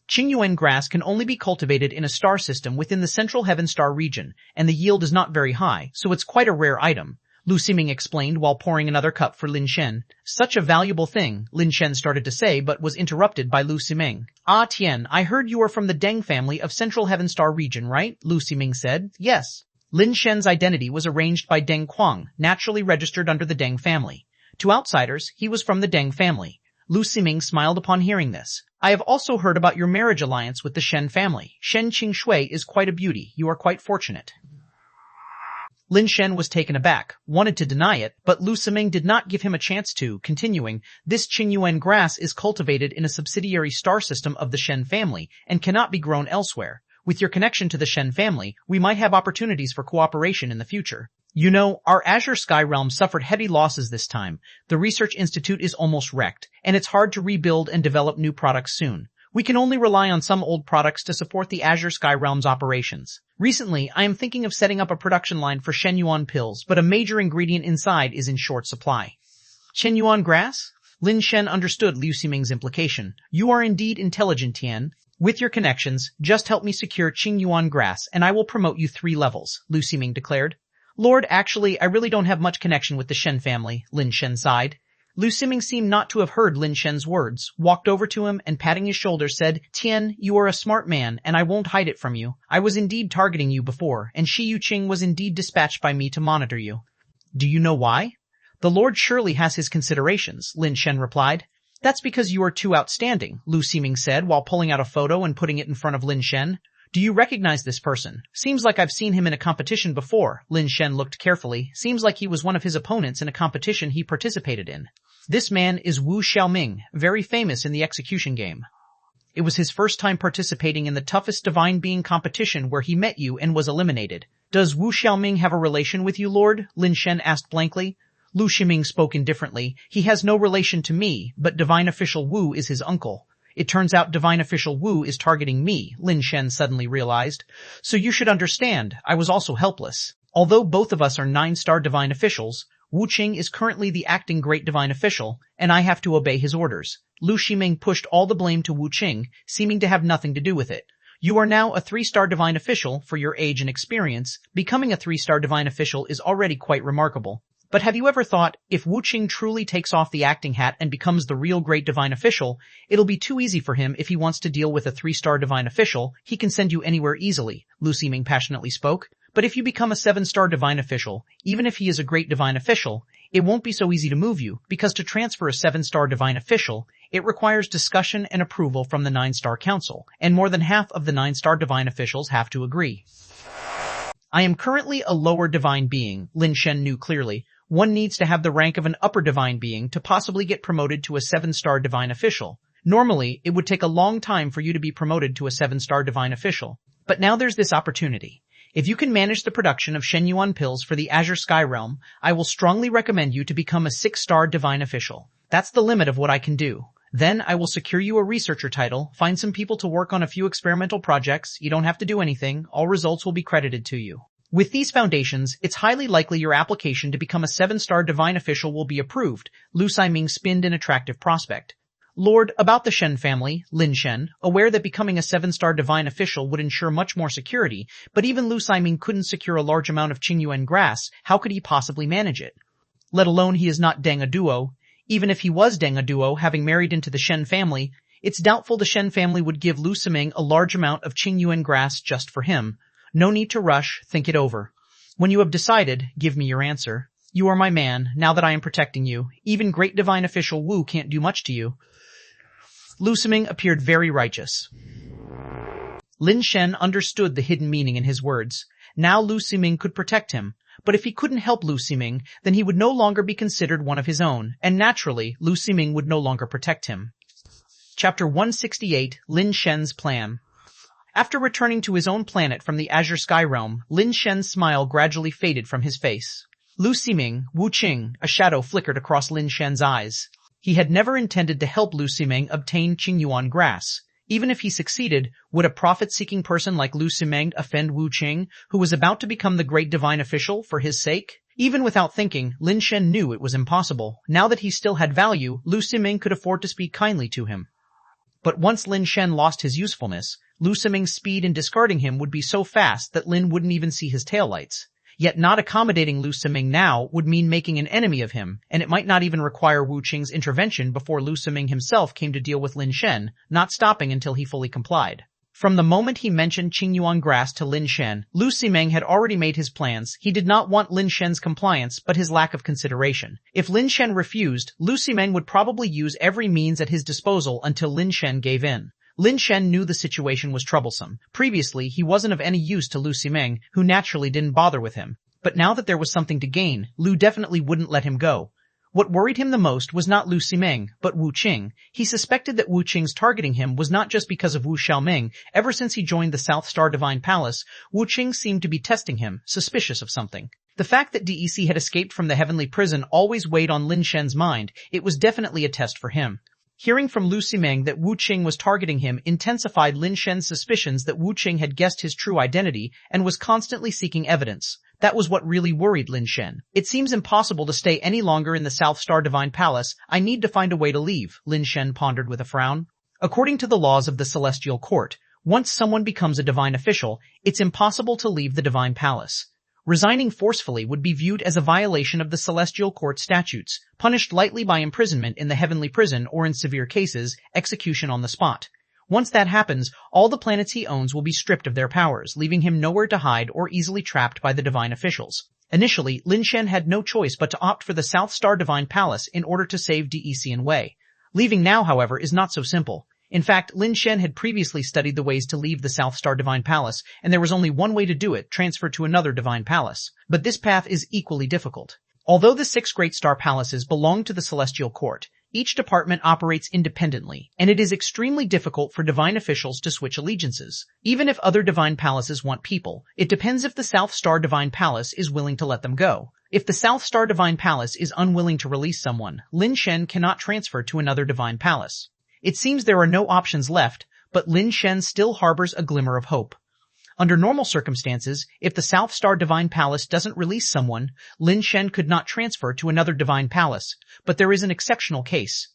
Ch1001 grass can only be cultivated in a star system within the central heaven star region, and the yield is not very high, so it's quite a rare item, Lu Ximing explained while pouring another cup for Lin Shen. Such a valuable thing, Lin Shen started to say but was interrupted by Lu Ximing. Ah Tian, I heard you are from the Deng family of central heaven star region, right? Lu Ximing said. Yes. Lin Shen's identity was arranged by Deng Quang, naturally registered under the Deng family. To outsiders, he was from the Deng family. Lu Ximing smiled upon hearing this. I have also heard about your marriage alliance with the Shen family. Shen Qingxue is quite a beauty. You are quite fortunate. Lin Shen was taken aback, wanted to deny it, but Lu Ximing did not give him a chance to, continuing, this Ch1001 grass is cultivated in a subsidiary star system of the Shen family and cannot be grown elsewhere. With your connection to the Shen family, we might have opportunities for cooperation in the future. You know, our Azure Sky realm suffered heavy losses this time. The research institute is almost wrecked, and it's hard to rebuild and develop new products soon. We can only rely on some old products to support the Azure Sky realm's operations. Recently, I am thinking of setting up a production line for Ch1001 pills, but a major ingredient inside is in short supply. Ch1001 grass? Lin Shen understood Liu Ximing's implication. You are indeed intelligent, Tian. With your connections, just help me secure Ch1001 grass, and I will promote you 3 levels, Liu Ximing declared. Lord, actually, I really don't have much connection with the Shen family, Lin Shen sighed. Liu Ximing seemed not to have heard Lin Shen's words, walked over to him, and patting his shoulder said, Tian, you are a smart man, and I won't hide it from you. I was indeed targeting you before, and Shi Yuqing was indeed dispatched by me to monitor you. Do you know why? The Lord surely has his considerations, Lin Shen replied. That's because you are too outstanding, Liu Ximing said while pulling out a photo and putting it in front of Lin Shen. Do you recognize this person? Seems like I've seen him in a competition before. Lin Shen looked carefully. Seems like he was one of his opponents in a competition he participated in. This man is Wu Xiaoming, very famous in the execution game. It was his first time participating in the toughest divine being competition where he met you and was eliminated. Does Wu Xiaoming have a relation with you, Lord? Lin Shen asked blankly. Liu Ximing spoke indifferently. He has no relation to me, but Divine Official Wu is his uncle. It turns out Divine Official Wu is targeting me, Lin Shen suddenly realized. So you should understand, I was also helpless. Although both of us are 9-star Divine Officials, Wu Qing is currently the acting Great Divine Official, and I have to obey his orders. Liu Ximing pushed all the blame to Wu Qing, seeming to have nothing to do with it. You are now a 3-star Divine Official for your age and experience. Becoming a 3-star Divine Official is already quite remarkable. But have you ever thought, if Wu Qing truly takes off the acting hat and becomes the real Great Divine Official, it'll be too easy for him if he wants to deal with a 3-star Divine Official, he can send you anywhere easily, Liu Ximing passionately spoke. But if you become a 7-star Divine Official, even if he is a Great Divine Official, it won't be so easy to move you, because to transfer a 7-star Divine Official, it requires discussion and approval from the 9-star Council, and more than half of the 9-star Divine Officials have to agree. I am currently a lower Divine Being, Lin Shen knew clearly. One needs to have the rank of an upper Divine Being to possibly get promoted to a 7-star Divine Official. Normally, it would take a long time for you to be promoted to a 7-star Divine Official. But now there's this opportunity. If you can manage the production of Ch1001 pills for the Azure Sky Realm, I will strongly recommend you to become a 6-star Divine Official. That's the limit of what I can do. Then I will secure you a researcher title, find some people to work on a few experimental projects. You don't have to do anything. All results will be credited to you. With these foundations, it's highly likely your application to become a 7-star Divine Official will be approved, Liu Ximing spinned an attractive prospect. Lord, about the Shen family, Lin Shen, aware that becoming a 7-star Divine Official would ensure much more security, but even Liu Ximing couldn't secure a large amount of Ch1001 grass, how could he possibly manage it? Let alone he is not Deng a Duo. Even if he was Deng a Duo, having married into the Shen family, it's doubtful the Shen family would give Liu Ximing a large amount of Ch1001 grass just for him. No need to rush, think it over. When you have decided, give me your answer. You are my man, now that I am protecting you. Even Great Divine Official Wu can't do much to you. Liu Ximing appeared very righteous. Lin Shen understood the hidden meaning in his words. Now Liu Ximing could protect him. But if he couldn't help Liu Ximing, then he would no longer be considered one of his own, and naturally, Liu Ximing would no longer protect him. Chapter 168, Lin Shen's Plan. After returning to his own planet from the Azure Sky Realm, Lin Shen's smile gradually faded from his face. Liu Ximing, Wu Qing, a shadow flickered across Lin Shen's eyes. He had never intended to help Liu Ximing obtain Ch1001 grass. Even if he succeeded, would a profit-seeking person like Liu Ximing offend Wu Qing, who was about to become the Great Divine Official, for his sake? Even without thinking, Lin Shen knew it was impossible. Now that he still had value, Liu Ximing could afford to speak kindly to him. But once Lin Shen lost his usefulness, Liu Ximing's speed in discarding him would be so fast that Lin wouldn't even see his taillights. Yet not accommodating Liu Ximing now would mean making an enemy of him, and it might not even require Wu Qing's intervention before Liu Ximing himself came to deal with Lin Shen, not stopping until he fully complied. From the moment he mentioned Ch1001 grass to Lin Shen, Liu Ximing had already made his plans. He did not want Lin Shen's compliance, but his lack of consideration. If Lin Shen refused, Liu Ximing would probably use every means at his disposal until Lin Shen gave in. Lin Shen knew the situation was troublesome. Previously, he wasn't of any use to Liu Ximing, who naturally didn't bother with him. But now that there was something to gain, Liu definitely wouldn't let him go. What worried him the most was not Lu Ximeng, but Wu Qing. He suspected that Wu Qing's targeting him was not just because of Wu Xiaoming. Ever since he joined the South Star Divine Palace, Wu Qing seemed to be testing him, suspicious of something. The fact that DEC had escaped from the heavenly prison always weighed on Lin Shen's mind. It was definitely a test for him. Hearing from Lu Ximeng that Wu Qing was targeting him intensified Lin Shen's suspicions that Wu Qing had guessed his true identity and was constantly seeking evidence. That was what really worried Lin Shen. It seems impossible to stay any longer in the South Star Divine Palace. I need to find a way to leave, Lin Shen pondered with a frown. According to the laws of the Celestial Court, once someone becomes a divine official, it's impossible to leave the Divine Palace. Resigning forcefully would be viewed as a violation of the Celestial Court statutes, punished lightly by imprisonment in the heavenly prison or in severe cases, execution on the spot. Once that happens, all the planets he owns will be stripped of their powers, leaving him nowhere to hide or easily trapped by the divine officials. Initially, Lin Shen had no choice but to opt for the South Star Divine Palace in order to save DEC and Wei. Leaving now, however, is not so simple. In fact, Lin Shen had previously studied the ways to leave the South Star Divine Palace, and there was only one way to do it, transfer to another divine palace. But this path is equally difficult. Although the 6 Great Star Palaces belong to the Celestial Court, each department operates independently, and it is extremely difficult for divine officials to switch allegiances. Even if other divine palaces want people, it depends if the South Star Divine Palace is willing to let them go. If the South Star Divine Palace is unwilling to release someone, Lin Shen cannot transfer to another divine palace. It seems there are no options left, but Lin Shen still harbors a glimmer of hope. Under normal circumstances, if the South Star Divine Palace doesn't release someone, Lin Shen could not transfer to another divine palace, but there is an exceptional case.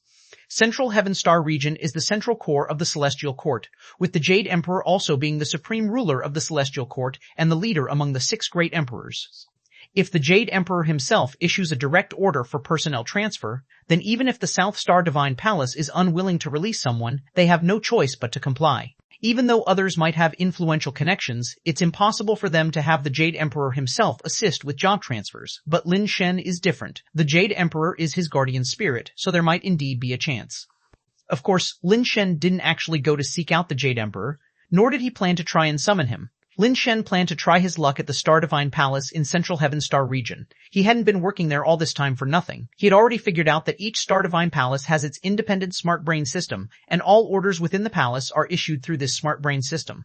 Central Heaven Star region is the central core of the Celestial Court, with the Jade Emperor also being the supreme ruler of the Celestial Court and the leader among the 6 great emperors. If the Jade Emperor himself issues a direct order for personnel transfer, then even if the South Star Divine Palace is unwilling to release someone, they have no choice but to comply. Even though others might have influential connections, it's impossible for them to have the Jade Emperor himself assist with job transfers. But Lin Shen is different. The Jade Emperor is his guardian spirit, so there might indeed be a chance. Of course, Lin Shen didn't actually go to seek out the Jade Emperor, nor did he plan to try and summon him. Lin Shen planned to try his luck at the Star Divine Palace in Central Heaven Star region. He hadn't been working there all this time for nothing. He had already figured out that each Star Divine Palace has its independent smart brain system, and all orders within the palace are issued through this smart brain system.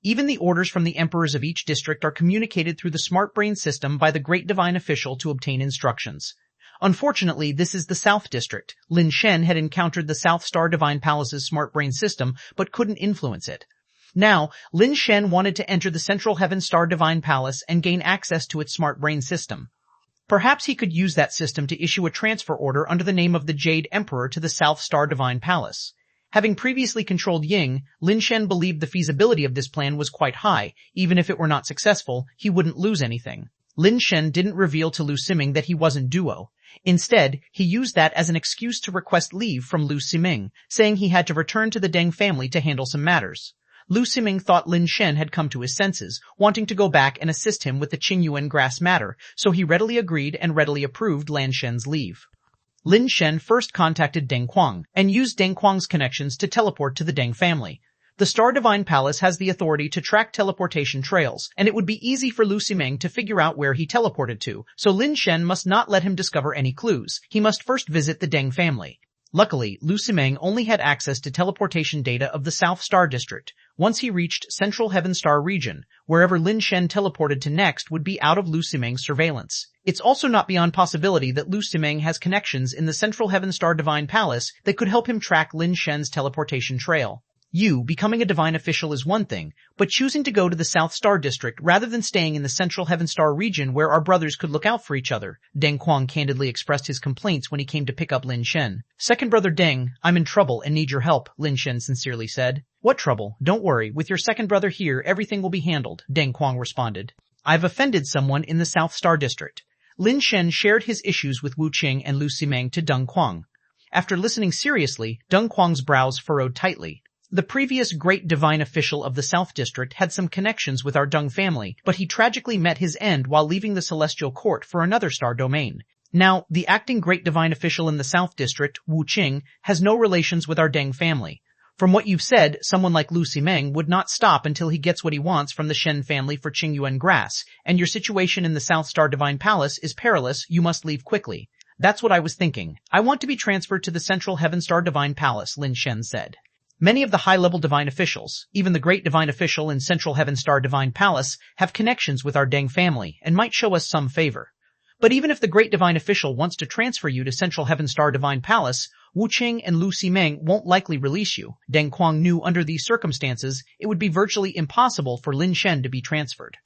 Even the orders from the emperors of each district are communicated through the smart brain system by the great divine official to obtain instructions. Unfortunately, this is the South District. Lin Shen had encountered the South Star Divine Palace's smart brain system, but couldn't influence it. Now, Lin Shen wanted to enter the Central Heaven Star Divine Palace and gain access to its smart brain system. Perhaps he could use that system to issue a transfer order under the name of the Jade Emperor to the South Star Divine Palace. Having previously controlled Ying, Lin Shen believed the feasibility of this plan was quite high. Even if it were not successful, he wouldn't lose anything. Lin Shen didn't reveal to Lu Ximeng that he wasn't Duo. Instead, he used that as an excuse to request leave from Lu Ximeng, saying he had to return to the Deng family to handle some matters. Lu Ximeng thought Lin Shen had come to his senses, wanting to go back and assist him with the Qingyuan grass matter, so he readily agreed and readily approved Lan Shen's leave. Lin Shen first contacted Deng Quang, and used Deng Quang's connections to teleport to the Deng family. The Star Divine Palace has the authority to track teleportation trails, and it would be easy for Lu Ximeng to figure out where he teleported to, so Lin Shen must not let him discover any clues. He must first visit the Deng family. Luckily, Lu Ximeng only had access to teleportation data of the South Star District. Once he reached Central Heaven Star region, wherever Lin Shen teleported to next would be out of Lu Ximeng's surveillance. It's also not beyond possibility that Lu Ximeng has connections in the Central Heaven Star Divine Palace that could help him track Lin Shen's teleportation trail. Becoming a divine official is one thing, but choosing to go to the South Star District rather than staying in the Central Heaven Star region where our brothers could look out for each other. Deng Quang candidly expressed his complaints when he came to pick up Lin Shen. Second brother Deng, I'm in trouble and need your help, Lin Shen sincerely said. What trouble? Don't worry, with your second brother here, everything will be handled, Deng Quang responded. I've offended someone in the South Star District. Lin Shen shared his issues with Wu Qing and Lu Ximeng to Deng Quang. After listening seriously, Deng Quang's brows furrowed tightly. The previous great divine official of the South District had some connections with our Deng family, but he tragically met his end while leaving the Celestial Court for another star domain. Now, the acting great divine official in the South District, Wu Qing, has no relations with our Deng family. From what you've said, someone like Lu Ximeng would not stop until he gets what he wants from the Shen family for Qingyuan grass, and your situation in the South Star Divine Palace is perilous. You must leave quickly. That's what I was thinking. I want to be transferred to the Central Heaven Star Divine Palace, Lin Shen said. Many of the high-level divine officials, even the great divine official in Central Heaven Star Divine Palace, have connections with our Deng family and might show us some favor. But even if the great divine official wants to transfer you to Central Heaven Star Divine Palace, Wu Qing and Lu Ximeng won't likely release you. Deng Quang knew under these circumstances it would be virtually impossible for Lin Shen to be transferred.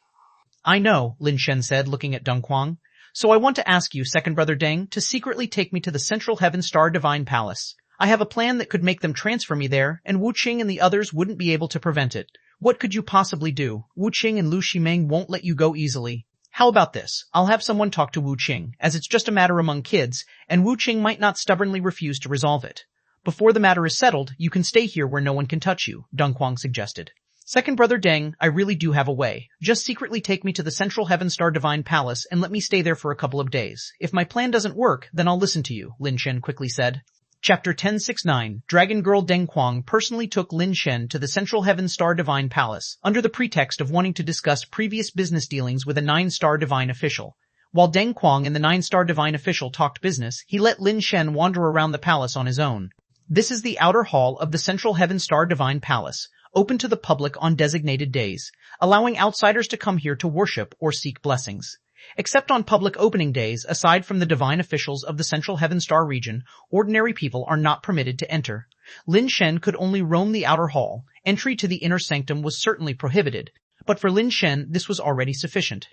I know, Lin Shen said, looking at Deng Quang. So I want to ask you, second brother Deng, to secretly take me to the Central Heaven Star Divine Palace. I have a plan that could make them transfer me there, and Wu Qing and the others wouldn't be able to prevent it. What could you possibly do? Wu Qing and Lu Ximeng won't let you go easily. How about this? I'll have someone talk to Wu Qing, as it's just a matter among kids, and Wu Qing might not stubbornly refuse to resolve it. Before the matter is settled, you can stay here where no one can touch you, Deng Quang suggested. Second brother Deng, I really do have a way. Just secretly take me to the Central Heaven Star Divine Palace and let me stay there for a couple of days. If my plan doesn't work, then I'll listen to you, Lin Shen quickly said. Chapter 1069, Dragon Girl Deng Quang personally took Lin Shen to the Central Heaven Star Divine Palace, under the pretext of wanting to discuss previous business dealings with a 9-star divine official. While Deng Quang and the 9-star divine official talked business, he let Lin Shen wander around the palace on his own. This is the outer hall of the Central Heaven Star Divine Palace, open to the public on designated days, allowing outsiders to come here to worship or seek blessings. Except on public opening days, aside from the divine officials of the Central Heaven Star region, ordinary people are not permitted to enter. Lin Shen could only roam the outer hall. Entry to the inner sanctum was certainly prohibited, but for Lin Shen this was already sufficient.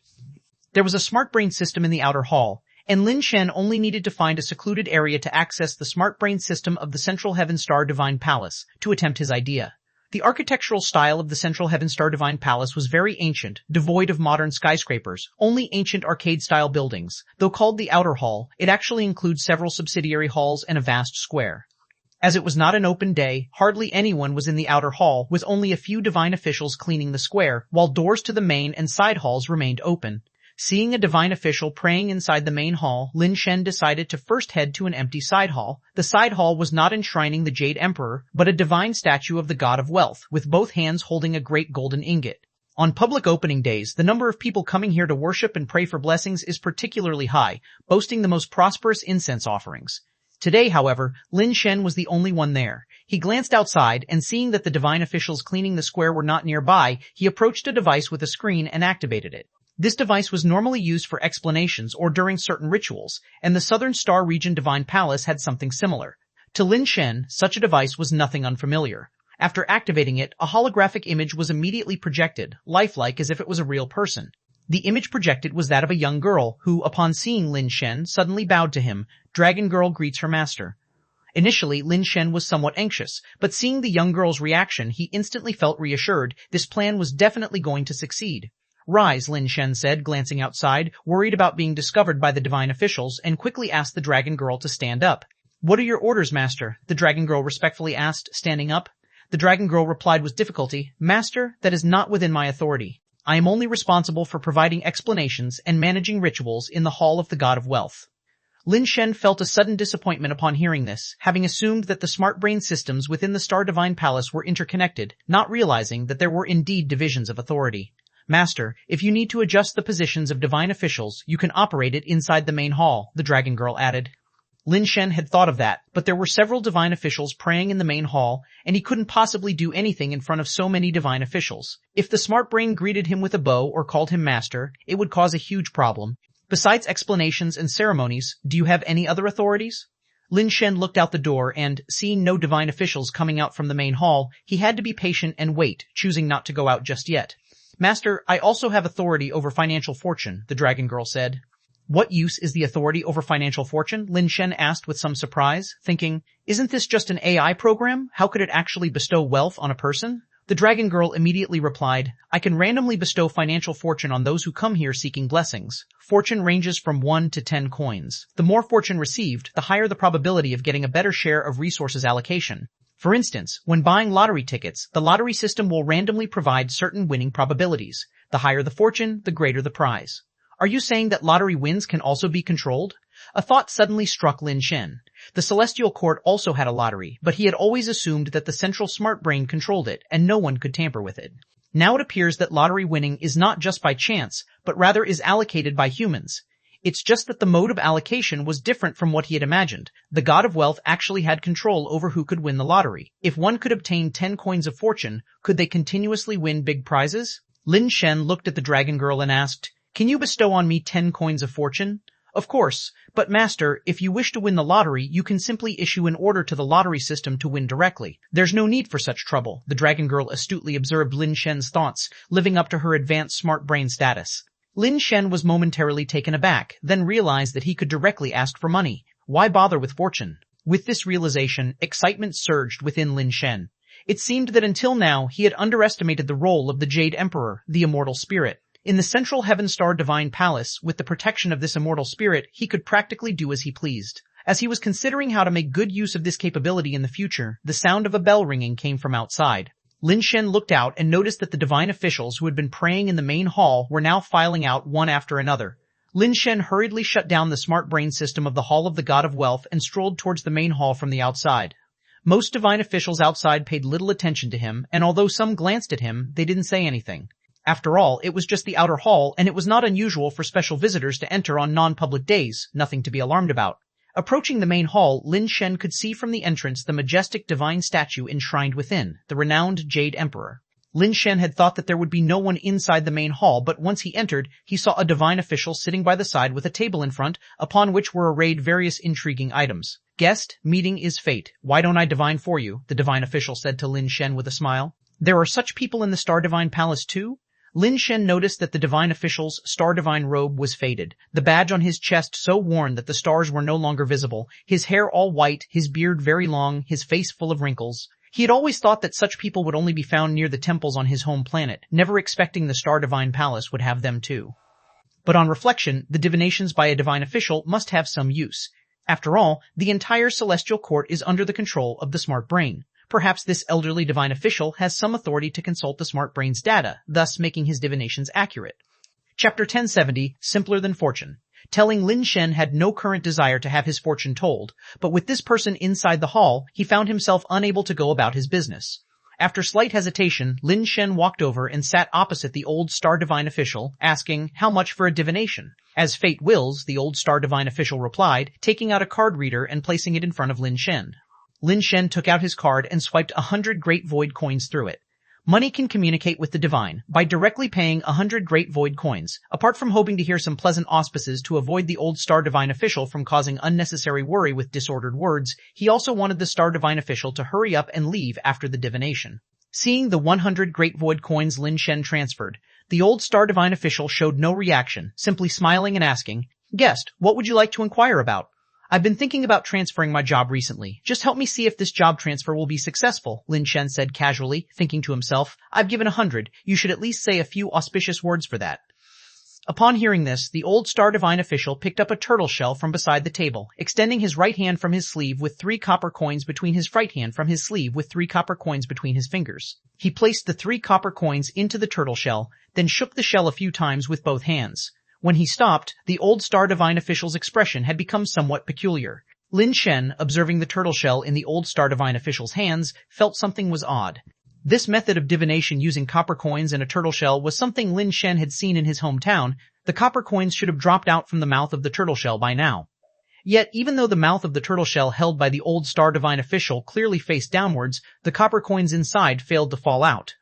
There was a smart brain system in the outer hall, and Lin Shen only needed to find a secluded area to access the smart brain system of the Central Heaven Star Divine Palace to attempt his idea. The architectural style of the Central Heaven Star Divine Palace was very ancient, devoid of modern skyscrapers, only ancient arcade-style buildings. Though called the Outer Hall, it actually includes several subsidiary halls and a vast square. As it was not an open day, hardly anyone was in the Outer Hall, with only a few divine officials cleaning the square, while doors to the main and side halls remained open. Seeing a divine official praying inside the main hall, Lin Shen decided to first head to an empty side hall. The side hall was not enshrining the Jade Emperor, but a divine statue of the god of wealth, with both hands holding a great golden ingot. On public opening days, the number of people coming here to worship and pray for blessings is particularly high, boasting the most prosperous incense offerings. Today, however, Lin Shen was the only one there. He glanced outside, and seeing that the divine officials cleaning the square were not nearby, he approached a device with a screen and activated it. This device was normally used for explanations or during certain rituals, and the Southern Star Region Divine Palace had something similar. To Lin Shen, such a device was nothing unfamiliar. After activating it, a holographic image was immediately projected, lifelike as if it was a real person. The image projected was that of a young girl who, upon seeing Lin Shen, suddenly bowed to him. Dragon Girl greets her master. Initially, Lin Shen was somewhat anxious, but seeing the young girl's reaction, he instantly felt reassured. This plan was definitely going to succeed. Rise, Lin Shen said, glancing outside, worried about being discovered by the divine officials, and quickly asked the Dragon Girl to stand up. What are your orders, Master? The Dragon Girl respectfully asked, standing up. The Dragon Girl replied with difficulty, Master, that is not within my authority. I am only responsible for providing explanations and managing rituals in the Hall of the God of Wealth. Lin Shen felt a sudden disappointment upon hearing this, having assumed that the smart brain systems within the Star Divine Palace were interconnected, not realizing that there were indeed divisions of authority. Master, if you need to adjust the positions of divine officials, you can operate it inside the main hall, the Dragon Girl added. Lin Shen had thought of that, but there were several divine officials praying in the main hall, and he couldn't possibly do anything in front of so many divine officials. If the smart brain greeted him with a bow or called him master, it would cause a huge problem. Besides explanations and ceremonies, do you have any other authorities? Lin Shen looked out the door and, seeing no divine officials coming out from the main hall, he had to be patient and wait, choosing not to go out just yet. Master, I also have authority over financial fortune, the Dragon Girl said. What use is the authority over financial fortune? Lin Shen asked with some surprise, thinking, isn't this just an AI program? How could it actually bestow wealth on a person? The Dragon Girl immediately replied, I can randomly bestow financial fortune on those who come here seeking blessings. Fortune ranges from 1 to 10 coins. The more fortune received, the higher the probability of getting a better share of resources allocation. For instance, when buying lottery tickets, the lottery system will randomly provide certain winning probabilities. The higher the fortune, the greater the prize. Are you saying that lottery wins can also be controlled? A thought suddenly struck Lin Shen. The Celestial Court also had a lottery, but he had always assumed that the Central Smart Brain controlled it, and no one could tamper with it. Now it appears that lottery winning is not just by chance, but rather is allocated by humans. It's just that the mode of allocation was different from what he had imagined. The god of wealth actually had control over who could win the lottery. If one could obtain 10 coins of fortune, could they continuously win big prizes? Lin Shen looked at the dragon girl and asked, "Can you bestow on me 10 coins of fortune?" "Of course, but master, if you wish to win the lottery, you can simply issue an order to the lottery system to win directly. There's no need for such trouble." The dragon girl astutely observed Lin Shen's thoughts, living up to her advanced smart brain status. Lin Shen was momentarily taken aback, then realized that he could directly ask for money. Why bother with fortune? With this realization, excitement surged within Lin Shen. It seemed that until now he had underestimated the role of the Jade Emperor, the immortal spirit. In the central Heaven Star Divine Palace, with the protection of this immortal spirit, he could practically do as he pleased. As he was considering how to make good use of this capability in the future, the sound of a bell ringing came from outside. Lin Shen looked out and noticed that the divine officials who had been praying in the main hall were now filing out one after another. Lin Shen hurriedly shut down the smart brain system of the Hall of the God of Wealth and strolled towards the main hall from the outside. Most divine officials outside paid little attention to him, and although some glanced at him, they didn't say anything. After all, it was just the outer hall, and it was not unusual for special visitors to enter on non-public days, nothing to be alarmed about. Approaching the main hall, Lin Shen could see from the entrance the majestic divine statue enshrined within, the renowned Jade Emperor. Lin Shen had thought that there would be no one inside the main hall, but once he entered, he saw a divine official sitting by the side with a table in front, upon which were arrayed various intriguing items. "Guest, meeting is fate. Why don't I divine for you?" the divine official said to Lin Shen with a smile. "There are such people in the Star Divine Palace too?" Lin Shen noticed that the divine official's star divine robe was faded, the badge on his chest so worn that the stars were no longer visible, his hair all white, his beard very long, his face full of wrinkles. He had always thought that such people would only be found near the temples on his home planet, never expecting the Star Divine Palace would have them too. But on reflection, the divinations by a divine official must have some use. After all, the entire celestial court is under the control of the smart brain. Perhaps this elderly divine official has some authority to consult the smart brain's data, thus making his divinations accurate. Chapter 1070, Simpler Than Fortune. Telling Lin Shen had no current desire to have his fortune told, but with this person inside the hall, he found himself unable to go about his business. After slight hesitation, Lin Shen walked over and sat opposite the old Star Divine official, asking, "How much for a divination?" "As fate wills," the old Star Divine official replied, taking out a card reader and placing it in front of Lin Shen. Lin Shen took out his card and swiped 100 Great Void coins through it. Money can communicate with the divine by directly paying 100 Great Void coins. Apart from hoping to hear some pleasant auspices to avoid the old Star Divine official from causing unnecessary worry with disordered words, he also wanted the Star Divine official to hurry up and leave after the divination. Seeing the 100 Great Void coins Lin Shen transferred, the old Star Divine official showed no reaction, simply smiling and asking, "Guest, what would you like to inquire about?" "I've been thinking about transferring my job recently. Just help me see if this job transfer will be successful," Lin Shen said casually, thinking to himself, "I've given 100. You should at least say a few auspicious words for that." Upon hearing this, the old Star Divine official picked up a turtle shell from beside the table, extending his right hand from his sleeve with 3 copper coins between his right hand from his sleeve with 3 copper coins between his fingers. He placed the 3 copper coins into the turtle shell, then shook the shell a few times with both hands. When he stopped, the old Star Divine official's expression had become somewhat peculiar. Lin Shen, observing the turtle shell in the old Star Divine official's hands, felt something was odd. This method of divination using copper coins and a turtle shell was something Lin Shen had seen in his hometown. The copper coins should have dropped out from the mouth of the turtle shell by now. Yet, even though the mouth of the turtle shell held by the old Star Divine official clearly faced downwards, the copper coins inside failed to fall out.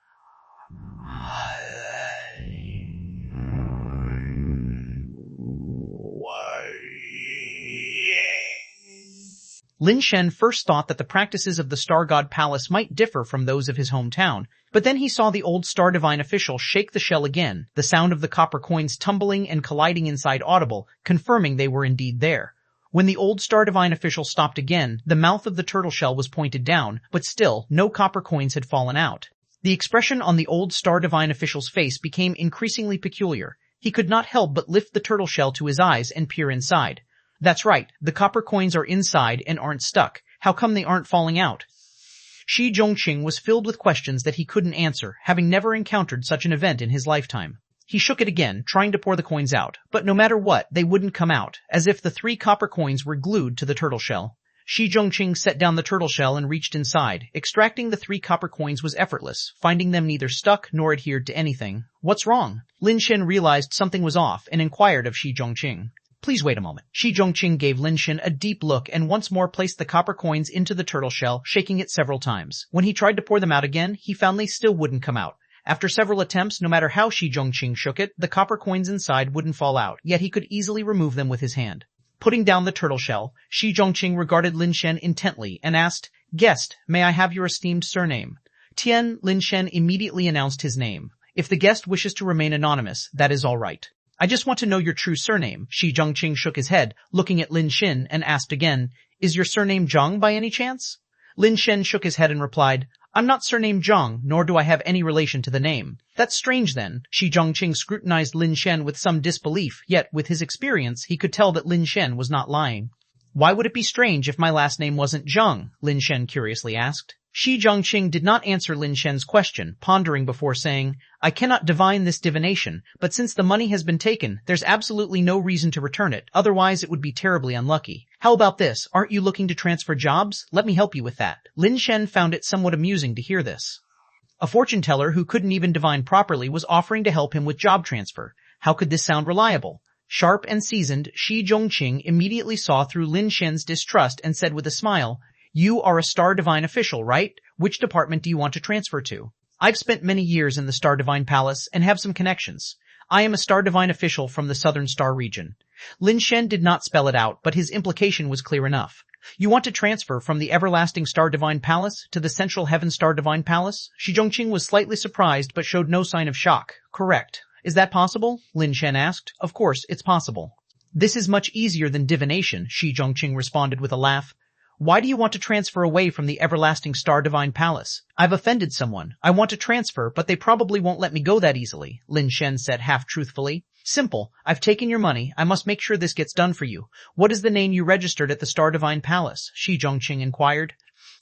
Lin Shen first thought that the practices of the Star God Palace might differ from those of his hometown, but then he saw the old Star Divine official shake the shell again, the sound of the copper coins tumbling and colliding inside audible, confirming they were indeed there. When the old Star Divine official stopped again, the mouth of the turtle shell was pointed down, but still, no copper coins had fallen out. The expression on the old Star Divine official's face became increasingly peculiar. He could not help but lift the turtle shell to his eyes and peer inside. That's right, the copper coins are inside and aren't stuck. How come they aren't falling out? Shi Zhongqing was filled with questions that he couldn't answer, having never encountered such an event in his lifetime. He shook it again, trying to pour the coins out, but no matter what, they wouldn't come out, as if the 3 copper coins were glued to the turtle shell. Shi Zhongqing set down the turtle shell and reached inside. Extracting the 3 copper coins was effortless, finding them neither stuck nor adhered to anything. "What's wrong?" Lin Shen realized something was off and inquired of Shi Zhongqing. Please wait a moment. Shi Zhongqing gave Lin Shen a deep look and once more placed the copper coins into the turtle shell, shaking it several times. When he tried to pour them out again, he found they still wouldn't come out. After several attempts, no matter how Shi Zhongqing shook it, the copper coins inside wouldn't fall out, yet he could easily remove them with his hand. Putting down the turtle shell, Shi Zhongqing regarded Lin Shen intently and asked, "Guest, may I have your esteemed surname?" Lin Shen immediately announced his name. "If the guest wishes to remain anonymous, that is all right." "I just want to know your true surname." Shi Zhongqing shook his head, looking at Lin Shen, and asked again, "Is your surname Zhang by any chance?" Lin Shen shook his head and replied, "I'm not surnamed Zhang, nor do I have any relation to the name." "That's strange then." Shi Zhongqing scrutinized Lin Shen with some disbelief, yet with his experience he could tell that Lin Shen was not lying. "Why would it be strange if my last name wasn't Zhang?" Lin Shen curiously asked. Shi Zhongqing did not answer Lin Shen's question, pondering before saying, "I cannot divine this divination, but since the money has been taken, there's absolutely no reason to return it, otherwise it would be terribly unlucky. How about this? Aren't you looking to transfer jobs? Let me help you with that." Lin Shen found it somewhat amusing to hear this. A fortune teller who couldn't even divine properly was offering to help him with job transfer. How could this sound reliable? Sharp and seasoned, Shi Zhongqing immediately saw through Lin Shen's distrust and said with a smile, "You are a Star Divine official, right? Which department do you want to transfer to?" "I've spent many years in the Star Divine Palace and have some connections. I am a Star Divine official from the Southern Star region." Lin Shen did not spell it out, but his implication was clear enough. "You want to transfer from the Everlasting Star Divine Palace to the Central Heaven Star Divine Palace?" Shi Zhongqing was slightly surprised but showed no sign of shock. "Correct." "Is that possible?" Lin Shen asked. "Of course, it's possible." "This is much easier than divination," Shi Zhongqing responded with a laugh. "Why do you want to transfer away from the Everlasting Star Divine Palace?" "I've offended someone. I want to transfer, but they probably won't let me go that easily," Lin Shen said half-truthfully. "Simple. I've taken your money. I must make sure this gets done for you. What is the name you registered at the Star Divine Palace?" Shi Zhongqing inquired.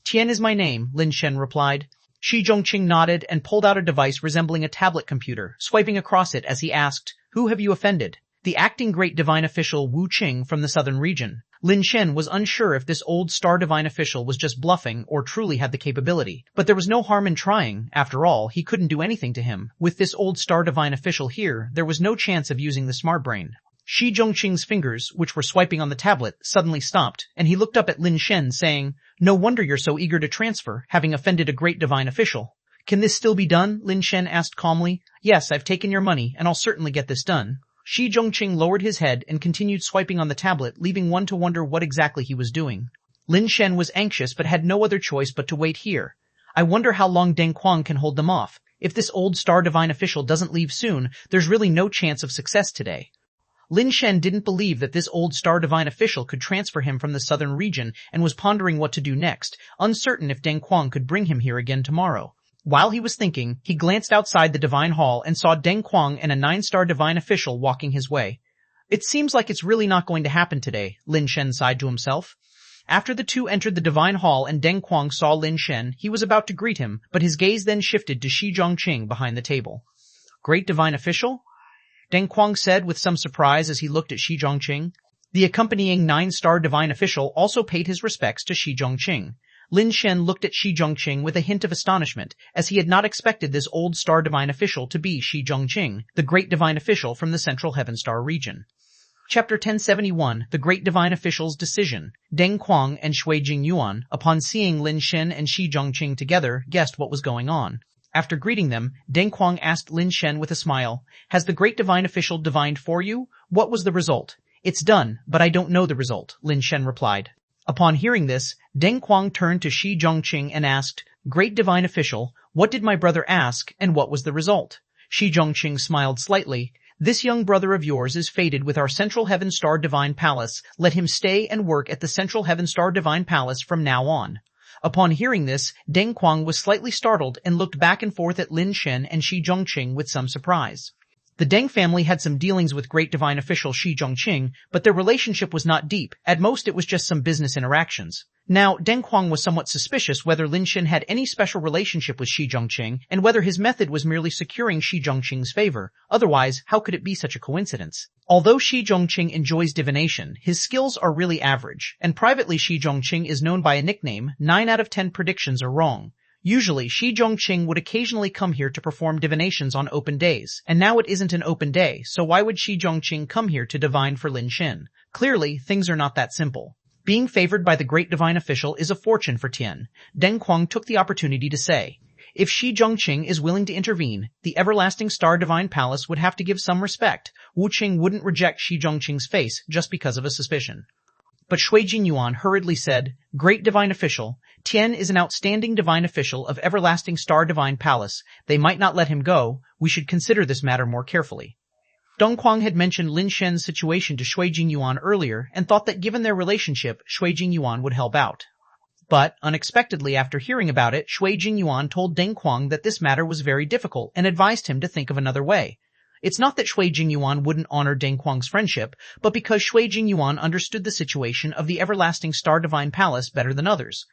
"Tian is my name," Lin Shen replied. Shi Zhongqing nodded and pulled out a device resembling a tablet computer, swiping across it as he asked, "Who have you offended?" "The acting Great Divine Official Wu Qing from the Southern region." Lin Shen was unsure if this old Star Divine official was just bluffing or truly had the capability, but there was no harm in trying. After all, he couldn't do anything to him. With this old Star Divine official here, there was no chance of using the smart brain. Shi Zhongqing's fingers, which were swiping on the tablet, suddenly stopped, and he looked up at Lin Shen, saying, "No wonder you're so eager to transfer, having offended a Great Divine official." "Can this still be done?" Lin Shen asked calmly. "Yes, I've taken your money, and I'll certainly get this done." Shi Zhongqing lowered his head and continued swiping on the tablet, leaving one to wonder what exactly he was doing. Lin Shen was anxious but had no other choice but to wait here. "I wonder how long Deng Quang can hold them off. If this old Star Divine official doesn't leave soon, there's really no chance of success today." Lin Shen didn't believe that this old Star Divine official could transfer him from the southern region and was pondering what to do next, uncertain if Deng Quang could bring him here again tomorrow. While he was thinking, he glanced outside the Divine Hall and saw Deng Quang and a 9-star Divine official walking his way. "It seems like it's really not going to happen today," Lin Shen sighed to himself. After the two entered the Divine Hall and Deng Quang saw Lin Shen, he was about to greet him, but his gaze then shifted to Shi Zhongqing behind the table. "Great Divine Official?" Deng Quang said with some surprise as he looked at Shi Zhongqing. The accompanying 9-star Divine official also paid his respects to Shi Zhongqing. Lin Shen looked at Shi Zhongqing with a hint of astonishment, as he had not expected this old Star Divine official to be Shi Zhongqing, the Great Divine Official from the Central Heaven Star region. Chapter 1071, The Great Divine Official's Decision. Deng Quang and Shui Jingyuan, upon seeing Lin Shen and Shi Zhongqing together, guessed what was going on. After greeting them, Deng Quang asked Lin Shen with a smile, "Has the Great Divine Official divined for you? What was the result?" "It's done, but I don't know the result," Lin Shen replied. Upon hearing this, Deng Quang turned to Shi Zhongqing and asked, "Great Divine Official, what did my brother ask, and what was the result?" Shi Zhongqing smiled slightly. "This young brother of yours is fated with our Central Heaven Star Divine Palace. Let him stay and work at the Central Heaven Star Divine Palace from now on." Upon hearing this, Deng Quang was slightly startled and looked back and forth at Lin Shen and Shi Zhongqing with some surprise. The Deng family had some dealings with Great Divine Official Shi Zhongqing, but their relationship was not deep. At most it was just some business interactions. Now, Deng Quang was somewhat suspicious whether Lin Shen had any special relationship with Shi Zhongqing, and whether his method was merely securing Shi Zhongqing's favor. Otherwise, how could it be such a coincidence? Although Shi Zhongqing enjoys divination, his skills are really average, and privately Shi Zhongqing is known by a nickname, 9 out of 10 predictions are wrong. Usually, Shi Zhongqing would occasionally come here to perform divinations on open days, and now it isn't an open day, so why would Shi Zhongqing come here to divine for Lin Shen? Clearly, things are not that simple. Being favored by the great divine official is a fortune for Tian. Deng Quang took the opportunity to say, if Shi Zhongqing is willing to intervene, the everlasting star divine palace would have to give some respect. Wu Qing wouldn't reject Shi Zhongqing's face just because of a suspicion. But Shui Jingyuan hurriedly said, Great divine official, Tian is an outstanding divine official of everlasting star divine palace. They might not let him go. We should consider this matter more carefully. Deng Quang had mentioned Lin Shen's situation to Shui Jingyuan earlier and thought that given their relationship, Shui Jingyuan would help out. But, unexpectedly after hearing about it, Shui Jingyuan told Deng Quang that this matter was very difficult and advised him to think of another way. It's not that Shui Jingyuan wouldn't honor Deng Quang's friendship, but because Shui Jingyuan understood the situation of the everlasting star divine palace better than others.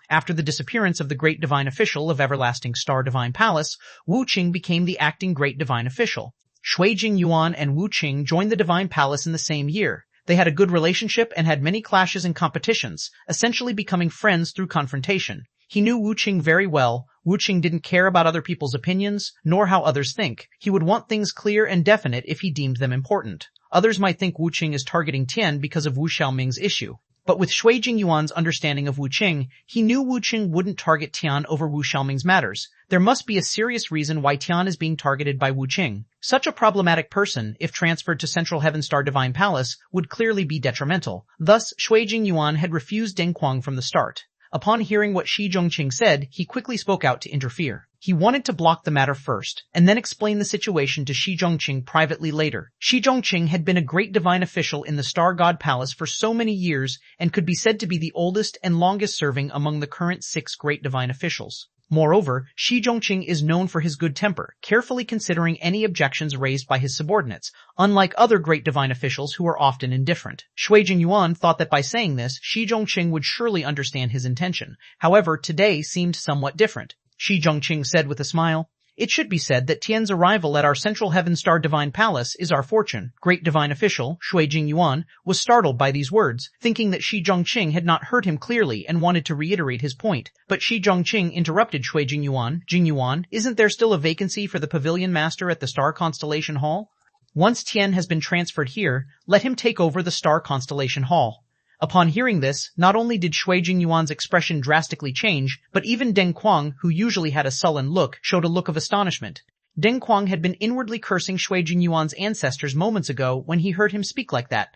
After the disappearance of the great divine official of everlasting star divine palace, Wu Qing became the acting great divine official. Shui Jingyuan and Wu Qing joined the divine palace in the same year. They had a good relationship and had many clashes and competitions, essentially becoming friends through confrontation. He knew Wu Qing very well. Wu Qing didn't care about other people's opinions, nor how others think. He would want things clear and definite if he deemed them important. Others might think Wu Qing is targeting Tian because of Wu Xiaoming's issue. But with Shui Jingyuan's understanding of Wu Qing, he knew Wu Qing wouldn't target Tian over Wu Xiaoming's matters. There must be a serious reason why Tian is being targeted by Wu Qing. Such a problematic person, if transferred to Central Heaven Star Divine Palace, would clearly be detrimental. Thus, Shui Jingyuan had refused Deng Quang from the start. Upon hearing what Shi Zhongqing said, he quickly spoke out to interfere. He wanted to block the matter first, and then explain the situation to Shi Zhongqing privately later. Shi Zhongqing had been a great divine official in the Star God Palace for so many years and could be said to be the oldest and longest serving among the current 6 great divine officials. Moreover, Shi Zhongqing is known for his good temper, carefully considering any objections raised by his subordinates, unlike other great divine officials who are often indifferent. Shui Jingyuan thought that by saying this, Shi Zhongqing would surely understand his intention. However, today seemed somewhat different. Shi Zhongqing said with a smile, It should be said that Tian's arrival at our Central Heaven Star Divine Palace is our fortune. Great divine official, Shui Jingyuan, was startled by these words, thinking that Shi Zhongqing had not heard him clearly and wanted to reiterate his point. But Shi Zhongqing interrupted Shui Jingyuan. Jingyuan, isn't there still a vacancy for the pavilion master at the Star Constellation Hall? Once Tian has been transferred here, let him take over the Star Constellation Hall. Upon hearing this, not only did Shui Jingyuan's expression drastically change, but even Deng Quang, who usually had a sullen look, showed a look of astonishment. Deng Quang had been inwardly cursing Shui Jingyuan's ancestors moments ago when he heard him speak like that.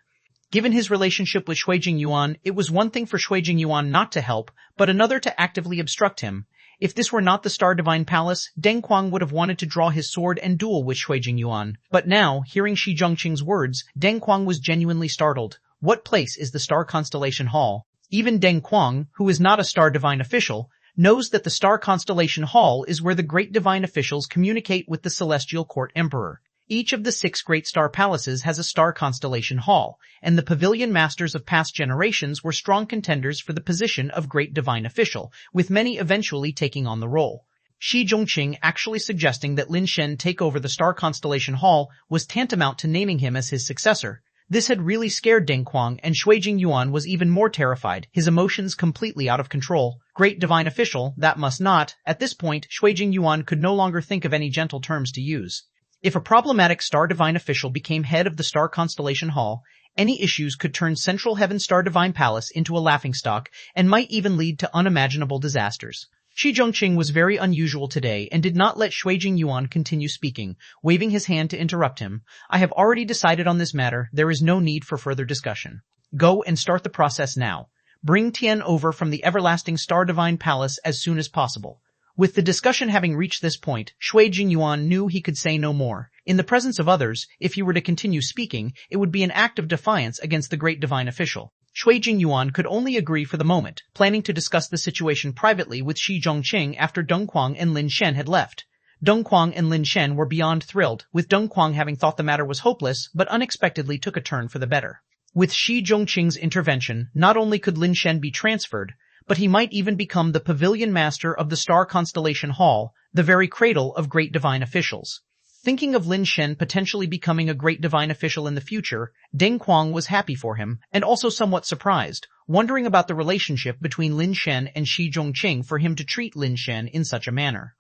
Given his relationship with Shui Jingyuan, it was one thing for Shui Jingyuan not to help, but another to actively obstruct him. If this were not the Star Divine Palace, Deng Quang would have wanted to draw his sword and duel with Shui Jingyuan. But now, hearing Shi Zhongqing's words, Deng Quang was genuinely startled. What place is the Star Constellation Hall? Even Deng Quang, who is not a Star Divine official, knows that the Star Constellation Hall is where the great divine officials communicate with the Celestial Court Emperor. Each of the 6 great star palaces has a Star Constellation Hall, and the pavilion masters of past generations were strong contenders for the position of great divine official, with many eventually taking on the role. Shi Zhongqing actually suggesting that Lin Shen take over the Star Constellation Hall was tantamount to naming him as his successor. This had really scared Deng Quang, and Shui Jingyuan was even more terrified, his emotions completely out of control. Great divine official, that must not. At this point, Shui Jingyuan could no longer think of any gentle terms to use. If a problematic Star Divine official became head of the Star Constellation Hall, any issues could turn Central Heaven Star Divine Palace into a laughingstock and might even lead to unimaginable disasters. Shi Zhongqing was very unusual today and did not let Shui Jingyuan continue speaking, waving his hand to interrupt him. I have already decided on this matter. There is no need for further discussion. Go and start the process now. Bring Tian over from the everlasting Star Divine Palace as soon as possible. With the discussion having reached this point, Shui Jingyuan knew he could say no more. In the presence of others, if he were to continue speaking, it would be an act of defiance against the great divine official. Shui Jingyuan could only agree for the moment, planning to discuss the situation privately with Shi Zhongqing after Deng Quang and Lin Shen had left. Deng Quang and Lin Shen were beyond thrilled, with Deng Quang having thought the matter was hopeless, but unexpectedly took a turn for the better. With Shi Zhongqing's intervention, not only could Lin Shen be transferred, but he might even become the pavilion master of the Star Constellation Hall, the very cradle of great divine officials. Thinking of Lin Shen potentially becoming a great divine official in the future, Deng Quang was happy for him, and also somewhat surprised, wondering about the relationship between Lin Shen and Shi Zhongqing for him to treat Lin Shen in such a manner.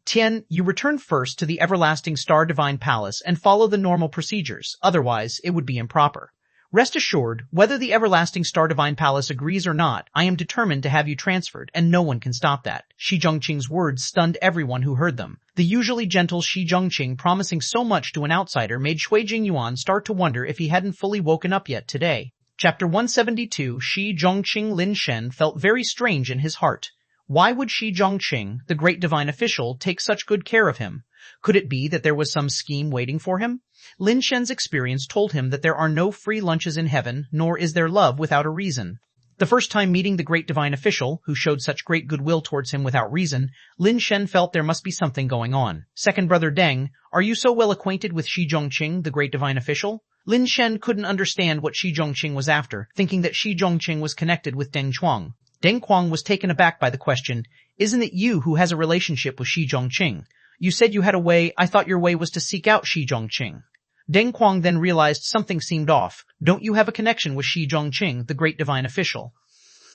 Tian, you return first to the Everlasting Star Divine Palace and follow the normal procedures, otherwise it would be improper. Rest assured, whether the Everlasting Star Divine Palace agrees or not, I am determined to have you transferred, and no one can stop that. Shi Zhongqing's words stunned everyone who heard them. The usually gentle Shi Zhongqing promising so much to an outsider made Shui Jingyuan start to wonder if he hadn't fully woken up yet today. Chapter 172. Shi Zhongqing. Lin Shen felt very strange in his heart. Why would Shi Zhongqing, the great divine official, take such good care of him? Could it be that there was some scheme waiting for him? Lin Shen's experience told him that there are no free lunches in heaven, nor is there love without a reason. The first time meeting the great divine official, who showed such great goodwill towards him without reason, Lin Shen felt there must be something going on. Second brother Deng, are you so well acquainted with Shi Zhongqing, the great divine official? Lin Shen couldn't understand what Shi Zhongqing was after, thinking that Shi Zhongqing was connected with Deng Quang. Deng Quang was taken aback by the question. Isn't it you who has a relationship with Shi Zhongqing? You said you had a way. I thought your way was to seek out Shi Zhongqing. Deng Quang then realized something seemed off. Don't you have a connection with Shi Zhongqing, the great divine official?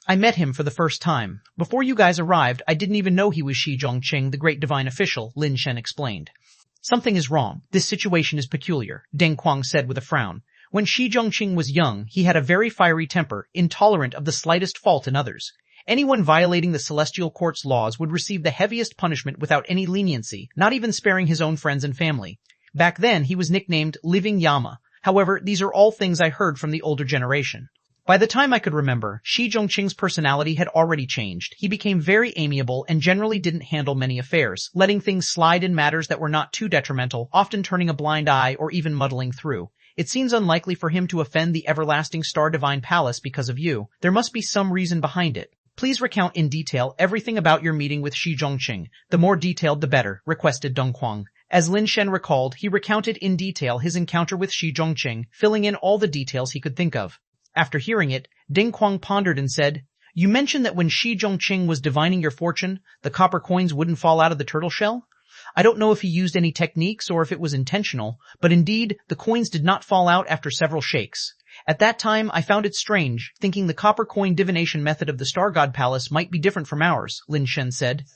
I met him for the first time. Before you guys arrived, I didn't even know he was Shi Zhongqing, the great divine official, Lin Shen explained. Something is wrong. This situation is peculiar, Deng Quang said with a frown. When Shi Zhongqing was young, he had a very fiery temper, intolerant of the slightest fault in others. Anyone violating the Celestial Court's laws would receive the heaviest punishment without any leniency, not even sparing his own friends and family. Back then, he was nicknamed Living Yama. However, these are all things I heard from the older generation. By the time I could remember, Shi Zhongqing's personality had already changed. He became very amiable and generally didn't handle many affairs, letting things slide in matters that were not too detrimental, often turning a blind eye or even muddling through. It seems unlikely for him to offend the Everlasting Star Divine Palace because of you. There must be some reason behind it. Please recount in detail everything about your meeting with Shi Zhongqing. The more detailed the better, requested Deng Quang. As Lin Shen recalled, he recounted in detail his encounter with Shi Zhongqing, filling in all the details he could think of. After hearing it, Deng Quang pondered and said, You mentioned that when Shi Zhongqing was divining your fortune, the copper coins wouldn't fall out of the turtle shell? I don't know if he used any techniques or if it was intentional, but indeed, the coins did not fall out after several shakes. At that time, I found it strange, thinking the copper coin divination method of the Star God Palace might be different from ours, Lin Shen said.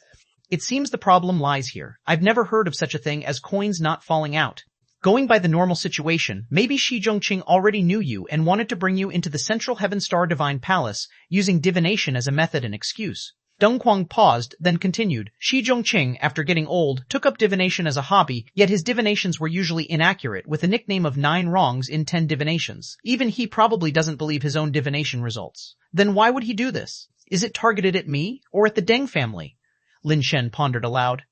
It seems the problem lies here. I've never heard of such a thing as coins not falling out. Going by the normal situation, maybe Shi Zhongqing already knew you and wanted to bring you into the Central Heaven Star Divine Palace, using divination as a method and excuse. Deng Quang paused, then continued. Shi Zhongqing, after getting old, took up divination as a hobby, yet his divinations were usually inaccurate, with a nickname of 9 wrongs in 10 divinations. Even he probably doesn't believe his own divination results. Then why would he do this? Is it targeted at me, or at the Deng family? Lin Shen pondered aloud.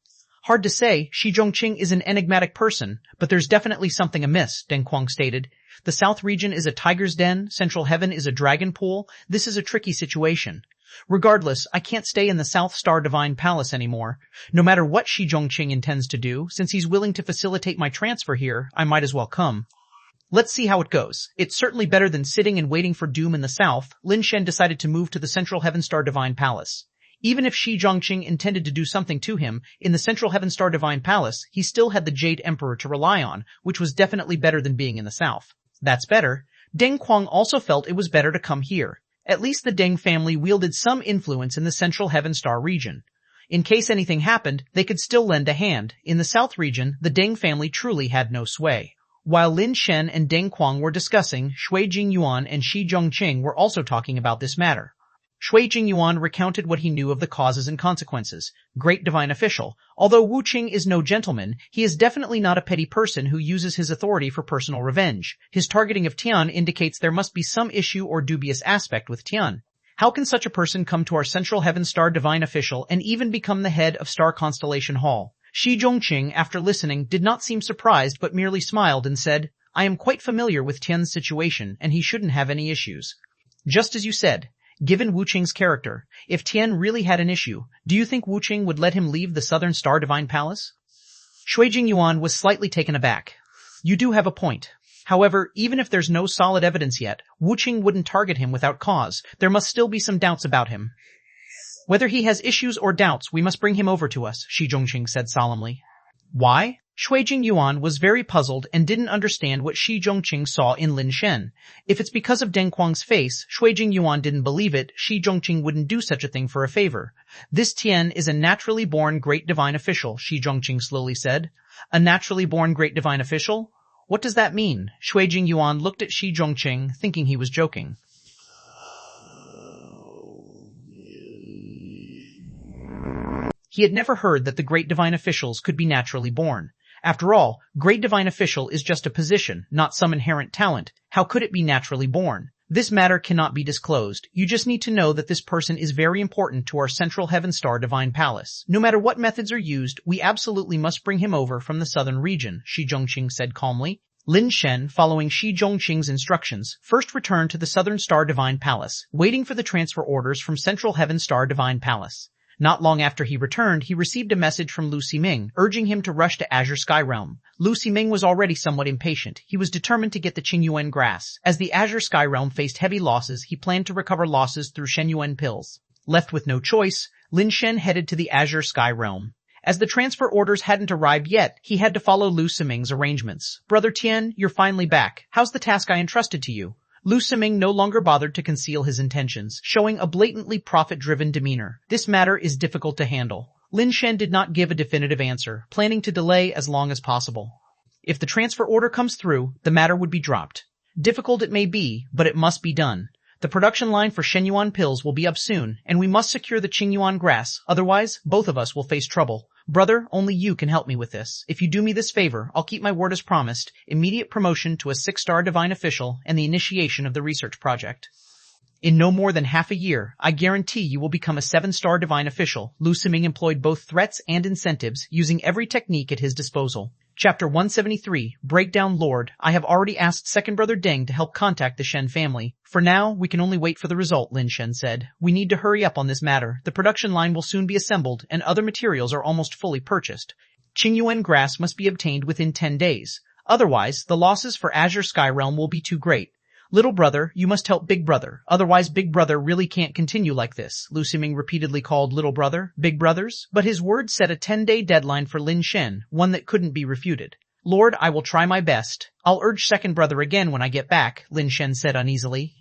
Hard to say. Shi Zhongqing is an enigmatic person, but there's definitely something amiss, Deng Quang stated. The South region is a tiger's den, Central Heaven is a dragon pool. This is a tricky situation. Regardless, I can't stay in the South Star Divine Palace anymore. No matter what Shi Zhongqing intends to do, since he's willing to facilitate my transfer here, I might as well come. Let's see how it goes. It's certainly better than sitting and waiting for doom in the South. Lin Shen decided to move to the Central Heaven Star Divine Palace. Even if Shi Zhongqing intended to do something to him, in the Central Heaven Star Divine Palace, he still had the Jade Emperor to rely on, which was definitely better than being in the South. That's better. Deng Quang also felt it was better to come here. At least the Deng family wielded some influence in the Central Heaven Star region. In case anything happened, they could still lend a hand. In the South region, the Deng family truly had no sway. While Lin Shen and Deng Quang were discussing, Shui Jingyuan and Shi Zhongqing were also talking about this matter. Shui Jingyuan recounted what he knew of the causes and consequences. Great divine official. Although Wu Qing is no gentleman, he is definitely not a petty person who uses his authority for personal revenge. His targeting of Tian indicates there must be some issue or dubious aspect with Tian. How can such a person come to our Central Heaven Star divine official and even become the head of Star Constellation Hall? Shi Zhongqing, after listening, did not seem surprised but merely smiled and said, I am quite familiar with Tian's situation and he shouldn't have any issues. Just as you said. Given Wu Qing's character, if Tian really had an issue, do you think Wu Qing would let him leave the Southern Star Divine Palace? Shui Jingyuan was slightly taken aback. You do have a point. However, even if there's no solid evidence yet, Wu Qing wouldn't target him without cause. There must still be some doubts about him. Whether he has issues or doubts, we must bring him over to us, Shi Zhongqing said solemnly. Why? Shui Jingyuan was very puzzled and didn't understand what Shi Zhongqing saw in Lin Shen. If it's because of Deng Quang's face, Shui Jingyuan didn't believe it, Shi Zhongqing wouldn't do such a thing for a favor. This Tian is a naturally born great divine official, Shi Zhongqing slowly said. A naturally born great divine official? What does that mean? Shui Jingyuan looked at Shi Zhongqing, thinking he was joking. He had never heard that the great divine officials could be naturally born. After all, great divine official is just a position, not some inherent talent. How could it be naturally born? This matter cannot be disclosed. You just need to know that this person is very important to our Central Heaven Star Divine Palace. No matter what methods are used, we absolutely must bring him over from the southern region, Shi Zhongqing said calmly. Lin Shen, following Shi Zhongqing's instructions, first returned to the Southern Star Divine Palace, waiting for the transfer orders from Central Heaven Star Divine Palace. Not long after he returned, he received a message from Lu Ximing, urging him to rush to Azure Sky Realm. Lu Ximing was already somewhat impatient. He was determined to get the Qingyuan grass. As the Azure Sky Realm faced heavy losses, he planned to recover losses through Shenyuan pills. Left with no choice, Lin Shen headed to the Azure Sky Realm. As the transfer orders hadn't arrived yet, he had to follow Lu Ximing's arrangements. Brother Tian, you're finally back. How's the task I entrusted to you? Lu Ximing no longer bothered to conceal his intentions, showing a blatantly profit-driven demeanor. This matter is difficult to handle. Lin Shen did not give a definitive answer, planning to delay as long as possible. If the transfer order comes through, the matter would be dropped. Difficult it may be, but it must be done. The production line for Shenyuan pills will be up soon, and we must secure the Qingyuan grass, otherwise both of us will face trouble. Brother, only you can help me with this. If you do me this favor, I'll keep my word as promised, immediate promotion to a 6-star divine official and the initiation of the research project. In no more than half a year, I guarantee you will become a 7-star divine official. Lu Ximing employed both threats and incentives, using every technique at his disposal. Chapter 173, Breakdown Lord. I have already asked second brother Deng to help contact the Shen family. For now, we can only wait for the result, Lin Shen said. We need to hurry up on this matter. The production line will soon be assembled, and other materials are almost fully purchased. Qingyuan grass must be obtained within 10 days. Otherwise, the losses for Azure Sky Realm will be too great. Little brother, you must help big brother. Otherwise big brother really can't continue like this. Lu Ximing repeatedly called little brother, big brothers, but his words set a 10-day deadline for Lin Shen, one that couldn't be refuted. Lord, I will try my best. I'll urge second brother again when I get back, Lin Shen said uneasily.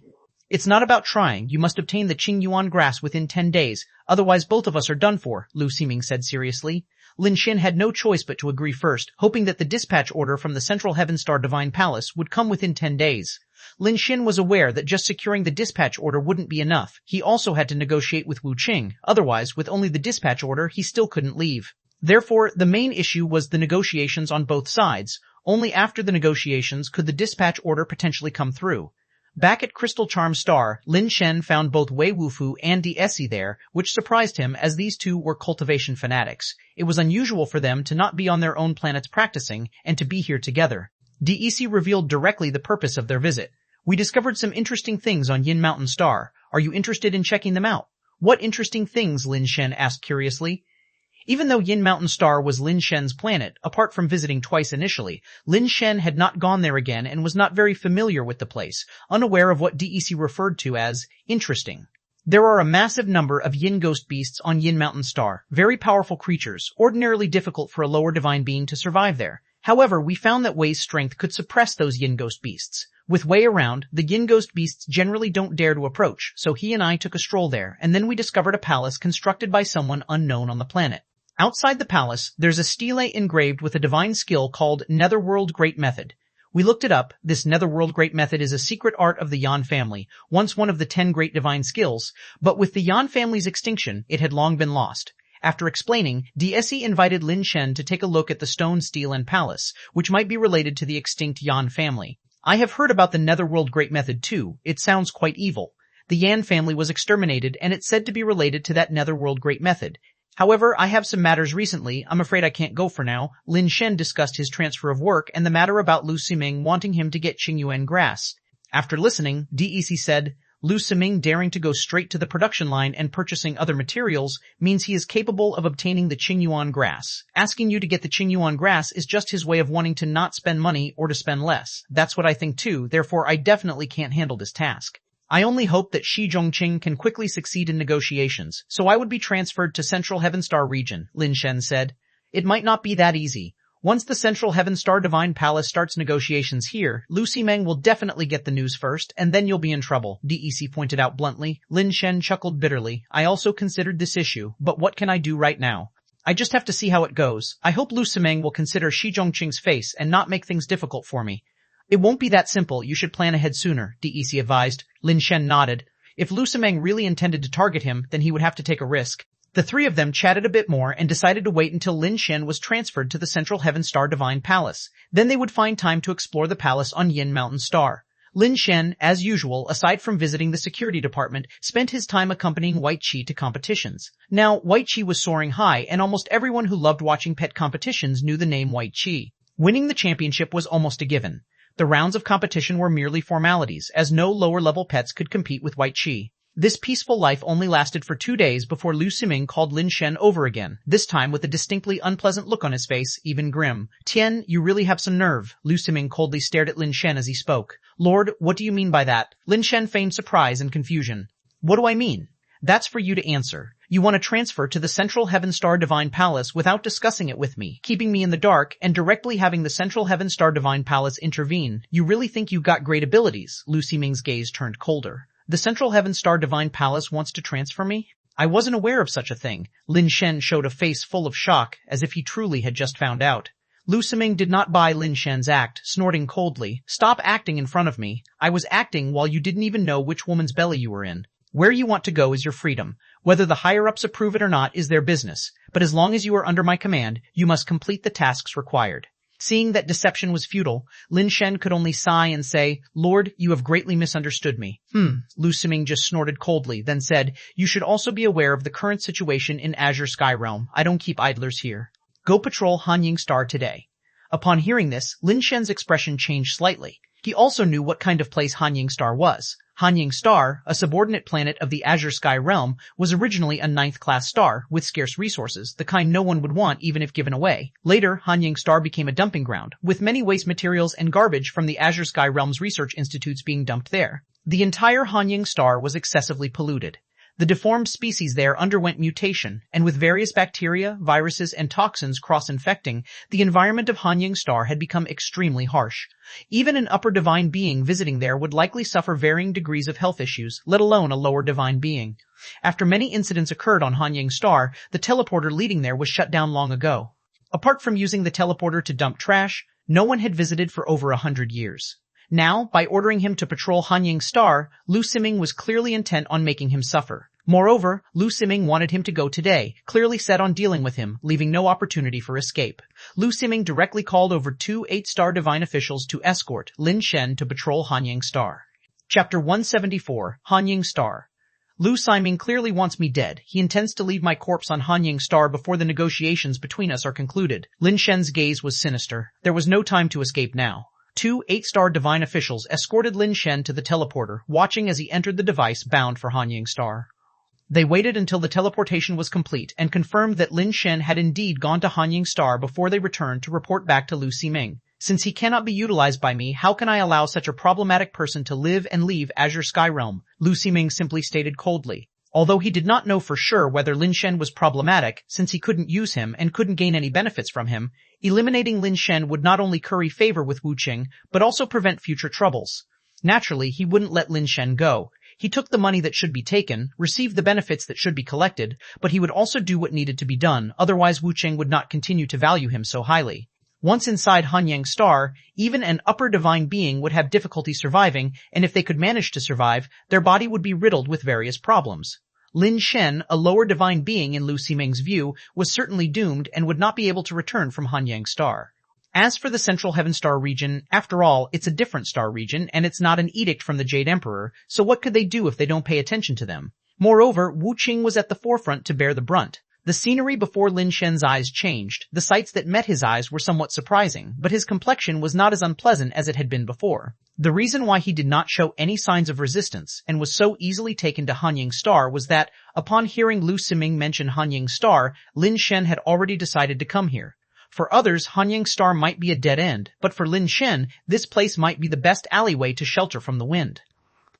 It's not about trying. You must obtain the Qingyuan grass within 10 days. Otherwise both of us are done for, Lu Ximing said seriously. Lin Shen had no choice but to agree first, hoping that the dispatch order from the Central Heaven Star Divine Palace would come within 10 days. Lin Shen was aware that just securing the dispatch order wouldn't be enough. He also had to negotiate with Wu Qing. Otherwise, with only the dispatch order, he still couldn't leave. Therefore, the main issue was the negotiations on both sides. Only after the negotiations could the dispatch order potentially come through. Back at Crystal Charm Star, Lin Shen found both Wei Wufu and DSE there, which surprised him as these two were cultivation fanatics. It was unusual for them to not be on their own planets practicing and to be here together. DEC revealed directly the purpose of their visit. We discovered some interesting things on Yin Mountain Star. Are you interested in checking them out? What interesting things? Lin Shen asked curiously. Even though Yin Mountain Star was Lin Shen's planet, apart from visiting twice initially, Lin Shen had not gone there again and was not very familiar with the place, unaware of what DEC referred to as interesting. There are a massive number of Yin ghost beasts on Yin Mountain Star, very powerful creatures, ordinarily difficult for a lower divine being to survive there. However, we found that Wei's strength could suppress those Yin ghost beasts. With Wei around, the Yin ghost beasts generally don't dare to approach, so he and I took a stroll there, and then we discovered a palace constructed by someone unknown on the planet. Outside the palace, there's a stele engraved with a divine skill called Netherworld Great Method. We looked it up. This Netherworld Great Method is a secret art of the Yan family, once one of the 10 great divine skills, but with the Yan family's extinction, it had long been lost. After explaining, DSE invited Lin Shen to take a look at the stone stele and palace, which might be related to the extinct Yan family. I have heard about the Netherworld Great Method too. It sounds quite evil. The Yan family was exterminated, and it's said to be related to that Netherworld Great Method. However, I have some matters recently. I'm afraid I can't go for now. Lin Shen discussed his transfer of work and the matter about Lu Ximing wanting him to get Qingyuan grass. After listening, DEC said, Lu Ximing daring to go straight to the production line and purchasing other materials means he is capable of obtaining the Qingyuan grass. Asking you to get the Qingyuan grass is just his way of wanting to not spend money or to spend less. That's what I think too, therefore I definitely can't handle this task. I only hope that Shi Zhongqing can quickly succeed in negotiations, so I would be transferred to Central Heaven Star region, Lin Shen said. It might not be that easy. Once the Central Heaven Star Divine Palace starts negotiations here, Lu Ximeng will definitely get the news first, and then you'll be in trouble, DEC pointed out bluntly. Lin Shen chuckled bitterly. I also considered this issue, but what can I do right now? I just have to see how it goes. I hope Lu Ximeng will consider Shi Zhongqing's face and not make things difficult for me. It won't be that simple. You should plan ahead sooner, DEC advised. Lin Shen nodded. If Lu Ximeng really intended to target him, then he would have to take a risk. The three of them chatted a bit more and decided to wait until Lin Shen was transferred to the Central Heaven Star Divine Palace. Then they would find time to explore the palace on Yin Mountain Star. Lin Shen, as usual, aside from visiting the security department, spent his time accompanying White Qi to competitions. Now, White Qi was soaring high, and almost everyone who loved watching pet competitions knew the name White Qi. Winning the championship was almost a given. The rounds of competition were merely formalities, as no lower-level pets could compete with White Qi. This peaceful life only lasted for 2 days before Lu Ximeng called Lin Shen over again, this time with a distinctly unpleasant look on his face, even grim. Tian, you really have some nerve. Lu Ximeng coldly stared at Lin Shen as he spoke. Lord, what do you mean by that? Lin Shen feigned surprise and confusion. What do I mean? That's for you to answer. You want to transfer to the Central Heaven Star Divine Palace without discussing it with me, keeping me in the dark, and directly having the Central Heaven Star Divine Palace intervene. You really think you got great abilities? Lu Ximeng's gaze turned colder. The Central Heaven Star Divine Palace wants to transfer me? I wasn't aware of such a thing. Lin Shen showed a face full of shock, as if he truly had just found out. Lu Ximeng did not buy Lin Shen's act, snorting coldly. Stop acting in front of me. I was acting while you didn't even know which woman's belly you were in. Where you want to go is your freedom. Whether the higher-ups approve it or not is their business. But as long as you are under my command, you must complete the tasks required. Seeing that deception was futile, Lin Shen could only sigh and say, Lord, you have greatly misunderstood me. Lu Ximeng just snorted coldly, then said, you should also be aware of the current situation in Azure Sky Realm. I don't keep idlers here. Go patrol Hanying Star today. Upon hearing this, Lin Shen's expression changed slightly. He also knew what kind of place Hanying Star was. Hanying Star, a subordinate planet of the Azure Sky Realm, was originally a 9th-class star with scarce resources, the kind no one would want even if given away. Later, Hanying Star became a dumping ground, with many waste materials and garbage from the Azure Sky Realm's research institutes being dumped there. The entire Hanying Star was excessively polluted. The deformed species there underwent mutation, and with various bacteria, viruses, and toxins cross-infecting, the environment of Hanying Star had become extremely harsh. Even an upper divine being visiting there would likely suffer varying degrees of health issues, let alone a lower divine being. After many incidents occurred on Hanying Star, the teleporter leading there was shut down long ago. Apart from using the teleporter to dump trash, no one had visited for over 100 years. Now, by ordering him to patrol Hanying Star, Lu Ximeng was clearly intent on making him suffer. Moreover, Lu Ximeng wanted him to go today, clearly set on dealing with him, leaving no opportunity for escape. Lu Ximeng directly called over 2 8-star divine officials to escort Lin Shen to patrol Hanying Star. Chapter 174, Hanying Star. Lu Ximeng clearly wants me dead. He intends to leave my corpse on Hanying Star before the negotiations between us are concluded. Lin Shen's gaze was sinister. There was no time to escape now. 2 8-star divine officials escorted Lin Shen to the teleporter, watching as he entered the device bound for Hanying Star. They waited until the teleportation was complete and confirmed that Lin Shen had indeed gone to Hanying Star before they returned to report back to Lu Ximeng. Since he cannot be utilized by me, how can I allow such a problematic person to live and leave Azure Sky Realm? Lu Ximeng simply stated coldly. Although he did not know for sure whether Lin Shen was problematic, since he couldn't use him and couldn't gain any benefits from him, eliminating Lin Shen would not only curry favor with Wu Qing, but also prevent future troubles. Naturally, he wouldn't let Lin Shen go. He took the money that should be taken, received the benefits that should be collected, but he would also do what needed to be done, otherwise Wu Qing would not continue to value him so highly. Once inside Hanying Star, even an upper divine being would have difficulty surviving, and if they could manage to survive, their body would be riddled with various problems. Lin Shen, a lower divine being in Lu Ximeng's view, was certainly doomed and would not be able to return from Hanying Star. As for the Central Heaven Star region, after all, it's a different star region, and it's not an edict from the Jade Emperor, so what could they do if they don't pay attention to them? Moreover, Wu Qing was at the forefront to bear the brunt. The scenery before Lin Shen's eyes changed. The sights that met his eyes were somewhat surprising, but his complexion was not as unpleasant as it had been before. The reason why he did not show any signs of resistance and was so easily taken to Hanying Star was that, upon hearing Lu Ximeng mention Hanying Star, Lin Shen had already decided to come here. For others, Hanying Star might be a dead end, but for Lin Shen, this place might be the best alleyway to shelter from the wind.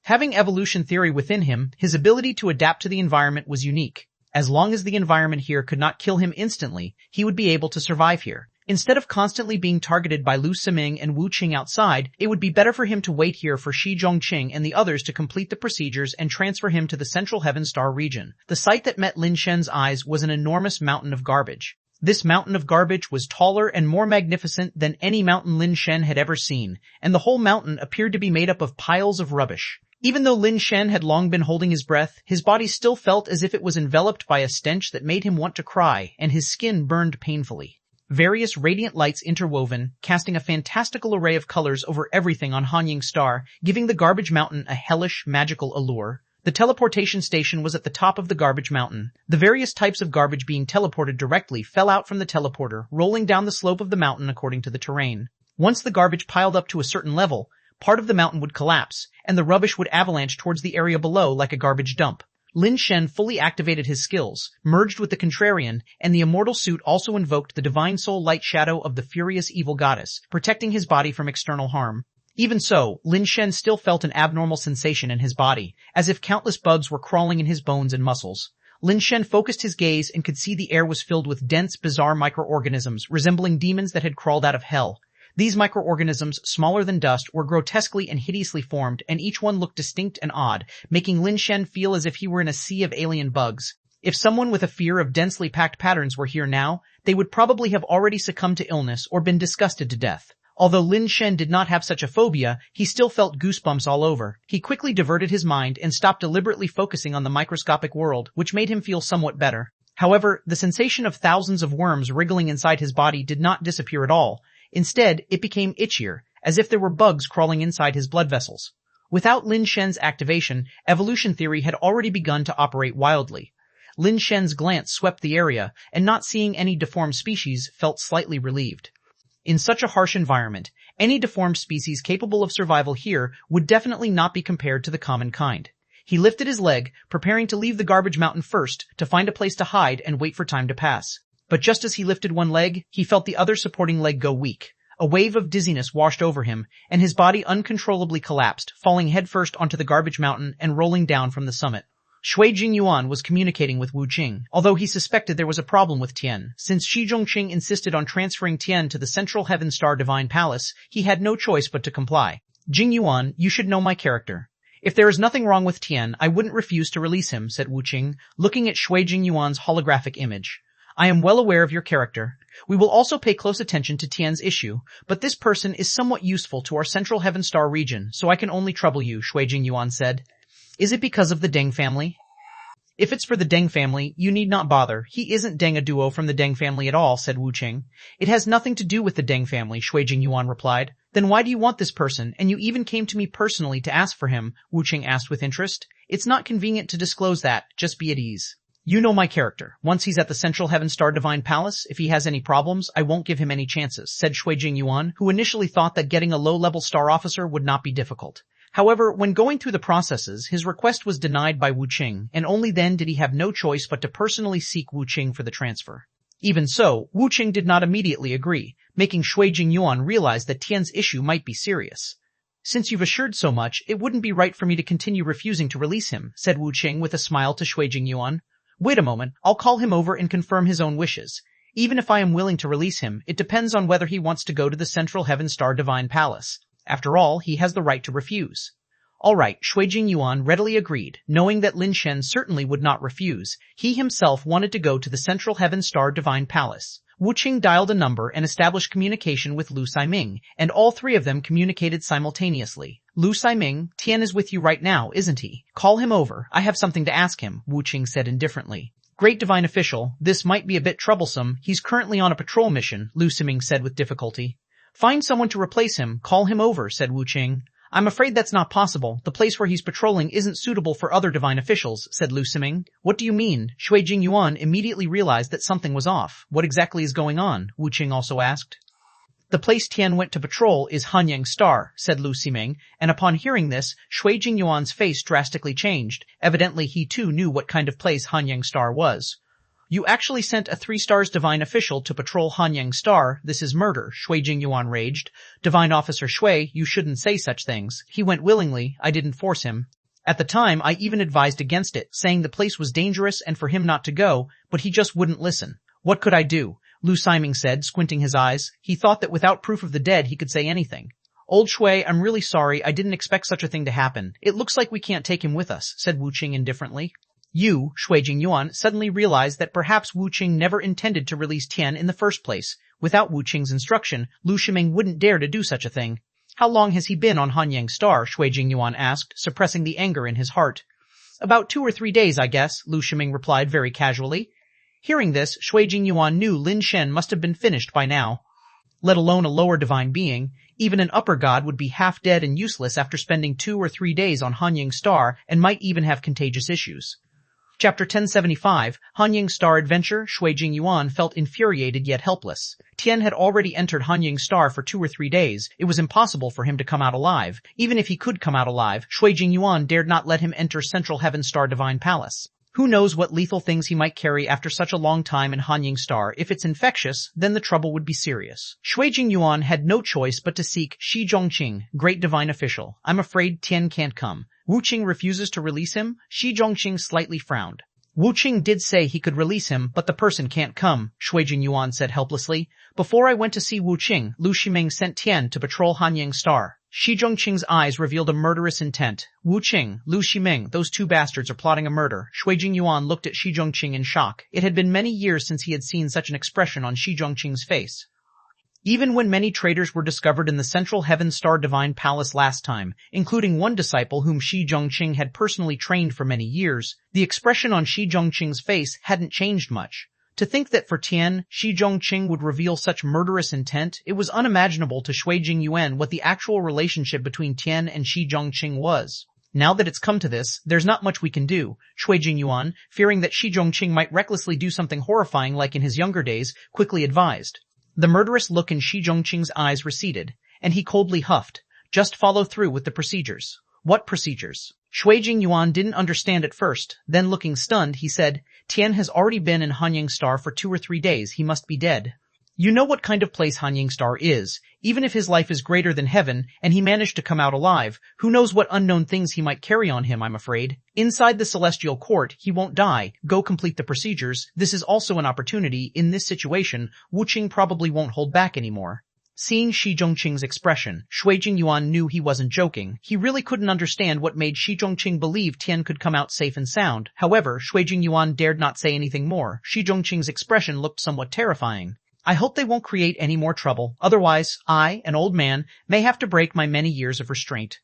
Having evolution theory within him, his ability to adapt to the environment was unique. As long as the environment here could not kill him instantly, he would be able to survive here. Instead of constantly being targeted by Lu Siming and Wu Qing outside, it would be better for him to wait here for Shi Zhongqing and the others to complete the procedures and transfer him to the Central Heaven Star region. The sight that met Lin Shen's eyes was an enormous mountain of garbage. This mountain of garbage was taller and more magnificent than any mountain Lin Shen had ever seen, and the whole mountain appeared to be made up of piles of rubbish. Even though Lin Shen had long been holding his breath, his body still felt as if it was enveloped by a stench that made him want to cry, and his skin burned painfully. Various radiant lights interwoven, casting a fantastical array of colors over everything on Hanyang Star, giving the garbage mountain a hellish, magical allure. The teleportation station was at the top of the garbage mountain. The various types of garbage being teleported directly fell out from the teleporter, rolling down the slope of the mountain according to the terrain. Once the garbage piled up to a certain level, part of the mountain would collapse, and the rubbish would avalanche towards the area below like a garbage dump. Lin Shen fully activated his skills, merged with the Contrarian, and the immortal suit also invoked the divine soul light shadow of the furious evil goddess, protecting his body from external harm. Even so, Lin Shen still felt an abnormal sensation in his body, as if countless bugs were crawling in his bones and muscles. Lin Shen focused his gaze and could see the air was filled with dense, bizarre microorganisms resembling demons that had crawled out of hell. These microorganisms, smaller than dust, were grotesquely and hideously formed, and each one looked distinct and odd, making Lin Shen feel as if he were in a sea of alien bugs. If someone with a fear of densely packed patterns were here now, they would probably have already succumbed to illness or been disgusted to death. Although Lin Shen did not have such a phobia, he still felt goosebumps all over. He quickly diverted his mind and stopped deliberately focusing on the microscopic world, which made him feel somewhat better. However, the sensation of thousands of worms wriggling inside his body did not disappear at all. Instead, it became itchier, as if there were bugs crawling inside his blood vessels. Without Lin Shen's activation, evolution theory had already begun to operate wildly. Lin Shen's glance swept the area, and not seeing any deformed species, felt slightly relieved. In such a harsh environment, any deformed species capable of survival here would definitely not be compared to the common kind. He lifted his leg, preparing to leave the garbage mountain first, to find a place to hide and wait for time to pass. But just as he lifted one leg, he felt the other supporting leg go weak. A wave of dizziness washed over him, and his body uncontrollably collapsed, falling headfirst onto the garbage mountain and rolling down from the summit. Shui Jingyuan was communicating with Wu Qing, although he suspected there was a problem with Tian. Since Shi Zhongqing insisted on transferring Tian to the Central Heaven Star Divine Palace, he had no choice but to comply. Jingyuan, you should know my character. If there is nothing wrong with Tian, I wouldn't refuse to release him, said Wu Qing, looking at Shui Jingyuan's holographic image. I am well aware of your character. We will also pay close attention to Tian's issue, but this person is somewhat useful to our Central Heaven Star region, so I can only trouble you, Shui Jingyuan said. Is it because of the Deng family? If it's for the Deng family, you need not bother. He isn't Deng a duo from the Deng family at all, said Wu Qing. It has nothing to do with the Deng family, Shui Jingyuan replied. Then why do you want this person, and you even came to me personally to ask for him? Wu Qing asked with interest. It's not convenient to disclose that, just be at ease. You know my character. Once he's at the Central Heaven Star Divine Palace, if he has any problems, I won't give him any chances, said Shui Jingyuan, who initially thought that getting a low-level star officer would not be difficult. However, when going through the processes, his request was denied by Wu Qing, and only then did he have no choice but to personally seek Wu Qing for the transfer. Even so, Wu Qing did not immediately agree, making Shui Jingyuan realize that Tian's issue might be serious. Since you've assured so much, it wouldn't be right for me to continue refusing to release him, said Wu Qing with a smile to Shui Jingyuan. Wait a moment, I'll call him over and confirm his own wishes. Even if I am willing to release him, it depends on whether he wants to go to the Central Heaven Star Divine Palace. After all, he has the right to refuse. All right, Shui Jingyuan readily agreed, knowing that Lin Shen certainly would not refuse. He himself wanted to go to the Central Heaven Star Divine Palace. Wu Qing dialed a number and established communication with Lu Siming, and all three of them communicated simultaneously. Lu Siming, Tian is with you right now, isn't he? Call him over. I have something to ask him, Wu Qing said indifferently. Great divine official, this might be a bit troublesome. He's currently on a patrol mission, Lu Siming said with difficulty. Find someone to replace him. Call him over, said Wu Qing. I'm afraid that's not possible. The place where he's patrolling isn't suitable for other divine officials, said Lu Siming. What do you mean? Shui Jingyuan immediately realized that something was off. What exactly is going on? Wu Qing also asked. The place Tian went to patrol is Hanyang Star, said Lu Siming, and upon hearing this, Shui Jingyuan's face drastically changed. Evidently he too knew what kind of place Hanyang Star was. You actually sent a 3-stars divine official to patrol Hanyang Star. This is murder, Shui Jingyuan raged. Divine Officer Shui, you shouldn't say such things. He went willingly. I didn't force him. At the time, I even advised against it, saying the place was dangerous and for him not to go, but he just wouldn't listen. What could I do? Lu Siming said, squinting his eyes. He thought that without proof of the dead he could say anything. Old Shui, I'm really sorry, I didn't expect such a thing to happen. It looks like we can't take him with us, said Wu Qing indifferently. Shui Jingyuan suddenly realized that perhaps Wu Qing never intended to release Tian in the first place. Without Wu Qing's instruction, Lu Shiming wouldn't dare to do such a thing. How long has he been on Hanyang Star? Shui Jingyuan asked, suppressing the anger in his heart. About 2 or 3 days, I guess, Lu Shiming replied very casually. Hearing this, Shui Jingyuan knew Lin Shen must have been finished by now. Let alone a lower divine being, even an upper god would be half dead and useless after spending 2 or 3 days on Hanyang Star and might even have contagious issues. Chapter 1075, Hanyang Star Adventure. Shui Jingyuan felt infuriated yet helpless. Tian had already entered Hanyang Star for 2 or 3 days. It was impossible for him to come out alive. Even if he could come out alive, Shui Jingyuan dared not let him enter Central Heaven Star Divine Palace. Who knows what lethal things he might carry after such a long time in Hanyang Star. If it's infectious, then the trouble would be serious. Shui Jingyuan had no choice but to seek Shi Zhongqing, great divine official. I'm afraid Tian can't come. Wu Qing refuses to release him? Shi Zhongqing slightly frowned. Wu Qing did say he could release him, but the person can't come, Shui Jingyuan said helplessly. Before I went to see Wu Qing, Lu Shiming sent Tian to patrol Hanyang Star. Shi Zhongqing's eyes revealed a murderous intent. Wu Qing, Lu Shiming, those two bastards are plotting a murder. Shui Jingyuan looked at Shi Zhongqing in shock. It had been many years since he had seen such an expression on Shi Zhongqing's face. Even when many traitors were discovered in the Central Heaven Star Divine Palace last time, including one disciple whom Shi Zhongqing had personally trained for many years, the expression on Shi Zhongqing's face hadn't changed much. To think that for Tian, Shi Zhongqing would reveal such murderous intent, it was unimaginable to Shui Jingyuan what the actual relationship between Tian and Shi Zhongqing was. Now that it's come to this, there's not much we can do. Shui Jingyuan, fearing that Shi Zhongqing might recklessly do something horrifying like in his younger days, quickly advised. The murderous look in Shi Zhongqing's eyes receded, and he coldly huffed. Just follow through with the procedures. What procedures? Shui Jingyuan didn't understand at first. Then looking stunned, he said, Tian has already been in Hanyang Star for 2 or 3 days. He must be dead. You know what kind of place Hanyang Star is. Even if his life is greater than heaven, and he managed to come out alive, who knows what unknown things he might carry on him, I'm afraid. Inside the celestial court, he won't die. Go complete the procedures. This is also an opportunity. In this situation, Wu Qing probably won't hold back anymore. Seeing Shi Zhongqing's expression, Shui Jingyuan knew he wasn't joking. He really couldn't understand what made Shi Zhongqing believe Tian could come out safe and sound. However, Shui Jingyuan dared not say anything more. Shi Zhongqing's expression looked somewhat terrifying. I hope they won't create any more trouble. Otherwise, I, an old man, may have to break my many years of restraint.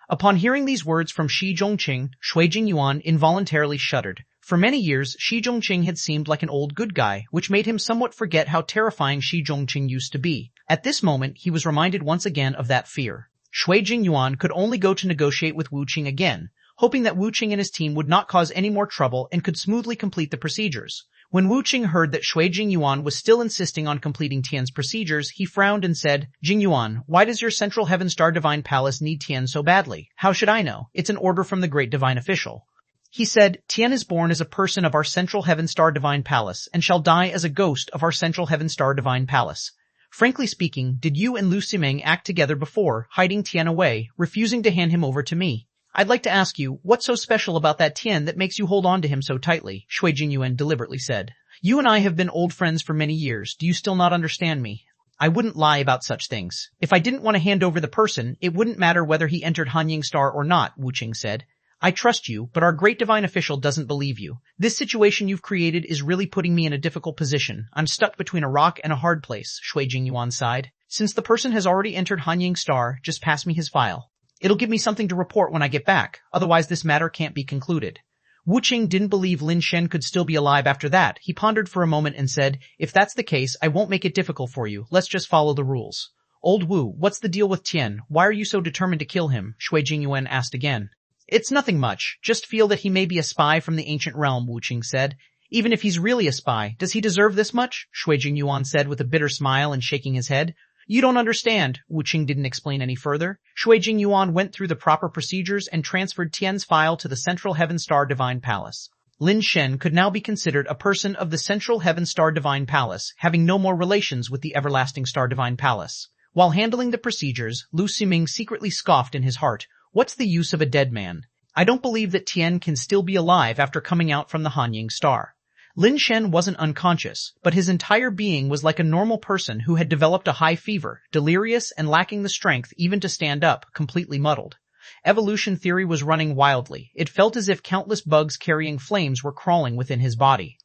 Upon hearing these words from Shi Zhongqing, Shui Jingyuan involuntarily shuddered. For many years, Shi Zhongqing had seemed like an old good guy, which made him somewhat forget how terrifying Shi Zhongqing used to be. At this moment, he was reminded once again of that fear. Shui Jingyuan could only go to negotiate with Wu Qing again, hoping that Wu Qing and his team would not cause any more trouble and could smoothly complete the procedures. When Wu Qing heard that Shui Jingyuan was still insisting on completing Tian's procedures, he frowned and said, Jingyuan, why does your Central Heaven Star Divine Palace need Tian so badly? How should I know? It's an order from the great divine official. He said, Tian is born as a person of our Central Heaven Star Divine Palace and shall die as a ghost of our Central Heaven Star Divine Palace. Frankly speaking, did you and Lu Siming act together before, hiding Tian away, refusing to hand him over to me? I'd like to ask you, what's so special about that Tian that makes you hold on to him so tightly? Shui Jingyuan deliberately said. You and I have been old friends for many years. Do you still not understand me? I wouldn't lie about such things. If I didn't want to hand over the person, it wouldn't matter whether he entered Hanyang Star or not, Wu Qing said. I trust you, but our great divine official doesn't believe you. This situation you've created is really putting me in a difficult position. I'm stuck between a rock and a hard place, Shui Jingyuan sighed. Since the person has already entered Hanyang Star, just pass me his file. It'll give me something to report when I get back, otherwise this matter can't be concluded. Wu Qing didn't believe Lin Shen could still be alive after that. He pondered for a moment and said, if that's the case, I won't make it difficult for you. Let's just follow the rules. Old Wu, what's the deal with Tian? Why are you so determined to kill him? Shui Jingyuan asked again. It's nothing much. Just feel that he may be a spy from the ancient realm, Wu Qing said. Even if he's really a spy, does he deserve this much? Shui Jingyuan said with a bitter smile and shaking his head. You don't understand. Wu Qing didn't explain any further. Shui Jingyuan went through the proper procedures and transferred Tian's file to the Central Heaven Star Divine Palace. Lin Shen could now be considered a person of the Central Heaven Star Divine Palace, having no more relations with the Everlasting Star Divine Palace. While handling the procedures, Lu Siming secretly scoffed in his heart. What's the use of a dead man? I don't believe that Tian can still be alive after coming out from the Hanyang Star. Lin Shen wasn't unconscious, but his entire being was like a normal person who had developed a high fever, delirious and lacking the strength even to stand up, completely muddled. Evolution theory was running wildly. It felt as if countless bugs carrying flames were crawling within his body.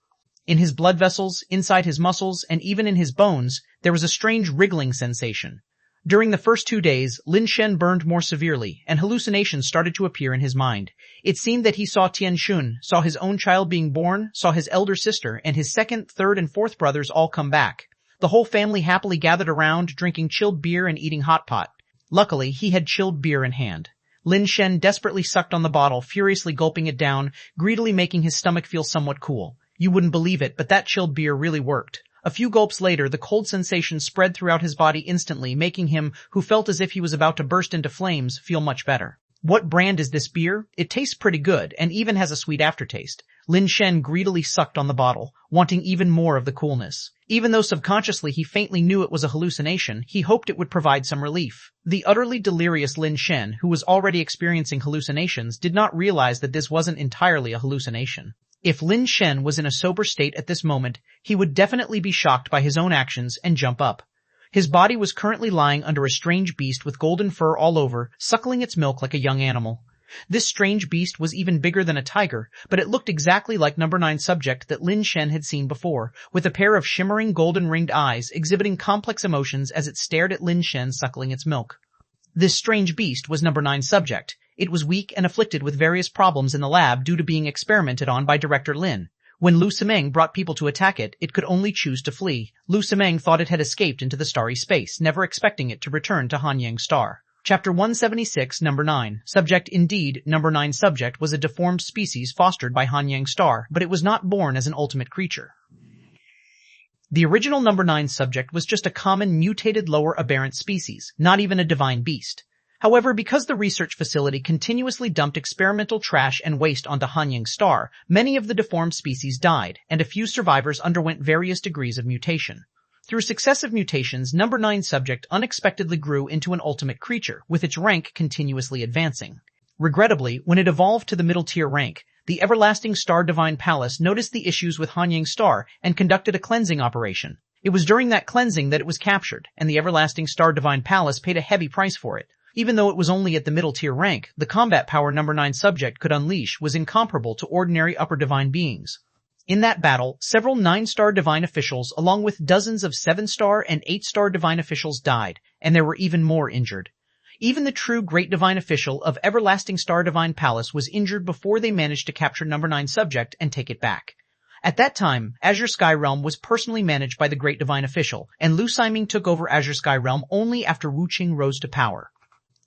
In his blood vessels, inside his muscles, and even in his bones, there was a strange wriggling sensation. During the first 2 days, Lin Shen burned more severely, and hallucinations started to appear in his mind. It seemed that he saw Tianxun, saw his own child being born, saw his elder sister, and his second, third, and fourth brothers all come back. The whole family happily gathered around, drinking chilled beer and eating hot pot. Luckily, he had chilled beer in hand. Lin Shen desperately sucked on the bottle, furiously gulping it down, greedily making his stomach feel somewhat cool. You wouldn't believe it, but that chilled beer really worked. A few gulps later, the cold sensation spread throughout his body instantly, making him, who felt as if he was about to burst into flames, feel much better. What brand is this beer? It tastes pretty good, and even has a sweet aftertaste. Lin Shen greedily sucked on the bottle, wanting even more of the coolness. Even though subconsciously he faintly knew it was a hallucination, he hoped it would provide some relief. The utterly delirious Lin Shen, who was already experiencing hallucinations, did not realize that this wasn't entirely a hallucination. If Lin Shen was in a sober state at this moment, he would definitely be shocked by his own actions and jump up. His body was currently lying under a strange beast with golden fur all over, suckling its milk like a young animal. This strange beast was even bigger than a tiger, but it looked exactly like number 9 subject that Lin Shen had seen before, with a pair of shimmering golden-ringed eyes exhibiting complex emotions as it stared at Lin Shen suckling its milk. This strange beast was number 9 subject. It was weak and afflicted with various problems in the lab due to being experimented on by Director Lin. When Lu Simeng brought people to attack it, it could only choose to flee. Lu Simeng thought it had escaped into the starry space, never expecting it to return to Hanyang Star. Chapter 176, Number 9. Subject. Indeed, Number 9 subject was a deformed species fostered by Hanyang Star, but it was not born as an ultimate creature. The original Number 9 subject was just a common mutated lower aberrant species, not even a divine beast. However, because the research facility continuously dumped experimental trash and waste onto Hanyang Star, many of the deformed species died, and a few survivors underwent various degrees of mutation. Through successive mutations, Number 9 subject unexpectedly grew into an ultimate creature, with its rank continuously advancing. Regrettably, when it evolved to the middle-tier rank, the Everlasting Star Divine Palace noticed the issues with Hanyang Star and conducted a cleansing operation. It was during that cleansing that it was captured, and the Everlasting Star Divine Palace paid a heavy price for it. Even though it was only at the middle-tier rank, the combat power Number 9 subject could unleash was incomparable to ordinary upper divine beings. In that battle, several 9-star divine officials along with dozens of 7-star and 8-star divine officials died, and there were even more injured. Even the true great divine official of Everlasting Star Divine Palace was injured before they managed to capture Number 9 subject and take it back. At that time, Azure Sky Realm was personally managed by the great divine official, and Lu Siming took over Azure Sky Realm only after Wu Qing rose to power.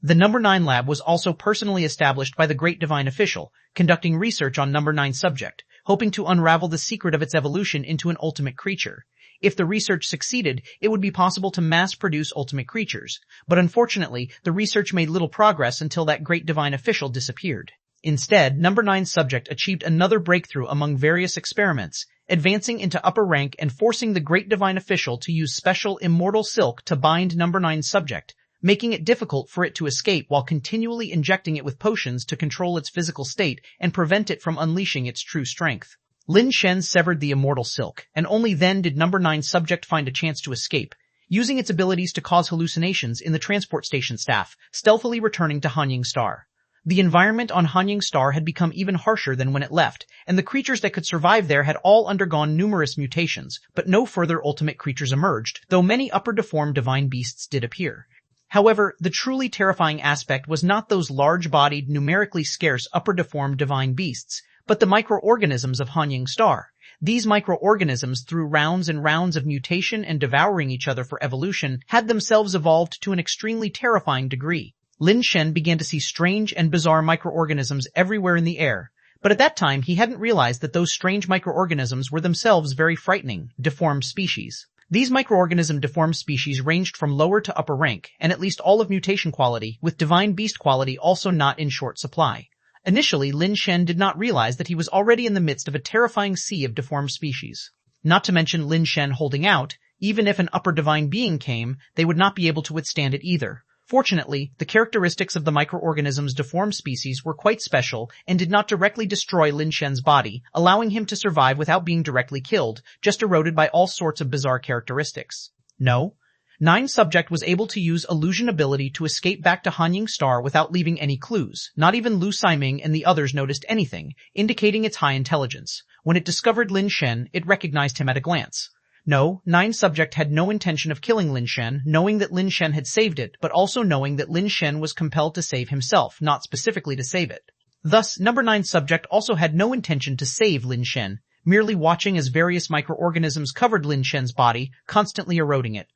The Number 9 lab was also personally established by the great divine official, conducting research on Number 9 subject, hoping to unravel the secret of its evolution into an ultimate creature. If the research succeeded, it would be possible to mass-produce ultimate creatures. But unfortunately, the research made little progress until that great divine official disappeared. Instead, Number 9 subject achieved another breakthrough among various experiments, advancing into upper rank and forcing the great divine official to use special immortal silk to bind Number 9 subject, making it difficult for it to escape while continually injecting it with potions to control its physical state and prevent it from unleashing its true strength. Lin Shen severed the immortal silk, and only then did Number 9 subject find a chance to escape, using its abilities to cause hallucinations in the transport station staff, stealthily returning to Hanyang Star. The environment on Hanyang Star had become even harsher than when it left, and the creatures that could survive there had all undergone numerous mutations, but no further ultimate creatures emerged, though many upper deformed divine beasts did appear. However, the truly terrifying aspect was not those large-bodied, numerically scarce upper deformed divine beasts, but the microorganisms of Hanyang Star. These microorganisms, through rounds and rounds of mutation and devouring each other for evolution, had themselves evolved to an extremely terrifying degree. Lin Shen began to see strange and bizarre microorganisms everywhere in the air, but at that time he hadn't realized that those strange microorganisms were themselves very frightening, deformed species. These microorganism deformed species ranged from lower to upper rank, and at least all of mutation quality, with divine beast quality also not in short supply. Initially, Lin Shen did not realize that he was already in the midst of a terrifying sea of deformed species. Not to mention Lin Shen holding out, even if an upper divine being came, they would not be able to withstand it either. Fortunately, the characteristics of the microorganism's deformed species were quite special and did not directly destroy Lin Shen's body, allowing him to survive without being directly killed, just eroded by all sorts of bizarre characteristics. No. 9 subject was able to use illusion ability to escape back to Hanying Star without leaving any clues. Not even Lu Saiming and the others noticed anything, indicating its high intelligence. When it discovered Lin Shen, it recognized him at a glance. No, 9 subject had no intention of killing Lin Shen, knowing that Lin Shen had saved it, but also knowing that Lin Shen was compelled to save himself, not specifically to save it. Thus, number 9 subject also had no intention to save Lin Shen, merely watching as various microorganisms covered Lin Shen's body, constantly eroding it.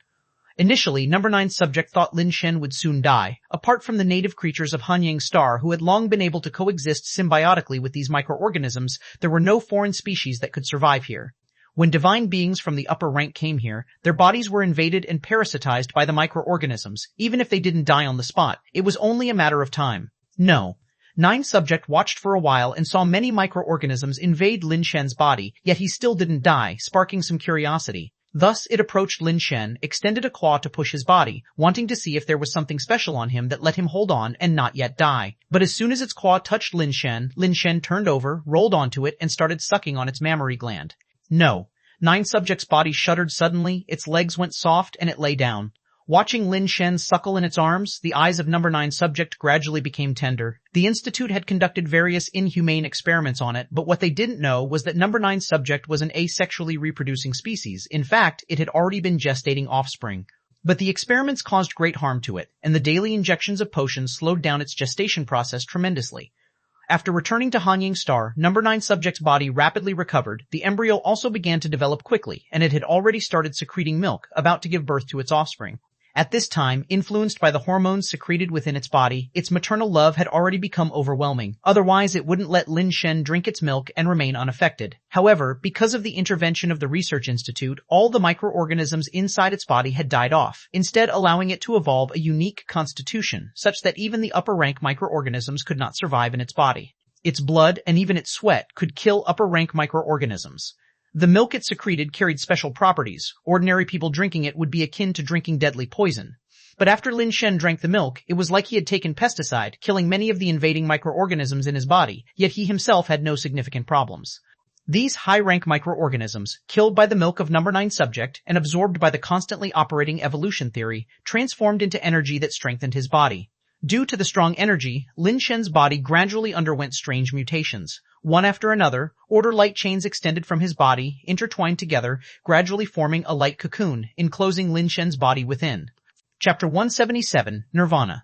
Initially, number 9 subject thought Lin Shen would soon die, apart from the native creatures of Hanying Star who had long been able to coexist symbiotically with these microorganisms. There were no foreign species that could survive here. When divine beings from the upper rank came here, their bodies were invaded and parasitized by the microorganisms. Even if they didn't die on the spot, it was only a matter of time. No. 9 subject watched for a while and saw many microorganisms invade Lin Shen's body, yet he still didn't die, sparking some curiosity. Thus, it approached Lin Shen, extended a claw to push his body, wanting to see if there was something special on him that let him hold on and not yet die. But as soon as its claw touched Lin Shen turned over, rolled onto it, and started sucking on its mammary gland. No. 9 subject's body shuddered suddenly, its legs went soft, and it lay down. Watching Lin Shen suckle in its arms, the eyes of number 9 subject gradually became tender. The Institute had conducted various inhumane experiments on it, but what they didn't know was that number 9 subject was an asexually reproducing species. In fact, it had already been gestating offspring. But the experiments caused great harm to it, and the daily injections of potions slowed down its gestation process tremendously. After returning to Hanying Star, number 9 subject's body rapidly recovered. The embryo also began to develop quickly, and it had already started secreting milk, about to give birth to its offspring. At this time, influenced by the hormones secreted within its body, its maternal love had already become overwhelming. Otherwise, it wouldn't let Lin Shen drink its milk and remain unaffected. However, because of the intervention of the Research Institute, all the microorganisms inside its body had died off, instead allowing it to evolve a unique constitution, such that even the upper-rank microorganisms could not survive in its body. Its blood and even its sweat could kill upper-rank microorganisms. The milk it secreted carried special properties. Ordinary people drinking it would be akin to drinking deadly poison. But after Lin Shen drank the milk, it was like he had taken pesticide, killing many of the invading microorganisms in his body, yet he himself had no significant problems. These high-rank microorganisms, killed by the milk of number 9 subject and absorbed by the constantly operating evolution theory, transformed into energy that strengthened his body. Due to the strong energy, Lin Shen's body gradually underwent strange mutations. One after another, order light chains extended from his body, intertwined together, gradually forming a light cocoon, enclosing Lin Shen's body within. Chapter 177, Nirvana.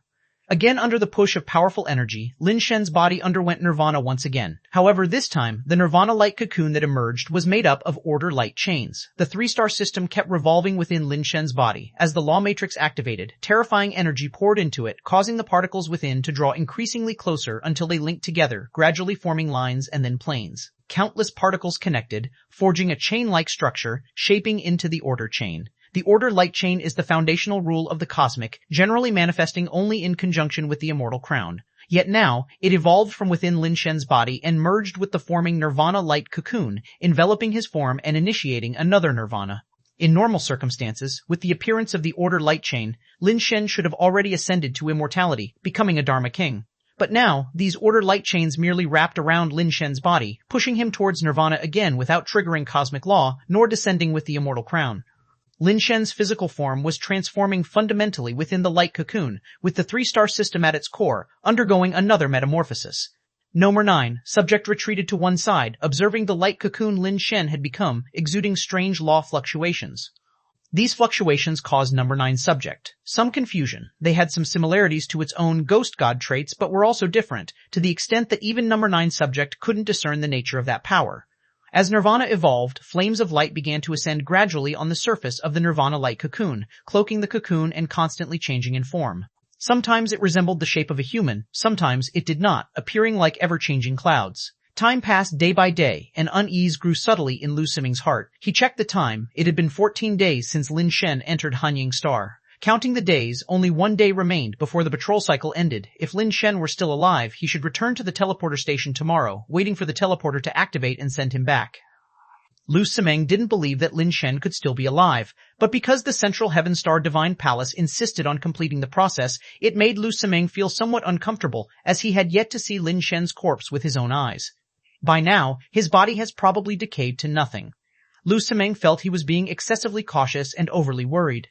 Again under the push of powerful energy, Lin Shen's body underwent nirvana once again. However, this time, the nirvana light cocoon that emerged was made up of order light chains. The 3-star system kept revolving within Lin Shen's body. As the law matrix activated, terrifying energy poured into it, causing the particles within to draw increasingly closer until they linked together, gradually forming lines and then planes. Countless particles connected, forging a chain-like structure, shaping into the order chain. The order light chain is the foundational rule of the cosmic, generally manifesting only in conjunction with the immortal crown. Yet now, it evolved from within Lin Shen's body and merged with the forming nirvana light cocoon, enveloping his form and initiating another nirvana. In normal circumstances, with the appearance of the order light chain, Lin Shen should have already ascended to immortality, becoming a Dharma king. But now, these order light chains merely wrapped around Lin Shen's body, pushing him towards nirvana again without triggering cosmic law, nor descending with the immortal crown. Lin Shen's physical form was transforming fundamentally within the light cocoon, with the 3-star system at its core, undergoing another metamorphosis. Number 9, subject retreated to one side, observing the light cocoon Lin Shen had become, exuding strange law fluctuations. These fluctuations caused number 9 subject some confusion. They had some similarities to its own ghost god traits, but were also different, to the extent that even number 9 subject couldn't discern the nature of that power. As nirvana evolved, flames of light began to ascend gradually on the surface of the nirvana light cocoon, cloaking the cocoon and constantly changing in form. Sometimes it resembled the shape of a human, sometimes it did not, appearing like ever-changing clouds. Time passed day by day, and unease grew subtly in Lu Siming's heart. He checked the time. It had been 14 days since Lin Shen entered Hanying Star. Counting the days, only 1 day remained before the patrol cycle ended. If Lin Shen were still alive, he should return to the teleporter station tomorrow, waiting for the teleporter to activate and send him back. Lu Simeng didn't believe that Lin Shen could still be alive, but because the Central Heaven Star Divine Palace insisted on completing the process, it made Lu Simeng feel somewhat uncomfortable, as he had yet to see Lin Shen's corpse with his own eyes. By now, his body has probably decayed to nothing. Lu Simeng felt he was being excessively cautious and overly worried.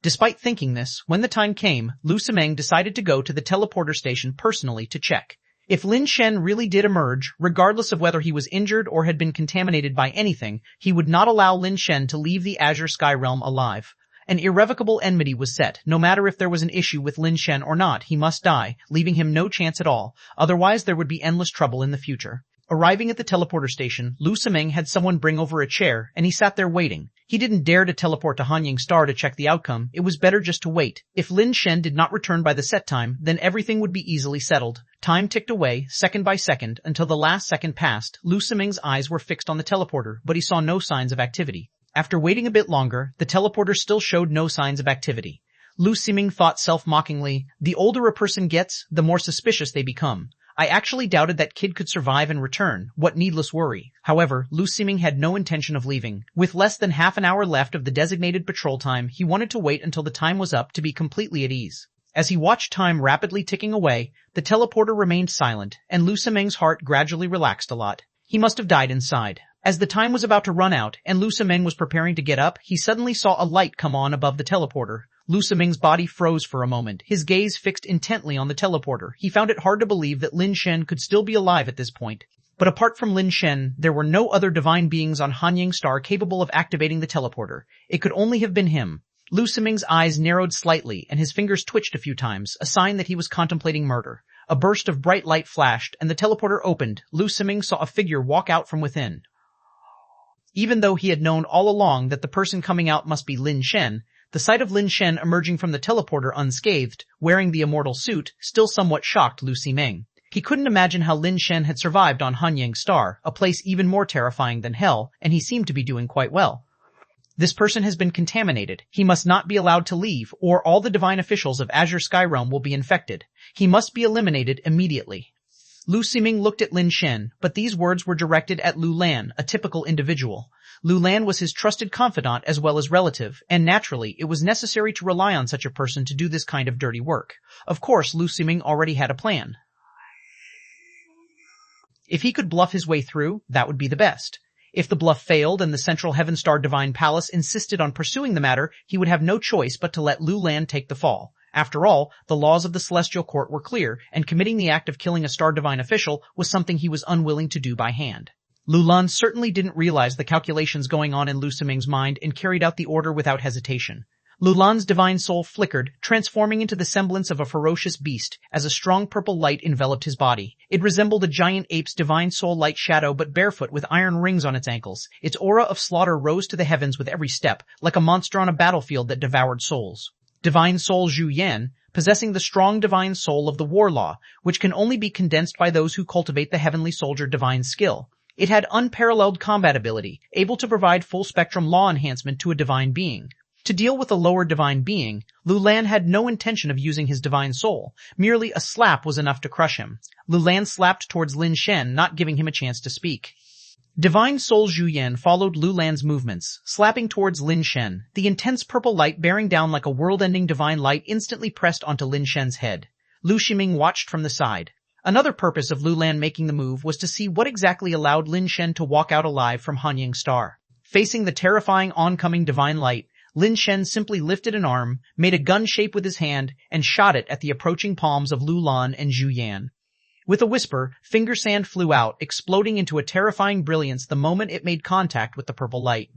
Despite thinking this, when the time came, Lu Simeng decided to go to the teleporter station personally to check. If Lin Shen really did emerge, regardless of whether he was injured or had been contaminated by anything, he would not allow Lin Shen to leave the Azure Sky Realm alive. An irrevocable enmity was set. No matter if there was an issue with Lin Shen or not, he must die, leaving him no chance at all. Otherwise, there would be endless trouble in the future. Arriving at the teleporter station, Lu Simeng had someone bring over a chair, and he sat there waiting. He didn't dare to teleport to Hanying Star to check the outcome. It was better just to wait. If Lin Shen did not return by the set time, then everything would be easily settled. Time ticked away, second by second, until the last second passed. Lu Simeng's eyes were fixed on the teleporter, but he saw no signs of activity. After waiting a bit longer, the teleporter still showed no signs of activity. Lu Simeng thought self-mockingly, the older a person gets, the more suspicious they become. I actually doubted that kid could survive and return. What needless worry. However, Lu Simeng had no intention of leaving. With less than half an hour left of the designated patrol time, he wanted to wait until the time was up to be completely at ease. As he watched time rapidly ticking away, the teleporter remained silent, and Lu Simeng's heart gradually relaxed a lot. He must have died inside. As the time was about to run out, and Lu Simeng was preparing to get up, he suddenly saw a light come on above the teleporter. Lu Simeng's body froze for a moment, his gaze fixed intently on the teleporter. He found it hard to believe that Lin Shen could still be alive at this point. But apart from Lin Shen, there were no other divine beings on Hanying Star capable of activating the teleporter. It could only have been him. Lu Simeng's eyes narrowed slightly, and his fingers twitched a few times, a sign that he was contemplating murder. A burst of bright light flashed, and the teleporter opened. Lu Simeng saw a figure walk out from within. Even though he had known all along that the person coming out must be Lin Shen, the sight of Lin Shen emerging from the teleporter unscathed, wearing the immortal suit, still somewhat shocked Lu Simeng. He couldn't imagine how Lin Shen had survived on Hanying Star, a place even more terrifying than hell, and he seemed to be doing quite well. This person has been contaminated. He must not be allowed to leave, or all the divine officials of Azure Sky Realm will be infected. He must be eliminated immediately. Lu Simeng looked at Lin Shen, but these words were directed at Lu Lan, a typical individual. Lu Lan was his trusted confidant as well as relative, and naturally, it was necessary to rely on such a person to do this kind of dirty work. Of course, Lu Simeng already had a plan. If he could bluff his way through, that would be the best. If the bluff failed and the Central Heaven Star Divine Palace insisted on pursuing the matter, he would have no choice but to let Lu Lan take the fall. After all, the laws of the Celestial Court were clear, and committing the act of killing a Star Divine official was something he was unwilling to do by hand. Lu Lan certainly didn't realize the calculations going on in Lu Simeng's mind and carried out the order without hesitation. Lu Lan's divine soul flickered, transforming into the semblance of a ferocious beast, as a strong purple light enveloped his body. It resembled a giant ape's divine soul-like shadow, but barefoot with iron rings on its ankles. Its aura of slaughter rose to the heavens with every step, like a monster on a battlefield that devoured souls. Divine Soul Zhu Yan, possessing the strong divine soul of the war law, which can only be condensed by those who cultivate the heavenly soldier divine skill. It had unparalleled combat ability, able to provide full-spectrum law enhancement to a divine being. To deal with a lower divine being, Lu Lan had no intention of using his divine soul. Merely a slap was enough to crush him. Lu Lan slapped towards Lin Shen, not giving him a chance to speak. Divine Soul Zhu Yan followed Lu Lan's movements, slapping towards Lin Shen. The intense purple light bearing down like a world-ending divine light instantly pressed onto Lin Shen's head. Lu Simeng watched from the side. Another purpose of Lu Lan making the move was to see what exactly allowed Lin Shen to walk out alive from Hanying Star. Facing the terrifying oncoming divine light, Lin Shen simply lifted an arm, made a gun shape with his hand, and shot it at the approaching palms of Lu Lan and Zhu Yan. With a whisper, finger sand flew out, exploding into a terrifying brilliance the moment it made contact with the purple light.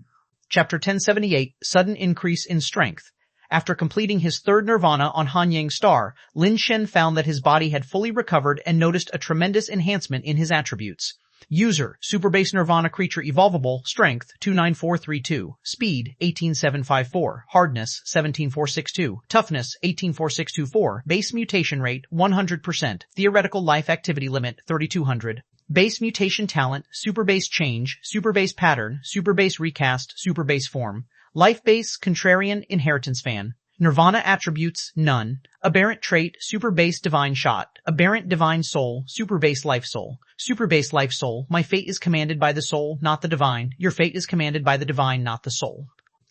Chapter 1078, Sudden Increase in Strength. After completing his third nirvana on Hanying Star, Lin Shen found that his body had fully recovered and noticed a tremendous enhancement in his attributes. User, Super Base Nirvana Creature Evolvable, Strength, 29432, Speed, 18754, Hardness, 17462, Toughness, 184,624, Base Mutation Rate, 100%, Theoretical Life Activity Limit, 3200. Base Mutation Talent, Super Base Change, Super Base Pattern, Super Base Recast, Super Base Form, Life Base Contrarian Inheritance Fan. Nirvana attributes, none. Aberrant trait, super base divine shot. Aberrant divine soul, super base life soul. Super base life soul, my fate is commanded by the soul, not the divine. Your fate is commanded by the divine, not the soul.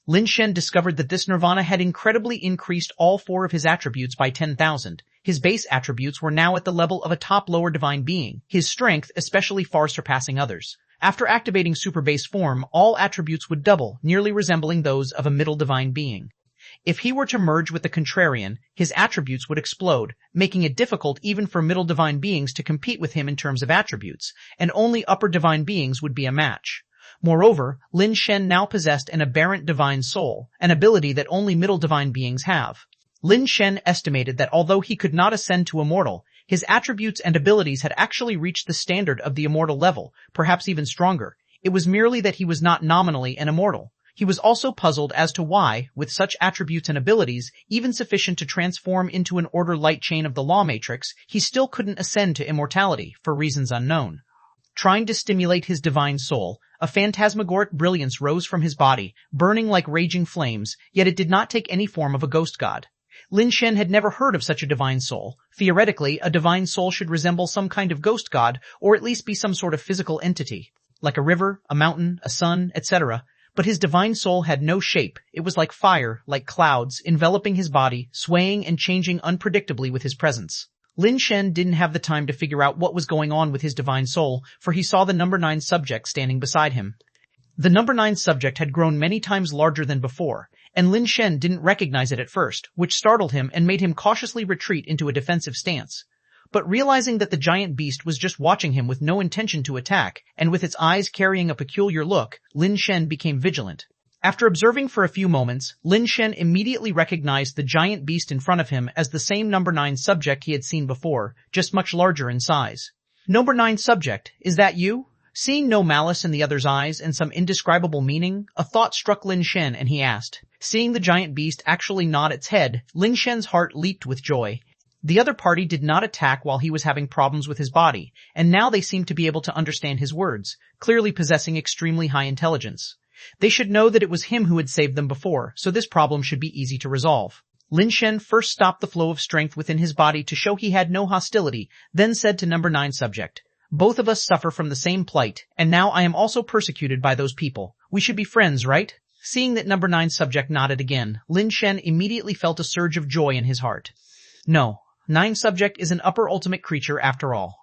Lin Shen discovered that this nirvana had incredibly increased all 4 of his attributes by 10,000. His base attributes were now at the level of a top lower divine being, his strength especially far surpassing others. After activating super base form, all attributes would double, nearly resembling those of a middle divine being. If he were to merge with the contrarian, his attributes would explode, making it difficult even for middle divine beings to compete with him in terms of attributes, and only upper divine beings would be a match. Moreover, Lin Shen now possessed an aberrant divine soul, an ability that only middle divine beings have. Lin Shen estimated that although he could not ascend to immortal, his attributes and abilities had actually reached the standard of the immortal level, perhaps even stronger. It was merely that he was not nominally an immortal. He was also puzzled as to why, with such attributes and abilities, even sufficient to transform into an order light chain of the law matrix, he still couldn't ascend to immortality, for reasons unknown. Trying to stimulate his divine soul, a phantasmagoric brilliance rose from his body, burning like raging flames, yet it did not take any form of a ghost god. Lin Shen had never heard of such a divine soul. Theoretically, a divine soul should resemble some kind of ghost god, or at least be some sort of physical entity, like a river, a mountain, a sun, etc. But his divine soul had no shape. It was like fire, like clouds, enveloping his body, swaying and changing unpredictably with his presence. Lin Shen didn't have the time to figure out what was going on with his divine soul, for he saw the number 9 subject standing beside him. The number 9 subject had grown many times larger than before, and Lin Shen didn't recognize it at first, which startled him and made him cautiously retreat into a defensive stance. But realizing that the giant beast was just watching him with no intention to attack, and with its eyes carrying a peculiar look, Lin Shen became vigilant. After observing for a few moments, Lin Shen immediately recognized the giant beast in front of him as the same number 9 subject he had seen before, just much larger in size. Number 9 subject, is that you? Seeing no malice in the other's eyes and some indescribable meaning, a thought struck Lin Shen and he asked. Seeing the giant beast actually nod its head, Lin Shen's heart leaped with joy. The other party did not attack while he was having problems with his body, and now they seemed to be able to understand his words, clearly possessing extremely high intelligence. They should know that it was him who had saved them before, so this problem should be easy to resolve. Lin Shen first stopped the flow of strength within his body to show he had no hostility, then said to number 9 subject. Both of us suffer from the same plight, and now I am also persecuted by those people. We should be friends, right? Seeing that number 9 subject nodded again, Lin Shen immediately felt a surge of joy in his heart. No, 9 subject is an upper ultimate creature after all.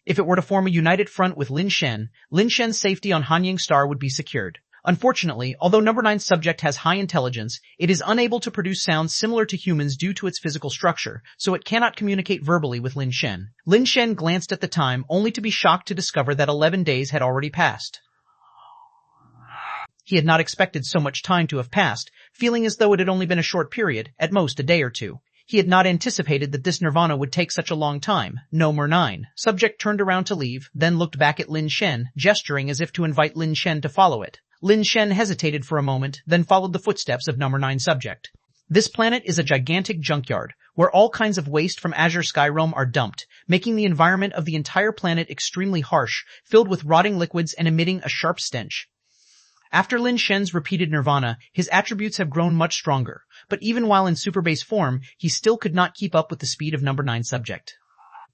If it were to form a united front with Lin Shen's safety on Hanyang Star would be secured. Unfortunately, although number 9 subject has high intelligence, it is unable to produce sounds similar to humans due to its physical structure, so it cannot communicate verbally with Lin Shen. Lin Shen glanced at the time, only to be shocked to discover that 11 days had already passed. He had not expected so much time to have passed, feeling as though it had only been a short period, at most a day or two. He had not anticipated that this nirvana would take such a long time. Number 9 subject turned around to leave, then looked back at Lin Shen, gesturing as if to invite Lin Shen to follow it. Lin Shen hesitated for a moment, then followed the footsteps of number 9 subject. This planet is a gigantic junkyard, where all kinds of waste from Azure Sky Realm are dumped, making the environment of the entire planet extremely harsh, filled with rotting liquids and emitting a sharp stench. After Lin Shen's repeated nirvana, his attributes have grown much stronger, but even while in super base form, he still could not keep up with the speed of number 9 subject.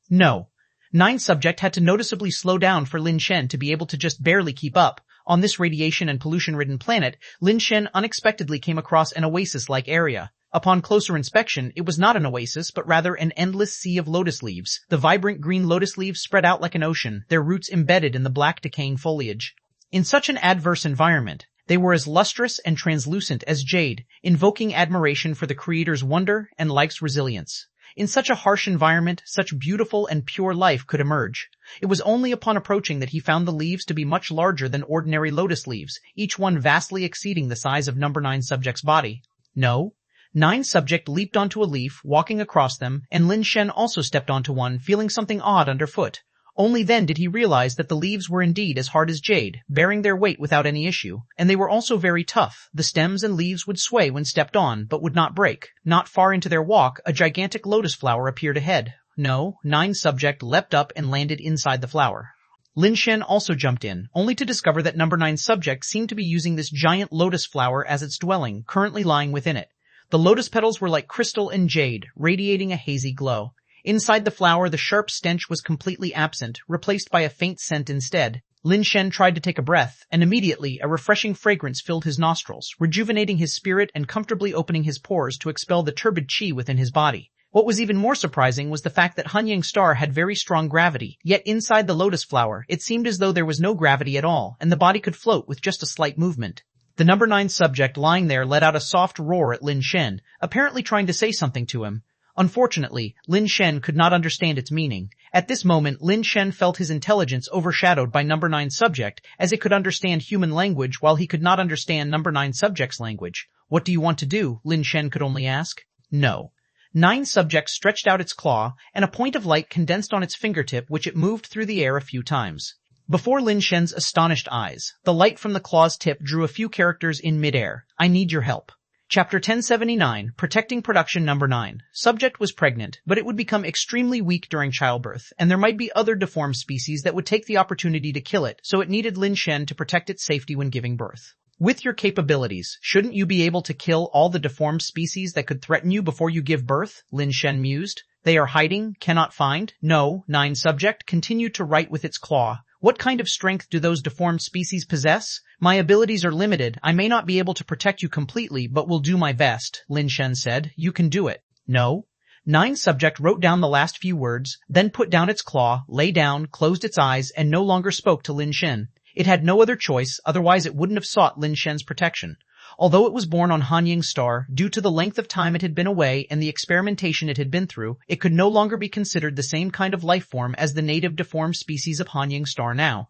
No. 9 subject had to noticeably slow down for Lin Shen to be able to just barely keep up. On this radiation and pollution-ridden planet, Lin Shen unexpectedly came across an oasis-like area. Upon closer inspection, it was not an oasis, but rather an endless sea of lotus leaves. The vibrant green lotus leaves spread out like an ocean, their roots embedded in the black decaying foliage. In such an adverse environment, they were as lustrous and translucent as jade, invoking admiration for the creator's wonder and life's resilience. In such a harsh environment, such beautiful and pure life could emerge. It was only upon approaching that he found the leaves to be much larger than ordinary lotus leaves, each one vastly exceeding the size of number 9 subject's body. No. 9 subject leaped onto a leaf, walking across them, and Lin Shen also stepped onto one, feeling something odd underfoot. Only then did he realize that the leaves were indeed as hard as jade, bearing their weight without any issue, and they were also very tough. The stems and leaves would sway when stepped on, but would not break. Not far into their walk, a gigantic lotus flower appeared ahead. No, 9 subject leapt up and landed inside the flower. Lin Shen also jumped in, only to discover that number 9 subject seemed to be using this giant lotus flower as its dwelling, currently lying within it. The lotus petals were like crystal and jade, radiating a hazy glow. Inside the flower, the sharp stench was completely absent, replaced by a faint scent instead. Lin Shen tried to take a breath, and immediately a refreshing fragrance filled his nostrils, rejuvenating his spirit and comfortably opening his pores to expel the turbid qi within his body. What was even more surprising was the fact that Hunyang Star had very strong gravity, yet inside the lotus flower, it seemed as though there was no gravity at all, and the body could float with just a slight movement. The number 9 subject lying there let out a soft roar at Lin Shen, apparently trying to say something to him. Unfortunately, Lin Shen could not understand its meaning. At this moment, Lin Shen felt his intelligence overshadowed by number 9 subject, as it could understand human language while he could not understand number 9 subject's language. What do you want to do? Lin Shen could only ask. No. 9 subject stretched out its claw, and a point of light condensed on its fingertip which it moved through the air a few times. Before Lin Shen's astonished eyes, the light from the claw's tip drew a few characters in midair. I need your help. Chapter 1079, Protecting Production Number 9. Subject was pregnant, but it would become extremely weak during childbirth, and there might be other deformed species that would take the opportunity to kill it, so it needed Lin Shen to protect its safety when giving birth. With your capabilities, shouldn't you be able to kill all the deformed species that could threaten you before you give birth? Lin Shen mused. They are hiding, cannot find. No, 9 subject continued to write with its claw. What kind of strength do those deformed species possess? My abilities are limited. I may not be able to protect you completely, but will do my best, Lin Shen said. You can do it. No. 9 subject wrote down the last few words, then put down its claw, lay down, closed its eyes, and no longer spoke to Lin Shen. It had no other choice, otherwise it wouldn't have sought Lin Shen's protection. Although it was born on Hunyang Star, due to the length of time it had been away and the experimentation it had been through, it could no longer be considered the same kind of life form as the native deformed species of Hunyang Star now.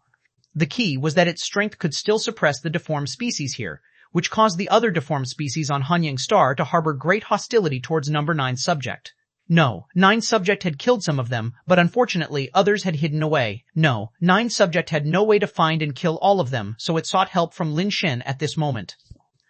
The key was that its strength could still suppress the deformed species here, which caused the other deformed species on Hunyang Star to harbor great hostility towards number 9 subject. No, 9 subject had killed some of them, but unfortunately others had hidden away. No, 9 subject had no way to find and kill all of them, so it sought help from Lin Shen at this moment.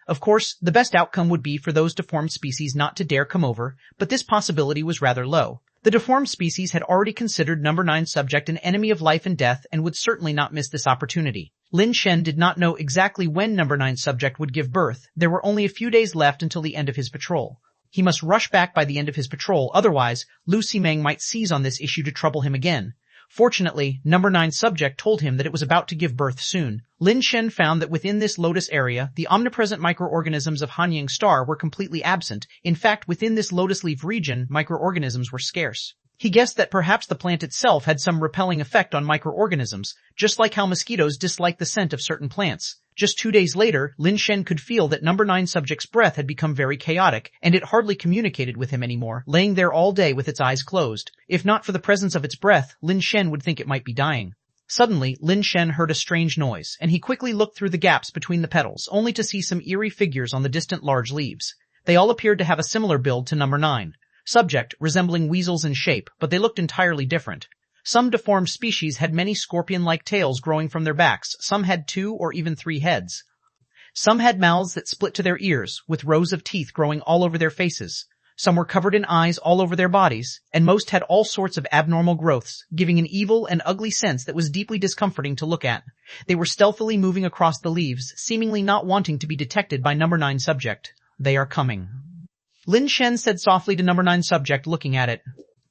Of course, the best outcome would be for those deformed species not to dare come over, but this possibility was rather low. The deformed species had already considered number 9 subject an enemy of life and death and would certainly not miss this opportunity. Lin Shen did not know exactly when number 9 subject would give birth. There were only a few days left until the end of his patrol. He must rush back by the end of his patrol, otherwise Lu Ximeng might seize on this issue to trouble him again. Fortunately, number 9 subject told him that it was about to give birth soon. Lin Shen found that within this lotus area, the omnipresent microorganisms of Hunyang Star were completely absent. In fact, within this lotus leaf region, microorganisms were scarce. He guessed that perhaps the plant itself had some repelling effect on microorganisms, just like how mosquitoes dislike the scent of certain plants. Just 2 days later, Lin Shen could feel that number 9 subject's breath had become very chaotic, and it hardly communicated with him anymore, laying there all day with its eyes closed. If not for the presence of its breath, Lin Shen would think it might be dying. Suddenly, Lin Shen heard a strange noise, and he quickly looked through the gaps between the petals, only to see some eerie figures on the distant large leaves. They all appeared to have a similar build to number 9. Subject, resembling weasels in shape, but they looked entirely different. Some deformed species had many scorpion-like tails growing from their backs, some had 2 or even 3 heads. Some had mouths that split to their ears, with rows of teeth growing all over their faces. Some were covered in eyes all over their bodies, and most had all sorts of abnormal growths, giving an evil and ugly sense that was deeply discomforting to look at. They were stealthily moving across the leaves, seemingly not wanting to be detected by number 9 subject. They are coming. Lin Shen said softly to number 9 subject, looking at it.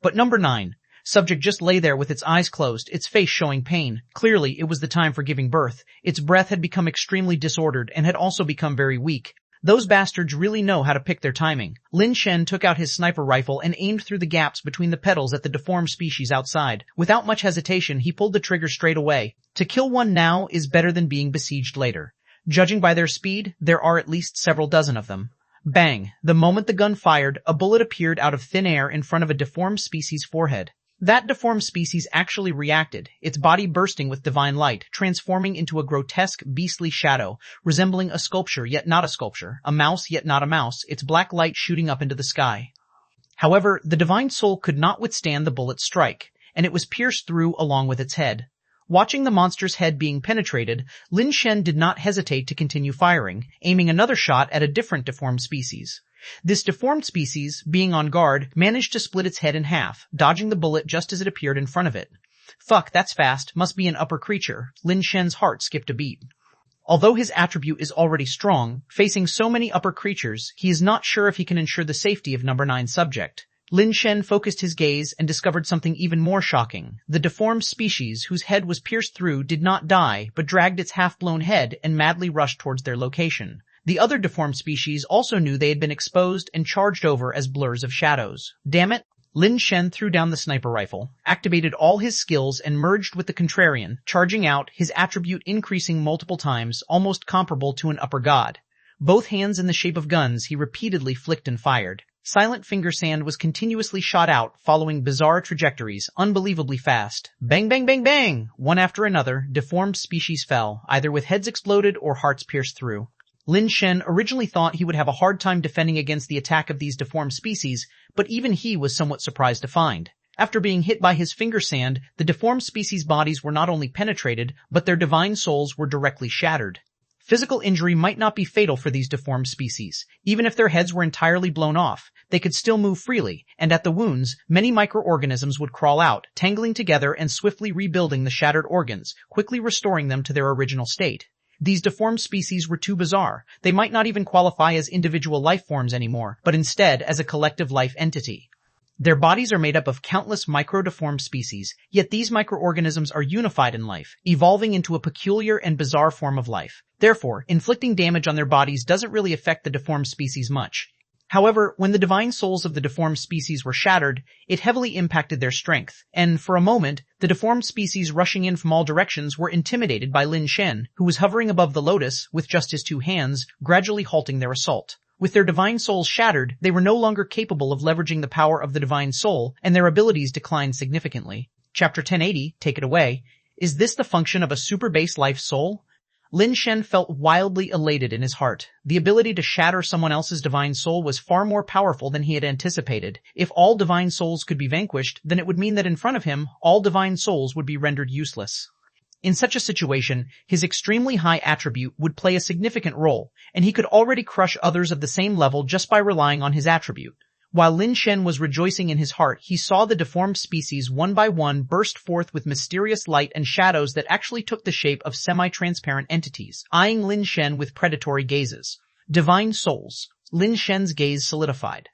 But number 9 subject just lay there with its eyes closed, its face showing pain. Clearly, it was the time for giving birth. Its breath had become extremely disordered and had also become very weak. Those bastards really know how to pick their timing. Lin Shen took out his sniper rifle and aimed through the gaps between the petals at the deformed species outside. Without much hesitation, he pulled the trigger straight away. To kill one now is better than being besieged later. Judging by their speed, there are at least several dozen of them. Bang! The moment the gun fired, a bullet appeared out of thin air in front of a deformed species' forehead. That deformed species actually reacted, its body bursting with divine light, transforming into a grotesque, beastly shadow, resembling a sculpture yet not a sculpture, a mouse yet not a mouse, its black light shooting up into the sky. However, the divine soul could not withstand the bullet's strike, and it was pierced through along with its head. Watching the monster's head being penetrated, Lin Shen did not hesitate to continue firing, aiming another shot at a different deformed species. This deformed species, being on guard, managed to split its head in half, dodging the bullet just as it appeared in front of it. Fuck, that's fast. Must be an upper creature. Lin Shen's heart skipped a beat. Although his attribute is already strong, facing so many upper creatures, he is not sure if he can ensure the safety of number 9 subject. Lin Shen focused his gaze and discovered something even more shocking. The deformed species whose head was pierced through did not die, but dragged its half-blown head and madly rushed towards their location. The other deformed species also knew they had been exposed and charged over as blurs of shadows. Damn it! Lin Shen threw down the sniper rifle, activated all his skills and merged with the contrarian, charging out, his attribute increasing multiple times, almost comparable to an upper god. Both hands in the shape of guns he repeatedly flicked and fired. Silent finger sand was continuously shot out, following bizarre trajectories, unbelievably fast. Bang bang bang bang! One after another, deformed species fell, either with heads exploded or hearts pierced through. Lin Shen originally thought he would have a hard time defending against the attack of these deformed species, but even he was somewhat surprised to find. After being hit by his finger sand, the deformed species' bodies were not only penetrated, but their divine souls were directly shattered. Physical injury might not be fatal for these deformed species. Even if their heads were entirely blown off, they could still move freely, and at the wounds, many microorganisms would crawl out, tangling together and swiftly rebuilding the shattered organs, quickly restoring them to their original state. These deformed species were too bizarre. They might not even qualify as individual life forms anymore, but instead as a collective life entity. Their bodies are made up of countless micro-deformed species, yet these microorganisms are unified in life, evolving into a peculiar and bizarre form of life. Therefore, inflicting damage on their bodies doesn't really affect the deformed species much. However, when the divine souls of the deformed species were shattered, it heavily impacted their strength, and for a moment, the deformed species rushing in from all directions were intimidated by Lin Shen, who was hovering above the lotus with just his 2 hands, gradually halting their assault. With their divine souls shattered, they were no longer capable of leveraging the power of the divine soul, and their abilities declined significantly. Chapter 1080, take it away. Is this the function of a super base life soul? Lin Shen felt wildly elated in his heart. The ability to shatter someone else's divine soul was far more powerful than he had anticipated. If all divine souls could be vanquished, then it would mean that in front of him, all divine souls would be rendered useless. In such a situation, his extremely high attribute would play a significant role, and he could already crush others of the same level just by relying on his attribute. While Lin Shen was rejoicing in his heart, he saw the deformed species one by one burst forth with mysterious light and shadows that actually took the shape of semi-transparent entities, eyeing Lin Shen with predatory gazes. Divine souls. Lin Shen's gaze solidified.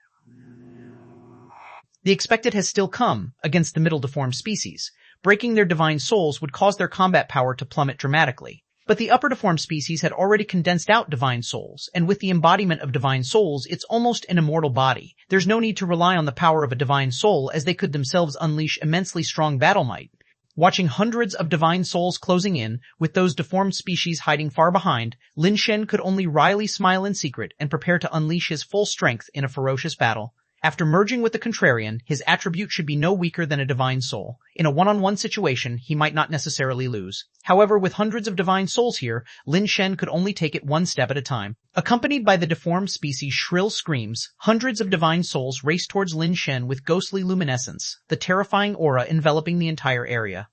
The expected has still come against the middle deformed species. Breaking their divine souls would cause their combat power to plummet dramatically. But the upper deformed species had already condensed out divine souls, and with the embodiment of divine souls, it's almost an immortal body. There's no need to rely on the power of a divine soul, as they could themselves unleash immensely strong battle might. Watching hundreds of divine souls closing in, with those deformed species hiding far behind, Lin Shen could only wryly smile in secret and prepare to unleash his full strength in a ferocious battle. After merging with the contrarian, his attribute should be no weaker than a divine soul. In a one-on-one situation, he might not necessarily lose. However, with hundreds of divine souls here, Lin Shen could only take it one step at a time. Accompanied by the deformed species' shrill screams, hundreds of divine souls raced towards Lin Shen with ghostly luminescence, the terrifying aura enveloping the entire area.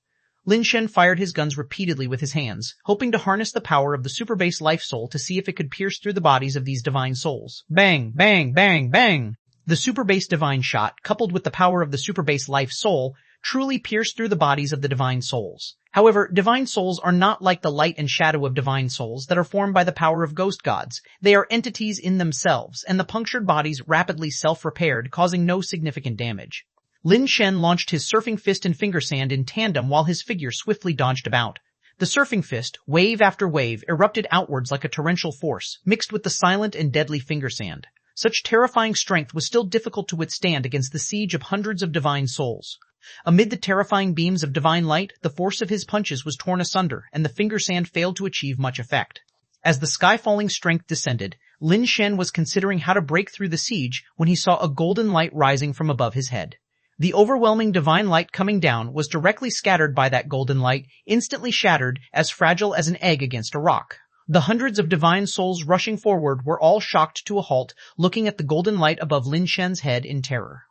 Lin Shen fired his guns repeatedly with his hands, hoping to harness the power of the super base life soul to see if it could pierce through the bodies of these divine souls. Bang, bang, bang, bang! The super base divine shot, coupled with the power of the super base life soul, truly pierced through the bodies of the divine souls. However, divine souls are not like the light and shadow of divine souls that are formed by the power of ghost gods. They are entities in themselves, and the punctured bodies rapidly self-repaired, causing no significant damage. Lin Shen launched his surfing fist and finger sand in tandem while his figure swiftly dodged about. The surfing fist, wave after wave, erupted outwards like a torrential force, mixed with the silent and deadly finger sand. Such terrifying strength was still difficult to withstand against the siege of hundreds of divine souls. Amid the terrifying beams of divine light, the force of his punches was torn asunder, and the finger sand failed to achieve much effect. As the sky-falling strength descended, Lin Shen was considering how to break through the siege when he saw a golden light rising from above his head. The overwhelming divine light coming down was directly scattered by that golden light, instantly shattered, as fragile as an egg against a rock. The hundreds of divine souls rushing forward were all shocked to a halt, looking at the golden light above Lin Shen's head in terror.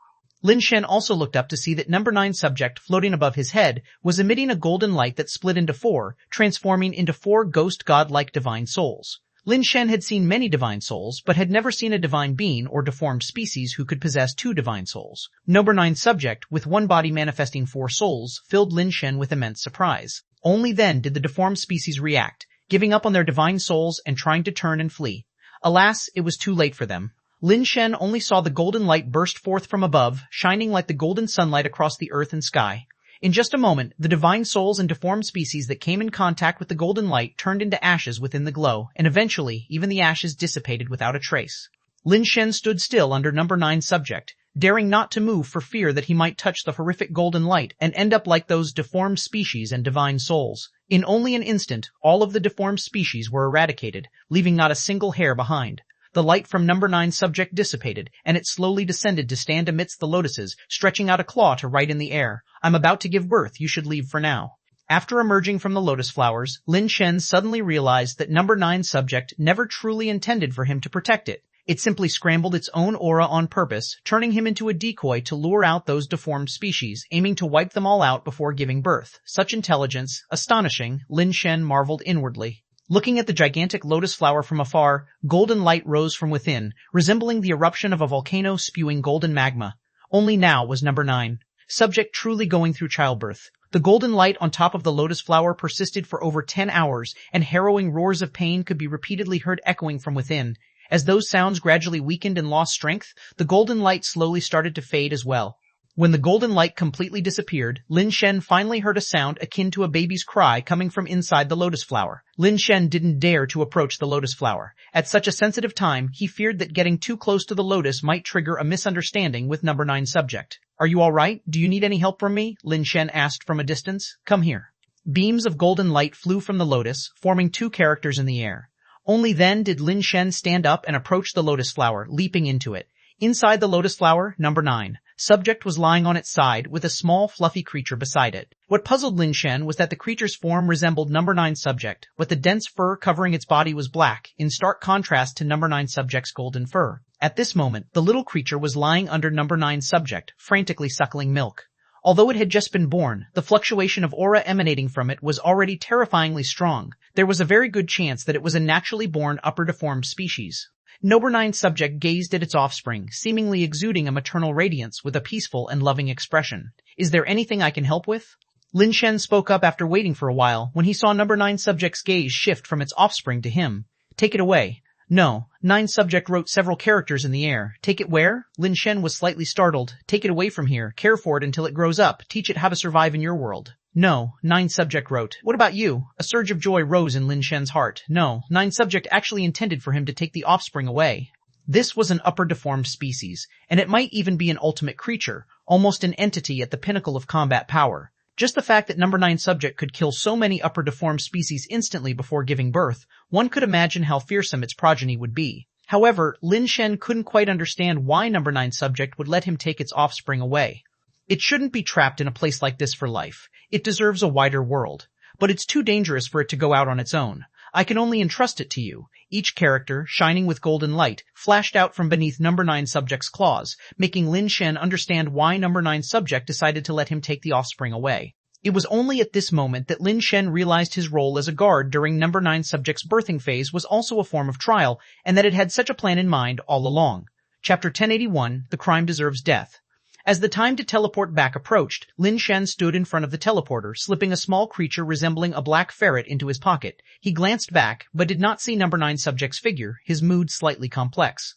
Lin Shen also looked up to see that number 9 subject floating above his head was emitting a golden light that split into 4, transforming into 4 ghost god-like divine souls. Lin Shen had seen many divine souls, but had never seen a divine being or deformed species who could possess 2 divine souls. Number 9 subject, with one body manifesting 4 souls, filled Lin Shen with immense surprise. Only then did the deformed species react. giving up on their divine souls and trying to turn and flee. Alas, it was too late for them. Lin Shen only saw the golden light burst forth from above, shining like the golden sunlight across the earth and sky. In just a moment, the divine souls and deformed species that came in contact with the golden light turned into ashes within the glow, and eventually, even the ashes dissipated without a trace. Lin Shen stood still under number 9 subject, daring not to move for fear that he might touch the horrific golden light and end up like those deformed species and divine souls. In only an instant, all of the deformed species were eradicated, leaving not a single hair behind. The light from number 9 subject dissipated, and it slowly descended to stand amidst the lotuses, stretching out a claw to right in the air. I'm about to give birth, you should leave for now. After emerging from the lotus flowers, Lin Shen suddenly realized that number 9 subject never truly intended for him to protect it. It simply scrambled its own aura on purpose, turning him into a decoy to lure out those deformed species, aiming to wipe them all out before giving birth. Such intelligence, astonishing, Lin Shen marveled inwardly. Looking at the gigantic lotus flower from afar, golden light rose from within, resembling the eruption of a volcano spewing golden magma. Only now was number 9 subject truly going through childbirth. The golden light on top of the lotus flower persisted for over 10 hours, and harrowing roars of pain could be repeatedly heard echoing from within. As those sounds gradually weakened and lost strength, the golden light slowly started to fade as well. When the golden light completely disappeared, Lin Shen finally heard a sound akin to a baby's cry coming from inside the lotus flower. Lin Shen didn't dare to approach the lotus flower. At such a sensitive time, he feared that getting too close to the lotus might trigger a misunderstanding with number 9 subject. Are you all right? Do you need any help from me? Lin Shen asked from a distance. Come here. Beams of golden light flew from the lotus, forming 2 characters in the air. Only then did Lin Shen stand up and approach the lotus flower, leaping into it. Inside the lotus flower, number 9 subject was lying on its side with a small fluffy creature beside it. What puzzled Lin Shen was that the creature's form resembled number 9 subject, but the dense fur covering its body was black, in stark contrast to number 9 subject's golden fur. At this moment, the little creature was lying under number 9 subject, frantically suckling milk. Although it had just been born, the fluctuation of aura emanating from it was already terrifyingly strong. There was a very good chance that it was a naturally born upper deformed species. Number 9 subject gazed at its offspring, seemingly exuding a maternal radiance with a peaceful and loving expression. Is there anything I can help with? Lin Shen spoke up after waiting for a while when he saw number 9 subject's gaze shift from its offspring to him. Take it away. No. 9 subject wrote several characters in the air. Take it where? Lin Shen was slightly startled. Take it away from here. Care for it until it grows up. Teach it how to survive in your world. No. 9 subject wrote. What about you? A surge of joy rose in Lin Shen's heart. No. 9 subject actually intended for him to take the offspring away. This was an upper deformed species, and it might even be an ultimate creature, almost an entity at the pinnacle of combat power. Just the fact that number 9 subject could kill so many upper deformed species instantly before giving birth, one could imagine how fearsome its progeny would be. However, Lin Shen couldn't quite understand why number 9 subject would let him take its offspring away. It shouldn't be trapped in a place like this for life. It deserves a wider world. But it's too dangerous for it to go out on its own. I can only entrust it to you. Each character, shining with golden light, flashed out from beneath number 9 subject's claws, making Lin Shen understand why number 9 subject decided to let him take the offspring away. It was only at this moment that Lin Shen realized his role as a guard during number 9 subject's birthing phase was also a form of trial, and that it had such a plan in mind all along. Chapter 1081, The Crime Deserves Death. As the time to teleport back approached, Lin Shen stood in front of the teleporter, slipping a small creature resembling a black ferret into his pocket. He glanced back, but did not see number 9 subject's figure, his mood slightly complex.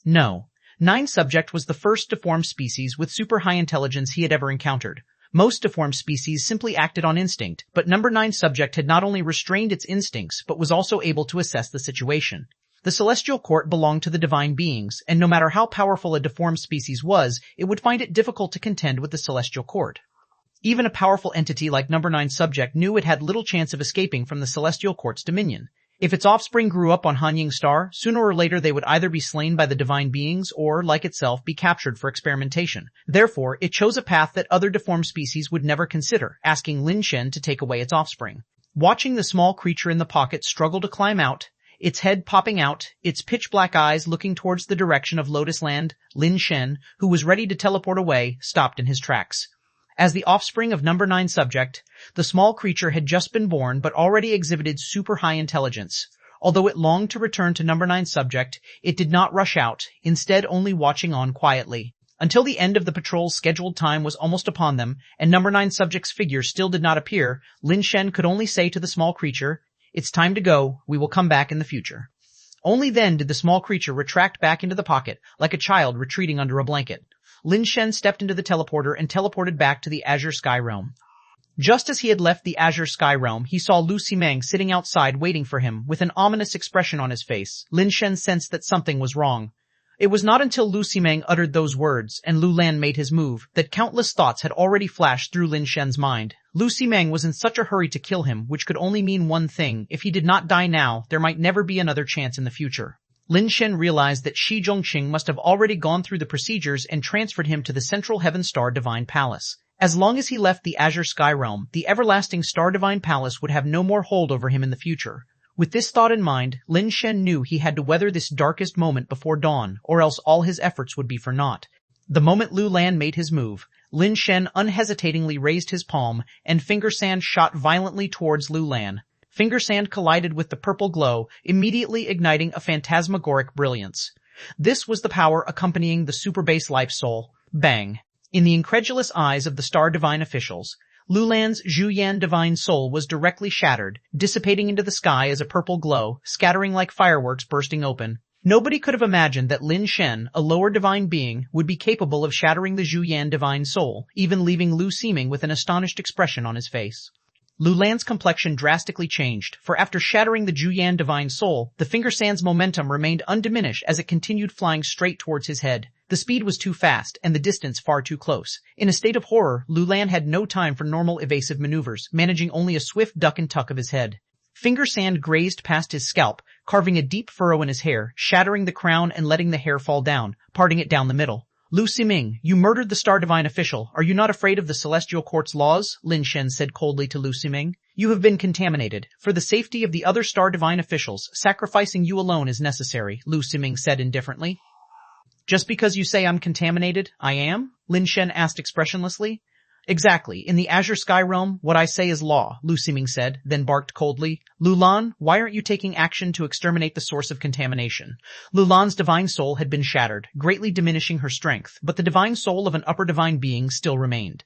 No. 9 subject was the first deformed species with super high intelligence he had ever encountered. Most deformed species simply acted on instinct, but number 9 subject had not only restrained its instincts, but was also able to assess the situation. The celestial court belonged to the divine beings, and no matter how powerful a deformed species was, it would find it difficult to contend with the celestial court. Even a powerful entity like number 9 subject knew it had little chance of escaping from the celestial court's dominion. If its offspring grew up on Hanying Star, sooner or later they would either be slain by the divine beings or, like itself, be captured for experimentation. Therefore, it chose a path that other deformed species would never consider, asking Lin Shen to take away its offspring. Watching the small creature in the pocket struggle to climb out, its head popping out, its pitch-black eyes looking towards the direction of Lotus Land, Lin Shen, who was ready to teleport away, stopped in his tracks. As the offspring of number 9 subject, the small creature had just been born but already exhibited super high intelligence. Although it longed to return to number 9 subject, it did not rush out, instead only watching on quietly. Until the end of the patrol's scheduled time was almost upon them, and number 9 subject's figure still did not appear, Lin Shen could only say to the small creature, It's time to go. We will come back in the future. Only then did the small creature retract back into the pocket, like a child retreating under a blanket. Lin Shen stepped into the teleporter and teleported back to the Azure Sky Realm. Just as he had left the Azure Sky Realm, he saw Lu Ximeng sitting outside waiting for him with an ominous expression on his face. Lin Shen sensed that something was wrong. It was not until Lu Ximeng uttered those words and Lu Lan made his move that countless thoughts had already flashed through Lin Shen's mind. Lu Ximeng was in such a hurry to kill him, which could only mean one thing. If he did not die now, there might never be another chance in the future. Lin Shen realized that Shi Zhongqing must have already gone through the procedures and transferred him to the Central Heaven Star Divine Palace. As long as he left the Azure Sky Realm, the everlasting Star Divine Palace would have no more hold over him in the future. With this thought in mind, Lin Shen knew he had to weather this darkest moment before dawn, or else all his efforts would be for naught. The moment Lu Lan made his move, Lin Shen unhesitatingly raised his palm, and finger sand shot violently towards Lu Lan. Finger sand collided with the purple glow, immediately igniting a phantasmagoric brilliance. This was the power accompanying the super base life soul. Bang! In the incredulous eyes of the Star Divine officials, Lu Lan's Zhuyan Divine Soul was directly shattered, dissipating into the sky as a purple glow, scattering like fireworks bursting open. Nobody could have imagined that Lin Shen, a lower divine being, would be capable of shattering the Zhuyan Divine Soul, even leaving Lu Ximeng with an astonished expression on his face. Lu Lan's complexion drastically changed, for after shattering the Zhuyan Divine Soul, the finger sand's momentum remained undiminished as it continued flying straight towards his head. The speed was too fast, and the distance far too close. In a state of horror, Lu Lan had no time for normal evasive maneuvers, managing only a swift duck and tuck of his head. Finger sand grazed past his scalp, carving a deep furrow in his hair, shattering the crown and letting the hair fall down, parting it down the middle. Lu Ximeng, you murdered the Star Divine official. Are you not afraid of the Celestial Court's laws? Lin Shen said coldly to Lu Ximeng. You have been contaminated. For the safety of the other Star Divine officials, sacrificing you alone is necessary, Lu Ximeng said indifferently. Just because you say I'm contaminated, I am? Lin Shen asked expressionlessly. Exactly. In the Azure Sky Realm, what I say is law, Lu Ximeng said, then barked coldly. Lu Lan, why aren't you taking action to exterminate the source of contamination? Lu Lan's divine soul had been shattered, greatly diminishing her strength, but the divine soul of an upper divine being still remained.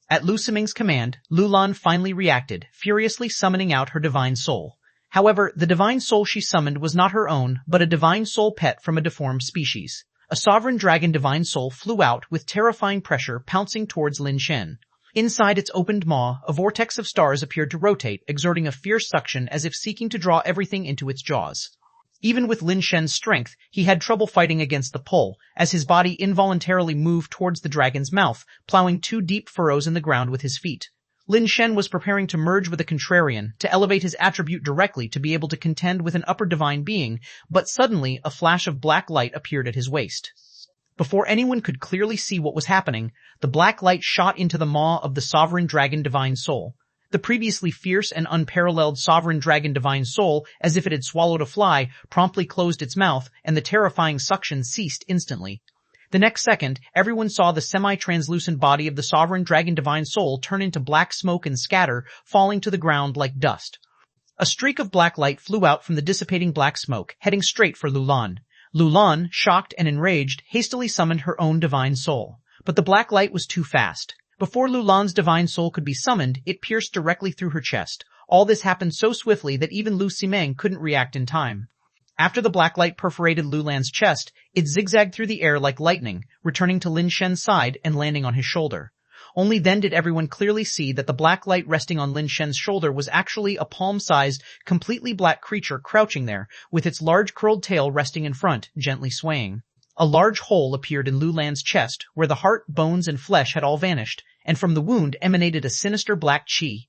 At Lu Ximeng's command, Lu Lan finally reacted, furiously summoning out her divine soul. However, the divine soul she summoned was not her own, but a divine soul pet from a deformed species. A sovereign dragon divine soul flew out with terrifying pressure, pouncing towards Lin Shen. Inside its opened maw, a vortex of stars appeared to rotate, exerting a fierce suction as if seeking to draw everything into its jaws. Even with Lin Shen's strength, he had trouble fighting against the pull, as his body involuntarily moved towards the dragon's mouth, plowing 2 deep furrows in the ground with his feet. Lin Shen was preparing to merge with a contrarian, to elevate his attribute directly to be able to contend with an upper divine being, but suddenly a flash of black light appeared at his waist. Before anyone could clearly see what was happening, the black light shot into the maw of the sovereign dragon divine soul. The previously fierce and unparalleled sovereign dragon divine soul, as if it had swallowed a fly, promptly closed its mouth, and the terrifying suction ceased instantly. The next second, everyone saw the semi-translucent body of the sovereign dragon divine soul turn into black smoke and scatter, falling to the ground like dust. A streak of black light flew out from the dissipating black smoke, heading straight for Lu Lan. Lu Lan, shocked and enraged, hastily summoned her own divine soul. But the black light was too fast. Before Lu Lan's divine soul could be summoned, it pierced directly through her chest. All this happened so swiftly that even Lu Ximeng couldn't react in time. After the black light perforated Lu Lan's chest, it zigzagged through the air like lightning, returning to Lin Shen's side and landing on his shoulder. Only then did everyone clearly see that the black light resting on Lin Shen's shoulder was actually a palm-sized, completely black creature crouching there, with its large curled tail resting in front, gently swaying. A large hole appeared in Lu Lan's chest, where the heart, bones, and flesh had all vanished, and from the wound emanated a sinister black chi.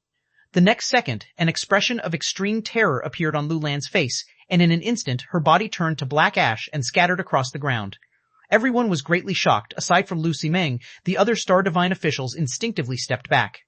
The next second, an expression of extreme terror appeared on Lu Lan's face, and in an instant her body turned to black ash and scattered across the ground. Everyone was greatly shocked. Aside from Lu Ximeng, the other Star Divine officials instinctively stepped back.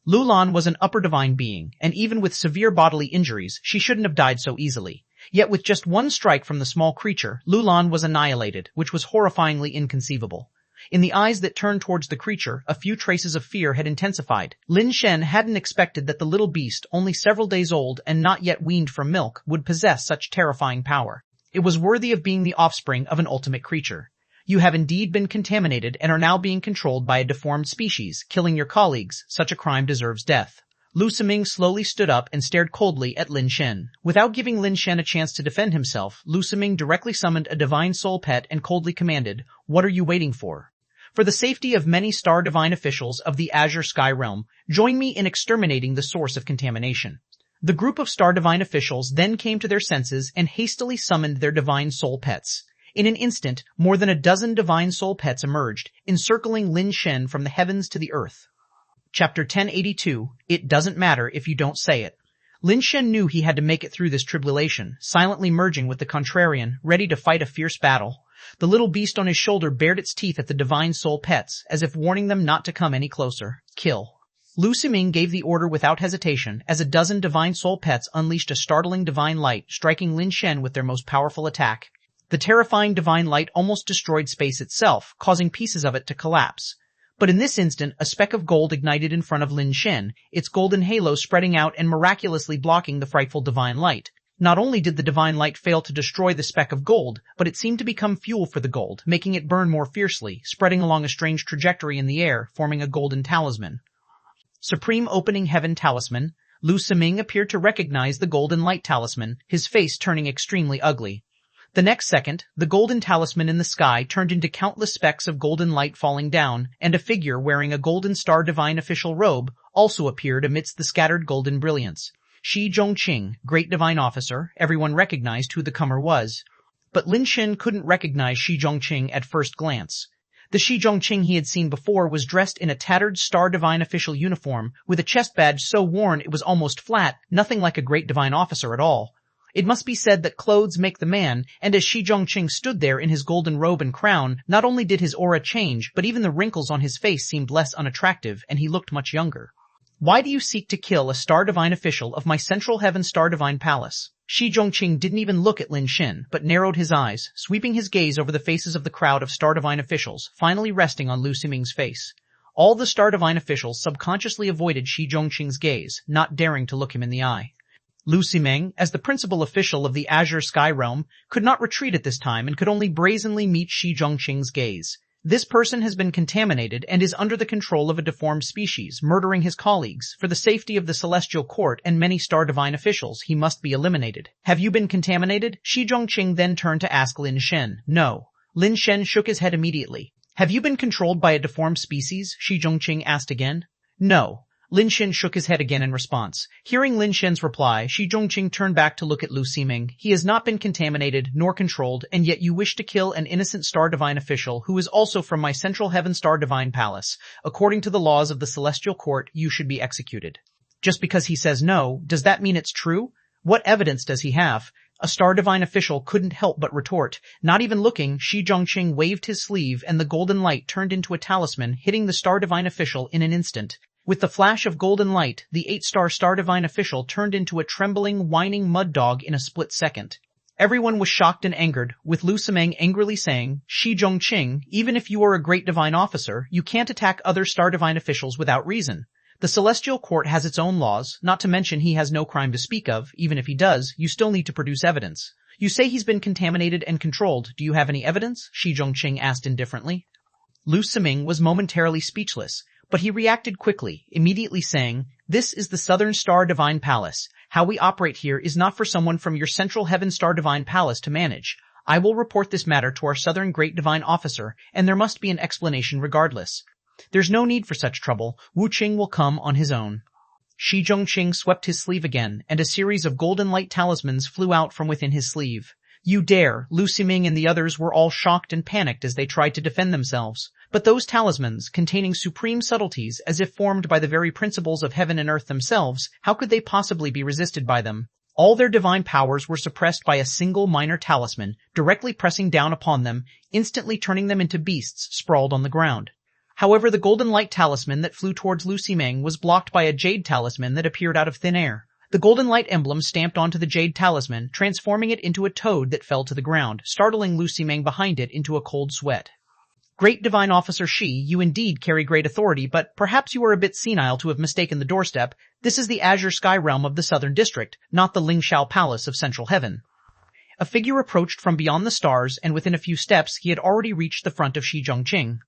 Lu Lan was an upper divine being, and even with severe bodily injuries, she shouldn't have died so easily. Yet with just one strike from the small creature, Lu Lan was annihilated, which was horrifyingly inconceivable. In the eyes that turned towards the creature, a few traces of fear had intensified. Lin Shen hadn't expected that the little beast, only several days old and not yet weaned from milk, would possess such terrifying power. It was worthy of being the offspring of an ultimate creature. You have indeed been contaminated and are now being controlled by a deformed species, killing your colleagues. Such a crime deserves death. Lu Siming slowly stood up and stared coldly at Lin Shen. Without giving Lin Shen a chance to defend himself, Lu Siming directly summoned a divine soul pet and coldly commanded, "What are you waiting for? For the safety of many star divine officials of the Azure Sky Realm, join me in exterminating the source of contamination." The group of star divine officials then came to their senses and hastily summoned their divine soul pets. In an instant, more than a dozen divine soul pets emerged, encircling Lin Shen from the heavens to the earth. Chapter 1082, It Doesn't Matter If You Don't Say It. Lin Shen knew he had to make it through this tribulation, silently merging with the contrarian, ready to fight a fierce battle. The little beast on his shoulder bared its teeth at the divine soul pets, as if warning them not to come any closer. Kill. Lu Siming gave the order without hesitation, as a dozen divine soul pets unleashed a startling divine light, striking Lin Shen with their most powerful attack. The terrifying divine light almost destroyed space itself, causing pieces of it to collapse. But in this instant, a speck of gold ignited in front of Lin Shen, its golden halo spreading out and miraculously blocking the frightful divine light. Not only did the divine light fail to destroy the speck of gold, but it seemed to become fuel for the gold, making it burn more fiercely, spreading along a strange trajectory in the air, forming a golden talisman. Supreme Opening Heaven Talisman. Lu Siming appeared to recognize the golden light talisman, his face turning extremely ugly. The next second, the golden talisman in the sky turned into countless specks of golden light falling down, and a figure wearing a golden star divine official robe also appeared amidst the scattered golden brilliance. Ch1001, Great Divine Officer. Everyone recognized who the comer was. But Lin Shen couldn't recognize Ch1001 at first glance. The Ch1001 he had seen before was dressed in a tattered star divine official uniform, with a chest badge so worn it was almost flat, nothing like a Great Divine Officer at all. It must be said that clothes make the man, and as Ch1001 stood there in his golden robe and crown, not only did his aura change, but even the wrinkles on his face seemed less unattractive, and he looked much younger. "Why do you seek to kill a star divine official of my central heaven star divine palace?" Ch1001 didn't even look at Lin Shen, but narrowed his eyes, sweeping his gaze over the faces of the crowd of star divine officials, finally resting on Lu Siming's face. All the star divine officials subconsciously avoided Ch1001's gaze, not daring to look him in the eye. Lu Siming, as the principal official of the Azure Sky Realm, could not retreat at this time and could only brazenly meet Ch1001's gaze. This person has been contaminated and is under the control of a deformed species, murdering his colleagues. For the safety of the Celestial Court and many star divine officials, he must be eliminated. "Have you been contaminated?" Ch1001 then turned to ask Lin Shen. "No." Lin Shen shook his head immediately. "Have you been controlled by a deformed species?" Ch1001 asked again. "No." Lin Shen shook his head again in response. Hearing Lin Shen's reply, Ch1001 turned back to look at Lu Siming. "He has not been contaminated nor controlled, and yet you wish to kill an innocent star divine official who is also from my central heaven star divine palace. According to the laws of the Celestial Court, you should be executed." Just because he says no, does that mean it's true? What evidence does he have? A star divine official couldn't help but retort. Not even looking, Ch1001 waved his sleeve and the golden light turned into a talisman, hitting the star divine official in an instant. With the flash of golden light, the 8-star star divine official turned into a trembling, whining mud dog in a split second. Everyone was shocked and angered, with Lu Siming angrily saying, "Ch1001, even if you are a great divine officer, you can't attack other star divine officials without reason. The Celestial Court has its own laws, not to mention he has no crime to speak of. Even if he does, you still need to produce evidence. You say he's been contaminated and controlled. Do you have any evidence?" Ch1001 asked indifferently. Lu Siming was momentarily speechless. But he reacted quickly, immediately saying, "This is the Southern Star Divine Palace. How we operate here is not for someone from your Central Heaven Star Divine Palace to manage. I will report this matter to our Southern Great Divine Officer, and there must be an explanation regardless. There's no need for such trouble. Wu Qing will come on his own." Ch1001 swept his sleeve again, and a series of golden light talismans flew out from within his sleeve. "You dare!" Lu Siming and the others were all shocked and panicked as they tried to defend themselves. But those talismans, containing supreme subtleties as if formed by the very principles of heaven and earth themselves, how could they possibly be resisted by them? All their divine powers were suppressed by a single minor talisman, directly pressing down upon them, instantly turning them into beasts sprawled on the ground. However, the golden light talisman that flew towards Lu Siming was blocked by a jade talisman that appeared out of thin air. The golden light emblem stamped onto the jade talisman, transforming it into a toad that fell to the ground, startling Lu Siming behind it into a cold sweat. "Great Divine Officer Shi, you indeed carry great authority, but perhaps you are a bit senile to have mistaken the doorstep. This is the Azure Sky Realm of the Southern District, not the Lingshao Palace of Central Heaven." A figure approached from beyond the stars, and within a few steps he had already reached the front of Ch1001.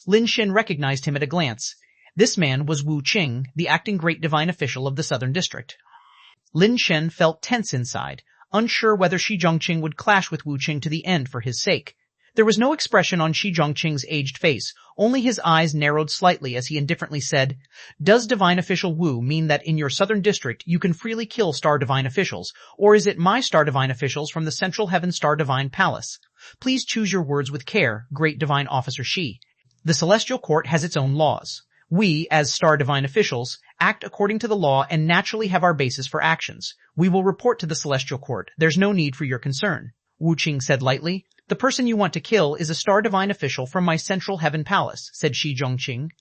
Lin Shen recognized him at a glance. This man was Wu Qing, the acting great divine official of the Southern District. Lin Shen felt tense inside, unsure whether Shi Zhongqing would clash with Wu Qing to the end for his sake. There was no expression on Shi Zhongqing's aged face, only his eyes narrowed slightly as he indifferently said, "Does divine official Wu mean that in your Southern District you can freely kill star divine officials, or is it my star divine officials from the Central Heaven Star Divine Palace? Please choose your words with care, great divine officer Shi. The Celestial Court has its own laws. We, as star divine officials, act according to the law and naturally have our basis for actions. We will report to the Celestial Court. There's no need for your concern," Wu Qing said lightly. "The person you want to kill is a star divine official from my Central Heaven Palace," said Shi Zhongqing.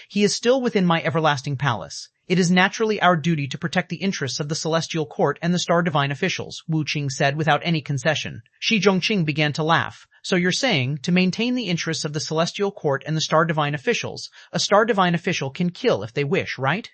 "He is still within my everlasting palace. It is naturally our duty to protect the interests of the Celestial Court and the star divine officials," Wu Qing said without any concession. Shi Zhongqing began to laugh. "So you're saying, to maintain the interests of the Celestial Court and the star divine officials, a star divine official can kill if they wish, right?"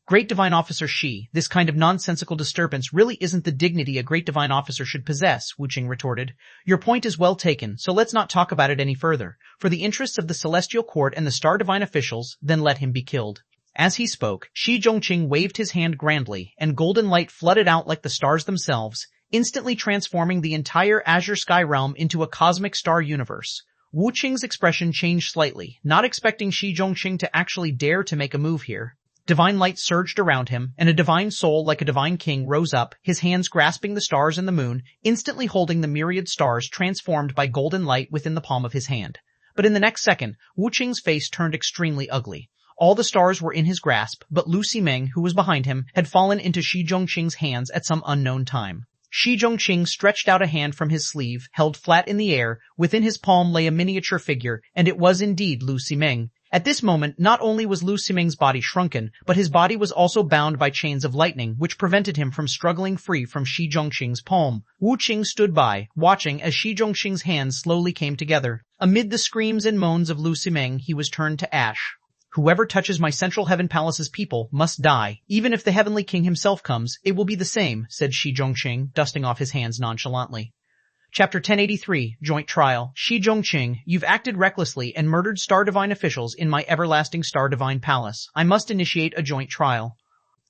"Great divine officer Shi, this kind of nonsensical disturbance really isn't the dignity a great divine officer should possess," Wu Qing retorted. "Your point is well taken, so let's not talk about it any further. For the interests of the Celestial Court and the star divine officials, then let him be killed." As he spoke, Shi Zhongqing waved his hand grandly, and golden light flooded out like the stars themselves, instantly transforming the entire azure sky realm into a cosmic star universe. Wu Qing's expression changed slightly, not expecting Shi Zhongqing to actually dare to make a move here. Divine light surged around him, and a divine soul like a divine king rose up, his hands grasping the stars and the moon, instantly holding the myriad stars transformed by golden light within the palm of his hand. But in the next second, Wu Qing's face turned extremely ugly. All the stars were in his grasp, but Lu Ximeng, who was behind him, had fallen into Shi Zhongqing's hands at some unknown time. Shi Zhongqing stretched out a hand from his sleeve, held flat in the air. Within his palm lay a miniature figure, and it was indeed Lu Ximeng. At this moment, not only was Lu Ximeng's body shrunken, but his body was also bound by chains of lightning, which prevented him from struggling free from Shi Zhongqing's palm. Wu Qing stood by, watching as Shi Zhongqing's hands slowly came together. Amid the screams and moans of Lu Ximeng, he was turned to ash. "Whoever touches my Central Heaven Palace's people must die. Even if the Heavenly King himself comes, it will be the same," said Shi Zhongqing, dusting off his hands nonchalantly. Chapter 1083, Joint Trial. Shi Zhongqing, you've acted recklessly and murdered Star Divine officials in my everlasting Star Divine Palace. I must initiate a joint trial.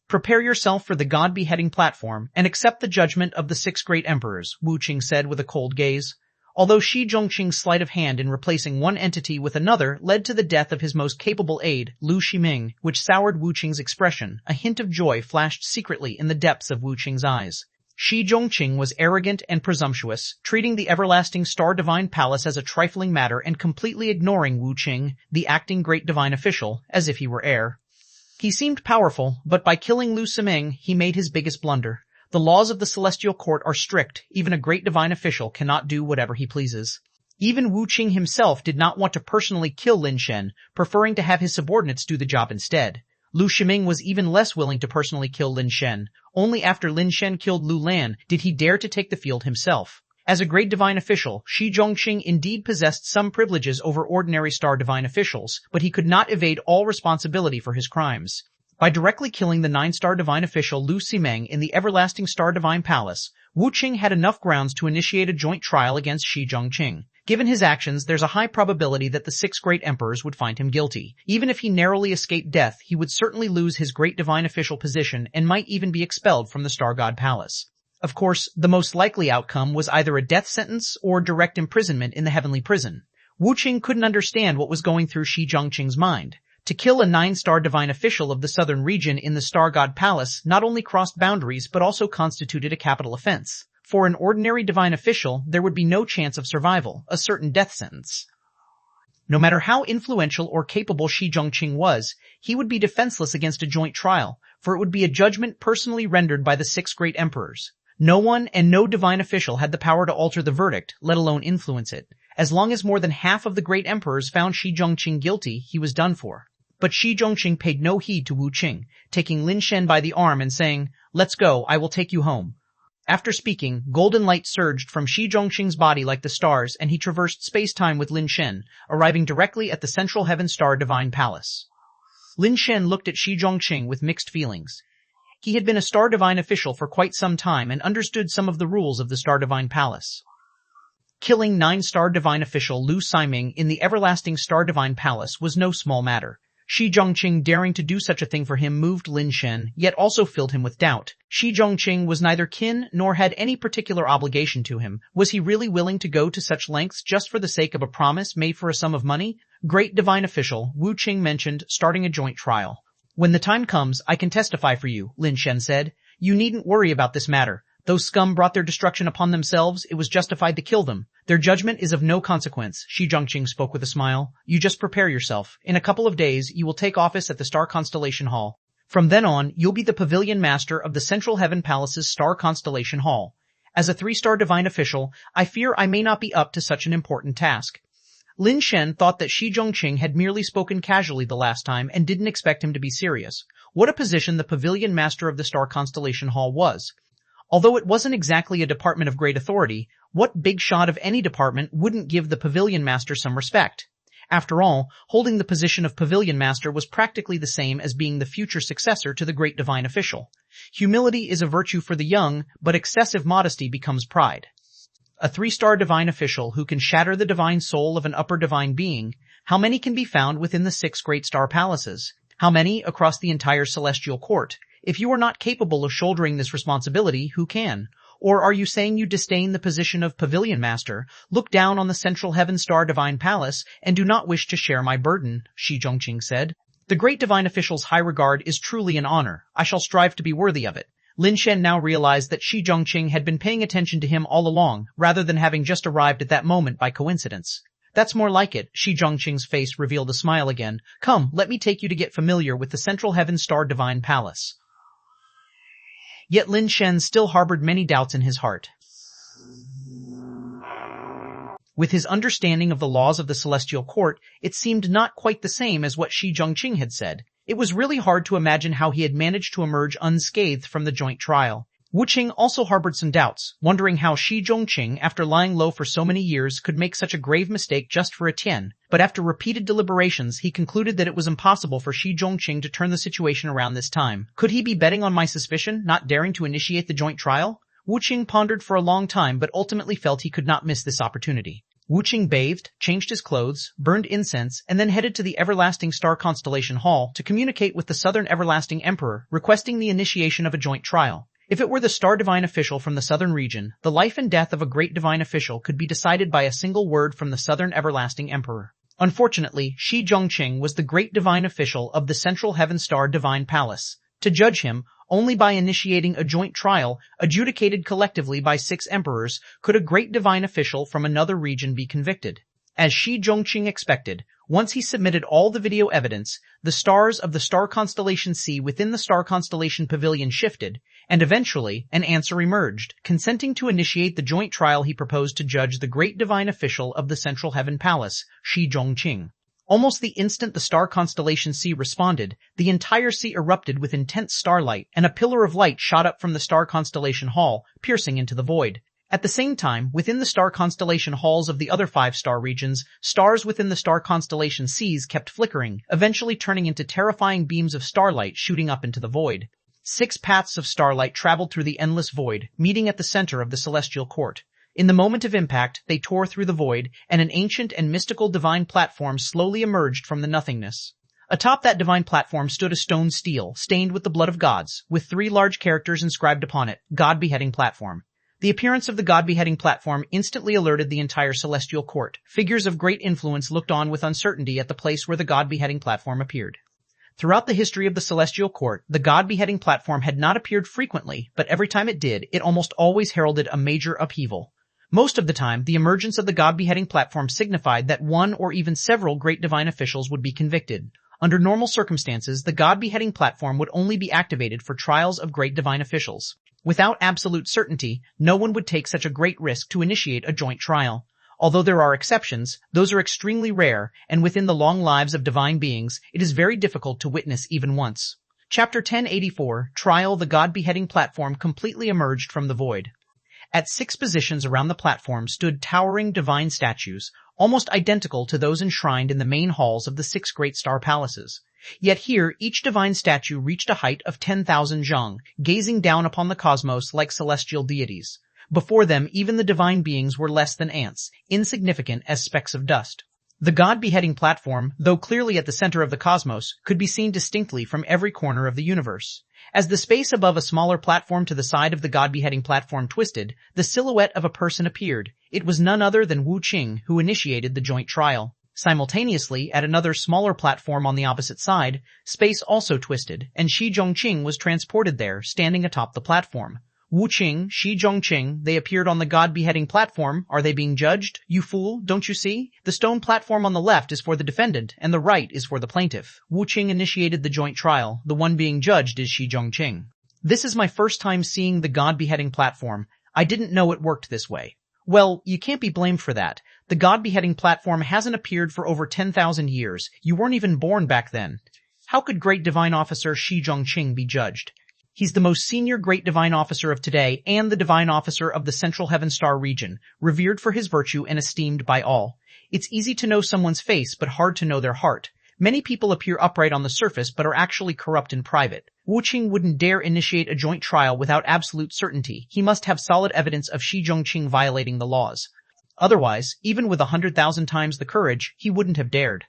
Prepare yourself for the God-beheading platform and accept the judgment of the 6 great emperors, Wu Qing said with a cold gaze. Although Shi Zhongqing's sleight of hand in replacing one entity with another led to the death of his most capable aide, Lu Ximeng, which soured Wu Qing's expression, a hint of joy flashed secretly in the depths of Wu Qing's eyes. Shi Zhongqing was arrogant and presumptuous, treating the everlasting Star Divine Palace as a trifling matter and completely ignoring Wu Qing, the acting great divine official, as if he were heir. He seemed powerful, but by killing Lu Ximeng, he made his biggest blunder. The laws of the Celestial Court are strict. Even a great divine official cannot do whatever he pleases. Even Wu Qing himself did not want to personally kill Lin Shen, preferring to have his subordinates do the job instead. Lu Ximeng was even less willing to personally kill Lin Shen. Only after Lin Shen killed Lu Lan did he dare to take the field himself. As a great divine official, Shi Zhongqing indeed possessed some privileges over ordinary star divine officials, but he could not evade all responsibility for his crimes. By directly killing the 9-star divine official Lu Ximeng in the everlasting Star Divine Palace, Wu Qing had enough grounds to initiate a joint trial against Shi Zhongqing. Given his actions, there's a high probability that the 6 great emperors would find him guilty. Even if he narrowly escaped death, he would certainly lose his great divine official position and might even be expelled from the Star God Palace. Of course, the most likely outcome was either a death sentence or direct imprisonment in the heavenly prison. Wu Qing couldn't understand what was going through Shi Zhongqing's mind. To kill a 9-star divine official of the southern region in the Star God Palace not only crossed boundaries but also constituted a capital offense. For an ordinary divine official, there would be no chance of survival, a certain death sentence. No matter how influential or capable Shi Zhongqing was, he would be defenseless against a joint trial, for it would be a judgment personally rendered by the 6 great emperors. No one and no divine official had the power to alter the verdict, let alone influence it. As long as more than half of the great emperors found Shi Zhongqing guilty, he was done for. But Shi Zhongqing paid no heed to Wu Qing, taking Lin Shen by the arm and saying, "Let's go, I will take you home." After speaking, golden light surged from Shi Zhongqing's body like the stars, and he traversed space-time with Lin Shen, arriving directly at the Central Heaven Star Divine Palace. Lin Shen looked at Shi Zhongqing with mixed feelings. He had been a Star Divine official for quite some time and understood some of the rules of the Star Divine Palace. Killing 9-star divine official Lu Ximeng in the everlasting Star Divine Palace was no small matter. Shi Zhongqing daring to do such a thing for him moved Lin Shen, yet also filled him with doubt. Shi Zhongqing was neither kin nor had any particular obligation to him. Was he really willing to go to such lengths just for the sake of a promise made for a sum of money? Great divine official, Wu Qing mentioned starting a joint trial. When the time comes, I can testify for you, Lin Shen said. You needn't worry about this matter. Those scum brought their destruction upon themselves, it was justified to kill them. Their judgment is of no consequence, Shi Zhongqing spoke with a smile. You just prepare yourself. In a couple of days, you will take office at the Star Constellation Hall. From then on, you'll be the pavilion master of the Central Heaven Palace's Star Constellation Hall. As a 3-star divine official, I fear I may not be up to such an important task. Lin Shen thought that Shi Zhongqing had merely spoken casually the last time and didn't expect him to be serious. What a position the pavilion master of the Star Constellation Hall was. Although it wasn't exactly a department of great authority, what big shot of any department wouldn't give the pavilion master some respect? After all, holding the position of pavilion master was practically the same as being the future successor to the great divine official. Humility is a virtue for the young, but excessive modesty becomes pride. A 3-star divine official who can shatter the divine soul of an upper divine being, how many can be found within the 6 great star palaces? How many across the entire celestial court? If you are not capable of shouldering this responsibility, who can? Or are you saying you disdain the position of pavilion master, look down on the central heaven star divine palace, and do not wish to share my burden? Shi Zhongqing said. The great divine official's high regard is truly an honor. I shall strive to be worthy of it. Lin Shen now realized that Shi Zhongqing had been paying attention to him all along, rather than having just arrived at that moment by coincidence. That's more like it. Shi Zhongqing's face revealed a smile again. Come, let me take you to get familiar with the central heaven star divine palace. Yet Lin Shen still harbored many doubts in his heart. With his understanding of the laws of the celestial court, it seemed not quite the same as what Shi Zhongqing had said. It was really hard to imagine how he had managed to emerge unscathed from the joint trial. Wu Qing also harbored some doubts, wondering how Shi Zhongqing, after lying low for so many years, could make such a grave mistake just for a tian. But after repeated deliberations, he concluded that it was impossible for Shi Zhongqing to turn the situation around this time. Could he be betting on my suspicion, not daring to initiate the joint trial? Wu Qing pondered for a long time but ultimately felt he could not miss this opportunity. Wu Qing bathed, changed his clothes, burned incense, and then headed to the Everlasting Star Constellation Hall to communicate with the Southern Everlasting Emperor, requesting the initiation of a joint trial. If it were the star divine official from the southern region, the life and death of a great divine official could be decided by a single word from the Southern Everlasting Emperor. Unfortunately, Shi Zhongqing was the great divine official of the Central Heaven Star Divine Palace. To judge him, only by initiating a joint trial, adjudicated collectively by 6 emperors, could a great divine official from another region be convicted. As Shi Zhongqing expected, once he submitted all the video evidence, the stars of the star constellation C within the star constellation pavilion shifted, and eventually an answer emerged, consenting to initiate the joint trial he proposed to judge the great divine official of the Central Heaven Palace, Shi Zhongqing. Almost the instant the star constellation C responded, the entire sea erupted with intense starlight, and a pillar of light shot up from the star constellation hall, piercing into the void. At the same time, within the star constellation halls of the other 5-star regions, stars within the star constellation Cs kept flickering, eventually turning into terrifying beams of starlight shooting up into the void. 6 paths of starlight traveled through the endless void, meeting at the center of the celestial court. In the moment of impact, they tore through the void, and an ancient and mystical divine platform slowly emerged from the nothingness. Atop that divine platform stood a stone stele, stained with the blood of gods, with 3 large characters inscribed upon it, God Beheading Platform. The appearance of the God-beheading platform instantly alerted the entire celestial court. Figures of great influence looked on with uncertainty at the place where the God-beheading platform appeared. Throughout the history of the celestial court, the God-beheading platform had not appeared frequently, but every time it did, it almost always heralded a major upheaval. Most of the time, the emergence of the God-beheading platform signified that one or even several great divine officials would be convicted. Under normal circumstances, the God-beheading platform would only be activated for trials of great divine officials. Without absolute certainty, no one would take such a great risk to initiate a joint trial. Although there are exceptions, those are extremely rare, and within the long lives of divine beings, it is very difficult to witness even once. Chapter 1084, Trial. The God-beheading platform completely emerged from the void. At 6 positions around the platform stood towering divine statues, almost identical to those enshrined in the main halls of the 6 great star palaces. Yet here, each divine statue reached a height of 10,000 zhang, gazing down upon the cosmos like celestial deities. Before them, even the divine beings were less than ants, insignificant as specks of dust. The god-beheading platform, though clearly at the center of the cosmos, could be seen distinctly from every corner of the universe. As the space above a smaller platform to the side of the god-beheading platform twisted, the silhouette of a person appeared. It was none other than Wu Qing who initiated the joint trial. Simultaneously, at another smaller platform on the opposite side, space also twisted, and Shi Zhongqing was transported there, standing atop the platform. Wu Qing, Shi Zhongqing, they appeared on the god-beheading platform. Are they being judged? You fool, don't you see? The stone platform on the left is for the defendant, and the right is for the plaintiff. Wu Qing initiated the joint trial. The one being judged is Shi Zhongqing. This is my first time seeing the god-beheading platform. I didn't know it worked this way. Well, you can't be blamed for that. The god-beheading platform hasn't appeared for over 10,000 years. You weren't even born back then. How could Great Divine Officer Shi Zhongqing be judged? He's the most senior Great Divine Officer of today and the Divine Officer of the Central Heaven Star region, revered for his virtue and esteemed by all. It's easy to know someone's face but hard to know their heart. Many people appear upright on the surface but are actually corrupt in private. Wu Qing wouldn't dare initiate a joint trial without absolute certainty. He must have solid evidence of Shi Zhongqing violating the laws. Otherwise, even with 100,000 times the courage, he wouldn't have dared.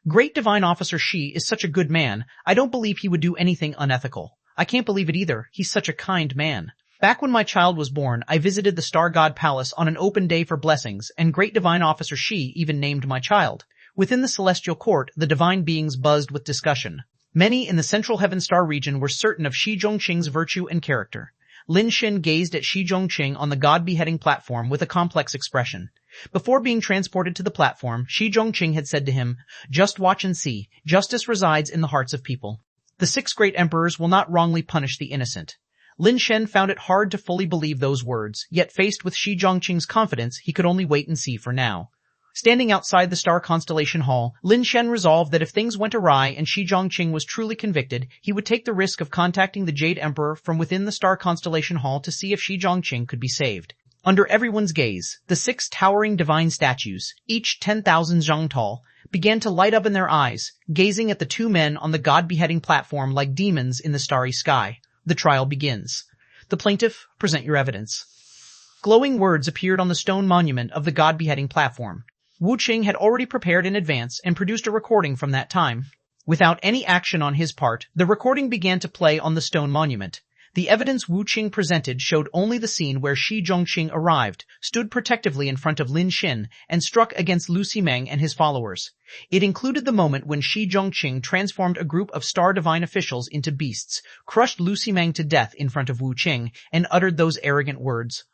Great Divine Officer Shi is such a good man. I don't believe he would do anything unethical. I can't believe it either. He's such a kind man. Back when my child was born, I visited the Star God Palace on an open day for blessings, and Great Divine Officer Shi even named my child. Within the celestial court, the divine beings buzzed with discussion. Many in the Central Heaven Star region were certain of Shi Zhongqing's virtue and character. Lin Shen gazed at Shi Zhongqing on the god-beheading platform with a complex expression. Before being transported to the platform, Shi Zhongqing had said to him, "Just watch and see. Justice resides in the hearts of people. The 6 great emperors will not wrongly punish the innocent." Lin Shen found it hard to fully believe those words, yet faced with Shi Zhongqing's confidence, he could only wait and see for now. Standing outside the Star Constellation Hall, Lin Shen resolved that if things went awry and Shi Zhongqing was truly convicted, he would take the risk of contacting the Jade Emperor from within the Star Constellation Hall to see if Shi Zhongqing could be saved. Under everyone's gaze, the 6 towering divine statues, each 10,000 zhang tall, began to light up in their eyes, gazing at the 2 men on the god-beheading platform like demons in the starry sky. The trial begins. The plaintiff, present your evidence. Glowing words appeared on the stone monument of the god-beheading platform. Wu Qing had already prepared in advance and produced a recording from that time. Without any action on his part, the recording began to play on the stone monument. The evidence Wu Qing presented showed only the scene where Shi Zhongqing arrived, stood protectively in front of Lin Shen, and struck against Lu Ximeng and his followers. It included the moment when Shi Zhongqing transformed a group of Star Divine officials into beasts, crushed Lu Ximeng to death in front of Wu Qing, and uttered those arrogant words.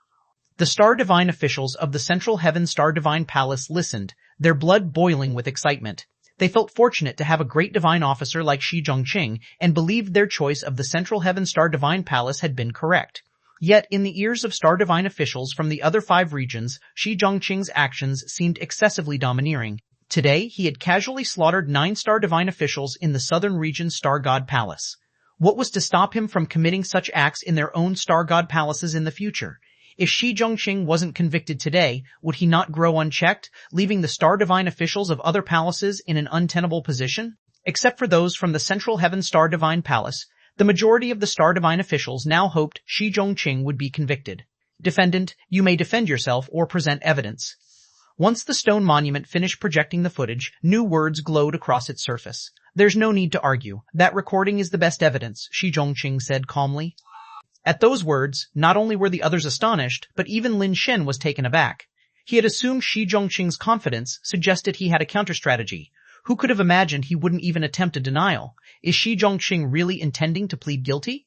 The Star Divine officials of the Central Heaven Star Divine Palace listened, their blood boiling with excitement. They felt fortunate to have a great divine officer like Shi Zhongqing and believed their choice of the Central Heaven Star Divine Palace had been correct. Yet, in the ears of Star Divine officials from the other 5 regions, Shi Zhongqing's actions seemed excessively domineering. Today, he had casually slaughtered 9 Star Divine officials in the Southern Region Star God Palace. What was to stop him from committing such acts in their own Star God Palaces in the future? If Shi Zhongqing wasn't convicted today, would he not grow unchecked, leaving the Star Divine officials of other palaces in an untenable position? Except for those from the Central Heaven Star Divine Palace, the majority of the Star Divine officials now hoped Shi Zhongqing would be convicted. Defendant, you may defend yourself or present evidence. Once the stone monument finished projecting the footage, new words glowed across its surface. There's no need to argue. That recording is the best evidence, Shi Zhongqing said calmly. At those words, not only were the others astonished, but even Lin Shen was taken aback. He had assumed Shi Zhongqing's confidence suggested he had a counter-strategy. Who could have imagined he wouldn't even attempt a denial? Is Shi Zhongqing really intending to plead guilty?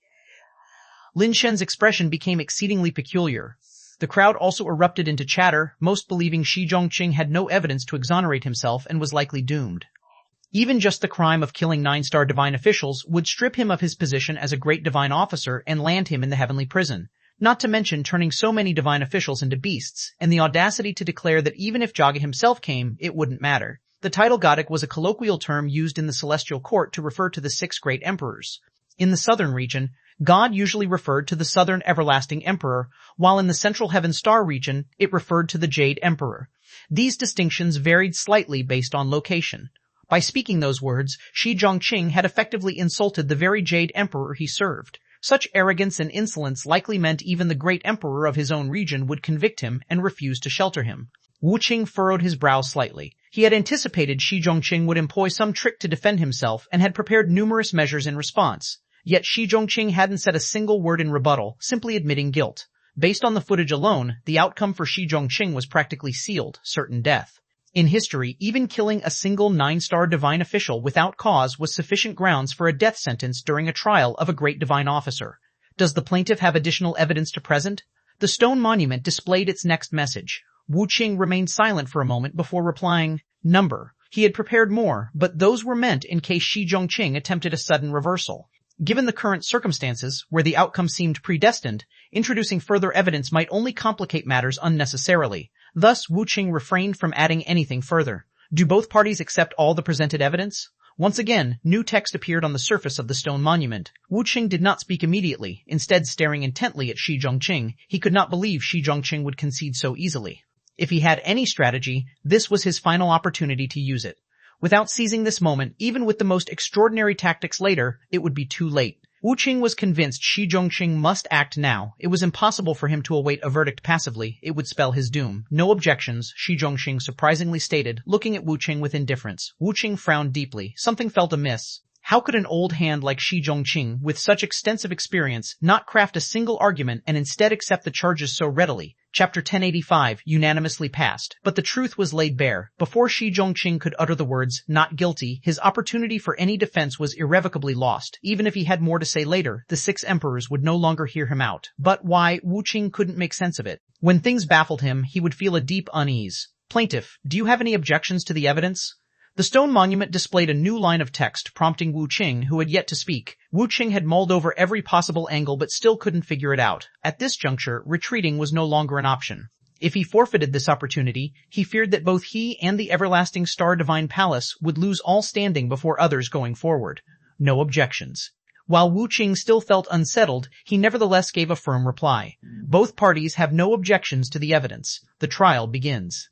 Lin Shen's expression became exceedingly peculiar. The crowd also erupted into chatter, most believing Shi Zhongqing had no evidence to exonerate himself and was likely doomed. Even just the crime of killing 9 Star Divine officials would strip him of his position as a great divine officer and land him in the heavenly prison, not to mention turning so many divine officials into beasts, and the audacity to declare that even if Jaga himself came, it wouldn't matter. The title Godic was a colloquial term used in the celestial court to refer to the 6 great emperors. In the southern region, God usually referred to the southern everlasting emperor, while in the Central Heaven Star region, it referred to the Jade Emperor. These distinctions varied slightly based on location. By speaking those words, Shi Zhongqing had effectively insulted the very Jade Emperor he served. Such arrogance and insolence likely meant even the great emperor of his own region would convict him and refuse to shelter him. Wu Qing furrowed his brow slightly. He had anticipated Shi Zhongqing would employ some trick to defend himself and had prepared numerous measures in response. Yet Shi Zhongqing hadn't said a single word in rebuttal, simply admitting guilt. Based on the footage alone, the outcome for Shi Zhongqing was practically sealed, certain death. In history, even killing a single 9-star divine official without cause was sufficient grounds for a death sentence during a trial of a great divine officer. Does the plaintiff have additional evidence to present? The stone monument displayed its next message. Wu Qing remained silent for a moment before replying, "Number." He had prepared more, but those were meant in case Shi Zhongqing attempted a sudden reversal. Given the current circumstances, where the outcome seemed predestined, introducing further evidence might only complicate matters unnecessarily. Thus, Wu Qing refrained from adding anything further. Do both parties accept all the presented evidence? Once again, new text appeared on the surface of the stone monument. Wu Qing did not speak immediately, instead staring intently at Shi Zhongqing. He could not believe Shi Zhongqing would concede so easily. If he had any strategy, this was his final opportunity to use it. Without seizing this moment, even with the most extraordinary tactics later, it would be too late. Wu Qing was convinced Shi Zhongqing must act now. It was impossible for him to await a verdict passively. It would spell his doom. No objections, Shi Zhongqing surprisingly stated, looking at Wu Qing with indifference. Wu Qing frowned deeply. Something felt amiss. How could an old hand like Shi Zhongqing, with such extensive experience, not craft a single argument and instead accept the charges so readily? Chapter 1085 unanimously passed, but the truth was laid bare. Before Shi Zhongqing could utter the words, "not guilty," his opportunity for any defense was irrevocably lost. Even if he had more to say later, the 6 emperors would no longer hear him out. But why? Wu Qing couldn't make sense of it. When things baffled him, he would feel a deep unease. Plaintiff, do you have any objections to the evidence? The stone monument displayed a new line of text, prompting Wu Qing, who had yet to speak. Wu Qing had mulled over every possible angle but still couldn't figure it out. At this juncture, retreating was no longer an option. If he forfeited this opportunity, he feared that both he and the everlasting Star Divine Palace would lose all standing before others going forward. No objections. While Wu Qing still felt unsettled, he nevertheless gave a firm reply. Both parties have no objections to the evidence. The trial begins.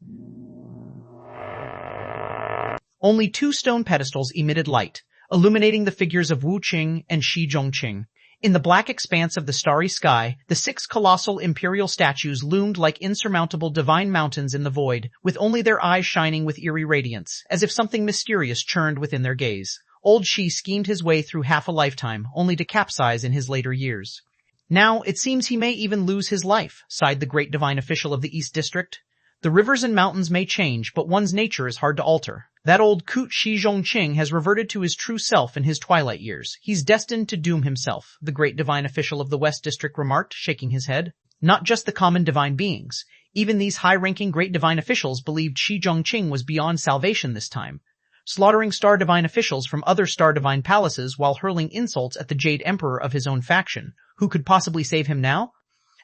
Only 2 stone pedestals emitted light, illuminating the figures of Wu Qing and Shi Zhongqing. In the black expanse of the starry sky, the 6 colossal imperial statues loomed like insurmountable divine mountains in the void, with only their eyes shining with eerie radiance, as if something mysterious churned within their gaze. Old Shi schemed his way through half a lifetime, only to capsize in his later years. Now, it seems he may even lose his life, sighed the great divine official of the East District. The rivers and mountains may change, but one's nature is hard to alter. That old coot Shi Zhongqing has reverted to his true self in his twilight years. He's destined to doom himself, the great divine official of the West District remarked, shaking his head. Not just the common divine beings. Even these high-ranking great divine officials believed Shi Zhongqing was beyond salvation this time, slaughtering star divine officials from other star divine palaces while hurling insults at the Jade Emperor of his own faction. Who could possibly save him now?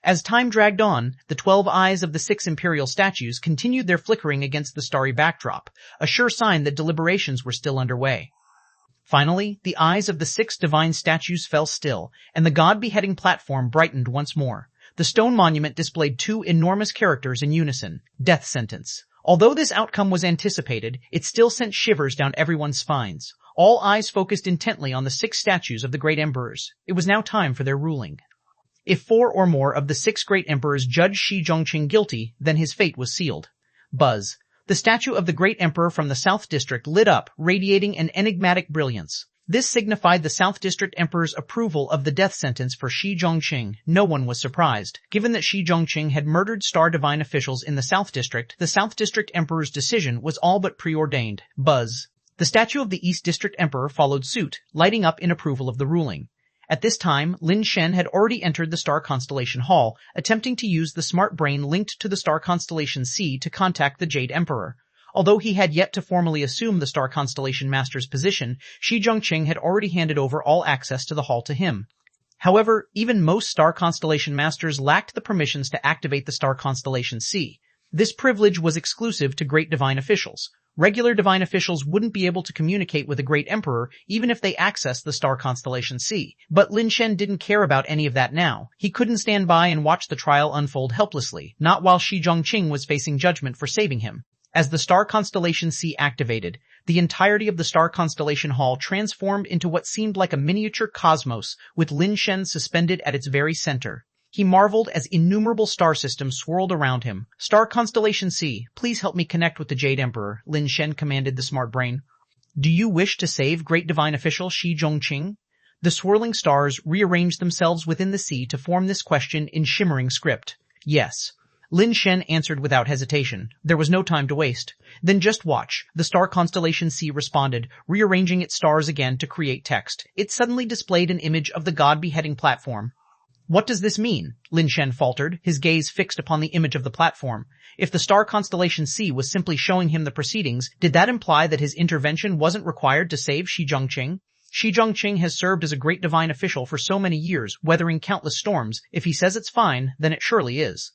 As time dragged on, the 12 eyes of the 6 imperial statues continued their flickering against the starry backdrop, a sure sign that deliberations were still underway. Finally, the eyes of the 6 divine statues fell still, and the god-beheading platform brightened once more. The stone monument displayed 2 enormous characters in unison: death sentence. Although this outcome was anticipated, it still sent shivers down everyone's spines. All eyes focused intently on the 6 statues of the great emperors. It was now time for their ruling. If 4 or more of the 6 great emperors judged Shi Zhongqing guilty, then his fate was sealed. Buzz. The statue of the great emperor from the South District lit up, radiating an enigmatic brilliance. This signified the South District Emperor's approval of the death sentence for Shi Zhongqing. No one was surprised. Given that Shi Zhongqing had murdered Star Divine officials in the South District, the South District Emperor's decision was all but preordained. Buzz. The statue of the East District Emperor followed suit, lighting up in approval of the ruling. At this time, Lin Shen had already entered the star constellation hall, attempting to use the smart brain linked to the star constellation C to contact the Jade Emperor. Although he had yet to formally assume the star constellation master's position, Shi Zhongqing had already handed over all access to the hall to him. However, even most star constellation masters lacked the permissions to activate the star constellation C. This privilege was exclusive to great divine officials. Regular divine officials wouldn't be able to communicate with a great emperor even if they accessed the star constellation C. But Lin Shen didn't care about any of that now. He couldn't stand by and watch the trial unfold helplessly, not while Shi Zhongqing was facing judgment for saving him. As the star constellation C activated, the entirety of the star constellation hall transformed into what seemed like a miniature cosmos, with Lin Shen suspended at its very center. He marveled as innumerable star systems swirled around him. Star constellation C, please help me connect with the Jade Emperor, Lin Shen commanded the smart brain. Do you wish to save great divine official Ch1001? The swirling stars rearranged themselves within the sea to form this question in shimmering script. Yes. Lin Shen answered without hesitation. There was no time to waste. Then just watch. The star constellation C responded, rearranging its stars again to create text. It suddenly displayed an image of the god beheading platform. What does this mean? Lin Shen faltered, his gaze fixed upon the image of the platform. If the star constellation C was simply showing him the proceedings, did that imply that his intervention wasn't required to save Ch1001? Ch1001 has served as a great divine official for so many years, weathering countless storms. If he says it's fine, then it surely is.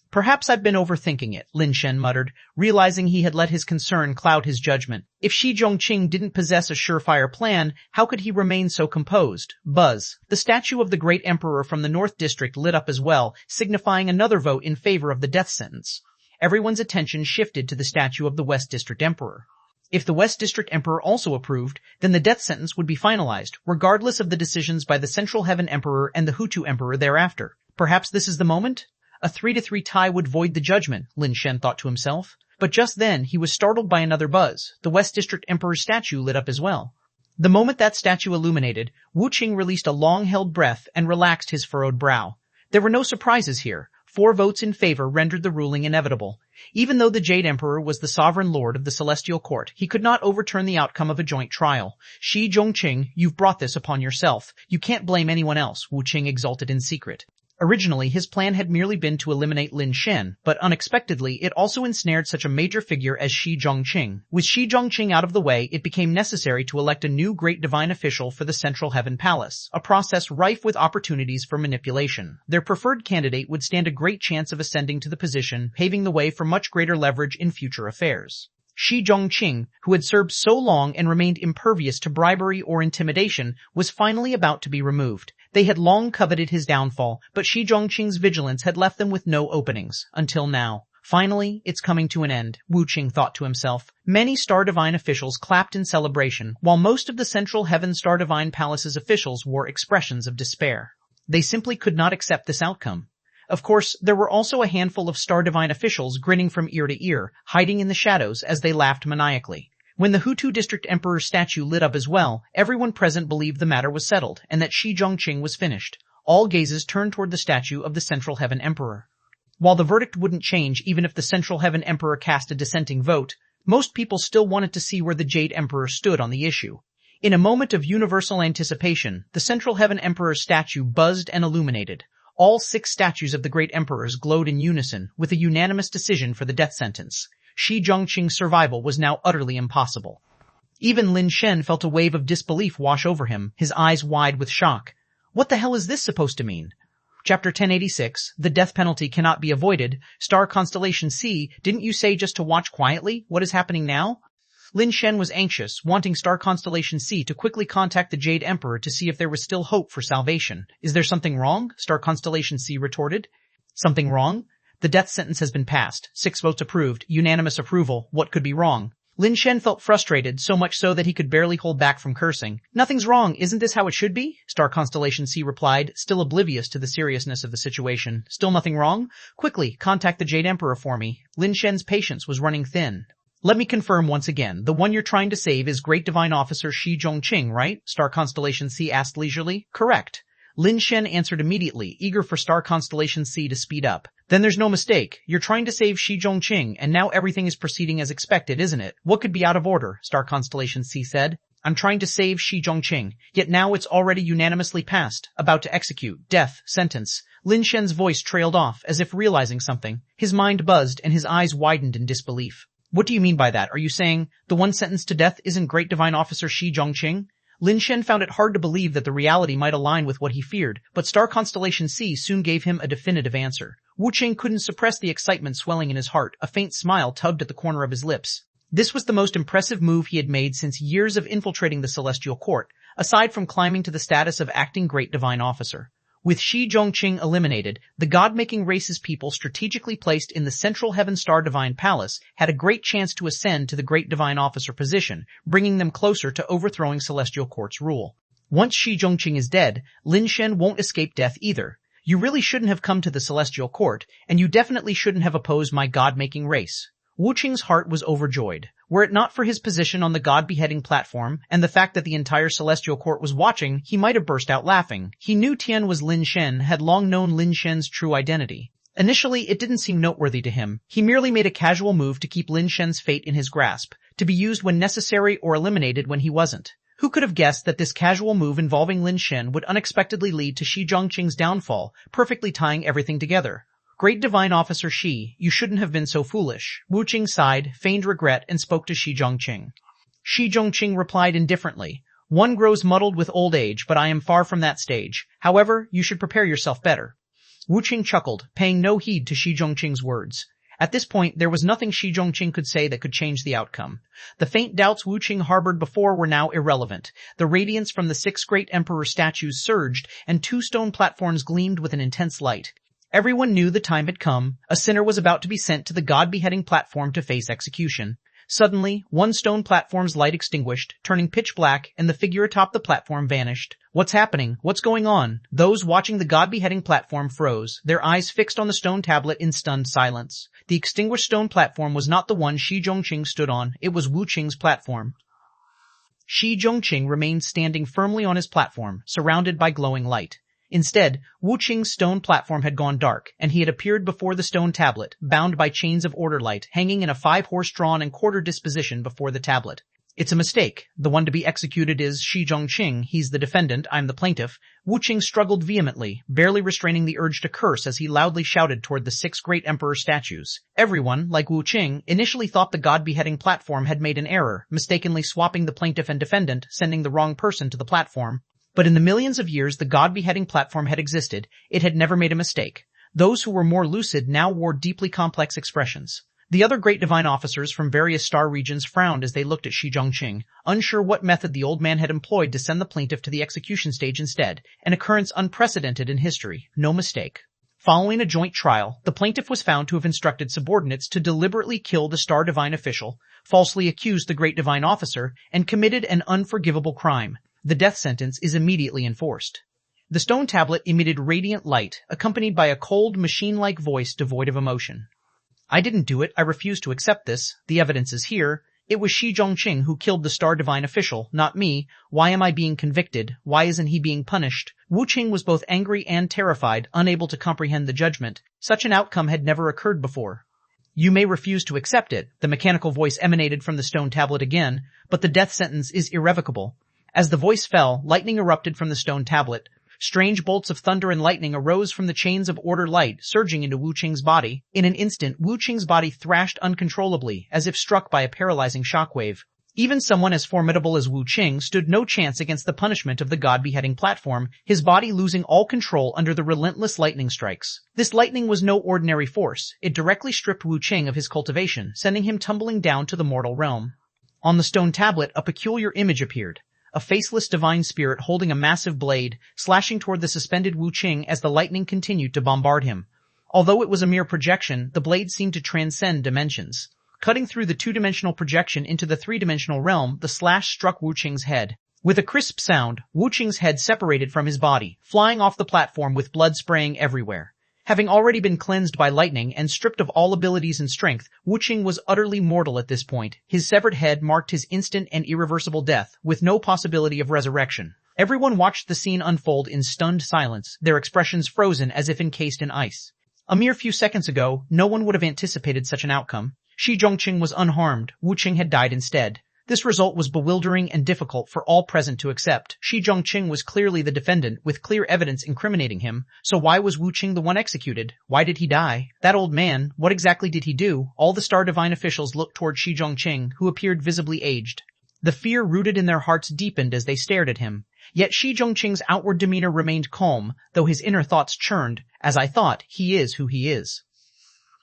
Perhaps I've been overthinking it, Lin Shen muttered, realizing he had let his concern cloud his judgment. If Ch1001 didn't possess a surefire plan, how could he remain so composed? Buzz. The statue of the great emperor from the North District lit up as well, signifying another vote in favor of the death sentence. Everyone's attention shifted to the statue of the West District Emperor. If the West District Emperor also approved, then the death sentence would be finalized, regardless of the decisions by the Central Heaven Emperor and the Hutu Emperor thereafter. Perhaps this is the moment? A 3-3 tie would void the judgment, Lin Shen thought to himself. But just then, he was startled by another buzz. The West District Emperor's statue lit up as well. The moment that statue illuminated, Wu Qing released a long-held breath and relaxed his furrowed brow. There were no surprises here. 4 votes in favor rendered the ruling inevitable. Even though the Jade Emperor was the sovereign lord of the Celestial Court, he could not overturn the outcome of a joint trial. Ch1001, you've brought this upon yourself. You can't blame anyone else, Wu Qing exulted in secret. Originally, his plan had merely been to eliminate Lin Shen, but unexpectedly, it also ensnared such a major figure as Ch1001. With Ch1001 out of the way, it became necessary to elect a new great divine official for the Central Heaven Palace, a process rife with opportunities for manipulation. Their preferred candidate would stand a great chance of ascending to the position, paving the way for much greater leverage in future affairs. Ch1001, who had served so long and remained impervious to bribery or intimidation, was finally about to be removed. They had long coveted his downfall, but Ch1001's vigilance had left them with no openings, until now. Finally, it's coming to an end, Wu Qing thought to himself. Many Star Divine officials clapped in celebration, while most of the Central Heaven Star Divine Palace's officials wore expressions of despair. They simply could not accept this outcome. Of course, there were also a handful of Star Divine officials grinning from ear to ear, hiding in the shadows as they laughed maniacally. When the Hutu District Emperor's statue lit up as well, everyone present believed the matter was settled, and that Ch1001 was finished. All gazes turned toward the statue of the Central Heaven Emperor. While the verdict wouldn't change even if the Central Heaven Emperor cast a dissenting vote, most people still wanted to see where the Jade Emperor stood on the issue. In a moment of universal anticipation, the Central Heaven Emperor's statue buzzed and illuminated. All 6 statues of the great emperors glowed in unison, with a unanimous decision for the death sentence. Ch1001's survival was now utterly impossible. Even Lin Shen felt a wave of disbelief wash over him, his eyes wide with shock. What the hell is this supposed to mean? Chapter 1086, The Death Penalty Cannot Be Avoided, Star Constellation C, didn't you say just to watch quietly? What is happening now? Lin Shen was anxious, wanting Star Constellation C to quickly contact the Jade Emperor to see if there was still hope for salvation. Is there something wrong? Star Constellation C retorted. Something wrong? The death sentence has been passed. 6 votes approved. Unanimous approval. What could be wrong? Lin Shen felt frustrated, so much so that he could barely hold back from cursing. Nothing's wrong. Isn't this how it should be? Star Constellation C replied, still oblivious to the seriousness of the situation. Still nothing wrong? Quickly, contact the Jade Emperor for me. Lin Shen's patience was running thin. Let me confirm once again. The one you're trying to save is Great Divine Officer Ch1001, right? Star Constellation C asked leisurely. Correct. Lin Shen answered immediately, eager for Star Constellation C to speed up. Then there's no mistake. You're trying to save Ch1001, and now everything is proceeding as expected, isn't it? What could be out of order? Star Constellation C said. I'm trying to save Ch1001, yet now it's already unanimously passed, about to execute, death, sentence. Lin Shen's voice trailed off, as if realizing something. His mind buzzed, and his eyes widened in disbelief. What do you mean by that? Are you saying the one sentenced to death isn't Great Divine Officer Ch1001? Lin Shen found it hard to believe that the reality might align with what he feared, but Star Constellation C soon gave him a definitive answer. Wu Qing couldn't suppress the excitement swelling in his heart. A faint smile tugged at the corner of his lips. This was the most impressive move he had made since years of infiltrating the Celestial Court, aside from climbing to the status of acting Great Divine Officer. With Ch1001 eliminated, the God-making race's people strategically placed in the Central Heaven Star Divine Palace had a great chance to ascend to the Great Divine Officer position, bringing them closer to overthrowing Celestial Court's rule. Once Ch1001 is dead, Lin Shen won't escape death either. You really shouldn't have come to the celestial court, and you definitely shouldn't have opposed my god-making race. Wu Qing's heart was overjoyed. Were it not for his position on the god-beheading platform, and the fact that the entire celestial court was watching, he might have burst out laughing. He knew Tian was Lin Shen, had long known Lin Shen's true identity. Initially, it didn't seem noteworthy to him. He merely made a casual move to keep Lin Shen's fate in his grasp, to be used when necessary or eliminated when he wasn't. Who could have guessed that this casual move involving Lin Shen would unexpectedly lead to Shi Zhongqing's downfall, perfectly tying everything together? Great Divine Officer Shi, you shouldn't have been so foolish. Wu Qing sighed, feigned regret, and spoke to Shi Zhongqing. Shi Zhongqing replied indifferently, "One grows muddled with old age, but I am far from that stage. However, you should prepare yourself better." Wu Qing chuckled, paying no heed to Shi Zhongqing's words. At this point, there was nothing Shi Zhongqing could say that could change the outcome. The faint doubts Wu Qing harbored before were now irrelevant. The radiance from the 6 great emperor statues surged, and 2 stone platforms gleamed with an intense light. Everyone knew the time had come. A sinner was about to be sent to the god-beheading platform to face execution. Suddenly, 1 stone platform's light extinguished, turning pitch black, and the figure atop the platform vanished. What's happening? What's going on? Those watching the god-beheading platform froze, their eyes fixed on the stone tablet in stunned silence. The extinguished stone platform was not the one Shi Zhongqing stood on, it was Wu Qing's platform. Shi Zhongqing remained standing firmly on his platform, surrounded by glowing light. Instead, Wu Qing's stone platform had gone dark, and he had appeared before the stone tablet, bound by chains of order light, hanging in a 5-horse-drawn and quarter disposition before the tablet. It's a mistake. The one to be executed is Shi Zhongqing. He's the defendant, I'm the plaintiff. Wu Qing struggled vehemently, barely restraining the urge to curse as he loudly shouted toward the 6 great emperor statues. Everyone, like Wu Qing, initially thought the god-beheading platform had made an error, mistakenly swapping the plaintiff and defendant, sending the wrong person to the platform. But in the millions of years the god-beheading platform had existed, it had never made a mistake. Those who were more lucid now wore deeply complex expressions. The other great divine officers from various star regions frowned as they looked at Shi Zhongqing, unsure what method the old man had employed to send the plaintiff to the execution stage instead, an occurrence unprecedented in history, no mistake. Following a joint trial, the plaintiff was found to have instructed subordinates to deliberately kill the star divine official, falsely accused the great divine officer, and committed an unforgivable crime. The death sentence is immediately enforced. The stone tablet emitted radiant light, accompanied by a cold, machine-like voice devoid of emotion. I didn't do it. I refuse to accept this. The evidence is here. It was Shi Zhongqing who killed the star divine official, not me. Why am I being convicted? Why isn't he being punished? Wu Qing was both angry and terrified, unable to comprehend the judgment. Such an outcome had never occurred before. You may refuse to accept it. The mechanical voice emanated from the stone tablet again, but the death sentence is irrevocable. As the voice fell, lightning erupted from the stone tablet. Strange bolts of thunder and lightning arose from the chains of order light, surging into Wu Qing's body. In an instant, Wu Qing's body thrashed uncontrollably, as if struck by a paralyzing shockwave. Even someone as formidable as Wu Qing stood no chance against the punishment of the god-beheading platform, his body losing all control under the relentless lightning strikes. This lightning was no ordinary force. It directly stripped Wu Qing of his cultivation, sending him tumbling down to the mortal realm. On the stone tablet, a peculiar image appeared. A faceless divine spirit holding a massive blade, slashing toward the suspended Wu Qing as the lightning continued to bombard him. Although it was a mere projection, the blade seemed to transcend dimensions. Cutting through the 2-dimensional projection into the 3-dimensional realm, the slash struck Wu Qing's head. With a crisp sound, Wu Qing's head separated from his body, flying off the platform with blood spraying everywhere. Having already been cleansed by lightning and stripped of all abilities and strength, Wu Qing was utterly mortal at this point. His severed head marked his instant and irreversible death, with no possibility of resurrection. Everyone watched the scene unfold in stunned silence, their expressions frozen as if encased in ice. A mere few seconds ago, no one would have anticipated such an outcome. Shi Zhongqing was unharmed. Wu Qing had died instead. This result was bewildering and difficult for all present to accept. Shi Zhongqing was clearly the defendant, with clear evidence incriminating him. So why was Wu Qing the one executed? Why did he die? That old man, what exactly did he do? All the star divine officials looked toward Shi Zhongqing, who appeared visibly aged. The fear rooted in their hearts deepened as they stared at him. Yet Shi Zhongqing's outward demeanor remained calm, though his inner thoughts churned. As I thought, he is who he is.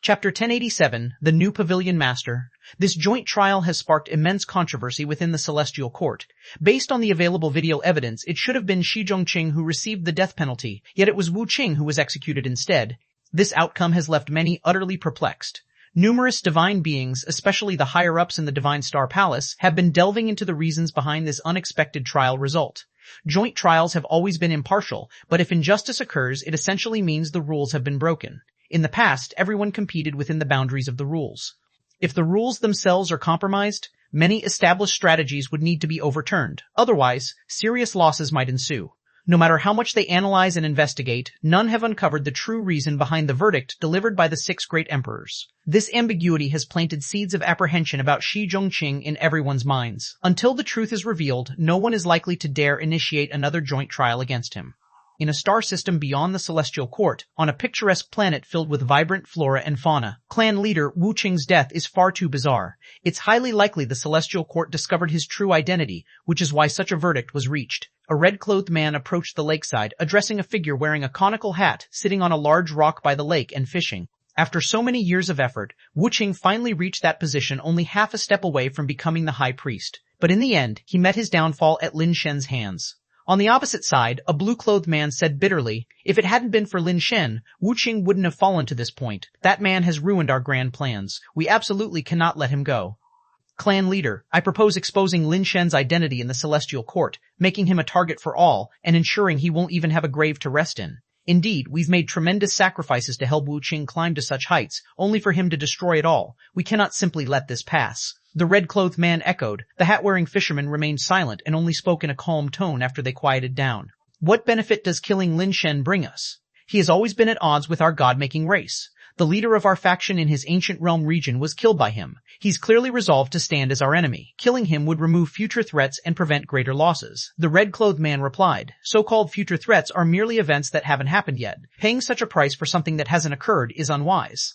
Chapter 1087, The New Pavilion Master. This joint trial has sparked immense controversy within the Celestial Court. Based on the available video evidence, it should have been Shi Zhongqing who received the death penalty, yet it was Wu Qing who was executed instead. This outcome has left many utterly perplexed. Numerous divine beings, especially the higher-ups in the Divine Star Palace, have been delving into the reasons behind this unexpected trial result. Joint trials have always been impartial, but if injustice occurs, it essentially means the rules have been broken. In the past, everyone competed within the boundaries of the rules. If the rules themselves are compromised, many established strategies would need to be overturned. Otherwise, serious losses might ensue. No matter how much they analyze and investigate, none have uncovered the true reason behind the verdict delivered by the 6 great emperors. This ambiguity has planted seeds of apprehension about Shi Zhongqing in everyone's minds. Until the truth is revealed, no one is likely to dare initiate another joint trial against him. In a star system beyond the Celestial Court, on a picturesque planet filled with vibrant flora and fauna, clan leader Wu Qing's death is far too bizarre. It's highly likely the Celestial Court discovered his true identity, which is why such a verdict was reached. A red-clothed man approached the lakeside, addressing a figure wearing a conical hat, sitting on a large rock by the lake and fishing. After so many years of effort, Wu Qing finally reached that position only half a step away from becoming the high priest. But in the end, he met his downfall at Lin Shen's hands. On the opposite side, a blue-clothed man said bitterly, "If it hadn't been for Lin Shen, Wu Qing wouldn't have fallen to this point. That man has ruined our grand plans. We absolutely cannot let him go." Clan leader, I propose exposing Lin Shen's identity in the Celestial Court, making him a target for all, and ensuring he won't even have a grave to rest in. Indeed, we've made tremendous sacrifices to help Wu Qing climb to such heights, only for him to destroy it all. We cannot simply let this pass. The red-clothed man echoed. The hat-wearing fisherman remained silent and only spoke in a calm tone after they quieted down. What benefit does killing Lin Shen bring us? He has always been at odds with our god-making race. The leader of our faction in his ancient realm region was killed by him. He's clearly resolved to stand as our enemy. Killing him would remove future threats and prevent greater losses. The red-clothed man replied, "So-called future threats are merely events that haven't happened yet. Paying such a price for something that hasn't occurred is unwise."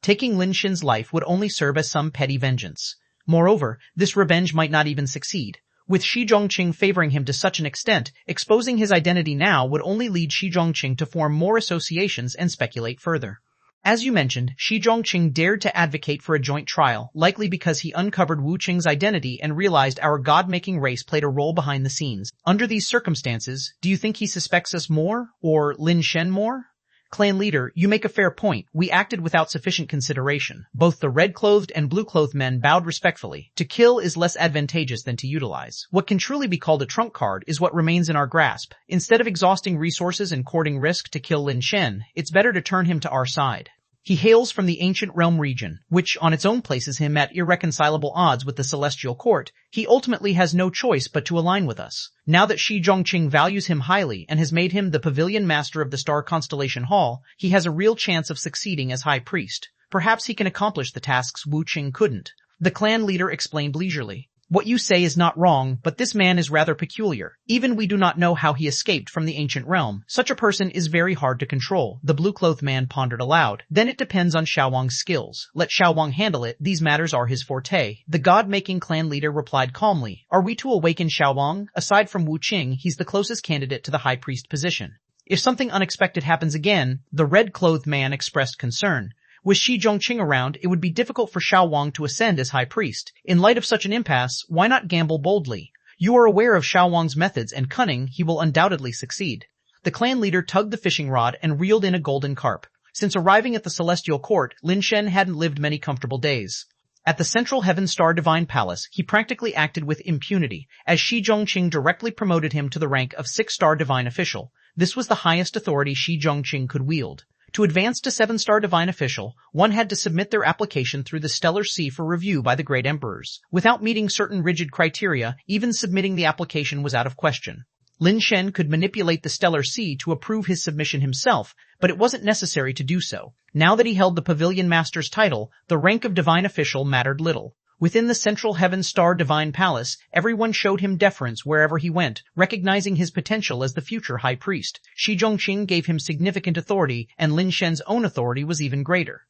Taking Lin Shen's life would only serve as some petty vengeance. Moreover, this revenge might not even succeed. With Shi Zhongqing favoring him to such an extent, exposing his identity now would only lead Shi Zhongqing to form more associations and speculate further. As you mentioned, Shi Zhongqing dared to advocate for a joint trial, likely because he uncovered Wu Qing's identity and realized our god-making race played a role behind the scenes. Under these circumstances, do you think he suspects us more, or Lin Shen more? Clan leader, you make a fair point. We acted without sufficient consideration. Both the red-clothed and blue-clothed men bowed respectfully. To kill is less advantageous than to utilize. What can truly be called a trump card is what remains in our grasp. Instead of exhausting resources and courting risk to kill Lin Shen, it's better to turn him to our side. He hails from the ancient realm region, which on its own places him at irreconcilable odds with the Celestial Court. He ultimately has no choice but to align with us. Now that Shi Zhongqing values him highly and has made him the pavilion master of the Star Constellation Hall, he has a real chance of succeeding as High Priest. Perhaps he can accomplish the tasks Wu Qing couldn't. The clan leader explained leisurely. What you say is not wrong, but this man is rather peculiar. Even we do not know how he escaped from the ancient realm. Such a person is very hard to control. The blue-clothed man pondered aloud. Then it depends on Xiaowang's skills. Let Xiaowang handle it. These matters are his forte. The god-making clan leader replied calmly. Are we to awaken Xiaowang? Aside from Wu Qing, he's the closest candidate to the high priest position. If something unexpected happens again, the red-clothed man expressed concern. With Shi Zhongqing around, it would be difficult for Xiaowang to ascend as high priest. In light of such an impasse, why not gamble boldly? You are aware of Xiaowang's methods and cunning, he will undoubtedly succeed. The clan leader tugged the fishing rod and reeled in a golden carp. Since arriving at the Celestial Court, Lin Shen hadn't lived many comfortable days. At the Central Heaven Star Divine Palace, he practically acted with impunity, as Shi Zhongqing directly promoted him to the rank of 6-star divine official. This was the highest authority Shi Zhongqing could wield. To advance to 7-star divine official, one had to submit their application through the Stellar Sea for review by the great emperors. Without meeting certain rigid criteria, even submitting the application was out of question. Lin Shen could manipulate the Stellar Sea to approve his submission himself, but it wasn't necessary to do so. Now that he held the Pavilion Master's title, the rank of divine official mattered little. Within the Central Heaven Star Divine Palace, everyone showed him deference wherever he went, recognizing his potential as the future high priest. Shi Zhongqing gave him significant authority, and Lin Shen's own authority was even greater.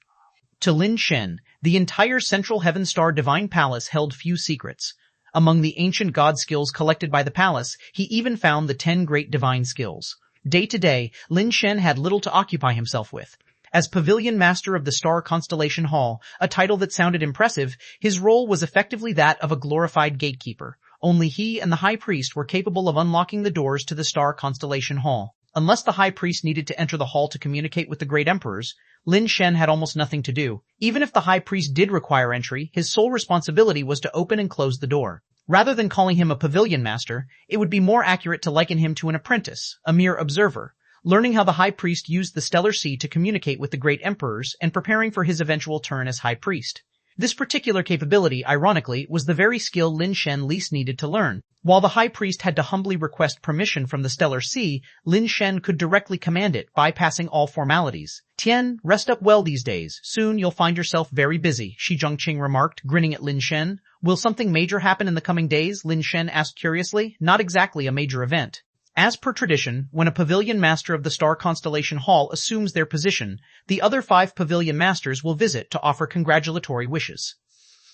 To Lin Shen, the entire Central Heaven Star Divine Palace held few secrets. Among the ancient god skills collected by the palace, he even found the 10 great divine skills. Day to day, Lin Shen had little to occupy himself with. As Pavilion Master of the Star Constellation Hall, a title that sounded impressive, his role was effectively that of a glorified gatekeeper. Only he and the High Priest were capable of unlocking the doors to the Star Constellation Hall. Unless the High Priest needed to enter the hall to communicate with the great emperors, Lin Shen had almost nothing to do. Even if the high priest did require entry, his sole responsibility was to open and close the door. Rather than calling him a pavilion master, it would be more accurate to liken him to an apprentice, a mere observer, learning how the high priest used the stellar sea to communicate with the great emperors and preparing for his eventual turn as high priest. This particular capability, ironically, was the very skill Lin Shen least needed to learn. While the high priest had to humbly request permission from the stellar sea, Lin Shen could directly command it, bypassing all formalities. "Tian, rest up well these days. Soon you'll find yourself very busy," Shi Zhongqing remarked, grinning at Lin Shen. "Will something major happen in the coming days?" Lin Shen asked curiously. "Not exactly a major event." As per tradition, when a pavilion master of the star constellation hall assumes their position, the other 5 pavilion masters will visit to offer congratulatory wishes.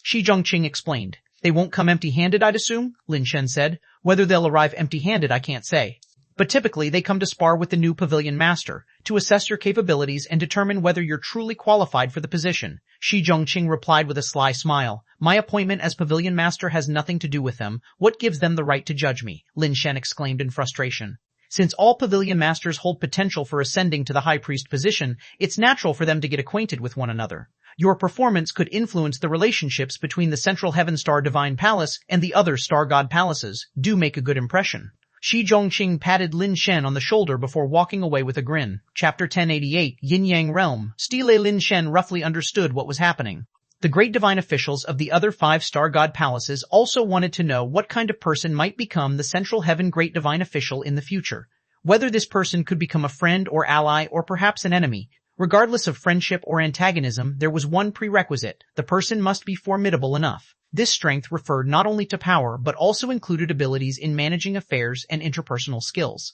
Shi Zhongqing explained. "They won't come empty-handed, I'd assume?" Lin Shen said. "Whether they'll arrive empty-handed, I can't say. But typically they come to spar with the new pavilion master, to assess your capabilities and determine whether you're truly qualified for the position." Shi Zhongqing replied with a sly smile. "My appointment as pavilion master has nothing to do with them. What gives them the right to judge me?" Lin Shen exclaimed in frustration. "Since all pavilion masters hold potential for ascending to the high priest position, it's natural for them to get acquainted with one another. Your performance could influence the relationships between the Central Heaven Star Divine Palace and the other Star God Palaces. Do make a good impression." Shi Zhongqing patted Lin Shen on the shoulder before walking away with a grin. Chapter 1088, Yin-Yang Realm. Stile Lin Shen roughly understood what was happening. The great divine officials of the other 5 Star God Palaces also wanted to know what kind of person might become the Central Heaven Great Divine Official in the future. Whether this person could become a friend or ally or perhaps an enemy. Regardless of friendship or antagonism, there was one prerequisite. The person must be formidable enough. This strength referred not only to power, but also included abilities in managing affairs and interpersonal skills.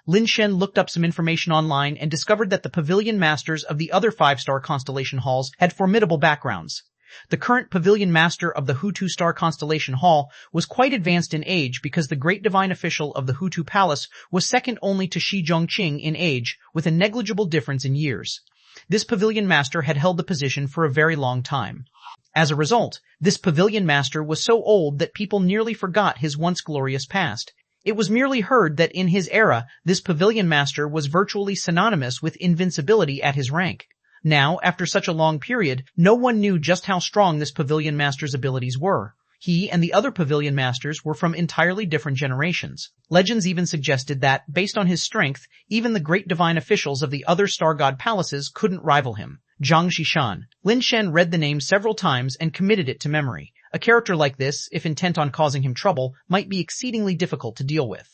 Lin Shen looked up some information online and discovered that the pavilion masters of the other 5-star constellation halls had formidable backgrounds. The current pavilion master of the Hutu Star Constellation Hall was quite advanced in age because the great divine official of the Hutu Palace was second only to Shi Zhongqing in age, with a negligible difference in years. This pavilion master had held the position for a very long time. As a result, this pavilion master was so old that people nearly forgot his once glorious past. It was merely heard that in his era, this pavilion master was virtually synonymous with invincibility at his rank. Now, after such a long period, no one knew just how strong this pavilion master's abilities were. He and the other pavilion masters were from entirely different generations. Legends even suggested that, based on his strength, even the great divine officials of the other star god palaces couldn't rival him. Zhang Xishan. Lin Shen read the name several times and committed it to memory. A character like this, if intent on causing him trouble, might be exceedingly difficult to deal with.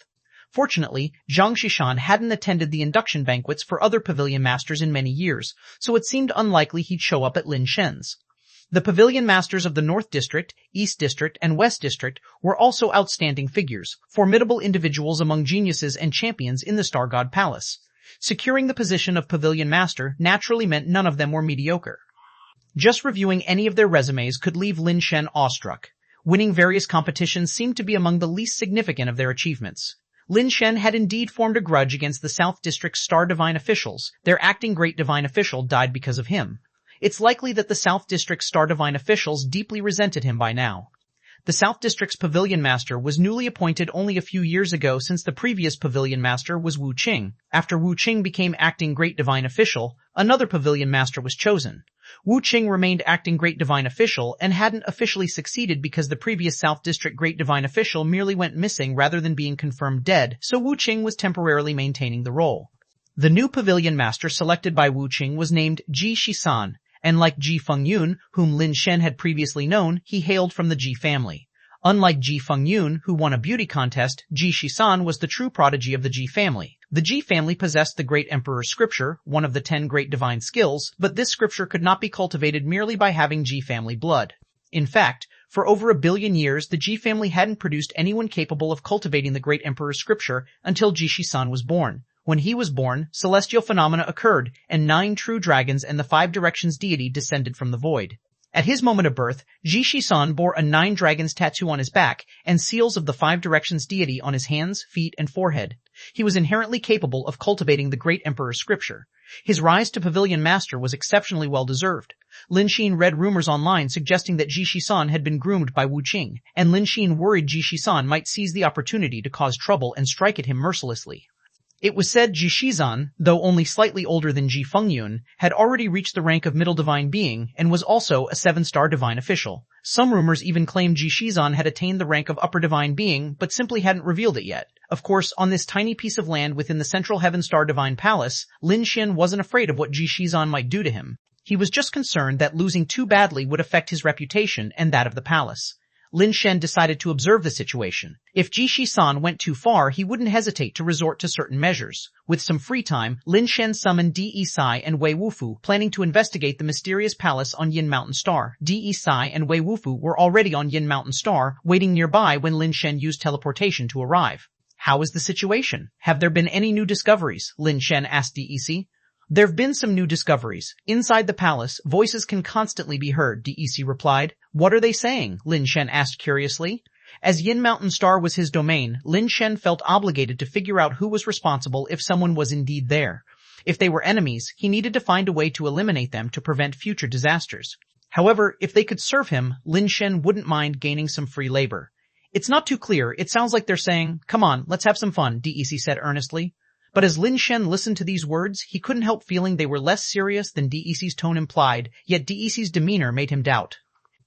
Fortunately, Zhang Xishan hadn't attended the induction banquets for other pavilion masters in many years, so it seemed unlikely he'd show up at Lin Shen's. The pavilion masters of the North District, East District, and West District were also outstanding figures, formidable individuals among geniuses and champions in the Star God Palace. Securing the position of pavilion master naturally meant none of them were mediocre. Just reviewing any of their resumes could leave Lin Shen awestruck. Winning various competitions seemed to be among the least significant of their achievements. Lin Shen had indeed formed a grudge against the South District's Star Divine officials. Their acting Great Divine Official died because of him. It's likely that the South District's Star Divine officials deeply resented him by now. The South District's Pavilion Master was newly appointed only a few years ago, since the previous Pavilion Master was Wu Qing. After Wu Qing became acting Great Divine Official, another Pavilion Master was chosen. Wu Qing remained acting Great Divine Official and hadn't officially succeeded because the previous South District Great Divine Official merely went missing rather than being confirmed dead, so Wu Qing was temporarily maintaining the role. The new Pavilion Master selected by Wu Qing was named Ji Shisan, and like Ji Fengyun, whom Lin Shen had previously known, he hailed from the Ji family. Unlike Ji Fengyun, who won a beauty contest, Ji Shisan was the true prodigy of the Ji family. The Ji family possessed the Great Emperor's Scripture, one of the 10 great divine skills, but this scripture could not be cultivated merely by having Ji family blood. In fact, for over 1 billion years, the Ji family hadn't produced anyone capable of cultivating the Great Emperor's Scripture until Ji Shisan was born. When he was born, celestial phenomena occurred, and 9 true dragons and the 5 directions deity descended from the void. At his moment of birth, Ji Shisan bore a 9 dragons tattoo on his back and seals of the 5 directions deity on his hands, feet, and forehead. He was inherently capable of cultivating the Great Emperor's Scripture. His rise to Pavilion Master was exceptionally well-deserved. Lin Shen read rumors online suggesting that Ji Shisan had been groomed by Wu Qing, and Lin Shen worried Ji Shisan might seize the opportunity to cause trouble and strike at him mercilessly. It was said Ji Shizan, though only slightly older than Ji Fengyun, had already reached the rank of middle divine being and was also a 7-star divine official. Some rumors even claimed Ji Shizan had attained the rank of upper divine being but simply hadn't revealed it yet. Of course, on this tiny piece of land within the central Heaven Star Divine Palace, Lin Shen wasn't afraid of what Ji Shizan might do to him. He was just concerned that losing too badly would affect his reputation and that of the palace. Lin Shen decided to observe the situation. If Ji Shizan went too far, he wouldn't hesitate to resort to certain measures. With some free time, Lin Shen summoned De Sai and Wei Wufu, planning to investigate the mysterious palace on Yin Mountain Star. De Sai and Wei Wufu were already on Yin Mountain Star, waiting nearby when Lin Shen used teleportation to arrive. How is the situation? Have there been any new discoveries? Lin Shen asked DEC. There've been some new discoveries. Inside the palace, voices can constantly be heard, DEC replied. What are they saying? Lin Shen asked curiously. As Yin Mountain Star was his domain, Lin Shen felt obligated to figure out who was responsible if someone was indeed there. If they were enemies, he needed to find a way to eliminate them to prevent future disasters. However, if they could serve him, Lin Shen wouldn't mind gaining some free labor. It's not too clear. It sounds like they're saying, come on, let's have some fun, DEC said earnestly. But as Lin Shen listened to these words, he couldn't help feeling they were less serious than DEC's tone implied, yet DEC's demeanor made him doubt.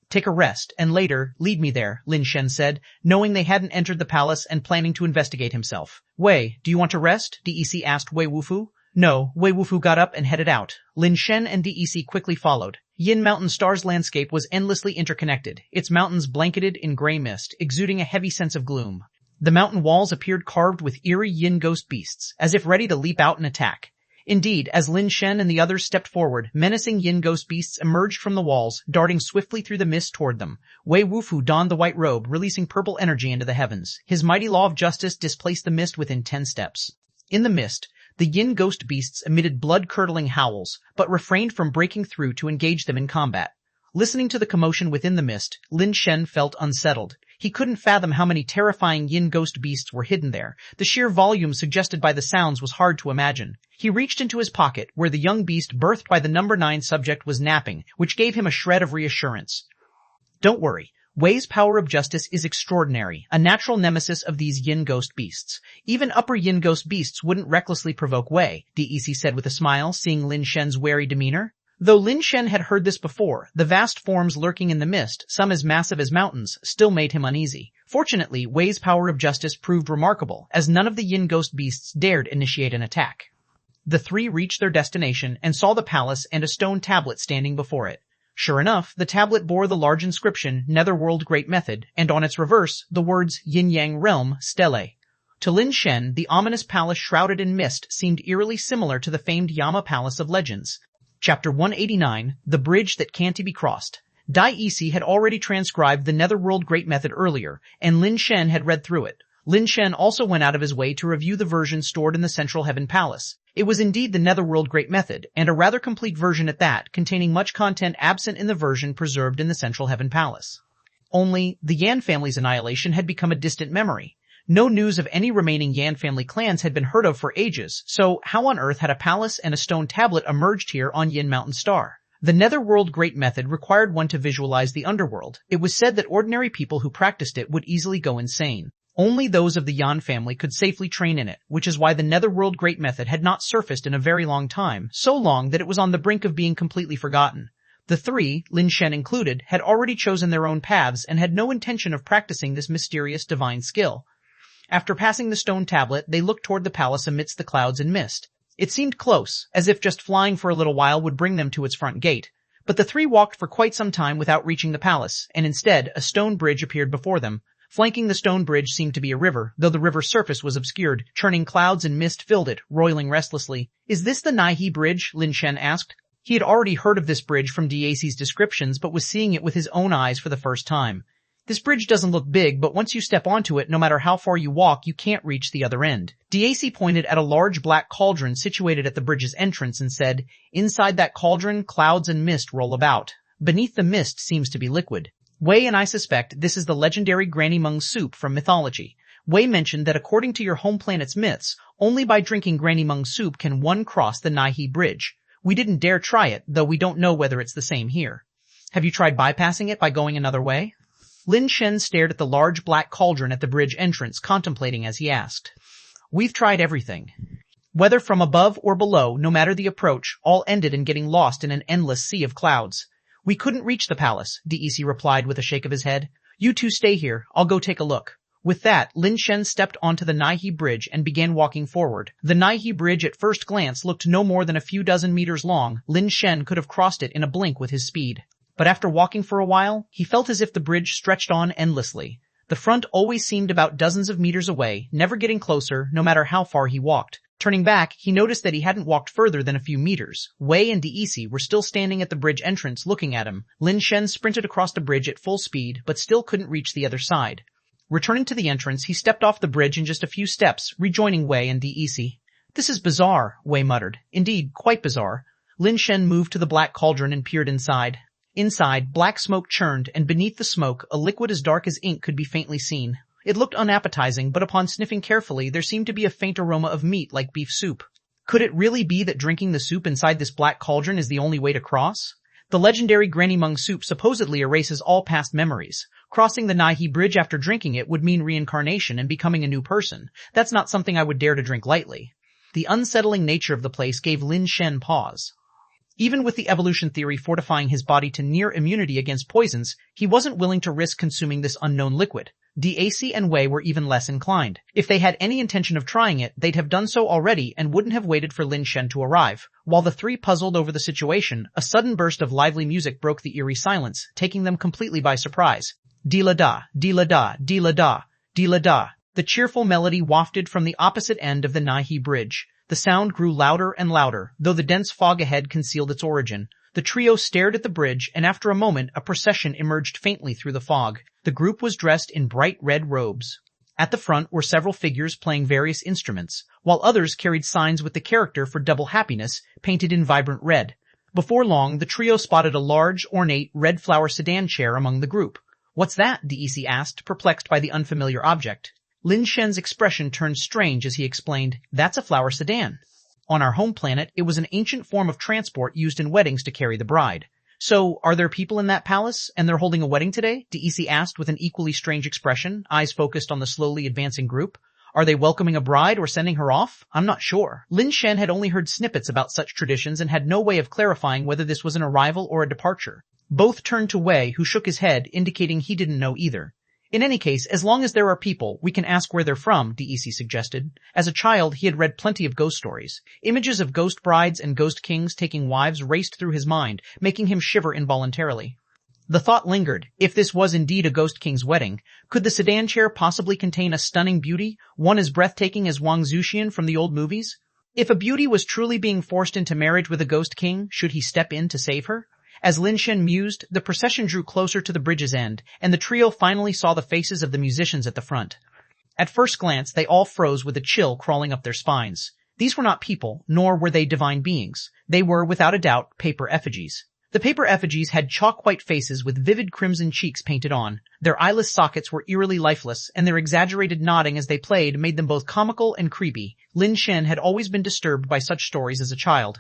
Take a rest, and later, lead me there, Lin Shen said, knowing they hadn't entered the palace and planning to investigate himself. Wei, do you want to rest? DEC asked Wei Wufu. No, Wei Wufu got up and headed out. Lin Shen and DEC quickly followed. Yin Mountain Star's landscape was endlessly interconnected, its mountains blanketed in gray mist, exuding a heavy sense of gloom. The mountain walls appeared carved with eerie yin ghost beasts, as if ready to leap out and attack. Indeed, as Lin Shen and the others stepped forward, menacing yin ghost beasts emerged from the walls, darting swiftly through the mist toward them. Wei Wufu donned the white robe, releasing purple energy into the heavens. His mighty law of justice displaced the mist within 10 steps. In the mist, the yin ghost beasts emitted blood-curdling howls, but refrained from breaking through to engage them in combat. Listening to the commotion within the mist, Lin Shen felt unsettled. He couldn't fathom how many terrifying yin ghost beasts were hidden there. The sheer volume suggested by the sounds was hard to imagine. He reached into his pocket, where the young beast birthed by the number 9 subject was napping, which gave him a shred of reassurance. Don't worry. Wei's power of justice is extraordinary, a natural nemesis of these yin ghost beasts. Even upper yin ghost beasts wouldn't recklessly provoke Wei, DEC said with a smile, seeing Lin Shen's wary demeanor. Though Lin Shen had heard this before, the vast forms lurking in the mist, some as massive as mountains, still made him uneasy. Fortunately, Wei's power of justice proved remarkable, as none of the yin ghost beasts dared initiate an attack. The three reached their destination and saw the palace and a stone tablet standing before it. Sure enough, the tablet bore the large inscription, Netherworld Great Method, and on its reverse, the words Yin-Yang Realm, Stele. To Lin Shen, the ominous palace shrouded in mist seemed eerily similar to the famed Yama Palace of Legends. Chapter 189, The Bridge That Can't Be Crossed. Dai Isi had already transcribed the Netherworld Great Method earlier, and Lin Shen had read through it. Lin Shen also went out of his way to review the version stored in the Central Heaven Palace. It was indeed the Netherworld Great Method, and a rather complete version at that, containing much content absent in the version preserved in the Central Heaven Palace. Only, the Yan family's annihilation had become a distant memory. No news of any remaining Yan family clans had been heard of for ages, so how on earth had a palace and a stone tablet emerged here on Yin Mountain Star? The Netherworld Great Method required one to visualize the underworld. It was said that ordinary people who practiced it would easily go insane. Only those of the Yan family could safely train in it, which is why the Netherworld Great Method had not surfaced in a very long time, so long that it was on the brink of being completely forgotten. The three, Lin Shen included, had already chosen their own paths and had no intention of practicing this mysterious divine skill. After passing the stone tablet, they looked toward the palace amidst the clouds and mist. It seemed close, as if just flying for a little while would bring them to its front gate. But the three walked for quite some time without reaching the palace, and instead, a stone bridge appeared before them. Flanking the stone bridge seemed to be a river, though the river's surface was obscured. Churning clouds and mist filled it, roiling restlessly. Is this the Naihe Bridge? Lin Shen asked. He had already heard of this bridge from Diace's descriptions, but was seeing it with his own eyes for the first time. This bridge doesn't look big, but once you step onto it, no matter how far you walk, you can't reach the other end. Diace pointed at a large black cauldron situated at the bridge's entrance and said, Inside that cauldron, clouds and mist roll about. Beneath the mist seems to be liquid. Wei and I suspect this is the legendary Granny Mung soup from mythology. Wei mentioned that according to your home planet's myths, only by drinking Granny Mung soup can one cross the Naihe Bridge. We didn't dare try it, though we don't know whether it's the same here. Have you tried bypassing it by going another way? Lin Shen stared at the large black cauldron at the bridge entrance, contemplating as he asked. We've tried everything. Whether from above or below, no matter the approach, all ended in getting lost in an endless sea of clouds. We couldn't reach the palace, DEC replied with a shake of his head. You two stay here, I'll go take a look. With that, Lin Shen stepped onto the Naihe Bridge and began walking forward. The Naihe Bridge at first glance looked no more than a few dozen meters long. Lin Shen could have crossed it in a blink with his speed. But after walking for a while, he felt as if the bridge stretched on endlessly. The front always seemed about dozens of meters away, never getting closer, no matter how far he walked. Turning back, he noticed that he hadn't walked further than a few meters. Wei and DEC were still standing at the bridge entrance looking at him. Lin Shen sprinted across the bridge at full speed, but still couldn't reach the other side. Returning to the entrance, he stepped off the bridge in just a few steps, rejoining Wei and DEC. This is bizarre, Wei muttered. Indeed, quite bizarre. Lin Shen moved to the black cauldron and peered inside. Inside, black smoke churned, and beneath the smoke, a liquid as dark as ink could be faintly seen. It looked unappetizing, but upon sniffing carefully, there seemed to be a faint aroma of meat like beef soup. Could it really be that drinking the soup inside this black cauldron is the only way to cross? The legendary Granny Mung soup supposedly erases all past memories. Crossing the Naihe Bridge after drinking it would mean reincarnation and becoming a new person. That's not something I would dare to drink lightly. The unsettling nature of the place gave Lin Shen pause. Even with the evolution theory fortifying his body to near immunity against poisons, he wasn't willing to risk consuming this unknown liquid. DAC and Wei were even less inclined. If they had any intention of trying it, they'd have done so already and wouldn't have waited for Lin Shen to arrive. While the three puzzled over the situation, a sudden burst of lively music broke the eerie silence, taking them completely by surprise. Dee-la-da, dee-la-da, dee-la-da, dee-la-da. The cheerful melody wafted from the opposite end of the Naihe Bridge. The sound grew louder and louder, though the dense fog ahead concealed its origin. The trio stared at the bridge, and after a moment, a procession emerged faintly through the fog. The group was dressed in bright red robes. At the front were several figures playing various instruments, while others carried signs with the character for double happiness, painted in vibrant red. Before long, the trio spotted a large, ornate, red flower sedan chair among the group. What's that? DEC asked, perplexed by the unfamiliar object. Lin Shen's expression turned strange as he explained, That's a flower sedan. On our home planet, it was an ancient form of transport used in weddings to carry the bride. So, are there people in that palace, and they're holding a wedding today? DEC asked with an equally strange expression, eyes focused on the slowly advancing group. Are they welcoming a bride or sending her off? I'm not sure. Lin Shen had only heard snippets about such traditions and had no way of clarifying whether this was an arrival or a departure. Both turned to Wei, who shook his head, indicating he didn't know either. In any case, as long as there are people, we can ask where they're from, DEC suggested. As a child, he had read plenty of ghost stories. Images of ghost brides and ghost kings taking wives raced through his mind, making him shiver involuntarily. The thought lingered. If this was indeed a ghost king's wedding, could the sedan chair possibly contain a stunning beauty, one as breathtaking as Wang Zuxian from the old movies? If a beauty was truly being forced into marriage with a ghost king, should he step in to save her? As Lin Shen mused, the procession drew closer to the bridge's end, and the trio finally saw the faces of the musicians at the front. At first glance, they all froze with a chill crawling up their spines. These were not people, nor were they divine beings. They were, without a doubt, paper effigies. The paper effigies had chalk-white faces with vivid crimson cheeks painted on. Their eyeless sockets were eerily lifeless, and their exaggerated nodding as they played made them both comical and creepy. Lin Shen had always been disturbed by such stories as a child.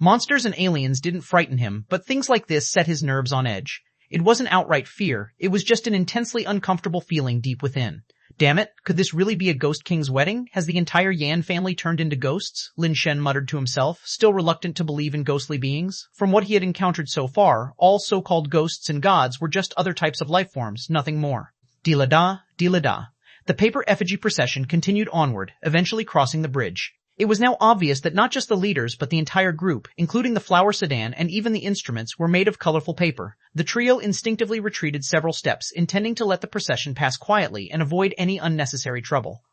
Monsters and aliens didn't frighten him, but things like this set his nerves on edge. It wasn't outright fear, it was just an intensely uncomfortable feeling deep within. Damn it, could this really be a ghost king's wedding? Has the entire Yan family turned into ghosts? Lin Shen muttered to himself, still reluctant to believe in ghostly beings. From what he had encountered so far, all so-called ghosts and gods were just other types of life forms, nothing more. Dee-la-da, dee-la-da. The paper effigy procession continued onward, eventually crossing the bridge. It was now obvious that not just the leaders but the entire group, including the flower sedan and even the instruments, were made of colorful paper. The trio instinctively retreated several steps, intending to let the procession pass quietly and avoid any unnecessary trouble.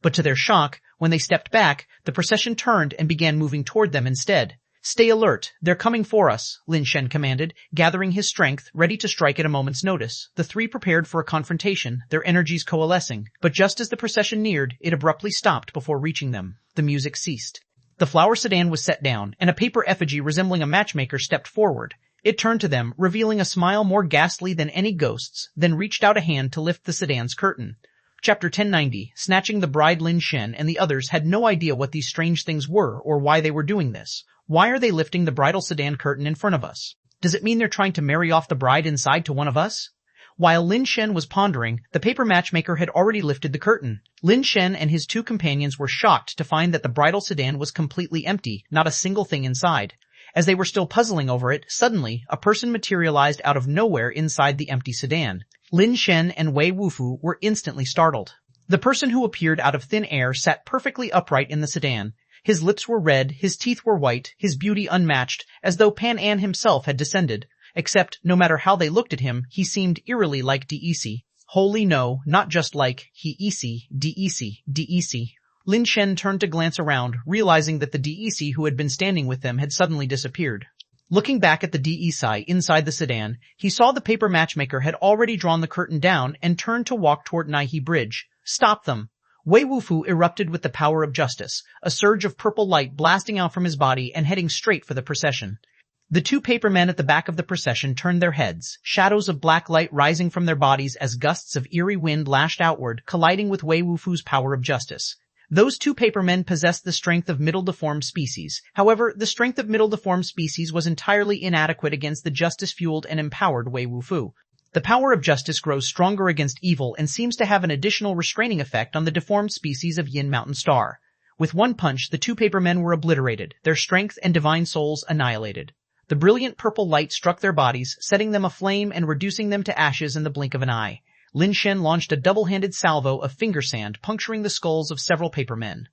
But to their shock, when they stepped back, the procession turned and began moving toward them instead. Stay alert, they're coming for us, Lin Shen commanded, gathering his strength, ready to strike at a moment's notice. The three prepared for a confrontation, their energies coalescing, but just as the procession neared, it abruptly stopped before reaching them. The music ceased. The flower sedan was set down, and a paper effigy resembling a matchmaker stepped forward. It turned to them, revealing a smile more ghastly than any ghost's, then reached out a hand to lift the sedan's curtain. Chapter 1090, snatching the bride. Lin Shen and the others had no idea what these strange things were or why they were doing this. Why are they lifting the bridal sedan curtain in front of us? Does it mean they're trying to marry off the bride inside to one of us? While Lin Shen was pondering, the paper matchmaker had already lifted the curtain. Lin Shen and his two companions were shocked to find that the bridal sedan was completely empty, not a single thing inside. As they were still puzzling over it, suddenly, a person materialized out of nowhere inside the empty sedan. Lin Shen and Wei Wufu were instantly startled. The person who appeared out of thin air sat perfectly upright in the sedan. His lips were red, his teeth were white, his beauty unmatched, as though Pan An himself had descended. Except, no matter how they looked at him, he seemed eerily like Dec. Wholly no, not just like, Dec. Lin Shen turned to glance around, realizing that the Dec who had been standing with them had suddenly disappeared. Looking back at the Dec inside the sedan, he saw the paper matchmaker had already drawn the curtain down and turned to walk toward Naihe Bridge. Stop them! Wei Wufu erupted with the power of justice, a surge of purple light blasting out from his body and heading straight for the procession. The two papermen at the back of the procession turned their heads, shadows of black light rising from their bodies as gusts of eerie wind lashed outward, colliding with Wei Wufu's power of justice. Those two papermen possessed the strength of middle deformed species. However, the strength of middle deformed species was entirely inadequate against the justice-fueled and empowered Wei Wufu. The power of justice grows stronger against evil and seems to have an additional restraining effect on the deformed species of Yin Mountain Star. With one punch, the two papermen were obliterated, their strength and divine souls annihilated. The brilliant purple light struck their bodies, setting them aflame and reducing them to ashes in the blink of an eye. Lin Shen launched a double-handed salvo of finger sand, puncturing the skulls of several papermen.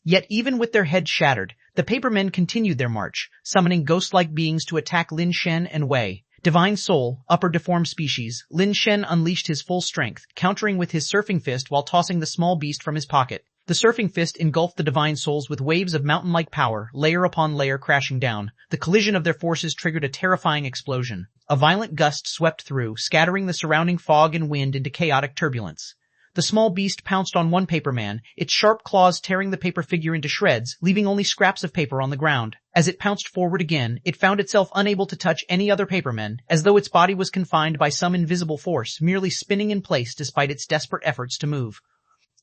Yet even with their heads shattered, the papermen continued their march, summoning ghost-like beings to attack Lin Shen and Wei. Divine Soul, upper deformed species, Lin Shen unleashed his full strength, countering with his surfing fist while tossing the small beast from his pocket. The surfing fist engulfed the divine souls with waves of mountain-like power, layer upon layer crashing down. The collision of their forces triggered a terrifying explosion. A violent gust swept through, scattering the surrounding fog and wind into chaotic turbulence. The small beast pounced on one paperman, its sharp claws tearing the paper figure into shreds, leaving only scraps of paper on the ground. As it pounced forward again, it found itself unable to touch any other paperman, as though its body was confined by some invisible force, merely spinning in place despite its desperate efforts to move.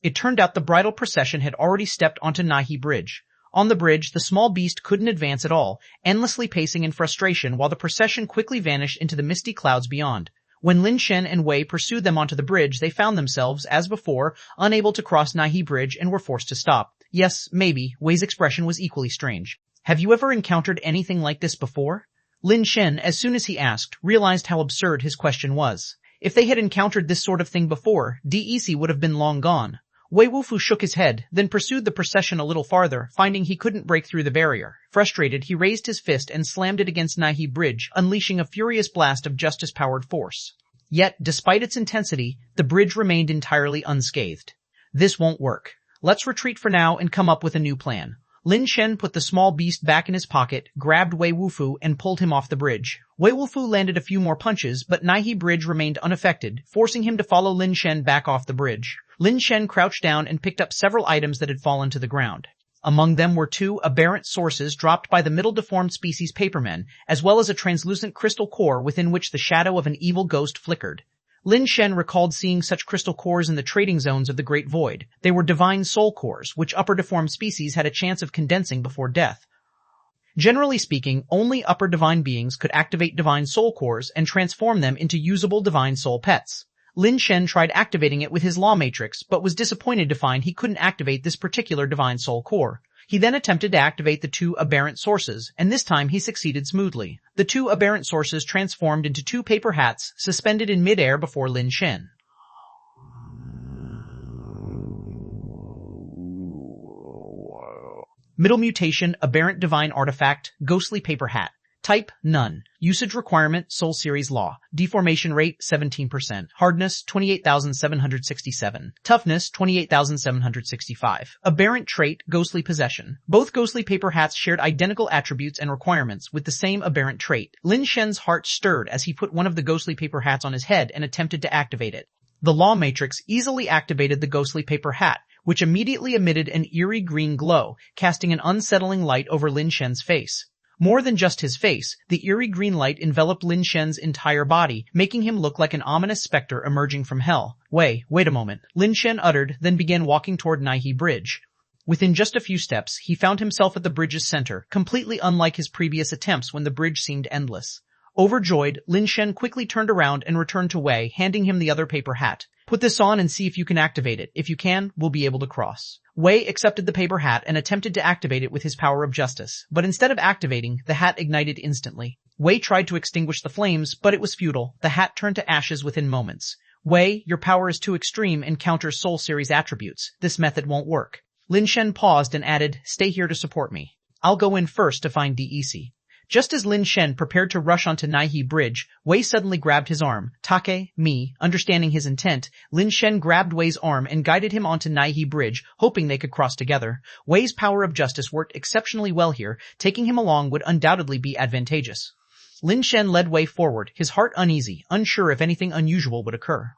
It turned out the bridal procession had already stepped onto Naihe Bridge. On the bridge, the small beast couldn't advance at all, endlessly pacing in frustration while the procession quickly vanished into the misty clouds beyond. When Lin Shen and Wei pursued them onto the bridge, they found themselves, as before, unable to cross Naihe Bridge and were forced to stop. Yes, maybe, Wei's expression was equally strange. Have you ever encountered anything like this before? Lin Shen, as soon as he asked, realized how absurd his question was. If they had encountered this sort of thing before, Dec would have been long gone. Wei Wufu shook his head, then pursued the procession a little farther, finding he couldn't break through the barrier. Frustrated, he raised his fist and slammed it against Naihe Bridge, unleashing a furious blast of justice-powered force. Yet, despite its intensity, the bridge remained entirely unscathed. This won't work. Let's retreat for now and come up with a new plan. Lin Shen put the small beast back in his pocket, grabbed Wei Wufu, and pulled him off the bridge. Wei Wufu landed a few more punches, but Naihe Bridge remained unaffected, forcing him to follow Lin Shen back off the bridge. Lin Shen crouched down and picked up several items that had fallen to the ground. Among them were two aberrant sources dropped by the middle deformed species papermen, as well as a translucent crystal core within which the shadow of an evil ghost flickered. Lin Shen recalled seeing such crystal cores in the trading zones of the Great Void. They were divine soul cores, which upper deformed species had a chance of condensing before death. Generally speaking, only upper divine beings could activate divine soul cores and transform them into usable divine soul pets. Lin Shen tried activating it with his law matrix, but was disappointed to find he couldn't activate this particular divine soul core. He then attempted to activate the two aberrant sources, and this time he succeeded smoothly. The two aberrant sources transformed into two paper hats, suspended in mid-air before Lin Shen. Middle mutation, aberrant divine artifact, ghostly paper hat. Type, none. Usage requirement, Soul Series Law. Deformation rate, 17%. Hardness, 28,767. Toughness, 28,765. Aberrant trait, ghostly possession. Both ghostly paper hats shared identical attributes and requirements with the same aberrant trait. Lin Shen's heart stirred as he put one of the ghostly paper hats on his head and attempted to activate it. The Law Matrix easily activated the ghostly paper hat, which immediately emitted an eerie green glow, casting an unsettling light over Lin Shen's face. More than just his face, the eerie green light enveloped Lin Shen's entire body, making him look like an ominous specter emerging from hell. Wait a moment, Lin Shen uttered, then began walking toward Naihe Bridge. Within just a few steps, he found himself at the bridge's center, completely unlike his previous attempts when the bridge seemed endless. Overjoyed, Lin Shen quickly turned around and returned to Wei, handing him the other paper hat. Put this on and see if you can activate it. If you can, we'll be able to cross. Wei accepted the paper hat and attempted to activate it with his power of justice, but instead of activating, the hat ignited instantly. Wei tried to extinguish the flames, but it was futile. The hat turned to ashes within moments. Wei, your power is too extreme and counters Soul Series attributes. This method won't work. Lin Shen paused and added, stay here to support me. I'll go in first to find DEC. Just as Lin Shen prepared to rush onto Naihe Bridge, Wei suddenly grabbed his arm. Take, me, understanding his intent, Lin Shen grabbed Wei's arm and guided him onto Naihe Bridge, hoping they could cross together. Wei's power of justice worked exceptionally well here. Taking him along would undoubtedly be advantageous. Lin Shen led Wei forward, his heart uneasy, unsure if anything unusual would occur.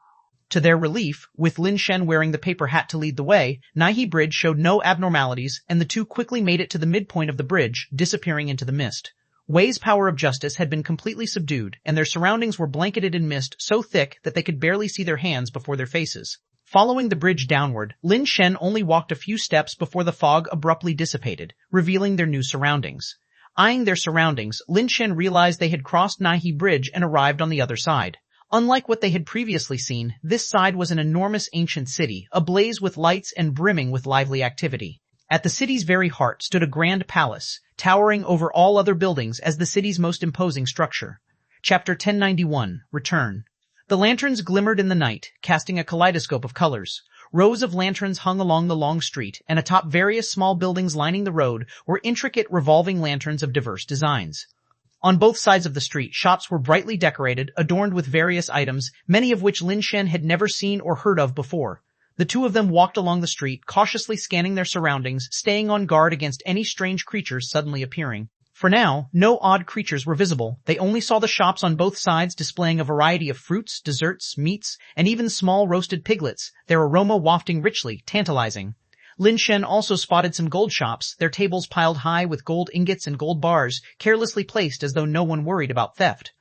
To their relief, with Lin Shen wearing the paper hat to lead the way, Naihe Bridge showed no abnormalities, and the two quickly made it to the midpoint of the bridge, disappearing into the mist. Wei's power of justice had been completely subdued, and their surroundings were blanketed in mist so thick that they could barely see their hands before their faces. Following the bridge downward, Lin Shen only walked a few steps before the fog abruptly dissipated, revealing their new surroundings. Eyeing their surroundings, Lin Shen realized they had crossed Naihe Bridge and arrived on the other side. Unlike what they had previously seen, this side was an enormous ancient city, ablaze with lights and brimming with lively activity. At the city's very heart stood a grand palace, towering over all other buildings as the city's most imposing structure. Chapter 1091, Return. The lanterns glimmered in the night, casting a kaleidoscope of colors. Rows of lanterns hung along the long street, and atop various small buildings lining the road were intricate revolving lanterns of diverse designs. On both sides of the street, shops were brightly decorated, adorned with various items, many of which Lin Shen had never seen or heard of before. The two of them walked along the street, cautiously scanning their surroundings, staying on guard against any strange creatures suddenly appearing. For now, no odd creatures were visible. They only saw the shops on both sides displaying a variety of fruits, desserts, meats, and even small roasted piglets, their aroma wafting richly, tantalizing. Lin Shen also spotted some gold shops, their tables piled high with gold ingots and gold bars, carelessly placed as though no one worried about theft.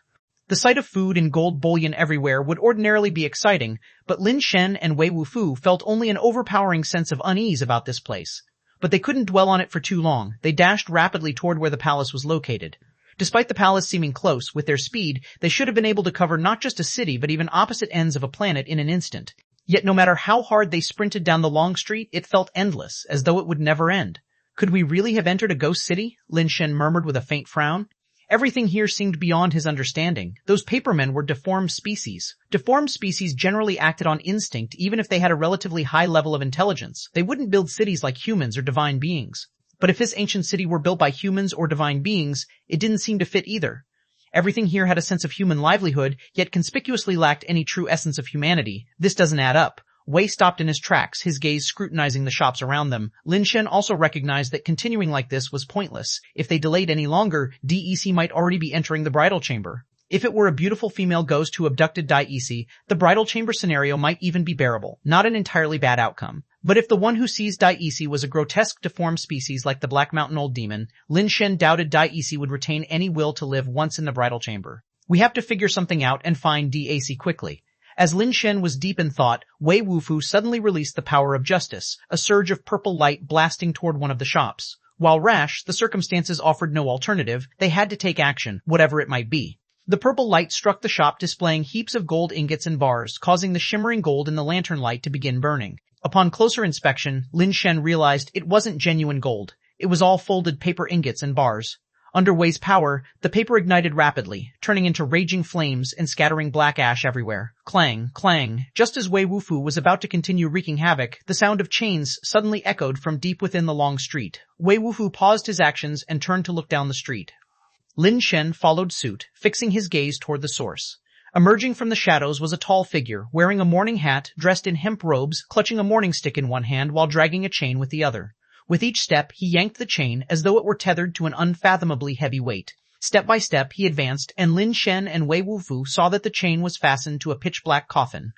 The sight of food and gold bullion everywhere would ordinarily be exciting, but Lin Shen and Wei Wufu felt only an overpowering sense of unease about this place. But they couldn't dwell on it for too long. They dashed rapidly toward where the palace was located. Despite the palace seeming close, with their speed, they should have been able to cover not just a city but even opposite ends of a planet in an instant. Yet no matter how hard they sprinted down the long street, it felt endless, as though it would never end. Could we really have entered a ghost city? Lin Shen murmured with a faint frown. Everything here seemed beyond his understanding. Those papermen were deformed species. Deformed species generally acted on instinct even if they had a relatively high level of intelligence. They wouldn't build cities like humans or divine beings. But if this ancient city were built by humans or divine beings, it didn't seem to fit either. Everything here had a sense of human livelihood, yet conspicuously lacked any true essence of humanity. This doesn't add up. Wei stopped in his tracks, his gaze scrutinizing the shops around them. Lin Shen also recognized that continuing like this was pointless. If they delayed any longer, DEC might already be entering the bridal chamber. If it were a beautiful female ghost who abducted DEC, the bridal chamber scenario might even be bearable, not an entirely bad outcome. But if the one who seized DEC was a grotesque deformed species like the Black Mountain Old Demon, Lin Shen doubted DEC would retain any will to live once in the bridal chamber. We have to figure something out and find DEC quickly. As Lin Shen was deep in thought, Wei Wufu suddenly released the power of justice, a surge of purple light blasting toward one of the shops. While rash, the circumstances offered no alternative. They had to take action, whatever it might be. The purple light struck the shop, displaying heaps of gold ingots and bars, causing the shimmering gold in the lantern light to begin burning. Upon closer inspection, Lin Shen realized it wasn't genuine gold. It was all folded paper ingots and bars. Under Wei's power, the paper ignited rapidly, turning into raging flames and scattering black ash everywhere. Clang, clang. Just as Wei Wufu was about to continue wreaking havoc, the sound of chains suddenly echoed from deep within the long street. Wei Wufu paused his actions and turned to look down the street. Lin Shen followed suit, fixing his gaze toward the source. Emerging from the shadows was a tall figure, wearing a mourning hat, dressed in hemp robes, clutching a mourning stick in one hand while dragging a chain with the other. With each step, he yanked the chain as though it were tethered to an unfathomably heavy weight. Step by step, he advanced, and Lin Shen and Wei Wufu saw that the chain was fastened to a pitch-black coffin.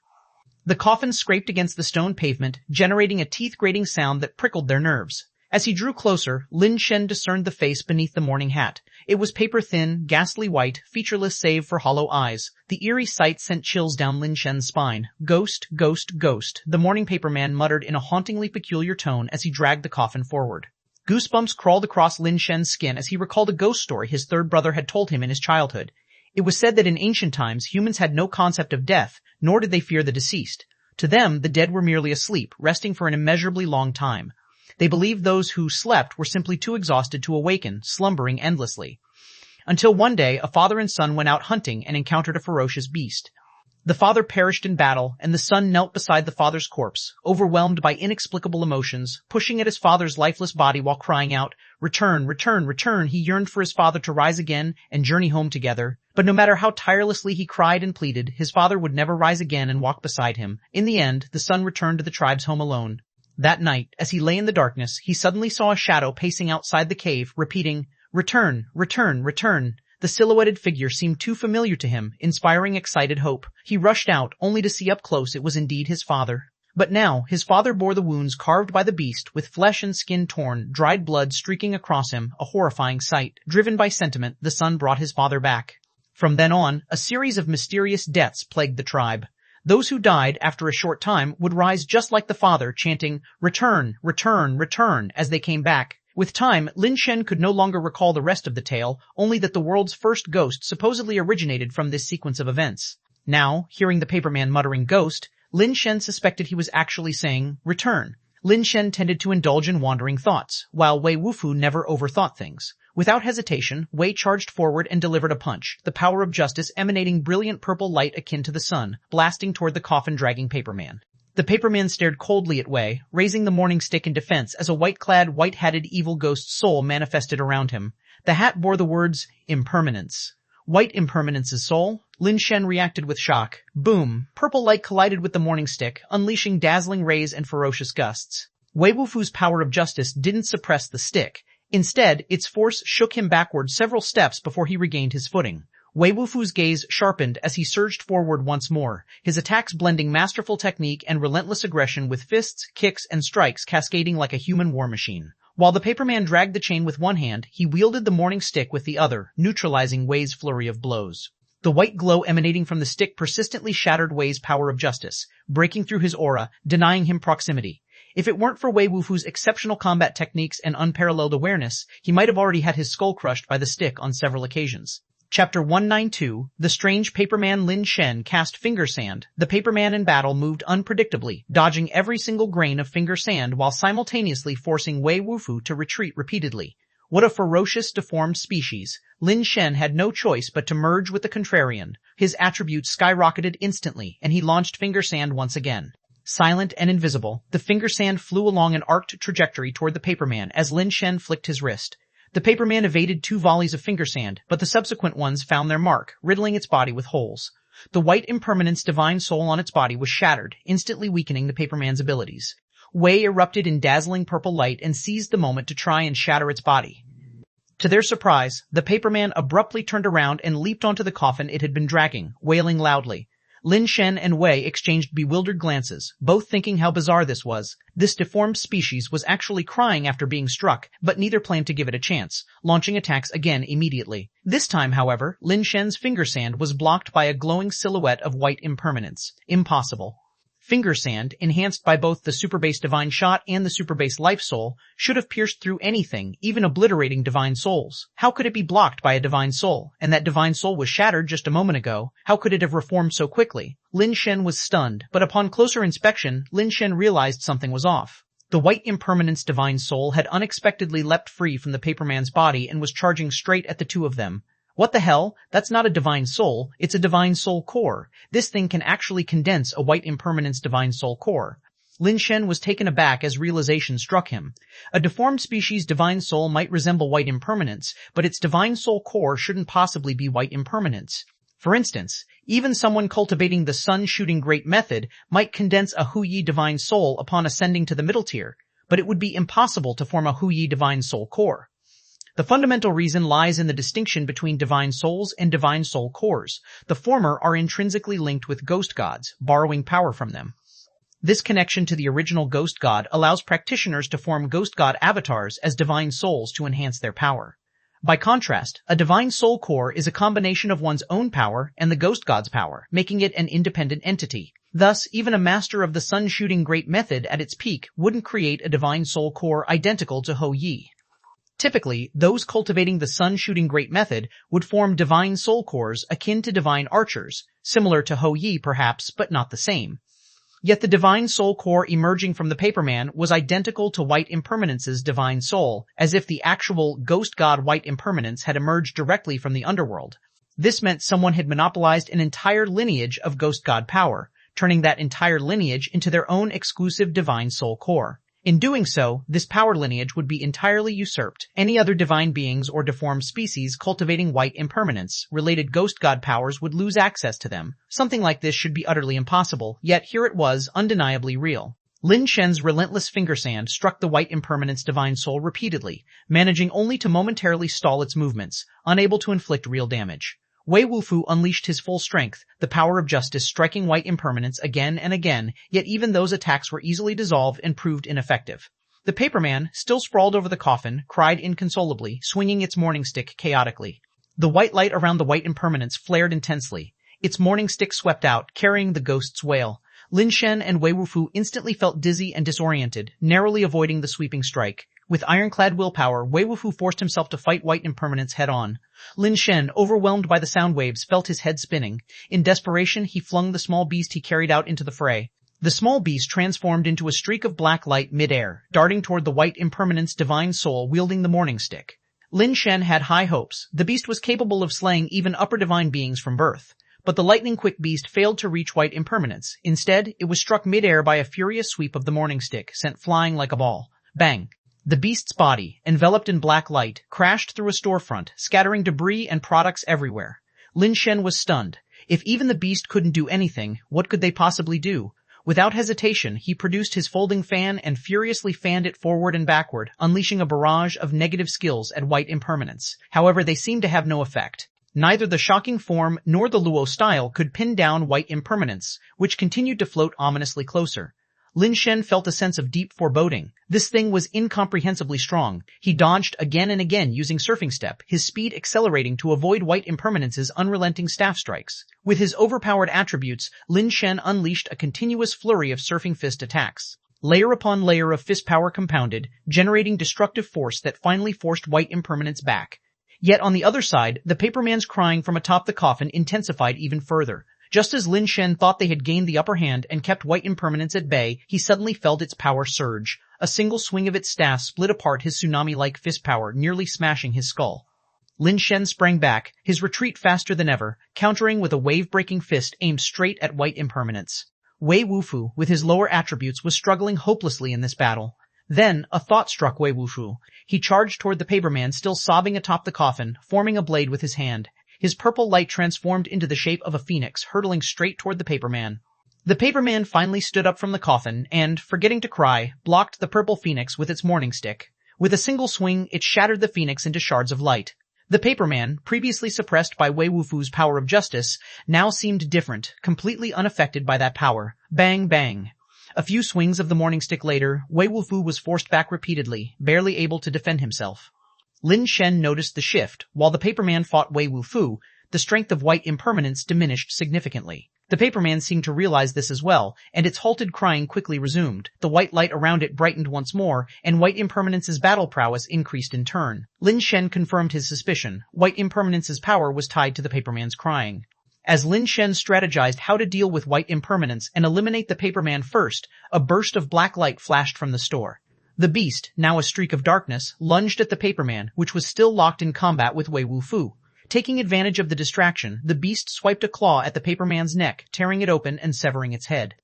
The coffin scraped against the stone pavement, generating a teeth-grating sound that prickled their nerves. As he drew closer, Lin Shen discerned the face beneath the mourning hat. It was paper-thin, ghastly white, featureless save for hollow eyes. The eerie sight sent chills down Lin Shen's spine. Ghost, ghost, ghost, the mourning paper man muttered in a hauntingly peculiar tone as he dragged the coffin forward. Goosebumps crawled across Lin Shen's skin as he recalled a ghost story his third brother had told him in his childhood. It was said that in ancient times humans had no concept of death, nor did they fear the deceased. To them, the dead were merely asleep, resting for an immeasurably long time. They believed those who slept were simply too exhausted to awaken, slumbering endlessly. Until one day, a father and son went out hunting and encountered a ferocious beast. The father perished in battle, and the son knelt beside the father's corpse, overwhelmed by inexplicable emotions, pushing at his father's lifeless body while crying out, "Return, return, return." He yearned for his father to rise again and journey home together. But no matter how tirelessly he cried and pleaded, his father would never rise again and walk beside him. In the end, the son returned to the tribe's home alone. That night, as he lay in the darkness, he suddenly saw a shadow pacing outside the cave, repeating, "Return, return, return." The silhouetted figure seemed too familiar to him, inspiring excited hope. He rushed out, only to see up close it was indeed his father. But now, his father bore the wounds carved by the beast, with flesh and skin torn, dried blood streaking across him, a horrifying sight. Driven by sentiment, the son brought his father back. From then on, a series of mysterious deaths plagued the tribe. Those who died, after a short time, would rise just like the father, chanting, "Return, return, return," as they came back. With time, Lin Shen could no longer recall the rest of the tale, only that the world's first ghost supposedly originated from this sequence of events. Now, hearing the paperman muttering "ghost," Lin Shen suspected he was actually saying "return." Lin Shen tended to indulge in wandering thoughts, while Wei Wufu never overthought things. Without hesitation, Wei charged forward and delivered a punch, the power of justice emanating brilliant purple light akin to the sun, blasting toward the coffin-dragging paperman. The paperman stared coldly at Wei, raising the morning stick in defense as a white-clad, white-hatted evil ghost soul manifested around him. The hat bore the words, "Impermanence." White Impermanence's soul? Lin Shen reacted with shock. Boom! Purple light collided with the morning stick, unleashing dazzling rays and ferocious gusts. Wei Wufu's power of justice didn't suppress the stick. Instead, its force shook him backward several steps before he regained his footing. Wei Wufu's gaze sharpened as he surged forward once more, his attacks blending masterful technique and relentless aggression with fists, kicks, and strikes cascading like a human war machine. While the paperman dragged the chain with one hand, he wielded the morning stick with the other, neutralizing Wei's flurry of blows. The white glow emanating from the stick persistently shattered Wei's power of justice, breaking through his aura, denying him proximity. If it weren't for Wei Wufu's exceptional combat techniques and unparalleled awareness, he might have already had his skull crushed by the stick on several occasions. Chapter 192, The Strange Paperman. Lin Shen cast finger sand. The paperman in battle moved unpredictably, dodging every single grain of finger sand while simultaneously forcing Wei Wufu to retreat repeatedly. What a ferocious, deformed species. Lin Shen had no choice but to merge with the contrarian. His attributes skyrocketed instantly, and he launched finger sand once again. Silent and invisible, the finger sand flew along an arced trajectory toward the paperman as Lin Shen flicked his wrist. The paperman evaded 2 volleys of finger sand, but the subsequent ones found their mark, riddling its body with holes. The white impermanence divine soul on its body was shattered, instantly weakening the paperman's abilities. Wei erupted in dazzling purple light and seized the moment to try and shatter its body. To their surprise, the paperman abruptly turned around and leaped onto the coffin it had been dragging, wailing loudly. Lin Shen and Wei exchanged bewildered glances, both thinking how bizarre this was. This deformed species was actually crying after being struck, but neither planned to give it a chance, launching attacks again immediately. This time, however, Lin Shen's finger sand was blocked by a glowing silhouette of white impermanence. Impossible. Finger sand, enhanced by both the superbase divine shot and the superbase life soul, should have pierced through anything, even obliterating divine souls. How could it be blocked by a divine soul? And that divine soul was shattered just a moment ago. How could it have reformed so quickly? Lin Shen was stunned, but upon closer inspection, Lin Shen realized something was off. The white impermanence divine soul had unexpectedly leapt free from the paperman's body and was charging straight at the two of them. What the hell? That's not a divine soul, it's a divine soul core. This thing can actually condense a white impermanence divine soul core. Lin Shen was taken aback as realization struck him. A deformed species divine soul might resemble white impermanence, but its divine soul core shouldn't possibly be white impermanence. For instance, even someone cultivating the sun-shooting great method might condense a Huyi divine soul upon ascending to the middle tier, but it would be impossible to form a Huyi divine soul core. The fundamental reason lies in the distinction between divine souls and divine soul cores. The former are intrinsically linked with ghost gods, borrowing power from them. This connection to the original ghost god allows practitioners to form ghost god avatars as divine souls to enhance their power. By contrast, a divine soul core is a combination of one's own power and the ghost god's power, making it an independent entity. Thus, even a master of the sun-shooting great method at its peak wouldn't create a divine soul core identical to Ho Yi. Typically, those cultivating the sun-shooting great method would form divine soul cores akin to divine archers, similar to Hou Yi perhaps, but not the same. Yet the divine soul core emerging from the paperman was identical to White Impermanence's divine soul, as if the actual ghost god White Impermanence had emerged directly from the underworld. This meant someone had monopolized an entire lineage of ghost god power, turning that entire lineage into their own exclusive divine soul core. In doing so, this power lineage would be entirely usurped. Any other divine beings or deformed species cultivating White Impermanence related ghost god powers would lose access to them. Something like this should be utterly impossible, yet here it was, undeniably real. Lin Shen's relentless finger sand struck the White Impermanence divine soul repeatedly, managing only to momentarily stall its movements, unable to inflict real damage. Wei Wufu unleashed his full strength, the power of justice striking White Impermanence again and again, yet even those attacks were easily dissolved and proved ineffective. The paperman, still sprawled over the coffin, cried inconsolably, swinging its morning stick chaotically. The white light around the White Impermanence flared intensely. Its morning stick swept out, carrying the ghost's wail. Lin Shen and Wei Wufu instantly felt dizzy and disoriented, narrowly avoiding the sweeping strike. With ironclad willpower, Wei Wufu forced himself to fight White Impermanence head-on. Lin Shen, overwhelmed by the sound waves, felt his head spinning. In desperation, he flung the small beast he carried out into the fray. The small beast transformed into a streak of black light mid-air, darting toward the White Impermanence divine soul wielding the morning stick. Lin Shen had high hopes. The beast was capable of slaying even upper divine beings from birth. But the lightning-quick beast failed to reach White Impermanence. Instead, it was struck mid-air by a furious sweep of the morning stick, sent flying like a ball. Bang! The beast's body, enveloped in black light, crashed through a storefront, scattering debris and products everywhere. Lin Shen was stunned. If even the beast couldn't do anything, what could they possibly do? Without hesitation, he produced his folding fan and furiously fanned it forward and backward, unleashing a barrage of negative skills at White Impermanence. However, they seemed to have no effect. Neither the shocking form nor the Luo style could pin down White Impermanence, which continued to float ominously closer. Lin Shen felt a sense of deep foreboding. This thing was incomprehensibly strong. He dodged again and again using Surfing Step, his speed accelerating to avoid White Impermanence's unrelenting staff strikes. With his overpowered attributes, Lin Shen unleashed a continuous flurry of Surfing Fist attacks. Layer upon layer of fist power compounded, generating destructive force that finally forced White Impermanence back. Yet on the other side, the paperman's crying from atop the coffin intensified even further. Just as Lin Shen thought they had gained the upper hand and kept White Impermanence at bay, he suddenly felt its power surge. A single swing of its staff split apart his tsunami-like fist power, nearly smashing his skull. Lin Shen sprang back, his retreat faster than ever, countering with a wave-breaking fist aimed straight at White Impermanence. Wei Wufu, with his lower attributes, was struggling hopelessly in this battle. Then, a thought struck Wei Wufu. He charged toward the paperman still sobbing atop the coffin, forming a blade with his hand. His purple light transformed into the shape of a phoenix, hurtling straight toward the paperman. The paperman finally stood up from the coffin and, forgetting to cry, blocked the purple phoenix with its morning stick. With a single swing, it shattered the phoenix into shards of light. The paperman, previously suppressed by Wei Wufu's power of justice, now seemed different, completely unaffected by that power. Bang, bang. A few swings of the morning stick later, Wei Wufu was forced back repeatedly, barely able to defend himself. Lin Shen noticed the shift. While the paperman fought Wei Wufu, the strength of White Impermanence diminished significantly. The paperman seemed to realize this as well, and its halted crying quickly resumed. The white light around it brightened once more, and White Impermanence's battle prowess increased in turn. Lin Shen confirmed his suspicion. White Impermanence's power was tied to the paperman's crying. As Lin Shen strategized how to deal with White Impermanence and eliminate the paperman first, a burst of black light flashed from the store. The beast, now a streak of darkness, lunged at the paperman, which was still locked in combat with Wei Wufu. Taking advantage of the distraction, the beast swiped a claw at the paperman's neck, tearing it open and severing its head.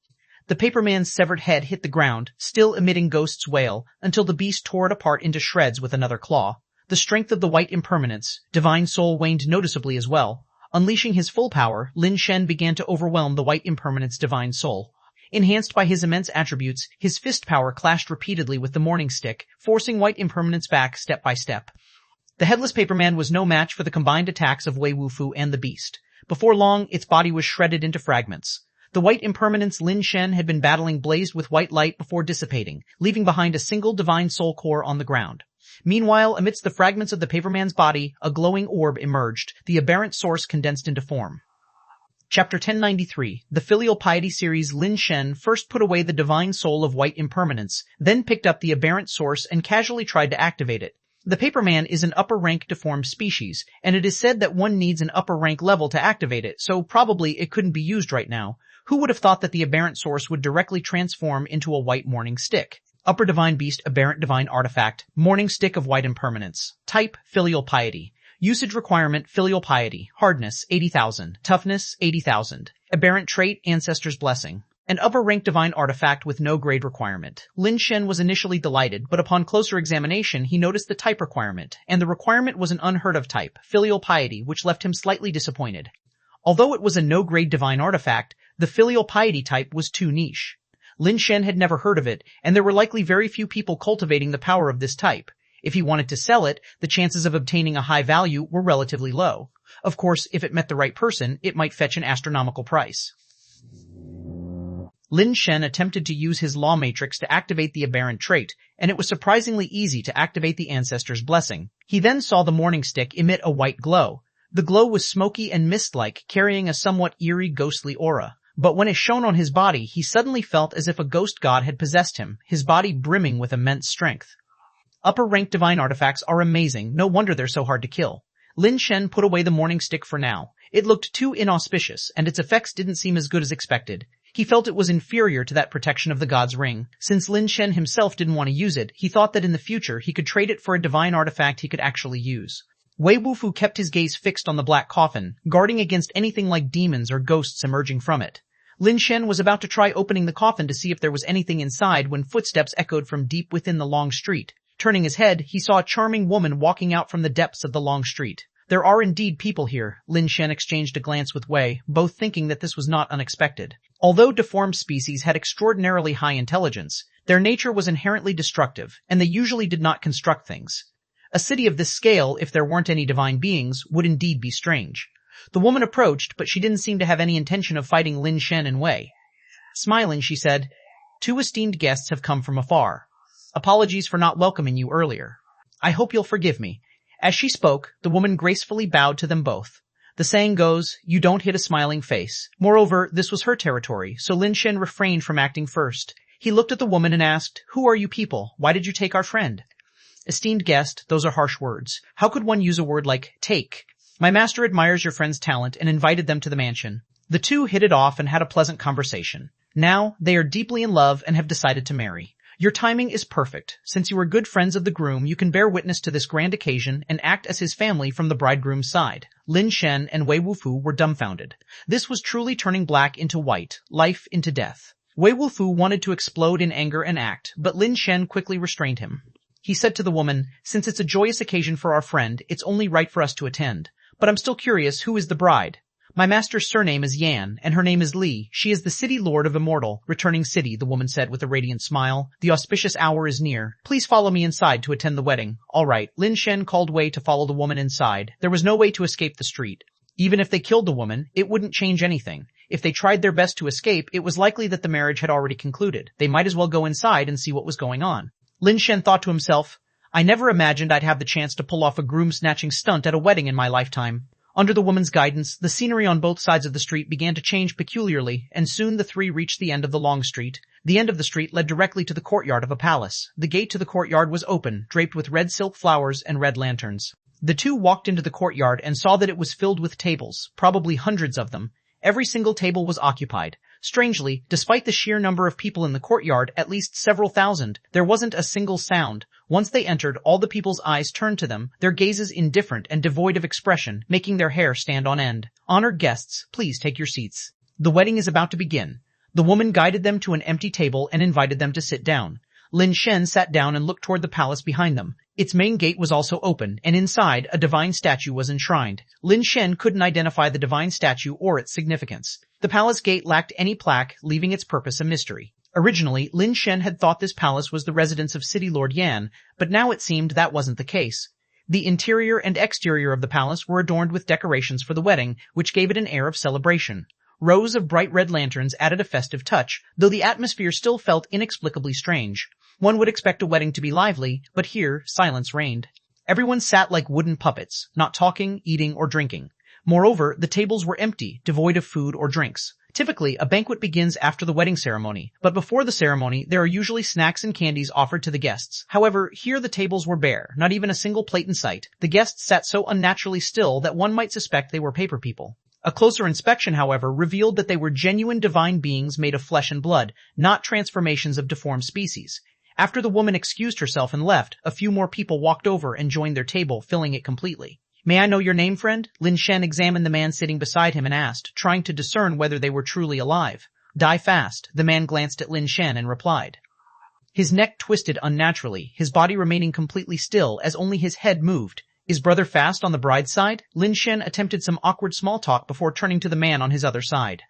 The paperman's severed head hit the ground, still emitting Ghost's wail, until the beast tore it apart into shreds with another claw. The strength of the White Impermanence, divine soul, waned noticeably as well. Unleashing his full power, Lin Shen began to overwhelm the White Impermanence divine soul. Enhanced by his immense attributes, his fist power clashed repeatedly with the morning stick, forcing White Impermanence back step by step. The headless paperman was no match for the combined attacks of Wei Wufu and the beast. Before long, its body was shredded into fragments. The White Impermanence Lin Shen had been battling blazed with white light before dissipating, leaving behind a single divine soul core on the ground. Meanwhile, amidst the fragments of the paperman's body, a glowing orb emerged, the aberrant source condensed into form. Chapter 1093, the Filial Piety series. Lin Shen first put away the divine soul of White Impermanence, then picked up the aberrant source and casually tried to activate it. The paperman is an upper-rank deformed species, and it is said that one needs an upper-rank level to activate it, so probably it couldn't be used right now. Who would have thought that the aberrant source would directly transform into a white morning stick? Upper Divine Beast Aberrant Divine Artifact, Morning Stick of White Impermanence. Type, Filial Piety. Usage requirement, Filial Piety. Hardness, 80,000. Toughness, 80,000. Aberrant trait, Ancestor's Blessing. An upper-rank divine artifact with no grade requirement. Lin Shen was initially delighted, but upon closer examination he noticed the type requirement, and the requirement was an unheard-of type, Filial Piety, which left him slightly disappointed. Although it was a no-grade divine artifact, the Filial Piety type was too niche. Lin Shen had never heard of it, and there were likely very few people cultivating the power of this type. If he wanted to sell it, the chances of obtaining a high value were relatively low. Of course, if it met the right person, it might fetch an astronomical price. Lin Shen attempted to use his law matrix to activate the aberrant trait, and it was surprisingly easy to activate the Ancestor's Blessing. He then saw the morning stick emit a white glow. The glow was smoky and mist-like, carrying a somewhat eerie, ghostly aura. But when it shone on his body, he suddenly felt as if a ghost god had possessed him, his body brimming with immense strength. Upper-rank divine artifacts are amazing, no wonder they're so hard to kill. Lin Shen put away the morning stick for now. It looked too inauspicious, and its effects didn't seem as good as expected. He felt it was inferior to that protection of the god's ring. Since Lin Shen himself didn't want to use it, he thought that in the future he could trade it for a divine artifact he could actually use. Wei Wufu kept his gaze fixed on the black coffin, guarding against anything like demons or ghosts emerging from it. Lin Shen was about to try opening the coffin to see if there was anything inside when footsteps echoed from deep within the long street. Turning his head, he saw a charming woman walking out from the depths of the long street. There are indeed people here. Lin Shen exchanged a glance with Wei, both thinking that this was not unexpected. Although deformed species had extraordinarily high intelligence, their nature was inherently destructive, and they usually did not construct things. A city of this scale, if there weren't any divine beings, would indeed be strange. The woman approached, but she didn't seem to have any intention of fighting Lin Shen and Wei. Smiling, she said, "Two esteemed guests have come from afar. Apologies for not welcoming you earlier. I hope you'll forgive me." As she spoke, the woman gracefully bowed to them both. The saying goes, you don't hit a smiling face. Moreover, this was her territory, so Lin Shen refrained from acting first. He looked at the woman and asked, "Who are you people? Why did you take our friend?" "Esteemed guest, those are harsh words. How could one use a word like take? My master admires your friend's talent and invited them to the mansion." The two hit it off and had a pleasant conversation. Now, they are deeply in love and have decided to marry. Your timing is perfect. Since you are good friends of the groom, you can bear witness to this grand occasion and act as his family from the bridegroom's side. Lin Shen and Wei Wufu were dumbfounded. This was truly turning black into white, life into death. Wei Wufu wanted to explode in anger and act, but Lin Shen quickly restrained him. He said to the woman, "Since it's a joyous occasion for our friend, it's only right for us to attend. But I'm still curious, who is the bride?" "My master's surname is Yan, and her name is Li. She is the city lord of Immortal, Returning City," the woman said with a radiant smile. "The auspicious hour is near. Please follow me inside to attend the wedding." "All right." Lin Shen called Wei to follow the woman inside. There was no way to escape the street. Even if they killed the woman, it wouldn't change anything. If they tried their best to escape, it was likely that the marriage had already concluded. They might as well go inside and see what was going on. Lin Shen thought to himself, "I never imagined I'd have the chance to pull off a groom-snatching stunt at a wedding in my lifetime." Under the woman's guidance, the scenery on both sides of the street began to change peculiarly, and soon the three reached the end of the long street. The end of the street led directly to the courtyard of a palace. The gate to the courtyard was open, draped with red silk flowers and red lanterns. The two walked into the courtyard and saw that it was filled with tables, probably hundreds of them. Every single table was occupied. Strangely, despite the sheer number of people in the courtyard, at least several thousand, there wasn't a single sound. Once they entered, all the people's eyes turned to them, their gazes indifferent and devoid of expression, making their hair stand on end. "Honored guests, please take your seats. The wedding is about to begin." The woman guided them to an empty table and invited them to sit down. Lin Shen sat down and looked toward the palace behind them. Its main gate was also open, and inside, a divine statue was enshrined. Lin Shen couldn't identify the divine statue or its significance. The palace gate lacked any plaque, leaving its purpose a mystery. Originally, Lin Shen had thought this palace was the residence of City Lord Yan, but now it seemed that wasn't the case. The interior and exterior of the palace were adorned with decorations for the wedding, which gave it an air of celebration. Rows of bright red lanterns added a festive touch, though the atmosphere still felt inexplicably strange. One would expect a wedding to be lively, but here silence reigned. Everyone sat like wooden puppets, not talking, eating, or drinking. Moreover, the tables were empty, devoid of food or drinks. Typically, a banquet begins after the wedding ceremony, but before the ceremony, there are usually snacks and candies offered to the guests. However, here the tables were bare, not even a single plate in sight. The guests sat so unnaturally still that one might suspect they were paper people. A closer inspection, however, revealed that they were genuine divine beings made of flesh and blood, not transformations of deformed species. After the woman excused herself and left, a few more people walked over and joined their table, filling it completely. "May I know your name, friend?" Lin Shen examined the man sitting beside him and asked, trying to discern whether they were truly alive. "Die fast." The man glanced at Lin Shen and replied. His neck twisted unnaturally, his body remaining completely still as only his head moved. "Is brother fast on the bride's side?" Lin Shen attempted some awkward small talk before turning to the man on his other side.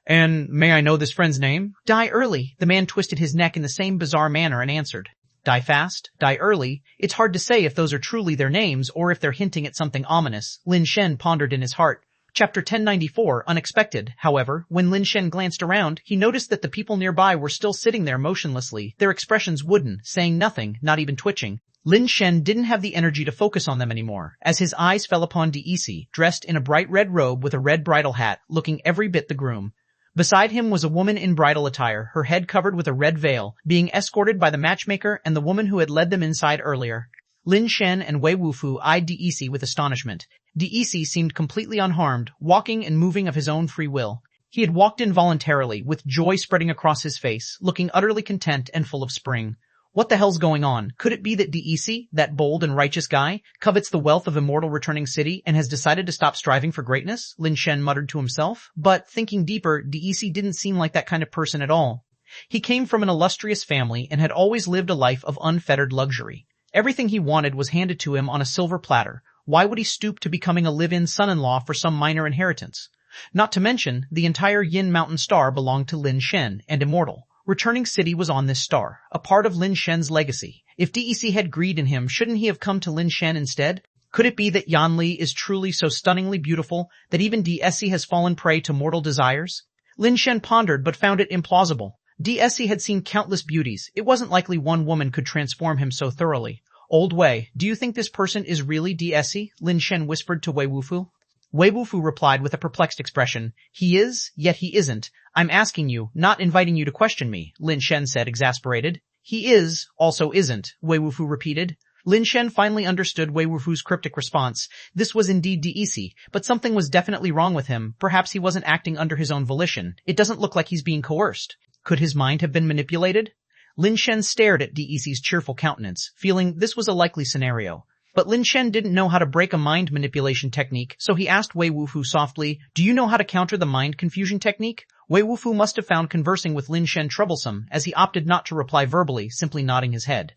"And may I know this friend's name?" "Die early." The man twisted his neck in the same bizarre manner and answered. Die fast, die early. It's hard to say if those are truly their names or if they're hinting at something ominous, Lin Shen pondered in his heart. Chapter 1094, Unexpected. However, when Lin Shen glanced around, he noticed that the people nearby were still sitting there motionlessly, their expressions wooden, saying nothing, not even twitching. Lin Shen didn't have the energy to focus on them anymore, as his eyes fell upon Dec, dressed in a bright red robe with a red bridal hat, looking every bit the groom. Beside him was a woman in bridal attire, her head covered with a red veil, being escorted by the matchmaker and the woman who had led them inside earlier. Lin Shen and Wei Wufu eyed Dec with astonishment. Dec seemed completely unharmed, walking and moving of his own free will. He had walked in voluntarily, with joy spreading across his face, looking utterly content and full of spring. What the hell's going on? Could it be that Dec, that bold and righteous guy, covets the wealth of immortal returning city and has decided to stop striving for greatness? Lin Shen muttered to himself. But, thinking deeper, Dec didn't seem like that kind of person at all. He came from an illustrious family and had always lived a life of unfettered luxury. Everything he wanted was handed to him on a silver platter. Why would he stoop to becoming a live-in son-in-law for some minor inheritance? Not to mention, the entire Yin Mountain Star belonged to Lin Shen, and immortal. Returning City was on this star, a part of Lin Shen's legacy. If Dec had greed in him, shouldn't he have come to Lin Shen instead? Could it be that Yanli is truly so stunningly beautiful that even Dec has fallen prey to mortal desires? Lin Shen pondered but found it implausible. Dec had seen countless beauties. It wasn't likely one woman could transform him so thoroughly. "Old Wei, do you think this person is really Dec?" Lin Shen whispered to Wei Wufu. Wei Wufu replied with a perplexed expression. "He is, yet he isn't. I'm asking you, not inviting you to question me," Lin Shen said, exasperated. "He is, also isn't," Wei Wufu repeated. Lin Shen finally understood Wei Wufu's cryptic response. This was indeed Dec, but something was definitely wrong with him. Perhaps he wasn't acting under his own volition. It doesn't look like he's being coerced. Could his mind have been manipulated? Lin Shen stared at Dec's cheerful countenance, feeling this was a likely scenario. But Lin Shen didn't know how to break a mind manipulation technique, so he asked Wei Wufu softly, "Do you know how to counter the mind confusion technique?" Wei Wufu must have found conversing with Lin Shen troublesome, as he opted not to reply verbally, simply nodding his head.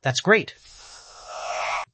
"That's great.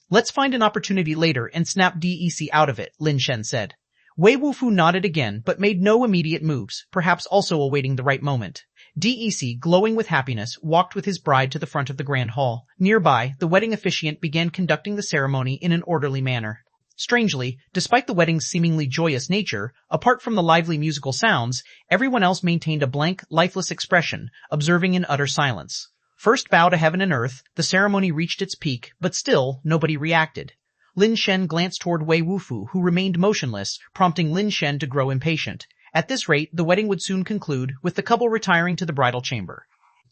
Let's find an opportunity later and snap Dec out of it," Lin Shen said. Wei Wufu nodded again, but made no immediate moves, perhaps also awaiting the right moment. Dec, glowing with happiness, walked with his bride to the front of the grand hall. Nearby, the wedding officiant began conducting the ceremony in an orderly manner. Strangely, despite the wedding's seemingly joyous nature, apart from the lively musical sounds, everyone else maintained a blank, lifeless expression, observing in utter silence. First bow to heaven and earth, the ceremony reached its peak, but still, nobody reacted. Lin Shen glanced toward Wei Wufu, who remained motionless, prompting Lin Shen to grow impatient. At this rate, the wedding would soon conclude, with the couple retiring to the bridal chamber.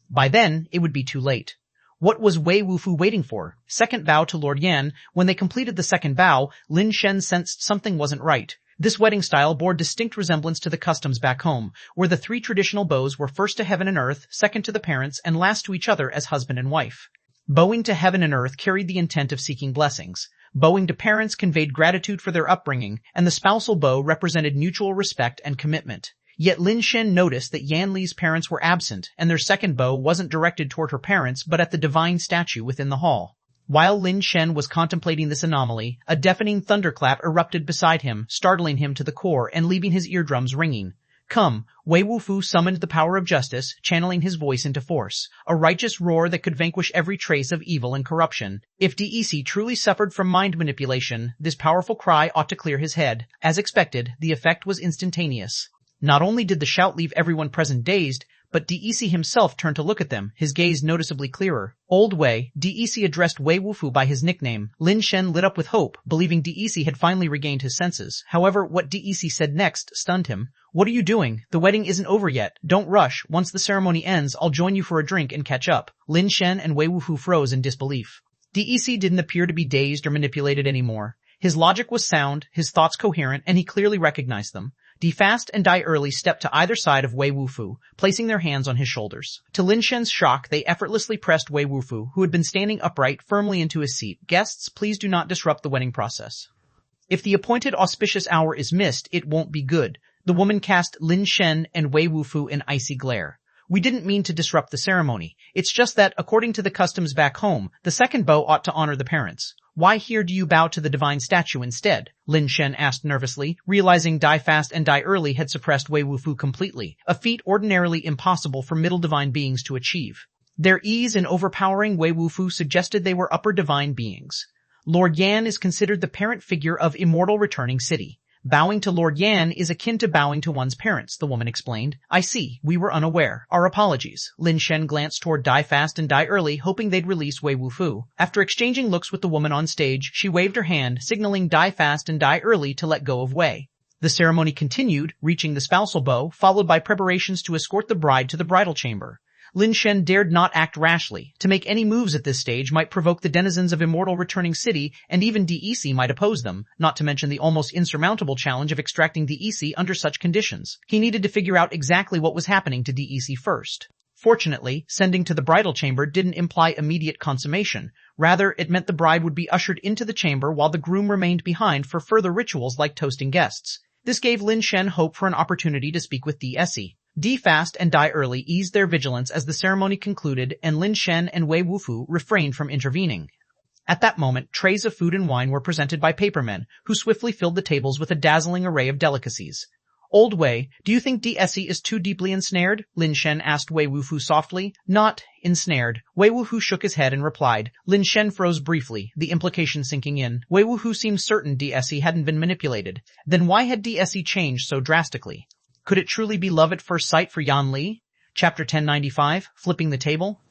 By then, it would be too late. What was Wei Wufu waiting for? Second bow to Lord Yan. When they completed the second bow, Lin Shen sensed something wasn't right. This wedding style bore distinct resemblance to the customs back home, where the three traditional bows were first to heaven and earth, second to the parents, and last to each other as husband and wife. Bowing to heaven and earth carried the intent of seeking blessings. Bowing to parents conveyed gratitude for their upbringing, and the spousal bow represented mutual respect and commitment. Yet Lin Shen noticed that Yan Li's parents were absent, and their second bow wasn't directed toward her parents but at the divine statue within the hall. While Lin Shen was contemplating this anomaly, a deafening thunderclap erupted beside him, startling him to the core and leaving his eardrums ringing. "Come," Wei Wufu summoned the power of justice, channeling his voice into force, a righteous roar that could vanquish every trace of evil and corruption. If Dec truly suffered from mind manipulation, this powerful cry ought to clear his head. As expected, the effect was instantaneous. Not only did the shout leave everyone present dazed, but DEC himself turned to look at them, his gaze noticeably clearer. Old Wei, DEC addressed Wei Wufu by his nickname. Lin Shen lit up with hope, believing DEC had finally regained his senses. However, what DEC said next stunned him. What are you doing? The wedding isn't over yet. Don't rush. Once the ceremony ends, I'll join you for a drink and catch up. Lin Shen and Wei Wufu froze in disbelief. DEC didn't appear to be dazed or manipulated anymore. His logic was sound, his thoughts coherent, and he clearly recognized them. Die Fast and Die Early stepped to either side of Wei Wufu, placing their hands on his shoulders. To Lin Shen's shock, they effortlessly pressed Wei Wufu, who had been standing upright, firmly into his seat. Guests, please do not disrupt the wedding process. If the appointed auspicious hour is missed, it won't be good. The woman cast Lin Shen and Wei Wufu in icy glare. We didn't mean to disrupt the ceremony. It's just that, according to the customs back home, the second bow ought to honor the parents. Why here do you bow to the divine statue instead? Lin Shen asked nervously, realizing Die Fast and Die Early had suppressed Wei Wufu completely, a feat ordinarily impossible for middle divine beings to achieve. Their ease in overpowering Wei Wufu suggested they were upper divine beings. Lord Yan is considered the parent figure of immortal returning city. Bowing to Lord Yan is akin to bowing to one's parents, the woman explained. I see, we were unaware. Our apologies. Lin Shen glanced toward Die Fast and Die Early, hoping they'd release Wei Wufu. After exchanging looks with the woman on stage, she waved her hand, signaling Die Fast and Die Early to let go of Wei. The ceremony continued, reaching the spousal bow, followed by preparations to escort the bride to the bridal chamber. Lin Shen dared not act rashly. To make any moves at this stage might provoke the denizens of immortal returning city, and even DEC might oppose them, not to mention the almost insurmountable challenge of extracting DEC under such conditions. He needed to figure out exactly what was happening to DEC first. Fortunately, sending to the bridal chamber didn't imply immediate consummation. Rather, it meant the bride would be ushered into the chamber while the groom remained behind for further rituals like toasting guests. This gave Lin Shen hope for an opportunity to speak with DEC. Die Fast and Die Early eased their vigilance as the ceremony concluded, and Lin Shen and Wei Wufu refrained from intervening. At that moment, trays of food and wine were presented by papermen, who swiftly filled the tables with a dazzling array of delicacies. Old Wei, do you think DEC is too deeply ensnared? Lin Shen asked Wei Wufu softly. Not ensnared. Wei Wufu shook his head and replied. Lin Shen froze briefly, the implication sinking in. Wei Wufu seemed certain DEC hadn't been manipulated. Then why had DEC changed so drastically? Could it truly be love at first sight for Yan Li? Chapter 1095, Flipping the Table.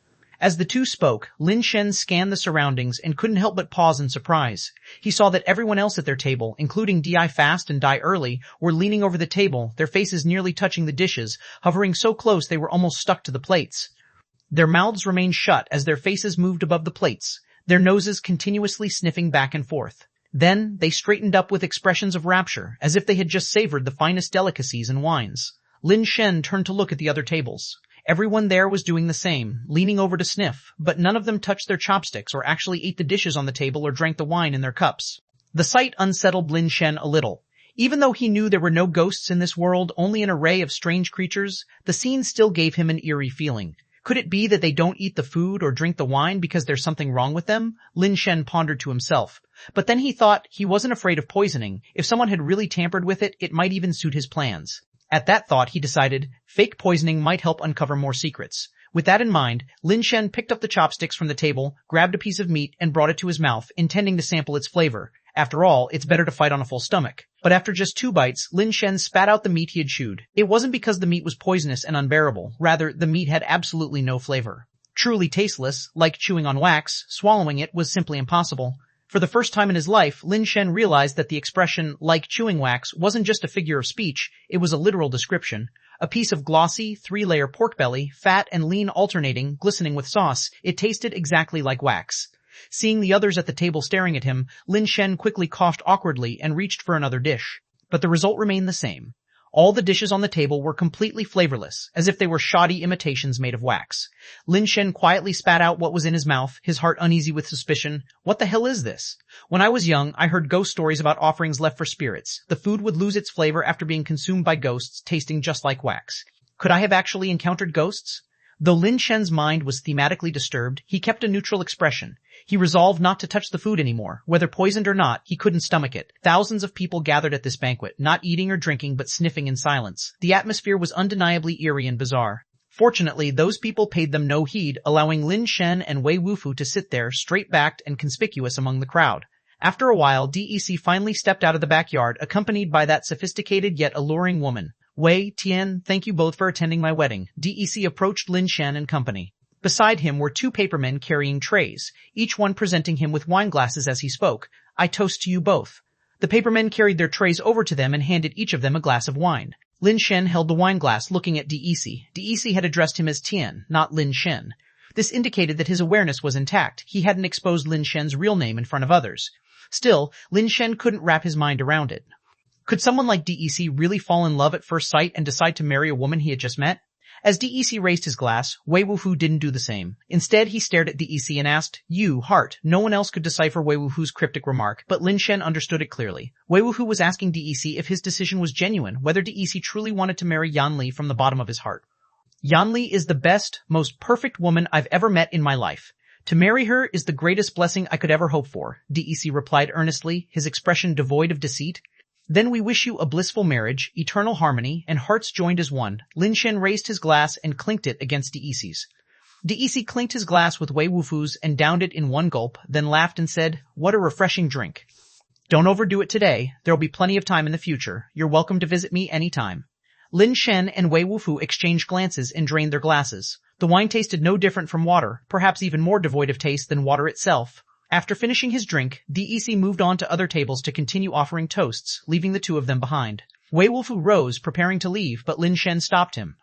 As the two spoke, Lin Shen scanned the surroundings and couldn't help but pause in surprise. He saw that everyone else at their table, including Die Fast and Die Early, were leaning over the table, their faces nearly touching the dishes, hovering so close they were almost stuck to the plates. Their mouths remained shut as their faces moved above the plates, their noses continuously sniffing back and forth. Then they straightened up with expressions of rapture, as if they had just savored the finest delicacies and wines. Lin Shen turned to look at the other tables. Everyone there was doing the same, leaning over to sniff, but none of them touched their chopsticks or actually ate the dishes on the table or drank the wine in their cups. The sight unsettled Lin Shen a little. Even though he knew there were no ghosts in this world, only an array of strange creatures, the scene still gave him an eerie feeling. Could it be that they don't eat the food or drink the wine because there's something wrong with them? Lin Shen pondered to himself. But then he thought he wasn't afraid of poisoning. If someone had really tampered with it, it might even suit his plans. At that thought, he decided fake poisoning might help uncover more secrets. With that in mind, Lin Shen picked up the chopsticks from the table, grabbed a piece of meat, and brought it to his mouth, intending to sample its flavor. After all, it's better to fight on a full stomach. But after just 2 bites, Lin Shen spat out the meat he had chewed. It wasn't because the meat was poisonous and unbearable. Rather, the meat had absolutely no flavor. Truly tasteless, like chewing on wax, swallowing it was simply impossible. For the first time in his life, Lin Shen realized that the expression, like chewing wax, wasn't just a figure of speech, it was a literal description. A piece of glossy, 3-layer pork belly, fat and lean alternating, glistening with sauce, it tasted exactly like wax. Seeing the others at the table staring at him, Lin Shen quickly coughed awkwardly and reached for another dish. But the result remained the same. All the dishes on the table were completely flavorless, as if they were shoddy imitations made of wax. Lin Shen quietly spat out what was in his mouth, his heart uneasy with suspicion. What the hell is this? When I was young, I heard ghost stories about offerings left for spirits. The food would lose its flavor after being consumed by ghosts, tasting just like wax. Could I have actually encountered ghosts? Though Lin Shen's mind was thematically disturbed, he kept a neutral expression. He resolved not to touch the food anymore. Whether poisoned or not, he couldn't stomach it. Thousands of people gathered at this banquet, not eating or drinking but sniffing in silence. The atmosphere was undeniably eerie and bizarre. Fortunately, those people paid them no heed, allowing Lin Shen and Wei Wufu to sit there, straight-backed and conspicuous among the crowd. After a while, DEC finally stepped out of the backyard, accompanied by that sophisticated yet alluring woman. Wei, Tian, thank you both for attending my wedding. DEC approached Lin Shen and company. Beside him were two papermen carrying trays, each one presenting him with wine glasses as he spoke. I toast to you both. The papermen carried their trays over to them and handed each of them a glass of wine. Lin Shen held the wine glass looking at DEC. DEC had addressed him as Tian, not Lin Shen. This indicated that his awareness was intact. He hadn't exposed Lin Shen's real name in front of others. Still, Lin Shen couldn't wrap his mind around it. Could someone like DEC really fall in love at first sight and decide to marry a woman he had just met? As DEC raised his glass, Wei Wufu didn't do the same. Instead, he stared at DEC and asked, "You, heart." No one else could decipher Wei Wufu's cryptic remark, but Lin Shen understood it clearly. Wei Wufu was asking DEC if his decision was genuine, whether DEC truly wanted to marry Yan Li from the bottom of his heart. Yan Li is the best, most perfect woman I've ever met in my life. To marry her is the greatest blessing I could ever hope for, DEC replied earnestly, his expression devoid of deceit. Then we wish you a blissful marriage, eternal harmony, and hearts joined as one. Lin Shen raised his glass and clinked it against DEC's. DEC clinked his glass with Wei Wufu's and downed it in one gulp, then laughed and said, "What a refreshing drink. Don't overdo it today. There'll be plenty of time in the future. You're welcome to visit me anytime." Lin Shen and Wei Wufu exchanged glances and drained their glasses. The wine tasted no different from water, perhaps even more devoid of taste than water itself. After finishing his drink, DEC moved on to other tables to continue offering toasts, leaving the two of them behind. Wei Wufu rose, preparing to leave, but Lin Shen stopped him.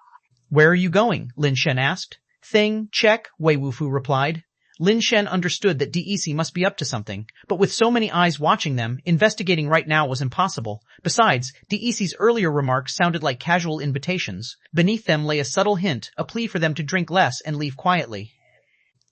"Where are you going?" Lin Shen asked. "Thing, check," Wei Wufu replied. Lin Shen understood that DEC must be up to something, but with so many eyes watching them, investigating right now was impossible. Besides, DEC's earlier remarks sounded like casual invitations. Beneath them lay a subtle hint, a plea for them to drink less and leave quietly.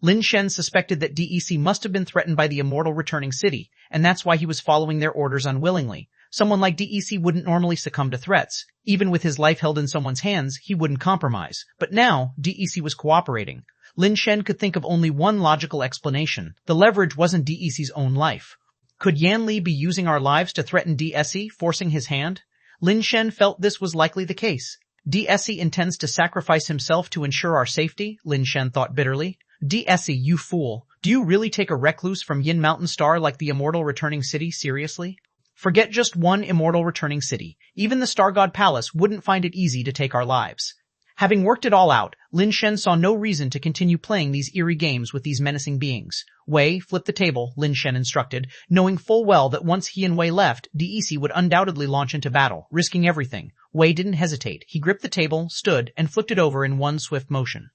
Lin Shen suspected that DEC must have been threatened by the immortal returning city, and that's why he was following their orders unwillingly. Someone like DEC wouldn't normally succumb to threats. Even with his life held in someone's hands, he wouldn't compromise. But now, DEC was cooperating. Lin Shen could think of only one logical explanation. The leverage wasn't DEC's own life. Could Yan Li be using our lives to threaten DEC, forcing his hand? Lin Shen felt this was likely the case. DEC intends to sacrifice himself to ensure our safety, Lin Shen thought bitterly. DEC, you fool. Do you really take a recluse from Yin Mountain Star like the immortal returning city seriously? Forget just one immortal returning city. Even the Star God Palace wouldn't find it easy to take our lives. Having worked it all out, Lin Shen saw no reason to continue playing these eerie games with these menacing beings. Wei, flip the table, Lin Shen instructed, knowing full well that once he and Wei left, DEC would undoubtedly launch into battle, risking everything. Wei didn't hesitate. He gripped the table, stood, and flipped it over in one swift motion.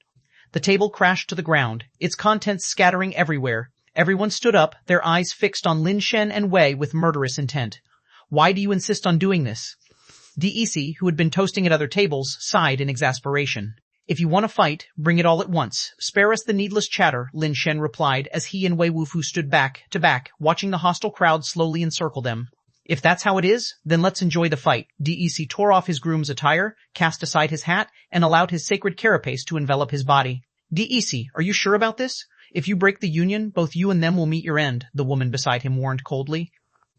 The table crashed to the ground, its contents scattering everywhere. Everyone stood up, their eyes fixed on Lin Shen and Wei with murderous intent. "Why do you insist on doing this?" DEC, who had been toasting at other tables, sighed in exasperation. "If you want to fight, bring it all at once. Spare us the needless chatter," Lin Shen replied as he and Wei Wufu stood back to back, watching the hostile crowd slowly encircle them. "If that's how it is, then let's enjoy the fight." DEC tore off his groom's attire, cast aside his hat, and allowed his sacred carapace to envelop his body. "DEC, are you sure about this? If you break the union, both you and them will meet your end," the woman beside him warned coldly.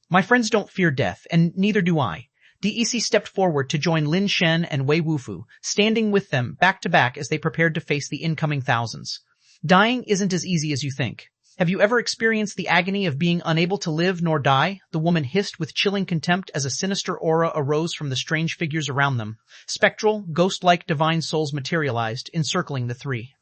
"My friends don't fear death, and neither do I." DEC stepped forward to join Lin Shen and Wei Wufu, standing with them back to back as they prepared to face the incoming thousands. "Dying isn't as easy as you think. Have you ever experienced the agony of being unable to live nor die?" the woman hissed with chilling contempt as a sinister aura arose from the strange figures around them. Spectral, ghost-like divine souls materialized, encircling the three.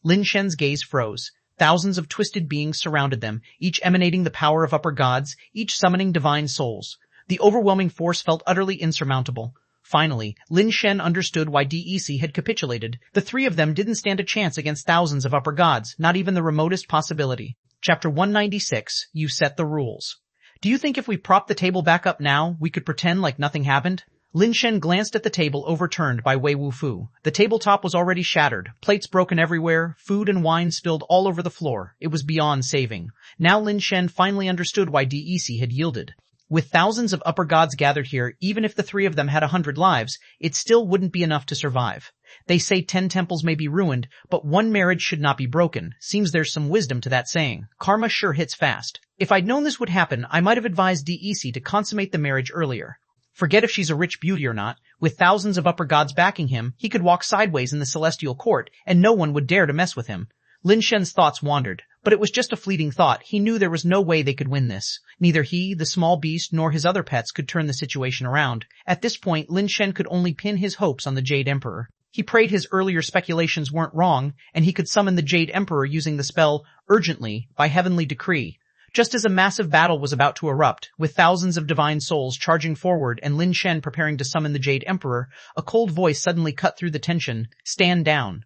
Lin Shen's gaze froze. Thousands of twisted beings surrounded them, each emanating the power of upper gods, each summoning divine souls. The overwhelming force felt utterly insurmountable. Finally, Lin Shen understood why DEC had capitulated. The three of them didn't stand a chance against thousands of upper gods, not even the remotest possibility. Chapter 196, You Set the Rules. "Do you think if we prop the table back up now, we could pretend like nothing happened?" Lin Shen glanced at the table overturned by Wei Wufu. The tabletop was already shattered, plates broken everywhere, food and wine spilled all over the floor. It was beyond saving. Now Lin Shen finally understood why DEC had yielded. With thousands of upper gods gathered here, even if the three of them had 100 lives, it still wouldn't be enough to survive. They say 10 temples may be ruined, but one marriage should not be broken. Seems there's some wisdom to that saying. Karma sure hits fast. If I'd known this would happen, I might have advised DEC to consummate the marriage earlier. Forget if she's a rich beauty or not. With thousands of upper gods backing him, he could walk sideways in the celestial court, and no one would dare to mess with him. Lin Shen's thoughts wandered, But it was just a fleeting thought. He knew there was no way they could win this. Neither he, the small beast, nor his other pets could turn the situation around. At this point, Lin Shen could only pin his hopes on the Jade Emperor. He prayed his earlier speculations weren't wrong, and he could summon the Jade Emperor using the spell urgently by heavenly decree. Just as a massive battle was about to erupt, with thousands of divine souls charging forward and Lin Shen preparing to summon the Jade Emperor, a cold voice suddenly cut through the tension. Stand down.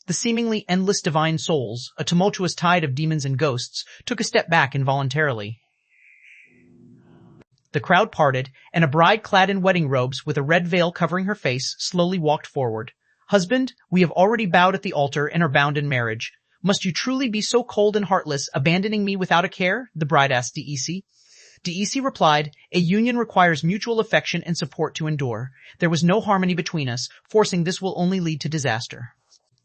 The seemingly endless divine souls, a tumultuous tide of demons and ghosts, took a step back involuntarily. The crowd parted, and a bride clad in wedding robes with a red veil covering her face slowly walked forward. Husband, we have already bowed at the altar and are bound in marriage. Must you truly be so cold and heartless, abandoning me without a care? The bride asked DEC. DEC replied, a union requires mutual affection and support to endure. There was no harmony between us. Forcing this will only lead to disaster.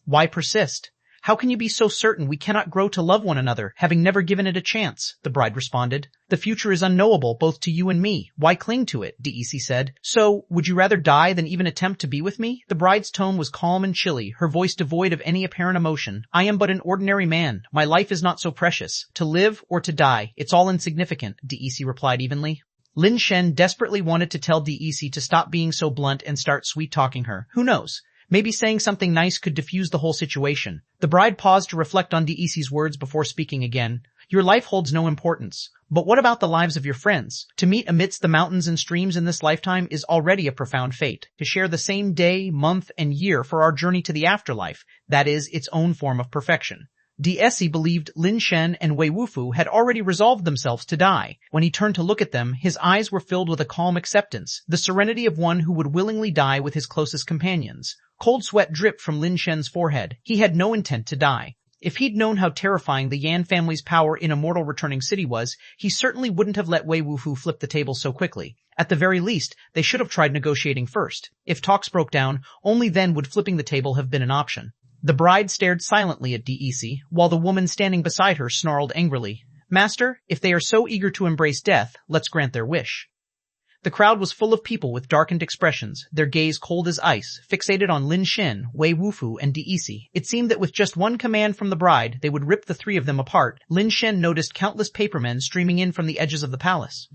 Why persist? How can you be so certain we cannot grow to love one another, having never given it a chance? The bride responded. The future is unknowable, both to you and me. Why cling to it? DEC said. So, would you rather die than even attempt to be with me? The bride's tone was calm and chilly, her voice devoid of any apparent emotion. I am but an ordinary man. My life is not so precious. To live or to die, it's all insignificant, DEC replied evenly. Lin Shen desperately wanted to tell DEC to stop being so blunt and start sweet-talking her. Who knows? Maybe saying something nice could diffuse the whole situation. The bride paused to reflect on DEC's words before speaking again. Your life holds no importance. But what about the lives of your friends? To meet amidst the mountains and streams in this lifetime is already a profound fate. To share the same day, month, and year for our journey to the afterlife, that is its own form of perfection. DEC believed Lin Shen and Wei Wufu had already resolved themselves to die. When he turned to look at them, his eyes were filled with a calm acceptance, the serenity of one who would willingly die with his closest companions. Cold sweat dripped from Lin Shen's forehead. He had no intent to die. If he'd known how terrifying the Yan family's power in Immortal Returning City was, he certainly wouldn't have let Wei Wufu flip the table so quickly. At the very least, they should have tried negotiating first. If talks broke down, only then would flipping the table have been an option. The bride stared silently at DEC, while the woman standing beside her snarled angrily. Master, if they are so eager to embrace death, let's grant their wish. The crowd was full of people with darkened expressions, their gaze cold as ice, fixated on Lin Shen, Wei Wufu, and DEC. It seemed that with just one command from the bride, they would rip the three of them apart. Lin Shen noticed countless papermen streaming in from the edges of the palace.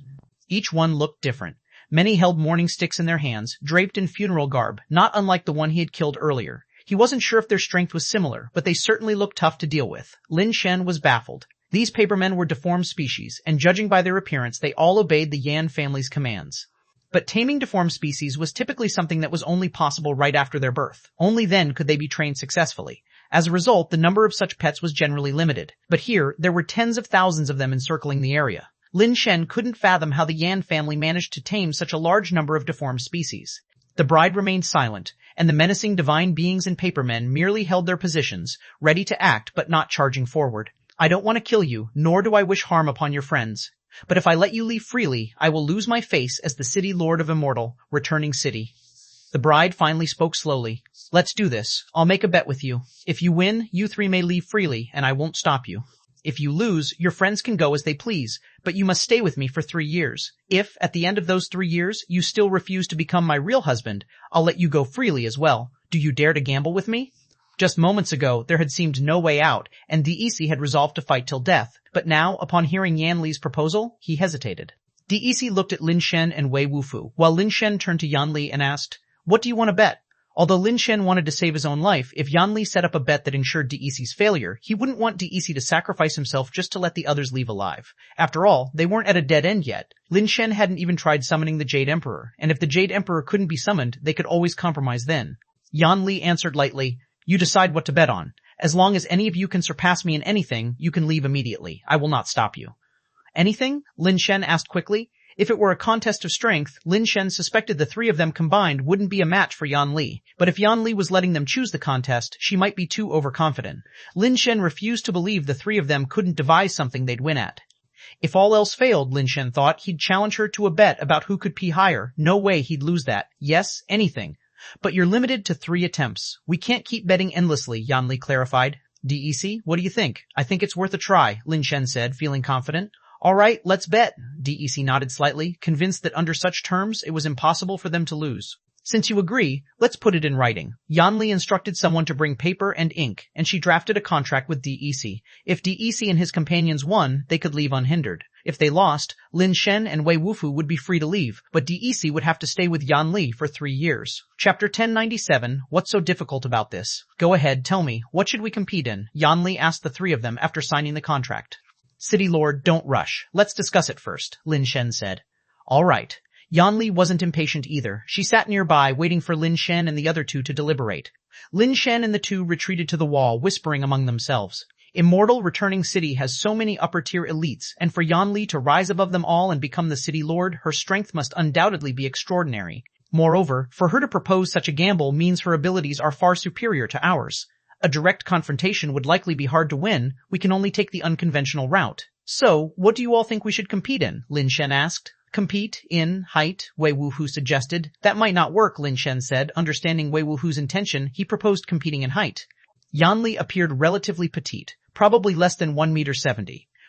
Each one looked different. Many held mourning sticks in their hands, draped in funeral garb, not unlike the one he had killed earlier. He wasn't sure if their strength was similar, but they certainly looked tough to deal with. Lin Shen was baffled. These papermen were deformed species, and judging by their appearance, they all obeyed the Yan family's commands. But taming deformed species was typically something that was only possible right after their birth. Only then could they be trained successfully. As a result, the number of such pets was generally limited. But here, there were tens of thousands of them encircling the area. Lin Shen couldn't fathom how the Yan family managed to tame such a large number of deformed species. The bride remained silent, and the menacing divine beings and papermen merely held their positions, ready to act but not charging forward. I don't want to kill you, nor do I wish harm upon your friends. But if I let you leave freely, I will lose my face as the city lord of Immortal, Returning City. The bride finally spoke slowly. Let's do this. I'll make a bet with you. If you win, you three may leave freely, and I won't stop you. If you lose, your friends can go as they please, but you must stay with me for 3 years. If, at the end of those 3 years, you still refuse to become my real husband, I'll let you go freely as well. Do you dare to gamble with me? Just moments ago, there had seemed no way out, and DEC had resolved to fight till death. But now, upon hearing Yan Li's proposal, he hesitated. DEC looked at Lin Shen and Wei Wufu, while Lin Shen turned to Yan Li and asked, what do you want to bet? Although Lin Shen wanted to save his own life, if Yan Li set up a bet that ensured DEC's failure, he wouldn't want DEC to sacrifice himself just to let the others leave alive. After all, they weren't at a dead end yet. Lin Shen hadn't even tried summoning the Jade Emperor, and if the Jade Emperor couldn't be summoned, they could always compromise then. Yan Li answered lightly, you decide what to bet on. As long as any of you can surpass me in anything, you can leave immediately. I will not stop you. Anything? Lin Shen asked quickly. If it were a contest of strength, Lin Shen suspected the three of them combined wouldn't be a match for Yan Li. But if Yan Li was letting them choose the contest, she might be too overconfident. Lin Shen refused to believe the three of them couldn't devise something they'd win at. If all else failed, Lin Shen thought, he'd challenge her to a bet about who could pee higher. No way he'd lose that. Yes, anything. But you're limited to 3 attempts. We can't keep betting endlessly, Yan Li clarified. DEC, what do you think? I think it's worth a try, Lin Shen said, feeling confident. All right, let's bet. DEC nodded slightly, convinced that under such terms it was impossible for them to lose. Since you agree, let's put it in writing. Yan Li instructed someone to bring paper and ink, and she drafted a contract with DEC. If DEC and his companions won, they could leave unhindered. If they lost, Lin Shen and Wei Wufu would be free to leave, but DEC would have to stay with Yan Li for 3 years. Chapter 1097, What's so difficult about this? Go ahead, tell me, what should we compete in? Yan Li asked the 3 of them after signing the contract. City Lord, don't rush. Let's discuss it first, Lin Shen said. All right. Yan Li wasn't impatient either. She sat nearby, waiting for Lin Shen and the other 2 to deliberate. Lin Shen and the 2 retreated to the wall, whispering among themselves. Immortal Returning City has so many upper-tier elites, and for Yan Li to rise above them all and become the city lord, her strength must undoubtedly be extraordinary. Moreover, for her to propose such a gamble means her abilities are far superior to ours. A direct confrontation would likely be hard to win. We can only take the unconventional route. So, what do you all think we should compete in? Lin Shen asked. Compete in height, Wei Wufu suggested. That might not work, Lin Shen said. Understanding Wei Wufu's intention, he proposed competing in height. Yan Li appeared relatively petite, probably less than 1.70 meters.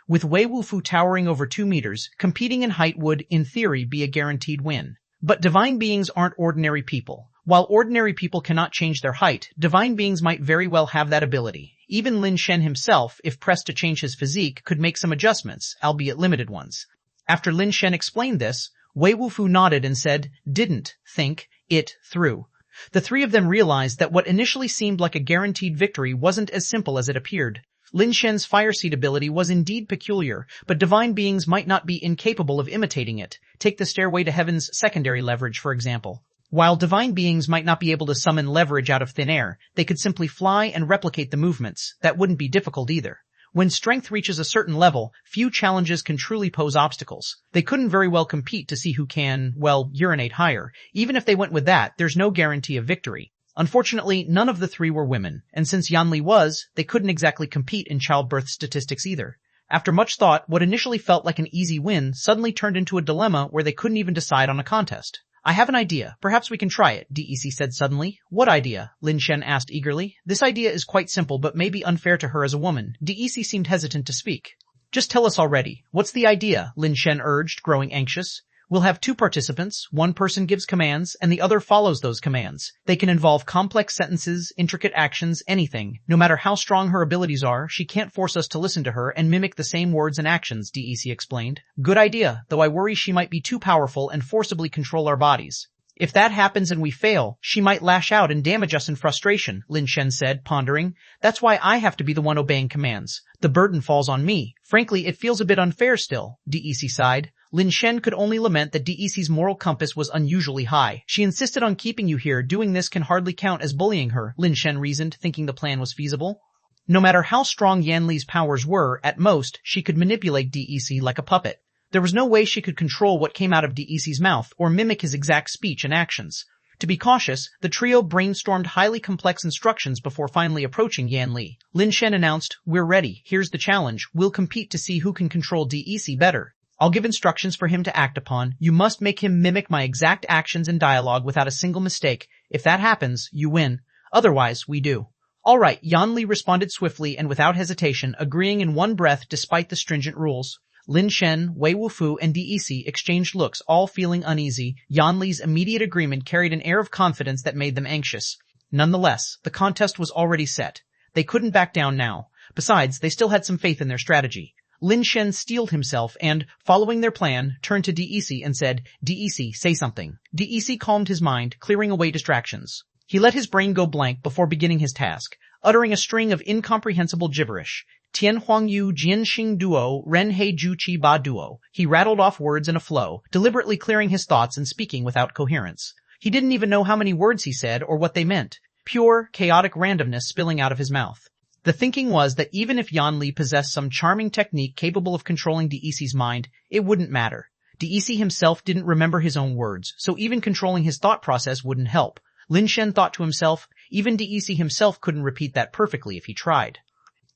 With Wei Wufu towering over 2 meters, competing in height would, in theory, be a guaranteed win. But divine beings aren't ordinary people. While ordinary people cannot change their height, divine beings might very well have that ability. Even Lin Shen himself, if pressed to change his physique, could make some adjustments, albeit limited ones. After Lin Shen explained this, Wei Wufu nodded and said, didn't think it through. The 3 of them realized that what initially seemed like a guaranteed victory wasn't as simple as it appeared. Lin Shen's fire seed ability was indeed peculiar, but divine beings might not be incapable of imitating it. Take the Stairway to Heaven's secondary leverage, for example. While divine beings might not be able to summon leverage out of thin air, they could simply fly and replicate the movements. That wouldn't be difficult either. When strength reaches a certain level, few challenges can truly pose obstacles. They couldn't very well compete to see who can, well, urinate higher. Even if they went with that, there's no guarantee of victory. Unfortunately, none of the 3 were women, and since Yan Li was, they couldn't exactly compete in childbirth statistics either. After much thought, what initially felt like an easy win suddenly turned into a dilemma where they couldn't even decide on a contest. I have an idea. Perhaps we can try it, DEC said suddenly. What idea? Lin Shen asked eagerly. This idea is quite simple but may be unfair to her as a woman. DEC seemed hesitant to speak. Just tell us already. What's the idea? Lin Shen urged, growing anxious. We'll have 2 participants. One person gives commands, and the other follows those commands. They can involve complex sentences, intricate actions, anything. No matter how strong her abilities are, she can't force us to listen to her and mimic the same words and actions, DEC explained. Good idea, though I worry she might be too powerful and forcibly control our bodies. If that happens and we fail, she might lash out and damage us in frustration, Lin Shen said, pondering. That's why I have to be the one obeying commands. The burden falls on me. Frankly, it feels a bit unfair still, DEC sighed. Lin Shen could only lament that DEC's moral compass was unusually high. She insisted on keeping you here. Doing this can hardly count as bullying her, Lin Shen reasoned, thinking the plan was feasible. No matter how strong Yan Li's powers were, at most, she could manipulate DEC like a puppet. There was no way she could control what came out of DEC's mouth or mimic his exact speech and actions. To be cautious, the trio brainstormed highly complex instructions before finally approaching Yan Li. Lin Shen announced, We're ready. Here's the challenge. We'll compete to see who can control DEC better. I'll give instructions for him to act upon. You must make him mimic my exact actions and dialogue without a single mistake. If that happens, you win. Otherwise, we do. All right, Yan Li responded swiftly and without hesitation, agreeing in one breath despite the stringent rules. Lin Shen, Wei Wufu, and DEC exchanged looks, all feeling uneasy. Yan Li's immediate agreement carried an air of confidence that made them anxious. Nonetheless, the contest was already set. They couldn't back down now. Besides, they still had some faith in their strategy. Lin Shen steeled himself and, following their plan, turned to DEC and said, DEC, say something. DEC calmed his mind, clearing away distractions. He let his brain go blank before beginning his task, uttering a string of incomprehensible gibberish. Tian Huang Yu Jian Xing Duo, Ren He Ju Qi Ba Duo. He rattled off words in a flow, deliberately clearing his thoughts and speaking without coherence. He didn't even know how many words he said or what they meant. Pure, chaotic randomness spilling out of his mouth. The thinking was that even if Yan Li possessed some charming technique capable of controlling DEC's mind, it wouldn't matter. DEC himself didn't remember his own words, so even controlling his thought process wouldn't help. Lin Shen thought to himself, even DEC himself couldn't repeat that perfectly if he tried.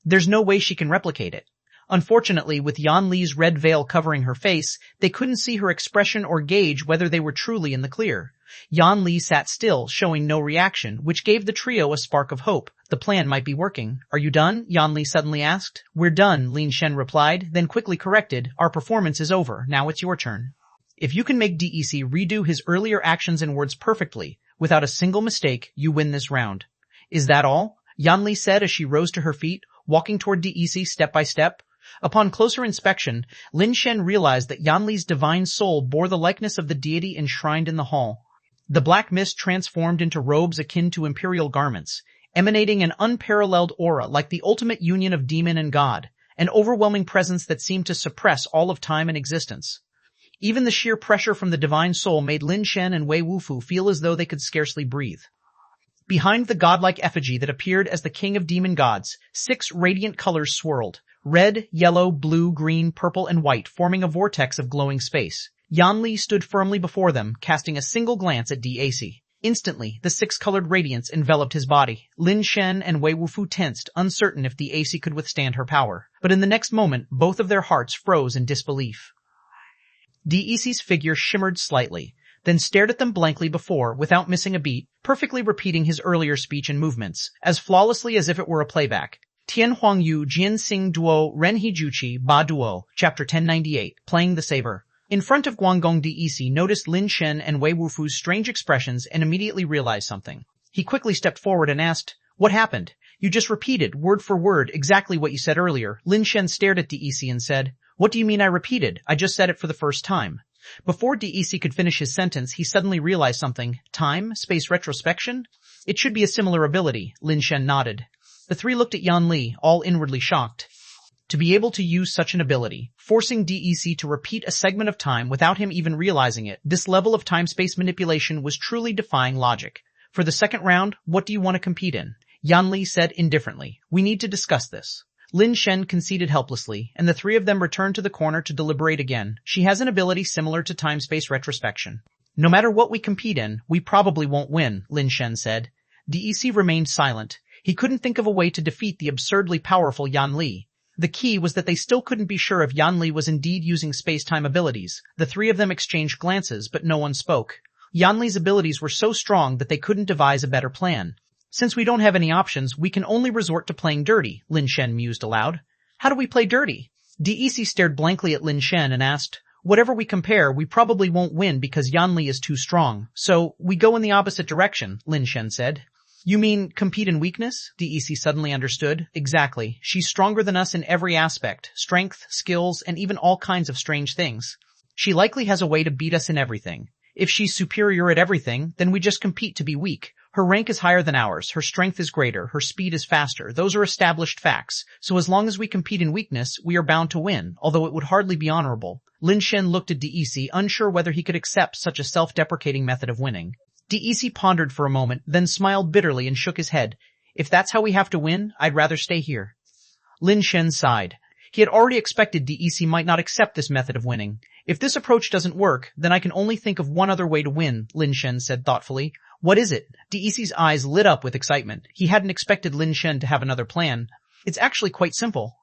There's no way she can replicate it. Unfortunately, with Yan Li's red veil covering her face, they couldn't see her expression or gauge whether they were truly in the clear. Yan Li sat still, showing no reaction, which gave the trio a spark of hope. The plan might be working. Are you done? Yan Li suddenly asked. We're done, Lin Shen replied, then quickly corrected. Our performance is over. Now it's your turn. If you can make DEC redo his earlier actions and words perfectly, Without a single mistake, you win this round. Is that all? Yanli said as she rose to her feet, walking toward DEC step by step. Upon closer inspection, Lin Shen realized that Yanli's divine soul bore the likeness of the deity enshrined in the hall. The black mist transformed into robes akin to imperial garments, emanating an unparalleled aura like the ultimate union of demon and god, an overwhelming presence that seemed to suppress all of time and existence. Even the sheer pressure from the divine soul made Lin Shen and Wei Wufu feel as though they could scarcely breathe. Behind the godlike effigy that appeared as the king of demon gods, 6 radiant colors swirled, red, yellow, blue, green, purple, and white, forming a vortex of glowing space. Yanli stood firmly before them, casting a single glance at DAC. Instantly, the 6-colored radiance enveloped his body. Lin Shen and Wei Wufu tensed, uncertain if DAC could withstand her power. But in the next moment, both of their hearts froze in disbelief. DEC's figure shimmered slightly, then stared at them blankly before, without missing a beat, perfectly repeating his earlier speech and movements, as flawlessly as if it were a playback. Tian Huangyu Jian Xing Duo Ren He Juqi Ba Duo, Chapter 1098, Playing the Saber. In front of Guanggong DEC noticed Lin Shen and Wei Wufu's strange expressions and immediately realized something. He quickly stepped forward and asked, "What happened? You just repeated, word for word, exactly what you said earlier." Lin Shen stared at DEC and said, "What do you mean I repeated? I just said it for the first time." Before DEC could finish his sentence, he suddenly realized something. Time? Space retrospection? It should be a similar ability. Lin Shen nodded. The three looked at Yanli, all inwardly shocked. To be able to use such an ability, forcing DEC to repeat a segment of time without him even realizing it, this level of time-space manipulation was truly defying logic. For the second round, what do you want to compete in? Yanli said indifferently. We need to discuss this. Lin Shen conceded helplessly, and the three of them returned to the corner to deliberate again. She has an ability similar to time-space retrospection. No matter what we compete in, we probably won't win, Lin Shen said. DEC remained silent. He couldn't think of a way to defeat the absurdly powerful Yanli. The key was that they still couldn't be sure if Yanli was indeed using space-time abilities. The three of them exchanged glances, but no one spoke. Yanli's abilities were so strong that they couldn't devise a better plan. Since we don't have any options, we can only resort to playing dirty, Lin Shen mused aloud. How do we play dirty? DEC stared blankly at Lin Shen and asked, Whatever we compare, we probably won't win because Yanli is too strong. So, we go in the opposite direction, Lin Shen said. You mean compete in weakness? DEC suddenly understood. Exactly. She's stronger than us in every aspect. Strength, skills, and even all kinds of strange things. She likely has a way to beat us in everything. If she's superior at everything, then we just compete to be weak. Her rank is higher than ours, her strength is greater, her speed is faster. Those are established facts. So as long as we compete in weakness, we are bound to win, although it would hardly be honorable. Lin Shen looked at DEC, unsure whether he could accept such a self-deprecating method of winning. DEC pondered for a moment, then smiled bitterly and shook his head. If that's how we have to win, I'd rather stay here. Lin Shen sighed. He had already expected DEC might not accept this method of winning. If this approach doesn't work, then I can only think of one other way to win, Lin Shen said thoughtfully. What is it? DEC's eyes lit up with excitement. He hadn't expected Lin Shen to have another plan. It's actually quite simple.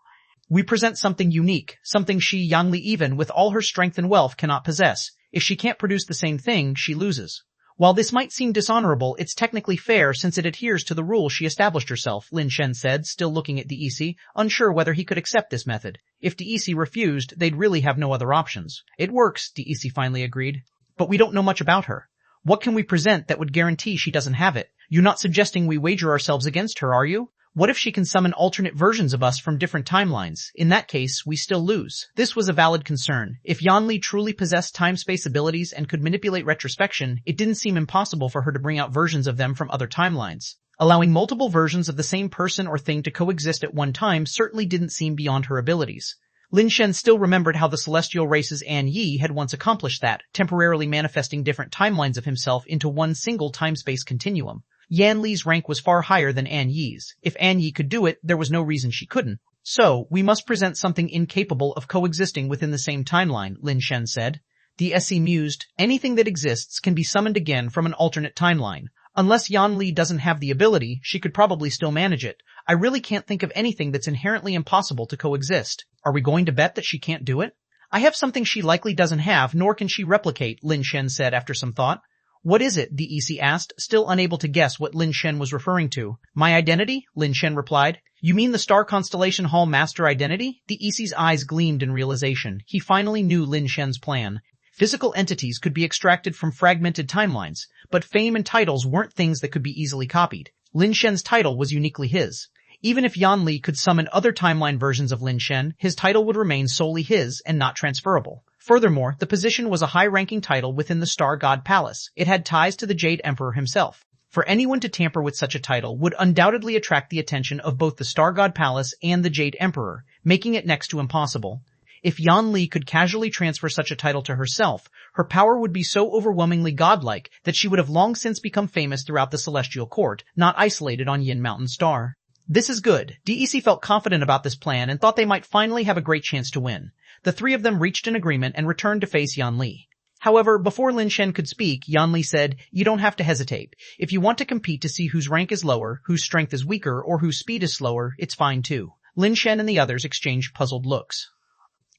We present something unique, something she, Yanli even, with all her strength and wealth, cannot possess. If she can't produce the same thing, she loses. While this might seem dishonorable, it's technically fair since it adheres to the rules she established herself, Lin Shen said, still looking at DEC, unsure whether he could accept this method. If DEC refused, they'd really have no other options. It works, DEC finally agreed. But we don't know much about her. What can we present that would guarantee she doesn't have it? You're not suggesting we wager ourselves against her, are you? What if she can summon alternate versions of us from different timelines? In that case, we still lose. This was a valid concern. If Yanli truly possessed time-space abilities and could manipulate retrospection, it didn't seem impossible for her to bring out versions of them from other timelines. Allowing multiple versions of the same person or thing to coexist at one time certainly didn't seem beyond her abilities. Lin Shen still remembered how the celestial race's An Yi had once accomplished that, temporarily manifesting different timelines of himself into one single time-space continuum. Yan Li's rank was far higher than An Yi's. If An Yi could do it, there was no reason she couldn't. So, we must present something incapable of coexisting within the same timeline, Lin Shen said. DEC mused, anything that exists can be summoned again from an alternate timeline. Unless Yan Li doesn't have the ability, she could probably still manage it. I really can't think of anything that's inherently impossible to coexist. Are we going to bet that she can't do it? I have something she likely doesn't have, nor can she replicate, Lin Shen said after some thought. What is it? DEC asked, still unable to guess what Lin Shen was referring to. My identity? Lin Shen replied. You mean the star constellation hall master identity? DEC's eyes gleamed in realization. He finally knew Lin Shen's plan. Physical entities could be extracted from fragmented timelines, but fame and titles weren't things that could be easily copied. Lin Shen's title was uniquely his. Even if Yan Li could summon other timeline versions of Lin Shen, his title would remain solely his and not transferable. Furthermore, the position was a high-ranking title within the Star God Palace. It had ties to the Jade Emperor himself. For anyone to tamper with such a title would undoubtedly attract the attention of both the Star God Palace and the Jade Emperor, making it next to impossible. If Yan Li could casually transfer such a title to herself, her power would be so overwhelmingly godlike that she would have long since become famous throughout the Celestial Court, not isolated on Yin Mountain Star. This is good. DEC felt confident about this plan and thought they might finally have a great chance to win. The three of them reached an agreement and returned to face Yan Li. However, before Lin Shen could speak, Yan Li said, "You don't have to hesitate. If you want to compete to see whose rank is lower, whose strength is weaker, or whose speed is slower, it's fine too." Lin Shen and the others exchanged puzzled looks.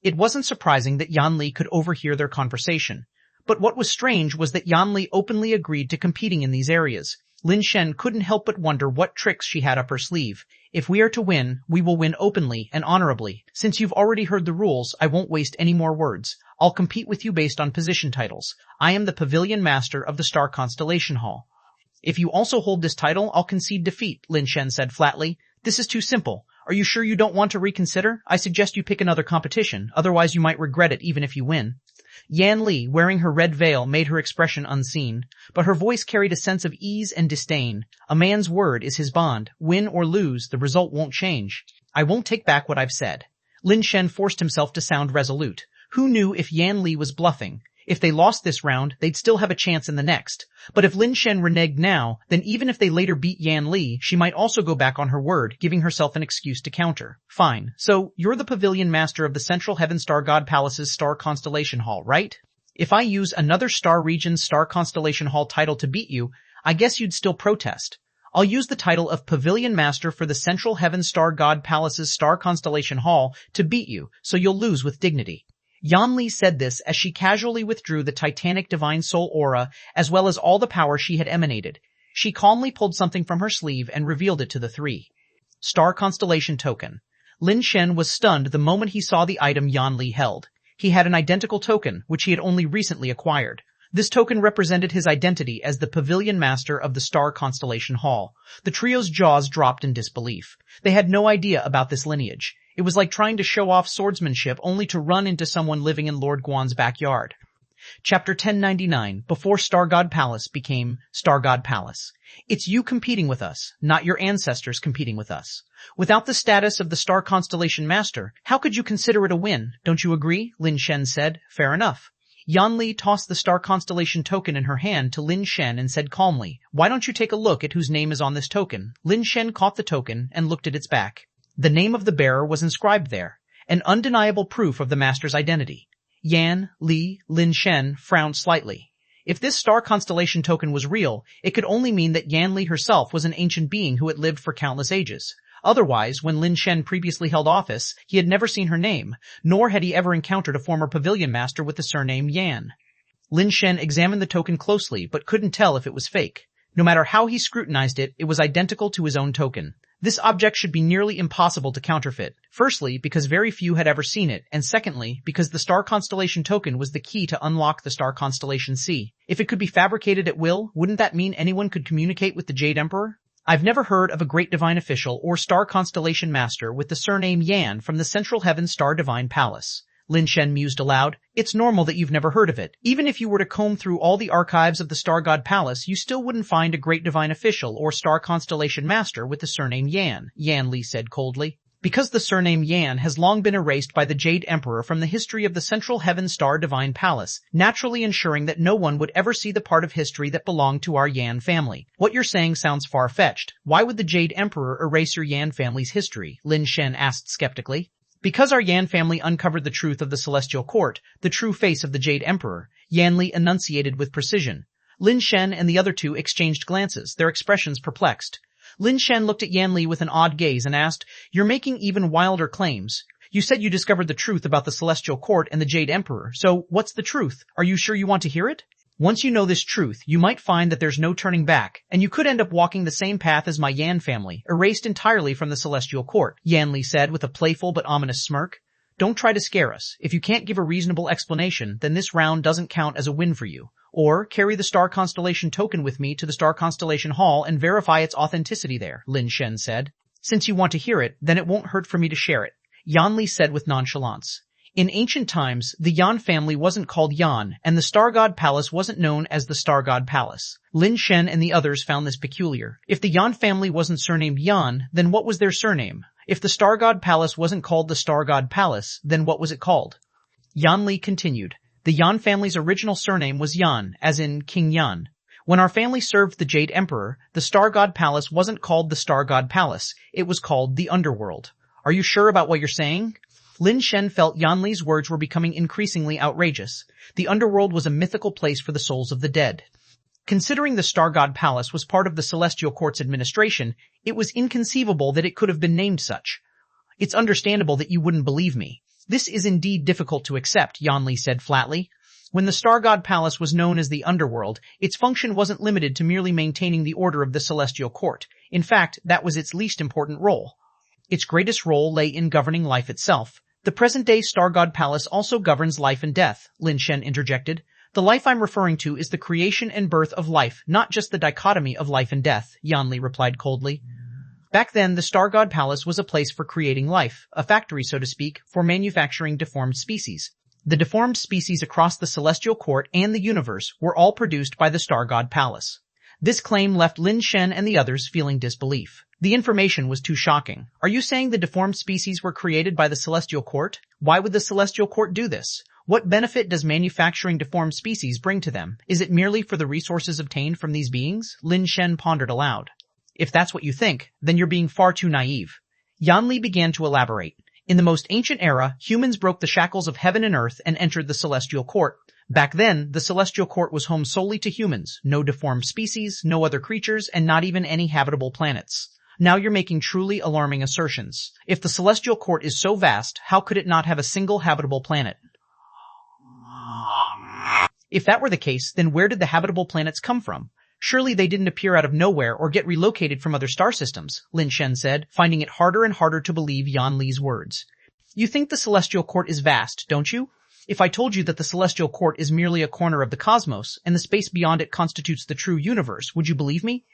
It wasn't surprising that Yan Li could overhear their conversation. But what was strange was that Yan Li openly agreed to competing in these areas. Lin Shen couldn't help but wonder what tricks she had up her sleeve. "If we are to win, we will win openly and honorably. Since you've already heard the rules, I won't waste any more words. I'll compete with you based on position titles. I am the Pavilion Master of the Star Constellation Hall. If you also hold this title, I'll concede defeat," Lin Shen said flatly. "This is too simple. Are you sure you don't want to reconsider? I suggest you pick another competition, otherwise you might regret it even if you win." Yan Li, wearing her red veil, made her expression unseen, but her voice carried a sense of ease and disdain. "A man's word is his bond. Win or lose, the result won't change. I won't take back what I've said." Lin Shen forced himself to sound resolute. Who knew if Yan Li was bluffing? If they lost this round, they'd still have a chance in the next. But if Lin Shen reneged now, then even if they later beat Yan Li, she might also go back on her word, giving herself an excuse to counter. "Fine. So, you're the Pavilion Master of the Central Heaven Star God Palace's Star Constellation Hall, right? If I use another Star Region's Star Constellation Hall title to beat you, I guess you'd still protest. I'll use the title of Pavilion Master for the Central Heaven Star God Palace's Star Constellation Hall to beat you, so you'll lose with dignity." Yan Li said this as she casually withdrew the titanic divine soul aura as well as all the power she had emanated. She calmly pulled something from her sleeve and revealed it to the three. Star Constellation Token. Lin Shen was stunned the moment he saw the item Yan Li held. He had an identical token, which he had only recently acquired. This token represented his identity as the Pavilion Master of the Star Constellation Hall. The trio's jaws dropped in disbelief. They had no idea about this lineage. It was like trying to show off swordsmanship only to run into someone living in Lord Guan's backyard. Chapter 1099, Before Star God Palace became Star God Palace. It's you competing with us, not your ancestors competing with us. Without the status of the Star Constellation Master, how could you consider it a win? Don't you agree? Lin Shen said. Fair enough. Yan Li tossed the Star Constellation token in her hand to Lin Shen and said calmly, "Why don't you take a look at whose name is on this token?" Lin Shen caught the token and looked at its back. The name of the bearer was inscribed there, an undeniable proof of the master's identity. Yan Li Lin Shen frowned slightly. If this Star Constellation token was real, it could only mean that Yan Li herself was an ancient being who had lived for countless ages. Otherwise, when Lin Shen previously held office, he had never seen her name, nor had he ever encountered a former pavilion master with the surname Yan. Lin Shen examined the token closely, but couldn't tell if it was fake. No matter how he scrutinized it, it was identical to his own token. This object should be nearly impossible to counterfeit. Firstly, because very few had ever seen it, and secondly, because the Star Constellation token was the key to unlock the Star Constellation C. If it could be fabricated at will, wouldn't that mean anyone could communicate with the Jade Emperor? I've never heard of a great divine official or Star Constellation Master with the surname Yan from the Central Heaven Star Divine Palace. Lin Shen mused aloud. It's normal that you've never heard of it. Even if you were to comb through all the archives of the Star God Palace, you still wouldn't find a great divine official or Star Constellation Master with the surname Yan, Yan Li said coldly. Because the surname Yan has long been erased by the Jade Emperor from the history of the Central Heaven Star Divine Palace, naturally ensuring that no one would ever see the part of history that belonged to our Yan family. What you're saying sounds far-fetched. Why would the Jade Emperor erase your Yan family's history? Lin Shen asked skeptically. Because our Yan family uncovered the truth of the Celestial Court, the true face of the Jade Emperor, Yan Li enunciated with precision. Lin Shen and the other two exchanged glances, their expressions perplexed. Lin Shen looked at Yan Li with an odd gaze and asked, "You're making even wilder claims. You said you discovered the truth about the Celestial Court and the Jade Emperor, so what's the truth? Are you sure you want to hear it? Once you know this truth, you might find that there's no turning back, and you could end up walking the same path as my Yan family, erased entirely from the Celestial Court," Yan Li said with a playful but ominous smirk. Don't try to scare us. If you can't give a reasonable explanation, then this round doesn't count as a win for you. Or carry the star constellation token with me to the star constellation hall and verify its authenticity there, Lin Shen said. Since you want to hear it, then it won't hurt for me to share it, Yanli said with nonchalance. In ancient times, the Yan family wasn't called Yan, and the Star God Palace wasn't known as the Star God Palace. Lin Shen and the others found this peculiar. If the Yan family wasn't surnamed Yan, then what was their surname? If the Star God Palace wasn't called the Star God Palace, then what was it called? Yanli continued. The Yan family's original surname was Yan, as in King Yan. When our family served the Jade Emperor, the Star God Palace wasn't called the Star God Palace. It was called the Underworld. Are you sure about what you're saying? Lin Shen felt Yanli's words were becoming increasingly outrageous. The Underworld was a mythical place for the souls of the dead. Considering the Star God Palace was part of the Celestial Court's administration, it was inconceivable that it could have been named such. It's understandable that you wouldn't believe me. This is indeed difficult to accept, Yanli said flatly. When the Star God Palace was known as the Underworld, its function wasn't limited to merely maintaining the order of the Celestial Court. In fact, that was its least important role. Its greatest role lay in governing life itself. The present-day Star God Palace also governs life and death, Lin Shen interjected. The life I'm referring to is the creation and birth of life, not just the dichotomy of life and death, Yanli replied coldly. Back then, the Star God Palace was a place for creating life, a factory, so to speak, for manufacturing deformed species. The deformed species across the Celestial Court and the universe were all produced by the Star God Palace. This claim left Lin Shen and the others feeling disbelief. The information was too shocking. Are you saying the deformed species were created by the Celestial Court? Why would the Celestial Court do this? What benefit does manufacturing deformed species bring to them? Is it merely for the resources obtained from these beings? Lin Shen pondered aloud. If that's what you think, then you're being far too naive. Yanli began to elaborate. In the most ancient era, humans broke the shackles of heaven and earth and entered the Celestial Court. Back then, the Celestial Court was home solely to humans, no deformed species, no other creatures, and not even any habitable planets. Now you're making truly alarming assertions. If the Celestial Court is so vast, how could it not have a single habitable planet? If that were the case, then where did the habitable planets come from? Surely they didn't appear out of nowhere or get relocated from other star systems, Lin Shen said, finding it harder and harder to believe Yanli's words. You think the Celestial Court is vast, don't you? If I told you that the Celestial Court is merely a corner of the cosmos, and the space beyond it constitutes the true universe, would you believe me?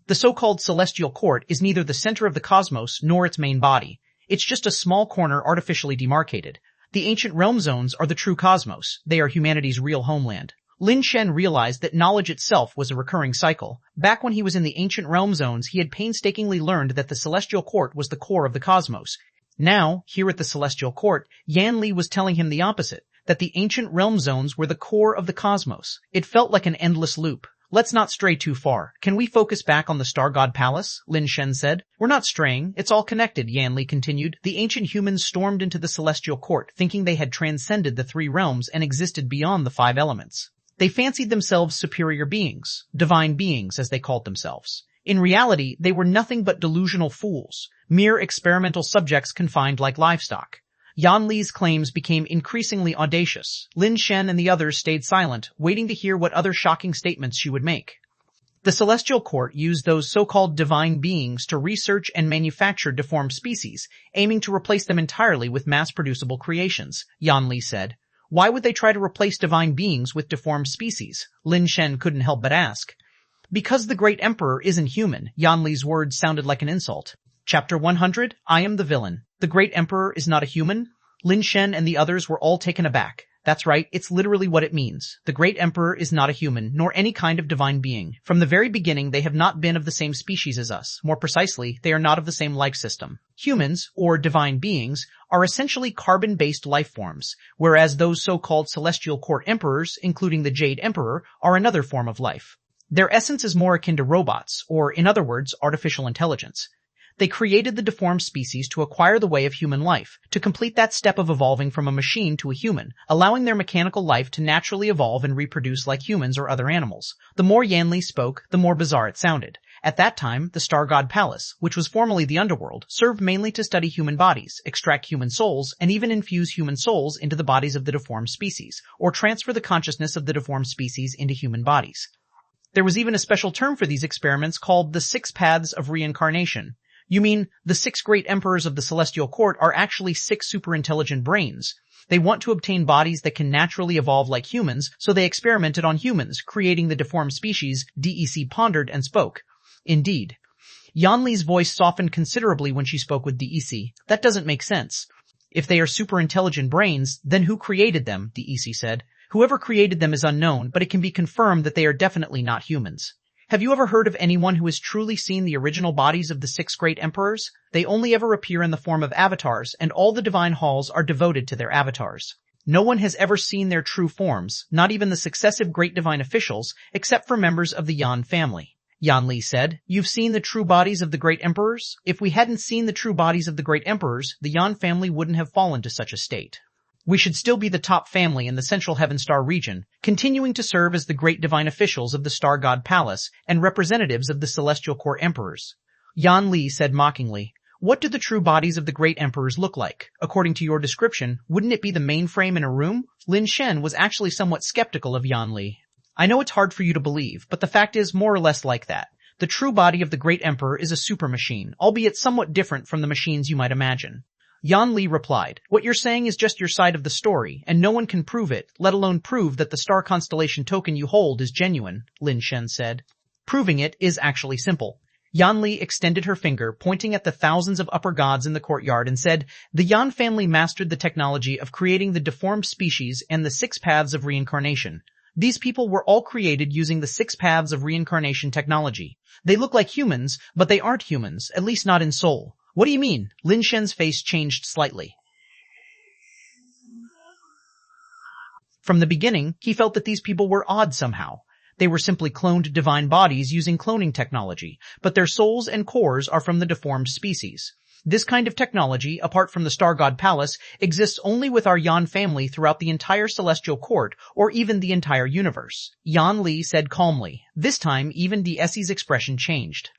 The so-called Celestial Court is neither the center of the cosmos nor its main body. It's just a small corner artificially demarcated. The ancient realm zones are the true cosmos. They are humanity's real homeland. Lin Shen realized that knowledge itself was a recurring cycle. Back when he was in the ancient realm zones, he had painstakingly learned that the Celestial Court was the core of the cosmos. Now, here at the Celestial Court, Yanli was telling him the opposite, that the ancient realm zones were the core of the cosmos. It felt like an endless loop. Let's not stray too far. Can we focus back on the Star God Palace? Lin Shen said. We're not straying. It's all connected, Yanli continued. The ancient humans stormed into the Celestial Court, thinking they had transcended the three realms and existed beyond the five elements. They fancied themselves superior beings, divine beings as they called themselves. In reality, they were nothing but delusional fools, mere experimental subjects confined like livestock. Yanli's claims became increasingly audacious. Lin Shen and the others stayed silent, waiting to hear what other shocking statements she would make. The Celestial Court used those so-called divine beings to research and manufacture deformed species, aiming to replace them entirely with mass-producible creations, Yanli said. Why would they try to replace divine beings with deformed species? Lin Shen couldn't help but ask. Because the great emperor isn't human, Yanli's words sounded like an insult. Chapter 100, I am the villain. The great emperor is not a human? Lin Shen and the others were all taken aback. That's right, it's literally what it means. The great emperor is not a human, nor any kind of divine being. From the very beginning, they have not been of the same species as us. More precisely, they are not of the same life system. Humans, or divine beings, are essentially carbon-based life forms, whereas those so-called Celestial Court emperors, including the Jade Emperor, are another form of life. Their essence is more akin to robots, or in other words, artificial intelligence. They created the deformed species to acquire the way of human life, to complete that step of evolving from a machine to a human, allowing their mechanical life to naturally evolve and reproduce like humans or other animals. The more Yanli spoke, the more bizarre it sounded. At that time, the Star God Palace, which was formerly the Underworld, served mainly to study human bodies, extract human souls, and even infuse human souls into the bodies of the deformed species, or transfer the consciousness of the deformed species into human bodies. There was even a special term for these experiments called the 6 paths of reincarnation. You mean, the 6 great emperors of the Celestial Court are actually 6 superintelligent brains. They want to obtain bodies that can naturally evolve like humans, so they experimented on humans, creating the deformed species. DEC pondered and spoke. Indeed. Yanli's voice softened considerably when she spoke with DEC. That doesn't make sense. If they are superintelligent brains, then who created them? DEC said. Whoever created them is unknown, but it can be confirmed that they are definitely not humans. Have you ever heard of anyone who has truly seen the original bodies of the 6 great emperors? They only ever appear in the form of avatars, and all the divine halls are devoted to their avatars. No one has ever seen their true forms, not even the successive great divine officials, except for members of the Yan family. Yanli said, You've seen the true bodies of the great emperors? If we hadn't seen the true bodies of the great emperors, the Yan family wouldn't have fallen to such a state. We should still be the top family in the Central Heaven Star region, continuing to serve as the great divine officials of the Star God Palace and representatives of the Celestial Court Emperors. Yanli said mockingly, What do the true bodies of the great emperors look like? According to your description, wouldn't it be the mainframe in a room? Lin Shen was actually somewhat skeptical of Yanli. I know it's hard for you to believe, but the fact is more or less like that. The true body of the great emperor is a super machine, albeit somewhat different from the machines you might imagine. Yanli replied, What you're saying is just your side of the story, and no one can prove it, let alone prove that the star constellation token you hold is genuine, Lin Shen said. Proving it is actually simple. Yanli extended her finger, pointing at the thousands of upper gods in the courtyard and said, The Yan family mastered the technology of creating the deformed species and the 6 paths of reincarnation. These people were all created using the 6 paths of reincarnation technology. They look like humans, but they aren't humans, at least not in soul. What do you mean? Lin Shen's face changed slightly. From the beginning, he felt that these people were odd somehow. They were simply cloned divine bodies using cloning technology, but their souls and cores are from the deformed species. This kind of technology, apart from the Star God Palace, exists only with our Yan family throughout the entire Celestial Court, or even the entire universe. Yanli said calmly. This time, even DSE's expression changed.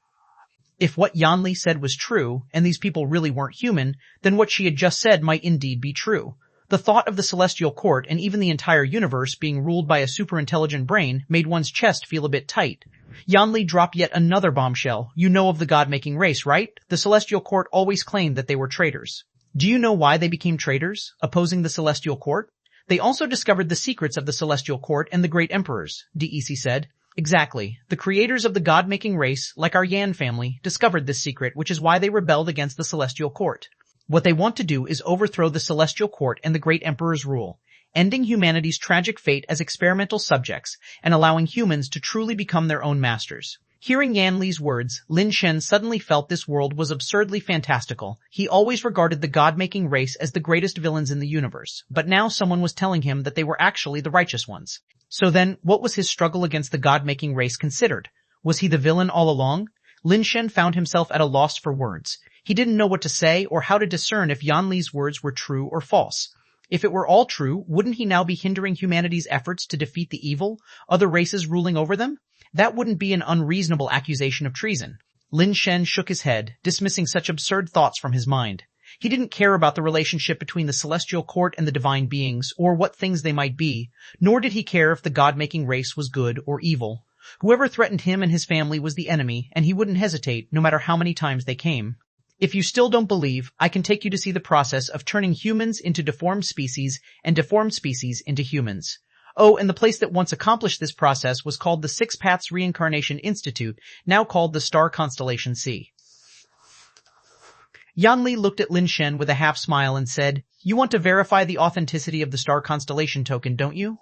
If what Yanli said was true, and these people really weren't human, then what she had just said might indeed be true. The thought of the Celestial Court and even the entire universe being ruled by a superintelligent brain made one's chest feel a bit tight. Yanli dropped yet another bombshell. You know of the God-making race, right? The Celestial Court always claimed that they were traitors. Do you know why they became traitors, opposing the Celestial Court? They also discovered the secrets of the Celestial Court and the great emperors, DEC said. Exactly. The creators of the God-making race, like our Yan family, discovered this secret, which is why they rebelled against the Celestial Court. What they want to do is overthrow the Celestial Court and the great emperor's rule, ending humanity's tragic fate as experimental subjects and allowing humans to truly become their own masters. Hearing Yanli's words, Lin Shen suddenly felt this world was absurdly fantastical. He always regarded the God-making race as the greatest villains in the universe, but now someone was telling him that they were actually the righteous ones. So then, what was his struggle against the God-making race considered? Was he the villain all along? Lin Shen found himself at a loss for words. He didn't know what to say or how to discern if Yanli's words were true or false. If it were all true, wouldn't he now be hindering humanity's efforts to defeat the evil, other races ruling over them? That wouldn't be an unreasonable accusation of treason. Lin Shen shook his head, dismissing such absurd thoughts from his mind. He didn't care about the relationship between the Celestial Court and the divine beings, or what things they might be, nor did he care if the God-making race was good or evil. Whoever threatened him and his family was the enemy, and he wouldn't hesitate, no matter how many times they came. If you still don't believe, I can take you to see the process of turning humans into deformed species and deformed species into humans. Oh, and the place that once accomplished this process was called the 6 Paths Reincarnation Institute, now called the Star Constellation C. Yanli looked at Lin Shen with a half smile and said, You want to verify the authenticity of the Star Constellation token, don't you?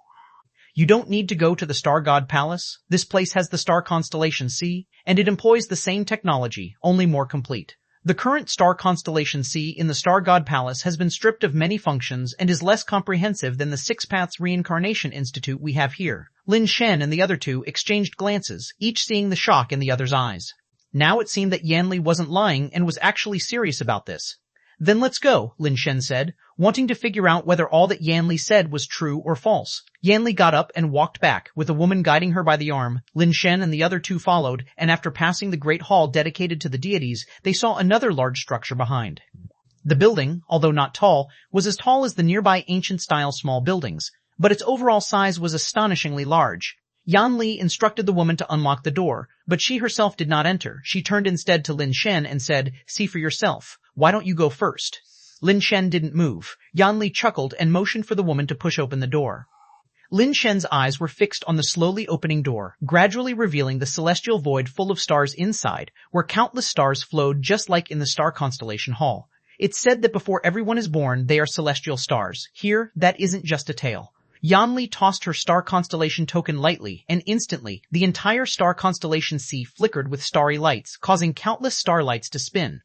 You don't need to go to the Star God Palace. This place has the Star Constellation C, and it employs the same technology, only more complete. The current Star Constellation C in the Star God Palace has been stripped of many functions and is less comprehensive than the 6 Paths Reincarnation Institute we have here. Lin Shen and the other two exchanged glances, each seeing the shock in the other's eyes. Now it seemed that Yanli wasn't lying and was actually serious about this. Then let's go, Lin Shen said, wanting to figure out whether all that Yanli said was true or false. Yanli got up and walked back, with a woman guiding her by the arm. Lin Shen and the other two followed, and after passing the great hall dedicated to the deities, they saw another large structure behind. The building, although not tall, was as tall as the nearby ancient-style small buildings, but its overall size was astonishingly large. Yan Li instructed the woman to unlock the door, but she herself did not enter. She turned instead to Lin Shen and said, "See for yourself. Why don't you go first?" Lin Shen didn't move. Yan Li chuckled and motioned for the woman to push open the door. Lin Shen's eyes were fixed on the slowly opening door, gradually revealing the celestial void full of stars inside, where countless stars flowed just like in the star constellation hall. It's said that before everyone is born, they are celestial stars. Here, that isn't just a tale. Yan Li tossed her star constellation token lightly, and instantly, the entire star constellation sea flickered with starry lights, causing countless starlights to spin.